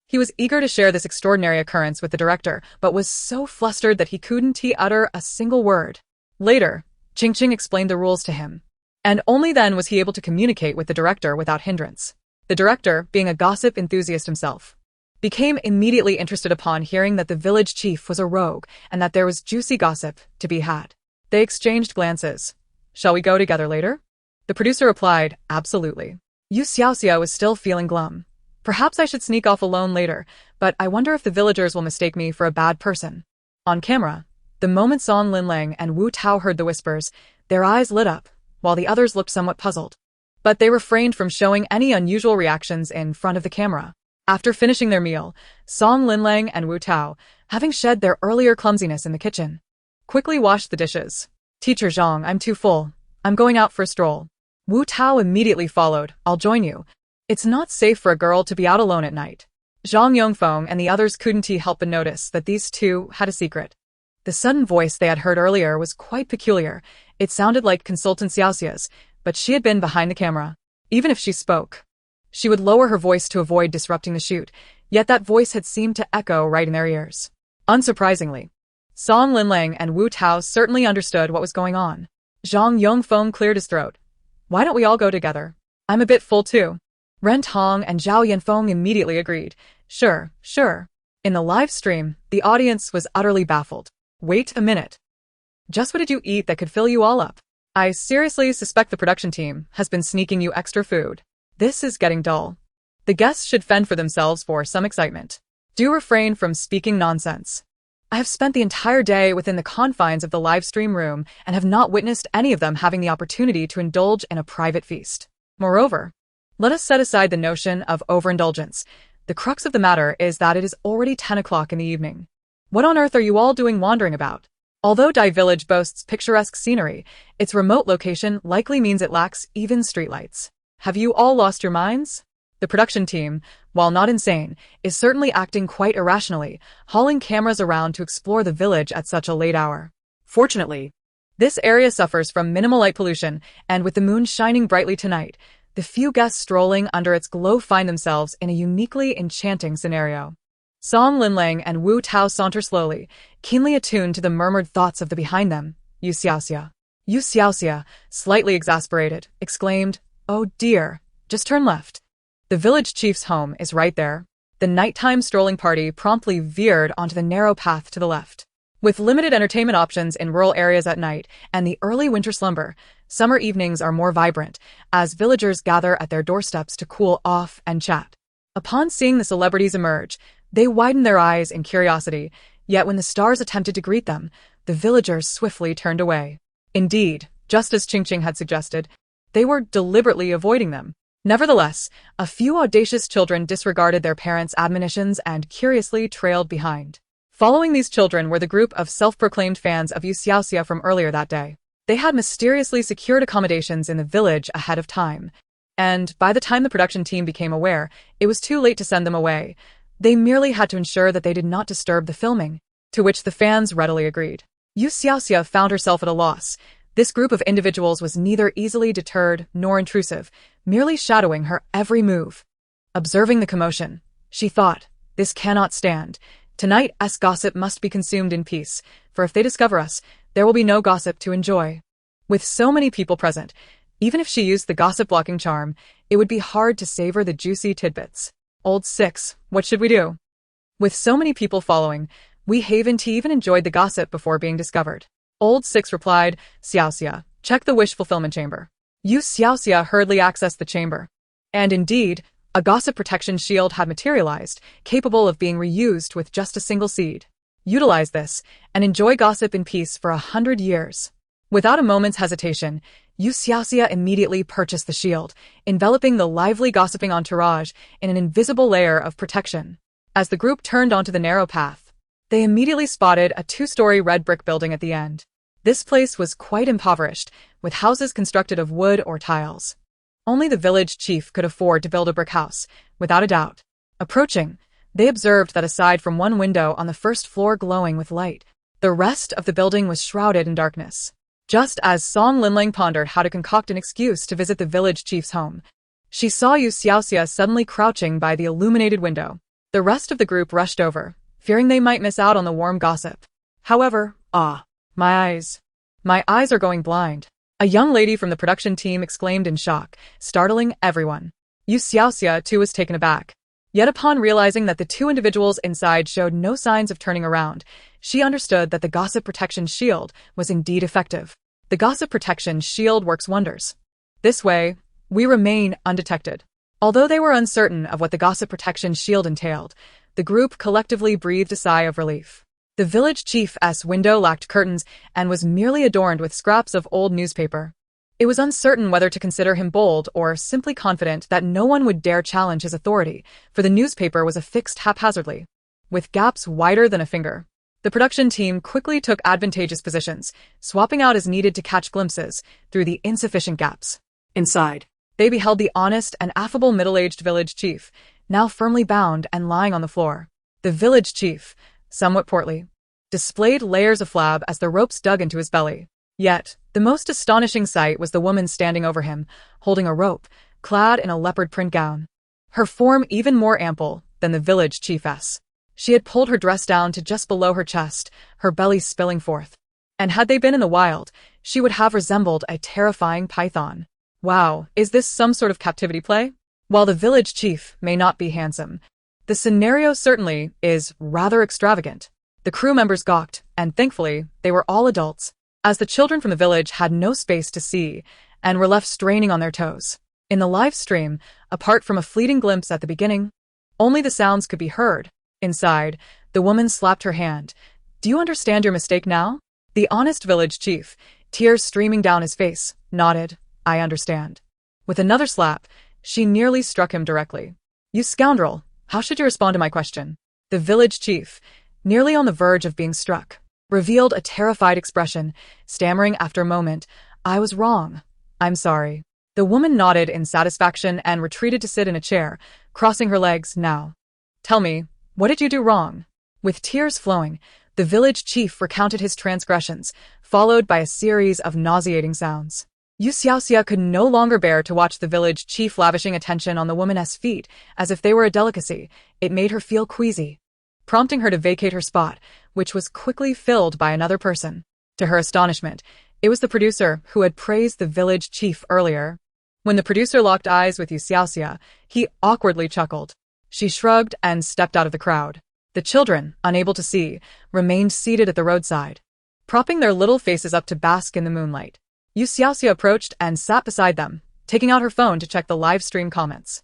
A: He was eager to share this extraordinary occurrence with the director, but was so flustered that he couldn't utter a single word. Later, Ching Ching explained the rules to him, and only then was he able to communicate with the director without hindrance. The director, being a gossip enthusiast himself, became immediately interested upon hearing that the village chief was a rogue and that there was juicy gossip to be had. They exchanged glances. Shall we go together later? The producer replied, absolutely. You Xiaoxia was still feeling glum. Perhaps I should sneak off alone later, but I wonder if the villagers will mistake me for a bad person. On camera, the moment Song Linlang and Wu Tao heard the whispers, their eyes lit up, while the others looked somewhat puzzled. But they refrained from showing any unusual reactions in front of the camera. After finishing their meal, Song Linlang and Wu Tao, having shed their earlier clumsiness in the kitchen, quickly washed the dishes. Teacher Zhang, I'm too full. I'm going out for a stroll. Wu Tao immediately followed. I'll join you. It's not safe for a girl to be out alone at night. Zhang Yongfeng and the others couldn't help but notice that these two had a secret. The sudden voice they had heard earlier was quite peculiar. It sounded like Consultant Xiaoxia's, but she had been behind the camera. Even if she spoke, she would lower her voice to avoid disrupting the shoot, yet that voice had seemed to echo right in their ears. Unsurprisingly, Song Linlang and Wu Tao certainly understood what was going on. Zhang Yongfeng cleared his throat. Why don't we all go together? I'm a bit full too. Ren Tong and Zhao Yanfeng immediately agreed. Sure. In the live stream, the audience was utterly baffled. Wait a minute. Just what did you eat that could fill you all up? I seriously suspect the production team has been sneaking you extra food. This is getting dull. The guests should fend for themselves for some excitement. Do refrain from speaking nonsense. I have spent the entire day within the confines of the live stream room and have not witnessed any of them having the opportunity to indulge in a private feast. Moreover, let us set aside the notion of overindulgence. The crux of the matter is that it is already 10 o'clock in the evening. What on earth are you all doing wandering about? Although Dai Village boasts picturesque scenery, its remote location likely means it lacks even streetlights. Have you all lost your minds? The production team, while not insane, is certainly acting quite irrationally, hauling cameras around to explore the village at such a late hour. Fortunately, this area suffers from minimal light pollution, and with the moon shining brightly tonight, the few guests strolling under its glow find themselves in a uniquely enchanting scenario. Song Linlang and Wu Tao saunter slowly, keenly attuned to the murmured thoughts of the behind them. You Xiaoxia. You Xiaoxia, slightly exasperated, exclaimed, "Oh dear, just turn left. The village chief's home is right there." The nighttime strolling party promptly veered onto the narrow path to the left. With limited entertainment options in rural areas at night and the early winter slumber, summer evenings are more vibrant as villagers gather at their doorsteps to cool off and chat. Upon seeing the celebrities emerge, they widened their eyes in curiosity, yet when the stars attempted to greet them, the villagers swiftly turned away. Indeed, just as Qingqing had suggested, they were deliberately avoiding them. Nevertheless, a few audacious children disregarded their parents' admonitions and curiously trailed behind. Following these children were the group of self-proclaimed fans of You Xiaoxia from earlier that day. They had mysteriously secured accommodations in the village ahead of time, and by the time the production team became aware, it was too late to send them away. They merely had to ensure that they did not disturb the filming, to which the fans readily agreed. You Xiaoxia found herself at a loss. This group of individuals was neither easily deterred nor intrusive, merely shadowing her every move. Observing the commotion, she thought, this cannot stand. Tonight's gossip must be consumed in peace, for if they discover us, there will be no gossip to enjoy. With so many people present, even if she used the gossip-blocking charm, it would be hard to savor the juicy tidbits. Old Six, what should we do? With so many people following, we haven't even enjoyed the gossip before being discovered. Old Six replied, Xiaoxia, check the wish fulfillment chamber. You Xiaoxia hurriedly accessed the chamber. And indeed, a gossip protection shield had materialized, capable of being reused with just a single seed. Utilize this, and enjoy gossip in peace for 100 years. Without a moment's hesitation, You Xiaoxia immediately purchased the shield, enveloping the lively gossiping entourage in an invisible layer of protection. As the group turned onto the narrow path, they immediately spotted a 2-story red brick building at the end. This place was quite impoverished, with houses constructed of wood or tiles. Only the village chief could afford to build a brick house, without a doubt. Approaching, they observed that aside from one window on the first floor glowing with light, the rest of the building was shrouded in darkness. Just as Song Linlang pondered how to concoct an excuse to visit the village chief's home, she saw You Xiaoxia suddenly crouching by the illuminated window. The rest of the group rushed over, fearing they might miss out on the warm gossip. However, my eyes are going blind. A young lady from the production team exclaimed in shock, startling everyone. You Xiaoxia too was taken aback. Yet upon realizing that the two individuals inside showed no signs of turning around, she understood that the gossip protection shield was indeed effective. The gossip protection shield works wonders. This way, we remain undetected. Although they were uncertain of what the gossip protection shield entailed, the group collectively breathed a sigh of relief. The village chief's window lacked curtains and was merely adorned with scraps of old newspaper. It was uncertain whether to consider him bold or simply confident that no one would dare challenge his authority, for the newspaper was affixed haphazardly, with gaps wider than a finger. The production team quickly took advantageous positions, swapping out as needed to catch glimpses through the insufficient gaps. Inside, They beheld the honest and affable middle-aged village chief, now firmly bound and lying on the floor. The village chief, somewhat portly, displayed layers of flab as the ropes dug into his belly. Yet, the most astonishing sight was the woman standing over him, holding a rope, clad in a leopard print gown. Her form even more ample than the village chiefess. She had pulled her dress down to just below her chest, her belly spilling forth. And had they been in the wild, she would have resembled a terrifying python. Wow, is this some sort of captivity play? While the village chief may not be handsome, the scenario certainly is rather extravagant. The crew members gawked, and thankfully, they were all adults, as the children from the village had no space to see and were left straining on their toes. In the live stream, apart from a fleeting glimpse at the beginning, only the sounds could be heard. Inside, the woman slapped her hand. "Do you understand your mistake now?" The honest village chief, tears streaming down his face, nodded. "I understand." With another slap, she nearly struck him directly. "You scoundrel, how should you respond to my question?" The village chief, nearly on the verge of being struck, revealed a terrified expression, stammering after a moment, "I was wrong. I'm sorry." The woman nodded in satisfaction and retreated to sit in a chair, crossing her legs. "Now, tell me, what did you do wrong?" With tears flowing, the village chief recounted his transgressions, followed by a series of nauseating sounds. You Xiaoxia could no longer bear to watch the village chief lavishing attention on the woman's feet as if they were a delicacy. It made her feel queasy, prompting her to vacate her spot, which was quickly filled by another person. To her astonishment, it was the producer who had praised the village chief earlier. When the producer locked eyes with You Xiaoxia, he awkwardly chuckled. She shrugged and stepped out of the crowd. The children, unable to see, remained seated at the roadside, propping their little faces up to bask in the moonlight. You Xiaoxia approached and sat beside them, taking out her phone to check the live stream comments.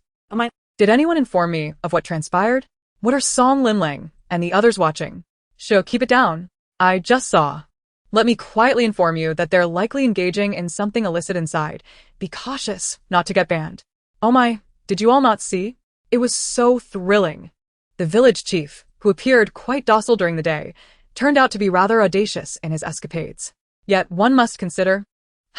A: Did anyone inform me of what transpired? What are Song Linlang and the others watching? Sure, keep it down. I just saw. Let me quietly inform you that they're likely engaging in something illicit inside. Be cautious not to get banned. Oh my, did you all not see? It was so thrilling. The village chief, who appeared quite docile during the day, turned out to be rather audacious in his escapades. Yet one must consider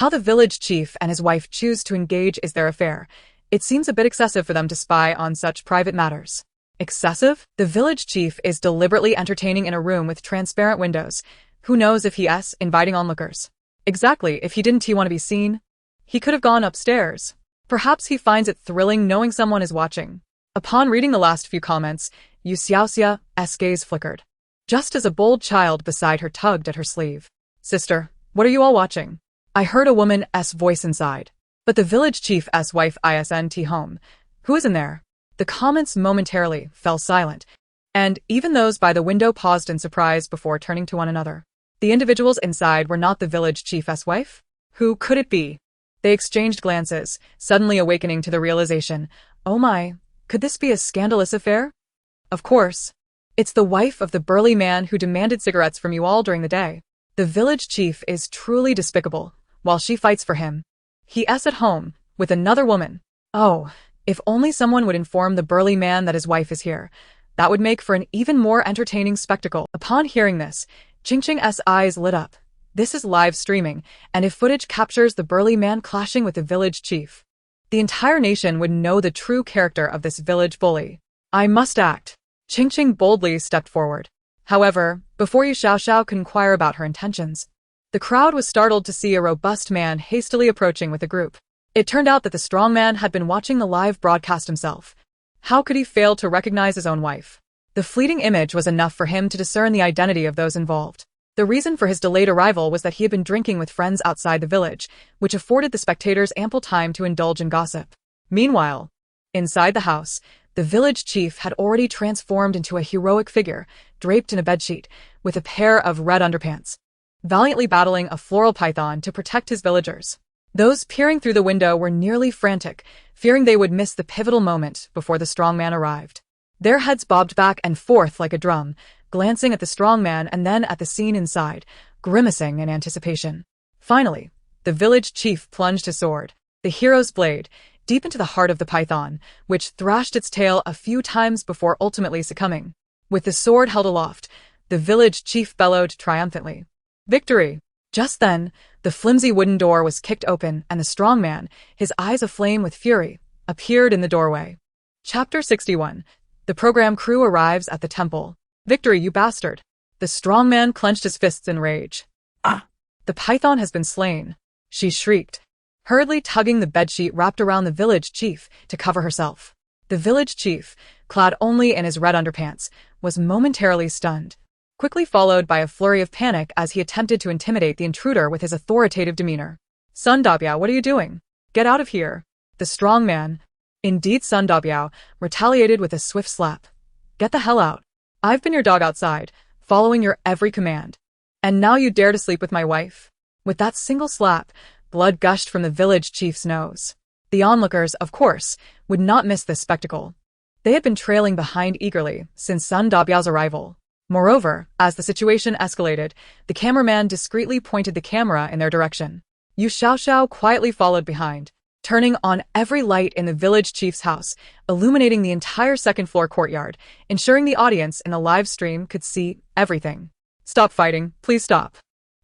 A: how the village chief and his wife choose to engage is their affair. It seems a bit excessive for them to spy on such private matters. Excessive? The village chief is deliberately entertaining in a room with transparent windows. Who knows if he's inviting onlookers? Exactly, if he didn't want to be seen, he could have gone upstairs. Perhaps he finds it thrilling knowing someone is watching. Upon reading the last few comments, You Xiaoxia's gaze flickered, just as a bold child beside her tugged at her sleeve. "Sister, what are you all watching?" I heard a woman's voice inside. But the village chief's wife isn't home. Who is in there? The comments momentarily fell silent, and even those by the window paused in surprise before turning to one another. The individuals inside were not the village chief's wife? Who could it be? They exchanged glances, suddenly awakening to the realization, oh my, could this be a scandalous affair? Of course. It's the wife of the burly man who demanded cigarettes from you all during the day. The village chief is truly despicable, while she fights for him. He's at home, with another woman. Oh, if only someone would inform the burly man that his wife is here. That would make for an even more entertaining spectacle. Upon hearing this, Chingching's eyes lit up. This is live streaming, and if footage captures the burly man clashing with the village chief, the entire nation would know the true character of this village bully. I must act. Chingching boldly stepped forward. However, before You Xiaoxia could inquire about her intentions, the crowd was startled to see a robust man hastily approaching with a group. It turned out that the strong man had been watching the live broadcast himself. How could he fail to recognize his own wife? The fleeting image was enough for him to discern the identity of those involved. The reason for his delayed arrival was that he had been drinking with friends outside the village, which afforded the spectators ample time to indulge in gossip. Meanwhile, inside the house, the village chief had already transformed into a heroic figure, draped in a bedsheet, with a pair of red underpants, valiantly battling a floral python to protect his villagers. Those peering through the window were nearly frantic, fearing they would miss the pivotal moment before the strong man arrived. Their heads bobbed back and forth like a drum, glancing at the strong man and then at the scene inside, grimacing in anticipation. Finally, the village chief plunged his sword, the hero's blade, deep into the heart of the python, which thrashed its tail a few times before ultimately succumbing. With the sword held aloft, the village chief bellowed triumphantly. Victory! Just then, the flimsy wooden door was kicked open and the strong man, his eyes aflame with fury, appeared in the doorway. Chapter 61. The program crew arrives at the temple. Victory, you bastard! The strong man clenched his fists in rage.
B: Ah!
A: The python has been slain, she shrieked, hurriedly tugging the bedsheet wrapped around the village chief to cover herself. The village chief, clad only in his red underpants, was momentarily stunned, quickly followed by a flurry of panic as he attempted to intimidate the intruder with his authoritative demeanor. Sun Dabiao, what are you doing? Get out of here! The strong man, indeed Sun Dabiao, retaliated with a swift slap. Get the hell out. I've been your dog outside, following your every command. And now you dare to sleep with my wife? With that single slap, blood gushed from the village chief's nose. The onlookers, of course, would not miss this spectacle. They had been trailing behind eagerly since Sun Dabiao's arrival. Moreover, as the situation escalated, the cameraman discreetly pointed the camera in their direction. You Xiaoxia quietly followed behind, turning on every light in the village chief's house, illuminating the entire second-floor courtyard, ensuring the audience in the live stream could see everything. Stop fighting, please stop.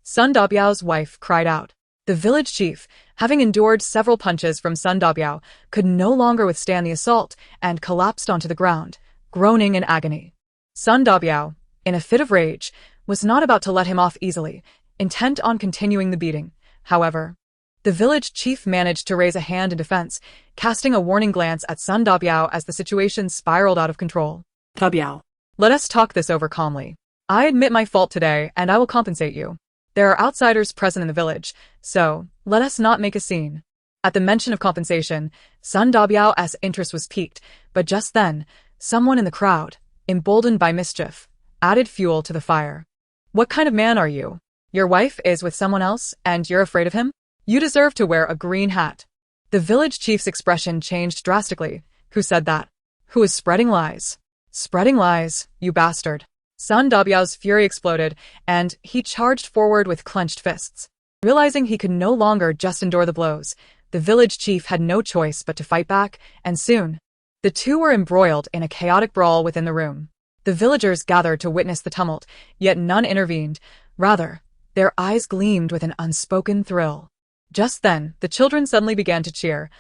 A: Sun Dabiao's wife cried out. The village chief, having endured several punches from Sun Dabiao, could no longer withstand the assault and collapsed onto the ground, groaning in agony. Sun Dabiao, in a fit of rage, was not about to let him off easily, intent on continuing the beating. However, the village chief managed to raise a hand in defense, casting a warning glance at Sun Dabiao as the situation spiraled out of control.
B: Dabiao.
A: Let us talk this over calmly. I admit my fault today, and I will compensate you. There are outsiders present in the village, so let us not make a scene. At the mention of compensation, Sun Dabiao's interest was piqued, but just then, someone in the crowd, emboldened by mischief, added fuel to the fire. What kind of man are you? Your wife is with someone else, and you're afraid of him? You deserve to wear a green hat. The village chief's expression changed drastically. Who said that? Who is spreading lies? Spreading lies, you bastard. Sun Dabiao's fury exploded, and he charged forward with clenched fists. Realizing he could no longer just endure the blows, the village chief had no choice but to fight back, and soon, the two were embroiled in a chaotic brawl within the room. The villagers gathered to witness the tumult, yet none intervened. Rather, their eyes gleamed with an unspoken thrill. Just then, the children suddenly began to cheer.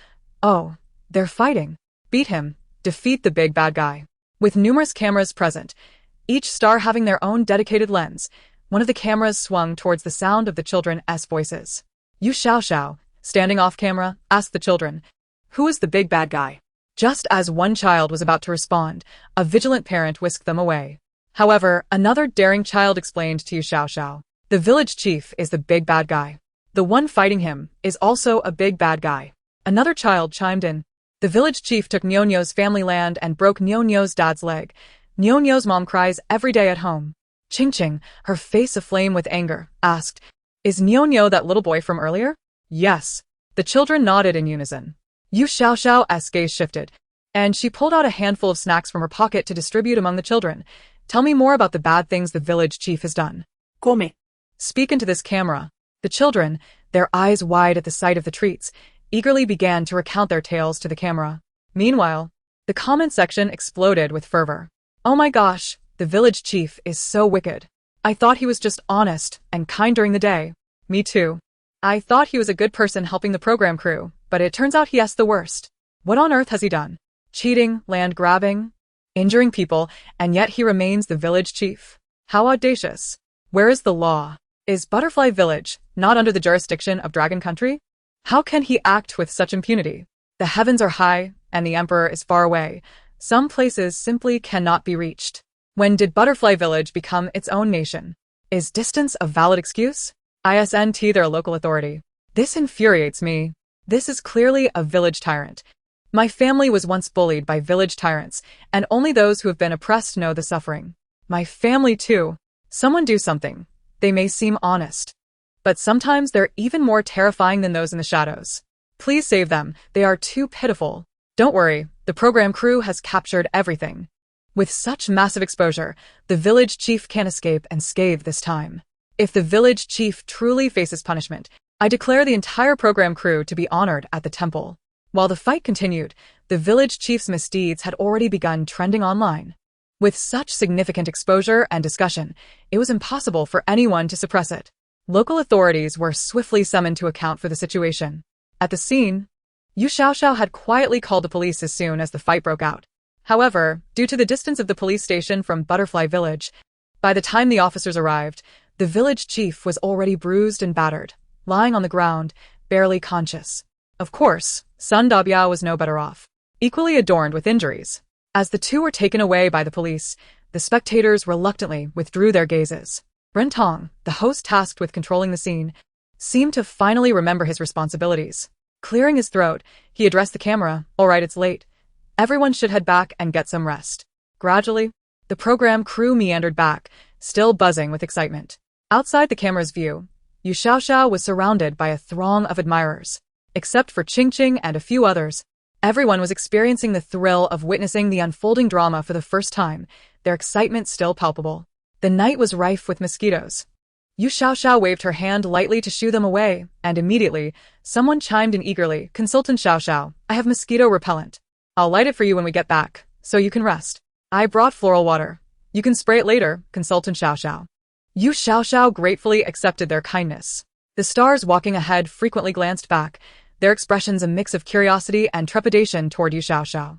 A: Oh, they're fighting. Beat him. Defeat the big bad guy. With numerous cameras present, each star having their own dedicated lens, one of the cameras swung towards the sound of the children's voices. You Xiaoxia, standing off camera, asked the children, who is the big bad guy? Just as one child was about to respond, a vigilant parent whisked them away. However, another daring child explained to You Xiaoxia, the village chief is the big bad guy. The one fighting him is also a big bad guy. Another child chimed in. The village chief took Nyonyo's family land and broke Nyonyo's dad's leg. Nyonyo's mom cries every day at home. Ching, her face aflame with anger, asked, is Nyonyo that little boy from earlier? Yes. The children nodded in unison. You Xiaoxia's gaze shifted, and she pulled out a handful of snacks from her pocket to distribute among the children. Tell me more about the bad things the village chief has done.
B: Come.
A: Speak into this camera. The children, their eyes wide at the sight of the treats, eagerly began to recount their tales to the camera. Meanwhile, the comment section exploded with fervor. Oh my gosh, the village chief is so wicked. I thought he was just honest and kind during the day. Me too. I thought he was a good person helping the program crew, but it turns out he has the worst. What on earth has he done? Cheating, land grabbing, injuring people, and yet he remains the village chief. How audacious. Where is the law? Is Butterfly Village not under the jurisdiction of Dragon Country? How can he act with such impunity? The heavens are high, and the emperor is far away. Some places simply cannot be reached. When did Butterfly Village become its own nation? Is distance a valid excuse? Isn't their local authority? This infuriates me. This is clearly a village tyrant. My family was once bullied by village tyrants, and only those who have been oppressed know the suffering. My family too. Someone do something. They may seem honest, but sometimes they're even more terrifying than those in the shadows. Please save them. They are too pitiful. Don't worry, the program crew has captured everything. With such massive exposure, the village chief can't escape unscathed this time. If the village chief truly faces punishment, I declare the entire program crew to be honored at the temple. While the fight continued, the village chief's misdeeds had already begun trending online. With such significant exposure and discussion, it was impossible for anyone to suppress it. Local authorities were swiftly summoned to account for the situation. At the scene, You Xiaoxia had quietly called the police as soon as the fight broke out. However, due to the distance of the police station from Butterfly Village, by the time the officers arrived, the village chief was already bruised and battered, lying on the ground, barely conscious. Of course, Sun Dabiao was no better off, equally adorned with injuries. As the two were taken away by the police, the spectators reluctantly withdrew their gazes. Rentong, the host tasked with controlling the scene, seemed to finally remember his responsibilities. Clearing his throat, he addressed the camera. "All right, it's late. Everyone should head back and get some rest." Gradually, the program crew meandered back, still buzzing with excitement. Outside the camera's view, You Xiaoxia was surrounded by a throng of admirers. Except for Qingqing and a few others, everyone was experiencing the thrill of witnessing the unfolding drama for the first time, their excitement still palpable. The night was rife with mosquitoes. You Xiaoxia waved her hand lightly to shoo them away, and immediately, someone chimed in eagerly, "Consultant Xiaoxiao, I have mosquito repellent. I'll light it for you when we get back, so you can rest. I brought floral water. You can spray it later, Consultant Xiaoxiao." You Xiaoxiao gratefully accepted their kindness. The stars walking ahead frequently glanced back, their expressions a mix of curiosity and trepidation toward You Xiaoxiao.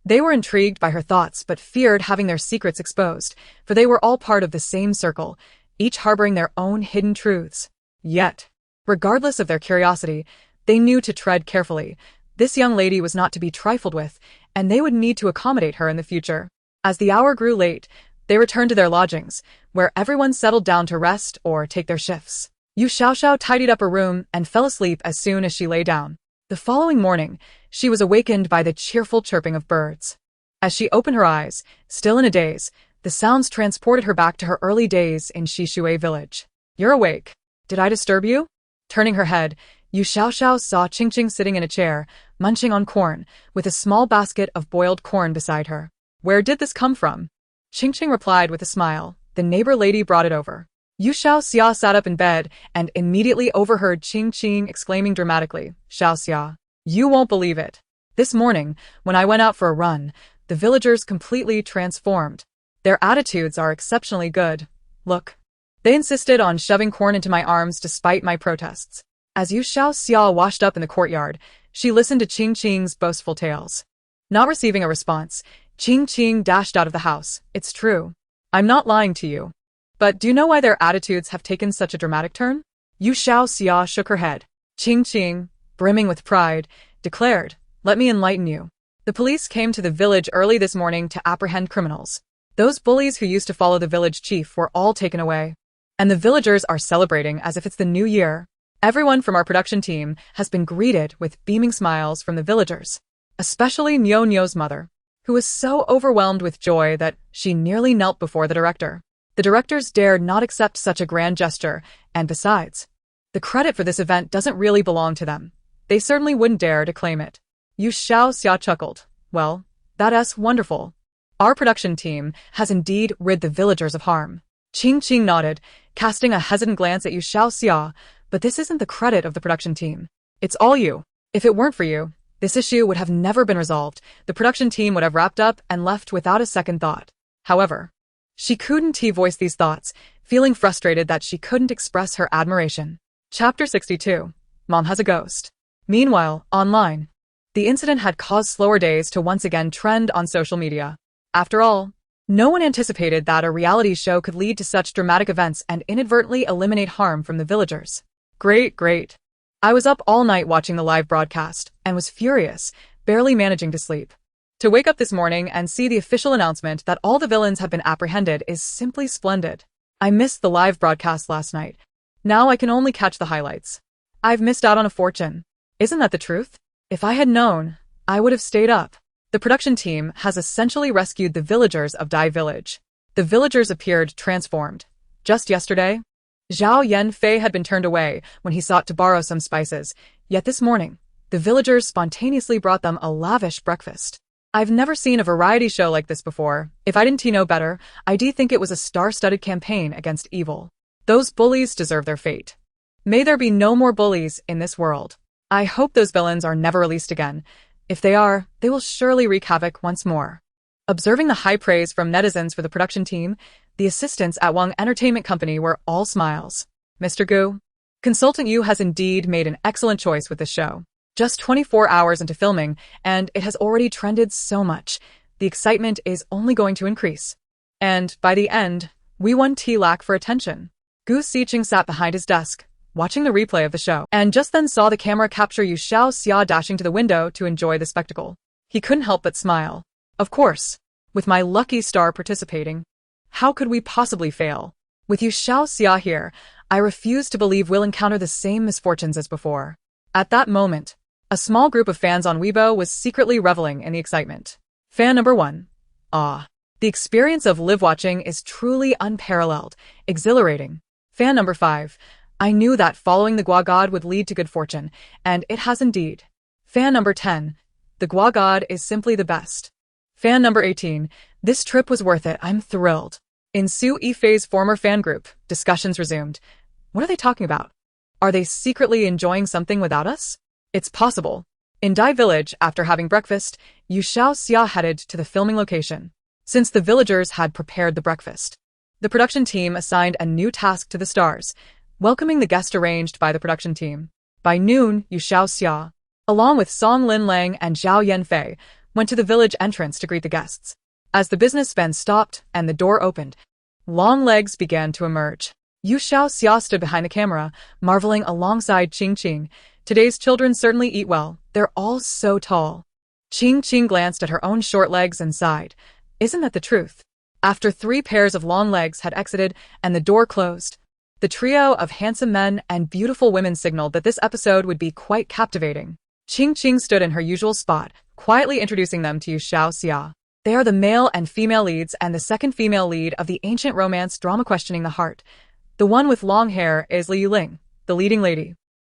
A: They were intrigued by her thoughts but feared having their secrets exposed, for they were all part of the same circle, each harboring their own hidden truths. Yet, regardless of their curiosity, they knew to tread carefully. This young lady was not to be trifled with, and they would need to accommodate her in the future. As the hour grew late, they returned to their lodgings, where everyone settled down to rest or take their shifts. You Xiaoxiao tidied up her room and fell asleep as soon as she lay down. The following morning, she was awakened by the cheerful chirping of birds. As she opened her eyes, still in a daze, the sounds transported her back to her early days in Shishui village. "You're awake. Did I disturb you?" Turning her head, You Xiaoxiao saw Qingqing sitting in a chair, munching on corn, with a small basket of boiled corn beside her. "Where did this come from?" Qingqing replied with a smile. "The neighbor lady brought it over." You Xiaoxia sat up in bed and immediately overheard Qingqing exclaiming dramatically, "Xiaoxia, you won't believe it. This morning, when I went out for a run, the villagers completely transformed. Their attitudes are exceptionally good. Look. They insisted on shoving corn into my arms despite my protests." As You Xiaoxia washed up in the courtyard, she listened to Qingqing's boastful tales. Not receiving a response, Qingqing dashed out of the house. "It's true. I'm not lying to you. But do you know why their attitudes have taken such a dramatic turn?" You Xiaoxia shook her head. Qingqing, brimming with pride, declared, "Let me enlighten you. The police came to the village early this morning to apprehend criminals. Those bullies who used to follow the village chief were all taken away. And the villagers are celebrating as if it's the new year. Everyone from our production team has been greeted with beaming smiles from the villagers, especially Nyo's mother, who was so overwhelmed with joy that she nearly knelt before the director. The directors dared not accept such a grand gesture, and besides, the credit for this event doesn't really belong to them. They certainly wouldn't dare to claim it." You Xiaoxia chuckled. "Well, that's wonderful. Our production team has indeed rid the villagers of harm." Qingqing nodded, casting a hesitant glance at You Xiaoxia, "But this isn't the credit of the production team. It's all you. If it weren't for you, this issue would have never been resolved. The production team would have wrapped up and left without a second thought." However, she couldn't voice these thoughts, feeling frustrated that she couldn't express her admiration. Chapter 62. Mom has a ghost. Meanwhile, online, the incident had caused slower days to once again trend on social media. After all, no one anticipated that a reality show could lead to such dramatic events and inadvertently eliminate harm from the villagers. Great. I was up all night watching the live broadcast and was furious, barely managing to sleep. To wake up this morning and see the official announcement that all the villains have been apprehended is simply splendid. I missed the live broadcast last night. Now I can only catch the highlights. I've missed out on a fortune. Isn't that the truth? If I had known, I would have stayed up. The production team has essentially rescued the villagers of Dai Village. The villagers appeared transformed. Just yesterday, Zhao Yanfei had been turned away when he sought to borrow some spices, yet this morning, the villagers spontaneously brought them a lavish breakfast. I've never seen a variety show like this before. If I didn't know better, I'd think it was a star-studded campaign against evil. Those bullies deserve their fate. May there be no more bullies in this world. I hope those villains are never released again. If they are, they will surely wreak havoc once more. Observing the high praise from netizens for the production team, the assistants at Wang Entertainment Company were all smiles. Mr. Gu. Consultant Yu has indeed made an excellent choice with this show. Just 24 hours into filming, and it has already trended so much. The excitement is only going to increase. And by the end, we won T-Lac for attention. Gu Xiqing sat behind his desk, watching the replay of the show, and just then saw the camera capture You Xiaoxia dashing to the window to enjoy the spectacle. He couldn't help but smile. Of course, with my lucky star participating, how could we possibly fail? With You Xiaoxia here, I refuse to believe we'll encounter the same misfortunes as before. At that moment, a small group of fans on Weibo was secretly reveling in the excitement. Fan number 1. Ah. The experience of live watching is truly unparalleled, exhilarating. Fan number 5. I knew that following the Gua God would lead to good fortune, and it has indeed. Fan number 10. The Gua God is simply the best. Fan number 18. This trip was worth it, I'm thrilled. In Su Yifei's former fan group, discussions resumed. What are they talking about? Are they secretly enjoying something without us? It's possible. In Dai Village, after having breakfast, You Xiaoxia headed to the filming location. Since the villagers had prepared the breakfast, the production team assigned a new task to the stars, welcoming the guest arranged by the production team. By noon, You Xiaoxia, along with Song Lin Lang and Zhao Yanfei, went to the village entrance to greet the guests. As the businessmen stopped and the door opened, long legs began to emerge. You Xiaoxia stood behind the camera, marveling alongside Qing. Today's children certainly eat well. They're all so tall. Qing glanced at her own short legs and sighed. Isn't that the truth? After 3 pairs of long legs had exited and the door closed, the trio of handsome men and beautiful women signaled that this episode would be quite captivating. Qing stood in her usual spot, quietly introducing them to You Xiaoxia. They are the male and female leads and the second female lead of the ancient romance drama Questioning the Heart. The one with long hair is Li Yuling, the leading lady.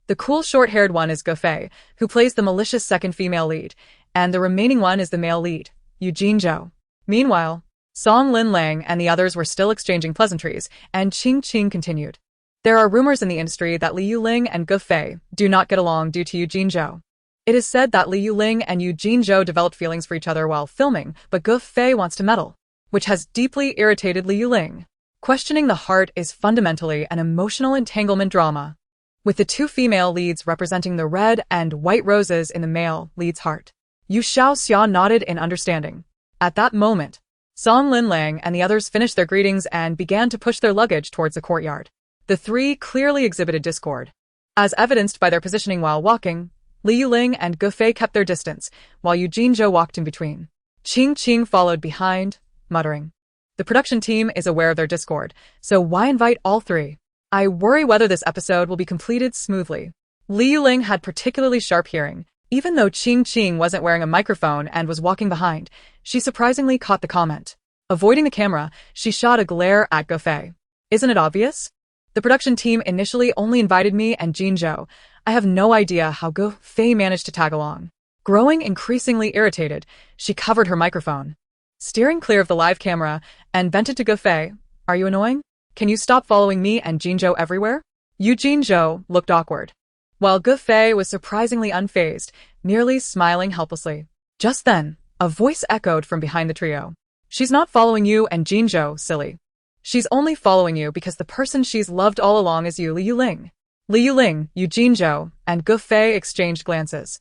A: The cool short-haired one is Gofei, who plays the malicious second female lead, and the remaining one is the male lead, Yu Jinzhou. Meanwhile, Song Lin Lang and the others were still exchanging pleasantries, and Qing continued. There are rumors in the industry that Li Yuling and Gofei do not get along due to Yu Jinzhou. It is said that Li Yuling and Yu Jinzhou developed feelings for each other while filming, but Gofei wants to meddle, which has deeply irritated Li Yuling. Questioning the Heart is fundamentally an emotional entanglement drama, with the 2 female leads representing the red and white roses in the male lead's heart. You Xiaoxia nodded in understanding. At that moment, Song Lin Lang and the others finished their greetings and began to push their luggage towards the courtyard. The 3 clearly exhibited discord. As evidenced by their positioning while walking, Li Yuling and Gofei kept their distance, while Yu Jinzhou walked in between. Qing followed behind, muttering. The production team is aware of their discord, so why invite all 3? I worry whether this episode will be completed smoothly. Li Yuling had particularly sharp hearing. Even though Qing wasn't wearing a microphone and was walking behind, she surprisingly caught the comment. Avoiding the camera, she shot a glare at Gofei. Isn't it obvious? The production team initially only invited me and Jinzhou. I have no idea how Gofei managed to tag along. Growing increasingly irritated, she covered her microphone, steering clear of the live camera, and vented to Gofei. Are you annoying? Can you stop following me and Jinzhou everywhere? Yu Jinzhou looked awkward, while Gofei was surprisingly unfazed, merely smiling helplessly. Just then, a voice echoed from behind the trio. She's not following you and Jinzhou, silly. She's only following you because the person she's loved all along is you, Li Yuling. Li Yuling, Yu Jinzhou, and Gofei exchanged glances.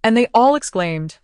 A: And they all exclaimed,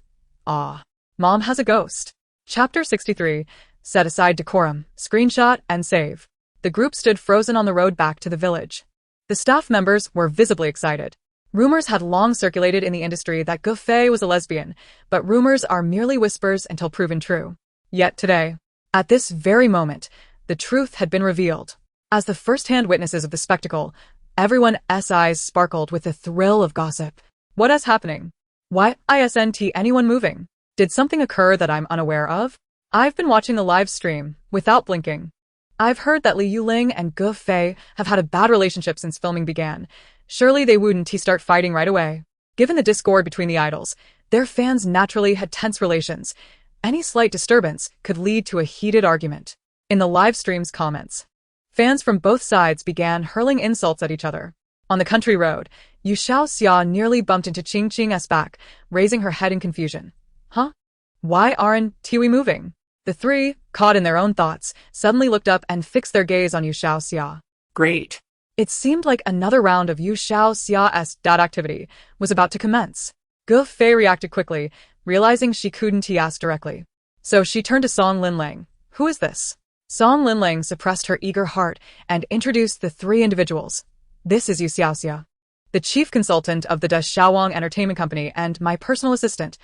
A: "Ah, Mom has a ghost." Chapter 63, Set aside decorum, screenshot, and save. The group stood frozen on the road back to the village. The staff members were visibly excited. Rumors had long circulated in the industry that Gofei was a lesbian, but rumors are merely whispers until proven true. Yet today, at this very moment, the truth had been revealed. As the first-hand witnesses of the spectacle, everyone's eyes sparkled with the thrill of gossip. What is happening? Why isn't anyone moving? Did something occur that I'm unaware of? I've been watching the live stream, without blinking. I've heard that Li Yuling and Gofei have had a bad relationship since filming began. Surely they wouldn't start fighting right away. Given the discord between the idols, their fans naturally had tense relations. Any slight disturbance could lead to a heated argument. In the live stream's comments, fans from both sides began hurling insults at each other. On the country road, You Xiaoxia nearly bumped into Qing's back, raising her head in confusion. Huh? Why aren't we moving? The 3, caught in their own thoughts, suddenly looked up and fixed their gaze on You Xiaoxia.
B: Great.
A: It seemed like another round of You Xiaoxia's dad activity was about to commence. Ge Fei reacted quickly, realizing she couldn't ask directly. So she turned to Song Linlang. Who is this? Song Linlang suppressed her eager heart and introduced the three individuals. This is You Xiaoxia, the chief consultant of the Xiaowang Entertainment Company and my personal assistant.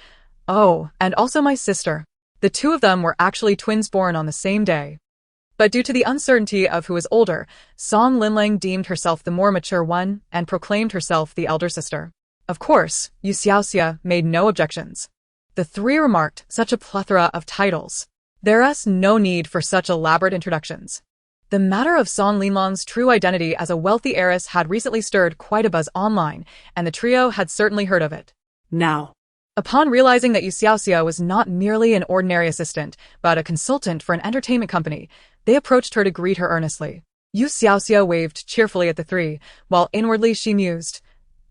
A: Oh, and also my sister. The two of them were actually twins born on the same day. But due to the uncertainty of who was older, Song Linlang deemed herself the more mature one and proclaimed herself the elder sister. Of course, You Xiaoxia made no objections. The three remarked, such a plethora of titles. There's no need for such elaborate introductions. The matter of Song Linlang's true identity as a wealthy heiress had recently stirred quite a buzz online, and the trio had certainly heard of it.
B: Now,
A: Upon realizing that You Xiaoxia was not merely an ordinary assistant, but a consultant for an entertainment company, they approached her to greet her earnestly. You Xiaoxia waved cheerfully at the three, while inwardly she mused,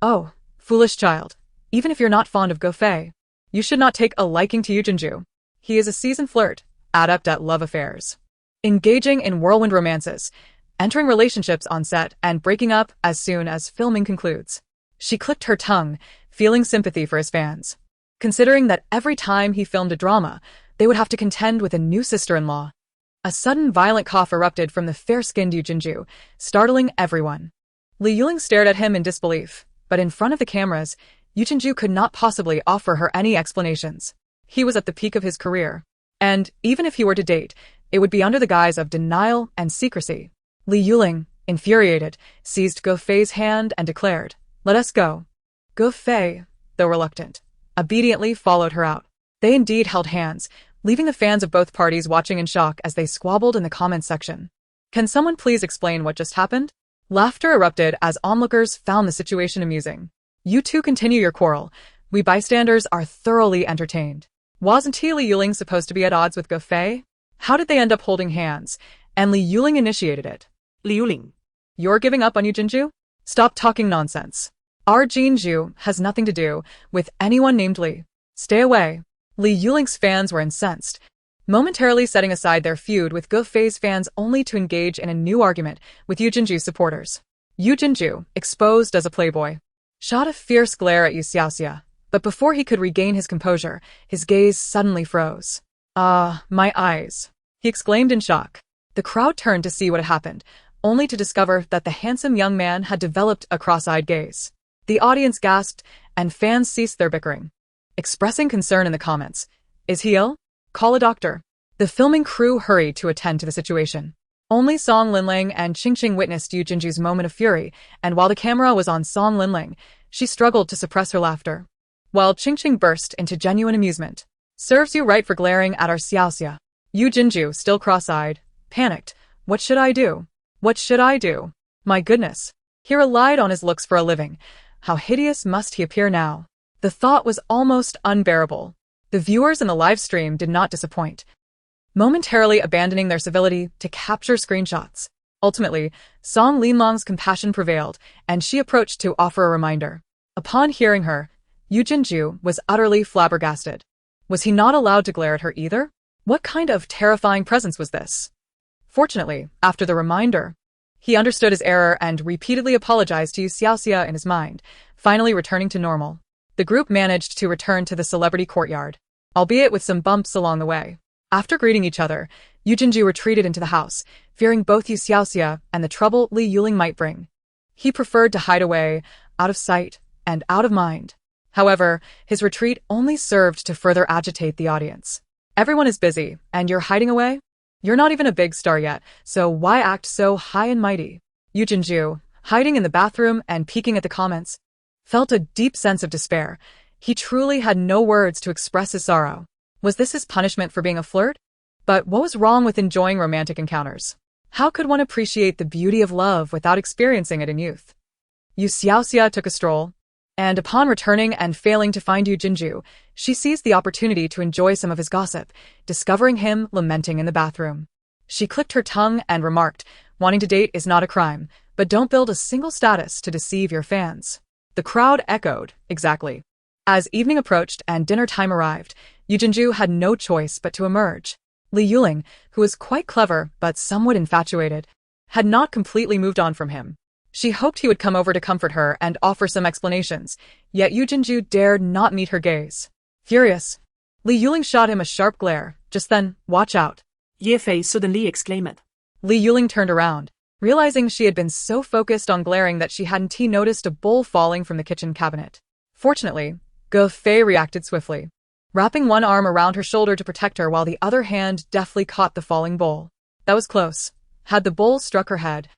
A: "Oh, foolish child. Even if you're not fond of Ge Fei, you should not take a liking to Yujinju. He is a seasoned flirt, adept at love affairs, engaging in whirlwind romances, entering relationships on set and breaking up as soon as filming concludes." She clicked her tongue, feeling sympathy for his fans, considering that every time he filmed a drama, they would have to contend with a new sister-in-law. A sudden violent cough erupted from the fair-skinned Yujinju, startling everyone. Li Yuling stared at him in disbelief, but in front of the cameras, Yujinju could not possibly offer her any explanations. He was at the peak of his career, and even if he were to date, it would be under the guise of denial and secrecy. Li Yuling, infuriated, seized Ge Fei's hand and declared, "Let us go." Ge Fei, though reluctant, obediently followed her out. They indeed held hands, leaving the fans of both parties watching in shock as they squabbled in the comments section. Can someone please explain what just happened? Laughter erupted as onlookers found the situation amusing. You two continue your quarrel. We bystanders are thoroughly entertained. Wasn't Li Yuling supposed to be at odds with Ge Fei? How did they end up holding hands? And Li Yuling initiated it.
B: Li Yuling.
A: You're giving up on Yujinju? Stop talking nonsense. Our Jinju has nothing to do with anyone named Li. Stay away. Li Yuling's fans were incensed, momentarily setting aside their feud with Ge Fei's fans only to engage in a new argument with Yujinju's supporters. Yujinju, exposed as a playboy, shot a fierce glare at You Xiaoxia, but before he could regain his composure, his gaze suddenly froze. "Ah, my eyes," he exclaimed in shock. The crowd turned to see what had happened, only to discover that the handsome young man had developed a cross-eyed gaze. The audience gasped, and fans ceased their bickering, expressing concern in the comments. "Is he ill? Call a doctor." The filming crew hurried to attend to the situation. Only Song Linlang and Qingqing witnessed Yujinju's moment of fury, and while the camera was on Song Linlang, she struggled to suppress her laughter, while Qingqing burst into genuine amusement. "Serves you right for glaring at our Xiaoxia." Yujinju, still cross-eyed, panicked. "What should I do? What should I do? My goodness. He relied on his looks for a living. How hideous must he appear now?" The thought was almost unbearable. The viewers in the live stream did not disappoint, momentarily abandoning their civility to capture screenshots. Ultimately, Song Linlang's compassion prevailed, and she approached to offer a reminder. Upon hearing her, Yujinju was utterly flabbergasted. Was he not allowed to glare at her either? What kind of terrifying presence was this? Fortunately, after the reminder, he understood his error and repeatedly apologized to You Xiaoxia in his mind, finally returning to normal. The group managed to return to the celebrity courtyard, albeit with some bumps along the way. After greeting each other, Yujinju retreated into the house, fearing both You Xiaoxia and the trouble Li Yuling might bring. He preferred to hide away, out of sight and out of mind. However, his retreat only served to further agitate the audience. Everyone is busy, and you're hiding away? You're not even a big star yet, so why act so high and mighty? Yujinju, hiding in the bathroom and peeking at the comments, felt a deep sense of despair. He truly had no words to express his sorrow. Was this his punishment for being a flirt? But what was wrong with enjoying romantic encounters? How could one appreciate the beauty of love without experiencing it in youth? You Xiaoxia took a stroll, and upon returning and failing to find Yujinju, she seized the opportunity to enjoy some of his gossip, discovering him lamenting in the bathroom. She clicked her tongue and remarked, "Wanting to date is not a crime, but don't build a single status to deceive your fans." The crowd echoed, "Exactly." As evening approached and dinner time arrived, Yujinju had no choice but to emerge. Li Yuling, who was quite clever but somewhat infatuated, had not completely moved on from him. She hoped he would come over to comfort her and offer some explanations, yet Yu Jinju dared not meet her gaze. Furious, Li Yuling shot him a sharp glare. Just then, watch out.
B: Ye Fei suddenly exclaimed.
A: Li Yuling turned around, realizing she had been so focused on glaring that she hadn't noticed a bowl falling from the kitchen cabinet. Fortunately, Ge Fei reacted swiftly, wrapping one arm around her shoulder to protect her while the other hand deftly caught the falling bowl. That was close. Had the bowl struck her head,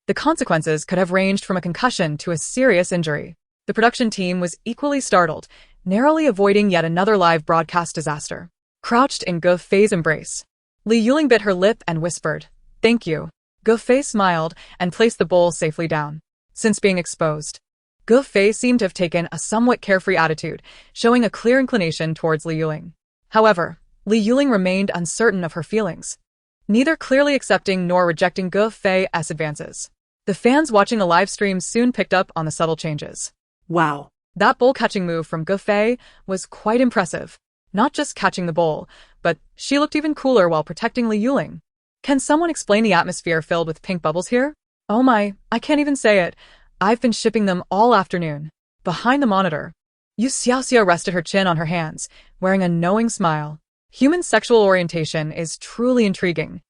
A: the consequences could have ranged from a concussion to a serious injury. The production team was equally startled, narrowly avoiding yet another live broadcast disaster. Crouched in Ge Fei's embrace, Li Yuling bit her lip and whispered, "Thank you." Ge Fei smiled and placed the bowl safely down. Since being exposed, Ge Fei seemed to have taken a somewhat carefree attitude, showing a clear inclination towards Li Yuling. However, Li Yuling remained uncertain of her feelings, neither clearly accepting nor rejecting Ge Fei's advances. The fans watching the live stream soon picked up on the subtle changes.
B: Wow.
A: That bowl-catching move from Ge Fei was quite impressive. Not just catching the bowl, but she looked even cooler while protecting Li Yuling. Can someone explain the atmosphere filled with pink bubbles here? Oh my, I can't even say it. I've been shipping them all afternoon. Behind the monitor, You Xiaoxia rested her chin on her hands, wearing a knowing smile. Human sexual orientation is truly intriguing.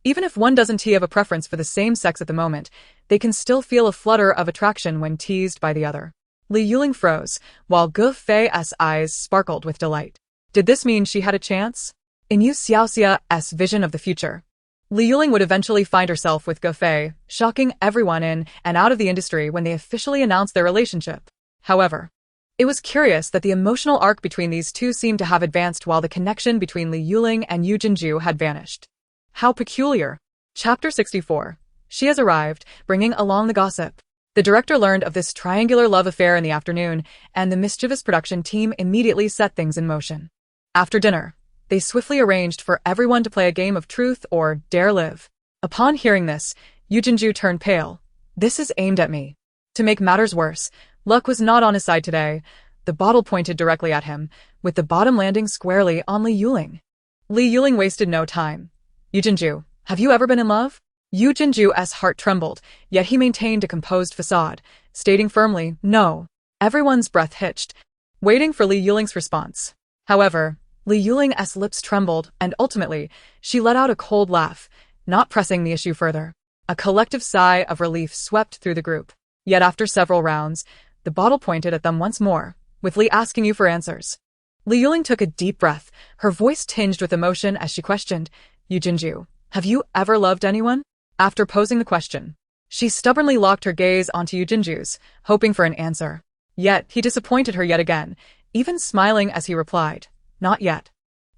A: Even if one doesn't have a preference for the same sex at the moment, they can still feel a flutter of attraction when teased by the other. Li Yuling froze, while Ge Fei's eyes sparkled with delight. Did this mean she had a chance? In You Xiaoxia's vision of the future, Li Yuling would eventually find herself with Ge Fei, shocking everyone in and out of the industry when they officially announced their relationship. However, it was curious that the emotional arc between these two seemed to have advanced while the connection between Li Yuling and Yu Jinju had vanished. How peculiar. Chapter 64. She has arrived, bringing along the gossip. The director learned of this triangular love affair in the afternoon, and the mischievous production team immediately set things in motion. After dinner, they swiftly arranged for everyone to play a game of truth or dare live. Upon hearing this, Yu Jinju turned pale. This is aimed at me. To make matters worse, luck was not on his side today. The bottle pointed directly at him, with the bottom landing squarely on Li Yuling. Li Yuling wasted no time. Yu Jinju, have you ever been in love? Yu Jinju's heart trembled, yet he maintained a composed facade, stating firmly, no. Everyone's breath hitched, waiting for Li Yuling's response. However, Li Yuling's lips trembled, and ultimately, she let out a cold laugh, not pressing the issue further. A collective sigh of relief swept through the group. Yet after several rounds, the bottle pointed at them once more, with Li asking you for answers. Li Yuling took a deep breath, her voice tinged with emotion as she questioned, Yu Jinju, have you ever loved anyone? After posing the question, she stubbornly locked her gaze onto Yu Jinju's, hoping for an answer. Yet, he disappointed her yet again, even smiling as he replied, not yet.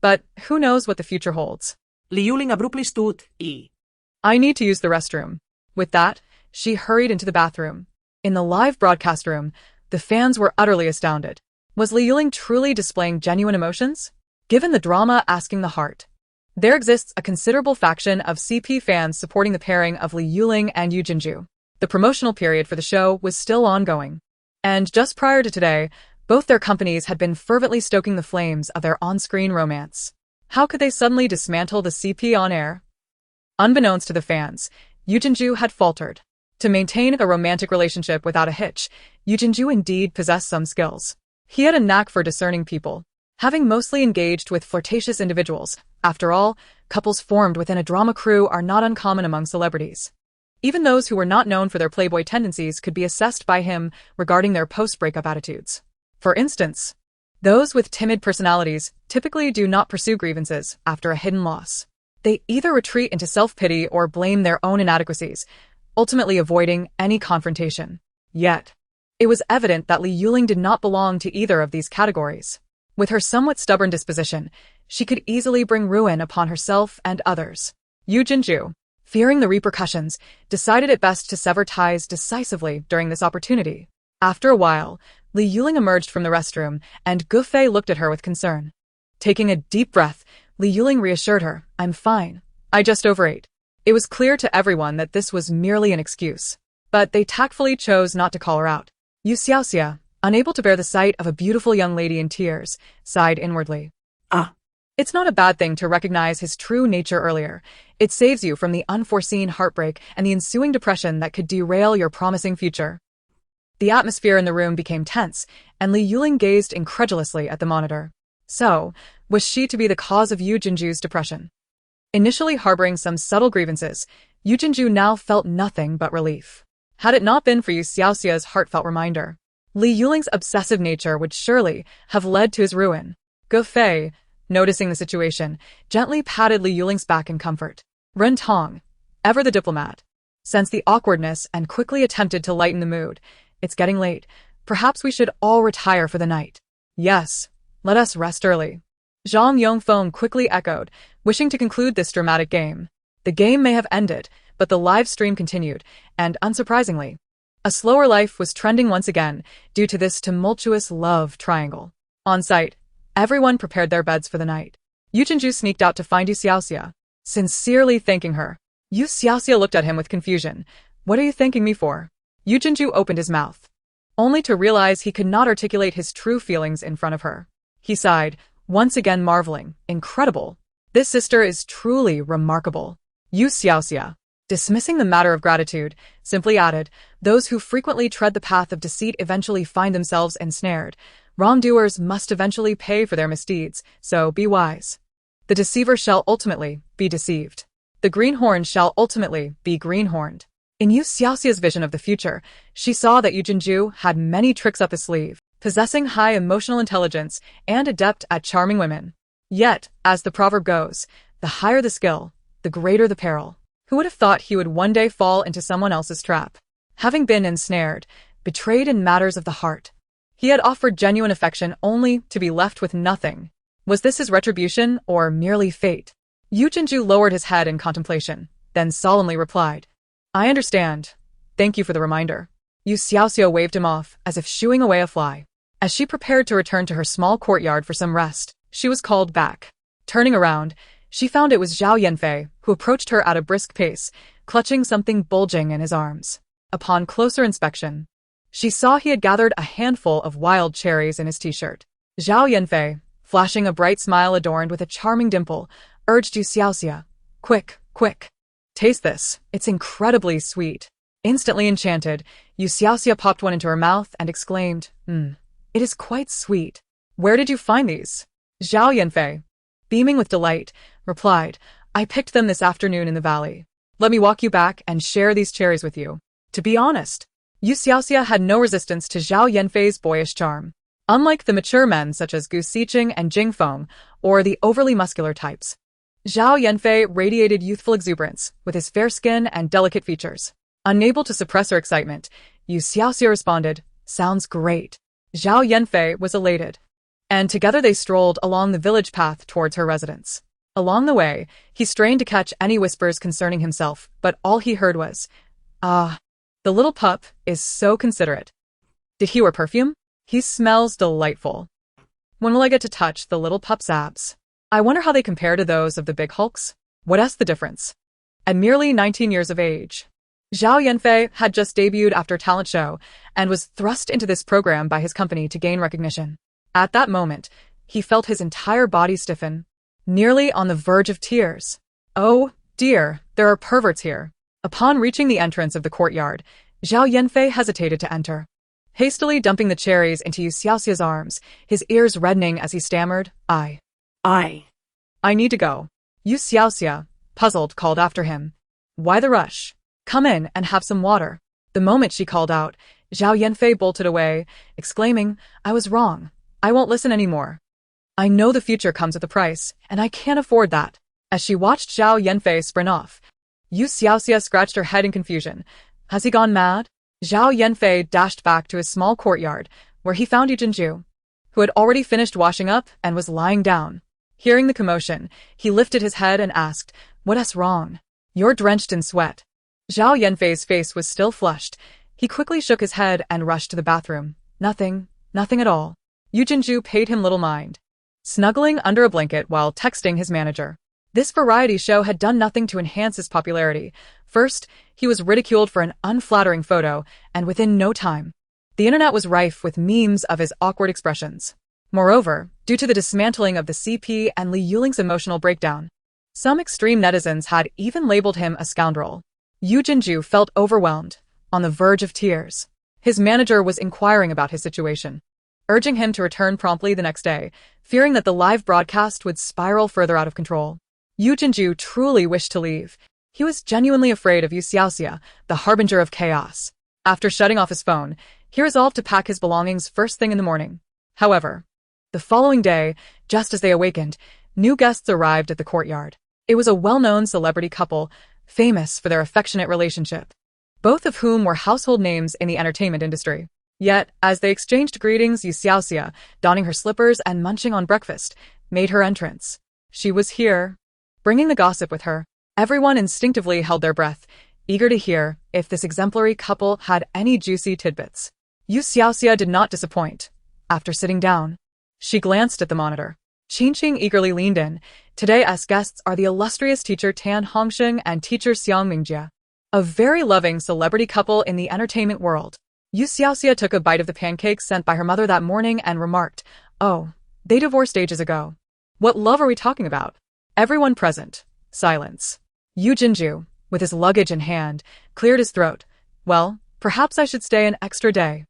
A: But who knows what the future holds?
B: Li Yuling abruptly stood.
A: I need to use the restroom. With that, she hurried into the bathroom. In the live broadcast room, the fans were utterly astounded. Was Li Yuling truly displaying genuine emotions? Given the drama asking the heart, there exists a considerable faction of CP fans supporting the pairing of Li Yuling and Yu Jinju. The promotional period for the show was still ongoing. And just prior to today, both their companies had been fervently stoking the flames of their on-screen romance. How could they suddenly dismantle the CP on air? Unbeknownst to the fans, Yu Jinju had faltered. To maintain a romantic relationship without a hitch, Yu Jinju indeed possessed some skills. He had a knack for discerning people, having mostly engaged with flirtatious individuals. After all, couples formed within a drama crew are not uncommon among celebrities. Even those who were not known for their playboy tendencies could be assessed by him regarding their post-breakup attitudes. For instance, those with timid personalities typically do not pursue grievances after a hidden loss. They either retreat into self-pity or blame their own inadequacies, ultimately avoiding any confrontation. Yet, it was evident that Li Yuling did not belong to either of these categories. With her somewhat stubborn disposition, she could easily bring ruin upon herself and others. Yu Jinju, fearing the repercussions, decided it best to sever ties decisively during this opportunity. After a while, Li Yuling emerged from the restroom, and Ge Fei looked at her with concern. Taking a deep breath, Li Yuling reassured her, I'm fine. I just overate. It was clear to everyone that this was merely an excuse, but they tactfully chose not to call her out. You Xiaoxia, unable to bear the sight of a beautiful young lady in tears, sighed inwardly. It's not a bad thing to recognize his true nature earlier. It saves you from the unforeseen heartbreak and the ensuing depression that could derail your promising future. The atmosphere in the room became tense, and Li Yuling gazed incredulously at the monitor. So, was she to be the cause of Yu Jinju's depression? Initially harboring some subtle grievances, Yu Jinju now felt nothing but relief. Had it not been for You Xiaoxia's heartfelt reminder, Li Yuling's obsessive nature would surely have led to his ruin. Go Fei, noticing the situation, gently patted Li Yuling's back in comfort. Ren Tong, ever the diplomat, sensed the awkwardness and quickly attempted to lighten the mood. It's getting late. Perhaps we should all retire for the night. Yes, let us rest early. Zhang Yongfeng quickly echoed, wishing to conclude this dramatic game. The game may have ended, but the live stream continued, and unsurprisingly, a slower life was trending once again due to this tumultuous love triangle. On site, everyone prepared their beds for the night. Yu Jinju sneaked out to find You Xiaoxia, sincerely thanking her. Yu Xiaoxia looked at him with confusion. What are you thanking me for? Yu Jinju opened his mouth, only to realize he could not articulate his true feelings in front of her. He sighed, once again marveling. Incredible. This sister is truly remarkable. Yu Xiaoxia, dismissing the matter of gratitude, simply added, those who frequently tread the path of deceit eventually find themselves ensnared. Wrongdoers must eventually pay for their misdeeds, so be wise. The deceiver shall ultimately be deceived. The greenhorn shall ultimately be greenhorned. In Yu Xiaoxia's vision of the future, she saw that Yu Jinju had many tricks up his sleeve, possessing high emotional intelligence and adept at charming women. Yet, as the proverb goes, the higher the skill, the greater the peril. Who would have thought he would one day fall into someone else's trap? Having been ensnared, betrayed in matters of the heart, he had offered genuine affection only to be left with nothing. Was this his retribution or merely fate? Yu Jinju lowered his head in contemplation, then solemnly replied, I understand. Thank you for the reminder. Yu Xiaoxia waved him off, as if shooing away a fly. As she prepared to return to her small courtyard for some rest, she was called back. Turning around, she found it was Zhao Yanfei, who approached her at a brisk pace, clutching something bulging in his arms. Upon closer inspection, she saw he had gathered a handful of wild cherries in his t-shirt. Zhao Yanfei, flashing a bright smile adorned with a charming dimple, urged Yu Xiaoxia, quick, quick. Taste this, it's incredibly sweet. Instantly enchanted, Yu Xiaoxia popped one into her mouth and exclaimed, it is quite sweet. Where did you find these? Zhao Yanfei, beaming with delight, replied, I picked them this afternoon in the valley. Let me walk you back and share these cherries with you. To be honest, Yu Xiaoxia had no resistance to Zhao Yanfei's boyish charm. Unlike the mature men such as Gu Xiqing and Jing Feng, or the overly muscular types, Zhao Yanfei radiated youthful exuberance with his fair skin and delicate features. Unable to suppress her excitement, Yu Xiaoxia responded, sounds great. Zhao Yanfei was elated, and together they strolled along the village path towards her residence. Along the way, he strained to catch any whispers concerning himself, but all he heard was, the little pup is so considerate. Did he wear perfume? He smells delightful. When will I get to touch the little pup's abs? I wonder how they compare to those of the big hulks. What's the difference? At merely 19 years of age, Zhao Yanfei had just debuted after a talent show and was thrust into this program by his company to gain recognition. At that moment, he felt his entire body stiffen, nearly on the verge of tears. Oh, dear, there are perverts here. Upon reaching the entrance of the courtyard, Zhao Yanfei hesitated to enter. Hastily dumping the cherries into Yu Xiaoxia's arms, his ears reddening as he stammered, I need to go. Yu Xiaoxia, puzzled, called after him. Why the rush? Come in and have some water. The moment she called out, Zhao Yanfei bolted away, exclaiming, I was wrong. I won't listen anymore. I know the future comes with a price, and I can't afford that. As she watched Zhao Yanfei sprint off, Yu Xiaoxia scratched her head in confusion. Has he gone mad? Zhao Yanfei dashed back to his small courtyard, where he found Yu Jinju, who had already finished washing up and was lying down. Hearing the commotion, he lifted his head and asked, What's wrong? You're drenched in sweat. Zhao Yanfei's face was still flushed. He quickly shook his head and rushed to the bathroom. Nothing at all. Yu Jinju paid him little mind, snuggling under a blanket while texting his manager. This variety show had done nothing to enhance his popularity. First, he was ridiculed for an unflattering photo, and within no time, the internet was rife with memes of his awkward expressions. Moreover, due to the dismantling of the CP and Li Yuling's emotional breakdown, some extreme netizens had even labeled him a scoundrel. Yu Jinju felt overwhelmed, on the verge of tears. His manager was inquiring about his situation, urging him to return promptly the next day, fearing that the live broadcast would spiral further out of control. Yu Jinju truly wished to leave. He was genuinely afraid of You Xiaoxia, the harbinger of chaos. After shutting off his phone, he resolved to pack his belongings first thing in the morning. However, the following day, just as they awakened, new guests arrived at the courtyard. It was a well-known celebrity couple, famous for their affectionate relationship, both of whom were household names in the entertainment industry. Yet, as they exchanged greetings, You Xiaoxia, donning her slippers and munching on breakfast, made her entrance. She was here, bringing the gossip with her. Everyone instinctively held their breath, eager to hear if this exemplary couple had any juicy tidbits. You Xiaoxia did not disappoint. After sitting down, she glanced at the monitor. Qingqing eagerly leaned in. Today's guests are the illustrious teacher Tan Hongsheng and teacher Xiang Mingjie, a very loving celebrity couple in the entertainment world. You Xiaoxia took a bite of the pancakes sent by her mother that morning and remarked, "Oh, they divorced ages ago. What love are we talking about?" Everyone present. Silence. Yu Jinju, with his luggage in hand, cleared his throat. "Well, perhaps I should stay an extra day."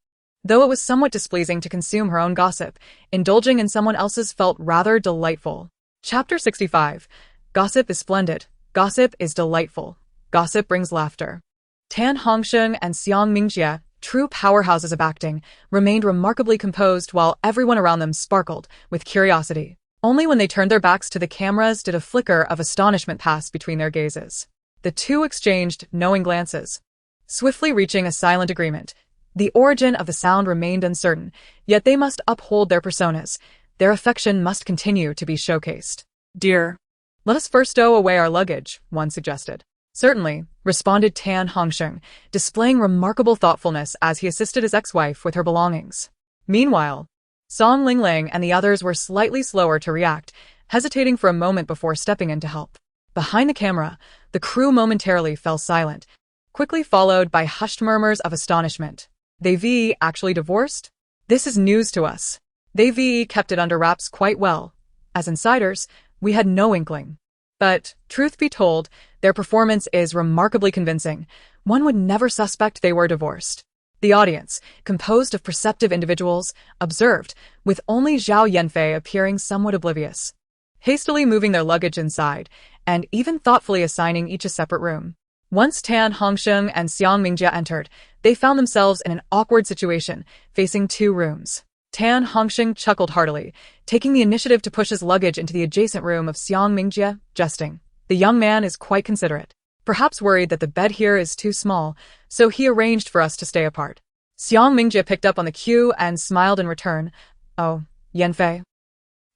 A: Though it was somewhat displeasing to consume her own gossip, indulging in someone else's felt rather delightful. Chapter 65. Gossip is splendid. Gossip is delightful. Gossip brings laughter. Tan Hongsheng and Xiang Mingjie, true powerhouses of acting, remained remarkably composed while everyone around them sparkled with curiosity. Only when they turned their backs to the cameras did a flicker of astonishment pass between their gazes. The two exchanged knowing glances, swiftly reaching a silent agreement. The origin of the sound remained uncertain, yet they must uphold their personas. Their affection must continue to be showcased. "Dear, let us first stow away our luggage," one suggested. "Certainly," responded Tan Hongsheng, displaying remarkable thoughtfulness as he assisted his ex-wife with her belongings. Meanwhile, Song Lingling and the others were slightly slower to react, hesitating for a moment before stepping in to help. Behind the camera, the crew momentarily fell silent, quickly followed by hushed murmurs of astonishment. They actually divorced? This is news to us. They kept it under wraps quite well. As insiders, we had no inkling. But, truth be told, their performance is remarkably convincing. One would never suspect they were divorced. The audience, composed of perceptive individuals, observed, with only Zhao Yanfei appearing somewhat oblivious, hastily moving their luggage inside, and even thoughtfully assigning each a separate room. Once Tan Hongsheng and Xiang Mingjie entered, they found themselves in an awkward situation, facing two rooms. Tan Hongsheng chuckled heartily, taking the initiative to push his luggage into the adjacent room of Xiang Mingjie, jesting. The young man is quite considerate, perhaps worried that the bed here is too small, so he arranged for us to stay apart. Xiang Mingjie picked up on the cue and smiled in return. "Oh, Yanfei.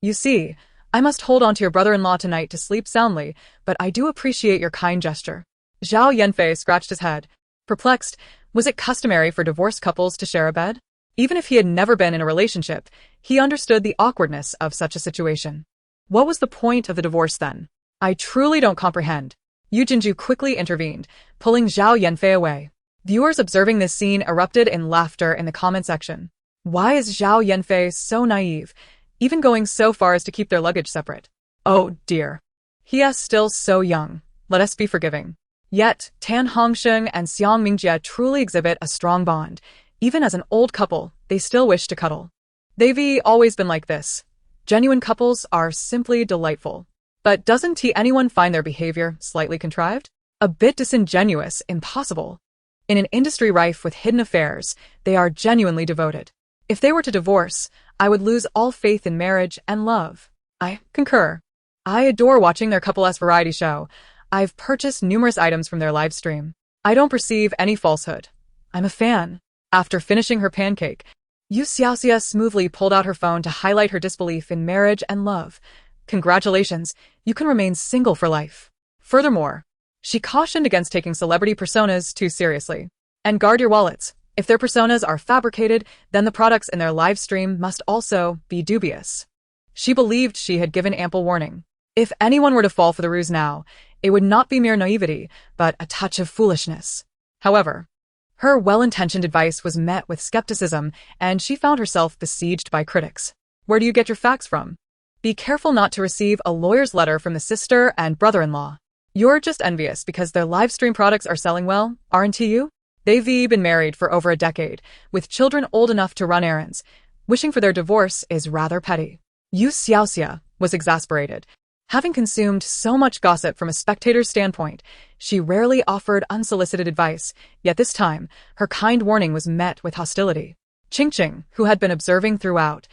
A: You see, I must hold on to your brother-in-law tonight to sleep soundly, but I do appreciate your kind gesture." Zhao Yanfei scratched his head. Perplexed, was it customary for divorced couples to share a bed? Even if he had never been in a relationship, he understood the awkwardness of such a situation. What was the point of the divorce then? "I truly don't comprehend." Yu Jinju quickly intervened, pulling Zhao Yanfei away. Viewers observing this scene erupted in laughter in the comment section. Why is Zhao Yanfei so naive, even going so far as to keep their luggage separate? Oh dear. He is still so young. Let us be forgiving. Yet, Tan Hongsheng and Xiang Mingjie truly exhibit a strong bond. Even as an old couple, they still wish to cuddle. They've always been like this. Genuine couples are simply delightful. But doesn't anyone find their behavior slightly contrived? A bit disingenuous, impossible. In an industry rife with hidden affairs, they are genuinely devoted. If they were to divorce, I would lose all faith in marriage and love. I concur. I adore watching their couple-esque variety show. I've purchased numerous items from their live stream. I don't perceive any falsehood. I'm a fan. After finishing her pancake, You Xiaoxia smoothly pulled out her phone to highlight her disbelief in marriage and love. Congratulations, you can remain single for life. Furthermore, she cautioned against taking celebrity personas too seriously. And guard your wallets. If their personas are fabricated, then the products in their live stream must also be dubious. She believed she had given ample warning. If anyone were to fall for the ruse now, it would not be mere naivety, but a touch of foolishness. However, her well-intentioned advice was met with skepticism, and she found herself besieged by critics. Where do you get your facts from? Be careful not to receive a lawyer's letter from the sister and brother-in-law. You're just envious because their live stream products are selling well, aren't you? They've been married for over a decade, with children old enough to run errands. Wishing for their divorce is rather petty. You Xiaoxia was exasperated. Having consumed so much gossip from a spectator's standpoint, she rarely offered unsolicited advice, yet this time, her kind warning was met with hostility. Qingqing, who had been observing throughout,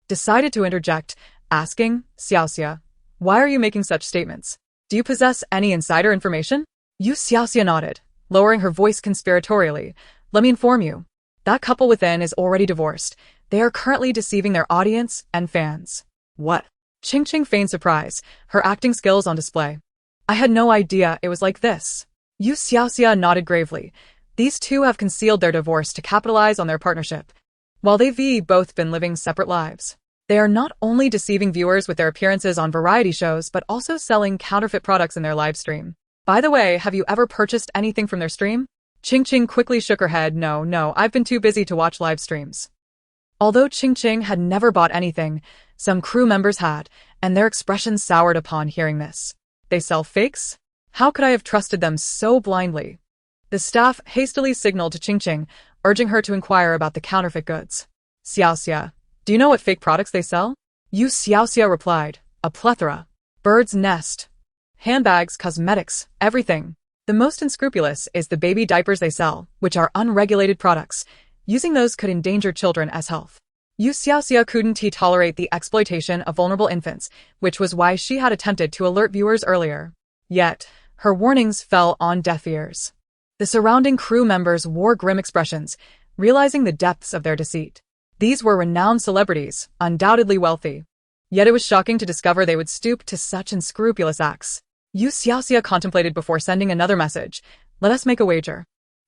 A: decided to interject, asking, Xiaoxia, why are you making such statements? Do you possess any insider information? You Xiaoxia nodded, lowering her voice conspiratorially. Let me inform you. That couple within is already divorced. They are currently deceiving their audience and fans.
B: What?
A: Qingqing feigned surprise, her acting skills on display. I had no idea it was like this. You Xiaoxia nodded gravely. These two have concealed their divorce to capitalize on their partnership. While they've both been living separate lives, they are not only deceiving viewers with their appearances on variety shows, but also selling counterfeit products in their live stream. By the way, have you ever purchased anything from their stream? Qingqing quickly shook her head. No, I've been too busy to watch live streams. Although Qingqing had never bought anything, some crew members had, and their expressions soured upon hearing this. They sell fakes? How could I have trusted them so blindly? The staff hastily signaled to Qingqing, urging her to inquire about the counterfeit goods. Xiaoxia, do you know what fake products they sell? You Xiaoxia replied, a plethora. Bird's nest. Handbags, cosmetics, everything. The most unscrupulous is the baby diapers they sell, which are unregulated products. Using those could endanger children as health. You Xiaoxia couldn't tolerate the exploitation of vulnerable infants, which was why she had attempted to alert viewers earlier. Yet, her warnings fell on deaf ears. The surrounding crew members wore grim expressions, realizing the depths of their deceit. These were renowned celebrities, undoubtedly wealthy. Yet it was shocking to discover they would stoop to such unscrupulous acts. You Xiaoxia contemplated before sending another message. Let us make a wager.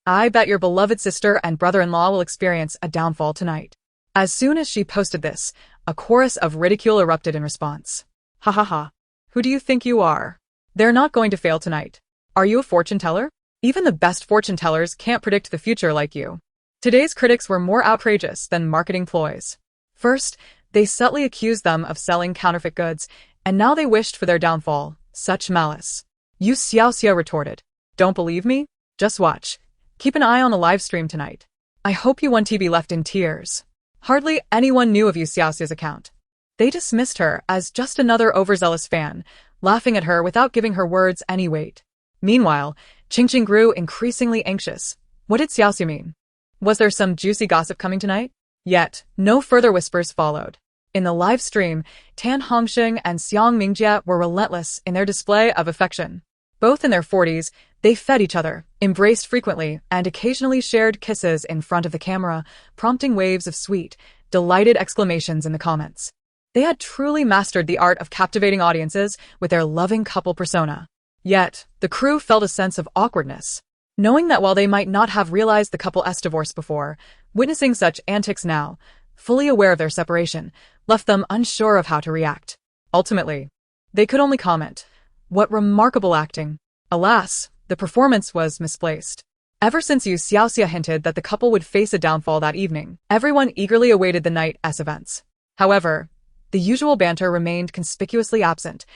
A: I bet your beloved sister and brother-in-law will experience a downfall tonight. As soon as she posted this, a chorus of ridicule erupted in response. Ha ha ha. Who do you think you are? They're not going to fail tonight. Are you a fortune teller? Even the best fortune tellers can't predict the future like you. Today's critics were more outrageous than marketing ploys. First, they subtly accused them of selling counterfeit goods, and now they wished for their downfall. Such malice. You Xiaoxia retorted. Don't believe me? Just watch. Keep an eye on the live stream tonight. I hope you won't be left in tears. Hardly anyone knew of You Xiaoxia's account. They dismissed her as just another overzealous fan, laughing at her without giving her words any weight. Meanwhile, Qingqing grew increasingly anxious. What did Xiaoxia mean? Was there some juicy gossip coming tonight? Yet, no further whispers followed. In the live stream, Tan Hongxing and Xiang Mingjie were relentless in their display of affection. Both in their 40s, they fed each other, embraced frequently, and occasionally shared kisses in front of the camera, prompting waves of sweet, delighted exclamations in the comments. They had truly mastered the art of captivating audiences with their loving couple persona. Yet, the crew felt a sense of awkwardness. Knowing that while they might not have realized the couple's divorce before, witnessing such antics now, fully aware of their separation, left them unsure of how to react. Ultimately, they could only comment, "What remarkable acting." Alas, the performance was misplaced. Ever since You Xiaoxia hinted that the couple would face a downfall that evening, everyone eagerly awaited the night's events. However, the usual banter remained conspicuously absent.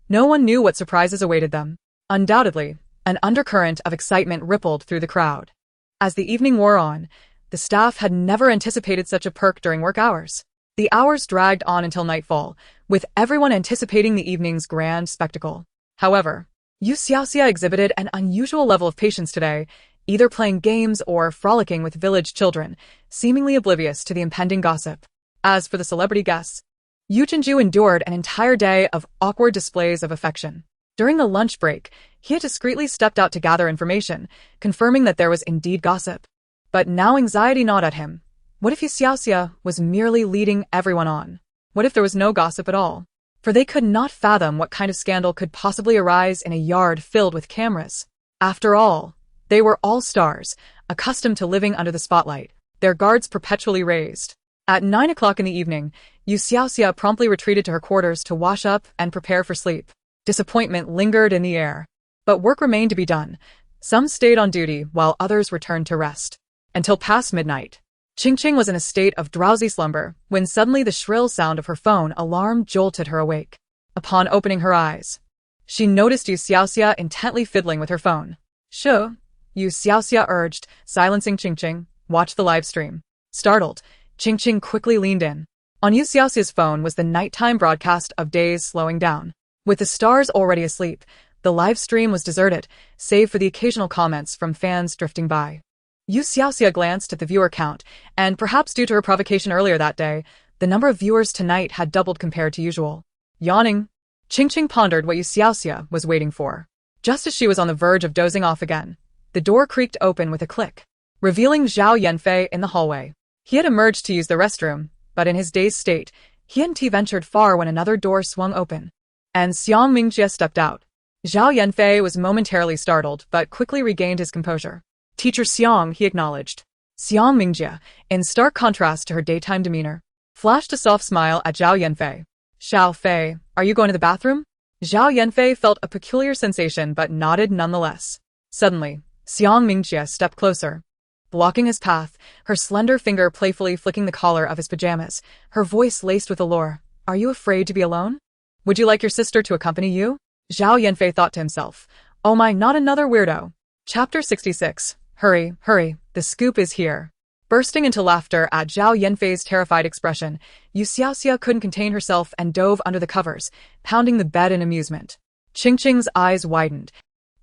A: No one knew what surprises awaited them. Undoubtedly, an undercurrent of excitement rippled through the crowd. As the evening wore on, the staff had never anticipated such a perk during work hours. The hours dragged on until nightfall, with everyone anticipating the evening's grand spectacle. However, You Xiaoxia exhibited an unusual level of patience today, either playing games or frolicking with village children, seemingly oblivious to the impending gossip. As for the celebrity guests, Yu Jinju endured an entire day of awkward displays of affection. During the lunch break, he had discreetly stepped out to gather information, confirming that there was indeed gossip. But now anxiety gnawed at him. What if Yu Xiaoxia was merely leading everyone on? What if there was no gossip at all? For they could not fathom what kind of scandal could possibly arise in a yard filled with cameras. After all, they were all stars, accustomed to living under the spotlight, their guards perpetually raised. At 9 o'clock in the evening, Yu Xiaoxia promptly retreated to her quarters to wash up and prepare for sleep. Disappointment lingered in the air. But work remained to be done. Some stayed on duty while others returned to rest. Until past midnight, Qingqing was in a state of drowsy slumber when suddenly the shrill sound of her phone alarm jolted her awake. Upon opening her eyes, she noticed You Xiaoxia intently fiddling with her phone. "Sure," You Xiaoxia urged, silencing Qingqing. "Watch the live stream." Startled, Qingqing quickly leaned in. On You Xiaoxia's phone was the nighttime broadcast of days slowing down. With the stars already asleep, the live stream was deserted, save for the occasional comments from fans drifting by. You Xiaoxia glanced at the viewer count, and perhaps due to her provocation earlier that day, the number of viewers tonight had doubled compared to usual. Yawning, Qingqing pondered what You Xiaoxia was waiting for. Just as she was on the verge of dozing off again, the door creaked open with a click, revealing Zhao Yanfei in the hallway. He had emerged to use the restroom, but in his dazed state, he hadn't ventured far when another door swung open, and Xiang Mingjie stepped out. Zhao Yanfei was momentarily startled, but quickly regained his composure. "Teacher Xiang," he acknowledged. Xiang Mingjie, in stark contrast to her daytime demeanor, flashed a soft smile at Zhao Yanfei. "Xiao Fei, are you going to the bathroom?" Zhao Yanfei felt a peculiar sensation but nodded nonetheless. Suddenly, Xiang Mingjie stepped closer, blocking his path, her slender finger playfully flicking the collar of his pajamas, her voice laced with allure. "Are you afraid to be alone? Would you like your sister to accompany you?" Zhao Yanfei thought to himself. "Oh my, not another weirdo." Chapter 66. Hurry, hurry, the scoop is here. Bursting into laughter at Zhao Yanfei's terrified expression, You Xiaoxia couldn't contain herself and dove under the covers, pounding the bed in amusement. Qingqing's eyes widened,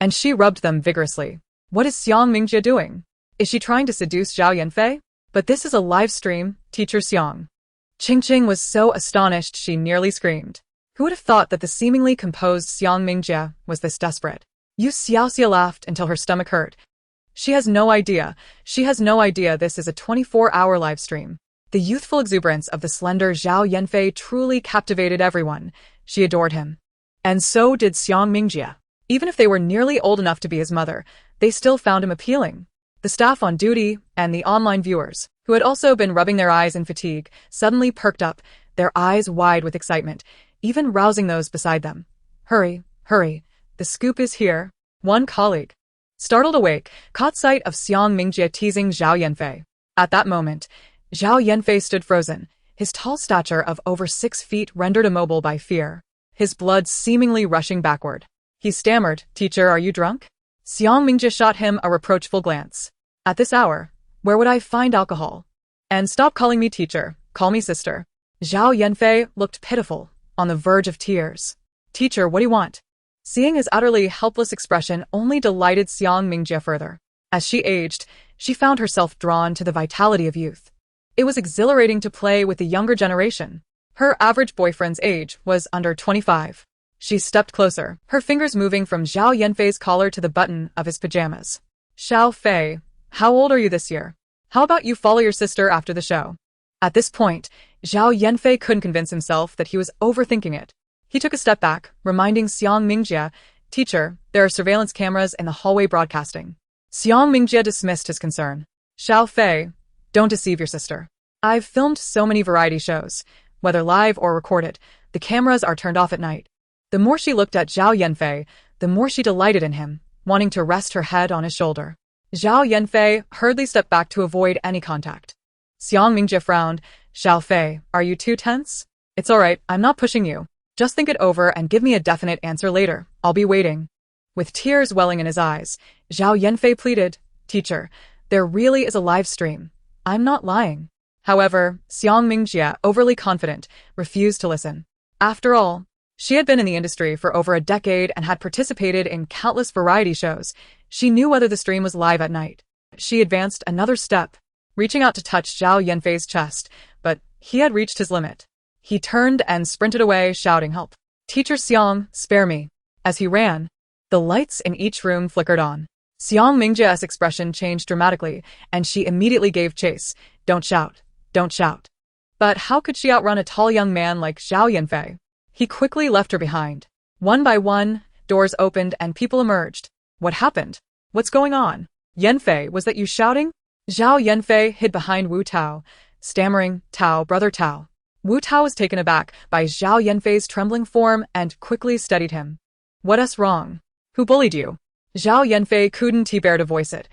A: and she rubbed them vigorously. What is Xiang Mingjie doing? Is she trying to seduce Zhao Yanfei? But this is a live stream, Teacher Xiang. Qingqing was so astonished she nearly screamed. Who would have thought that the seemingly composed Xiang Mingjie was this desperate? You Xiaoxia laughed until her stomach hurt. She has no idea this is a 24-hour live stream. The youthful exuberance of the slender Zhao Yanfei truly captivated everyone. She adored him. And so did Xiang Mingjie. Even if they were nearly old enough to be his mother, they still found him appealing. The staff on duty and the online viewers, who had also been rubbing their eyes in fatigue, suddenly perked up, their eyes wide with excitement, even rousing those beside them. "Hurry, hurry, the scoop is here." One colleague, startled awake, caught sight of Xiang Mingjie teasing Zhao Yanfei. At that moment, Zhao Yanfei stood frozen, his tall stature of over 6 feet rendered immobile by fear, his blood seemingly rushing backward. He stammered, "Teacher, are you drunk?" Xiang Mingjie shot him a reproachful glance. "At this hour, where would I find alcohol? And stop calling me teacher, call me sister." Zhao Yanfei looked pitiful, on the verge of tears. "Teacher, what do you want?" Seeing his utterly helpless expression only delighted Xiang Mingjie further. As she aged, she found herself drawn to the vitality of youth. It was exhilarating to play with the younger generation. Her average boyfriend's age was under 25. She stepped closer, her fingers moving from Zhao Yanfei's collar to the button of his pajamas. "Xiao Fei, how old are you this year? How about you follow your sister after the show?" At this point, Zhao Yanfei couldn't convince himself that he was overthinking it. He took a step back, reminding Xiang Mingjie, "Teacher, there are surveillance cameras in the hallway broadcasting." Xiang Mingjie dismissed his concern. "Xiao Fei, don't deceive your sister. I've filmed so many variety shows, whether live or recorded, the cameras are turned off at night." The more she looked at Zhao Yanfei, the more she delighted in him, wanting to rest her head on his shoulder. Zhao Yanfei hurriedly stepped back to avoid any contact. Xiang Mingjie frowned. "Xiao Fei, are you too tense?" "It's alright, I'm not pushing you. Just think it over and give me a definite answer later. I'll be waiting." With tears welling in his eyes, Zhao Yanfei pleaded, "Teacher, there really is a live stream. I'm not lying." However, Xiang Mingjie, overly confident, refused to listen. After all, she had been in the industry for over a decade and had participated in countless variety shows. She knew whether the stream was live at night. She advanced another step, reaching out to touch Zhao Yanfei's chest, but he had reached his limit. He turned and sprinted away, shouting, "Help! Teacher Xiang, spare me!" As he ran, the lights in each room flickered on. Xiang Mingjie's expression changed dramatically, and she immediately gave chase. "Don't shout! Don't shout!" But how could she outrun a tall young man like Zhao Yanfei? He quickly left her behind. One by one, doors opened and people emerged. What happened? What's going on? "Yanfei, was that you shouting?" Zhao Yanfei hid behind Wu Tao, stammering, "Tao, brother Tao." Wu Tao was taken aback by Zhao Yanfei's trembling form and quickly steadied him. "What's wrong? Who bullied you?" Zhao Yanfei couldn't bear to voice it.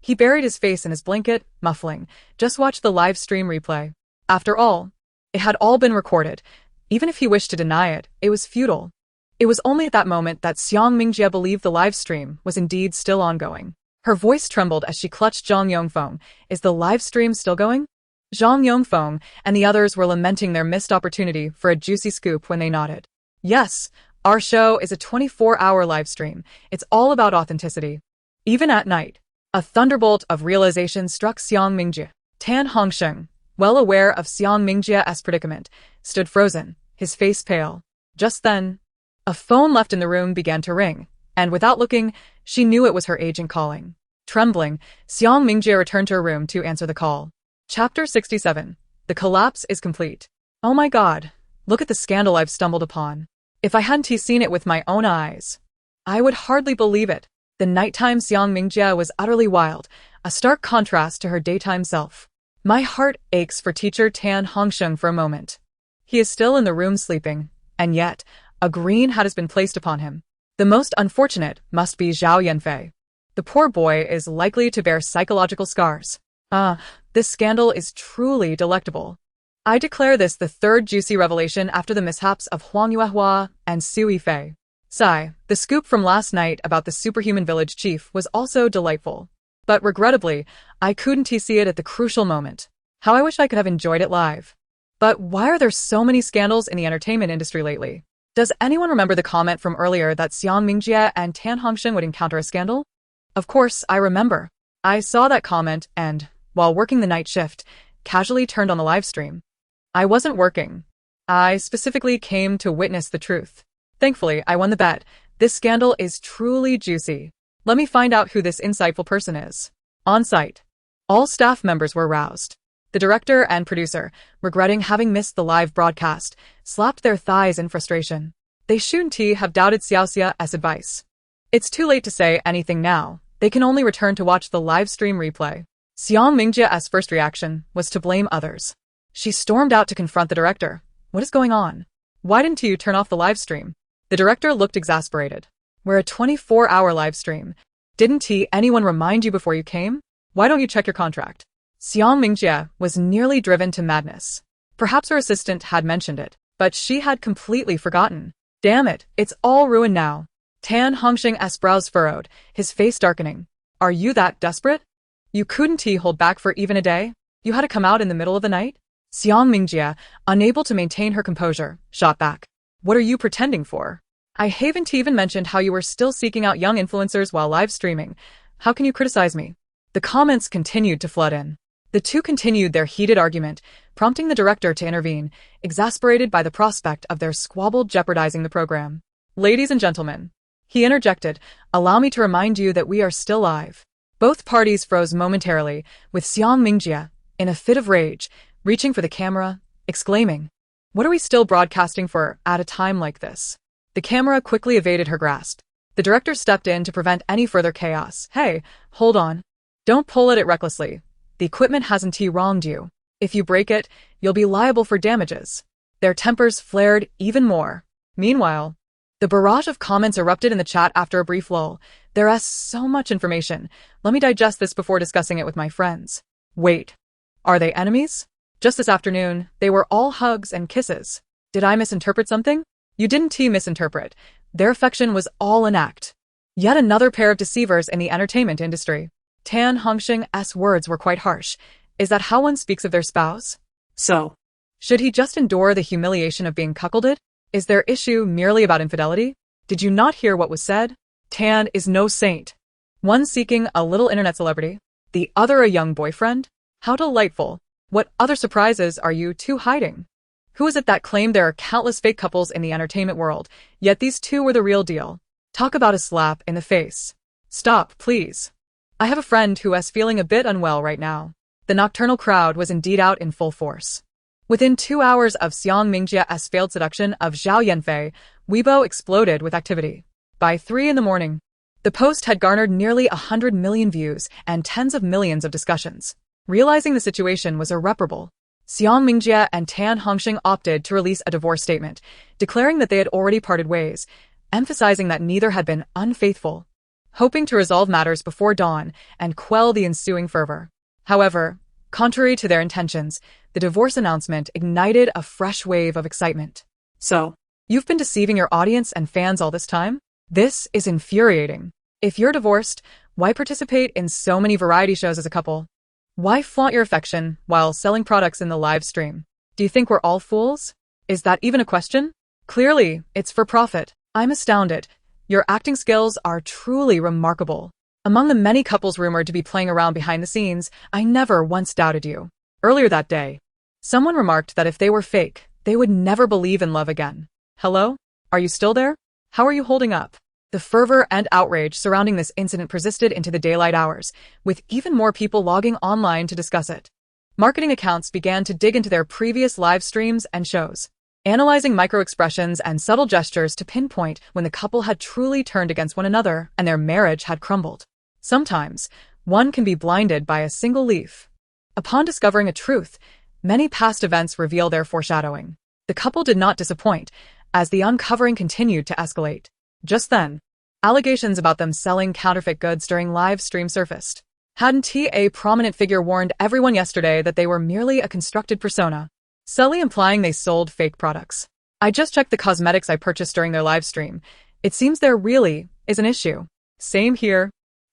A: He buried his face in his blanket, muffling. Just watch the live stream replay. After all, it had all been recorded. Even if he wished to deny it, it was futile. It was only at that moment that Xiang Mingjie believed the live stream was indeed still ongoing. Her voice trembled as she clutched Zhang Yongfeng. Is the live stream still going? Zhang Yongfeng and the others were lamenting their missed opportunity for a juicy scoop when they nodded. Yes, our show is a 24-hour live stream. It's all about authenticity. Even at night, a thunderbolt of realization struck Xiang Mingjie. Tan Hongsheng, well aware of Xiang Mingjie's predicament, stood frozen, his face pale. Just then, a phone left in the room began to ring, and without looking, she knew it was her agent calling. Trembling, Xiang Mingjie returned to her room to answer the call. Chapter 67. The collapse is complete. Oh my god, look at the scandal I've stumbled upon. If I hadn't seen it with my own eyes, I would hardly believe it. The nighttime Xiang Mingjie was utterly wild, a stark contrast to her daytime self. My heart aches for teacher Tan Hongsheng for a moment. He is still in the room sleeping, and yet, a green hat has been placed upon him. The most unfortunate must be Zhao Yanfei. The poor boy is likely to bear psychological scars. This scandal is truly delectable. I declare this the third juicy revelation after the mishaps of Huang Yuehua and Su Yifei. Sigh, the scoop from last night about the superhuman village chief was also delightful. But regrettably, I couldn't see it at the crucial moment. How I wish I could have enjoyed it live. But why are there so many scandals in the entertainment industry lately? Does anyone remember the comment from earlier that Xiang Mingjie and Tan Hongsheng would encounter a scandal? Of course, I remember. I saw that comment and, while working the night shift, casually turned on the live stream. I wasn't working. I specifically came to witness the truth. Thankfully, I won the bet. This scandal is truly juicy. Let me find out who this insightful person is. On site, all staff members were roused. The director and producer, regretting having missed the live broadcast, slapped their thighs in frustration. They shouldn't have doubted Xiaoxia's advice. It's too late to say anything now. They can only return to watch the live stream replay. Xiang Mingjie's first reaction was to blame others. She stormed out to confront the director. What is going on? Why didn't you turn off the live stream? The director looked exasperated. We're a 24-hour live stream. Didn't anyone remind you before you came? Why don't you check your contract? Xiang Mingjie was nearly driven to madness. Perhaps her assistant had mentioned it, but she had completely forgotten. Damn it, it's all ruined now. Tan Hongsheng's brows furrowed, his face darkening. Are you that desperate? You couldn't hold back for even a day? You had to come out in the middle of the night? Xiang Mingjie, unable to maintain her composure, shot back. What are you pretending for? I haven't even mentioned how you were still seeking out young influencers while live streaming. How can you criticize me? The comments continued to flood in. The two continued their heated argument, prompting the director to intervene, exasperated by the prospect of their squabble jeopardizing the program. Ladies and gentlemen, he interjected, allow me to remind you that we are still live. Both parties froze momentarily, with Xiang Mingjie, in a fit of rage, reaching for the camera, exclaiming, "What are we still broadcasting for at a time like this?" The camera quickly evaded her grasp. The director stepped in to prevent any further chaos. Hey, hold on. Don't pull at it recklessly. The equipment hasn't wronged you. If you break it, you'll be liable for damages. Their tempers flared even more. Meanwhile, the barrage of comments erupted in the chat after a brief lull. There's so much information. Let me digest this before discussing it with my friends. Wait. Are they enemies? Just this afternoon, they were all hugs and kisses. Did I misinterpret something? You didn't misinterpret. Their affection was all an act. Yet another pair of deceivers in the entertainment industry. Tan Hongsheng's words were quite harsh. Is that how one speaks of their spouse?
B: So,
A: should he just endure the humiliation of being cuckolded? Is their issue merely about infidelity? Did you not hear what was said? Tan is no saint. One seeking a little internet celebrity, the other a young boyfriend? How delightful. What other surprises are you two hiding? Who is it that claimed there are countless fake couples in the entertainment world, yet these two were the real deal? Talk about a slap in the face. Stop, please. I have a friend who is feeling a bit unwell right now. The nocturnal crowd was indeed out in full force. Within 2 hours of Xiang Mingjie's failed seduction of Zhao Yanfei, Weibo exploded with activity. By 3 in the morning, the post had garnered nearly 100 million views and tens of millions of discussions. Realizing the situation was irreparable, Xiang Mingjie and Tan Hongsheng opted to release a divorce statement, declaring that they had already parted ways, emphasizing that neither had been unfaithful. hoping to resolve matters before dawn and quell the ensuing fervor. However, contrary to their intentions, the divorce announcement ignited a fresh wave of excitement.
B: So,
A: You've been deceiving your audience and fans all this time? This is infuriating. If you're divorced, why participate in so many variety shows as a couple? Why flaunt your affection while selling products in the live stream? Do you think we're all fools? Is that even a question? Clearly, it's for profit. I'm astounded. Your acting skills are truly remarkable. Among the many couples rumored to be playing around behind the scenes, I never once doubted you. Earlier that day, someone remarked that if they were fake, they would never believe in love again. Hello? Are you still there? How are you holding up? The fervor and outrage surrounding this incident persisted into the daylight hours, with even more people logging online to discuss it. Marketing accounts began to dig into their previous live streams and shows, analyzing micro-expressions and subtle gestures to pinpoint when the couple had truly turned against one another and their marriage had crumbled. Sometimes, one can be blinded by a single leaf. Upon discovering a truth, many past events reveal their foreshadowing. The couple did not disappoint, as the uncovering continued to escalate. Just then, allegations about them selling counterfeit goods during live stream surfaced. Hadn't a prominent figure warned everyone yesterday that they were merely a constructed persona, subtly implying they sold fake products? I just checked the cosmetics I purchased during their live stream. It seems there really is an issue. Same here.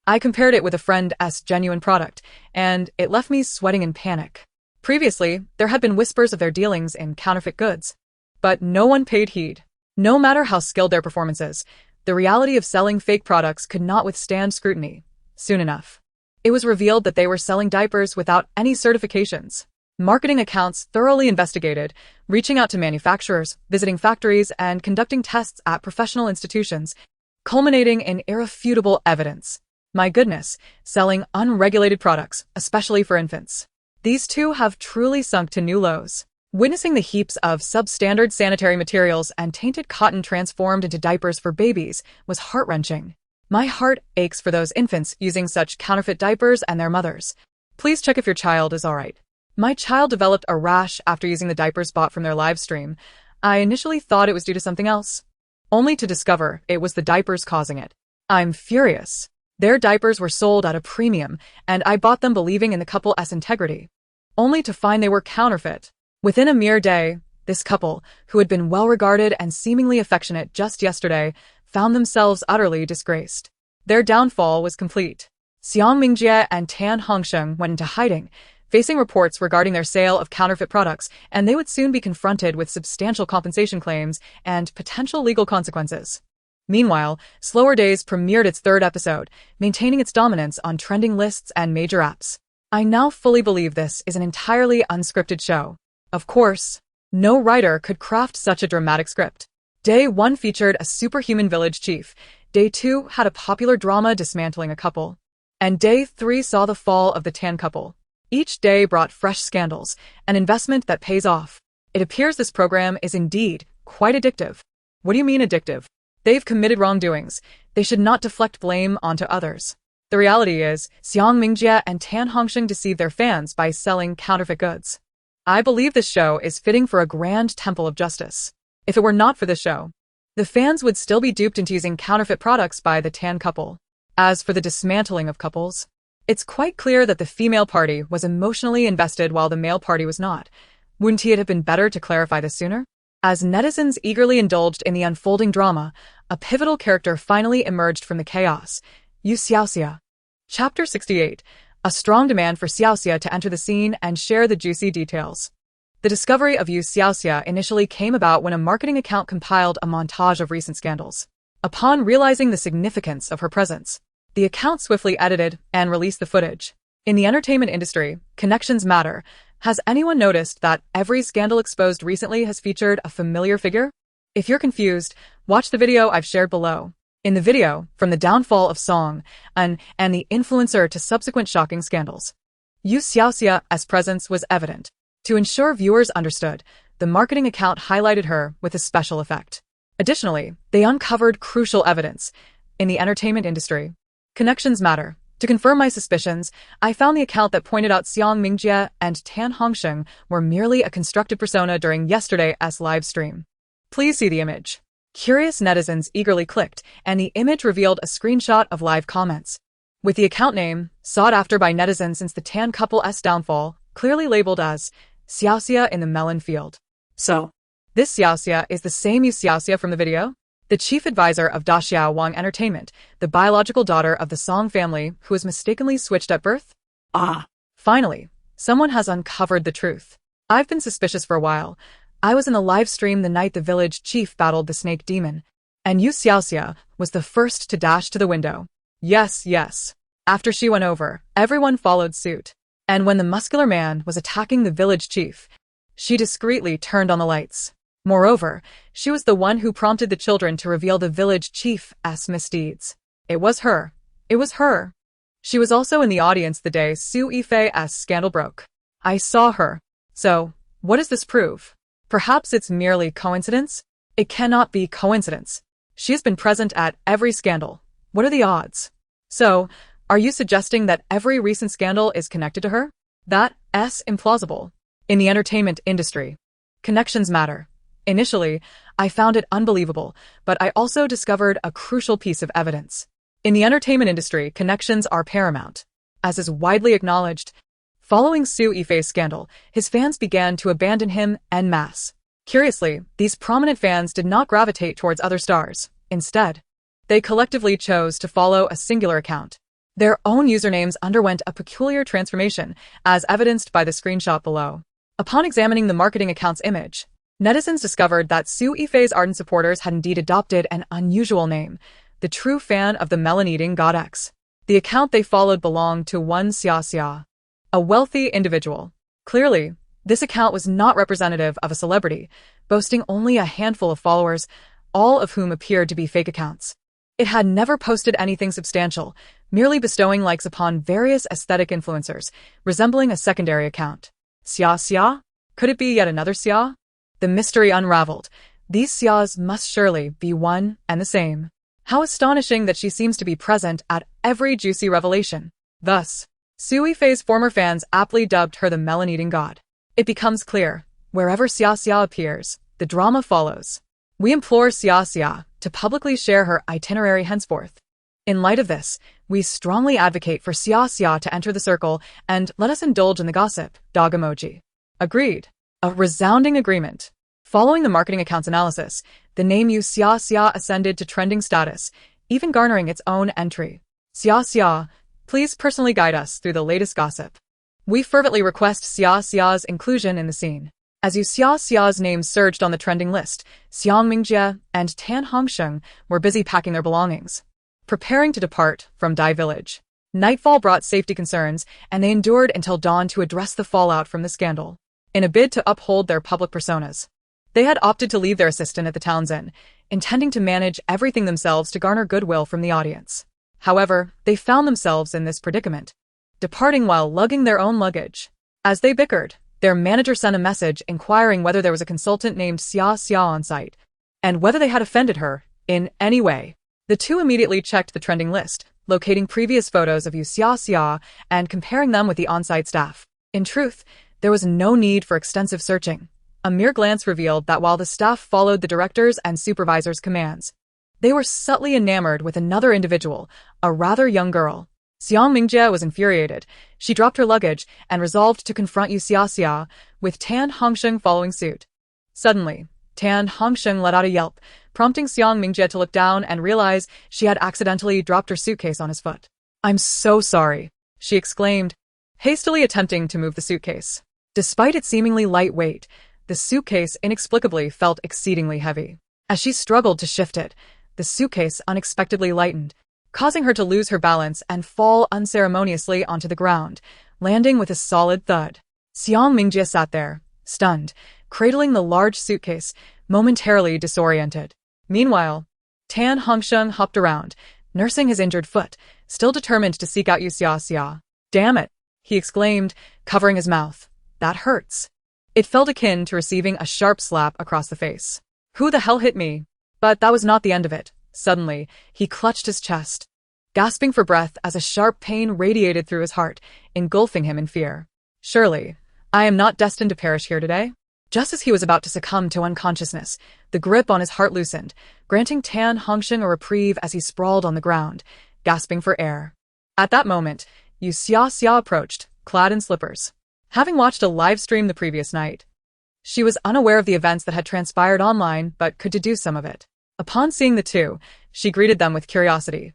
A: I compared it with a friend's genuine product, and it left me sweating in panic. Previously, there had been whispers of their dealings in counterfeit goods, but no one paid heed. No matter how skilled their performances, the reality of selling fake products could not withstand scrutiny. Soon enough, it was revealed that they were selling diapers without any certifications. Marketing accounts thoroughly investigated, reaching out to manufacturers, visiting factories, and conducting tests at professional institutions, culminating in irrefutable evidence. My goodness, selling unregulated products, especially for infants. These two have truly sunk to new lows. Witnessing the heaps of substandard sanitary materials and tainted cotton transformed into diapers for babies was heart-wrenching. My heart aches for those infants using such counterfeit diapers and their mothers. Please check if your child is alright. My child developed a rash after using the diapers bought from their live stream. I initially thought it was due to something else, only to discover it was the diapers causing it. I'm furious. Their diapers were sold at a premium, and I bought them believing in the couple's integrity, only to find they were counterfeit. Within a mere day, this couple, who had been well-regarded and seemingly affectionate just yesterday, found themselves utterly disgraced. Their downfall was complete. Xiang Mingjie and Tan Hongsheng went into hiding, facing reports regarding their sale of counterfeit products, and they would soon be confronted with substantial compensation claims and potential legal consequences. Meanwhile, Slower Days premiered its third episode, maintaining its dominance on trending lists and major apps. I now fully believe this is an entirely unscripted show. Of course, no writer could craft such a dramatic script. Day 1 featured a superhuman village chief, Day 2 had a popular drama dismantling a couple, and Day 3 saw the fall of the Tan couple. Each day brought fresh scandals, an investment that pays off. It appears this program is indeed quite addictive. What do you mean addictive? They've committed wrongdoings. They should not deflect blame onto others. The reality is, Xiang Mingjie and Tan Hongsheng deceived their fans by selling counterfeit goods. I believe this show is fitting for a grand temple of justice. If it were not for this show, the fans would still be duped into using counterfeit products by the Tan couple. As for the dismantling of couples, it's quite clear that the female party was emotionally invested while the male party was not. Wouldn't it have been better to clarify this sooner? As netizens eagerly indulged in the unfolding drama, a pivotal character finally emerged from the chaos. You Xiaoxia. Chapter 68. A strong demand for Xiaoxia to enter the scene and share the juicy details. The discovery of You Xiaoxia initially came about when a marketing account compiled a montage of recent scandals. Upon realizing the significance of her presence, the account swiftly edited and released the footage. In the entertainment industry, connections matter. Has anyone noticed that every scandal exposed recently has featured a familiar figure? If you're confused, watch the video I've shared below. In the video, from the downfall of Song and the influencer to subsequent shocking scandals, You Xiaoxia's presence was evident. To ensure viewers understood, the marketing account highlighted her with a special effect. Additionally, they uncovered crucial evidence. In the entertainment industry, connections matter. To confirm my suspicions, I found the account that pointed out Xiang Mingjie and Tan Hongsheng were merely a constructed persona during yesterday's live stream. Please see the image. Curious netizens eagerly clicked, and the image revealed a screenshot of live comments. With the account name, sought after by netizens since the Tan couple's downfall, clearly labeled as Xiaoxia in the melon field.
B: So,
A: This Xiaoxia is the same You Xiaoxia from the video? The chief advisor of Daxiao Wang Entertainment, the biological daughter of the Song family who was mistakenly switched at birth?
B: ah,
A: Finally, someone has uncovered the truth. I've been suspicious for a while. I was in the live stream the night the village chief battled the snake demon, and You Xiaoxia was the first to dash to the window. Yes. After she went over, everyone followed suit. And when the muscular man was attacking the village chief, she discreetly turned on the lights. Moreover, she was the one who prompted the children to reveal the village chief's misdeeds. It was her. She was also in the audience the day Su Yifei's scandal broke. I saw her. So, what does this prove? Perhaps it's merely coincidence? It cannot be coincidence. She has been present at every scandal. What are the odds? So, are you suggesting that every recent scandal is connected to her? That's implausible. In the entertainment industry, connections matter. Initially, I found it unbelievable, but I also discovered a crucial piece of evidence. In the entertainment industry, connections are paramount. As is widely acknowledged, following Su Yifei's scandal, his fans began to abandon him en masse. Curiously, these prominent fans did not gravitate towards other stars. Instead, they collectively chose to follow a singular account. Their own usernames underwent a peculiar transformation, as evidenced by the screenshot below. Upon examining the marketing account's image, netizens discovered that Su Yifei's ardent supporters had indeed adopted an unusual name, the true fan of the melon-eating goddess. The account they followed belonged to one Xiaoxia, a wealthy individual. Clearly, this account was not representative of a celebrity, boasting only a handful of followers, all of whom appeared to be fake accounts. It had never posted anything substantial, merely bestowing likes upon various aesthetic influencers, resembling a secondary account. Xia? Could it be yet another Xia? The mystery unraveled. These Xias must surely be one and the same. How astonishing that she seems to be present at every juicy revelation. Thus, Su Yifei's former fans aptly dubbed her the melon-eating god. It becomes clear, wherever Xiaoxia appears, the drama follows. We implore Xiaoxia to publicly share her itinerary henceforth. In light of this, we strongly advocate for Xiaoxia to enter the circle and let us indulge in the gossip. Dog emoji. Agreed. A resounding agreement. Following the marketing account's analysis, the name You Xiaoxia ascended to trending status, even garnering its own entry. Xiaoxia, please personally guide us through the latest gossip. We fervently request Xiaoxia's inclusion in the scene. As You Xiaoxia's name surged on the trending list, Xiang Mingjie and Tan Hongsheng were busy packing their belongings, preparing to depart from Dai Village. Nightfall brought safety concerns, and they endured until dawn to address the fallout from the scandal. In a bid to uphold their public personas, they had opted to leave their assistant at the town's inn, intending to manage everything themselves to garner goodwill from the audience. However, they found themselves in this predicament, departing while lugging their own luggage. As they bickered, their manager sent a message inquiring whether there was a consultant named Xiaoxia on site, and whether they had offended her in any way. The two immediately checked the trending list, locating previous photos of You Xiaoxia and comparing them with the on-site staff. In truth, there was no need for extensive searching. A mere glance revealed that while the staff followed the director's and supervisor's commands, they were subtly enamored with another individual, a rather young girl. Xiang Mingjie was infuriated. She dropped her luggage and resolved to confront You Xiaoxia, with Tan Hongsheng following suit. Suddenly, Tan Hongsheng let out a yelp, prompting Xiang Mingjie to look down and realize she had accidentally dropped her suitcase on his foot. "I'm so sorry," she exclaimed, hastily attempting to move the suitcase. Despite its seemingly light weight, the suitcase inexplicably felt exceedingly heavy. As she struggled to shift it, the suitcase unexpectedly lightened, causing her to lose her balance and fall unceremoniously onto the ground, landing with a solid thud. Xiang Mingjie sat there, stunned, cradling the large suitcase, momentarily disoriented. Meanwhile, Tan Hongsheng hopped around, nursing his injured foot, still determined to seek out You Xiaoxia. "Damn it," he exclaimed, covering his mouth. "That hurts." It felt akin to receiving a sharp slap across the face. "Who the hell hit me?" But that was not the end of it. Suddenly, he clutched his chest, gasping for breath as a sharp pain radiated through his heart, engulfing him in fear. "Surely, I am not destined to perish here today?" Just as he was about to succumb to unconsciousness, the grip on his heart loosened, granting Tan Hongsheng a reprieve as he sprawled on the ground, gasping for air. At that moment, You Xiaoxia approached, clad in slippers. Having watched a live stream the previous night, she was unaware of the events that had transpired online but could deduce some of it. Upon seeing the two, she greeted them with curiosity.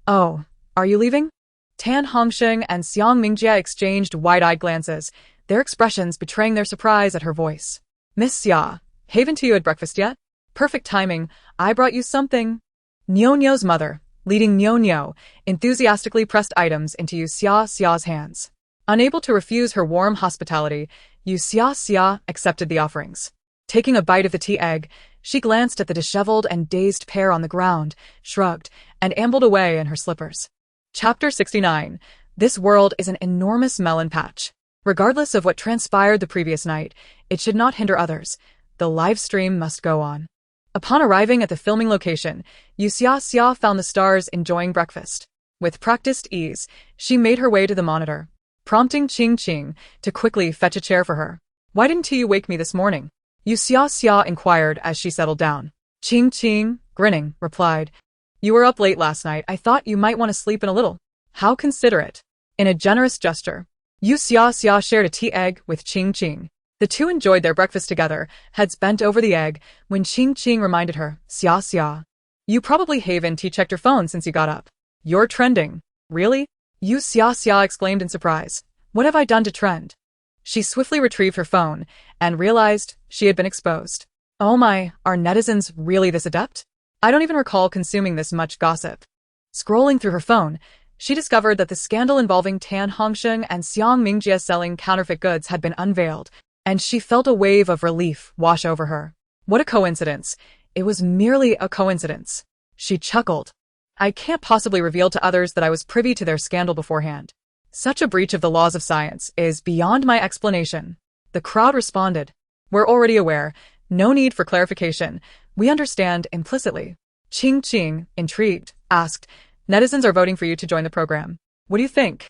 A: "Oh, are you leaving?" Tan Hongsheng and Xiang Mingjie exchanged wide-eyed glances, their expressions betraying their surprise at her voice. "Miss Xia, haven't you had breakfast yet?" "Perfect timing, I brought you something." Nyo-Nyo's mother, leading Nyo-Nyo, enthusiastically pressed items into You Xiaoxia's hands. Unable to refuse her warm hospitality, You Xiaoxia accepted the offerings. Taking a bite of the tea egg, she glanced at the disheveled and dazed pair on the ground, shrugged, and ambled away in her slippers. Chapter 69. This world is an enormous melon patch. Regardless of what transpired the previous night, it should not hinder others. The live stream must go on. Upon arriving at the filming location, You Xiaoxia found the stars enjoying breakfast. With practiced ease, she made her way to the monitor, prompting Qing Qing to quickly fetch a chair for her. "Why didn't you wake me this morning?" You Xiaoxia inquired as she settled down. Qing Qing, grinning, replied, "You were up late last night. I thought you might want to sleep in a little." "How considerate." In a generous gesture, You Xiaoxia shared a tea egg with Qing Qing. The two enjoyed their breakfast together, heads bent over the egg, when Qing Qing reminded her, "Xia, you probably haven't checked your phone since you got up. You're trending." "Really?" You Xiaoxia exclaimed in surprise. "What have I done to trend?" She swiftly retrieved her phone and realized she had been exposed. Oh my, are netizens really this adept? I don't even recall consuming this much gossip. Scrolling through her phone, she discovered that the scandal involving Tan Hongsheng and Xiang Mingjie selling counterfeit goods had been unveiled, and she felt a wave of relief wash over her. What a coincidence. It was merely a coincidence. She chuckled. I can't possibly reveal to others that I was privy to their scandal beforehand. Such a breach of the laws of science is beyond my explanation. The crowd responded. We're already aware. No need for clarification. We understand implicitly. Qing Qing, intrigued, asked, netizens are voting for you to join the program. What do you think?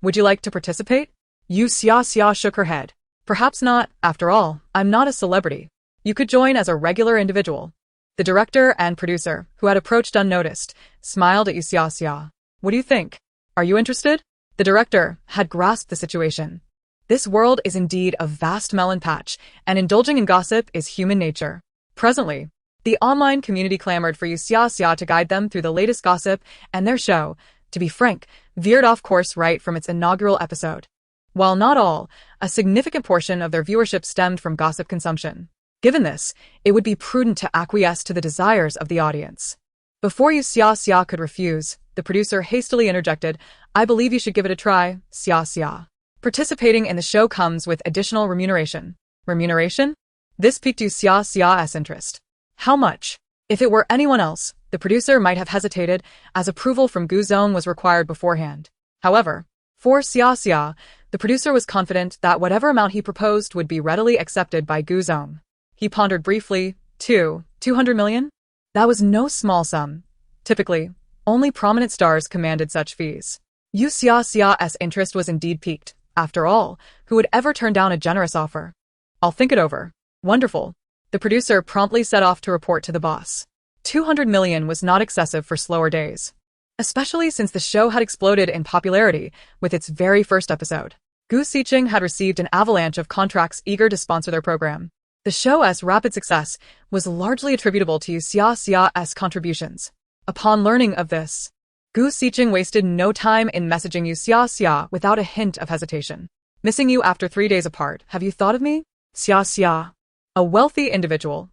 A: Would you like to participate? You Xiaoxia shook her head. Perhaps not. After all, I'm not a celebrity. You could join as a regular individual. The director and producer, who had approached unnoticed, smiled at You Xiaoxia. What do you think? Are you interested? The director had grasped the situation. This world is indeed a vast melon patch, and indulging in gossip is human nature. Presently, the online community clamored for You Xiaoxia to guide them through the latest gossip, and their show, to be frank, veered off course right from its inaugural episode. While not all, a significant portion of their viewership stemmed from gossip consumption. Given this, it would be prudent to acquiesce to the desires of the audience. Before You Xiaoxia could refuse, the producer hastily interjected, I believe you should give it a try, Xiaoxia. Participating in the show comes with additional remuneration. Remuneration? This piqued You Xiaoxia's interest. How much? If it were anyone else, the producer might have hesitated, as approval from Guzong was required beforehand. However, for Xiaoxia, the producer was confident that whatever amount he proposed would be readily accepted by Guzong. He pondered briefly. 200 million? That was no small sum. Typically, only prominent stars commanded such fees. You Xiaoxia's interest was indeed piqued. After all, who would ever turn down a generous offer? I'll think it over. Wonderful. The producer promptly set off to report to the boss. 200 million was not excessive for slower days, especially since the show had exploded in popularity with its very first episode. Gu Xiqing had received an avalanche of contracts eager to sponsor their program. The show's rapid success was largely attributable to You Xiaoxia's contributions. Upon learning of this, Gu Xiqing wasted no time in messaging You Xiaoxia without a hint of hesitation. Missing you after 3 days apart, have you thought of me? Xiaoxia. A wealthy individual.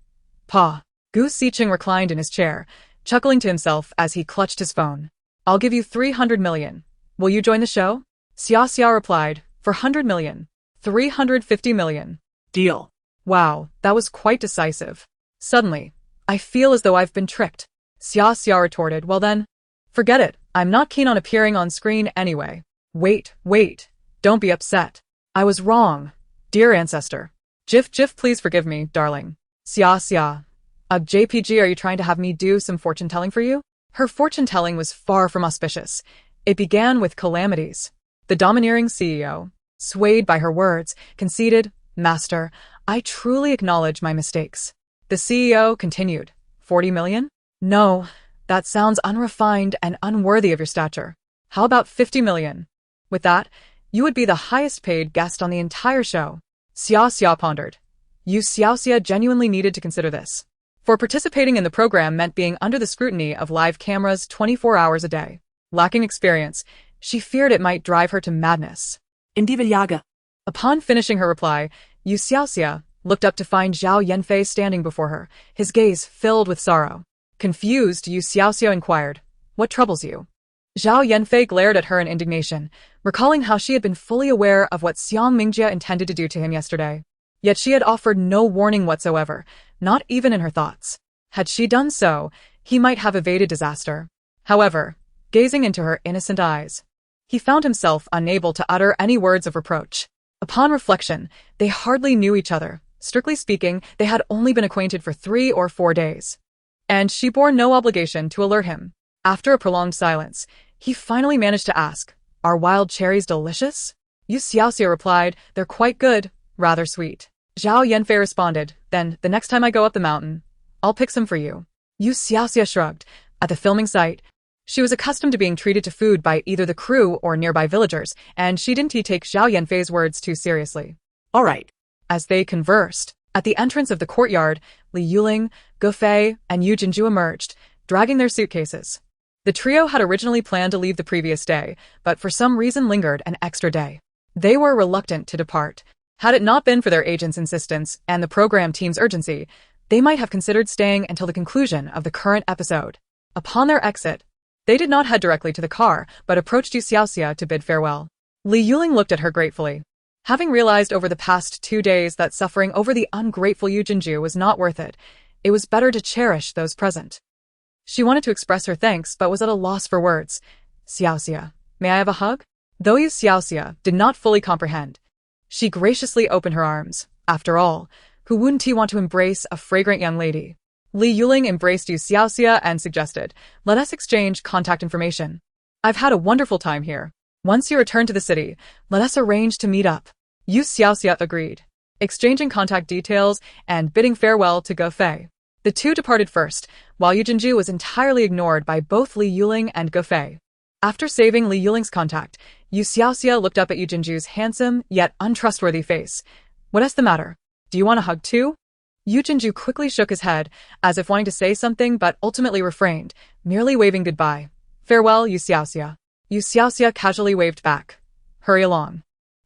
A: Pa. Gu Xiqing reclined in his chair, chuckling to himself as he clutched his phone. I'll give you 300 million. Will you join the show? Xiaoxia replied, for 100 million. 350 million.
B: Deal.
A: Wow, that was quite decisive. Suddenly, I feel as though I've been tricked. Xiaoxia retorted, well then, forget it, I'm not keen on appearing on screen anyway. Wait, don't be upset. I was wrong. Dear ancestor. Jif, please forgive me, darling. Xiaoxia. JPG, are you trying to have me do some fortune-telling for you? Her fortune-telling was far from auspicious. It began with calamities. The domineering CEO, swayed by her words, conceded, Master, I truly acknowledge my mistakes. The CEO continued. 40 million? No, that sounds unrefined and unworthy of your stature. How about 50 million? With that, you would be the highest paid guest on the entire show. Xiaoxia pondered. You Xiaoxia genuinely needed to consider this. For participating in the program meant being under the scrutiny of live cameras 24 hours a day. Lacking experience, she feared it might drive her to madness.
B: Hindi Vilyaga.
A: Upon finishing her reply, You Xiaoxia looked up to find Zhao Yanfei standing before her, his gaze filled with sorrow. Confused, You Xiaoxia inquired, "What troubles you?" Zhao Yanfei glared at her in indignation, recalling how she had been fully aware of what Xiang Mingjia intended to do to him yesterday. Yet she had offered no warning whatsoever, not even in her thoughts. Had she done so, he might have evaded disaster. However, gazing into her innocent eyes, he found himself unable to utter any words of reproach. Upon reflection, they hardly knew each other. Strictly speaking, they had only been acquainted for 3 or 4 days. And she bore no obligation to alert him. After a prolonged silence, he finally managed to ask, "Are wild cherries delicious?" You Xiaoxia replied, "They're quite good, rather sweet." Zhao Yanfei responded, "Then, the next time I go up the mountain, I'll pick some for you." You Xiaoxia shrugged. At the filming site, she was accustomed to being treated to food by either the crew or nearby villagers, and she didn't take Zhao Yanfei's words too seriously.
B: All right.
A: As they conversed, at the entrance of the courtyard, Li Yuling, Ge Fei, and Yu Jinju emerged, dragging their suitcases. The trio had originally planned to leave the previous day, but for some reason lingered an extra day. They were reluctant to depart. Had it not been for their agent's insistence and the program team's urgency, they might have considered staying until the conclusion of the current episode. Upon their exit, they did not head directly to the car, but approached You Xiaoxia to bid farewell. Li Yuling looked at her gratefully. Having realized over the past 2 days that suffering over the ungrateful Yu Jinju was not worth it, it was better to cherish those present. She wanted to express her thanks but was at a loss for words. "Xiaoxia, may I have a hug?" Though Yu Xiaoxia did not fully comprehend, she graciously opened her arms. After all, who wouldn't he want to embrace a fragrant young lady? Li Yuling embraced Yu Xiaoxia and suggested, "Let us exchange contact information. I've had a wonderful time here. Once you return to the city, let us arrange to meet up." Yu Xiaoxia agreed, exchanging contact details and bidding farewell to Ge Fei. The two departed first, while Yu Jinju was entirely ignored by both Li Yuling and Ge Fei. After saving Li Yuling's contact, Yu Xiaoxia looked up at Yu Jinju's handsome yet untrustworthy face. "What's the matter? Do you want a hug too?" Yu Jinju quickly shook his head, as if wanting to say something but ultimately refrained, merely waving goodbye. "Farewell, Yu Xiaoxia." Yu Xiaoxia casually waved back. "Hurry along.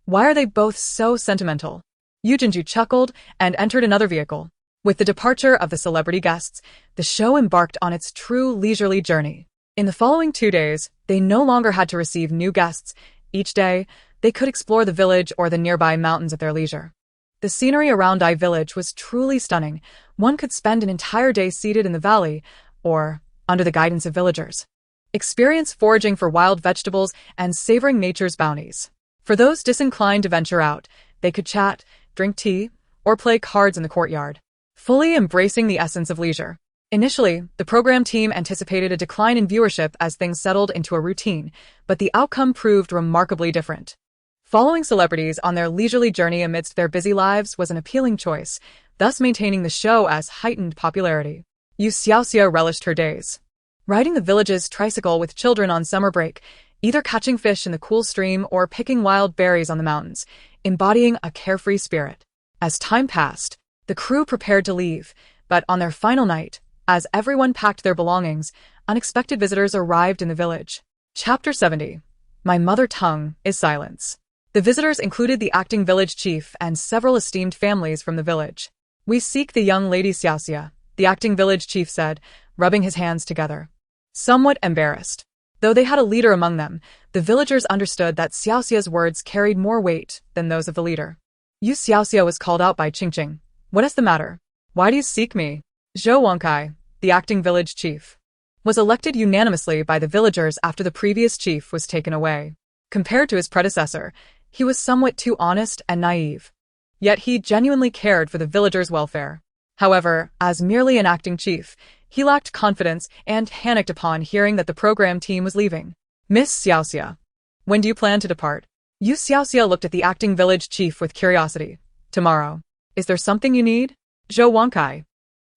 A: Why are they both so sentimental?" Yu Jinju chuckled and entered another vehicle. With the departure of the celebrity guests, the show embarked on its true leisurely journey. In the following 2 days, they no longer had to receive new guests. Each day, they could explore the village or the nearby mountains at their leisure. The scenery around Dai Village was truly stunning. One could spend an entire day seated in the valley, or under the guidance of villagers. Experience foraging for wild vegetables and savoring nature's bounties. For those disinclined to venture out, they could chat, drink tea, or play cards in the courtyard, fully embracing the essence of leisure. Initially, the program team anticipated a decline in viewership as things settled into a routine, but the outcome proved remarkably different. Following celebrities on their leisurely journey amidst their busy lives was an appealing choice, thus maintaining the show as heightened popularity. Yu Xiaoxia relished her days, riding the village's tricycle with children on summer break, either catching fish in the cool stream or picking wild berries on the mountains, embodying a carefree spirit. As time passed, the crew prepared to leave, but on their final night, as everyone packed their belongings, unexpected visitors arrived in the village. Chapter 70. My mother tongue is silence. The visitors included the acting village chief and several esteemed families from the village. "We seek the young lady Xiaoxia," the acting village chief said, rubbing his hands together. Somewhat embarrassed, though they had a leader among them, the villagers understood that Xiaoxia's words carried more weight than those of the leader. Yu Xiaoxia was called out by Qingqing. "What is the matter? Why do you seek me?" Zhou Wangkai, the acting village chief, was elected unanimously by the villagers after the previous chief was taken away. Compared to his predecessor, he was somewhat too honest and naive. Yet he genuinely cared for the villagers' welfare. However, as merely an acting chief, he lacked confidence and panicked upon hearing that the program team was leaving. "Miss Xiaoxia, when do you plan to depart?" Yu Xiaoxia looked at the acting village chief with curiosity. "Tomorrow. Is there something you need? Zhou Wankai,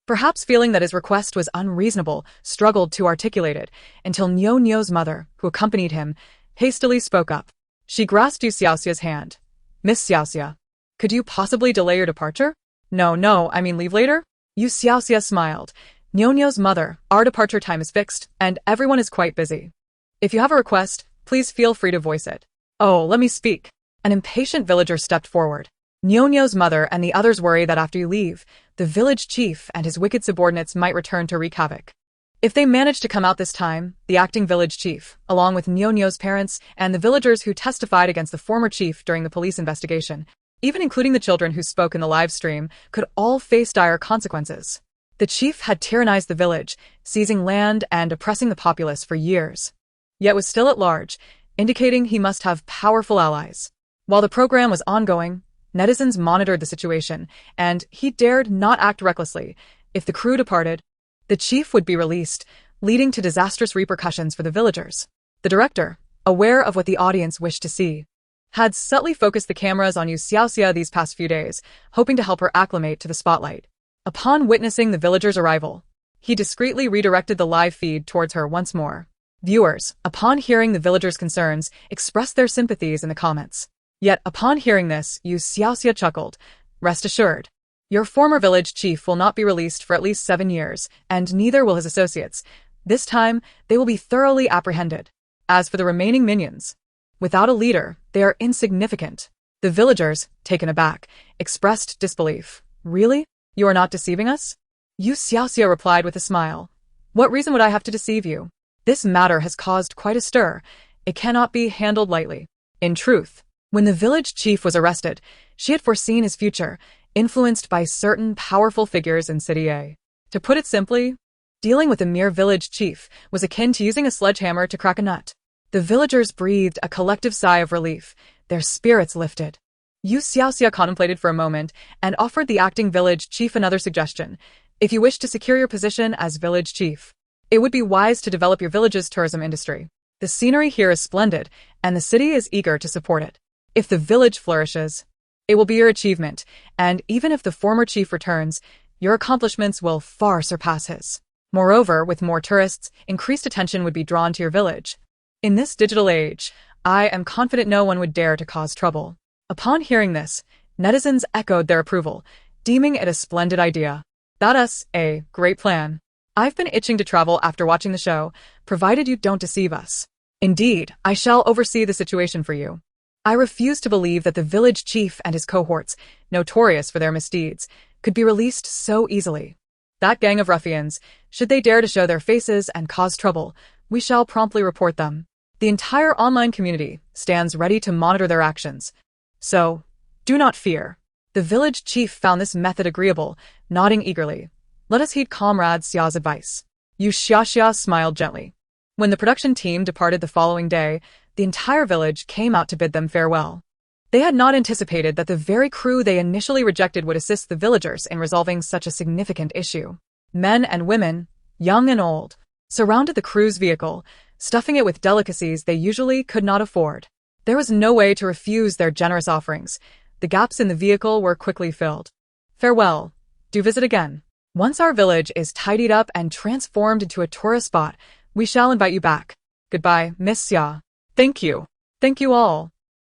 A: perhaps feeling that his request was unreasonable, struggled to articulate it, until Niu Niu's mother, who accompanied him, hastily spoke up. She grasped You Xiaoxia's hand. Miss Xiaoxia, could you possibly delay your departure? No, I mean leave later? You Xiaoxia smiled. Niu Niu's mother, our departure time is fixed, and everyone is quite busy. If you have a request, please feel free to voice it. Oh, let me speak. An impatient villager stepped forward. Niu Niu's mother and the others worry that after you leave, the village chief and his wicked subordinates might return to wreak havoc. If they manage to come out this time, the acting village chief, along with Niu Niu's parents and the villagers who testified against the former chief during the police investigation, even including the children who spoke in the live stream, could all face dire consequences. The chief had tyrannized the village, seizing land and oppressing the populace for years, yet was still at large, indicating he must have powerful allies. While the program was ongoing, netizens monitored the situation, and he dared not act recklessly. If the crew departed, the chief would be released, leading to disastrous repercussions for the villagers. The director, aware of what the audience wished to see, had subtly focused the cameras on You Xiaoxia these past few days, hoping to help her acclimate to the spotlight. Upon witnessing the villagers' arrival, he discreetly redirected the live feed towards her once more. Viewers, upon hearing the villagers' concerns, expressed their sympathies in the comments. Yet, upon hearing this, You Xiaoxia chuckled. Rest assured, your former village chief will not be released for at least 7 years, and neither will his associates. This time, they will be thoroughly apprehended. As for the remaining minions, without a leader, they are insignificant. The villagers, taken aback, expressed disbelief. Really? You are not deceiving us? You Xiaoxia replied with a smile. What reason would I have to deceive you? This matter has caused quite a stir. It cannot be handled lightly. In truth, when the village chief was arrested, she had foreseen his future, influenced by certain powerful figures in City A. To put it simply, dealing with a mere village chief was akin to using a sledgehammer to crack a nut. The villagers breathed a collective sigh of relief, their spirits lifted. You Xiaoxia contemplated for a moment and offered the acting village chief another suggestion. If you wish to secure your position as village chief, it would be wise to develop your village's tourism industry. The scenery here is splendid, and the city is eager to support it. If the village flourishes, it will be your achievement, and even if the former chief returns, your accomplishments will far surpass his. Moreover, with more tourists, increased attention would be drawn to your village. In this digital age, I am confident no one would dare to cause trouble. Upon hearing this, netizens echoed their approval, deeming it a splendid idea. That's a great plan. I've been itching to travel after watching the show, provided you don't deceive us. Indeed, I shall oversee the situation for you. I refuse to believe that the village chief and his cohorts, notorious for their misdeeds, could be released so easily. That gang of ruffians, should they dare to show their faces and cause trouble, we shall promptly report them. The entire online community stands ready to monitor their actions. So, do not fear. The village chief found this method agreeable, nodding eagerly. Let us heed Comrade Xia's advice. You Xiaoxia smiled gently. When the production team departed the following day, the entire village came out to bid them farewell. They had not anticipated that the very crew they initially rejected would assist the villagers in resolving such a significant issue. Men and women, young and old, surrounded the crew's vehicle, stuffing it with delicacies they usually could not afford. There was no way to refuse their generous offerings. The gaps in the vehicle were quickly filled. Farewell. Do visit again. Once our village is tidied up and transformed into a tourist spot, we shall invite you back. Goodbye, Miss Xia. Thank you. Thank you all.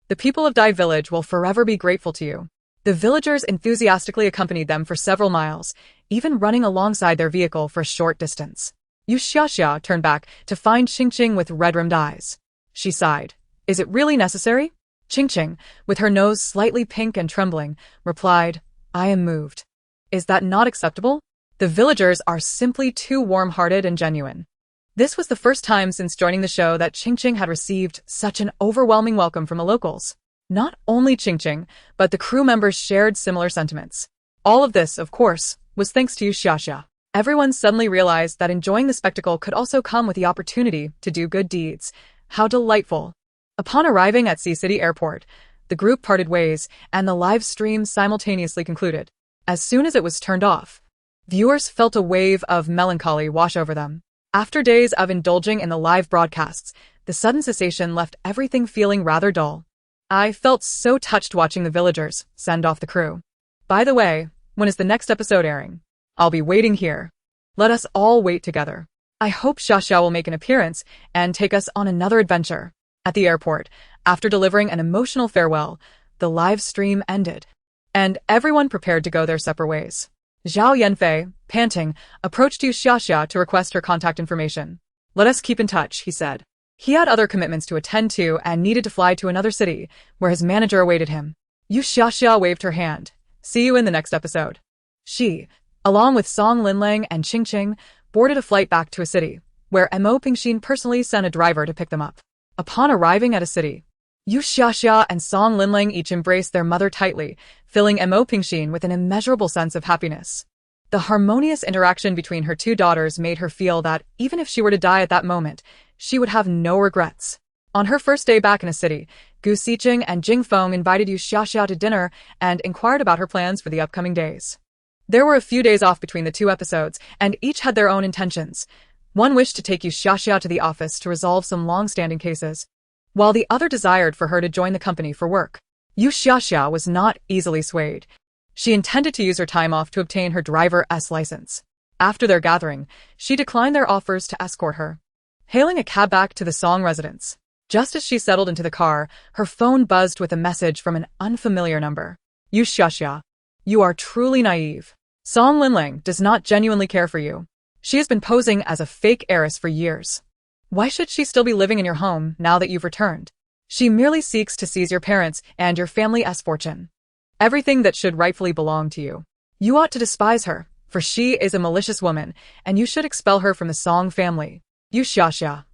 A: The people of Dai Village will forever be grateful to you. The villagers enthusiastically accompanied them for several miles, even running alongside their vehicle for a short distance. You Xiaoxia turned back to find Qingqing with red-rimmed eyes. She sighed. Is it really necessary? Qingqing, with her nose slightly pink and trembling, replied, I am moved. Is that not acceptable? The villagers are simply too warm-hearted and genuine. This was the first time since joining the show that Qingqing had received such an overwhelming welcome from the locals. Not only Qingqing, but the crew members shared similar sentiments. All of this, of course, was thanks to You Xiaoxia. Everyone suddenly realized that enjoying the spectacle could also come with the opportunity to do good deeds. How delightful. Upon arriving at Sea City Airport, the group parted ways, and the live stream simultaneously concluded. As soon as it was turned off, viewers felt a wave of melancholy wash over them. After days of indulging in the live broadcasts, the sudden cessation left everything feeling rather dull. I felt so touched watching the villagers send off the crew. By the way, when is the next episode airing? I'll be waiting here. Let us all wait together. I hope Xiaoxia will make an appearance and take us on another adventure. At the airport, after delivering an emotional farewell, the live stream ended, and everyone prepared to go their separate ways. Zhao Yanfei, panting, approached You Xiaoxia to request her contact information. Let us keep in touch, he said. He had other commitments to attend to and needed to fly to another city, where his manager awaited him. You Xiaoxia waved her hand. See you in the next episode. She, along with Song Linlang and Qingqing, boarded a flight back to a city, where Mo Pingxin personally sent a driver to pick them up. Upon arriving at a city, You Xiaoxia and Song Linlang each embraced their mother tightly, filling Mo Pingxin with an immeasurable sense of happiness. The harmonious interaction between her two daughters made her feel that, even if she were to die at that moment, she would have no regrets. On her first day back in a city, Gu Xiqing and Jing Feng invited You Xiaoxia to dinner and inquired about her plans for the upcoming days. There were a few days off between the two episodes, and each had their own intentions. One wished to take You Xiaoxia to the office to resolve some long-standing cases, while the other desired for her to join the company for work. You Xiaoxia was not easily swayed. She intended to use her time off to obtain her driver's license. After their gathering, she declined their offers to escort her. Hailing a cab back to the Song residence, just as she settled into the car, her phone buzzed with a message from an unfamiliar number. You Xiaoxia, you are truly naive. Song Linlang does not genuinely care for you. She has been posing as a fake heiress for years. Why should she still be living in your home now that you've returned? She merely seeks to seize your parents and your family's fortune. Everything that should rightfully belong to you. You ought to despise her, for she is a malicious woman, and you should expel her from the Song family. You Xiaoxia.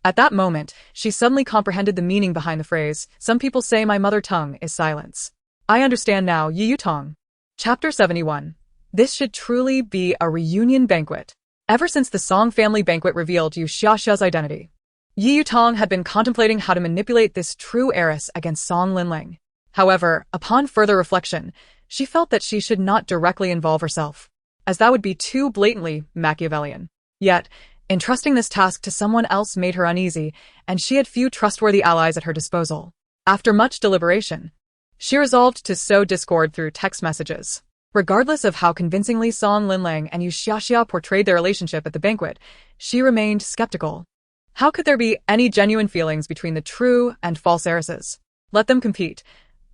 A: At that moment, she suddenly comprehended the meaning behind the phrase, some people say my mother tongue is silence. I understand now, Yi Yutong. Chapter 71. This should truly be a reunion banquet. Ever since the Song family banquet revealed You Xiaoxia's identity, Yi Yutong had been contemplating how to manipulate this true heiress against Song Linlang. However, upon further reflection, she felt that she should not directly involve herself, as that would be too blatantly Machiavellian. Yet, entrusting this task to someone else made her uneasy, and she had few trustworthy allies at her disposal. After much deliberation, she resolved to sow discord through text messages. Regardless of how convincingly Song Linlang and You Xiaoxia portrayed their relationship at the banquet, she remained skeptical. How could there be any genuine feelings between the true and false heiresses? Let them compete.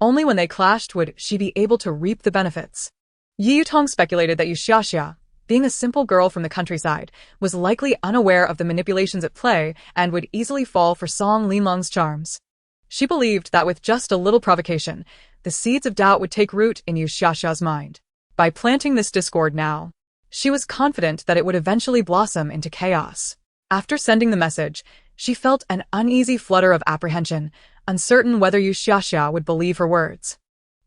A: Only when they clashed would she be able to reap the benefits. Yi Yutong speculated that You Xiaoxia, being a simple girl from the countryside, was likely unaware of the manipulations at play and would easily fall for Song Linlang's charms. She believed that with just a little provocation, the seeds of doubt would take root in You Xiaoxia's mind. By planting this discord now, she was confident that it would eventually blossom into chaos. After sending the message, she felt an uneasy flutter of apprehension, uncertain whether You Xiaoxia would believe her words.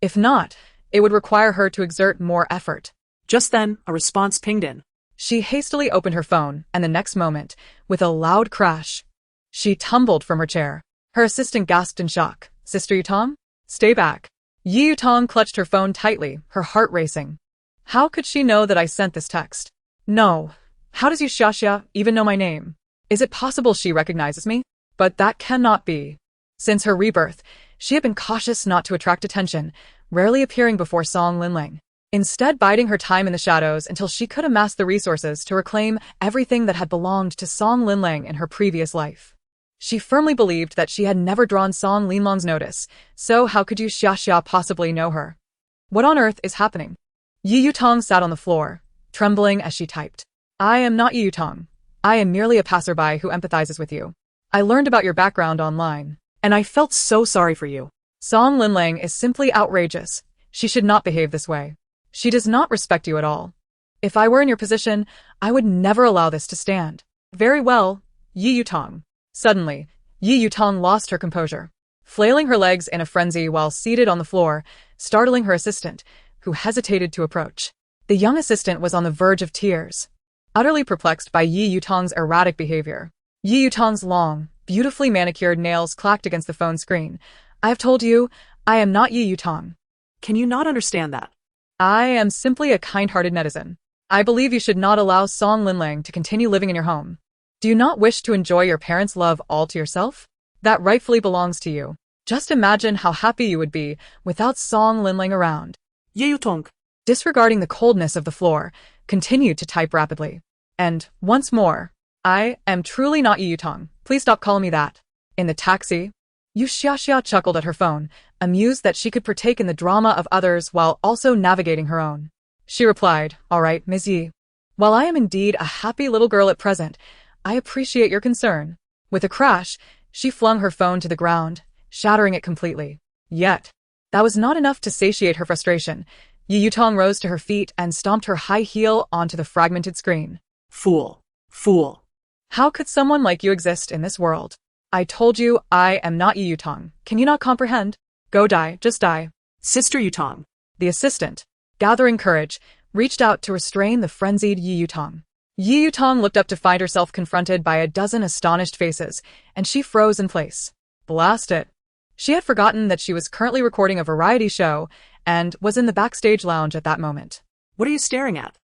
A: If not, it would require her to exert more effort.
B: Just then, a response pinged in.
A: She hastily opened her phone, and the next moment, with a loud crash, she tumbled from her chair. Her assistant gasped in shock. Sister Yutong? Stay back. Yi Yutong clutched her phone tightly, her heart racing. How could she know that I sent this text? No. How does You Xiaoxia even know my name? Is it possible she recognizes me? But that cannot be. Since her rebirth, she had been cautious not to attract attention, rarely appearing before Song Linlang. Instead biding her time in the shadows until she could amass the resources to reclaim everything that had belonged to Song Linlang in her previous life. She firmly believed that she had never drawn Song Linlang's notice, so how could You Xiaoxia possibly know her? What on earth is happening? Yi Yutong sat on the floor, trembling as she typed. I am not Yi Yutong. I am merely a passerby who empathizes with you. I learned about your background online, and I felt so sorry for you. Song Linlang is simply outrageous. She should not behave this way. She does not respect you at all. If I were in your position, I would never allow this to stand. Very well, Yi Yutong. Suddenly, Yi Yutong lost her composure, flailing her legs in a frenzy while seated on the floor, startling her assistant, who hesitated to approach. The young assistant was on the verge of tears, utterly perplexed by Yi Yutong's erratic behavior. Yi Yutong's long, beautifully manicured nails clacked against the phone screen. I have told you, I am not Yi Yutong.
B: Can you not understand that?
A: I am simply a kind-hearted netizen. I believe you should not allow Song Linlang to continue living in your home. Do you not wish to enjoy your parents' love all to yourself? That rightfully belongs to you. Just imagine how happy you would be without Song Linlang around.
B: Ye Yutong,
A: disregarding the coldness of the floor, continued to type rapidly. And, once more, I am truly not Yu Tong. Please stop calling me that. In the taxi, You Xiaoxia chuckled at her phone, amused that she could partake in the drama of others while also navigating her own. She replied, "All right, Ms. Yi. While I am indeed a happy little girl at present, I appreciate your concern." With a crash, she flung her phone to the ground, shattering it completely. Yet, that was not enough to satiate her frustration. Yu Tong rose to her feet and stomped her high heel onto the fragmented screen.
B: Fool. Fool.
A: How could someone like you exist in this world? I told you I am not Yu Tong. Can you not comprehend? Go die, just die.
B: Sister Yu Tong.
A: The assistant, gathering courage, reached out to restrain the frenzied Yu Tong. Yu Tong looked up to find herself confronted by a dozen astonished faces, and she froze in place. Blast it. She had forgotten that she was currently recording a variety show and was in the backstage lounge at that moment.
B: What are you staring at?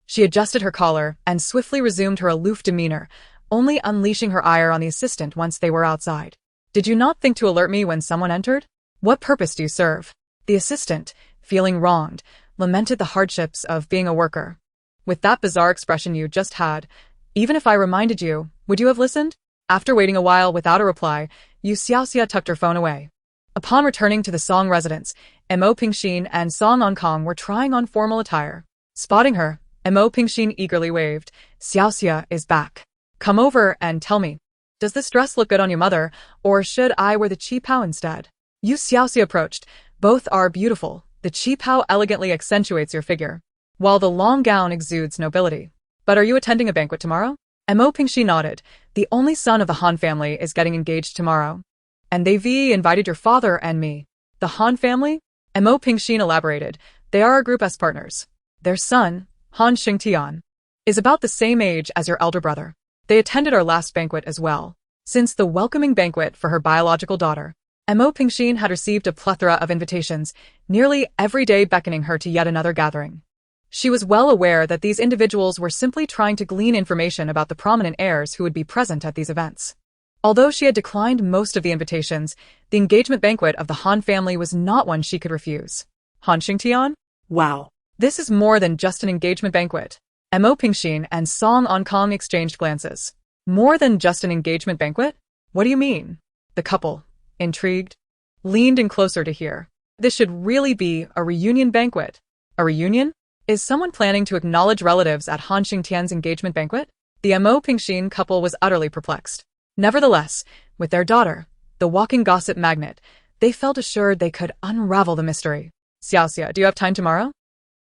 A: She adjusted her collar and swiftly resumed her aloof demeanor, only unleashing her ire on the assistant once they were outside. Did you not think to alert me when someone entered? What purpose do you serve? The assistant, feeling wronged, lamented the hardships of being a worker. With that bizarre expression you just had, even if I reminded you, would you have listened? After waiting a while without a reply, You Xiaoxia tucked her phone away. Upon returning to the Song residence, Mo Pingxin and Song Onkong were trying on formal attire. Spotting her, Mo Pingxin eagerly waved. "Xiaoxia is back. Come over and tell me, does this dress look good on your mother, or should I wear the qipao instead?" You Xiaoxia approached. "Both are beautiful. The qipao elegantly accentuates your figure, while the long gown exudes nobility. But are you attending a banquet tomorrow?" Mo Pingxi nodded. "The only son of the Han family is getting engaged tomorrow. And they've invited your father and me." "The Han family?" Mo Pingxin elaborated. "They are our Group S partners. Their son, Han Xingtian, is about the same age as your elder brother. They attended our last banquet as well." Since the welcoming banquet for her biological daughter, Mo Pingxin had received a plethora of invitations, nearly every day beckoning her to yet another gathering. She was well aware that these individuals were simply trying to glean information about the prominent heirs who would be present at these events. Although she had declined most of the invitations, the engagement banquet of the Han family was not one she could refuse. Han Xingtian?
B: Wow.
A: This is more than just an engagement banquet. Mo Pingxin and Song Onkong exchanged glances. More than just an engagement banquet? What do you mean? The couple, intrigued, leaned in closer to hear. This should really be a reunion banquet. A reunion? Is someone planning to acknowledge relatives at Han Xingtian's engagement banquet? The Mo Pingxin couple was utterly perplexed. Nevertheless, with their daughter, the walking gossip magnet, they felt assured they could unravel the mystery. "Xiaoxia, do you have time tomorrow?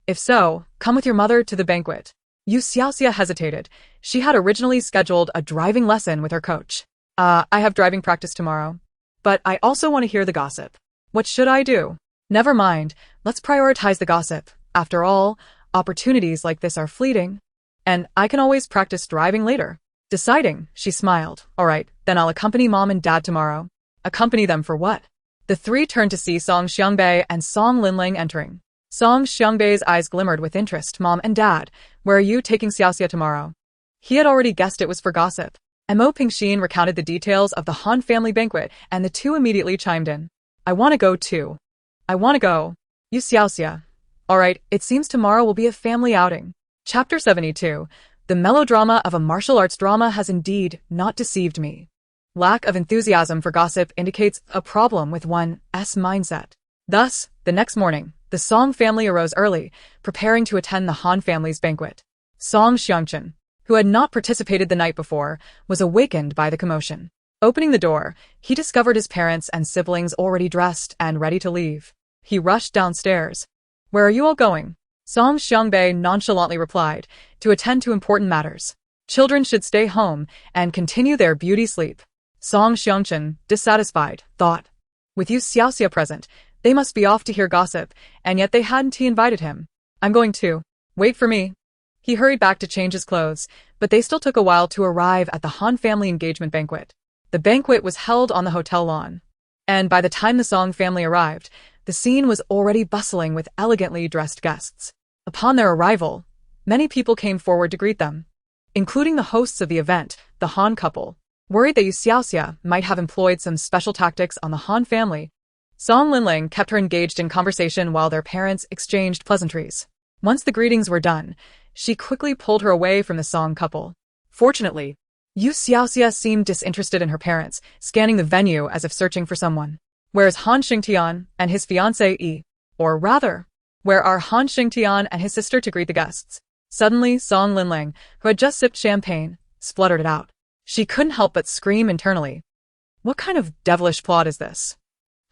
A: If so, come with your mother to the banquet." You Xiaoxia hesitated. She had originally scheduled a driving lesson with her coach. I have driving practice tomorrow. But I also want to hear the gossip. What should I do?" "Never mind, let's prioritize the gossip. After all, opportunities like this are fleeting. And I can always practice driving later." Deciding, she smiled. "All right, then I'll accompany Mom and Dad tomorrow." Accompany them for what? The three turned to see Song Xiangbei and Song Linling entering. Song Xiangbei's eyes glimmered with interest. "Mom and Dad, where are you taking Xiaoxia tomorrow?" He had already guessed it was for gossip. Mo Pingxin recounted the details of the Han family banquet, and the two immediately chimed in. "I want to go too." "I want to go." You Xiaoxia. "All right, it seems tomorrow will be a family outing." Chapter 72. The melodrama of a martial arts drama has indeed not deceived me. Lack of enthusiasm for gossip indicates a problem with one's mindset. Thus, the next morning, the Song family arose early, preparing to attend the Han family's banquet. Song Xiangchen, who had not participated the night before, was awakened by the commotion. Opening the door, he discovered his parents and siblings already dressed and ready to leave. He rushed downstairs. "Where are you all going?" Song Xiangbei nonchalantly replied, "To attend to important matters. Children should stay home and continue their beauty sleep." Song Xiangchen, dissatisfied, thought. With you Xiaoxia present, they must be off to hear gossip, and yet they hadn't invited him. "I'm going too. Wait for me." He hurried back to change his clothes, but they still took a while to arrive at the Han family engagement banquet. The banquet was held on the hotel lawn, and by the time the Song family arrived, the scene was already bustling with elegantly dressed guests. Upon their arrival, many people came forward to greet them, including the hosts of the event, the Han couple. Worried that Yu Xiaoxia might have employed some special tactics on the Han family, Song Linling kept her engaged in conversation while their parents exchanged pleasantries. Once the greetings were done, she quickly pulled her away from the Song couple. Fortunately, You Xiaoxia seemed disinterested in her parents, scanning the venue as if searching for someone. Where's Han Xingtian and his fiancée Yi? Or rather, where are Han Xingtian and his sister to greet the guests? Suddenly, Song Linlang, who had just sipped champagne, spluttered it out. She couldn't help but scream internally. What kind of devilish plot is this?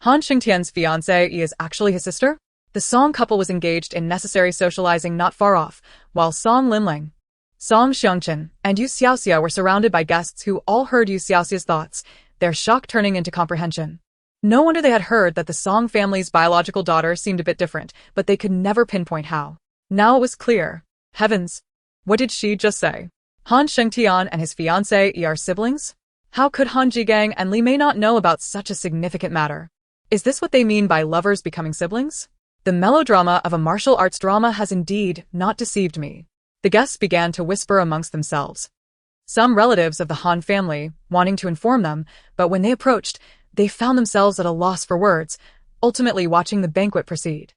A: Han Xingtian's fiancée Yi is actually his sister? The Song couple was engaged in necessary socializing not far off, while Song Linlang, Song Xiangchen, and You Xiaoxia were surrounded by guests who all heard You Xiaoxia's thoughts, their shock turning into comprehension. No wonder they had heard that the Song family's biological daughter seemed a bit different, but they could never pinpoint how. Now it was clear. Heavens! What did she just say? Han Xingtian and his fiancée Yi are siblings? How could Han Jigang and Li Mei not know about such a significant matter? Is this what they mean by lovers becoming siblings? The melodrama of a martial arts drama has indeed not deceived me. The guests began to whisper amongst themselves. Some relatives of the Han family, wanting to inform them, but when they approached, they found themselves at a loss for words, ultimately watching the banquet proceed.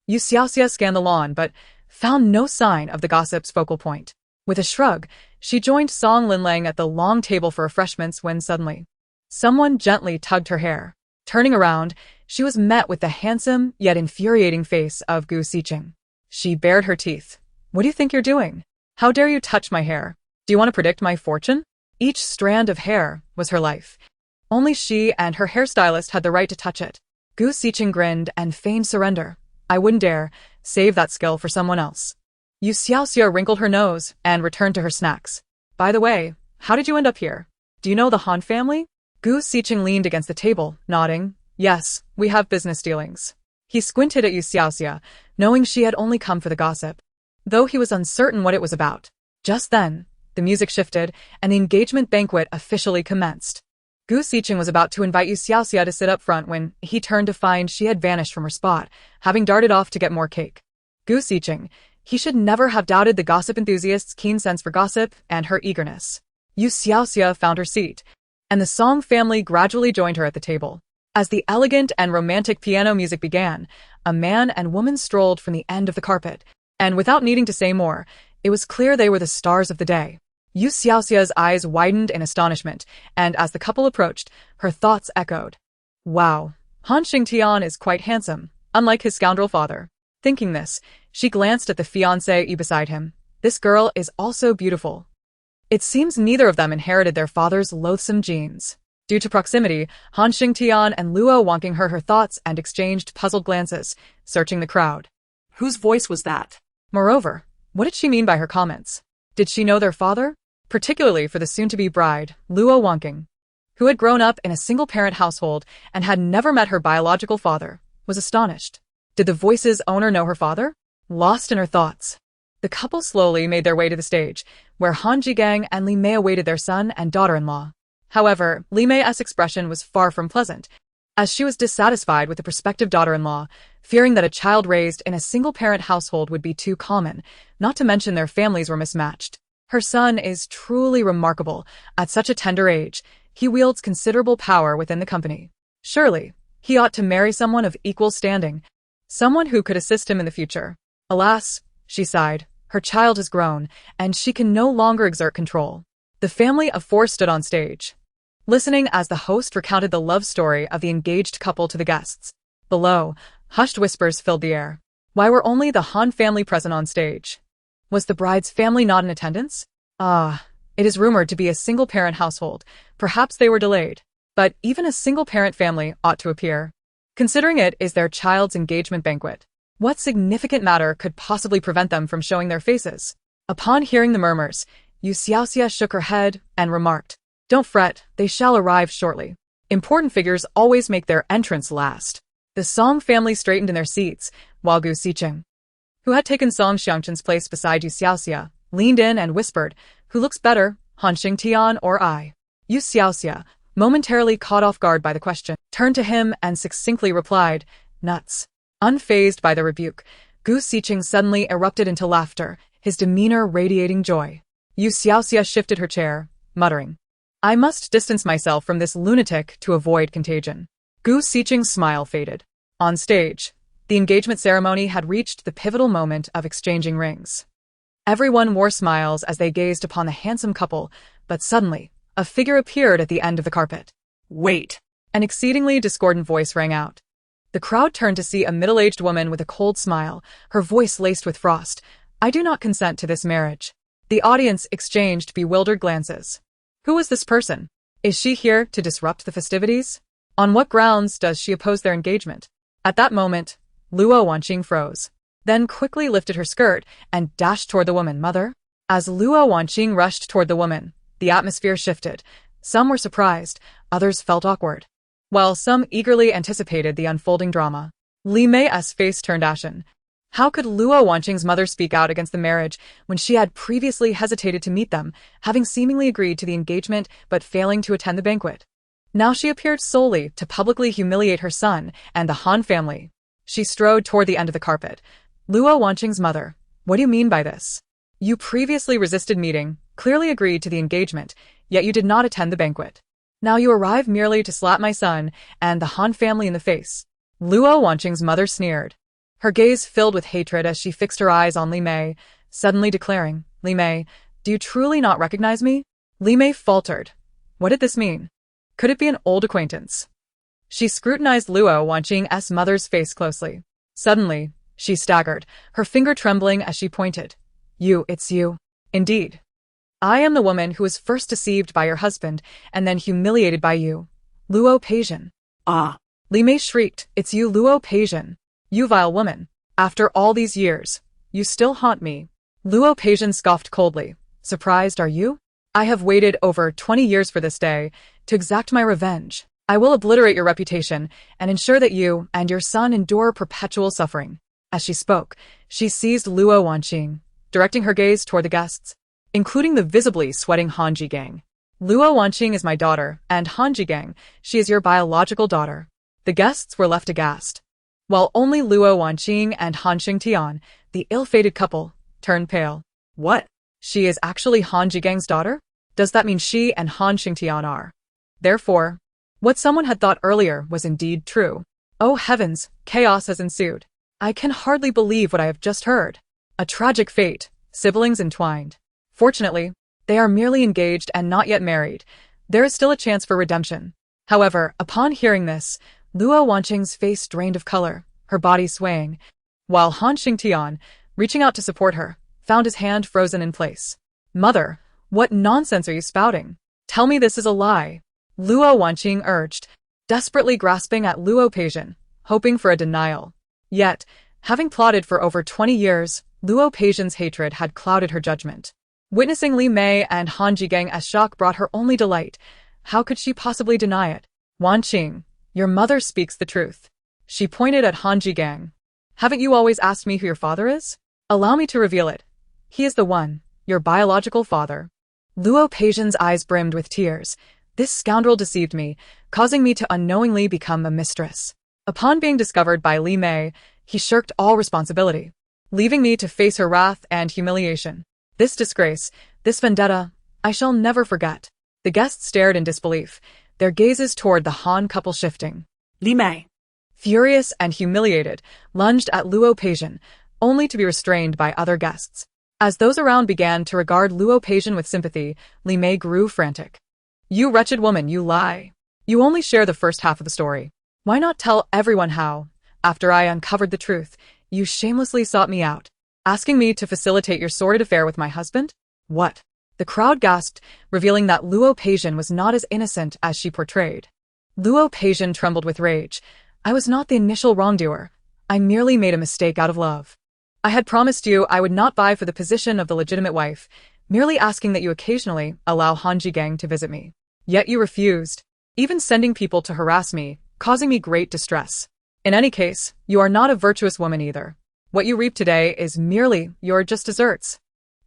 A: You Xiaoxia scanned the lawn, but found no sign of the gossip's focal point. With a shrug, she joined Song Linlang at the long table for refreshments when suddenly, someone gently tugged her hair. Turning around, she was met with the handsome yet infuriating face of Gu Xiqing. She bared her teeth. What do you think you're doing? How dare you touch my hair? Do you want to predict my fortune? Each strand of hair was her life. Only she and her hairstylist had the right to touch it. Gu Xiqing grinned and feigned surrender. I wouldn't dare. Save that skill for someone else. You Xiaoxia wrinkled her nose and returned to her snacks. By the way, how did you end up here? Do you know the Han family? Gu Xiqing leaned against the table, nodding. Yes, we have business dealings. He squinted at You Xiaoxia, knowing she had only come for the gossip, though he was uncertain what it was about. Just then, the music shifted, and the engagement banquet officially commenced. Gu Xiqing was about to invite You Xiaoxia to sit up front when he turned to find she had vanished from her spot, having darted off to get more cake. Gu Xiqing, he should never have doubted the gossip enthusiast's keen sense for gossip and her eagerness. You Xiaoxia found her seat, and the Song family gradually joined her at the table. As the elegant and romantic piano music began, a man and woman strolled from the end of the carpet, and without needing to say more, it was clear they were the stars of the day. You Xiaoxia's eyes widened in astonishment, and as the couple approached, her thoughts echoed. Wow, Han Xingtian is quite handsome, unlike his scoundrel father. Thinking this, she glanced at the fiancée beside him. This girl is also beautiful. It seems neither of them inherited their father's loathsome genes. Due to proximity, Han Xingtian and Luo Wangking heard her thoughts and exchanged puzzled glances, searching the crowd.
B: Whose voice was that?
A: Moreover, what did she mean by her comments? Did she know their father? Particularly for the soon-to-be bride, Luo Wangking, who had grown up in a single-parent household and had never met her biological father, was astonished. Did the voice's owner know her father? Lost in her thoughts, the couple slowly made their way to the stage, where Han Jigang and Li Mei awaited their son and daughter-in-law. However, Li Mei's expression was far from pleasant, as she was dissatisfied with the prospective daughter-in-law, fearing that a child raised in a single-parent household would be too common, not to mention their families were mismatched. Her son is truly remarkable. At such a tender age, he wields considerable power within the company. Surely, he ought to marry someone of equal standing, someone who could assist him in the future. Alas, she sighed, her child has grown, and she can no longer exert control. The family of four stood on stage, listening as the host recounted the love story of the engaged couple to the guests. Below, hushed whispers filled the air. Why were only the Han family present on stage? Was the bride's family not in attendance? It is rumored to be a single-parent household. Perhaps they were delayed. But even a single-parent family ought to appear, considering it is their child's engagement banquet. What significant matter could possibly prevent them from showing their faces? Upon hearing the murmurs, You Xiaoxia shook her head and remarked, Don't fret, they shall arrive shortly. Important figures always make their entrance last. The Song family straightened in their seats, while Gu Xiqing, who had taken Song Xiangchen's place beside You Xiaoxia, leaned in and whispered, Who looks better, Han Xingtian or I? You Xiaoxia, momentarily caught off guard by the question, turned to him and succinctly replied, Nuts. Unfazed by the rebuke, Gu Xiqing suddenly erupted into laughter, his demeanor radiating joy. You Xiaoxia shifted her chair, muttering, I must distance myself from this lunatic to avoid contagion. Gu Xiqing's smile faded. On stage, The engagement ceremony had reached the pivotal moment of exchanging rings. Everyone wore smiles as they gazed upon the handsome couple, but suddenly, a figure appeared at the end of the carpet.
B: Wait.
A: An exceedingly discordant voice rang out. The crowd turned to see a middle-aged woman with a cold smile, her voice laced with frost. "I do not consent to this marriage." The audience exchanged bewildered glances. Who was this person? Is she here to disrupt the festivities? On what grounds does she oppose their engagement? At that moment, Luo Wanqing froze, then quickly lifted her skirt and dashed toward the woman. "Mother?" As Luo Wanqing rushed toward the woman, the atmosphere shifted. Some were surprised, others felt awkward, while some eagerly anticipated the unfolding drama. Li Mei's face turned ashen. How could Luo Wanqing's mother speak out against the marriage when she had previously hesitated to meet them, having seemingly agreed to the engagement but failing to attend the banquet? Now she appeared solely to publicly humiliate her son and the Han family. She strode toward the end of the carpet. "Luo Wanqing's mother, what do you mean by this? You previously resisted meeting, clearly agreed to the engagement, yet you did not attend the banquet. Now you arrive merely to slap my son and the Han family in the face." Luo Wanqing's mother sneered. Her gaze filled with hatred as she fixed her eyes on Li Mei, suddenly declaring, "Li Mei, do you truly not recognize me?" Li Mei faltered. What did this mean? Could it be an old acquaintance? She scrutinized Luo Wanqing's mother's face closely. Suddenly, she staggered, her finger trembling as she pointed. It's you. Indeed. I am the woman who was first deceived by your husband and then humiliated by you. Luo Peijian."
B: Ah.
A: Li Mei shrieked, "It's you, Luo Peijian. You vile woman. After all these years, you still haunt me." Luo Peijian scoffed coldly. "Surprised, are you? I have waited over 20 years for this day to exact my revenge. I will obliterate your reputation and ensure that you and your son endure perpetual suffering." As she spoke, she seized Luo Wanqing, directing her gaze toward the guests, including the visibly sweating Han Jigang. "Luo Wanqing is my daughter, and Han Jigang, she is your biological daughter." The guests were left aghast, while only Luo Wanqing and Han Xingtian, the ill-fated couple, turned pale. What? She is actually Han Jigang's daughter? Does that mean she and Han Xingtian are? Therefore, what someone had thought earlier was indeed true. Oh heavens, chaos has ensued. I can hardly believe what I have just heard. A tragic fate, siblings entwined. Fortunately, they are merely engaged and not yet married. There is still a chance for redemption. However, upon hearing this, Luo Wanqing's face drained of color, her body swaying, while Han Xingtian, reaching out to support her, found his hand frozen in place. "Mother, what nonsense are you spouting? Tell me this is a lie," Luo Wanqing urged, desperately grasping at Luo Peijian, hoping for a denial. Yet, having plotted for over 20 years, Luo Peijian's hatred had clouded her judgment. Witnessing Li Mei and Han Jigang's shock brought her only delight. How could she possibly deny it? "Wanqing, your mother speaks the truth." She pointed at Han Jigang. "Haven't you always asked me who your father is? Allow me to reveal it. He is the one, your biological father." Luo Peijian's eyes brimmed with tears. This scoundrel deceived me, causing me to unknowingly become a mistress. Upon being discovered by Li Mei, he shirked all responsibility, leaving me to face her wrath and humiliation. This disgrace, this vendetta, I shall never forget. The guests stared in disbelief, their gazes toward the Han couple shifting.
B: Li Mei,
A: furious and humiliated, lunged at Luo Peijian, only to be restrained by other guests. As those around began to regard Luo Peijian with sympathy, Li Mei grew frantic. "You wretched woman, you lie. You only share the first half of the story. Why not tell everyone how, after I uncovered the truth, you shamelessly sought me out, asking me to facilitate your sordid affair with my husband? What?" The crowd gasped, revealing that Luo Peijian was not as innocent as she portrayed. Luo Peijian trembled with rage. "I was not the initial wrongdoer. I merely made a mistake out of love. I had promised you I would not vie for the position of the legitimate wife, merely asking that you occasionally allow Han Jigang to visit me. Yet you refused, even sending people to harass me, causing me great distress. In any case, you are not a virtuous woman either. What you reap today is merely your just desserts."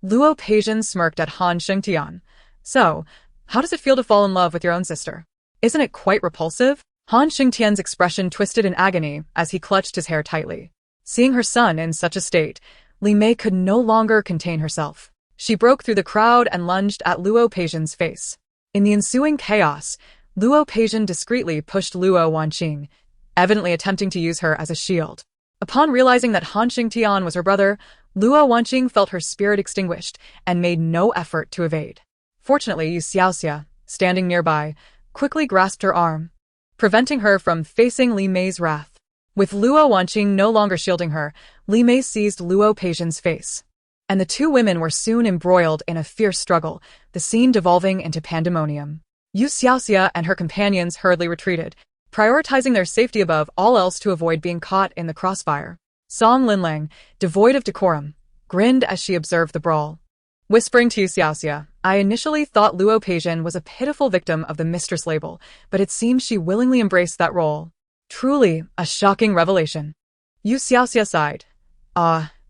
A: Luo Peijian smirked at Han Xingtian. "So, how does it feel to fall in love with your own sister? Isn't it quite repulsive?" Han Xingtian's expression twisted in agony as he clutched his hair tightly. Seeing her son in such a state, Li Mei could no longer contain herself. She broke through the crowd and lunged at Luo Peijian's face. In the ensuing chaos, Luo Peijian discreetly pushed Luo Wanqing, evidently attempting to use her as a shield. Upon realizing that Han Xingtian was her brother, Luo Wanqing felt her spirit extinguished and made no effort to evade. Fortunately, You Xiaoxia, standing nearby, quickly grasped her arm, preventing her from facing Li Mei's wrath. With Luo Wanqing no longer shielding her, Li Mei seized Luo Peixian's face, and the two women were soon embroiled in a fierce struggle, the scene devolving into pandemonium. You Xiaoxia and her companions hurriedly retreated, prioritizing their safety above all else to avoid being caught in the crossfire. Song Linlang, devoid of decorum, grinned as she observed the brawl. Whispering to You Xiaoxia, I initially thought Luo Peixian was a pitiful victim of the mistress label, but it seems she willingly embraced that role. Truly, a shocking revelation. You Xiaoxia sighed.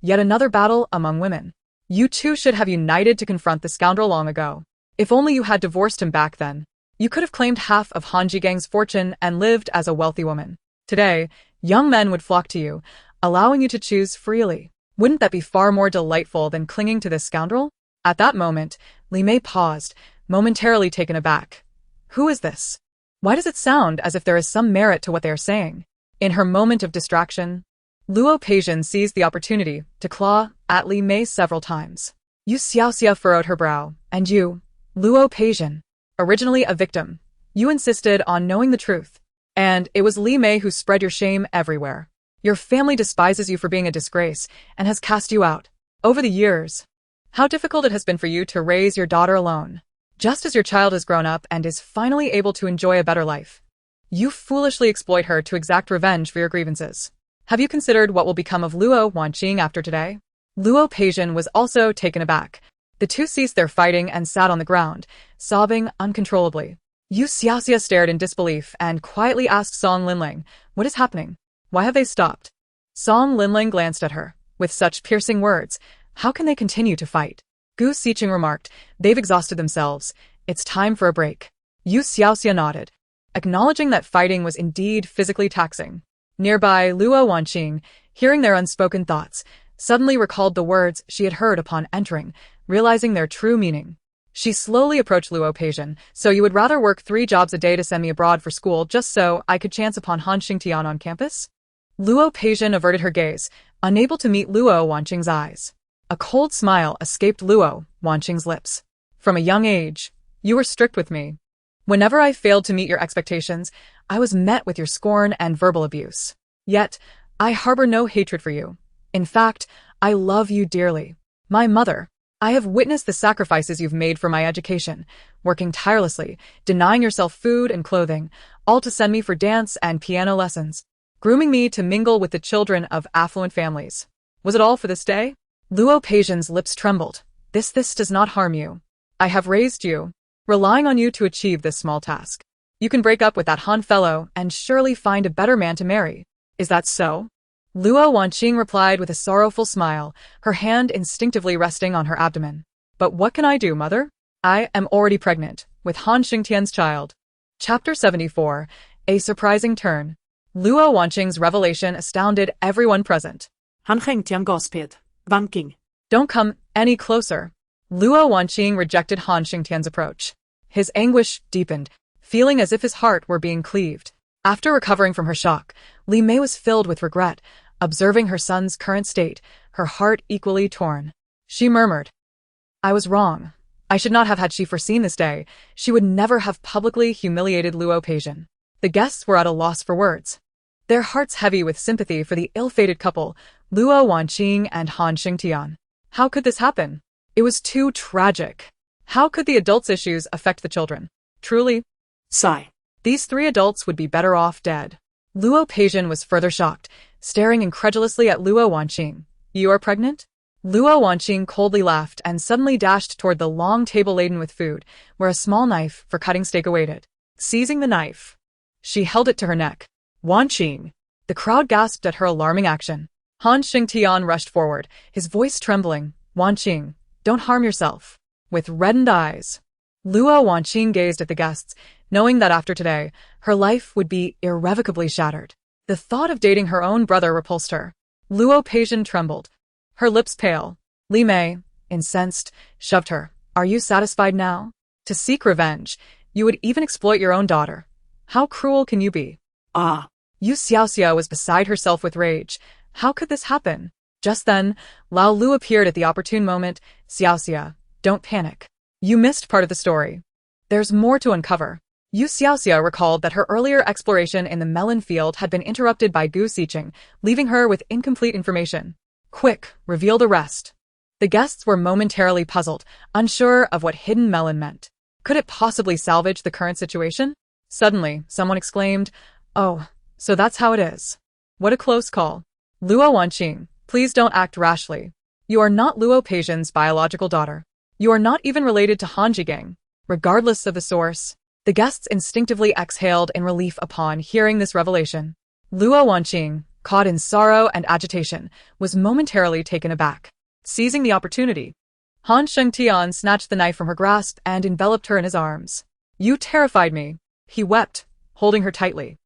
A: Yet another battle among women. You two should have united to confront the scoundrel long ago. If only you had divorced him back then. You could have claimed half of Han Jigang's fortune and lived as a wealthy woman. Today, young men would flock to you, allowing you to choose freely. Wouldn't that be far more delightful than clinging to this scoundrel? At that moment, Li Mei paused, momentarily taken aback. Who is this? Why does it sound as if there is some merit to what they are saying? In her moment of distraction, Luo Peixian seized the opportunity to claw at Li Mei several times. You Xiaoxia furrowed her brow, and you, Luo Peixian, originally a victim, you insisted on knowing the truth. And it was Li Mei who spread your shame everywhere. Your family despises you for being a disgrace and has cast you out. Over the years, how difficult it has been for you to raise your daughter alone. Just as your child has grown up and is finally able to enjoy a better life, you foolishly exploit her to exact revenge for your grievances. Have you considered what will become of Luo Wanqing after today? Luo Peixian was also taken aback. The two ceased their fighting and sat on the ground, sobbing uncontrollably. You Xiaoxia stared in disbelief and quietly asked Song Linlang, what is happening? Why have they stopped? Song Linlang glanced at her. With such piercing words, how can they continue to fight? Gu Xiqing remarked, they've exhausted themselves. It's time for a break. You Xiaoxia nodded, acknowledging that fighting was indeed physically taxing. Nearby, Luo Wanqing, hearing their unspoken thoughts, suddenly recalled the words she had heard upon entering, realizing their true meaning. She slowly approached Luo Peixian. So you would rather work 3 jobs a day to send me abroad for school just so I could chance upon Han Xingtian on campus? Luo Peixian averted her gaze, unable to meet Luo Wanqing's eyes. A cold smile escaped Luo Wanqing's lips. From a young age, you were strict with me. Whenever I failed to meet your expectations, I was met with your scorn and verbal abuse. Yet, I harbor no hatred for you. In fact, I love you dearly. My mother, I have witnessed the sacrifices you've made for my education, working tirelessly, denying yourself food and clothing, all to send me for dance and piano lessons, grooming me to mingle with the children of affluent families. Was it all for this day? Luo Peixian's lips trembled. This does not harm you. I have raised you, relying on you to achieve this small task. You can break up with that Han fellow and surely find a better man to marry. Is that so? Luo Wanqing replied with a sorrowful smile, her hand instinctively resting on her abdomen. But what can I do, mother? I am already pregnant with Han Xingtian's child. Chapter 74, A Surprising Turn. Luo Wanqing's revelation astounded everyone present.
B: Han Xingtian gasped. Wanqing.
A: Don't come any closer. Luo Wanqing rejected Han Xingtian's approach. His anguish deepened, feeling as if his heart were being cleaved. After recovering from her shock, Li Mei was filled with regret, observing her son's current state, her heart equally torn. She murmured, I was wrong. I should not have had she foreseen this day. She would never have publicly humiliated Luo Peixian. The guests were at a loss for words, their hearts heavy with sympathy for the ill-fated couple, Luo Wanqing and Han Xingtian. How could this happen? It was too tragic. How could the adults' issues affect the children? Truly,
B: Sigh.
A: These 3 adults would be better off dead. Luo Peixian was further shocked, staring incredulously at Luo Wanqing. You are pregnant? Luo Wanqing coldly laughed and suddenly dashed toward the long table laden with food, where a small knife for cutting steak awaited. Seizing the knife, she held it to her neck. Wanqing! The crowd gasped at her alarming action. Han Xingtian rushed forward, his voice trembling. Wanqing, don't harm yourself. With reddened eyes, Luo Wanqing gazed at the guests, knowing that after today, her life would be irrevocably shattered. The thought of dating her own brother repulsed her. Luo Peixian trembled, her lips pale. Li Mei, incensed, shoved her. Are you satisfied now? To seek revenge, you would even exploit your own daughter. How cruel can you be?
B: Ah.
A: You Xiaoxia was beside herself with rage. How could this happen? Just then, Lao Lu appeared at the opportune moment. Xiaoxia, don't panic. You missed part of the story. There's more to uncover. You Xiaoxia recalled that her earlier exploration in the melon field had been interrupted by Gu Xiqing, leaving her with incomplete information. Quick, reveal the rest. The guests were momentarily puzzled, unsure of what hidden melon meant. Could it possibly salvage the current situation? Suddenly, someone exclaimed, "Oh, so that's how it is. What a close call. Luo Wanqing, please don't act rashly. You are not Luo Peixian's biological daughter. You are not even related to Han Jigang." Regardless of the source, the guests instinctively exhaled in relief upon hearing this revelation. Luo Wanqing, caught in sorrow and agitation, was momentarily taken aback. Seizing the opportunity, Han Shengtian snatched the knife from her grasp and enveloped her in his arms. "You terrified me," he wept, holding her tightly.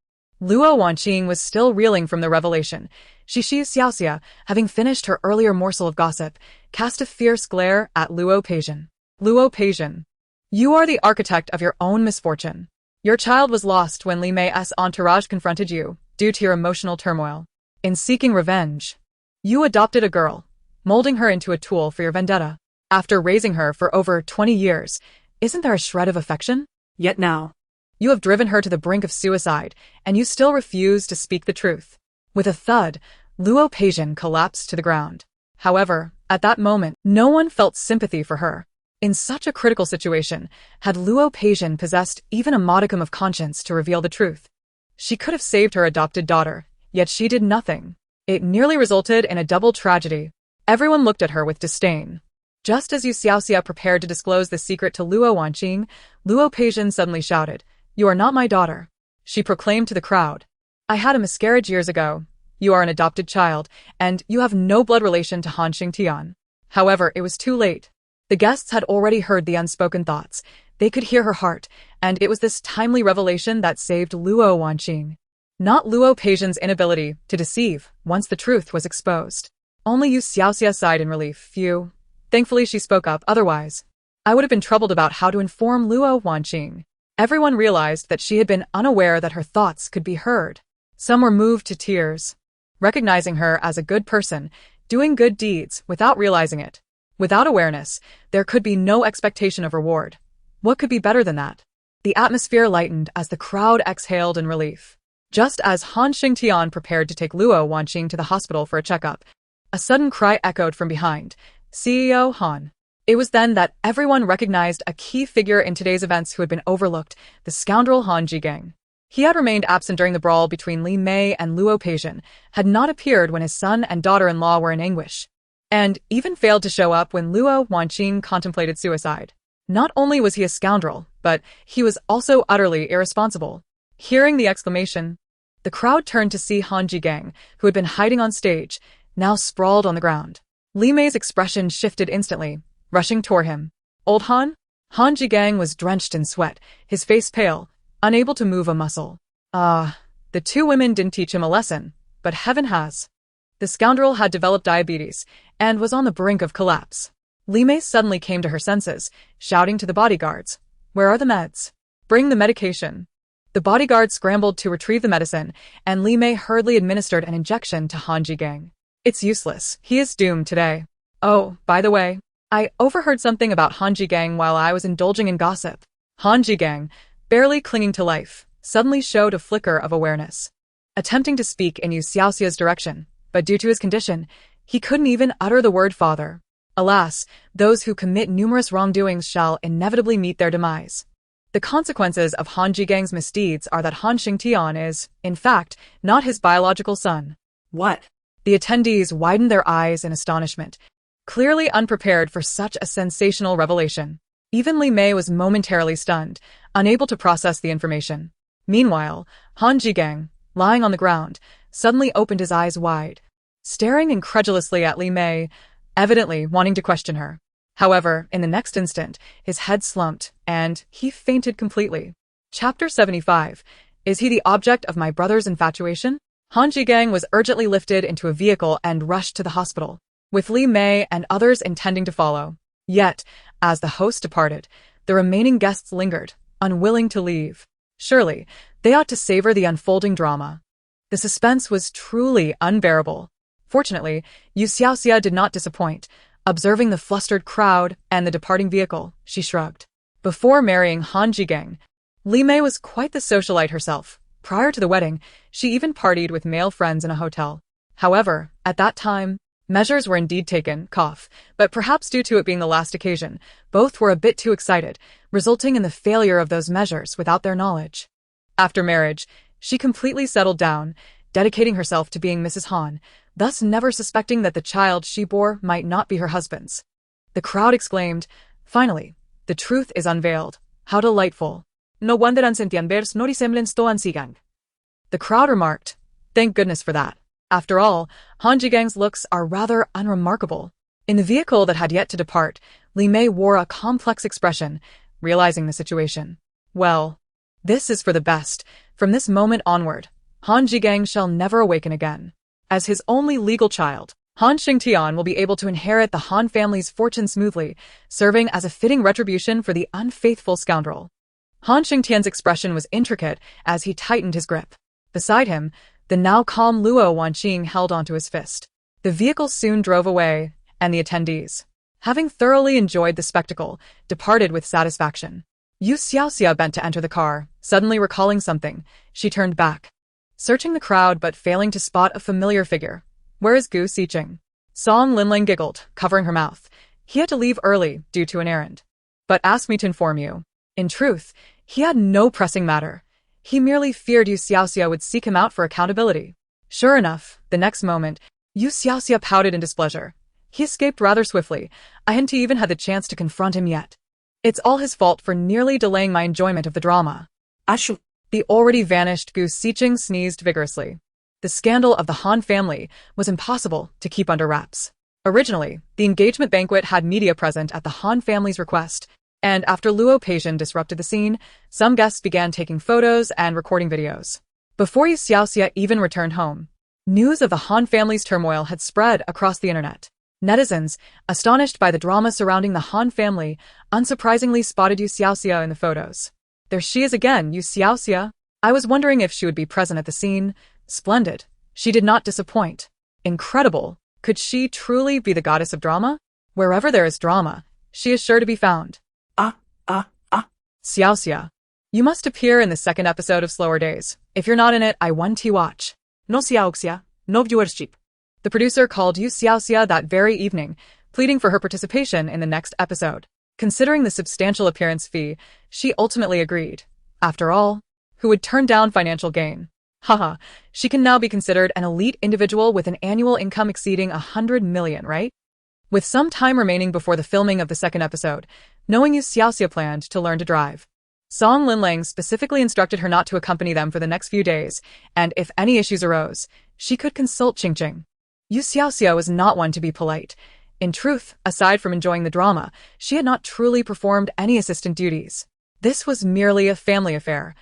A: Luo Wanqing was still reeling from the revelation. You Xiaoxia, having finished her earlier morsel of gossip, cast a fierce glare at Luo Peixian. "Luo Peixian, you are the architect of your own misfortune. Your child was lost when Li Mei's entourage confronted you, due to your emotional turmoil. In seeking revenge, you adopted a girl, molding her into a tool for your vendetta. After raising her for over 20 years, isn't there a shred of affection?
B: Yet now,
A: You have driven her to the brink of suicide, and you still refuse to speak the truth." With a thud, Luo Peixian collapsed to the ground. However, at that moment, no one felt sympathy for her. In such a critical situation, had Luo Peixian possessed even a modicum of conscience to reveal the truth, she could have saved her adopted daughter, yet she did nothing. It nearly resulted in a double tragedy. Everyone looked at her with disdain. Just as You Xiaoxia prepared to disclose the secret to Luo Wanqing, Luo Peixian suddenly shouted, "You are not my daughter." She proclaimed to the crowd, "I had a miscarriage years ago. You are an adopted child, and you have no blood relation to Han Xingtian." However, it was too late. The guests had already heard the unspoken thoughts. They could hear her heart, and it was this timely revelation that saved Luo Wanqing. Not Luo Peixian's inability to deceive once the truth was exposed. Only You Xiaoxia sighed in relief. Phew. Thankfully she spoke up, otherwise I would have been troubled about how to inform Luo Wanqing. Everyone realized that she had been unaware that her thoughts could be heard. Some were moved to tears, recognizing her as a good person, doing good deeds without realizing it. Without awareness, there could be no expectation of reward. What could be better than that? The atmosphere lightened as the crowd exhaled in relief. Just as Han Xingtian prepared to take Luo Wanqing to the hospital for a checkup, a sudden cry echoed from behind. "CEO Han." It was then that everyone recognized a key figure in today's events who had been overlooked, the scoundrel Han Jigang. He had remained absent during the brawl between Li Mei and Luo Peixian, had not appeared when his son and daughter-in-law were in anguish, and even failed to show up when Luo Wanqing contemplated suicide. Not only was he a scoundrel, but he was also utterly irresponsible. Hearing the exclamation, the crowd turned to see Han Jigang, who had been hiding on stage, now sprawled on the ground. Li Mei's expression shifted instantly, rushing toward him. "Old Han?" Han Jigang was drenched in sweat, his face pale, unable to move a muscle. The two women didn't teach him a lesson, but heaven has. The scoundrel had developed diabetes and was on the brink of collapse. Li Mei suddenly came to her senses, shouting to the bodyguards, "Where are the meds? Bring the medication." The bodyguards scrambled to retrieve the medicine, and Li Mei hurriedly administered an injection to Han Jigang. "It's useless. He is doomed today. Oh, by the way, I overheard something about Han Jigang while I was indulging in gossip." Han Jigang, barely clinging to life, suddenly showed a flicker of awareness. Attempting to speak in You Xiaoxia's direction, but due to his condition, he couldn't even utter the word father. Alas, those who commit numerous wrongdoings shall inevitably meet their demise. The consequences of Han Jigang's misdeeds are that Han Xingtian is, in fact, not his biological son.
B: What?
A: The attendees widened their eyes in astonishment, clearly unprepared for such a sensational revelation. Even Li Mei was momentarily stunned, unable to process the information. Meanwhile, Han Jigang, lying on the ground, suddenly opened his eyes wide, staring incredulously at Li Mei, evidently wanting to question her. However, in the next instant, his head slumped, and he fainted completely. Chapter 75. Is he the object of my brother's infatuation? Han Jigang was urgently lifted into a vehicle and rushed to the hospital, with Li Mei and others intending to follow. Yet, as the host departed, the remaining guests lingered, unwilling to leave. Surely, they ought to savor the unfolding drama. The suspense was truly unbearable. Fortunately, You Xiaoxia did not disappoint. Observing the flustered crowd and the departing vehicle, she shrugged. Before marrying Han Jigang, Li Mei was quite the socialite herself. Prior to the wedding, she even partied with male friends in a hotel. However, at that time, measures were indeed taken, but perhaps due to it being the last occasion, both were a bit too excited, resulting in the failure of those measures without their knowledge. After marriage, she completely settled down, dedicating herself to being Mrs. Han, thus never suspecting that the child she bore might not be her husband's. The crowd exclaimed, "Finally, the truth is unveiled. How delightful. No wonder ang sentiambers no resemblance to ang sigang." The crowd remarked, "Thank goodness for that. After all, Han Jigang's looks are rather unremarkable." In the vehicle that had yet to depart, Li Mei wore a complex expression, realizing the situation. Well, this is for the best. From this moment onward, Han Jigang shall never awaken again. As his only legal child, Han Xingtian will be able to inherit the Han family's fortune smoothly, serving as a fitting retribution for the unfaithful scoundrel. Han Xingtian's expression was intricate as he tightened his grip. Beside him, the now calm Luo Wanqing held onto his fist. The vehicle soon drove away, and the attendees, having thoroughly enjoyed the spectacle, departed with satisfaction. You Xiaoxia bent to enter the car, suddenly recalling something. She turned back, searching the crowd but failing to spot a familiar figure. "Where is Gu Xiqing?" Song Linling giggled, covering her mouth. He had to leave early due to an errand. But asked me to inform you. In truth, he had no pressing matter. He merely feared You Xiaoxia would seek him out for accountability. Sure enough, the next moment, You Xiaoxia pouted in displeasure. He escaped rather swiftly. I hadn't even had the chance to confront him yet. It's all his fault for nearly delaying my enjoyment of the drama.
B: Ashu.
A: The already vanished Gu Xiqing sneezed vigorously. The scandal of the Han family was impossible to keep under wraps. Originally, the engagement banquet had media present at the Han family's request, and after Luo Peixian disrupted the scene, some guests began taking photos and recording videos. Before You Xiaoxia even returned home, news of the Han family's turmoil had spread across the internet. Netizens, astonished by the drama surrounding the Han family, unsurprisingly spotted You Xiaoxia in the photos. There she is again, You Xiaoxia. I was wondering if she would be present at the scene. Splendid. She did not disappoint. Incredible. Could she truly be the goddess of drama? Wherever there is drama, she is sure to be found. Xiaoxia, you must appear in the second episode of Slower Days. If you're not in it, I want to watch.
B: No Xiaoxia, no viewership.
A: The producer called You Xiaoxia that very evening, pleading for her participation in the next episode. Considering the substantial appearance fee, she ultimately agreed. After all, who would turn down financial gain? Haha, she can now be considered an elite individual with an annual income exceeding 100 million, right? With some time remaining before the filming of the second episode, knowing You Xiaoxia planned to learn to drive. Song Linlang specifically instructed her not to accompany them for the next few days, and if any issues arose, she could consult Qingqing. You Xiaoxia was not one to be polite. In truth, aside from enjoying the drama, she had not truly performed any assistant duties. This was merely a family affair.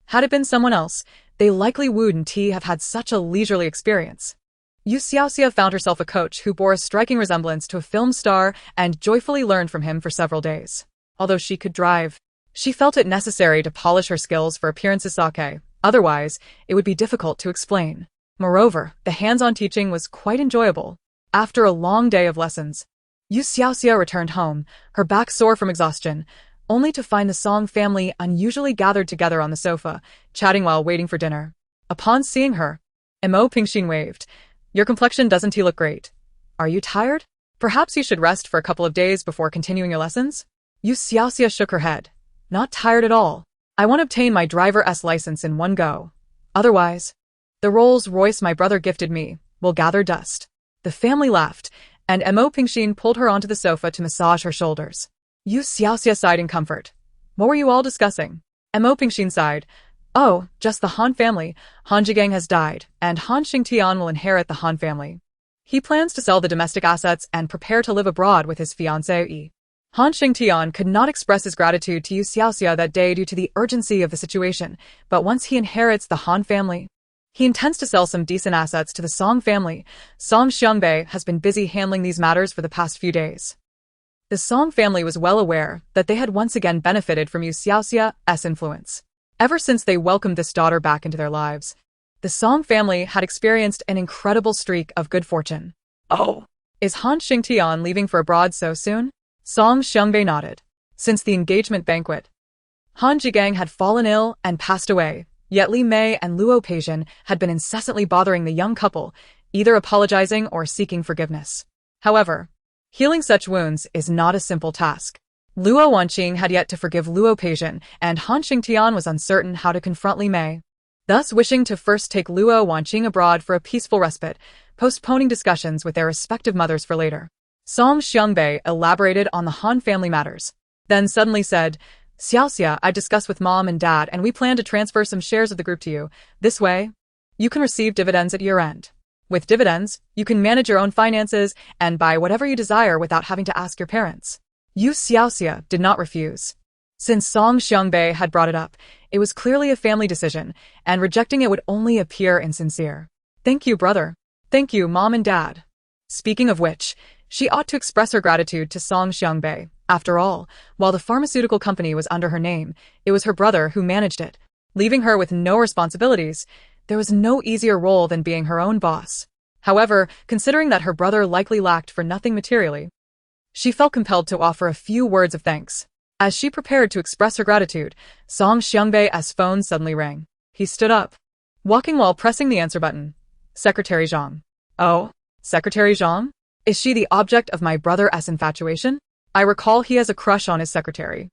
A: Had it been someone else, they likely wouldn't have had such a leisurely experience. You Xiaoxia found herself a coach who bore a striking resemblance to a film star and joyfully learned from him for several days. Although she could drive, she felt it necessary to polish her skills for appearances sake, otherwise it would be difficult to explain. Moreover, the hands-on teaching was quite enjoyable. After a long day of lessons, You Xiaoxia returned home, her back sore from exhaustion, only to find the Song family unusually gathered together on the sofa, chatting while waiting for dinner. Upon seeing her, Mo Pingxin waved. Your complexion doesn't look great. Are you tired? Perhaps you should rest for a couple of days before continuing your lessons? You Xiaoxia shook her head. Not tired at all. I want to obtain my driver's license in one go. Otherwise, the Rolls-Royce my brother gifted me will gather dust. The family laughed, and Mo Pingxin pulled her onto the sofa to massage her shoulders. You Xiaoxia sighed in comfort. What were you all discussing? Mo Pingxin sighed. Oh, just the Han family. Han Jigang has died, and Han Xingtian will inherit the Han family. He plans to sell the domestic assets and prepare to live abroad with his fiancée Yi. Han Xingtian could not express his gratitude to You Xiaoxia that day due to the urgency of the situation, but once he inherits the Han family, he intends to sell some decent assets to the Song family. Song Xiangbei has been busy handling these matters for the past few days. The Song family was well aware that they had once again benefited from You Xiaoxia's influence. Ever since they welcomed this daughter back into their lives, The Song family had experienced an incredible streak of good fortune.
B: Oh.
A: Is Han Xingtian leaving for abroad so soon? Song Xiangbei nodded. Since the engagement banquet, Han Jigang had fallen ill and passed away, yet Li Mei and Luo Peixian had been incessantly bothering the young couple, either apologizing or seeking forgiveness. However, healing such wounds is not a simple task. Luo Wanqing had yet to forgive Luo Peixian, and Han Xingtian was uncertain how to confront Li Mei. Thus, wishing to first take Luo Wanqing abroad for a peaceful respite, postponing discussions with their respective mothers for later, Song Xiangbei elaborated on the Han family matters. Then suddenly said, Xiaoxia, I discussed with Mom and Dad and we plan to transfer some shares of the group to you. This way, you can receive dividends at year-end. With dividends, you can manage your own finances and buy whatever you desire without having to ask your parents. You Xiaoxia did not refuse. Since Song Xiangbei had brought it up, it was clearly a family decision, and rejecting it would only appear insincere. Thank you, brother. Thank you, Mom and Dad. Speaking of which, she ought to express her gratitude to Song Xiangbei. After all, while the pharmaceutical company was under her name, it was her brother who managed it. Leaving her with no responsibilities, there was no easier role than being her own boss. However, considering that her brother likely lacked for nothing materially, she felt compelled to offer a few words of thanks. As she prepared to express her gratitude, Song Xiangbei's phone suddenly rang. He stood up, walking while pressing the answer button. Secretary Zhang. Oh, Secretary Zhang? Is she the object of my brother's infatuation? I recall he has a crush on his secretary.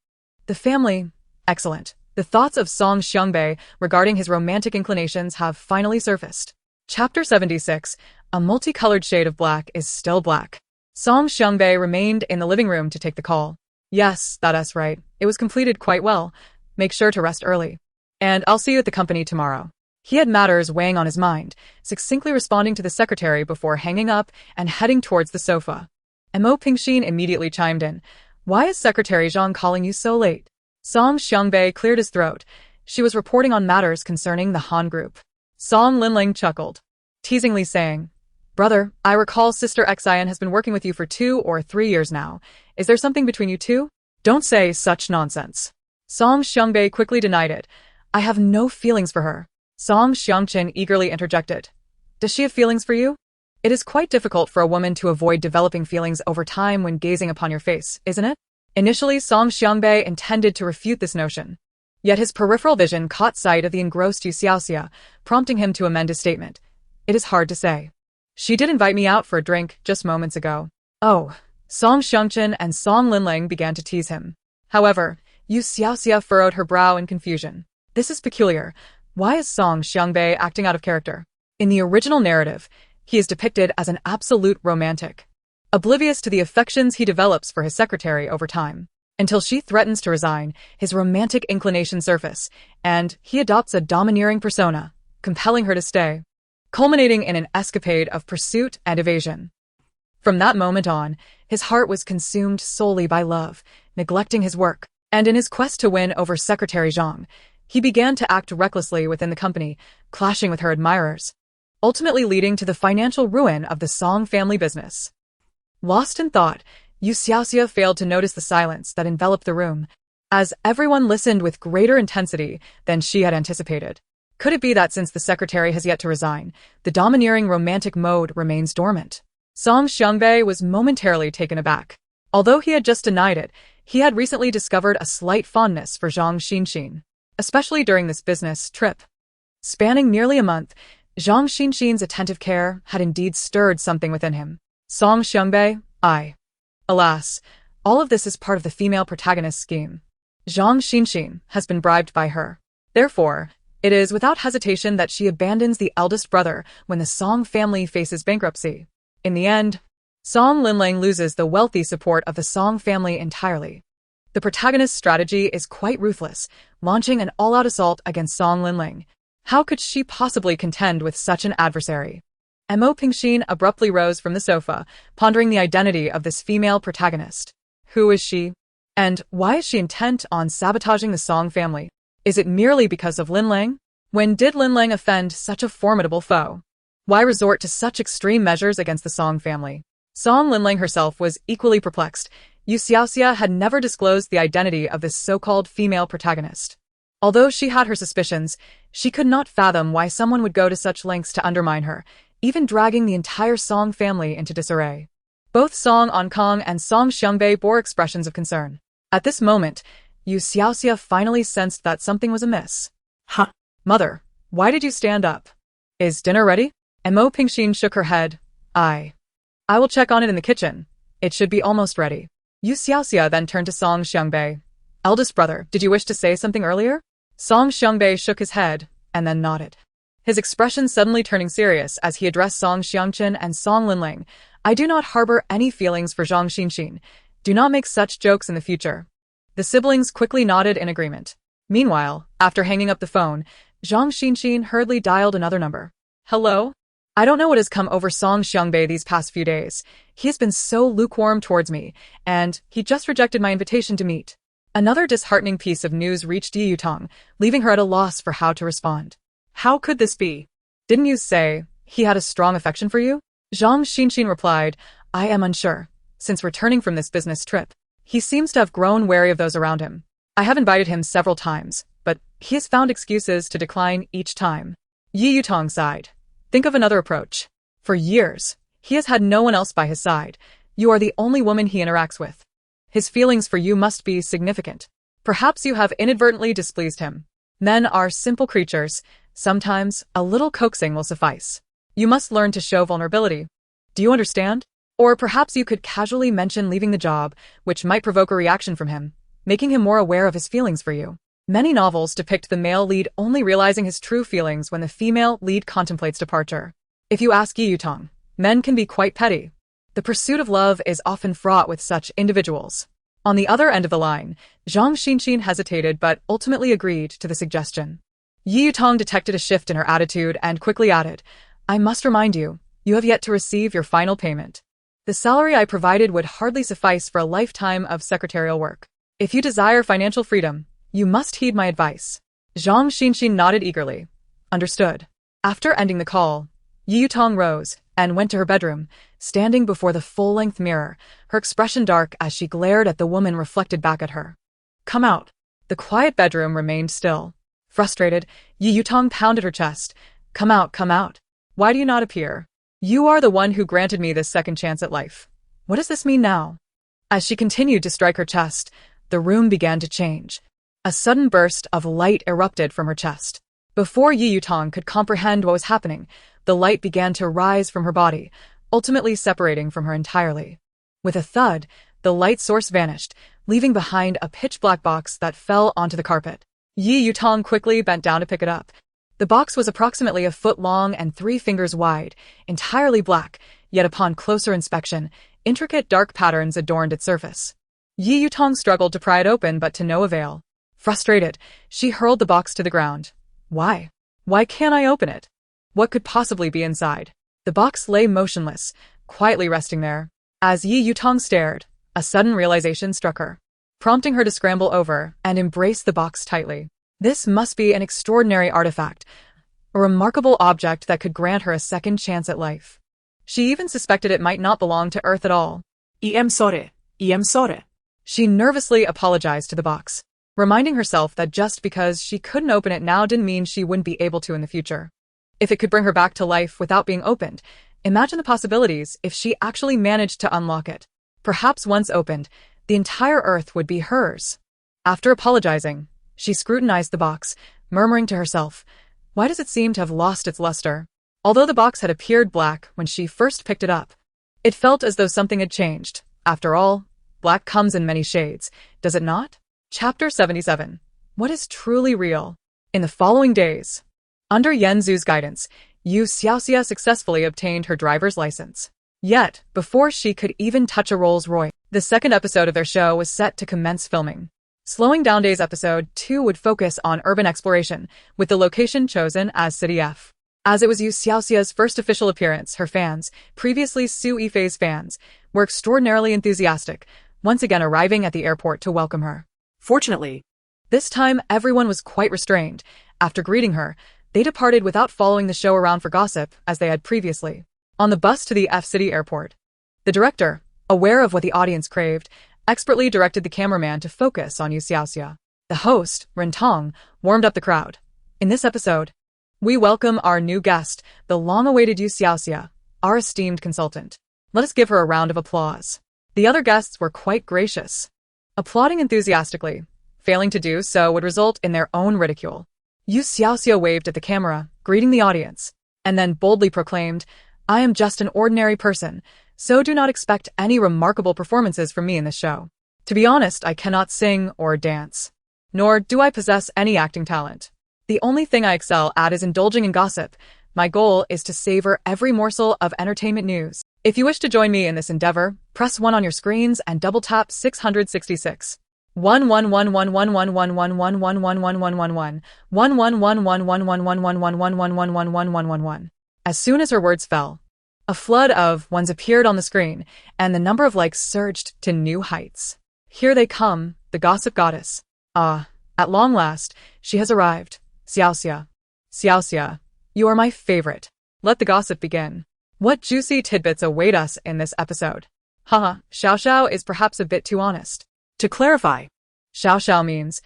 A: The family. Excellent. The thoughts of Song Xiangbei regarding his romantic inclinations have finally surfaced. Chapter 76. A multicolored shade of black is still black. Song Xiangbei remained in the living room to take the call. Yes, that's right. It was completed quite well. Make sure to rest early. And I'll see you at the company tomorrow. He had matters weighing on his mind, succinctly responding to the secretary before hanging up and heading towards the sofa. Mo Pingxin immediately chimed in. Why is Secretary Zhang calling you so late? Song Xiangbei cleared his throat. She was reporting on matters concerning the Han group. Song Linling chuckled, teasingly saying, Brother, I recall Sister Xian has been working with you for 2 or 3 years now. Is there something between you two? Don't say such nonsense. Song Xiangbei quickly denied it. I have no feelings for her. Song Xiangqin eagerly interjected. Does she have feelings for you? It is quite difficult for a woman to avoid developing feelings over time when gazing upon your face, isn't it? Initially, Song Xiangbei intended to refute this notion. Yet his peripheral vision caught sight of the engrossed You Xiaoxia, prompting him to amend his statement. It is hard to say. She did invite me out for a drink just moments ago. Oh. Song Xiangqin and Song Linling began to tease him. However, You Xiaoxia furrowed her brow in confusion. This is peculiar. Why is Song Xiangbei acting out of character? In the original narrative, he is depicted as an absolute romantic, oblivious to the affections he develops for his secretary over time. Until she threatens to resign, his romantic inclinations surface, and he adopts a domineering persona, compelling her to stay, culminating in an escapade of pursuit and evasion. From that moment on, his heart was consumed solely by love, neglecting his work, and in his quest to win over Secretary Zhang, he began to act recklessly within the company, clashing with her admirers, ultimately leading to the financial ruin of the Song family business. Lost in thought, You Xiaoxia failed to notice the silence that enveloped the room, as everyone listened with greater intensity than she had anticipated. Could it be that since the secretary has yet to resign, the domineering romantic mode remains dormant? Song Xiangbei was momentarily taken aback. Although he had just denied it, he had recently discovered a slight fondness for Zhang Xinxin, especially during this business trip. Spanning nearly a month, Zhang Xinxin's attentive care had indeed stirred something within him. Song Xiangbei, alas, all of this is part of the female protagonist's scheme. Zhang Xinxin has been bribed by her. Therefore, it is without hesitation that she abandons the eldest brother when the Song family faces bankruptcy. In the end, Song Linling loses the wealthy support of the Song family entirely. The protagonist's strategy is quite ruthless, launching an all-out assault against Song Linling. How could she possibly contend with such an adversary? Mo Pingxin abruptly rose from the sofa, pondering the identity of this female protagonist. Who is she? And why is she intent on sabotaging the Song family? Is it merely because of Linling? When did Linling offend such a formidable foe? Why resort to such extreme measures against the Song family? Song Linling herself was equally perplexed. You Xiaoxia had never disclosed the identity of this so-called female protagonist. Although she had her suspicions, she could not fathom why someone would go to such lengths to undermine her, even dragging the entire Song family into disarray. Both Song Ankang and Song Xiangbei bore expressions of concern. At this moment, You Xiaoxia finally sensed that something was amiss.
B: Huh?
A: Mother, why did you stand up? Is dinner ready? And Mo Pingxin shook her head. I will check on it in the kitchen. It should be almost ready. You Xiaoxia then turned to Song Xiangbei. Eldest brother, did you wish to say something earlier? Song Xiangbei shook his head, and then nodded. His expression suddenly turning serious as he addressed Song Xiangqin and Song Linling. I do not harbor any feelings for Zhang Xinxin. Do not make such jokes in the future. The siblings quickly nodded in agreement. Meanwhile, after hanging up the phone, Zhang Xinxin hurriedly dialed another number. Hello? I don't know what has come over Song Xiangbei these past few days. He has been so lukewarm towards me, and he just rejected my invitation to meet. Another disheartening piece of news reached Yi Yutong, leaving her at a loss for how to respond. How could this be? Didn't you say he had a strong affection for you? Zhang Xinxin replied, I am unsure. Since returning from this business trip, he seems to have grown wary of those around him. I have invited him several times, but he has found excuses to decline each time. Yi Yutong sighed. Think of another approach. For years, he has had no one else by his side. You are the only woman he interacts with. His feelings for you must be significant. Perhaps you have inadvertently displeased him. Men are simple creatures. Sometimes a little coaxing will suffice. You must learn to show vulnerability. Do you understand? Or perhaps you could casually mention leaving the job, which might provoke a reaction from him, making him more aware of his feelings for you. Many novels depict the male lead only realizing his true feelings when the female lead contemplates departure. If you ask Yi Yutong, men can be quite petty. The pursuit of love is often fraught with such individuals. On the other end of the line, Zhang Xinxin hesitated but ultimately agreed to the suggestion. Yi Yutong detected a shift in her attitude and quickly added, I must remind you, you have yet to receive your final payment. The salary I provided would hardly suffice for a lifetime of secretarial work. If you desire financial freedom, you must heed my advice. Zhang Xinxin nodded eagerly. Understood. After ending the call, Yi Yutong rose and went to her bedroom, standing before the full-length mirror, her expression dark as she glared at the woman reflected back at her. Come out. The quiet bedroom remained still. Frustrated, Yi Yutong pounded her chest. Come out, come out. Why do you not appear? You are the one who granted me this second chance at life. What does this mean now? As she continued to strike her chest, the room began to change. A sudden burst of light erupted from her chest. Before Yi Yutong could comprehend what was happening, the light began to rise from her body, ultimately separating from her entirely. With a thud, the light source vanished, leaving behind a pitch-black box that fell onto the carpet. Yi Yutong quickly bent down to pick it up. The box was approximately a foot long and 3 fingers wide, entirely black, yet upon closer inspection, intricate dark patterns adorned its surface. Yi Yutong struggled to pry it open but to no avail. Frustrated, she hurled the box to the ground. Why? Why can't I open it? What could possibly be inside? The box lay motionless, quietly resting there. As Yi Yutong stared, a sudden realization struck her, prompting her to scramble over and embrace the box tightly. This must be an extraordinary artifact, a remarkable object that could grant her a second chance at life. She even suspected it might not belong to Earth at all.
B: I'm sorry.
A: She nervously apologized to the box, reminding herself that just because she couldn't open it now didn't mean she wouldn't be able to in the future. If it could bring her back to life without being opened, imagine the possibilities if she actually managed to unlock it. Perhaps once opened, the entire Earth would be hers. After apologizing, she scrutinized the box, murmuring to herself, why does it seem to have lost its luster? Although the box had appeared black when she first picked it up, it felt as though something had changed. After all, black comes in many shades, does it not? Chapter 77. What is truly real? In the following days, under Yanzu's guidance, You Xiaoxia successfully obtained her driver's license. Yet, before she could even touch a Rolls-Royce, the second episode of their show was set to commence filming. Slowing down days episode 2 would focus on urban exploration, with the location chosen as City F. As it was You Xiaoxia's first official appearance, her fans, previously Su Yifei's fans, were extraordinarily enthusiastic, once again arriving at the airport to welcome her.
B: Fortunately,
A: this time everyone was quite restrained. After greeting her, they departed without following the show around for gossip, as they had previously. On the bus to the F-City airport, the director, aware of what the audience craved, expertly directed the cameraman to focus on You Xiaoxia. The host, Rentong, warmed up the crowd. In this episode, we welcome our new guest, the long-awaited You Xiaoxia, our esteemed consultant. Let us give her a round of applause. The other guests were quite gracious, applauding enthusiastically. Failing to do so would result in their own ridicule. You Xiaoxia waved at the camera, greeting the audience, and then boldly proclaimed, "I am just an ordinary person, so do not expect any remarkable performances from me in this show. To be honest, I cannot sing or dance, nor do I possess any acting talent. The only thing I excel at is indulging in gossip. My goal is to savor every morsel of entertainment news. If you wish to join me in this endeavor, press 1 on your screens and double tap 666. 1111111111111111111111111111111111111111111111111111111111111111111111111111111111111111111111111111111111111111111111111111111111111111111111111111111111111111111111111111111111111111111111111111111111111111111111111111111111111111111111111111111111111111111111111111111111111111111111111111111111111111111111111111111111111111111111111111111111111111111111111111111111111111111111111111111111111111111111111111111Legs surged to new heights. Here they come, the gossip goddess. Ah, at long last, she has arrived. Xiaoxia. Xiaoxia, you are my favorite. Let the gossip begin. What juicy tidbits await us in this episode? Haha, Xiaoxiao is perhaps a bit too honest.
B: To clarify,
A: Xiaoxiao means,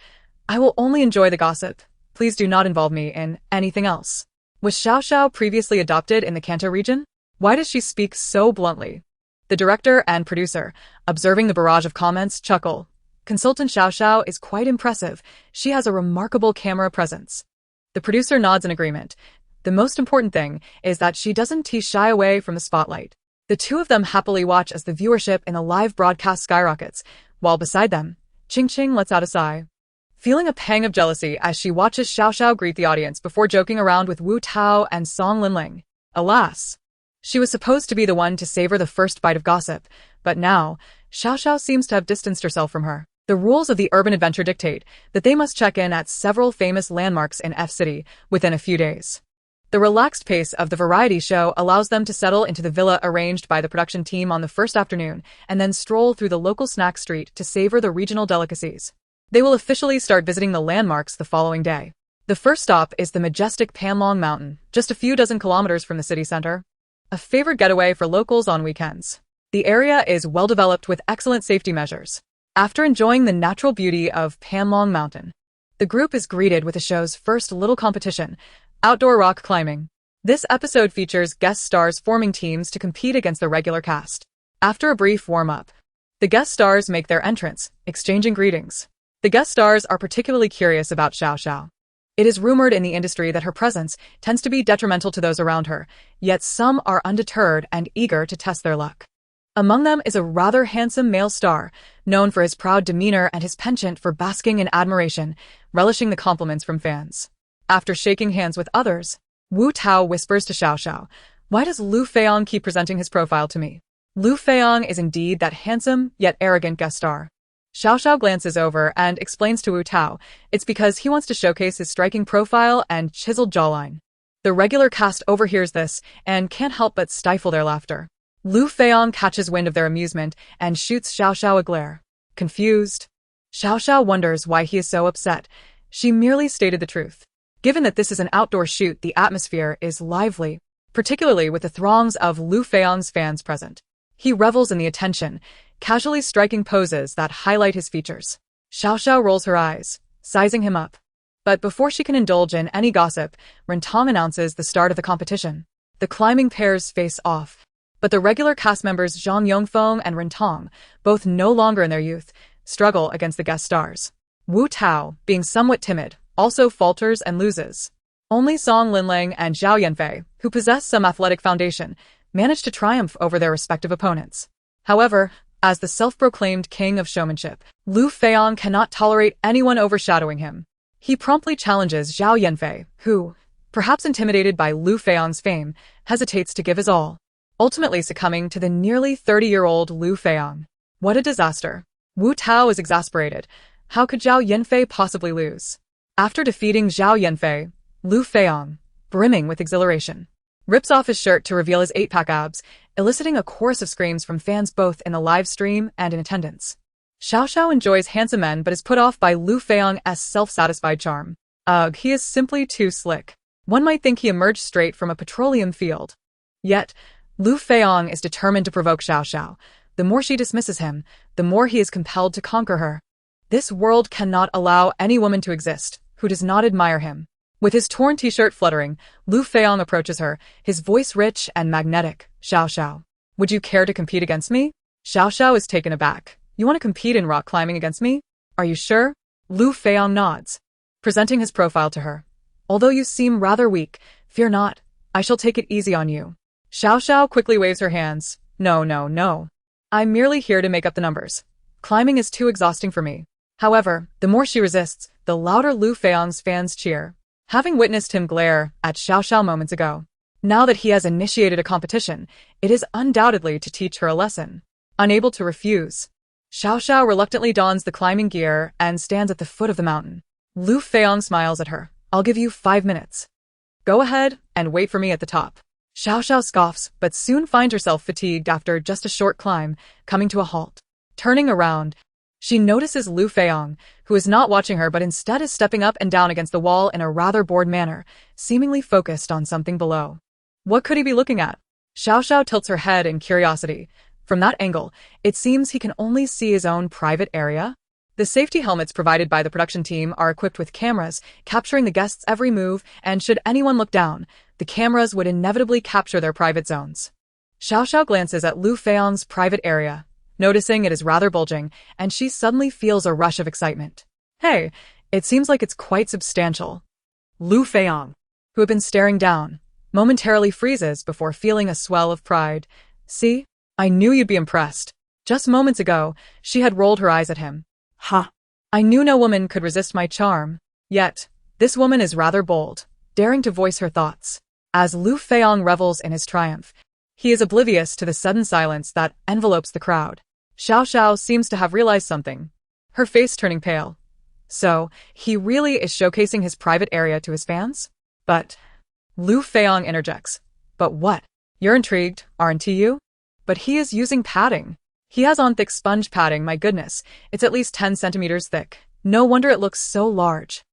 A: I will only enjoy the gossip. Please do not involve me in anything else. Was Xiaoxiao previously adopted in the Kanto region? Why does she speak so bluntly? The director and producer, observing the barrage of comments, chuckle. Consultant Xiaoxiao is quite impressive. She has a remarkable camera presence. The producer nods in agreement. The most important thing is that she doesn't shy away from the spotlight. The two of them happily watch as the viewership in the live broadcast skyrockets, while beside them, Ching Ching lets out a sigh, feeling a pang of jealousy as she watches Xiaoxiao greet the audience before joking around with Wu Tao and Song Linling. Alas, she was supposed to be the one to savor the first bite of gossip, but now, Xiaoxiao seems to have distanced herself from her. The rules of the urban adventure dictate that they must check in at several famous landmarks in F-City within a few days. The relaxed pace of the variety show allows them to settle into the villa arranged by the production team on the first afternoon and then stroll through the local snack street to savor the regional delicacies. They will officially start visiting the landmarks the following day. The first stop is the majestic Panlong Mountain, just a few dozen kilometers from the city center. A favorite getaway for locals on weekends. The area is well developed with excellent safety measures. After enjoying the natural beauty of Panlong Mountain, the group is greeted with the show's first little competition, outdoor rock climbing. This episode features guest stars forming teams to compete against the regular cast. After a brief warm-up, the guest stars make their entrance, exchanging greetings. The guest stars are particularly curious about Xiaoxiao. It is rumored in the industry that her presence tends to be detrimental to those around her, yet some are undeterred and eager to test their luck. Among them is a rather handsome male star, known for his proud demeanor and his penchant for basking in admiration, relishing the compliments from fans. After shaking hands with others, Wu Tao whispers to Xiaoxiao, "Why does Lu Feiyang keep presenting his profile to me?" Lu Feiyang is indeed that handsome yet arrogant guest star. Xiaoxiao glances over and explains to Wu Tao it's because he wants to showcase his striking profile and chiseled jawline. The regular cast overhears this and can't help but stifle their laughter. Lu Feiyang catches wind of their amusement and shoots Xiaoxiao a glare. Confused, Xiaoxiao wonders why he is so upset. She merely stated the truth. Given that this is an outdoor shoot, the atmosphere is lively, particularly with the throngs of Lu Feiyang's fans present. He revels in the attention, casually striking poses that highlight his features. Xiaoxiao rolls her eyes, sizing him up. But before she can indulge in any gossip, Rentong announces the start of the competition. The climbing pairs face off. But the regular cast members Zhang Yongfeng and Rentong, both no longer in their youth, struggle against the guest stars. Wu Tao, being somewhat timid, also falters and loses. Only Song Linling and Zhao Yanfei, who possess some athletic foundation, manage to triumph over their respective opponents. However, as the self-proclaimed king of showmanship, Lu Feiyang cannot tolerate anyone overshadowing him. He promptly challenges Zhao Yanfei, who, perhaps intimidated by Lu Feiyang's fame, hesitates to give his all, ultimately succumbing to the nearly 30-year-old Lu Feiyang. What a disaster. Wu Tao is exasperated. How could Zhao Yanfei possibly lose? After defeating Zhao Yanfei, Lu Feiyang, brimming with exhilaration, rips off his shirt to reveal his 8-pack abs, eliciting a chorus of screams from fans both in the live stream and in attendance. Xiaoxiao enjoys handsome men but is put off by Lu Feiyang's self-satisfied charm. Ugh, he is simply too slick. One might think he emerged straight from a petroleum field. Yet, Lu Feiyang is determined to provoke Xiaoxiao. The more she dismisses him, the more he is compelled to conquer her. This world cannot allow any woman to exist who does not admire him. With his torn t-shirt fluttering, Lu Feiyong approaches her, his voice rich and magnetic. Xiaoxia, would you care to compete against me? Xiaoxia is taken aback. You want to compete in rock climbing against me? Are you sure? Lu Feiyong nods, presenting his profile to her. Although you seem rather weak, fear not. I shall take it easy on you. Xiaoxia quickly waves her hands. No, no, no. I'm merely here to make up the numbers. Climbing is too exhausting for me. However, the more she resists, the louder Lu Feiyong's fans cheer. Having witnessed him glare at Xiaoxia moments ago, now that he has initiated a competition, it is undoubtedly to teach her a lesson. Unable to refuse, Xiaoxia reluctantly dons the climbing gear and stands at the foot of the mountain. Lu Feiyong smiles at her. I'll give you 5 minutes. Go ahead and wait for me at the top. Xiaoxia scoffs, but soon finds herself fatigued after just a short climb, coming to a halt. Turning around, she notices Lu Feiyong, who is not watching her but instead is stepping up and down against the wall in a rather bored manner, seemingly focused on something below. What could he be looking at? Xiaoxia tilts her head in curiosity. From that angle, it seems he can only see his own private area. The safety helmets provided by the production team are equipped with cameras, capturing the guests' every move, and should anyone look down, the cameras would inevitably capture their private zones. Xiaoxia glances at Lu Feiyong's private area, noticing it is rather bulging, and she suddenly feels a rush of excitement. Hey, it seems like it's quite substantial.
B: Lu Feiyong,
A: who had been staring down, momentarily freezes before feeling a swell of pride. See? I knew you'd be impressed. Just moments ago, she had rolled her eyes at him.
B: Ha!
A: I knew no woman could resist my charm. Yet, this woman is rather bold, daring to voice her thoughts. As Lu Feiyong revels in his triumph, he is oblivious to the sudden silence that envelopes the crowd. Xiaoxia seems to have realized something, her face turning pale. So, he really is showcasing his private area to his fans? But, Lu Feiyong interjects. But what? You're intrigued, aren't you? But he is using padding. He has on thick sponge padding, my goodness. It's at least 10 centimeters thick. No wonder it looks so large.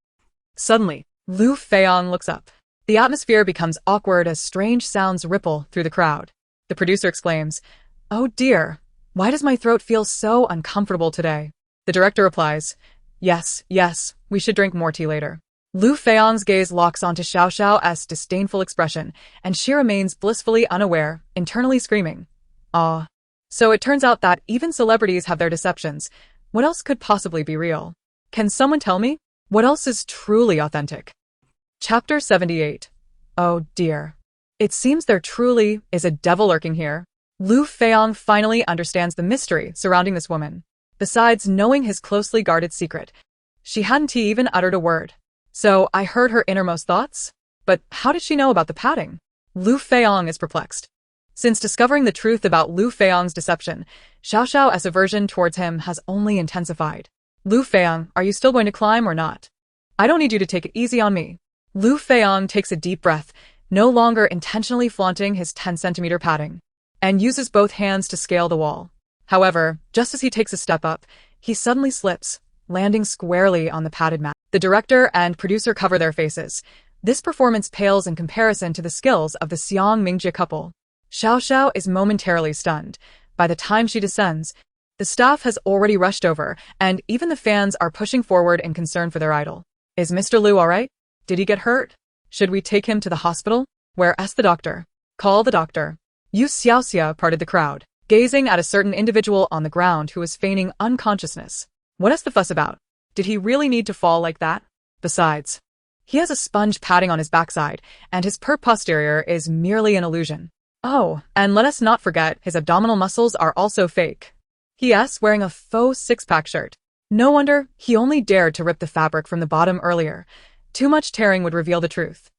B: Suddenly,
A: Lu Feiyong looks up. The atmosphere becomes awkward as strange sounds ripple through the crowd. The producer exclaims, "Oh dear, why does my throat feel so uncomfortable today?" The director replies, Yes, we should drink more tea later." Lu Feiyong's gaze locks onto Xiaoxia's disdainful expression, and she remains blissfully unaware, internally screaming, "Ah." So it turns out that even celebrities have their deceptions. What else could possibly be real? Can someone tell me? What else is truly authentic? Chapter 78. Oh dear. It seems there truly is a devil lurking here. Lu Feiyong finally understands the mystery surrounding this woman. Besides knowing his closely guarded secret, she hadn't even uttered a word. So I heard her innermost thoughts? But how did she know about the padding? Lu Feiyong is perplexed. Since discovering the truth about Lu Feiyong's deception, Xiaoxia's aversion towards him has only intensified. Lu Feiyong, are you still going to climb or not? I don't need you to take it easy on me. Lu Feiyong takes a deep breath, no longer intentionally flaunting his 10-centimeter padding, and uses both hands to scale the wall. However, just as he takes a step up, he suddenly slips, landing squarely on the padded mat. The director and producer cover their faces. This performance pales in comparison to the skills of the Xiang Mingjie couple. Xiaoxia is momentarily stunned. By the time she descends, the staff has already rushed over, and even the fans are pushing forward in concern for their idol. Is Mr. Lu alright? Did he get hurt? Should we take him to the hospital? Where is the doctor? Call the doctor. You Xiaoxia parted the crowd, gazing at a certain individual on the ground who was feigning unconsciousness. What is the fuss about? Did he really need to fall like that? Besides, he has a sponge padding on his backside, and his pert posterior is merely an illusion. Oh, and let us not forget his abdominal muscles are also fake. He is wearing a faux six-pack shirt. No wonder he only dared to rip the fabric from the bottom earlier. Too much tearing would reveal the truth.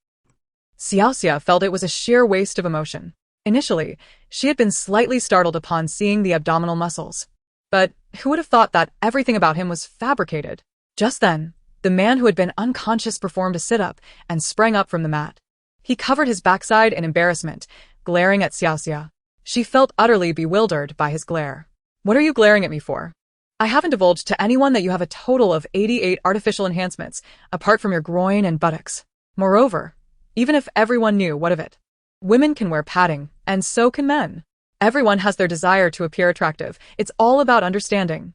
A: Xiaoxia felt it was a sheer waste of emotion. Initially, she had been slightly startled upon seeing the abdominal muscles. But who would have thought that everything about him was fabricated? Just then, the man who had been unconscious performed a sit-up and sprang up from the mat. He covered his backside in embarrassment, glaring at Xiaoxia. She felt utterly bewildered by his glare. What are you glaring at me for? I haven't divulged to anyone that you have a total of 88 artificial enhancements, apart from your groin and buttocks. Moreover, even if everyone knew what of it, women can wear padding, and so can men. Everyone has their desire to appear attractive. It's all about understanding.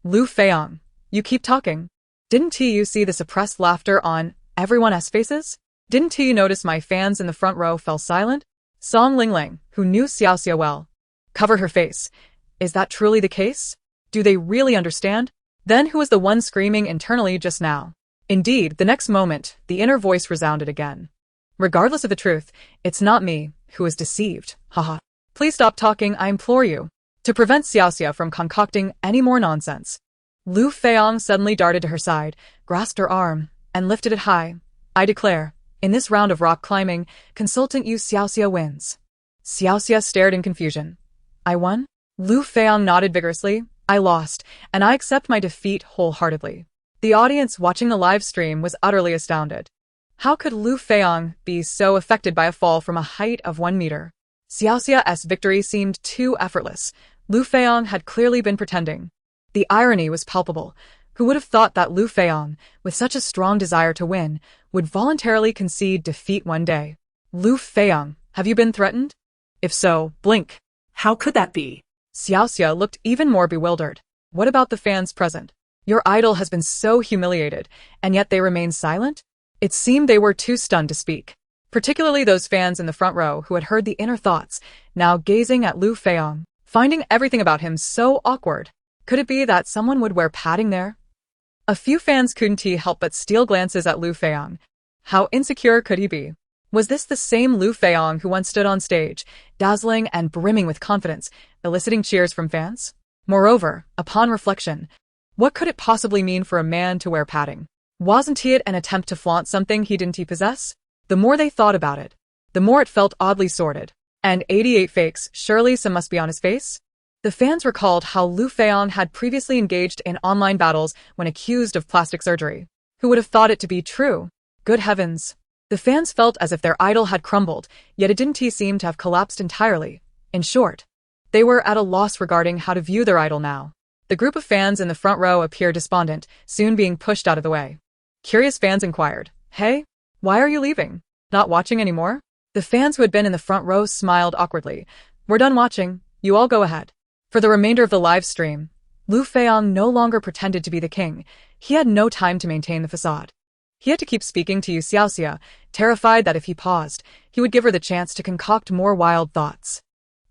A: Lu Feiyong, You keep talking. Didn't you see the suppressed laughter on everyone's faces? Didn't you notice my fans in the front row fell silent? Song Lingling, who knew Xiaoxia well, covered her face. Is that truly the case? Do they really understand? Then who was the one screaming internally just now? Indeed, the next moment, the inner voice resounded again. Regardless of the truth, it's not me who is deceived. Haha. Please stop talking, I implore you. To prevent Xiaoxia from concocting any more nonsense, Lu Feiyang suddenly darted to her side, grasped her arm, and lifted it high. I declare, in this round of rock climbing, consultant You Xiaoxia wins. Xiaoxia stared in confusion. I won? Lu Feiyang nodded vigorously. I lost, and I accept my defeat wholeheartedly. The audience watching the live stream was utterly astounded. How could Lu Feiyang be so affected by a fall from a height of 1 meter? Xiaoxia's victory seemed too effortless. Lu Feiyang had clearly been pretending. The irony was palpable. Who would have thought that Lu Feiyang, with such a strong desire to win, would voluntarily concede defeat one day? Lu Feiyang, have you been threatened? If so, blink.
B: How could that be?
A: Xiaoxia looked even more bewildered. What about the fans present? Your idol has been so humiliated, and yet they remain silent? It seemed they were too stunned to speak. Particularly those fans in the front row who had heard the inner thoughts, now gazing at Lu Feiyang, finding everything about him so awkward. Could it be that someone would wear padding there? A few fans couldn't help but steal glances at Lu Feiyang. How insecure could he be? Was this the same Lu Feiyang who once stood on stage, dazzling and brimming with confidence, eliciting cheers from fans? Moreover, upon reflection, what could it possibly mean for a man to wear padding? Wasn't it an attempt to flaunt something he didn't possess? The more they thought about it, the more it felt oddly sordid. And 88 fakes, surely some must be on his face? The fans recalled how Lu Feiyang had previously engaged in online battles when accused of plastic surgery. Who would have thought it to be true? Good heavens. The fans felt as if their idol had crumbled, yet it didn't seem to have collapsed entirely. In short, they were at a loss regarding how to view their idol now. The group of fans in the front row appeared despondent, soon being pushed out of the way. Curious fans inquired, Hey, why are you leaving? Not watching anymore? The fans who had been in the front row smiled awkwardly. We're done watching, you all go ahead. For the remainder of the live stream, Lu Feiyang no longer pretended to be the king. He had no time to maintain the facade. He had to keep speaking to You Xiaoxia, terrified that if he paused, he would give her the chance to concoct more wild thoughts.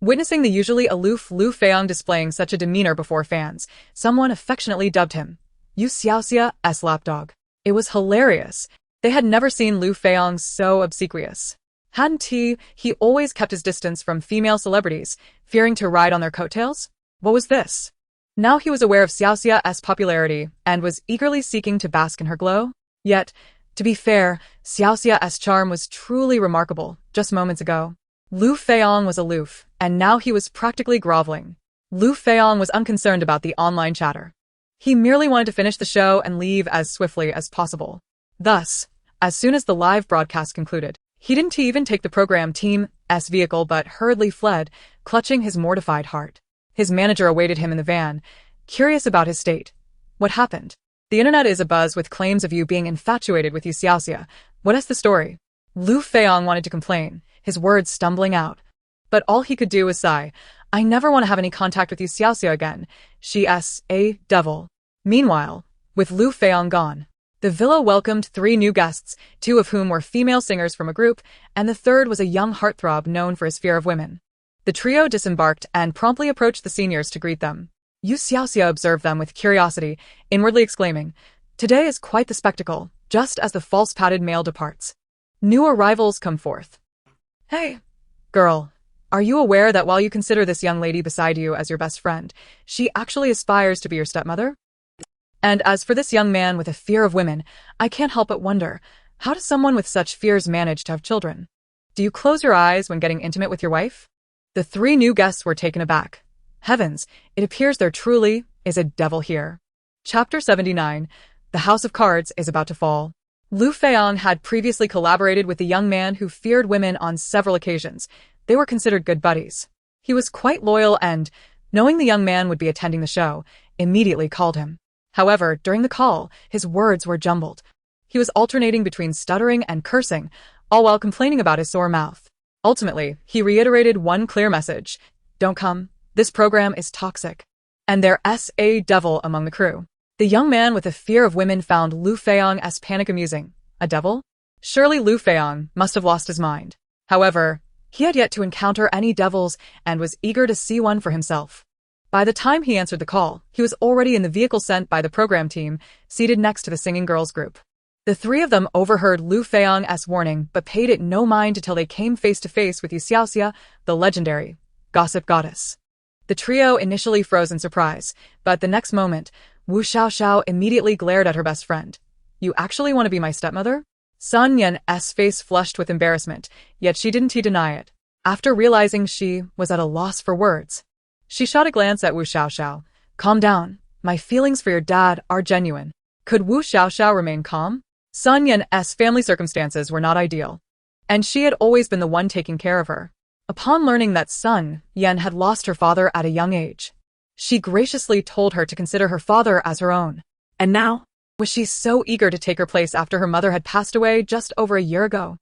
A: Witnessing the usually aloof Lu Feiyang displaying such a demeanor before fans, someone affectionately dubbed him You Xiaoxia's lapdog. It was hilarious. They had never seen Lu Feiyang so obsequious. Hadn't he always kept his distance from female celebrities, fearing to ride on their coattails? What was this? Now he was aware of Xiaoxia's popularity and was eagerly seeking to bask in her glow. Yet, to be fair, Xiaoxia's charm was truly remarkable. Just moments ago, Lu Feiyang was aloof, and now he was practically groveling. Lu Feiyang was unconcerned about the online chatter. He merely wanted to finish the show and leave as swiftly as possible. Thus, as soon as the live broadcast concluded, he didn't even take the program team's vehicle but hurriedly fled, clutching his mortified heart. His manager awaited him in the van, curious about his state. What happened? The internet is abuzz with claims of you being infatuated with You Xiaoxia. What is the story? Lu Feiyang wanted to complain, his words stumbling out. But all he could do was sigh. I never want to have any contact with You Xiaoxia again. She's a devil. Meanwhile, with Lu Feiyang gone, the villa welcomed 3 new guests, 2 of whom were female singers from a group, and the third was a young heartthrob known for his fear of women. The trio disembarked and promptly approached the seniors to greet them. You Xiaoxia observed them with curiosity, inwardly exclaiming, Today is quite the spectacle, just as the false-padded male departs. New arrivals come forth. Hey, girl, are you aware that while you consider this young lady beside you as your best friend, she actually aspires to be your stepmother? And as for this young man with a fear of women, I can't help but wonder, how does someone with such fears manage to have children? Do you close your eyes when getting intimate with your wife? The 3 new guests were taken aback. Heavens, it appears there truly is a devil here. Chapter 79, The House of Cards is about to fall. Lu Feiyang had previously collaborated with the young man who feared women on several occasions. They were considered good buddies. He was quite loyal and, knowing the young man would be attending the show, immediately called him. However, during the call, his words were jumbled. He was alternating between stuttering and cursing, all while complaining about his sore mouth. Ultimately, he reiterated one clear message. Don't come. This program is toxic. And there's a devil among the crew. The young man with a fear of women found Lu Feiyang's panic amusing. A devil? Surely Lu Feiyang must have lost his mind. However, he had yet to encounter any devils and was eager to see one for himself. By the time he answered the call, he was already in the vehicle sent by the program team, seated next to the singing girls group. The three of them overheard Lu Feiyang's warning but paid it no mind until they came face to face with You Xiaoxia, the legendary gossip goddess. The trio initially froze in surprise, but the next moment, Wu Xiaoxiao immediately glared at her best friend. You actually want to be my stepmother? Sun Yan's face flushed with embarrassment, yet she didn't deny it. After realizing she was at a loss for words, she shot a glance at Wu Xiaoxiao. Calm down. My feelings for your dad are genuine. Could Wu Xiaoxiao remain calm? Sun Yan's family circumstances were not ideal, and she had always been the one taking care of her. Upon learning that Sun Yan had lost her father at a young age, she graciously told her to consider her father as her own.
B: And now?
A: Was she so eager to take her place after her mother had passed away just over a year ago?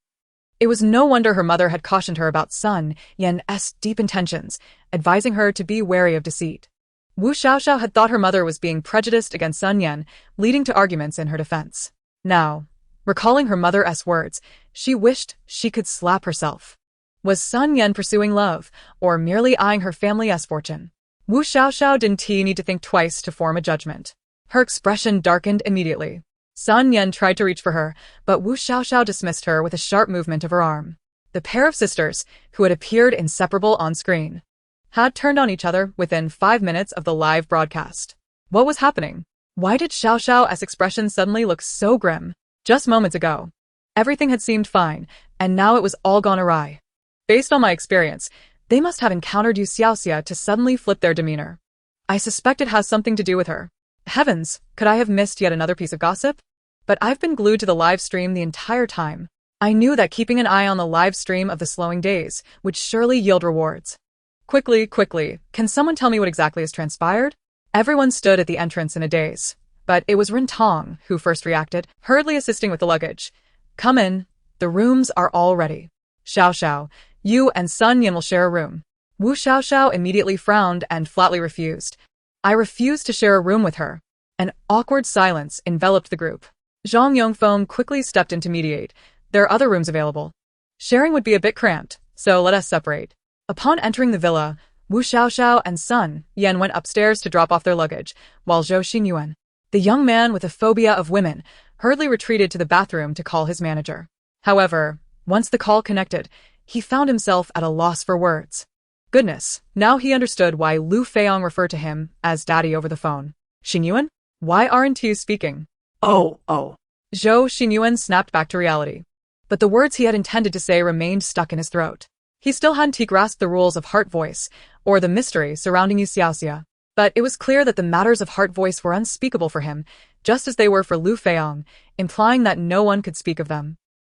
A: It was no wonder her mother had cautioned her about Sun Yan's deep intentions, advising her to be wary of deceit. Wu Xiaoxiao had thought her mother was being prejudiced against Sun Yan, leading to arguments in her defense. Now, recalling her mother's words, she wished she could slap herself. Was Sun Yan pursuing love, or merely eyeing her family's fortune? Wu Xiaoxiao didn't need to think twice to form a judgment. Her expression darkened immediately. Sun Yan tried to reach for her, but Wu Xiaoxiao dismissed her with a sharp movement of her arm. The pair of sisters, who had appeared inseparable on screen, had turned on each other within 5 minutes of the live broadcast. What was happening? Why did Xiaoxiao's expression suddenly look so grim? Just moments ago, everything had seemed fine, and now it was all gone awry. Based on my experience, they must have encountered You Xiaoxia to suddenly flip their demeanor. I suspect it has something to do with her. Heavens, could I have missed yet another piece of gossip? But I've been glued to the live stream the entire time. I knew that keeping an eye on the live stream of the slowing days would surely yield rewards. Quickly, can someone tell me what exactly has transpired? Everyone stood at the entrance in a daze, but it was Rin Tong who first reacted, hurriedly assisting with the luggage. Come in, the rooms are all ready. Xiaoxiao, you and Sun Yan will share a room. Wu Xiaoxiao immediately frowned and flatly refused. I refuse to share a room with her. An awkward silence enveloped the group. Zhang Yongfeng quickly stepped in to mediate. There are other rooms available. Sharing would be a bit cramped, so let us separate. Upon entering the villa, Wu Xiaoxiao and Sun Yan went upstairs to drop off their luggage, while Zhou Xinyuan, the young man with a phobia of women, hurriedly retreated to the bathroom to call his manager. However, once the call connected, he found himself at a loss for words. Goodness, now he understood why Lu Feiyang referred to him as daddy over the phone. Xinyuan? Why aren't you speaking?
B: Oh.
A: Zhou Xinyuan snapped back to reality. But the words he had intended to say remained stuck in his throat. He still hadn't grasped the rules of heart voice, or the mystery surrounding You Xiaoxia. But it was clear that the matters of heart voice were unspeakable for him, just as they were for Lu Feiyang, implying that no one could speak of them.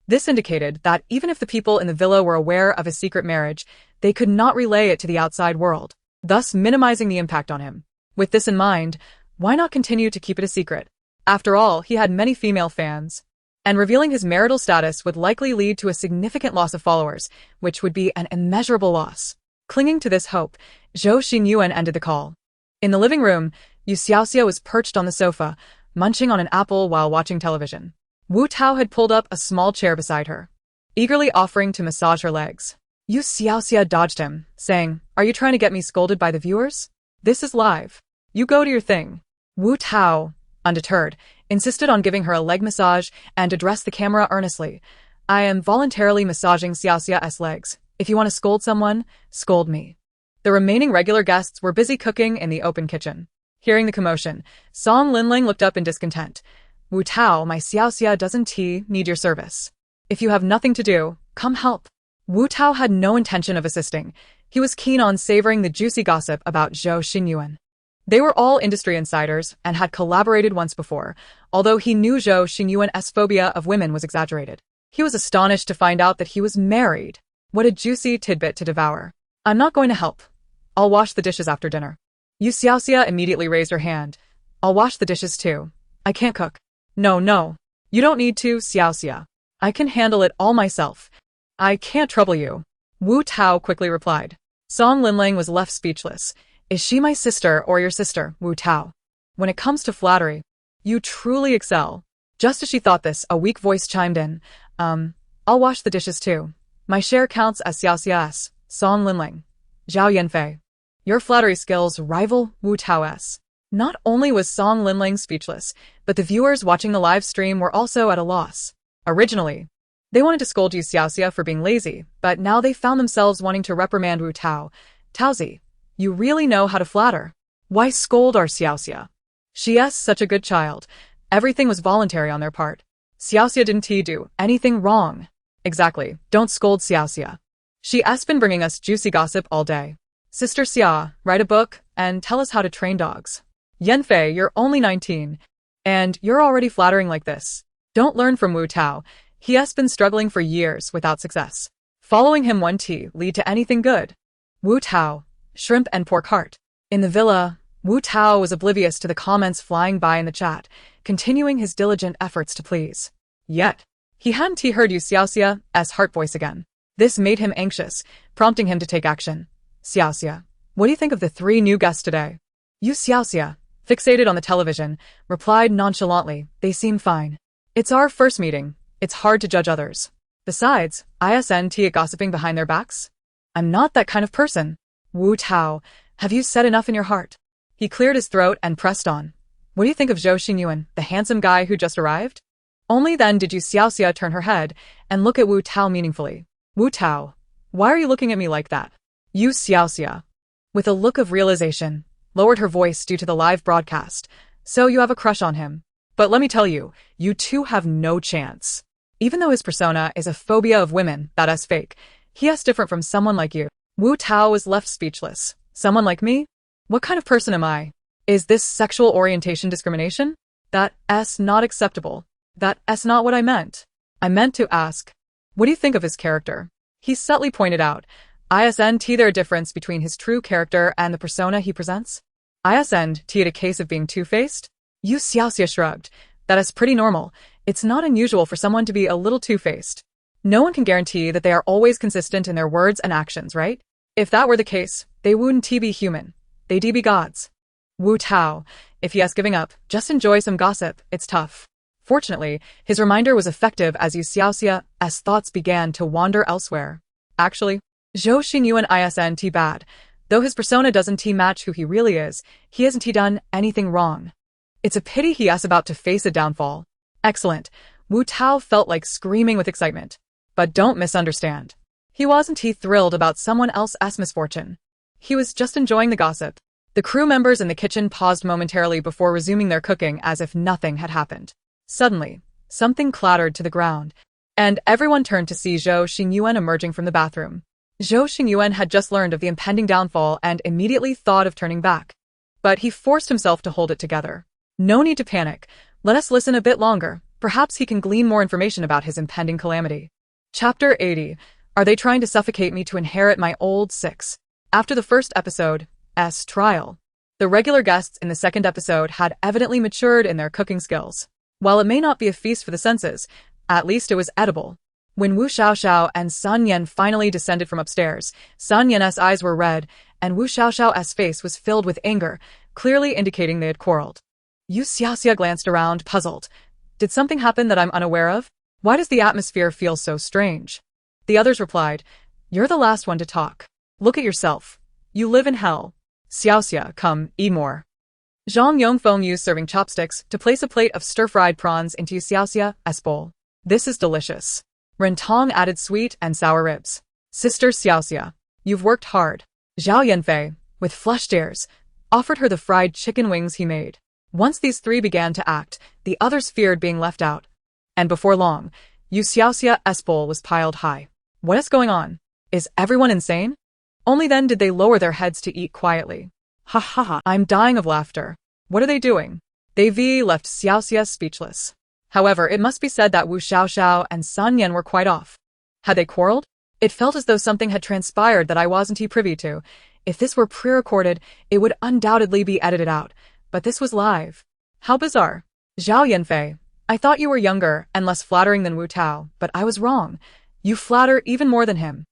A: This indicated that even if the people in the villa were aware of his secret marriage, they could not relay it to the outside world, thus minimizing the impact on him. With this in mind, why not continue to keep it a secret? After all, he had many female fans, and revealing his marital status would likely lead to a significant loss of followers, which would be an immeasurable loss. Clinging to this hope, Zhou Xinyuan ended the call. In the living room, You Xiaoxia was perched on the sofa, munching on an apple while watching television. Wu Tao had pulled up a small chair beside her, eagerly offering to massage her legs. You Xiaoxia dodged him, saying, "Are you trying to get me scolded by the viewers? This is live. You go to your thing." Wu Tao, undeterred, insisted on giving her a leg massage and addressed the camera earnestly. "I am voluntarily massaging Xiaoxia's legs. If you want to scold someone, scold me." The remaining regular guests were busy cooking in the open kitchen. Hearing the commotion, Song Linling looked up in discontent. "Wu Tao, my Xiaoxia doesn't need your service. If you have nothing to do, come help." Wu Tao had no intention of assisting. He was keen on savoring the juicy gossip about Zhou Xinyuan. They were all industry insiders and had collaborated once before, although he knew Zhou Xinyuan's phobia of women was exaggerated. He was astonished to find out that he was married. What a juicy tidbit to devour. "I'm not going to help. I'll wash the dishes after dinner." You Xiaoxia immediately raised her hand. "I'll wash the dishes too. I can't cook." No. You don't need to, Xiaoxia. I can handle it all myself. I can't trouble you." Wu Tao quickly replied. Song Linling was left speechless. "Is she my sister or your sister, Wu Tao? When it comes to flattery, You truly excel. Just as she thought this, a weak voice chimed in. I'll wash the dishes too. My share counts as Xiaoxia's, Song Linling. Zhao Yanfei. Your flattery skills rival Wu Tao's. Not only was Song Linling speechless, but the viewers watching the live stream were also at a loss. Originally, they wanted to scold You Xiaoxia for being lazy, but now they found themselves wanting to reprimand Wu Tao. Taozi, you really know how to flatter. Why scold our Xiaoxia? She's such a good child. Everything was voluntary on their part. Xiaoxia didn't do anything wrong. Exactly, don't scold Xiaoxia. She's been bringing us juicy gossip all day. Sister Xia, write a book and tell us how to train dogs. Yanfei, you're only 19. And you're already flattering like this. Don't learn from Wu Tao. He has been struggling for years without success. Following him won't lead to anything good. Wu Tao, shrimp and pork heart. In the villa, Wu Tao was oblivious to the comments flying by in the chat, continuing his diligent efforts to please. Yet, he hadn't heard You Xiaoxia's heart voice again. This made him anxious, prompting him to take action. Xiaoxia, what do you think of the 3 new guests today? You Xiaoxia, fixated on the television, replied nonchalantly, they seem fine. It's our first meeting. It's hard to judge others. Besides, isn't it gossiping behind their backs? I'm not that kind of person. Wu Tao, have you said enough in your heart? He cleared his throat and pressed on. What do you think of Zhou Xingyuan, the handsome guy who just arrived? Only then did You Xiaoxia turn her head and look at Wu Tao meaningfully. Wu Tao, why are you looking at me like that? You Xiaoxia, with a look of realization, lowered her voice due to the live broadcast. So you have a crush on him. But let me tell you, you two have no chance. Even though his persona is a phobia of women that is fake, he is different from someone like you. Wu Tao was left speechless. Someone like me? What kind of person am I? Is this sexual orientation discrimination? That's not acceptable. That's not what I meant. I meant to ask, what do you think of his character? He subtly pointed out, isn't there a difference between his true character and the persona he presents? Isn't it a case of being two-faced? You Xiaoxia shrugged. That is pretty normal. It's not unusual for someone to be a little two-faced. No one can guarantee that they are always consistent in their words and actions, right? If that were the case, they wouldn't be human. They'd be gods. Wu Tao, if he is giving up, just enjoy some gossip. It's tough. Fortunately, his reminder was effective as You Xiaoxia's thoughts began to wander elsewhere. Actually, Zhou Xingyuan isn't bad. Though his persona doesn't match who he really is, he hasn't done anything wrong. It's a pity he is about to face a downfall. Excellent. Wu Tao felt like screaming with excitement. But don't misunderstand. He wasn't thrilled about someone else's misfortune. He was just enjoying the gossip. The crew members in the kitchen paused momentarily before resuming their cooking as if nothing had happened. Suddenly, something clattered to the ground, and everyone turned to see Zhou Xingyuan emerging from the bathroom. Zhou Xingyuan had just learned of the impending downfall and immediately thought of turning back. But he forced himself to hold it together. No need to panic. Let us listen a bit longer. Perhaps he can glean more information about his impending calamity. Chapter 80. Are they trying to suffocate me to inherit my old 6? After the first episode's trial, the regular guests in the second episode had evidently matured in their cooking skills. While it may not be a feast for the senses, at least it was edible. When Wu Xiaoxiao and San Yan finally descended from upstairs, San Yan's eyes were red, and Wu Xiaoxiao's face was filled with anger, clearly indicating they had quarreled. You Xiaoxia glanced around, puzzled. Did something happen that I'm unaware of? Why does the atmosphere feel so strange? The others replied, you're the last one to talk. Look at yourself. You live in hell. Xiaoxia, come, eat more. Zhang Yongfeng used serving chopsticks to place a plate of stir-fried prawns into Yu Xiaoxia's bowl. This is delicious. Rentong added sweet and sour ribs. Sister Xiaoxia, you've worked hard. Zhao Yanfei, with flushed ears, offered her the fried chicken wings he made. Once these 3 began to act, the others feared being left out. And before long, Yu Xiaoxia's bowl was piled high. What is going on? Is everyone insane? Only then did they lower their heads to eat quietly. Ha ha ha, I'm dying of laughter. What are they doing? They left Xiaoxia speechless. However, it must be said that Wu Xiaoxiao and San Yan were quite off. Had they quarreled? It felt as though something had transpired that I wasn't privy to. If this were pre-recorded, it would undoubtedly be edited out. But this was live. How bizarre. Zhao Yanfei, I thought you were younger and less flattering than Wu Tao, but I was wrong. You flatter even more than him.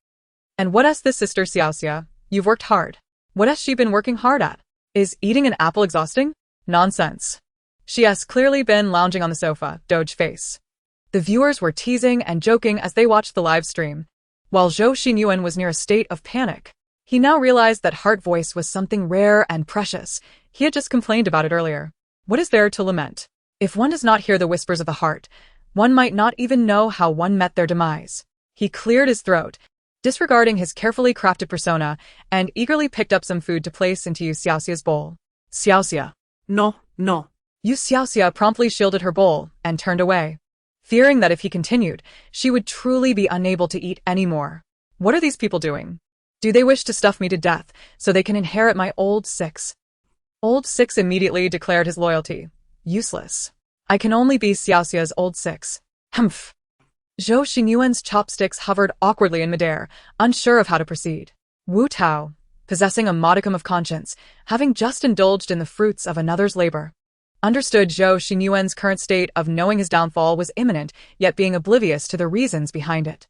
A: And what has this sister Xiaoxia? You've worked hard. What has she been working hard at? Is eating an apple exhausting? Nonsense. She has clearly been lounging on the sofa, doge face. The viewers were teasing and joking as they watched the live stream, while Zhou Xinyuan was near a state of panic. He now realized that heart voice was something rare and precious. He had just complained about it earlier. What is there to lament? If one does not hear the whispers of the heart, one might not even know how one met their demise. He cleared his throat, disregarding his carefully crafted persona, and eagerly picked up some food to place into You Xiaoxia's bowl. Xiaoxia.
B: No, no.
A: You Xiaoxia promptly shielded her bowl and turned away, fearing that if he continued, she would truly be unable to eat anymore. What are these people doing? Do they wish to stuff me to death so they can inherit my old six? Old Six immediately declared his loyalty. Useless. I can only be Xiaoxia's old six. Humph. Zhou Xinyuan's chopsticks hovered awkwardly in midair, unsure of how to proceed. Wu Tao, possessing a modicum of conscience, having just indulged in the fruits of another's labor, understood Zhou Xinyuan's current state of knowing his downfall was imminent, yet being oblivious to the reasons behind it.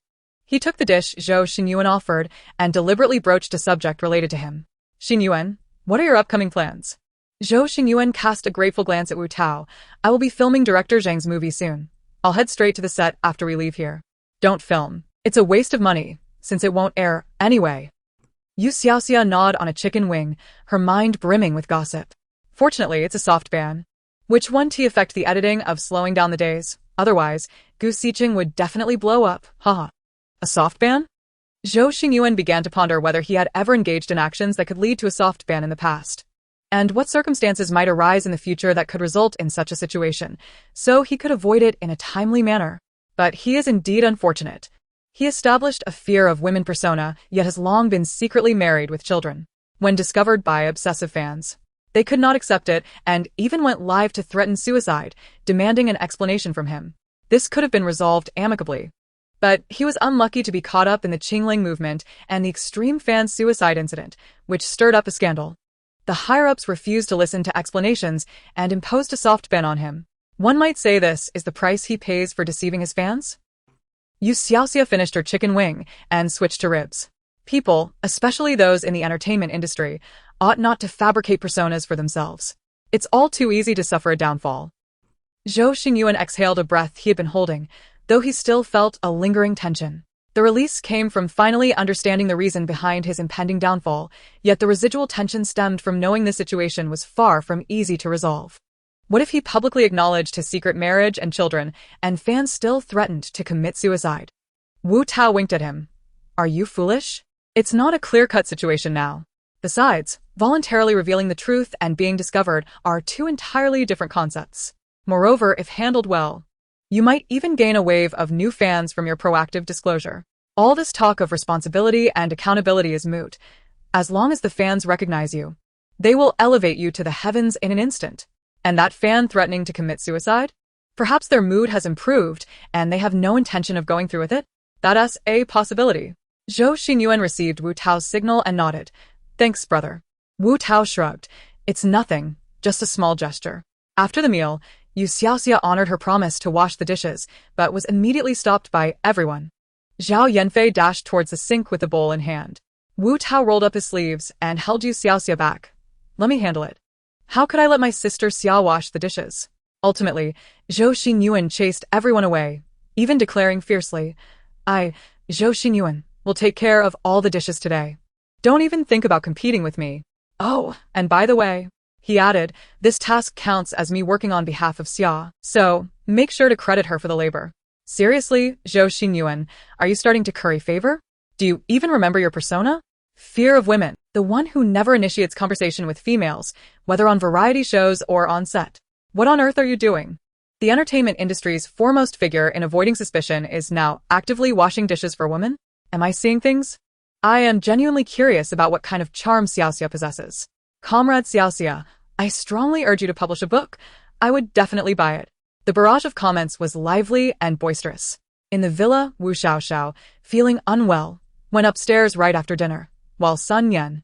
A: He took the dish Zhou Xinyuan offered and deliberately broached a subject related to him. Xinyuan, what are your upcoming plans? Zhou Xinyuan cast a grateful glance at Wu Tao. I will be filming director Zhang's movie soon. I'll head straight to the set after we leave here. Don't film. It's a waste of money, since it won't air anyway. You Xiaoxia gnawed on a chicken wing, her mind brimming with gossip. Fortunately, it's a soft ban, which won to affect the editing of slowing down the days. Otherwise, Gu Xiqing would definitely blow up. Haha. A soft ban? Zhou Xinyuan began to ponder whether he had ever engaged in actions that could lead to a soft ban in the past, and what circumstances might arise in the future that could result in such a situation, so he could avoid it in a timely manner. But he is indeed unfortunate. He established a fear of women persona, yet has long been secretly married with children. When discovered by obsessive fans, they could not accept it and even went live to threaten suicide, demanding an explanation from him. This could have been resolved amicably, but he was unlucky to be caught up in the Qingling movement and the extreme fan suicide incident, which stirred up a scandal. The higher-ups refused to listen to explanations and imposed a soft ban on him. One might say this is the price he pays for deceiving his fans? You Xiaoxia finished her chicken wing and switched to ribs. People, especially those in the entertainment industry, ought not to fabricate personas for themselves. It's all too easy to suffer a downfall. Zhou Xinyuan exhaled a breath he had been holding, though he still felt a lingering tension. The release came from finally understanding the reason behind his impending downfall, yet the residual tension stemmed from knowing the situation was far from easy to resolve. What if he publicly acknowledged his secret marriage and children, and fans still threatened to commit suicide? Wu Tao winked at him. Are you foolish? It's not a clear-cut situation now. Besides, voluntarily revealing the truth and being discovered are two entirely different concepts. Moreover, if handled well, you might even gain a wave of new fans from your proactive disclosure. All this talk of responsibility and accountability is moot. As long as the fans recognize you, they will elevate you to the heavens in an instant. And that fan threatening to commit suicide? Perhaps their mood has improved and they have no intention of going through with it? That's a possibility. Zhou Xinyuan received Wu Tao's signal and nodded. Thanks, brother. Wu Tao shrugged. It's nothing, just a small gesture. After the meal, You Xiaoxia honored her promise to wash the dishes, but was immediately stopped by everyone. Zhao Yanfei dashed towards the sink with the bowl in hand. Wu Tao rolled up his sleeves and held You Xiaoxia back. Let me handle it. How could I let my sister Xia wash the dishes? Ultimately, Zhou Xinyuan chased everyone away, even declaring fiercely, Zhou Xinyuan, will take care of all the dishes today. Don't even think about competing with me. Oh, and by the way, he added, this task counts as me working on behalf of Xia, so make sure to credit her for the labor. Seriously, Zhou Xinyuan, are you starting to curry favor? Do you even remember your persona? Fear of women, the one who never initiates conversation with females, whether on variety shows or on set. What on earth are you doing? The entertainment industry's foremost figure in avoiding suspicion is now actively washing dishes for women? Am I seeing things? I am genuinely curious about what kind of charm Xiaoxia possesses. Comrade Xiaoxia, I strongly urge you to publish a book. I would definitely buy it. The barrage of comments was lively and boisterous. In the villa, Wu Xiaoxiao, feeling unwell, went upstairs right after dinner, while Sun Yan,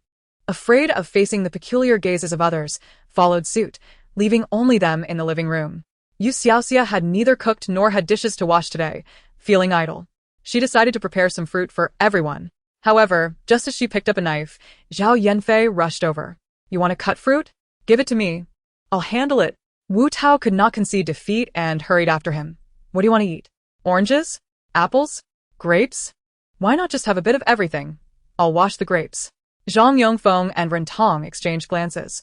A: afraid of facing the peculiar gazes of others, followed suit, leaving only them in the living room. You Xiaoxia had neither cooked nor had dishes to wash today, feeling idle. She decided to prepare some fruit for everyone. However, just as she picked up a knife, Zhao Yanfei rushed over. You want to cut fruit? Give it to me. I'll handle it. Wu Tao could not concede defeat and hurried after him. What do you want to eat? Oranges? Apples? Grapes? Why not just have a bit of everything? I'll wash the grapes. Zhang Yongfeng and Ren Tong exchanged glances,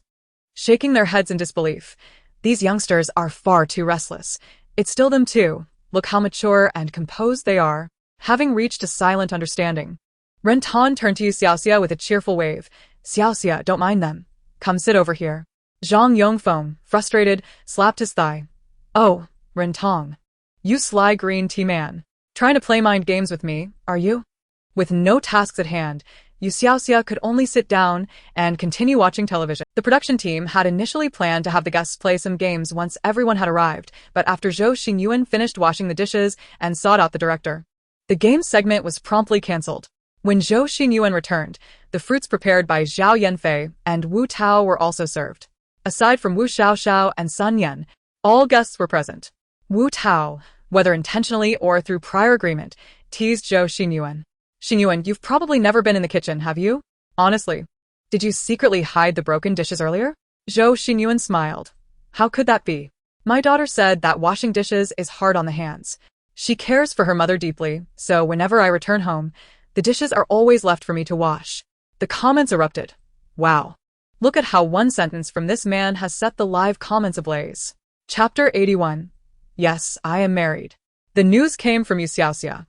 A: shaking their heads in disbelief. These youngsters are far too restless. It's still them too. Look how mature and composed they are. Having reached a silent understanding, Ren Tong turned to You Xiaoxia with a cheerful wave. Xiaoxia, don't mind them. Come sit over here. Zhang Yongfeng, frustrated, slapped his thigh. Oh, Ren Tong. You sly green tea man. Trying to play mind games with me, are you? With no tasks at hand, You Xiaoxia could only sit down and continue watching television. The production team had initially planned to have the guests play some games once everyone had arrived, but after Zhou Xingyuan finished washing the dishes and sought out the director, the game segment was promptly cancelled. When Zhou Xingyuan returned, the fruits prepared by Zhao Yanfei and Wu Tao were also served. Aside from Wu Xiaoxiao and Sun Yan, all guests were present. Wu Tao, whether intentionally or through prior agreement, teased Zhou Xingyuan. Xingyuan, you've probably never been in the kitchen, have you? Honestly. Did you secretly hide the broken dishes earlier? Zhou Xingyuan smiled. How could that be? My daughter said that washing dishes is hard on the hands. She cares for her mother deeply, so whenever I return home, the dishes are always left for me to wash. The comments erupted. Wow. Look at how one sentence from this man has set the live comments ablaze. Chapter 81. Yes, I am married. The news came from You Xiaoxia,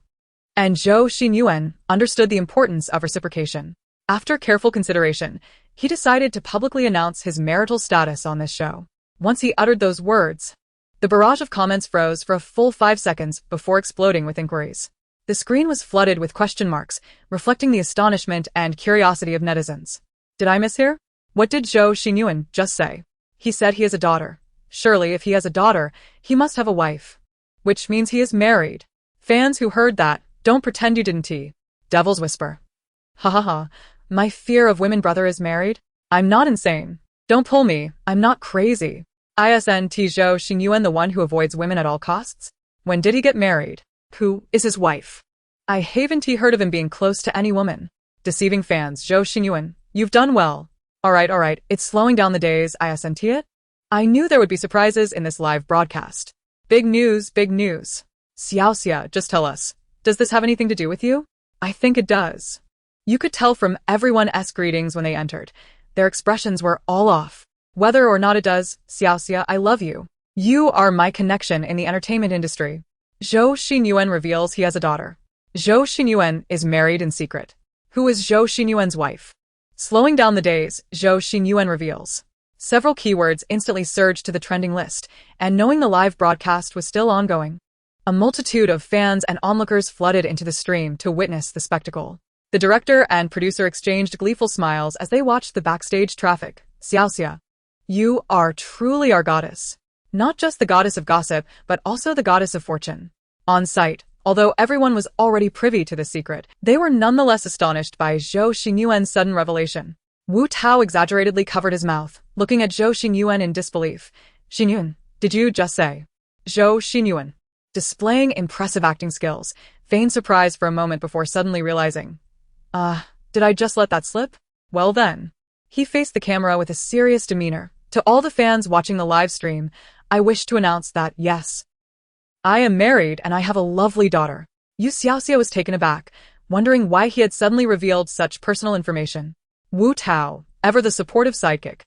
A: and Zhou Xingyuan understood the importance of reciprocation. After careful consideration, he decided to publicly announce his marital status on this show. Once he uttered those words, the barrage of comments froze for a full 5 seconds before exploding with inquiries. The screen was flooded with question marks, reflecting the astonishment and curiosity of netizens. Did I mishear? What did Zhou Xingyuan just say? He said he has a daughter. Surely, if he has a daughter, he must have a wife. Which means he is married. Fans who heard that, don't pretend you didn't. Devil's whisper. Ha ha ha. My fear of women brother is married? I'm not insane. Don't pull me, I'm not crazy. Isn't Zhou Xingyuan the one who avoids women at all costs? When did he get married? Who is his wife? I haven't heard of him being close to any woman. Deceiving fans. Zhou Xingyuan, you've done well. Alright, it's slowing down the days, isn't it? I knew there would be surprises in this live broadcast. Big news, big news. Xiaoxia, just tell us. Does this have anything to do with you? I think it does. You could tell from everyone's greetings when they entered. Their expressions were all off. Whether or not it does, Xiaoxia, I love you. You are my connection in the entertainment industry. Zhou Xingyuan reveals he has a daughter. Zhou Xingyuan is married in secret. Who is Zhou Xingyuan's wife? Slowing down the days, Zhou Xingyuan reveals. Several keywords instantly surged to the trending list, and knowing the live broadcast was still ongoing, a multitude of fans and onlookers flooded into the stream to witness the spectacle. The director and producer exchanged gleeful smiles as they watched the backstage traffic. Xiaoxia, you are truly our goddess. Not just the goddess of gossip, but also the goddess of fortune. On site, although everyone was already privy to the secret, they were nonetheless astonished by Zhou Xingyuan's sudden revelation. Wu Tao exaggeratedly covered his mouth, looking at Zhou Xingyuan in disbelief. Xingyuan, did you just say? Zhou Xingyuan, displaying impressive acting skills, feigned surprise for a moment before suddenly realizing. Did I just let that slip? Well then. He faced the camera with a serious demeanor. To all the fans watching the live stream, I wish to announce that, yes, I am married and I have a lovely daughter. You Xiaoxia was taken aback, wondering why he had suddenly revealed such personal information. Wu Tao, ever the supportive sidekick,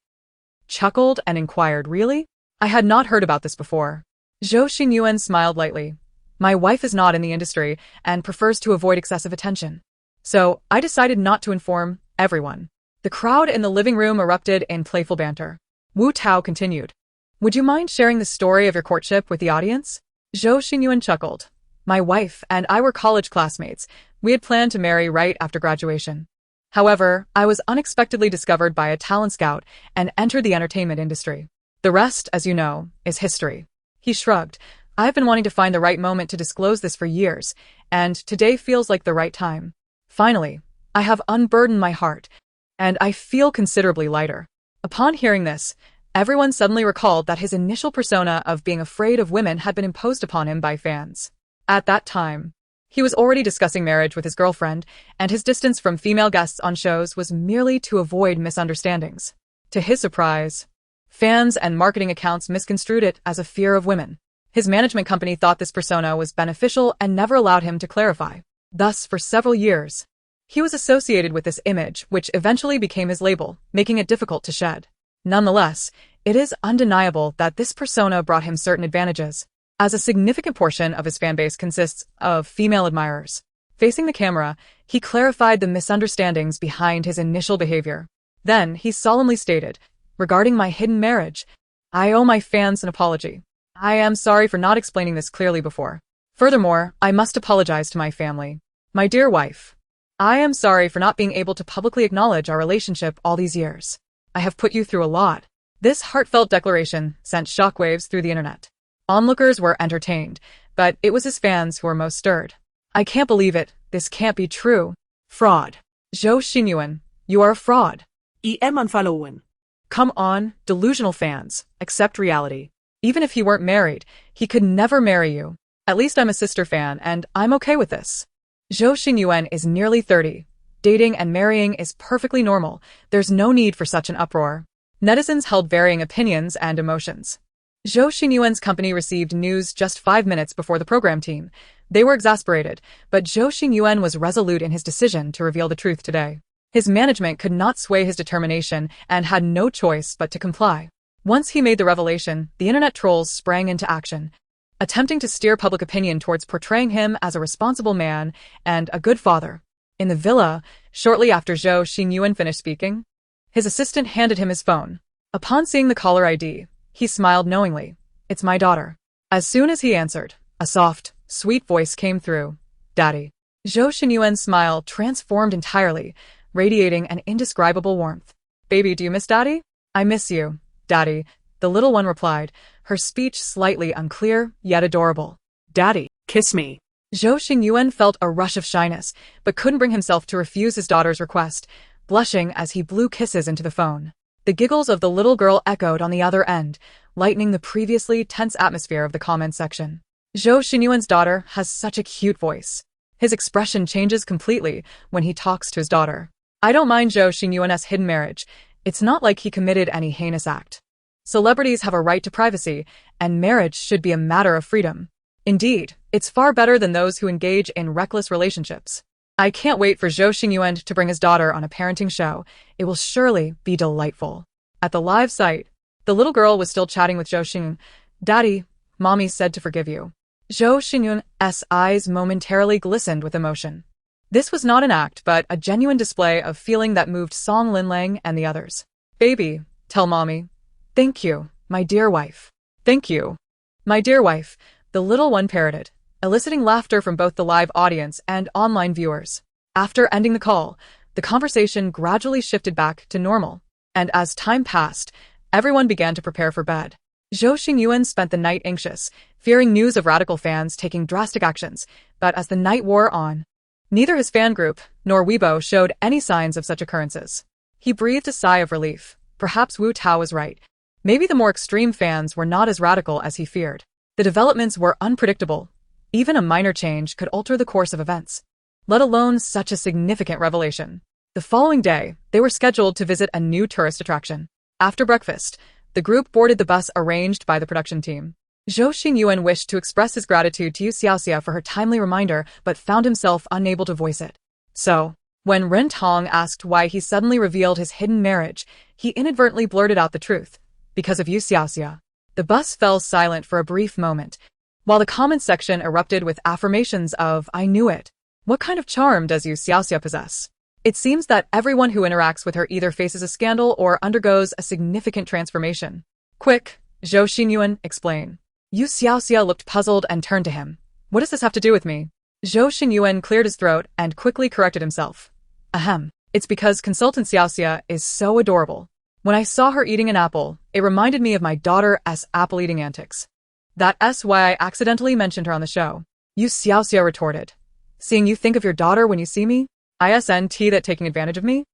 A: chuckled and inquired, really? I had not heard about this before. Zhou Xingyuan smiled lightly. My wife is not in the industry and prefers to avoid excessive attention. So, I decided not to inform everyone. The crowd in the living room erupted in playful banter. Wu Tao continued. Would you mind sharing the story of your courtship with the audience? Zhou Xingyuan chuckled. My wife and I were college classmates. We had planned to marry right after graduation. However, I was unexpectedly discovered by a talent scout and entered the entertainment industry. The rest, as you know, is history. He shrugged. I've been wanting to find the right moment to disclose this for years, and today feels like the right time. Finally, I have unburdened my heart, and I feel considerably lighter. Upon hearing this, everyone suddenly recalled that his initial persona of being afraid of women had been imposed upon him by fans. At that time, he was already discussing marriage with his girlfriend, and his distance from female guests on shows was merely to avoid misunderstandings. To his surprise, Fans and marketing accounts misconstrued it as a fear of women. His management company thought this persona was beneficial and never allowed him to clarify. Thus, for several years, he was associated with this image, which eventually became his label, making it difficult to shed. Nonetheless, it is undeniable that this persona brought him certain advantages, as a significant portion of his fanbase consists of female admirers. Facing the camera, he clarified the misunderstandings behind his initial behavior. Then, he solemnly stated, "Regarding my hidden marriage, I owe my fans an apology. I am sorry for not explaining this clearly before. Furthermore, I must apologize to my family. My dear wife, I am sorry for not being able to publicly acknowledge our relationship all these years. I have put you through a lot." This heartfelt declaration sent shockwaves through the internet. Onlookers were entertained, but it was his fans who were most stirred. "I can't believe it. This can't be true. Fraud. Zhou Xinyuan, you are a fraud."
B: EM unfollowing.
A: Come on, delusional fans. Accept reality. Even if he weren't married, he could never marry you. At least I'm a sister fan, and I'm okay with this. Zhou Xinyuan is nearly 30. Dating and marrying is perfectly normal. There's no need for such an uproar. Netizens held varying opinions and emotions. Zhou Xinyuan's company received news just 5 minutes before the program team. They were exasperated, but Zhou Xinyuan was resolute in his decision to reveal the truth today. His management could not sway his determination and had no choice but to comply. Once he made the revelation, the internet trolls sprang into action, attempting to steer public opinion towards portraying him as a responsible man and a good father. In the villa, shortly after Zhou Xinyuan finished speaking, his assistant handed him his phone. Upon seeing the caller ID, he smiled knowingly. "It's my daughter." As soon as he answered, a soft, sweet voice came through. "Daddy." Zhou Xinyuan's smile transformed entirely, radiating an indescribable warmth. "Baby, do you miss Daddy?" "I miss you, Daddy," the little one replied, her speech slightly unclear, yet adorable.
B: "Daddy, kiss me."
A: Zhou Xinyuan felt a rush of shyness, but couldn't bring himself to refuse his daughter's request, blushing as he blew kisses into the phone. The giggles of the little girl echoed on the other end, lightening the previously tense atmosphere of the comment section. Zhou Xinyuan's daughter has such a cute voice. His expression changes completely when he talks to his daughter. "I don't mind Zhou Xinyuan's hidden marriage. It's not like he committed any heinous act. Celebrities have a right to privacy, and marriage should be a matter of freedom. Indeed, it's far better than those who engage in reckless relationships. I can't wait for Zhou Xinyuan to bring his daughter on a parenting show. It will surely be delightful." At the live site, the little girl was still chatting with Zhou Xinyuan. "Daddy, Mommy said to forgive you." Zhou Xinyuan's eyes momentarily glistened with emotion. This was not an act, but a genuine display of feeling that moved Song Linlang and the others. "Baby, tell Mommy. Thank you, my dear wife." "Thank you, my dear wife," the little one parroted, eliciting laughter from both the live audience and online viewers. After ending the call, the conversation gradually shifted back to normal, and as time passed, everyone began to prepare for bed. Zhou Xinyuan spent the night anxious, fearing news of radical fans taking drastic actions, but as the night wore on, neither his fan group nor Weibo showed any signs of such occurrences. He breathed a sigh of relief. Perhaps Wu Tao was right. Maybe the more extreme fans were not as radical as he feared. The developments were unpredictable. Even a minor change could alter the course of events, let alone such a significant revelation. The following day, they were scheduled to visit a new tourist attraction. After breakfast, the group boarded the bus arranged by the production team. Zhou Xinyuan wished to express his gratitude to You Xiaoxia for her timely reminder, but found himself unable to voice it. So, when Ren Tong asked why he suddenly revealed his hidden marriage, he inadvertently blurted out the truth. "Because of You Xiaoxia." The bus fell silent for a brief moment, while the comment section erupted with affirmations of "I knew it." What kind of charm does You Xiaoxia possess? It seems that everyone who interacts with her either faces a scandal or undergoes a significant transformation. "Quick, Zhou Xinyuan, explain." You Xiaoxia looked puzzled and turned to him. "What does this have to do with me?" Zhou Xinyuan cleared his throat and quickly corrected himself. "Ahem. It's because consultant Xiaoxia is so adorable. When I saw her eating an apple, it reminded me of my daughter's apple-eating antics. That's why I accidentally mentioned her on the show." You Xiaoxia retorted. "Seeing you think of your daughter when you see me? Isn't that taking advantage of me?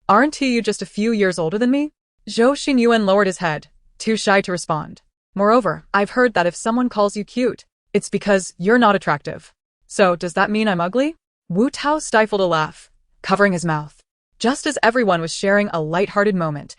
A: Aren't you just a few years older than me?" Zhou Xinyuan lowered his head, too shy to respond. "Moreover, I've heard that if someone calls you cute, it's because you're not attractive. So does that mean I'm ugly?" Wu Tao stifled a laugh, covering his mouth. Just as everyone was sharing a light-hearted moment,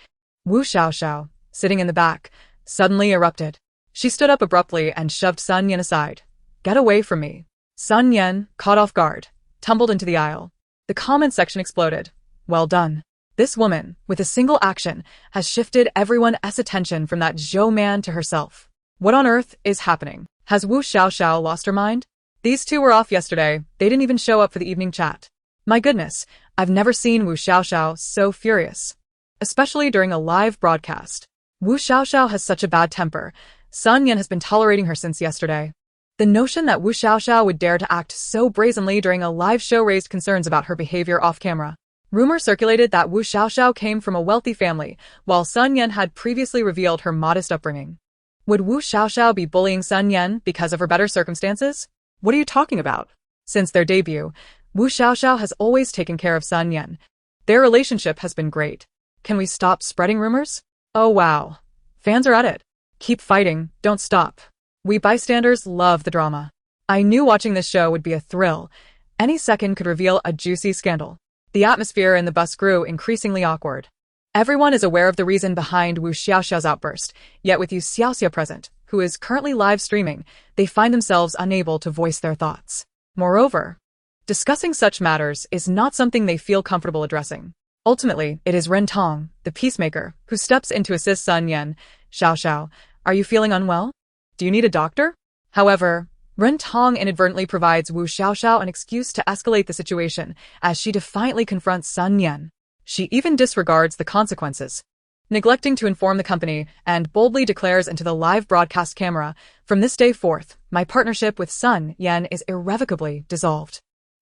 A: Wu Xiaoxiao, sitting in the back, suddenly erupted. She stood up abruptly and shoved Sun Yan aside. Get away from me. Sun Yan, caught off guard, tumbled into the aisle. The comment section exploded. Well done. This woman, with a single action, has shifted everyone's attention from that Zhou man to herself. What on earth is happening? Has Wu Xiaoxia lost her mind? These two were off yesterday. They didn't even show up for the evening chat. My goodness, I've never seen Wu Xiaoxia so furious. Especially during a live broadcast. Wu Xiaoxia has such a bad temper. Sun Yan has been tolerating her since yesterday. The notion that Wu Xiaoxia would dare to act so brazenly during a live show raised concerns about her behavior off-camera. Rumor circulated that Wu Xiaoxia came from a wealthy family, while Sun Yan had previously revealed her modest upbringing. Would Wu Xiaoxia be bullying Sun Yan because of her better circumstances? What are you talking about? Since their debut, Wu Xiaoxia has always taken care of Sun Yan. Their relationship has been great. Can we stop spreading rumors? Oh wow. Fans are at it. Keep fighting, don't stop. We bystanders love the drama. I knew watching this show would be a thrill. Any second could reveal a juicy scandal. The atmosphere in the bus grew increasingly awkward. Everyone is aware of the reason behind Wu Xiaoxia's outburst, yet with You Xiaoxia present, who is currently live streaming, they find themselves unable to voice their thoughts. Moreover, discussing such matters is not something they feel comfortable addressing. Ultimately, it is Ren Tong, the peacemaker, who steps in to assist Sun Yan. Xiao, are you feeling unwell? Do you need a doctor? However, Ren Tong inadvertently provides Wu Xiaoxia an excuse to escalate the situation as she defiantly confronts Sun Yan. She even disregards the consequences, neglecting to inform the company and boldly declares into the live broadcast camera, from this day forth, my partnership with Sun Yan is irrevocably dissolved.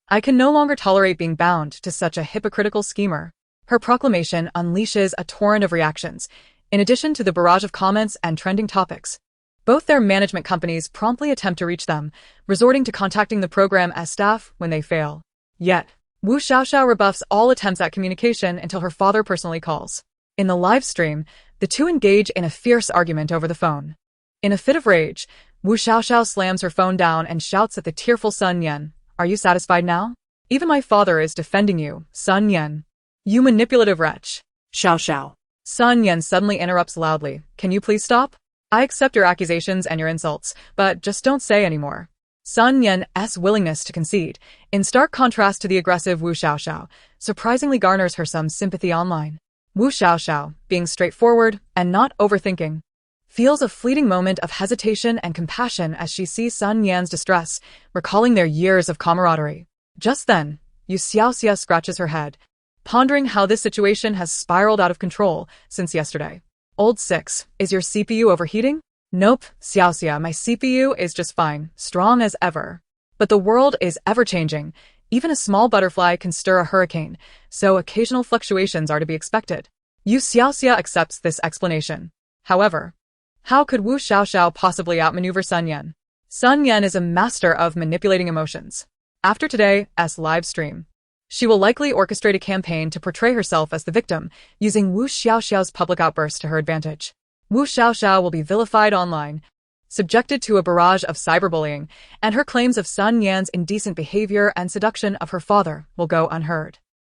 A: I can no longer tolerate being bound to such a hypocritical schemer. Her proclamation unleashes a torrent of reactions, in addition to the barrage of comments and trending topics. Both their management companies promptly attempt to reach them, resorting to contacting the program as staff when they fail. Yet, Wu Xiaoxia rebuffs all attempts at communication until her father personally calls. In the live stream, the two engage in a fierce argument over the phone. In a fit of rage, Wu Xiaoxia slams her phone down and shouts at the tearful Sun Yan, "Are you satisfied now? Even my father is defending you, Sun Yan. You manipulative wretch."
B: Xiao.
A: Sun Yan suddenly interrupts loudly, "Can you please stop? I accept your accusations and your insults, but just don't say anymore." Sun Yan's willingness to concede, in stark contrast to the aggressive Wu Xiaoxia, surprisingly garners her some sympathy online. Wu Xiaoxia, being straightforward and not overthinking, feels a fleeting moment of hesitation and compassion as she sees Sun Yan's distress, recalling their years of camaraderie. Just then, You Xiaoxia scratches her head, pondering how this situation has spiraled out of control since yesterday. Old 6, is your CPU overheating? Nope, Xiaoxia, my CPU is just fine, strong as ever. But the world is ever-changing. Even a small butterfly can stir a hurricane, so occasional fluctuations are to be expected. You Xiaoxia accepts this explanation. However, how could Wu Xiaoxia possibly outmaneuver Sun Yan? Sun Yan is a master of manipulating emotions. After today's live stream, she will likely orchestrate a campaign to portray herself as the victim, using Wu Xiaoxia's public outburst to her advantage. Wu Xiaoxia will be vilified online, subjected to a barrage of cyberbullying, and her claims of Sun Yan's indecent behavior and seduction of her father will go unheard.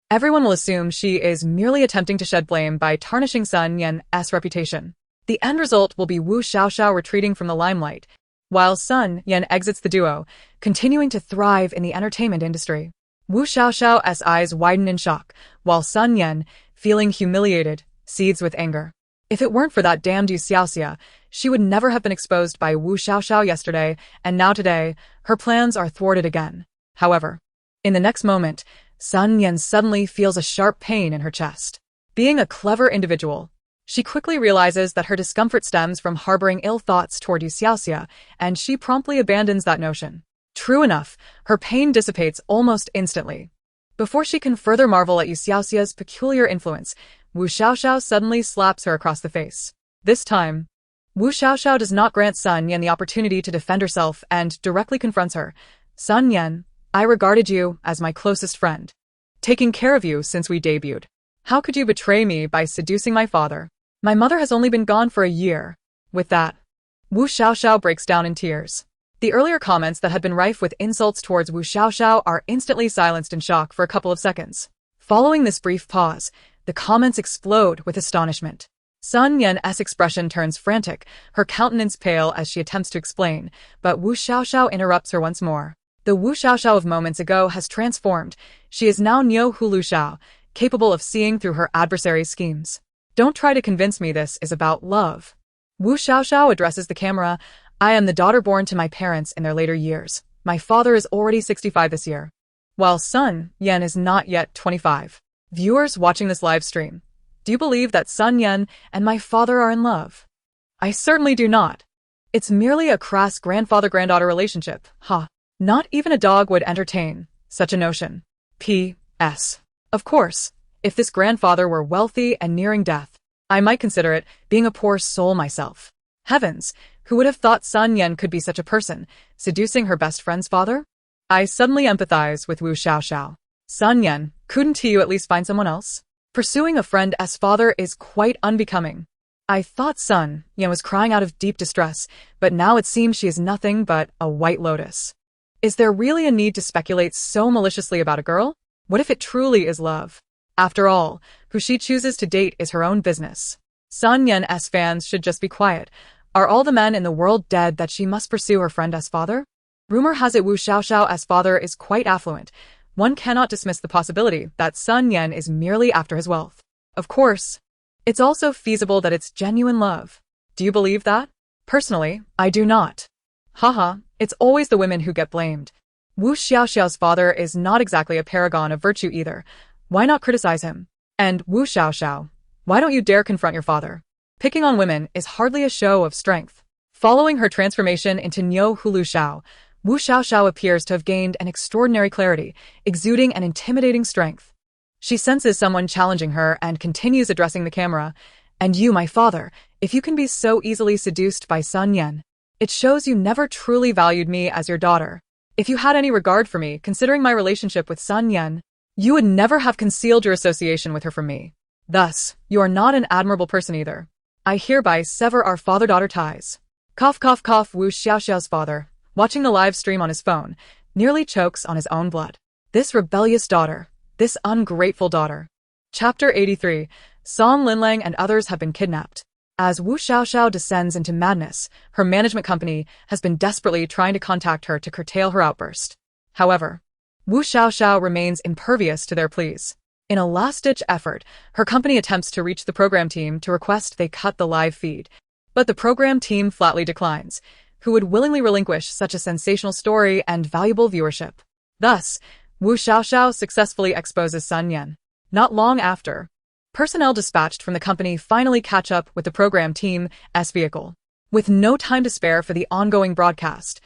A: Everyone will assume she is merely attempting to shed blame by tarnishing Sun Yan's reputation. The end result will be Wu Xiaoxia retreating from the limelight, while Sun Yan exits the duo, continuing to thrive in the entertainment industry. Wu Xiaoxia's eyes widen in shock, while Sun Yan, feeling humiliated, seethes with anger. If it weren't for that damned You Xiaoxia, she would never have been exposed by Wu Xiaoxia yesterday, and now today, her plans are thwarted again. However, in the next moment, Sun Yan suddenly feels a sharp pain in her chest. Being a clever individual, she quickly realizes that her discomfort stems from harboring ill thoughts toward You Xiaoxia, and she promptly abandons that notion. True enough, her pain dissipates almost instantly. Before she can further marvel at You Xiaoxia's peculiar influence, Wu Xiaoxia suddenly slaps her across the face. This time, Wu Xiaoxia does not grant Sun Yan the opportunity to defend herself and directly confronts her. "Sun Yan, I regarded you as my closest friend, taking care of you since we debuted. How could you betray me by seducing my father? My mother has only been gone for a year." With that, Wu Xiaoxia breaks down in tears. The earlier comments that had been rife with insults towards Wu Xiaoxia are instantly silenced in shock for a couple of seconds. Following this brief pause, the comments explode with astonishment. Sun Yan's expression turns frantic, her countenance pale as she attempts to explain, but Wu Xiaoxiao interrupts her once more. The Wu Xiaoxiao of moments ago has transformed. She is now Niu Hulu Xiao, capable of seeing through her adversary's schemes. Don't try to convince me this is about love. Wu Xiaoxiao addresses the camera. I am the daughter born to my parents in their later years. My father is already 65 this year, while Sun Yan is not yet 25. Viewers watching this live stream, do you believe that Sun Yan and my father are in love? I certainly do not. It's merely a crass grandfather-granddaughter relationship, ha. Not even a dog would entertain such a notion. P.S. Of course, if this grandfather were wealthy and nearing death, I might consider it, being a poor soul myself. Heavens, who would have thought Sun Yan could be such a person, seducing her best friend's father? I suddenly empathize with Wu Xiaoxiao. Sun Yan, couldn't you at least find someone else? Pursuing a friend's father is quite unbecoming. I thought Sun Yan was crying out of deep distress, but now it seems she is nothing but a white lotus. Is there really a need to speculate so maliciously about a girl? What if it truly is love? After all, who she chooses to date is her own business. Sun Yan's fans should just be quiet. Are all the men in the world dead that she must pursue her friend's father? Rumor has it Wu Xiaoxiao's father is quite affluent. One cannot dismiss the possibility that Sun Yan is merely after his wealth. Of course, it's also feasible that it's genuine love. Do you believe that? Personally, I do not. Haha, it's always the women who get blamed. Wu Xiaoxiao's father is not exactly a paragon of virtue either. Why not criticize him? And Wu Xiaoxiao, why don't you dare confront your father? Picking on women is hardly a show of strength. Following her transformation into Niu Hulu Xiao, Wu Xiaoxiao appears to have gained an extraordinary clarity, exuding an intimidating strength. She senses someone challenging her and continues addressing the camera. And you, my father, if you can be so easily seduced by Sun Yan, it shows you never truly valued me as your daughter. If you had any regard for me, considering my relationship with Sun Yan, you would never have concealed your association with her from me. Thus, you are not an admirable person either. I hereby sever our father-daughter ties. Cough cough cough. Wu Xiaoxiao's father, watching the live stream on his phone, nearly chokes on his own blood. This rebellious daughter, this ungrateful daughter. Chapter 83, Song Linlang and others have been kidnapped. As Wu Xiaoxiao descends into madness, her management company has been desperately trying to contact her to curtail her outburst. However, Wu Xiaoxiao remains impervious to their pleas. In a last-ditch effort, her company attempts to reach the program team to request they cut the live feed. But the program team flatly declines, who would willingly relinquish such a sensational story and valuable viewership. Thus, Wu Xiaoxiao successfully exposes Sun Yan. Not long after, personnel dispatched from the company finally catch up with the program team's vehicle. With no time to spare for the ongoing broadcast,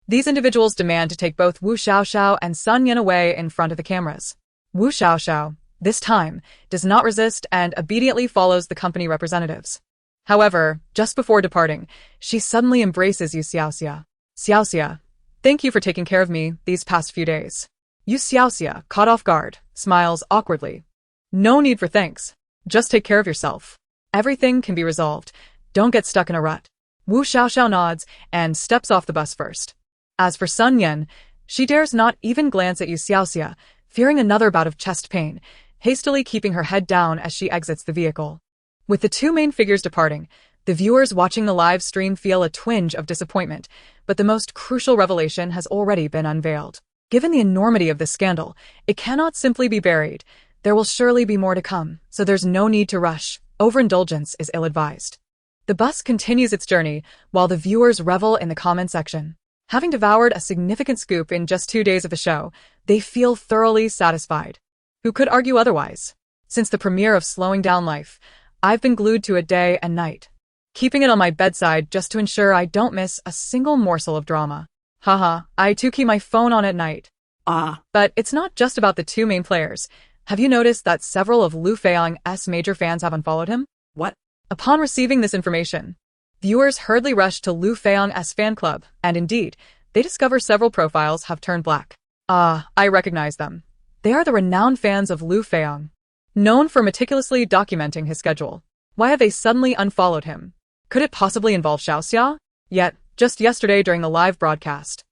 A: these individuals demand to take both Wu Xiaoxiao and Sun Yan away in front of the cameras. Wu Xiaoxiao, this time, does not resist and obediently follows the company representatives. However, just before departing, she suddenly embraces You Xiaoxia. Xiaoxia, thank you for taking care of me these past few days. You Xiaoxia, caught off guard, smiles awkwardly. No need for thanks. Just take care of yourself. Everything can be resolved. Don't get stuck in a rut. Wu Xiaoxiao nods and steps off the bus first. As for Sun Yan, she dares not even glance at You Xiaoxia, fearing another bout of chest pain, hastily keeping her head down as she exits the vehicle. With the two main figures departing, the viewers watching the live stream feel a twinge of disappointment, but the most crucial revelation has already been unveiled. Given the enormity of this scandal, it cannot simply be buried. There will surely be more to come, so there's no need to rush. Overindulgence is ill-advised. The bus continues its journey, while the viewers revel in the comment section. Having devoured a significant scoop in just 2 days of the show, they feel thoroughly satisfied. Who could argue otherwise? Since the premiere of Slowing Down Life, I've been glued to it day and night, keeping it on my bedside just to ensure I don't miss a single morsel of drama. Haha, I too keep my phone on at night. But it's not just about the two main players. Have you noticed that several of Lu Feiyang's major fans have unfollowed him?
B: What?
A: Upon receiving this information, viewers hurriedly rush to Lu Feiyang's fan club, and indeed, they discover several profiles have turned black. I recognize them. They are the renowned fans of Lu Feiyang, known for meticulously documenting his schedule. Why have they suddenly unfollowed him? Could it possibly involve Xiaoxia? Yet, just yesterday during the live broadcast,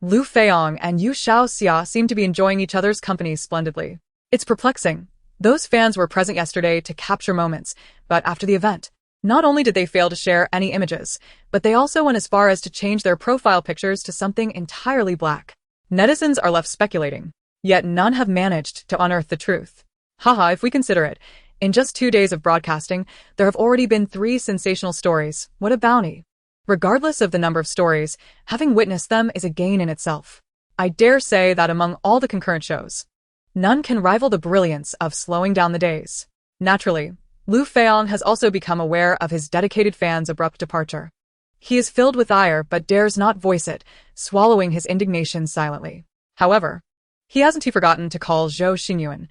A: Lu Feiyang and You Xiaoxia seem to be enjoying each other's company splendidly. It's perplexing. Those fans were present yesterday to capture moments, but after the event, Not only did they fail to share any images, but they also went as far as to change their profile pictures to something entirely black. Netizens are left speculating, yet none have managed to unearth the truth. Haha, if we consider it, in just 2 days of broadcasting, there have already been 3 sensational stories. What a bounty. Regardless of the number of stories, having witnessed them is a gain in itself. I dare say that among all the concurrent shows, none can rival the brilliance of slowing down the days. Naturally, Lu Feiyong has also become aware of his dedicated fans' abrupt departure. He is filled with ire but dares not voice it, swallowing his indignation silently. However, he hasn't forgotten to call Zhou Xingyuan.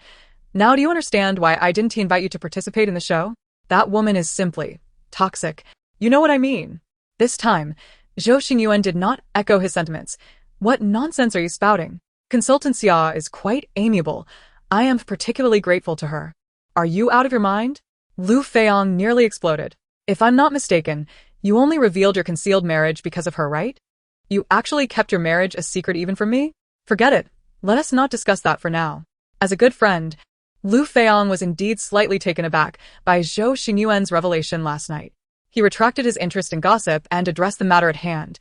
A: Now do you understand why I didn't invite you to participate in the show? That woman is simply toxic. You know what I mean. This time, Zhou Xingyuan did not echo his sentiments. What nonsense are you spouting? Consultant Xia is quite amiable. I am particularly grateful to her. Are you out of your mind? Lu Feiyong nearly exploded. If I'm not mistaken, you only revealed your concealed marriage because of her, right? You actually kept your marriage a secret even from me? Forget it. Let us not discuss that for now. As a good friend, Lu Feiyong was indeed slightly taken aback by Zhou Xingyuan's revelation last night. He retracted his interest in gossip and addressed the matter at hand.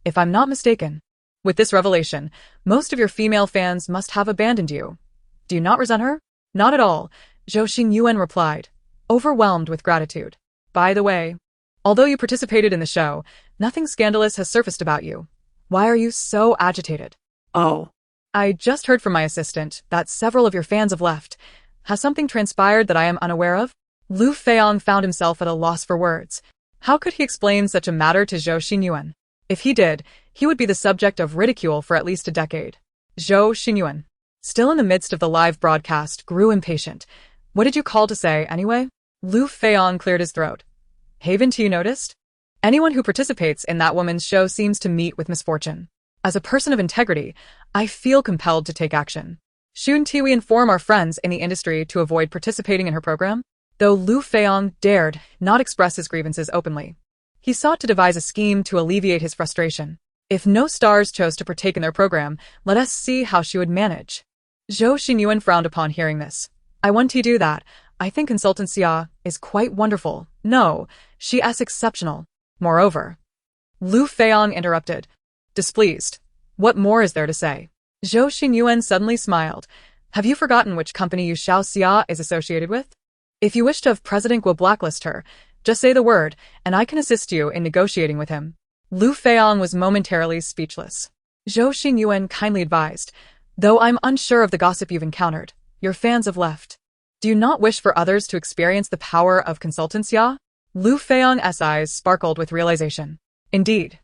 A: If I'm not mistaken, with this revelation, most of your female fans must have abandoned you. Do you not resent her? Not at all, Zhou Xingyuan replied, overwhelmed with gratitude. By the way, although you participated in the show, nothing scandalous has surfaced about you. Why are you so agitated?
B: Oh.
A: I just heard from my assistant that several of your fans have left. Has something transpired that I am unaware of? Lu Feiyong found himself at a loss for words. How could he explain such a matter to Zhou Xingyuan? If he did, he would be the subject of ridicule for at least a decade. Zhou Xingyuan, still in the midst of the live broadcast, grew impatient. What did you call to say, anyway? Lu Feiyong cleared his throat. Haven't you noticed? Anyone who participates in that woman's show seems to meet with misfortune. As a person of integrity, I feel compelled to take action. Shouldn't we inform our friends in the industry to avoid participating in her program? Though Lu Feiyong dared not express his grievances openly, he sought to devise a scheme to alleviate his frustration. If no stars chose to partake in their program, let us see how she would manage. Zhou Xingyuan frowned upon hearing this. I want to do that. I think Consultant Xia is quite wonderful. No, she is exceptional. Moreover, Lu Feiyong interrupted. Displeased. What more is there to say? Zhou Xingyuan suddenly smiled. Have you forgotten which company You Xiaoxia is associated with? If you wish to have President Guo blacklist her, just say the word, and I can assist you in negotiating with him. Lu Feiyong was momentarily speechless. Zhou Xingyuan kindly advised, though I'm unsure of the gossip you've encountered, your fans have left. Do you not wish for others to experience the power of Consultant Xia? Lu Feiyong's eyes sparkled with realization. Indeed.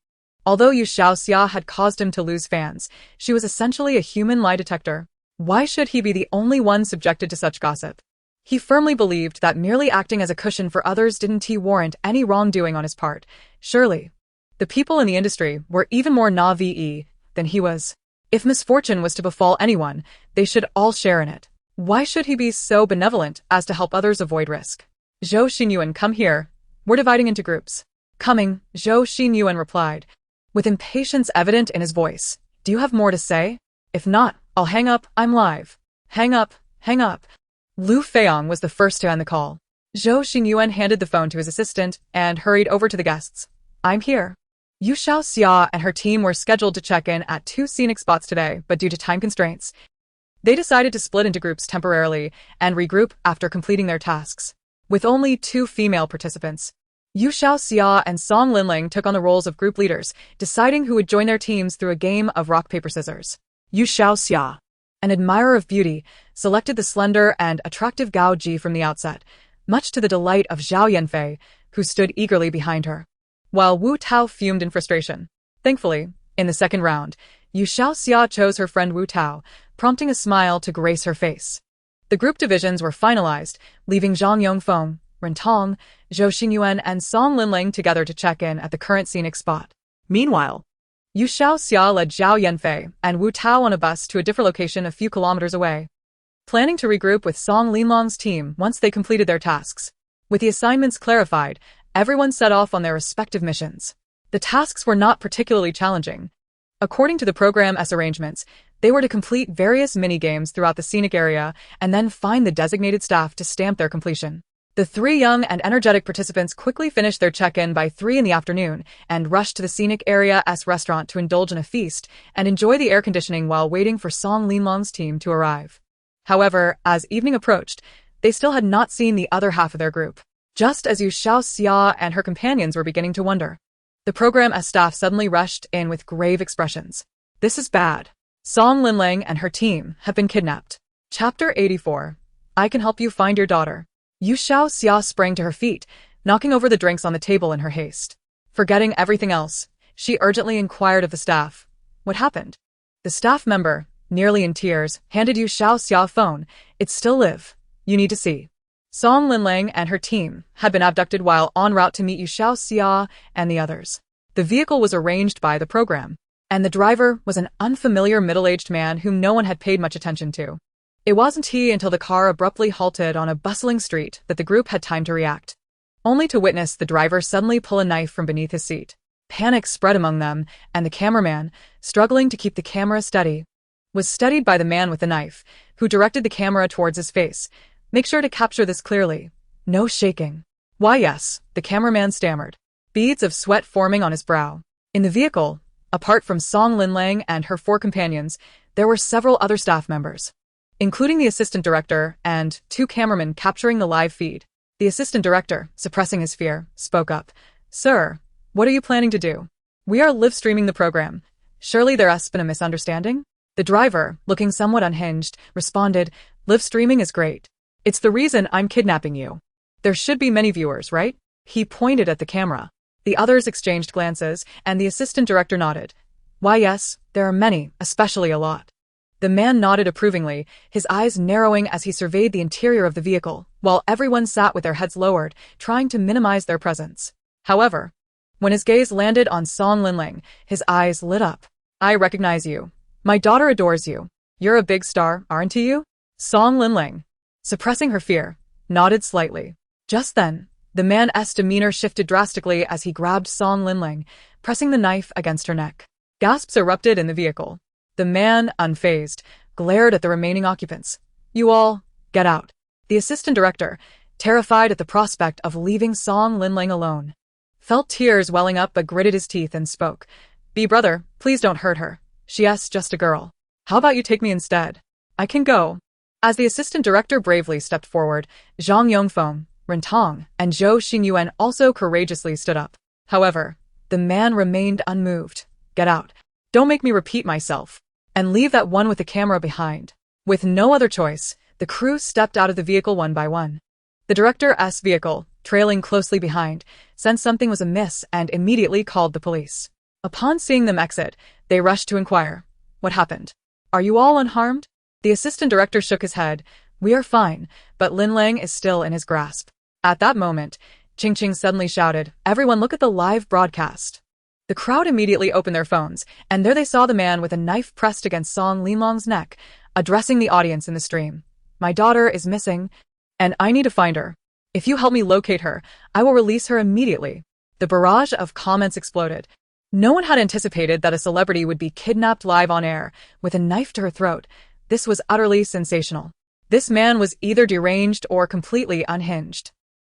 A: Although You Xiaoxia had caused him to lose fans, she was essentially a human lie detector. Why should he be the only one subjected to such gossip? He firmly believed that merely acting as a cushion for others didn't warrant any wrongdoing on his part. Surely, the people in the industry were even more naive than he was. If misfortune was to befall anyone, they should all share in it. Why should he be so benevolent as to help others avoid risk? Zhou Xingyuan, come here. We're dividing into groups. Coming, Zhou Xingyuan replied, with impatience evident in his voice. Do you have more to say? If not, I'll hang up. I'm live. Hang up, hang up. Lu Feiyong was the first to end the call. Zhou Xingyuan handed the phone to his assistant and hurried over to the guests. I'm here. You Xiaoxia and her team were scheduled to check in at 2 scenic spots today, but due to time constraints, they decided to split into groups temporarily and regroup after completing their tasks. With only 2 female participants, You Xiaoxia and Song Linling took on the roles of group leaders, deciding who would join their teams through a game of rock, paper, scissors.
B: You Xiaoxia,
A: an admirer of beauty, selected the slender and attractive Gao Ji from the outset, much to the delight of Zhao Yanfei, who stood eagerly behind her, while Wu Tao fumed in frustration. Thankfully, in the second round, You Xiaoxia chose her friend Wu Tao, prompting a smile to grace her face. The group divisions were finalized, leaving Zhang Yongfeng, Ren Tong, Zhou Xingyuan and Song Linling together to check in at the current scenic spot.
B: Meanwhile,
A: You Xiaoxia led Zhao Yanfei and Wu Tao on a bus to a different location a few kilometers away, planning to regroup with Song Linlong's team once they completed their tasks. With the assignments clarified, everyone set off on their respective missions. The tasks were not particularly challenging. According to the program's arrangements, they were to complete various mini-games throughout the scenic area and then find the designated staff to stamp their completion. The three young and energetic participants quickly finished their check-in by 3 in the afternoon and rushed to the scenic area-s restaurant to indulge in a feast and enjoy the air conditioning while waiting for Song Linlong's team to arrive. However, as evening approached, they still had not seen the other half of their group. Just as You Xiaoxia and her companions were beginning to wonder, the program-s staff suddenly rushed in with grave expressions. This is bad. Song Linlang and her team have been kidnapped. Chapter 84. I can help you find your daughter. You Xiaoxia sprang to her feet, knocking over the drinks on the table in her haste. Forgetting everything else, she urgently inquired of the staff. What happened? The staff member, nearly in tears, handed You Xiaoxia a phone. It's still live. You need to see. Song Linlang and her team had been abducted while en route to meet You Xiaoxia and the others. The vehicle was arranged by the program, and the driver was an unfamiliar middle-aged man whom no one had paid much attention to. It wasn't he until the car abruptly halted on a bustling street that the group had time to react, only to witness the driver suddenly pull a knife from beneath his seat. Panic spread among them, and the cameraman, struggling to keep the camera steady, was steadied by the man with the knife, who directed the camera towards his face. Make sure to capture this clearly. No shaking. Why yes, the cameraman stammered, beads of sweat forming on his brow. In the vehicle, apart from Song Linlang and her 4 companions, there were several other staff members, including the assistant director and 2 cameramen capturing the live feed. The assistant director, suppressing his fear, spoke up. Sir, what are you planning to do? We are live streaming the program. Surely there has been a misunderstanding? The driver, looking somewhat unhinged, responded, live streaming is great. It's the reason I'm kidnapping you. There should be many viewers, right? He pointed at the camera. The others exchanged glances, and the assistant director nodded. Why yes, there are many, especially a lot. The man nodded approvingly, his eyes narrowing as he surveyed the interior of the vehicle, while everyone sat with their heads lowered, trying to minimize their presence. However, when his gaze landed on Song Linlang, his eyes lit up. I recognize you. My daughter adores you. You're a big star, aren't you? Song Linlang, suppressing her fear, nodded slightly. Just then, the man's demeanor shifted drastically as he grabbed Song Linlang, pressing the knife against her neck. Gasps erupted in the vehicle. The man, unfazed, glared at the remaining occupants. You all, get out. The assistant director, terrified at the prospect of leaving Song Linlang alone, felt tears welling up but gritted his teeth and spoke. Brother, please don't hurt her. She's just a girl. How about you take me instead? I can go. As the assistant director bravely stepped forward, Zhang Yongfeng, Rentong, and Zhou Xingyuan also courageously stood up. However, the man remained unmoved. Get out. Don't make me repeat myself. And leave that one with the camera behind. With no other choice, the crew stepped out of the vehicle one by one. The director's vehicle, trailing closely behind, sensed something was amiss and immediately called the police. Upon seeing them exit, they rushed to inquire. What happened? Are you all unharmed? The assistant director shook his head. We are fine, but Linlang is still in his grasp. At that moment, Qingqing suddenly shouted, Everyone look at the live broadcast. The crowd immediately opened their phones, and there they saw the man with a knife pressed against Song Linlong's neck, addressing the audience in the stream. My daughter is missing, and I need to find her. If you help me locate her, I will release her immediately. The barrage of comments exploded. No one had anticipated that a celebrity would be kidnapped live on air, with a knife to her throat. This was utterly sensational. This man was either deranged or completely unhinged.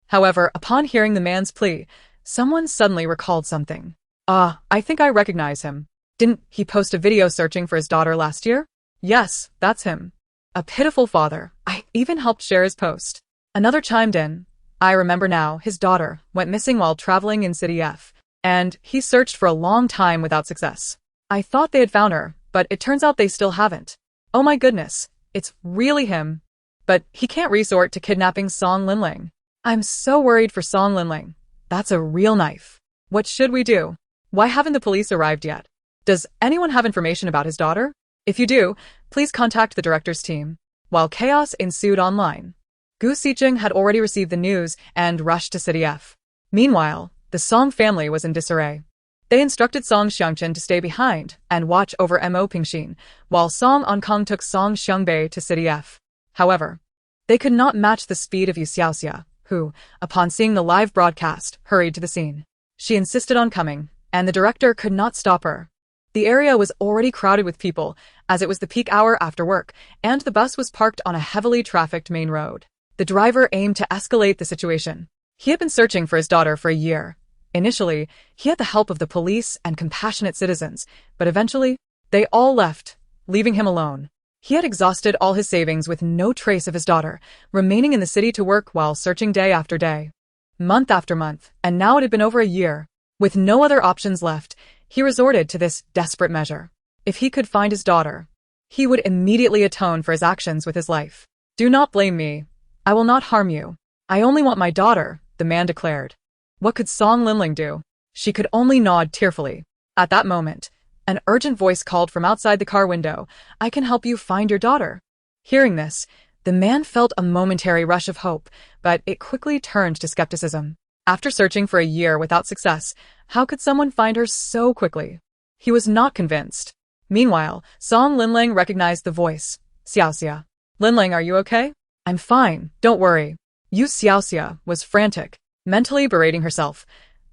A: However, upon hearing the man's plea, someone suddenly recalled something. I think I recognize him. Didn't he post a video searching for his daughter last year? Yes, that's him. A pitiful father. I even helped share his post. Another chimed in. I remember now, his daughter went missing while traveling in City F, and he searched for a long time without success. I thought they had found her, but it turns out they still haven't. Oh my goodness, it's really him. But he can't resort to kidnapping Song Linlang. I'm so worried for Song Linlang. That's a real knife. What should we do? Why haven't the police arrived yet? Does anyone have information about his daughter? If you do, please contact the director's team. While chaos ensued online, Gu Xiqing had already received the news and rushed to City F. Meanwhile, the Song family was in disarray. They instructed Song Xiangchen to stay behind and watch over Mo Pingxin, while Song Ankang took Song Xiangbei to City F. However, they could not match the speed of You Xiaoxia, who, upon seeing the live broadcast, hurried to the scene. She insisted on coming, and the director could not stop her. The area was already crowded with people, as it was the peak hour after work, and the bus was parked on a heavily trafficked main road. The driver aimed to escalate the situation. He had been searching for his daughter for a year. Initially, he had the help of the police and compassionate citizens, but eventually, they all left, leaving him alone. He had exhausted all his savings with no trace of his daughter, remaining in the city to work while searching day after day, month after month, and now it had been over a year. With no other options left, he resorted to this desperate measure. If he could find his daughter, he would immediately atone for his actions with his life. "Do not blame me. I will not harm you. I only want my daughter," the man declared. What could Song Linling do? She could only nod tearfully. At that moment, an urgent voice called from outside the car window, "I can help you find your daughter." Hearing this, the man felt a momentary rush of hope, but it quickly turned to skepticism. After searching for a year without success, how could someone find her so quickly? He was not convinced. Meanwhile, Song Linling recognized the voice. "Xiaoxia. Linling, are you okay?" "I'm fine, don't worry." You Xiaoxia was frantic, mentally berating herself.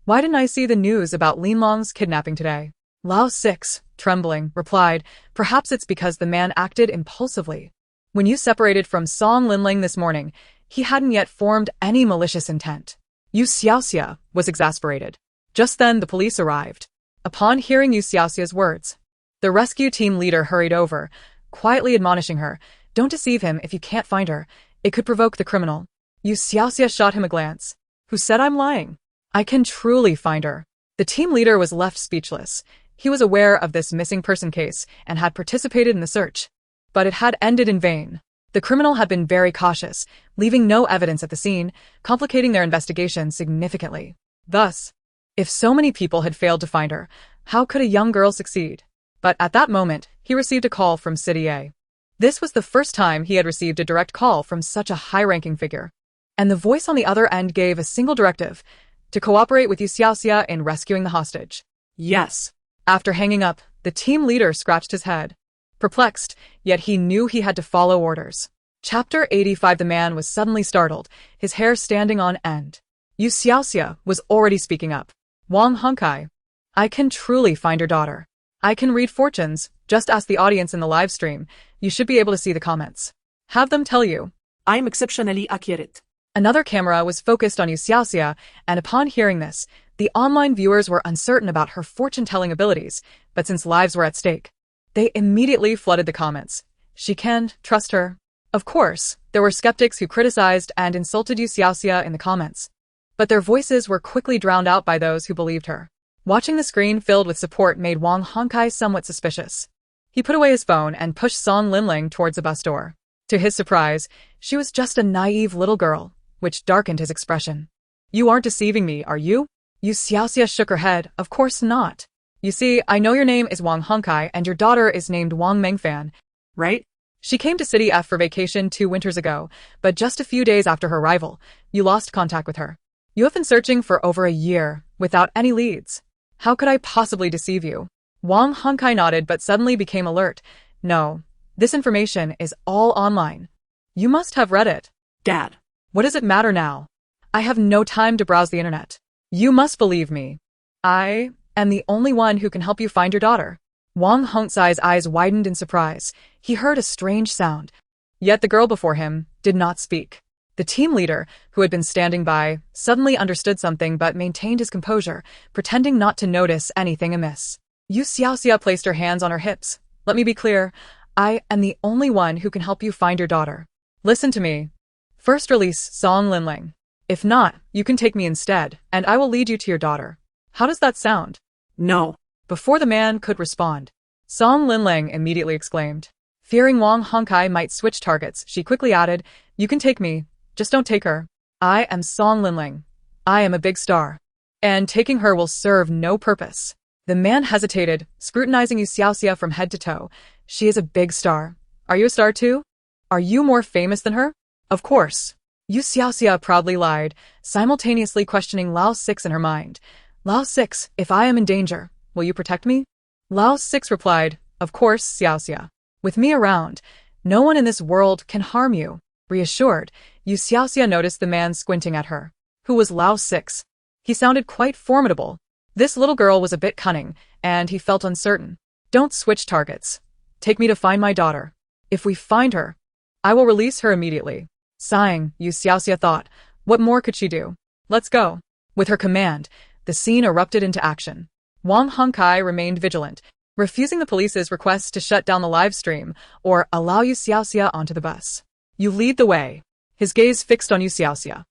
A: "Why didn't I see the news about Linlong's kidnapping today?" Lao 6, trembling, replied, "Perhaps it's because the man acted impulsively. When you separated from Song Linling this morning, he hadn't yet formed any malicious intent." You Xiaoxia was exasperated. Just then the police arrived. Upon hearing You Xiaoxia's words, the rescue team leader hurried over, quietly admonishing her, "Don't deceive him if you can't find her. It could provoke the criminal." You Xiaoxia shot him a glance. "Who said I'm lying? I can truly find her." The team leader was left speechless. He was aware of this missing person case and had participated in the search. But it had ended in vain. The criminal had been very cautious, leaving no evidence at the scene, complicating their investigation significantly. Thus, if so many people had failed to find her, how could a young girl succeed? But at that moment, he received a call from City A. This was the first time he had received a direct call from such a high-ranking figure. And the voice on the other end gave a single directive: to cooperate with You Xiaoxia in rescuing the hostage.
B: Yes.
A: After hanging up, the team leader scratched his head. Perplexed, yet he knew he had to follow orders. Chapter 85. The man was suddenly startled, his hair standing on end. You Xiaoxia was already speaking up. "Wang Honkai. I can truly find your daughter. I can read fortunes. Just ask the audience in the live stream. You should be able to see the comments. Have them tell you."
B: I'm exceptionally accurate.
A: Another camera was focused on You Xiaoxia, and upon hearing this, the online viewers were uncertain about her fortune-telling abilities, but since lives were at stake, they immediately flooded the comments. "She can trust her." Of course, there were skeptics who criticized and insulted You Xiaoxia in the comments, but their voices were quickly drowned out by those who believed her. Watching the screen filled with support made Wang Honkai somewhat suspicious. He put away his phone and pushed Song Linling towards a bus door. To his surprise, she was just a naive little girl, which darkened his expression. "You aren't deceiving me, are you?" You Xiaoxia shook her head. "Of course not. You see, I know your name is Wang Honkai and your daughter is named Wang Mengfan, right? She came to City F for vacation 2 winters ago, but just a few days after her arrival, you lost contact with her. You have been searching for over a year, without any leads. How could I possibly deceive you?" Wang Honkai nodded but suddenly became alert. "No, this information is all online. You must have read it."
B: Dad.
A: "What does it matter now? I have no time to browse the internet. You must believe me. I am the only one who can help you find your daughter." Wang Hongzai's eyes widened in surprise. He heard a strange sound. Yet the girl before him did not speak. The team leader, who had been standing by, suddenly understood something but maintained his composure, pretending not to notice anything amiss. You Xiaoxia placed her hands on her hips. "Let me be clear. I am the only one who can help you find your daughter. Listen to me. First release Song Linling. If not, you can take me instead, and I will lead you to your daughter. How does that sound?"
B: No.
A: Before the man could respond, Song Linling immediately exclaimed. Fearing Wang Honkai might switch targets, she quickly added, "You can take me, just don't take her. I am Song Linling. I am a big star. And taking her will serve no purpose." The man hesitated, scrutinizing You Xiaoxia from head to toe. "She is a big star. Are you a star too? Are you more famous than her?" "Of course." You Xiaoxia proudly lied, simultaneously questioning Lao 6 in her mind. "Lao 6, if I am in danger, will you protect me?" Lao 6 replied, "Of course, Xiaoxia. With me around, no one in this world can harm you." Reassured, You Xiaoxia noticed the man squinting at her. Who was Lao 6? He sounded quite formidable. This little girl was a bit cunning, and he felt uncertain. "Don't switch targets. Take me to find my daughter. If we find her, I will release her immediately." Sighing, You Xiaoxia thought, what more could she do? Let's go. With her command, the scene erupted into action. Wang Hongkai remained vigilant, refusing the police's requests to shut down the live stream or allow You Xiaoxia onto the bus. You lead the way. His gaze fixed on You Xiaoxia.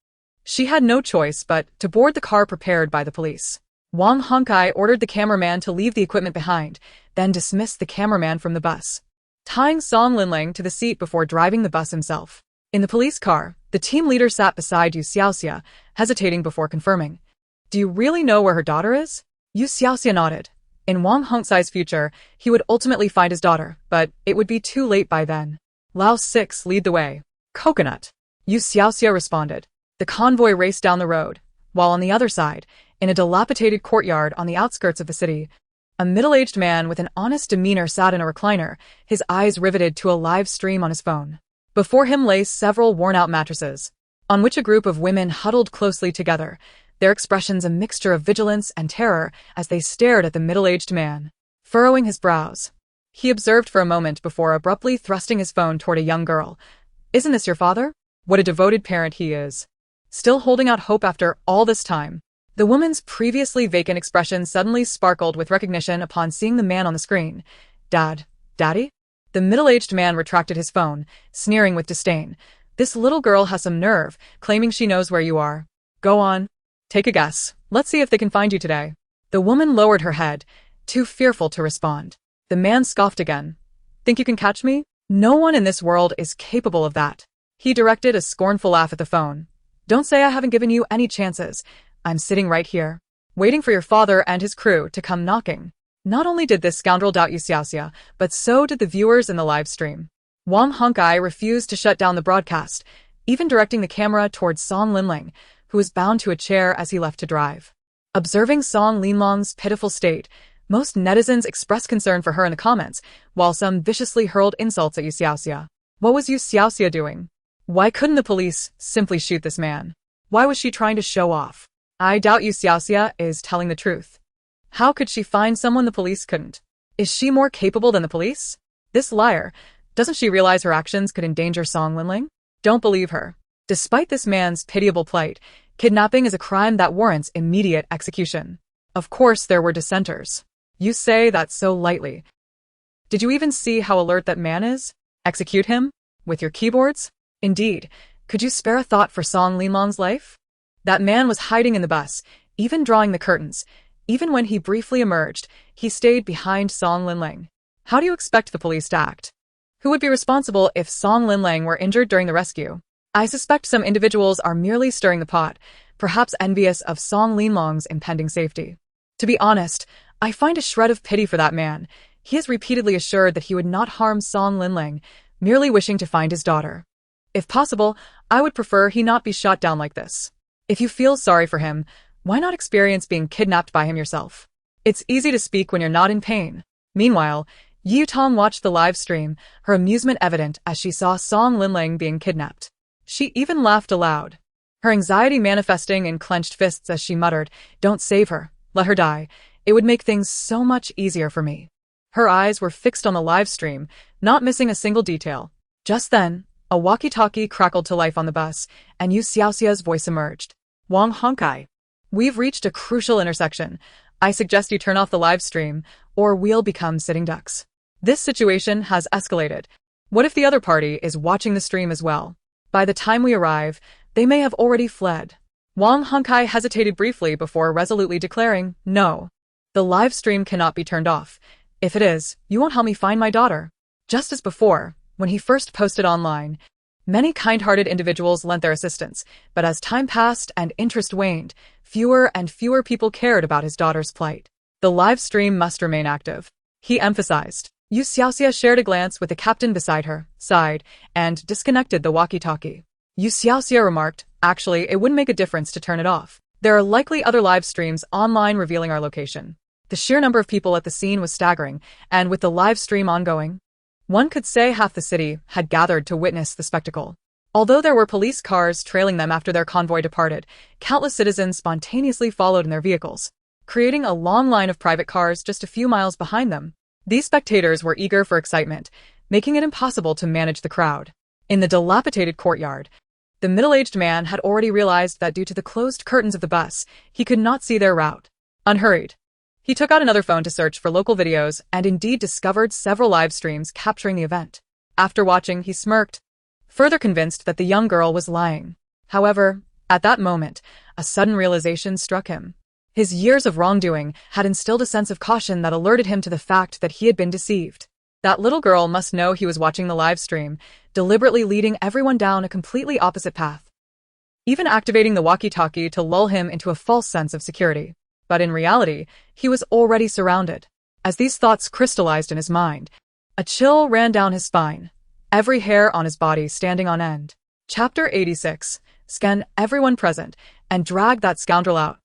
A: She had no choice but to board the car prepared by the police. Wang Hongkai ordered the cameraman to leave the equipment behind, then dismissed the cameraman from the bus, tying Song Linling to the seat before driving the bus himself. In the police car, the team leader sat beside You Xiaoxia, hesitating before confirming. Do you really know where her daughter is? You Xiaoxia nodded. In Wang Hongkai's future, he would ultimately find his daughter, but it would be too late by then. Lao 6 lead the way. Coconut. You Xiaoxia responded. The convoy raced down the road, while on the other side, in a dilapidated courtyard on the outskirts of the city, a middle-aged man with an honest demeanor sat in a recliner, his eyes riveted to a live stream on his phone. Before him lay several worn-out mattresses, on which a group of women huddled closely together, their expressions a mixture of vigilance and terror as they stared at the middle-aged man. Furrowing his brows, he observed for a moment before abruptly thrusting his phone toward a young girl. Isn't this your father? What a devoted parent he is. Still holding out hope after all this time. The woman's previously vacant expression suddenly sparkled with recognition upon seeing the man on the screen. Dad? Daddy? The middle-aged man retracted his phone, sneering with disdain. This little girl has some nerve, claiming she knows where you are. Go on. Take a guess. Let's see if they can find you today. The woman lowered her head, too fearful to respond. The man scoffed again. Think you can catch me? No one in this world is capable of that. He directed a scornful laugh at the phone. Don't say I haven't given you any chances. I'm sitting right here, waiting for your father and his crew to come knocking. Not only did this scoundrel doubt You Xiaoxia, but so did the viewers in the live stream. Wang Hongkai refused to shut down the broadcast, even directing the camera towards Song Linling, who was bound to a chair as he left to drive. Observing Song Linlong's pitiful state, most netizens expressed concern for her in the comments, while some viciously hurled insults at You Xiaoxia. What was You Xiaoxia doing? Why couldn't the police simply shoot this man? Why was she trying to show off? I doubt You Xiaoxia is telling the truth. How could she find someone the police couldn't? Is she more capable than the police? This liar, doesn't she realize her actions could endanger Song Linling? Don't believe her. Despite this man's pitiable plight, kidnapping is a crime that warrants immediate execution. Of course there were dissenters. You say that so lightly. Did you even see how alert that man is? Execute him? With your keyboards? Indeed. Could you spare a thought for Song Linlong's life? That man was hiding in the bus, even drawing the curtains. Even when he briefly emerged, he stayed behind Song Linling. How do you expect the police to act? Who would be responsible if Song Linling were injured during the rescue? I suspect some individuals are merely stirring the pot, perhaps envious of Song Linlong's impending safety. To be honest, I find a shred of pity for that man. He has repeatedly assured that he would not harm Song Linling, merely wishing to find his daughter. If possible, I would prefer he not be shot down like this. If you feel sorry for him, why not experience being kidnapped by him yourself? It's easy to speak when you're not in pain. Meanwhile, Yu Tong watched the live stream, her amusement evident as she saw Song Linling being kidnapped. She even laughed aloud, her anxiety manifesting in clenched fists as she muttered, "Don't save her, let her die. It would make things so much easier for me." Her eyes were fixed on the live stream, not missing a single detail. Just then, a walkie-talkie crackled to life on the bus, and Yu Xiaoxia's voice emerged. Wang Hongkai. We've reached a crucial intersection. I suggest you turn off the live stream, or we'll become sitting ducks. This situation has escalated. What if the other party is watching the stream as well? By the time we arrive, they may have already fled. Wang Hongkai hesitated briefly before resolutely declaring, no. The live stream cannot be turned off. If it is, you won't help me find my daughter. Just as before, when he first posted online, many kind-hearted individuals lent their assistance, but as time passed and interest waned, fewer and fewer people cared about his daughter's plight. The live stream must remain active, he emphasized. Yu Xiaoxia shared a glance with the captain beside her, sighed, and disconnected the walkie-talkie. Yu Xiaoxia remarked, actually, it wouldn't make a difference to turn it off. There are likely other live streams online revealing our location. The sheer number of people at the scene was staggering, and with the live stream ongoing, one could say half the city had gathered to witness the spectacle. Although there were police cars trailing them after their convoy departed, countless citizens spontaneously followed in their vehicles, creating a long line of private cars just a few miles behind them. These spectators were eager for excitement, making it impossible to manage the crowd. In the dilapidated courtyard, The middle-aged man had already realized that due to the closed curtains of the bus, he could not see their route. Unhurried, he took out another phone to search for local videos and indeed discovered several live streams capturing the event. After watching, he smirked, further convinced that the young girl was lying. However, at that moment, a sudden realization struck him. His years of wrongdoing had instilled a sense of caution that alerted him to the fact that he had been deceived. That little girl must know he was watching the live stream, deliberately leading everyone down a completely opposite path, even activating the walkie-talkie to lull him into a false sense of security. But in reality, he was already surrounded. As these thoughts crystallized in his mind, a chill ran down his spine, every hair on his body standing on end. Chapter 86. Scan everyone present and drag that scoundrel out.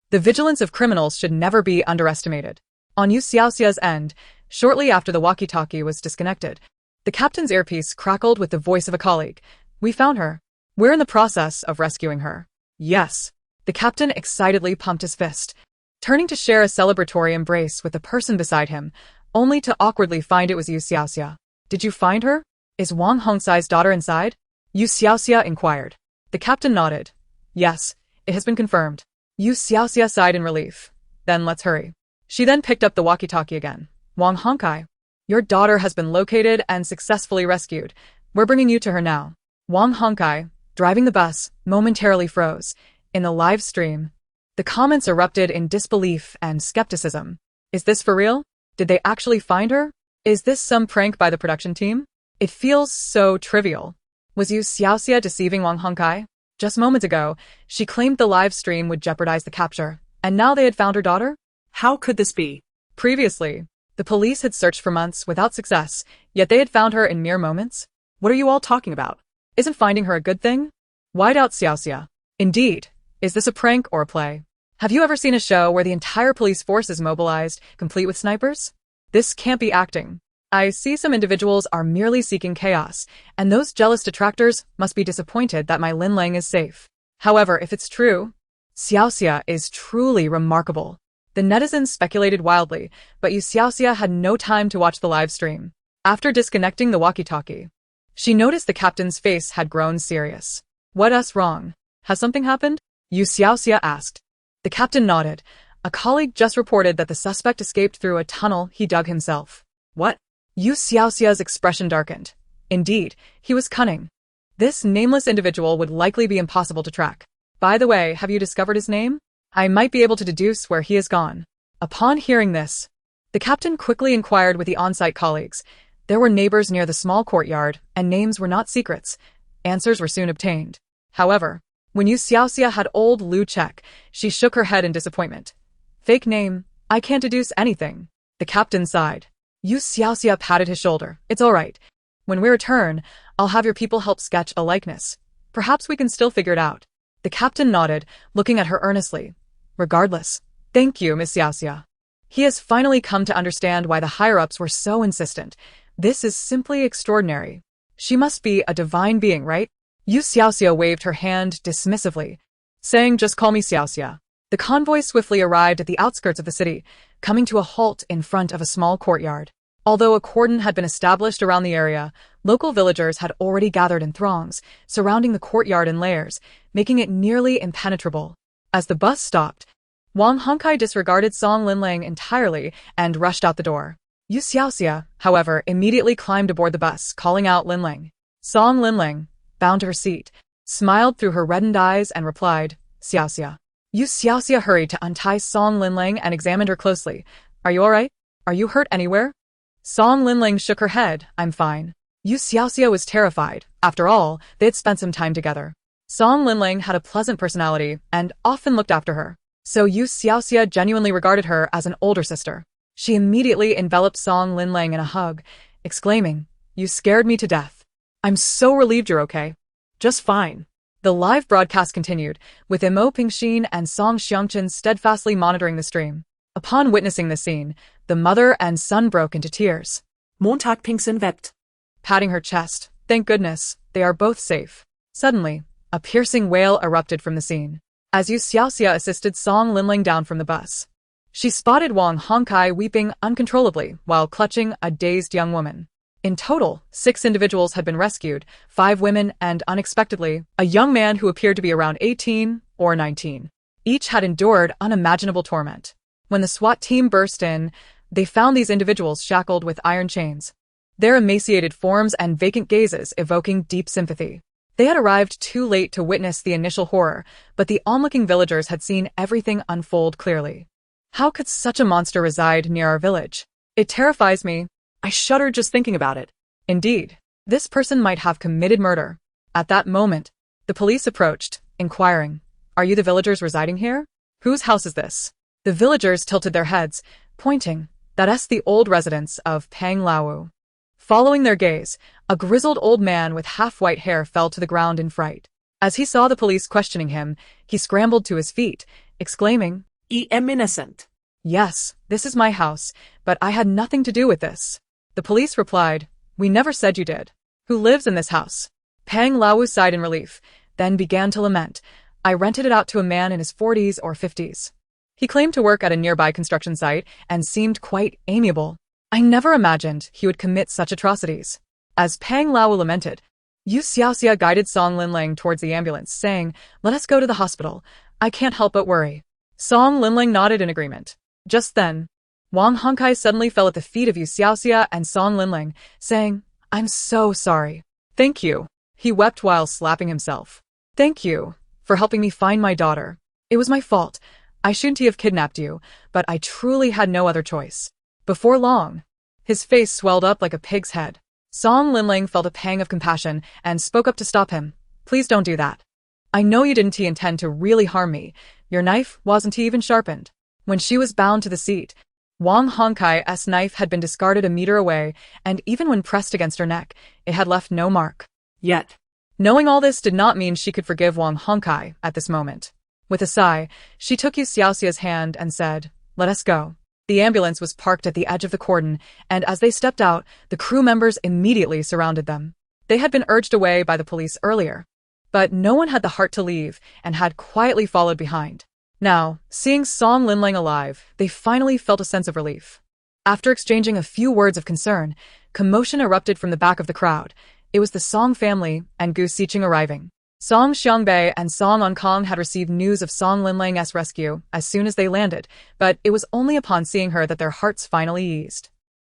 A: The vigilance of criminals should never be underestimated. On You Xiaoxia's end, shortly after the walkie-talkie was disconnected, the captain's earpiece crackled with the voice of a colleague. "We found her. We're in the process of rescuing her." "Yes." The captain excitedly pumped his fist, turning to share a celebratory embrace with the person beside him, only to awkwardly find it was You Xiaoxia. "Did you find her? Is Wang Hongcai's daughter inside?" You Xiaoxia inquired. The captain nodded. "Yes, it has been confirmed." You Xiaoxia sighed in relief. "Then let's hurry." She then picked up the walkie-talkie again. "Wang Hongcai, your daughter has been located and successfully rescued. We're bringing you to her now." Wang Hongcai, driving the bus, momentarily froze. In the live stream, the comments erupted in disbelief and skepticism. Is this for real? Did they actually find her? Is this some prank by the production team? It feels so trivial. Was You Xiaoxia deceiving Wang Hongcai? Just moments ago, she claimed the live stream would jeopardize the capture, and now they had found her daughter?
B: How could this be?
A: Previously, the police had searched for months without success, yet they had found her in mere moments.
B: What are you all talking about?
A: Isn't finding her a good thing? Why'd out Xiaoxia? Indeed, is this a prank or a play? Have you ever seen a show where the entire police force is mobilized, complete with snipers? This can't be acting. I see some individuals are merely seeking chaos, and those jealous detractors must be disappointed that my Linlang is safe. However, if it's true, Xiaoxia is truly remarkable. The netizens speculated wildly, but You Xiaoxia had no time to watch the live stream. After disconnecting the walkie-talkie, she noticed the captain's face had grown serious. "What's wrong? Has something happened?" You Xiaoxia asked. The captain nodded. A colleague just reported that the suspect escaped through a tunnel he dug himself. "What?" You Xiaoxia's expression darkened. Indeed, he was cunning. This nameless individual would likely be impossible to track. By the way, have you discovered his name? I might be able to deduce where he has gone. Upon hearing this, the captain quickly inquired with the on-site colleagues. There were neighbors near the small courtyard, and names were not secrets. Answers were soon obtained. However, when You Xiaoxia had old Lu check, she shook her head in disappointment. "Fake name, I can't deduce anything." The captain sighed. You Xiaoxia patted his shoulder. "It's all right. When we return, I'll have your people help sketch a likeness. Perhaps we can still figure it out." The captain nodded, looking at her earnestly. "Regardless, thank you, Miss Xiaoxia." He has finally come to understand why the higher-ups were so insistent. This is simply extraordinary. She must be a divine being, right? You Xiaoxia waved her hand dismissively, saying, "Just call me Xiaoxia." The convoy swiftly arrived at the outskirts of the city, coming to a halt in front of a small courtyard. Although a cordon had been established around the area, local villagers had already gathered in throngs, surrounding the courtyard in layers, making it nearly impenetrable. As the bus stopped, Wang Hongcai disregarded Song Linlang entirely and rushed out the door. You Xiaoxia, however, immediately climbed aboard the bus, calling out Linlang. Song Linlang, bound to her seat, smiled through her reddened eyes and replied, "Xiaoxia." You Xiaoxia hurried to untie Song Linlang and examined her closely. "Are you all right? Are you hurt anywhere?" Song Linlang shook her head. "I'm fine." You Xiaoxia was terrified. After all, they had spent some time together. Song Linlang had a pleasant personality and often looked after her, so You Xiaoxia genuinely regarded her as an older sister. She immediately enveloped Song Linlang in a hug, exclaiming, "You scared me to death. I'm so relieved you're okay." "Just fine." The live broadcast continued, with Imo Pingxin and Song Xiangchen steadfastly monitoring the stream. Upon witnessing the scene, the mother and son broke into tears.
B: Montag Pingxin wept,
A: patting her chest. "Thank goodness, they are both safe." Suddenly, a piercing wail erupted from the scene. As You Xiaoxia assisted Song Linlang down from the bus, she spotted Wang Hongcai weeping uncontrollably while clutching a dazed young woman. In total, 6 individuals had been rescued, 5 women and, unexpectedly, a young man who appeared to be around 18 or 19. Each had endured unimaginable torment. When the SWAT team burst in, they found these individuals shackled with iron chains, their emaciated forms and vacant gazes evoking deep sympathy. They had arrived too late to witness the initial horror, but the onlooking villagers had seen everything unfold clearly. How could such a monster reside near our village? It terrifies me.
B: I shudder just thinking about it.
A: Indeed, this person might have committed murder. At that moment, the police approached, inquiring, "Are you the villagers residing here? Whose house is this?" The villagers tilted their heads, pointing. That's the old residence of Pang Lao. Following their gaze, a grizzled old man with half-white hair fell to the ground in fright. As he saw the police questioning him, he scrambled to his feet, exclaiming,
B: I am innocent.
A: "Yes, this is my house, but I had nothing to do with this." The police replied, "We never said you did. Who lives in this house?" Pang Lao sighed in relief, then began to lament. "I rented it out to a man in his 40s or 50s. He claimed to work at a nearby construction site and seemed quite amiable. I never imagined he would commit such atrocities." As Pang Lao lamented, You Xiaoxia guided Song Linling towards the ambulance, saying, "Let us go to the hospital. I can't help but worry." Song Linling nodded in agreement. Just then, Wang Hongkai suddenly fell at the feet of You Xiaoxia and Song Linling, saying, "I'm so sorry." "Thank you." He wept while slapping himself. "Thank you for helping me find my daughter. It was my fault. I shouldn't have kidnapped you, but I truly had no other choice." Before long, his face swelled up like a pig's head. Song Linling felt a pang of compassion and spoke up to stop him. "Please don't do that. I know you didn't intend to really harm me. Your knife wasn't even sharpened." When she was bound to the seat, Wang Hongkai's knife had been discarded a meter away, and even when pressed against her neck, it had left no mark.
B: Yet,
A: Knowing all this did not mean she could forgive Wang Hongkai at this moment. With a sigh, she took You Xiaoxia's hand and said, "Let us go." The ambulance was parked at the edge of the cordon, and as they stepped out, the crew members immediately surrounded them. They had been urged away by the police earlier, but no one had the heart to leave and had quietly followed behind. Now, seeing Song Linling alive, they finally felt a sense of relief. After exchanging a few words of concern, commotion erupted from the back of the crowd. It was the Song family and Gu Xiqing arriving. Song Xiangbei and Song Onkong had received news of Song Linling's rescue as soon as they landed, but it was only upon seeing her that their hearts finally eased.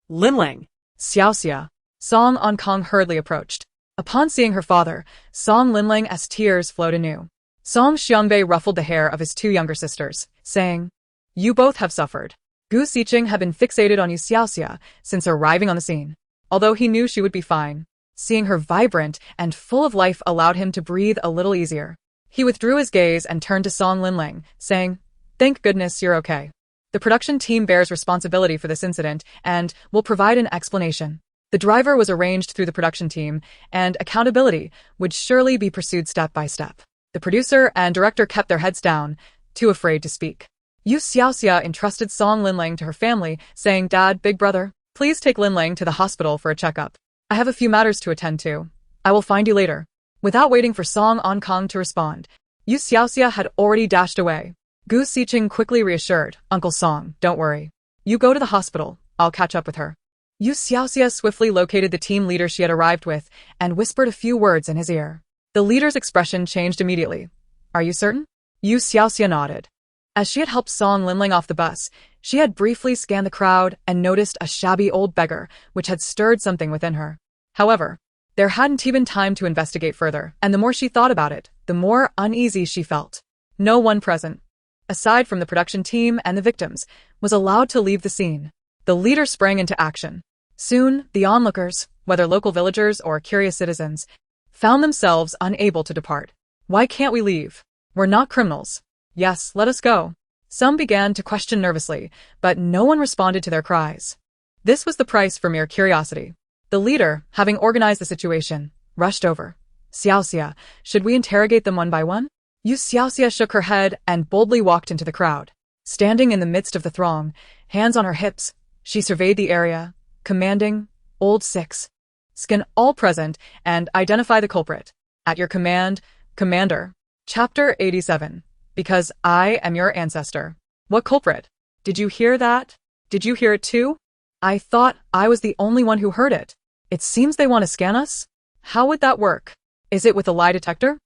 B: Linling.
A: Xiaoxia. Song Onkong hurriedly approached. Upon seeing her father, Song Linling's tears flowed anew. Song Xiangbei ruffled the hair of his 2 younger sisters, saying, "You both have suffered." Gu Xiqing had been fixated on You Xiaoxia since arriving on the scene. Although he knew she would be fine, seeing her vibrant and full of life allowed him to breathe a little easier. He withdrew his gaze and turned to Song Linling, saying, "Thank goodness you're okay. The production team bears responsibility for this incident and will provide an explanation." The driver was arranged through the production team, and accountability would surely be pursued step by step. The producer and director kept their heads down, too afraid to speak. You Xiaoxia entrusted Song Linling to her family, saying, "Dad, big brother, please take Linling to the hospital for a checkup. I have a few matters to attend to. I will find you later." Without waiting for Song Onkong to respond, You Xiaoxia had already dashed away. Gu Xiqing quickly reassured, "Uncle Song, don't worry. You go to the hospital. I'll catch up with her." You Xiaoxia swiftly located the team leader she had arrived with and whispered a few words in his ear. The leader's expression changed immediately. "Are you certain?" You Xiaoxia nodded. As she had helped Song Linling off the bus, she had briefly scanned the crowd and noticed a shabby old beggar, which had stirred something within her. However, there hadn't even time to investigate further, and the more she thought about it, the more uneasy she felt. No one present, aside from the production team and the victims, was allowed to leave the scene. The leader sprang into action. Soon, the onlookers, whether local villagers or curious citizens, found themselves unable to depart. "Why can't we leave? We're not criminals." "Yes, let us go." Some began to question nervously, but no one responded to their cries. This was the price for mere curiosity. The leader, having organized the situation, rushed over. "Xiaoxia, should we interrogate them one by one?" You Xiaoxia shook her head and boldly walked into the crowd. Standing in the midst of the throng, hands on her hips, she surveyed the area, commanding, "Old 6. Skin all present and identify the culprit. At your command, Commander." Chapter 87. Because I am your ancestor. What culprit? Did you hear that? Did you hear it too? I thought I was the only one who heard it. It seems they want to scan us? How would that work? Is it with a lie detector?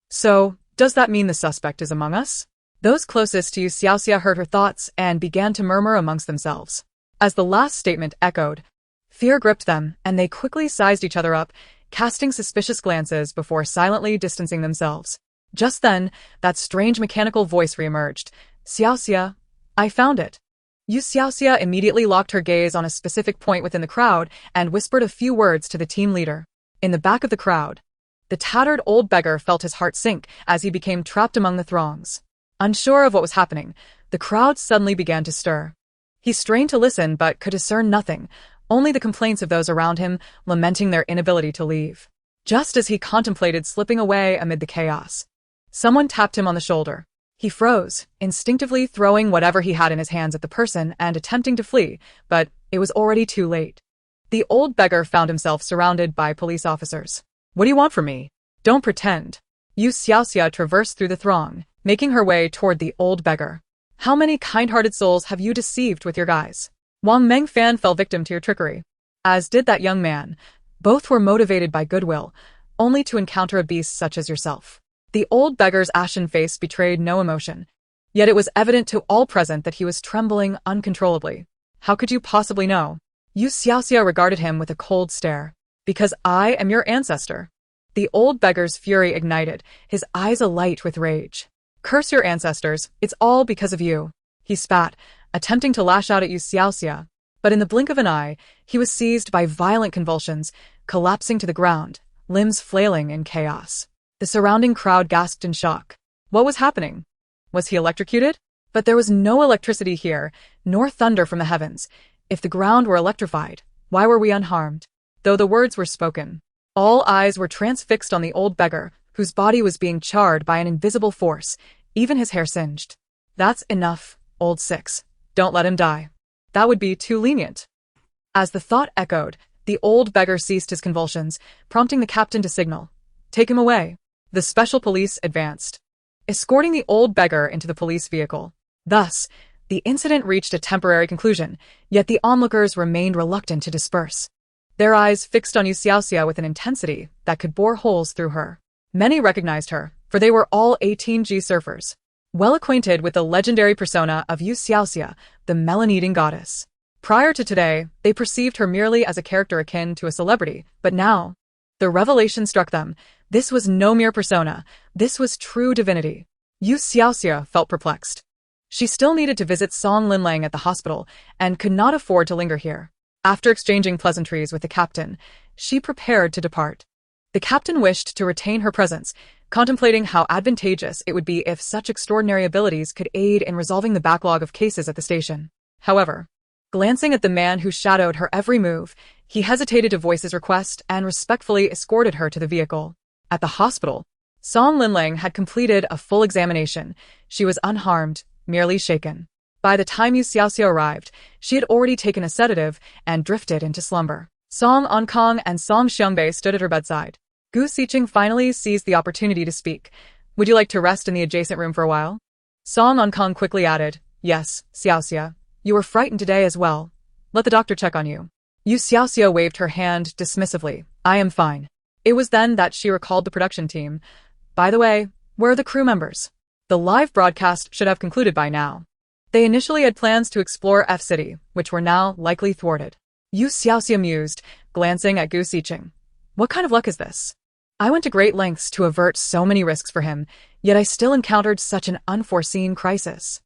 A: So, does that mean the suspect is among us? Those closest to You Xiaoxia heard her thoughts and began to murmur amongst themselves. As the last statement echoed, fear gripped them, and they quickly sized each other up, casting suspicious glances before silently distancing themselves. Just then, that strange mechanical voice reemerged. Xiaoxia, I found it. You Xiaoxia immediately locked her gaze on a specific point within the crowd and whispered a few words to the team leader. In the back of the crowd, the tattered old beggar felt his heart sink as he became trapped among the throngs. Unsure of what was happening, the crowd suddenly began to stir. He strained to listen but could discern nothing, only the complaints of those around him lamenting their inability to leave. Just as he contemplated slipping away amid the chaos, someone tapped him on the shoulder. He froze, instinctively throwing whatever he had in his hands at the person and attempting to flee, but it was already too late. The old beggar found himself surrounded by police officers. What do you want from me? Don't pretend. You Xiaoxia traversed through the throng, making her way toward the old beggar. How many kind-hearted souls have you deceived with your guise? Wang Mengfan fell victim to your trickery, as did that young man. Both were motivated by goodwill, only to encounter a beast such as yourself. The old beggar's ashen face betrayed no emotion, yet it was evident to all present that he was trembling uncontrollably. How could you possibly know? You Xiaoxia regarded him with a cold stare. Because I am your ancestor. The old beggar's fury ignited, his eyes alight with rage. Curse your ancestors, it's all because of you. He spat, attempting to lash out at You Xiaoxia, but in the blink of an eye, he was seized by violent convulsions, collapsing to the ground, limbs flailing in chaos. The surrounding crowd gasped in shock. What was happening? Was he electrocuted? But there was no electricity here, nor thunder from the heavens. If the ground were electrified, why were we unharmed? Though the words were spoken, all eyes were transfixed on the old beggar, whose body was being charred by an invisible force, even his hair singed. That's enough, old six. Don't let him die. That would be too lenient. As the thought echoed, the old beggar ceased his convulsions, prompting the captain to signal. Take him away. The special police advanced, escorting the old beggar into the police vehicle. Thus, the incident reached a temporary conclusion, yet the onlookers remained reluctant to disperse. Their eyes fixed on You Xiaoxia with an intensity that could bore holes through her. Many recognized her, for they were all 18G surfers, well acquainted with the legendary persona of You Xiaoxia, the melon-eating goddess. Prior to today, they perceived her merely as a character akin to a celebrity, but now, the revelation struck them. This was no mere persona, this was true divinity. You Xiaoxia felt perplexed. She still needed to visit Song Linlang at the hospital and could not afford to linger here. After exchanging pleasantries with the captain, she prepared to depart. The captain wished to retain her presence, contemplating how advantageous it would be if such extraordinary abilities could aid in resolving the backlog of cases at the station. However, glancing at the man who shadowed her every move, he hesitated to voice his request and respectfully escorted her to the vehicle. At the hospital, Song Linlang had completed a full examination. She was unharmed, merely shaken. By the time You Xiaoxia arrived, she had already taken a sedative and drifted into slumber. Song Onkong and Song Xiangbei stood at her bedside. Gu Xiqing finally seized the opportunity to speak. Would you like to rest in the adjacent room for a while? Song Onkong quickly added, Yes, Xiaoxia. You were frightened today as well. Let the doctor check on you. You Xiaoxia waved her hand dismissively. I am fine. It was then that she recalled the production team. By the way, where are the crew members? The live broadcast should have concluded by now. They initially had plans to explore F-City, which were now likely thwarted. You Xiaoxia mused, glancing at Gu Xiqing. What kind of luck is this? I went to great lengths to avert so many risks for him, yet I still encountered such an unforeseen crisis.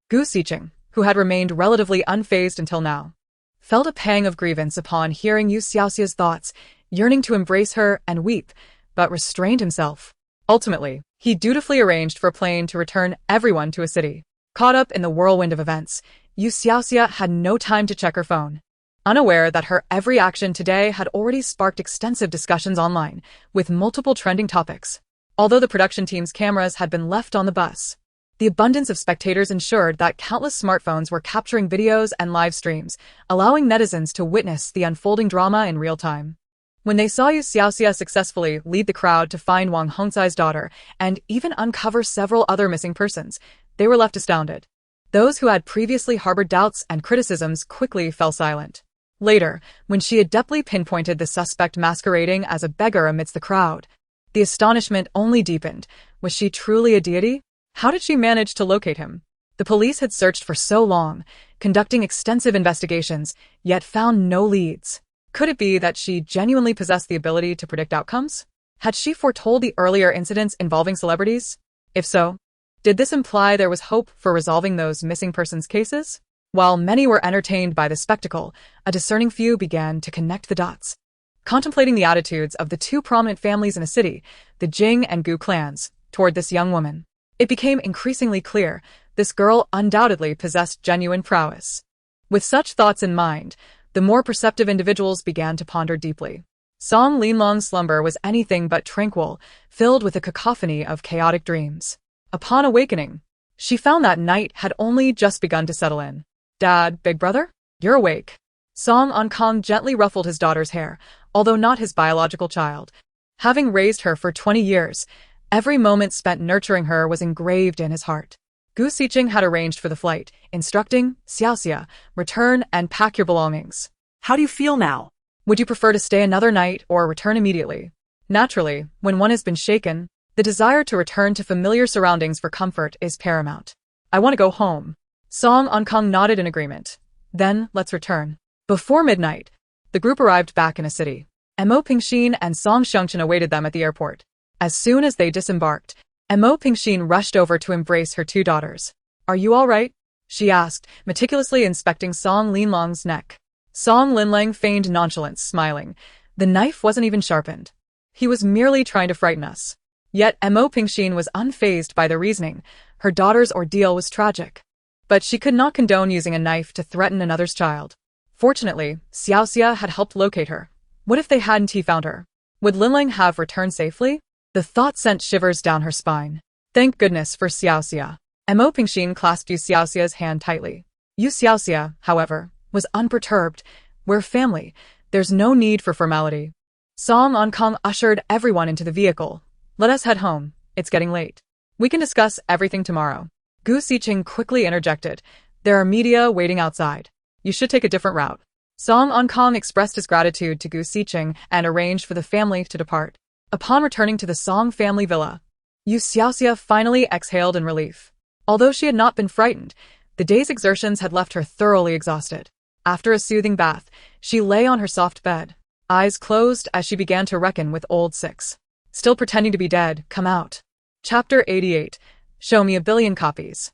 A: Gu Xiqing, who had remained relatively unfazed until now, felt a pang of grievance upon hearing You Xiaoxia's thoughts, yearning to embrace her and weep, but restrained himself. Ultimately, he dutifully arranged for a plane to return everyone to a city. Caught up in the whirlwind of events, You Xiaoxia had no time to check her phone. Unaware that her every action today had already sparked extensive discussions online, with multiple trending topics. Although the production team's cameras had been left on the bus, the abundance of spectators ensured that countless smartphones were capturing videos and live streams, allowing netizens to witness the unfolding drama in real time. When they saw You Xiaoxia successfully lead the crowd to find Wang Hongcai's daughter and even uncover several other missing persons, they were left astounded. Those who had previously harbored doubts and criticisms quickly fell silent. Later, when she adeptly pinpointed the suspect masquerading as a beggar amidst the crowd, the astonishment only deepened. Was she truly a deity? How did she manage to locate him? The police had searched for so long, conducting extensive investigations, yet found no leads. Could it be that she genuinely possessed the ability to predict outcomes? Had she foretold the earlier incidents involving celebrities? If so, did this imply there was hope for resolving those missing persons cases? While many were entertained by the spectacle, a discerning few began to connect the dots. Contemplating the attitudes of the two prominent families in a city, the Jing and Gu clans, toward this young woman, it became increasingly clear this girl undoubtedly possessed genuine prowess. With such thoughts in mind, the more perceptive individuals began to ponder deeply. Song Linlong's slumber was anything but tranquil, filled with a cacophony of chaotic dreams. Upon awakening, she found that night had only just begun to settle in. "Dad, big brother? You're awake." Song Ankang gently ruffled his daughter's hair, although not his biological child. Having raised her for 20 years, every moment spent nurturing her was engraved in his heart. Gu Xiqing had arranged for the flight, instructing, "Xiaoxia, return and pack your belongings."
B: How do you feel now?
A: Would you prefer to stay another night or return immediately? Naturally, when one has been shaken, the desire to return to familiar surroundings for comfort is paramount. "I want to go home." Song Ankang nodded in agreement. "Then, let's return." Before midnight, the group arrived back in a city. Mo Pingxin and Song Xiangchen awaited them at the airport. As soon as they disembarked, Mo Pingxin rushed over to embrace her two daughters. "Are you all right?" she asked, meticulously inspecting Song Linlong's neck. Song Linlang feigned nonchalance, smiling. The knife wasn't even sharpened. "He was merely trying to frighten us." Yet Mo Pingxin was unfazed by the reasoning. Her daughter's ordeal was tragic. But she could not condone using a knife to threaten another's child. Fortunately, Xiaoxia had helped locate her. What if they hadn't found her? Would Linlang have returned safely? The thought sent shivers down her spine. Thank goodness for Xiaoxia. Mo Pingxin clasped You Xiaoxia's hand tightly. You Xiaoxia, however, was unperturbed. "We're family. There's no need for formality." Song Ankang ushered everyone into the vehicle. "Let us head home. It's getting late. We can discuss everything tomorrow." Gu Xiqing quickly interjected. "There are media waiting outside. You should take a different route." Song Ankang expressed his gratitude to Gu Xiqing and arranged for the family to depart. Upon returning to the Song family villa, You Xiaoxia finally exhaled in relief. Although she had not been frightened, the day's exertions had left her thoroughly exhausted. After a soothing bath, she lay on her soft bed, eyes closed as she began to reckon with old Six. Still pretending to be dead, come out. Chapter 88. Show me a billion copies.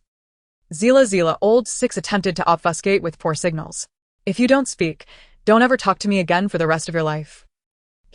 A: Zila, old Six attempted to obfuscate with poor signals. "If you don't speak, don't ever talk to me again for the rest of your life."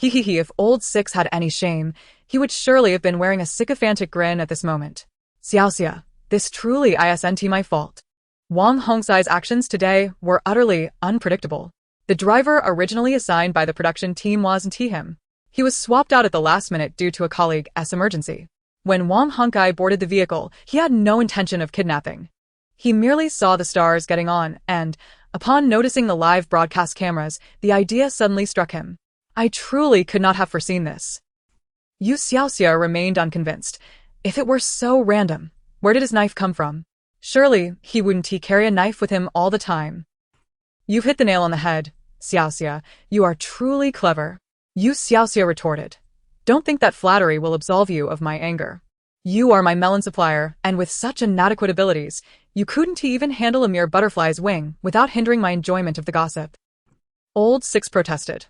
A: If old Six had any shame, he would surely have been wearing a sycophantic grin at this moment. "Xiaoxia, this truly isn't my fault." Wang Hongsai's actions today were utterly unpredictable. The driver originally assigned by the production team wasn't him. He was swapped out at the last minute due to a colleague's emergency. When Wang Honkai boarded the vehicle, he had no intention of kidnapping. He merely saw the stars getting on and, upon noticing the live broadcast cameras, the idea suddenly struck him. I truly could not have foreseen this. You Xiaoxia remained unconvinced. If it were so random, where did his knife come from? Surely, he wouldn't carry a knife with him all the time. "You've hit the nail on the head, Xiaoxia. You are truly clever." You Xiaoxia retorted. "Don't think that flattery will absolve you of my anger. You are my melon supplier, and with such inadequate abilities, you couldn't even handle a mere butterfly's wing without hindering my enjoyment of the gossip." Old Six protested.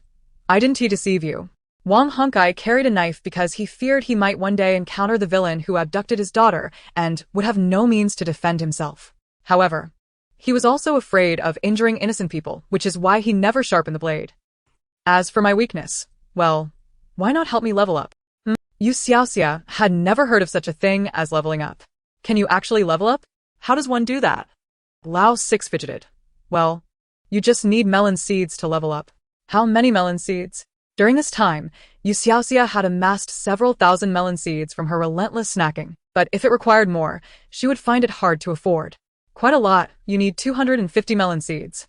A: "I didn't deceive you." Wang Honkai carried a knife because he feared he might one day encounter the villain who abducted his daughter and would have no means to defend himself. However, he was also afraid of injuring innocent people, which is why he never sharpened the blade. As for my weakness, well, why not help me level up? You Xiaoxia had never heard of such a thing as leveling up. Can you actually level up? How does one do that? Lao Six fidgeted. Well, you just need melon seeds to level up. How many melon seeds? During this time, You Xiaoxia had amassed several thousand melon seeds from her relentless snacking, but if it required more, she would find it hard to afford. Quite a lot, you need 250 melon seeds.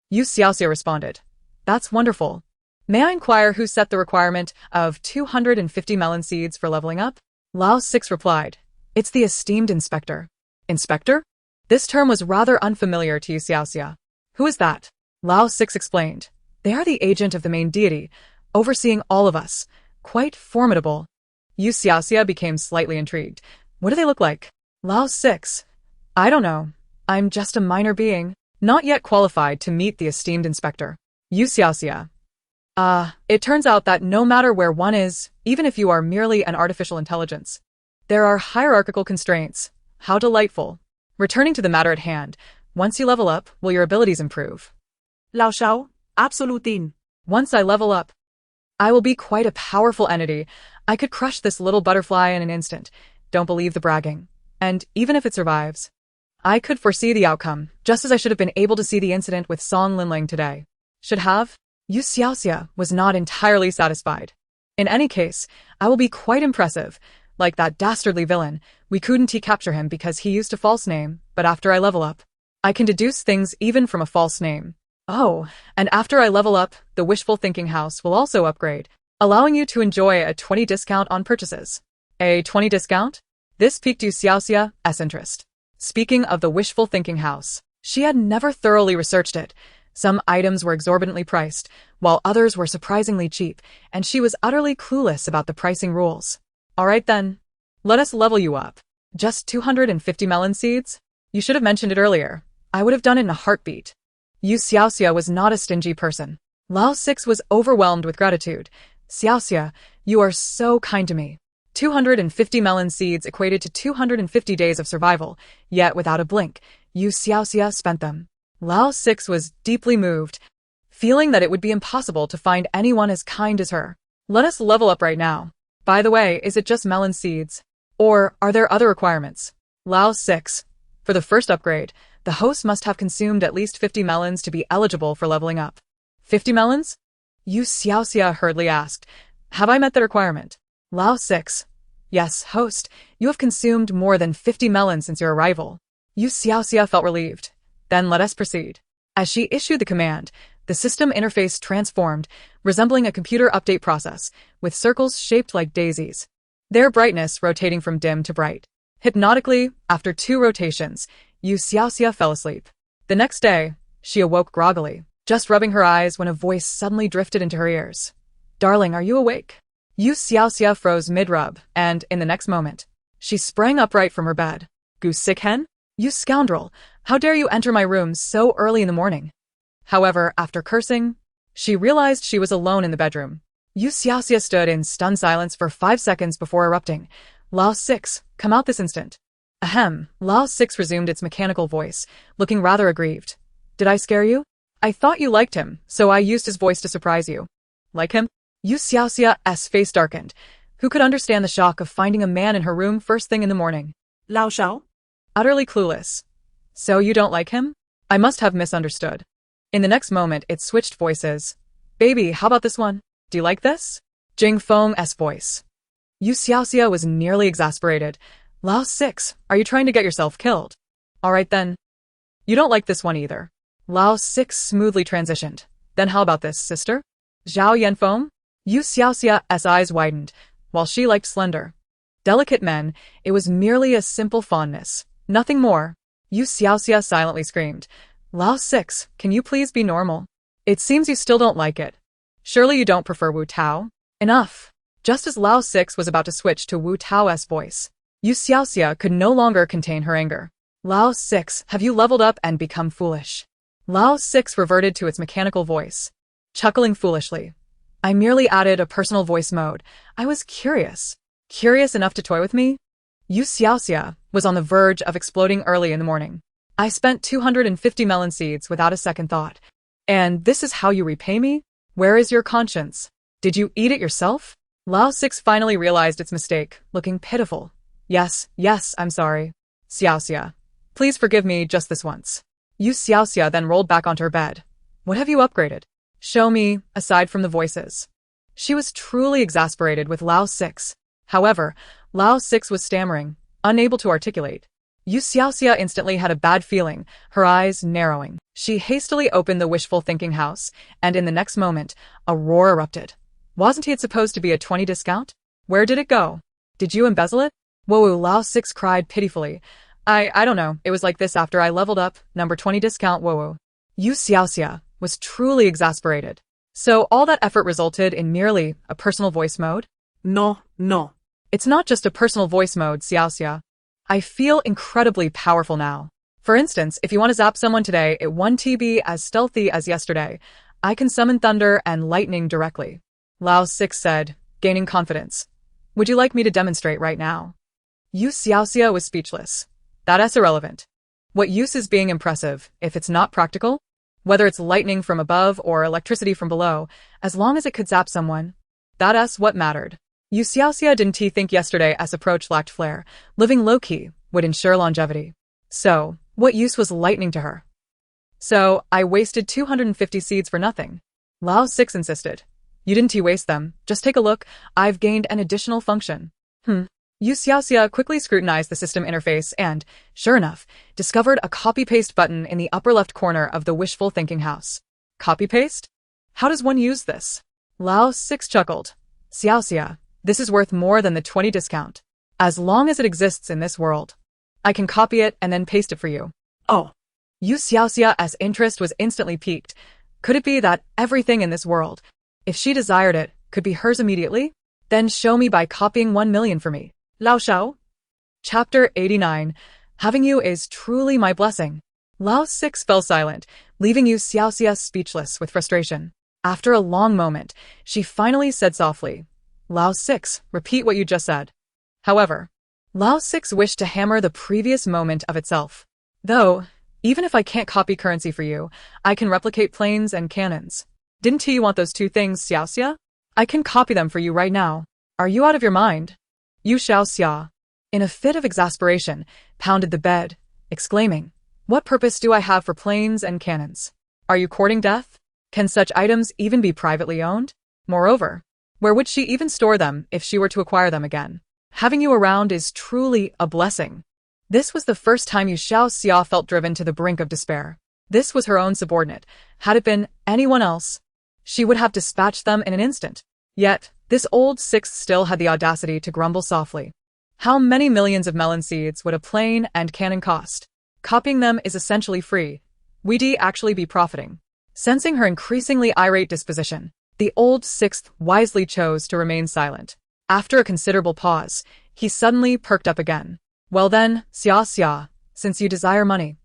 A: You Xiaoxia responded. That's wonderful. May I inquire who set the requirement of 250 melon seeds for leveling up? Lao Six replied. It's the esteemed inspector. Inspector? This term was rather unfamiliar to You Xiaoxia. Who is that? Lao Six explained. They are the agent of the main deity, overseeing all of us. Quite formidable. You Xiaoxia became slightly intrigued. What do they look like? Lao 6. I don't know. I'm just a minor being, not yet qualified to meet the esteemed inspector. You Xiaoxia. It turns out that no matter where one is, even if you are merely an artificial intelligence, there are hierarchical constraints. How delightful. Returning to the matter at hand, once you level up, will your abilities improve?
B: Lao Shao, absolutin.
A: Once I level up, I will be quite a powerful entity. I could crush this little butterfly in an instant. Don't believe the bragging. And even if it survives, I could foresee the outcome, just as I should have been able to see the incident with Song Linling today. Should have? You Xiaoxia was not entirely satisfied. In any case, I will be quite impressive. Like that dastardly villain, we couldn't capture him because he used a false name, but after I level up, I can deduce things even from a false name. Oh, and after I level up, the wishful thinking house will also upgrade, allowing you to enjoy a 20 discount on purchases. A 20 discount? This piqued You Xiaoxia's interest. Speaking of the wishful thinking house, she had never thoroughly researched it. Some items were exorbitantly priced, while others were surprisingly cheap, and she was utterly clueless about the pricing rules. Alright then. Let us level you up. Just 250 melon seeds? You should have mentioned it earlier. I would have done it in a heartbeat. You Xiaoxia was not a stingy person. Lao 6 was overwhelmed with gratitude. Xiaoxia, you are so kind to me. 250 melon seeds equated to 250 days of survival, yet without a blink, You Xiaoxia spent them. Lao 6 was deeply moved, feeling that it would be impossible to find anyone as kind as her. Let us level up right now. By the way, is it just melon seeds? Or are there other requirements? Lao 6. For the first upgrade, the host must have consumed at least 50 melons to be eligible for leveling up. 50 melons? You Xiaoxia hurriedly asked. Have I met the requirement? Lao 6. Yes, host, you have consumed more than 50 melons since your arrival. You Xiaoxia felt relieved. Then let us proceed. As she issued the command, the system interface transformed, resembling a computer update process, with circles shaped like daisies, their brightness rotating from dim to bright. Hypnotically, after 2 rotations, You Xiaoxia fell asleep. The next day, she awoke groggily, just rubbing her eyes when a voice suddenly drifted into her ears. Darling, are you awake? You Xiaoxia froze mid-rub, and, in the next moment, she sprang upright from her bed. Goose sick hen? You scoundrel! How dare you enter my room so early in the morning? However, after cursing, she realized she was alone in the bedroom. You Xiaoxia stood in stunned silence for 5 seconds before erupting. Lao 6, come out this instant. Ahem, Lao 6 resumed its mechanical voice, looking rather aggrieved. Did I scare you? I thought you liked him, so I used his voice to surprise you. Like him? You Xiaoxia's face darkened. Who could understand the shock of finding a man in her room first thing in the morning?
B: Lao Shao?
A: Utterly clueless. So you don't like him? I must have misunderstood. In the next moment, it switched voices. Baby, how about this one? Do you like this? Jing Feng's voice. You Xiaoxia was nearly exasperated. Lao 6, are you trying to get yourself killed? Alright then. You don't like this one either. Lao 6 smoothly transitioned. Then how about this, sister? Zhao Yanfeng? You Xiaoxia's eyes widened. While she liked slender, delicate men, it was merely a simple fondness. Nothing more. You Xiaoxia silently screamed. Lao 6, can you please be normal? It seems you still don't like it. Surely you don't prefer Wu Tao? Enough. Just as Lao 6 was about to switch to Wu Tao's voice, You Xiaoxia could no longer contain her anger. Lao 6, have you leveled up and become foolish? Lao 6 reverted to its mechanical voice, chuckling foolishly. I merely added a personal voice mode. I was curious. Curious enough to toy with me? You Xiaoxia was on the verge of exploding early in the morning. I spent 250 melon seeds without a second thought. And this is how you repay me? Where is your conscience? Did you eat it yourself? Lao 6 finally realized its mistake, looking pitiful. Yes, I'm sorry. Xiaoxia. Please forgive me just this once. You Xiaoxia then rolled back onto her bed. What have you upgraded? Show me, aside from the voices. She was truly exasperated with Lao 6. However, Lao 6 was stammering, unable to articulate. You Xiaoxia instantly had a bad feeling, her eyes narrowing. She hastily opened the wishful thinking house, and in the next moment, a roar erupted. Wasn't it supposed to be a 20 discount? Where did it go? Did you embezzle it? Whoa, Lao 6 cried pitifully. I don't know, it was like this after I leveled up, number 20 discount, whoa. You Xiaoxia was truly exasperated. So all that effort resulted in merely a personal voice mode?
B: No, no.
A: It's not just a personal voice mode, Xiaoxia. I feel incredibly powerful now. For instance, if you want to zap someone today at 1 TB as stealthy as yesterday, I can summon thunder and lightning directly. Lao 6 said, gaining confidence. Would you like me to demonstrate right now? You Xiaoxia was speechless. That's irrelevant. What use is being impressive if it's not practical? Whether it's lightning from above or electricity from below, as long as it could zap someone. That's what mattered. You Xiaoxia didn't think yesterday's approach lacked flair. Living low-key would ensure longevity. So, what use was lightning to her? So, I wasted 250 seeds for nothing. Lao 6 insisted. You didn't waste them, just take a look, I've gained an additional function. You Xiaoxia quickly scrutinized the system interface and, sure enough, discovered a copy-paste button in the upper left corner of the wishful thinking house. Copy-paste? How does one use this? Lao 6 chuckled. Xiaoxia, this is worth more than the 20 discount. As long as it exists in this world. I can copy it and then paste it for you.
B: Oh.
A: You Xiaoxia's interest was instantly piqued. Could it be that everything in this world, if she desired it, could be hers immediately? Then show me by copying 1 million for me.
B: Lao Xiao?
A: Chapter 89. Having you is truly my blessing. Lao 6 fell silent, leaving you Xiaoxia speechless with frustration. After a long moment, she finally said softly, Lao 6, repeat what you just said. However, Lao 6 wished to hammer the previous moment of itself. Though, even if I can't copy currency for you, I can replicate planes and cannons. Didn't you want those two things, Xiaoxia? I can copy them for you right now. Are you out of your mind? You Xiaoxia, in a fit of exasperation, pounded the bed, exclaiming, What purpose do I have for planes and cannons? Are you courting death? Can such items even be privately owned? Moreover, where would she even store them if she were to acquire them again? Having you around is truly a blessing. This was the first time You Xiaoxia felt driven to the brink of despair. This was her own subordinate. Had it been anyone else, she would have dispatched them in an instant. Yet, this old 6 still had the audacity to grumble softly. How many millions of melon seeds would a plane and cannon cost? Copying them is essentially free. We'd actually be profiting. Sensing her increasingly irate disposition, the old 6 wisely chose to remain silent. After a considerable pause, he suddenly perked up again. Well then, Xiaoxia, since you desire money,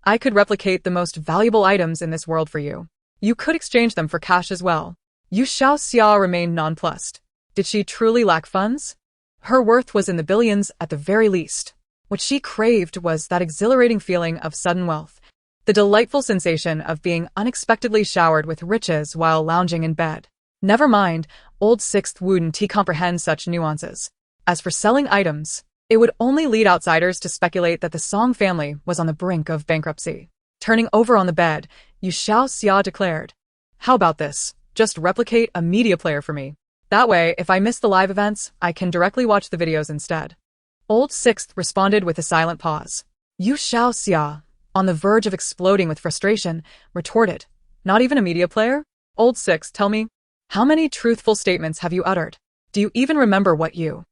A: I could replicate the most valuable items in this world for you. You could exchange them for cash as well. You Xiaoxia remained nonplussed. Did she truly lack funds? Her worth was in the billions at the very least. What she craved was that exhilarating feeling of sudden wealth, the delightful sensation of being unexpectedly showered with riches while lounging in bed. Never mind, old 6th wouldn't comprehend such nuances. As for selling items, it would only lead outsiders to speculate that the Song family was on the brink of bankruptcy. Turning over on the bed, You Xiaoxia declared, How about this? Just replicate a media player for me. That way, if I miss the live events, I can directly watch the videos instead. Old 6th responded with a silent pause. You Xiaoxia, on the verge of exploding with frustration, retorted, Not even a media player? Old 6, tell me, how many truthful statements have you uttered? Do you even remember what you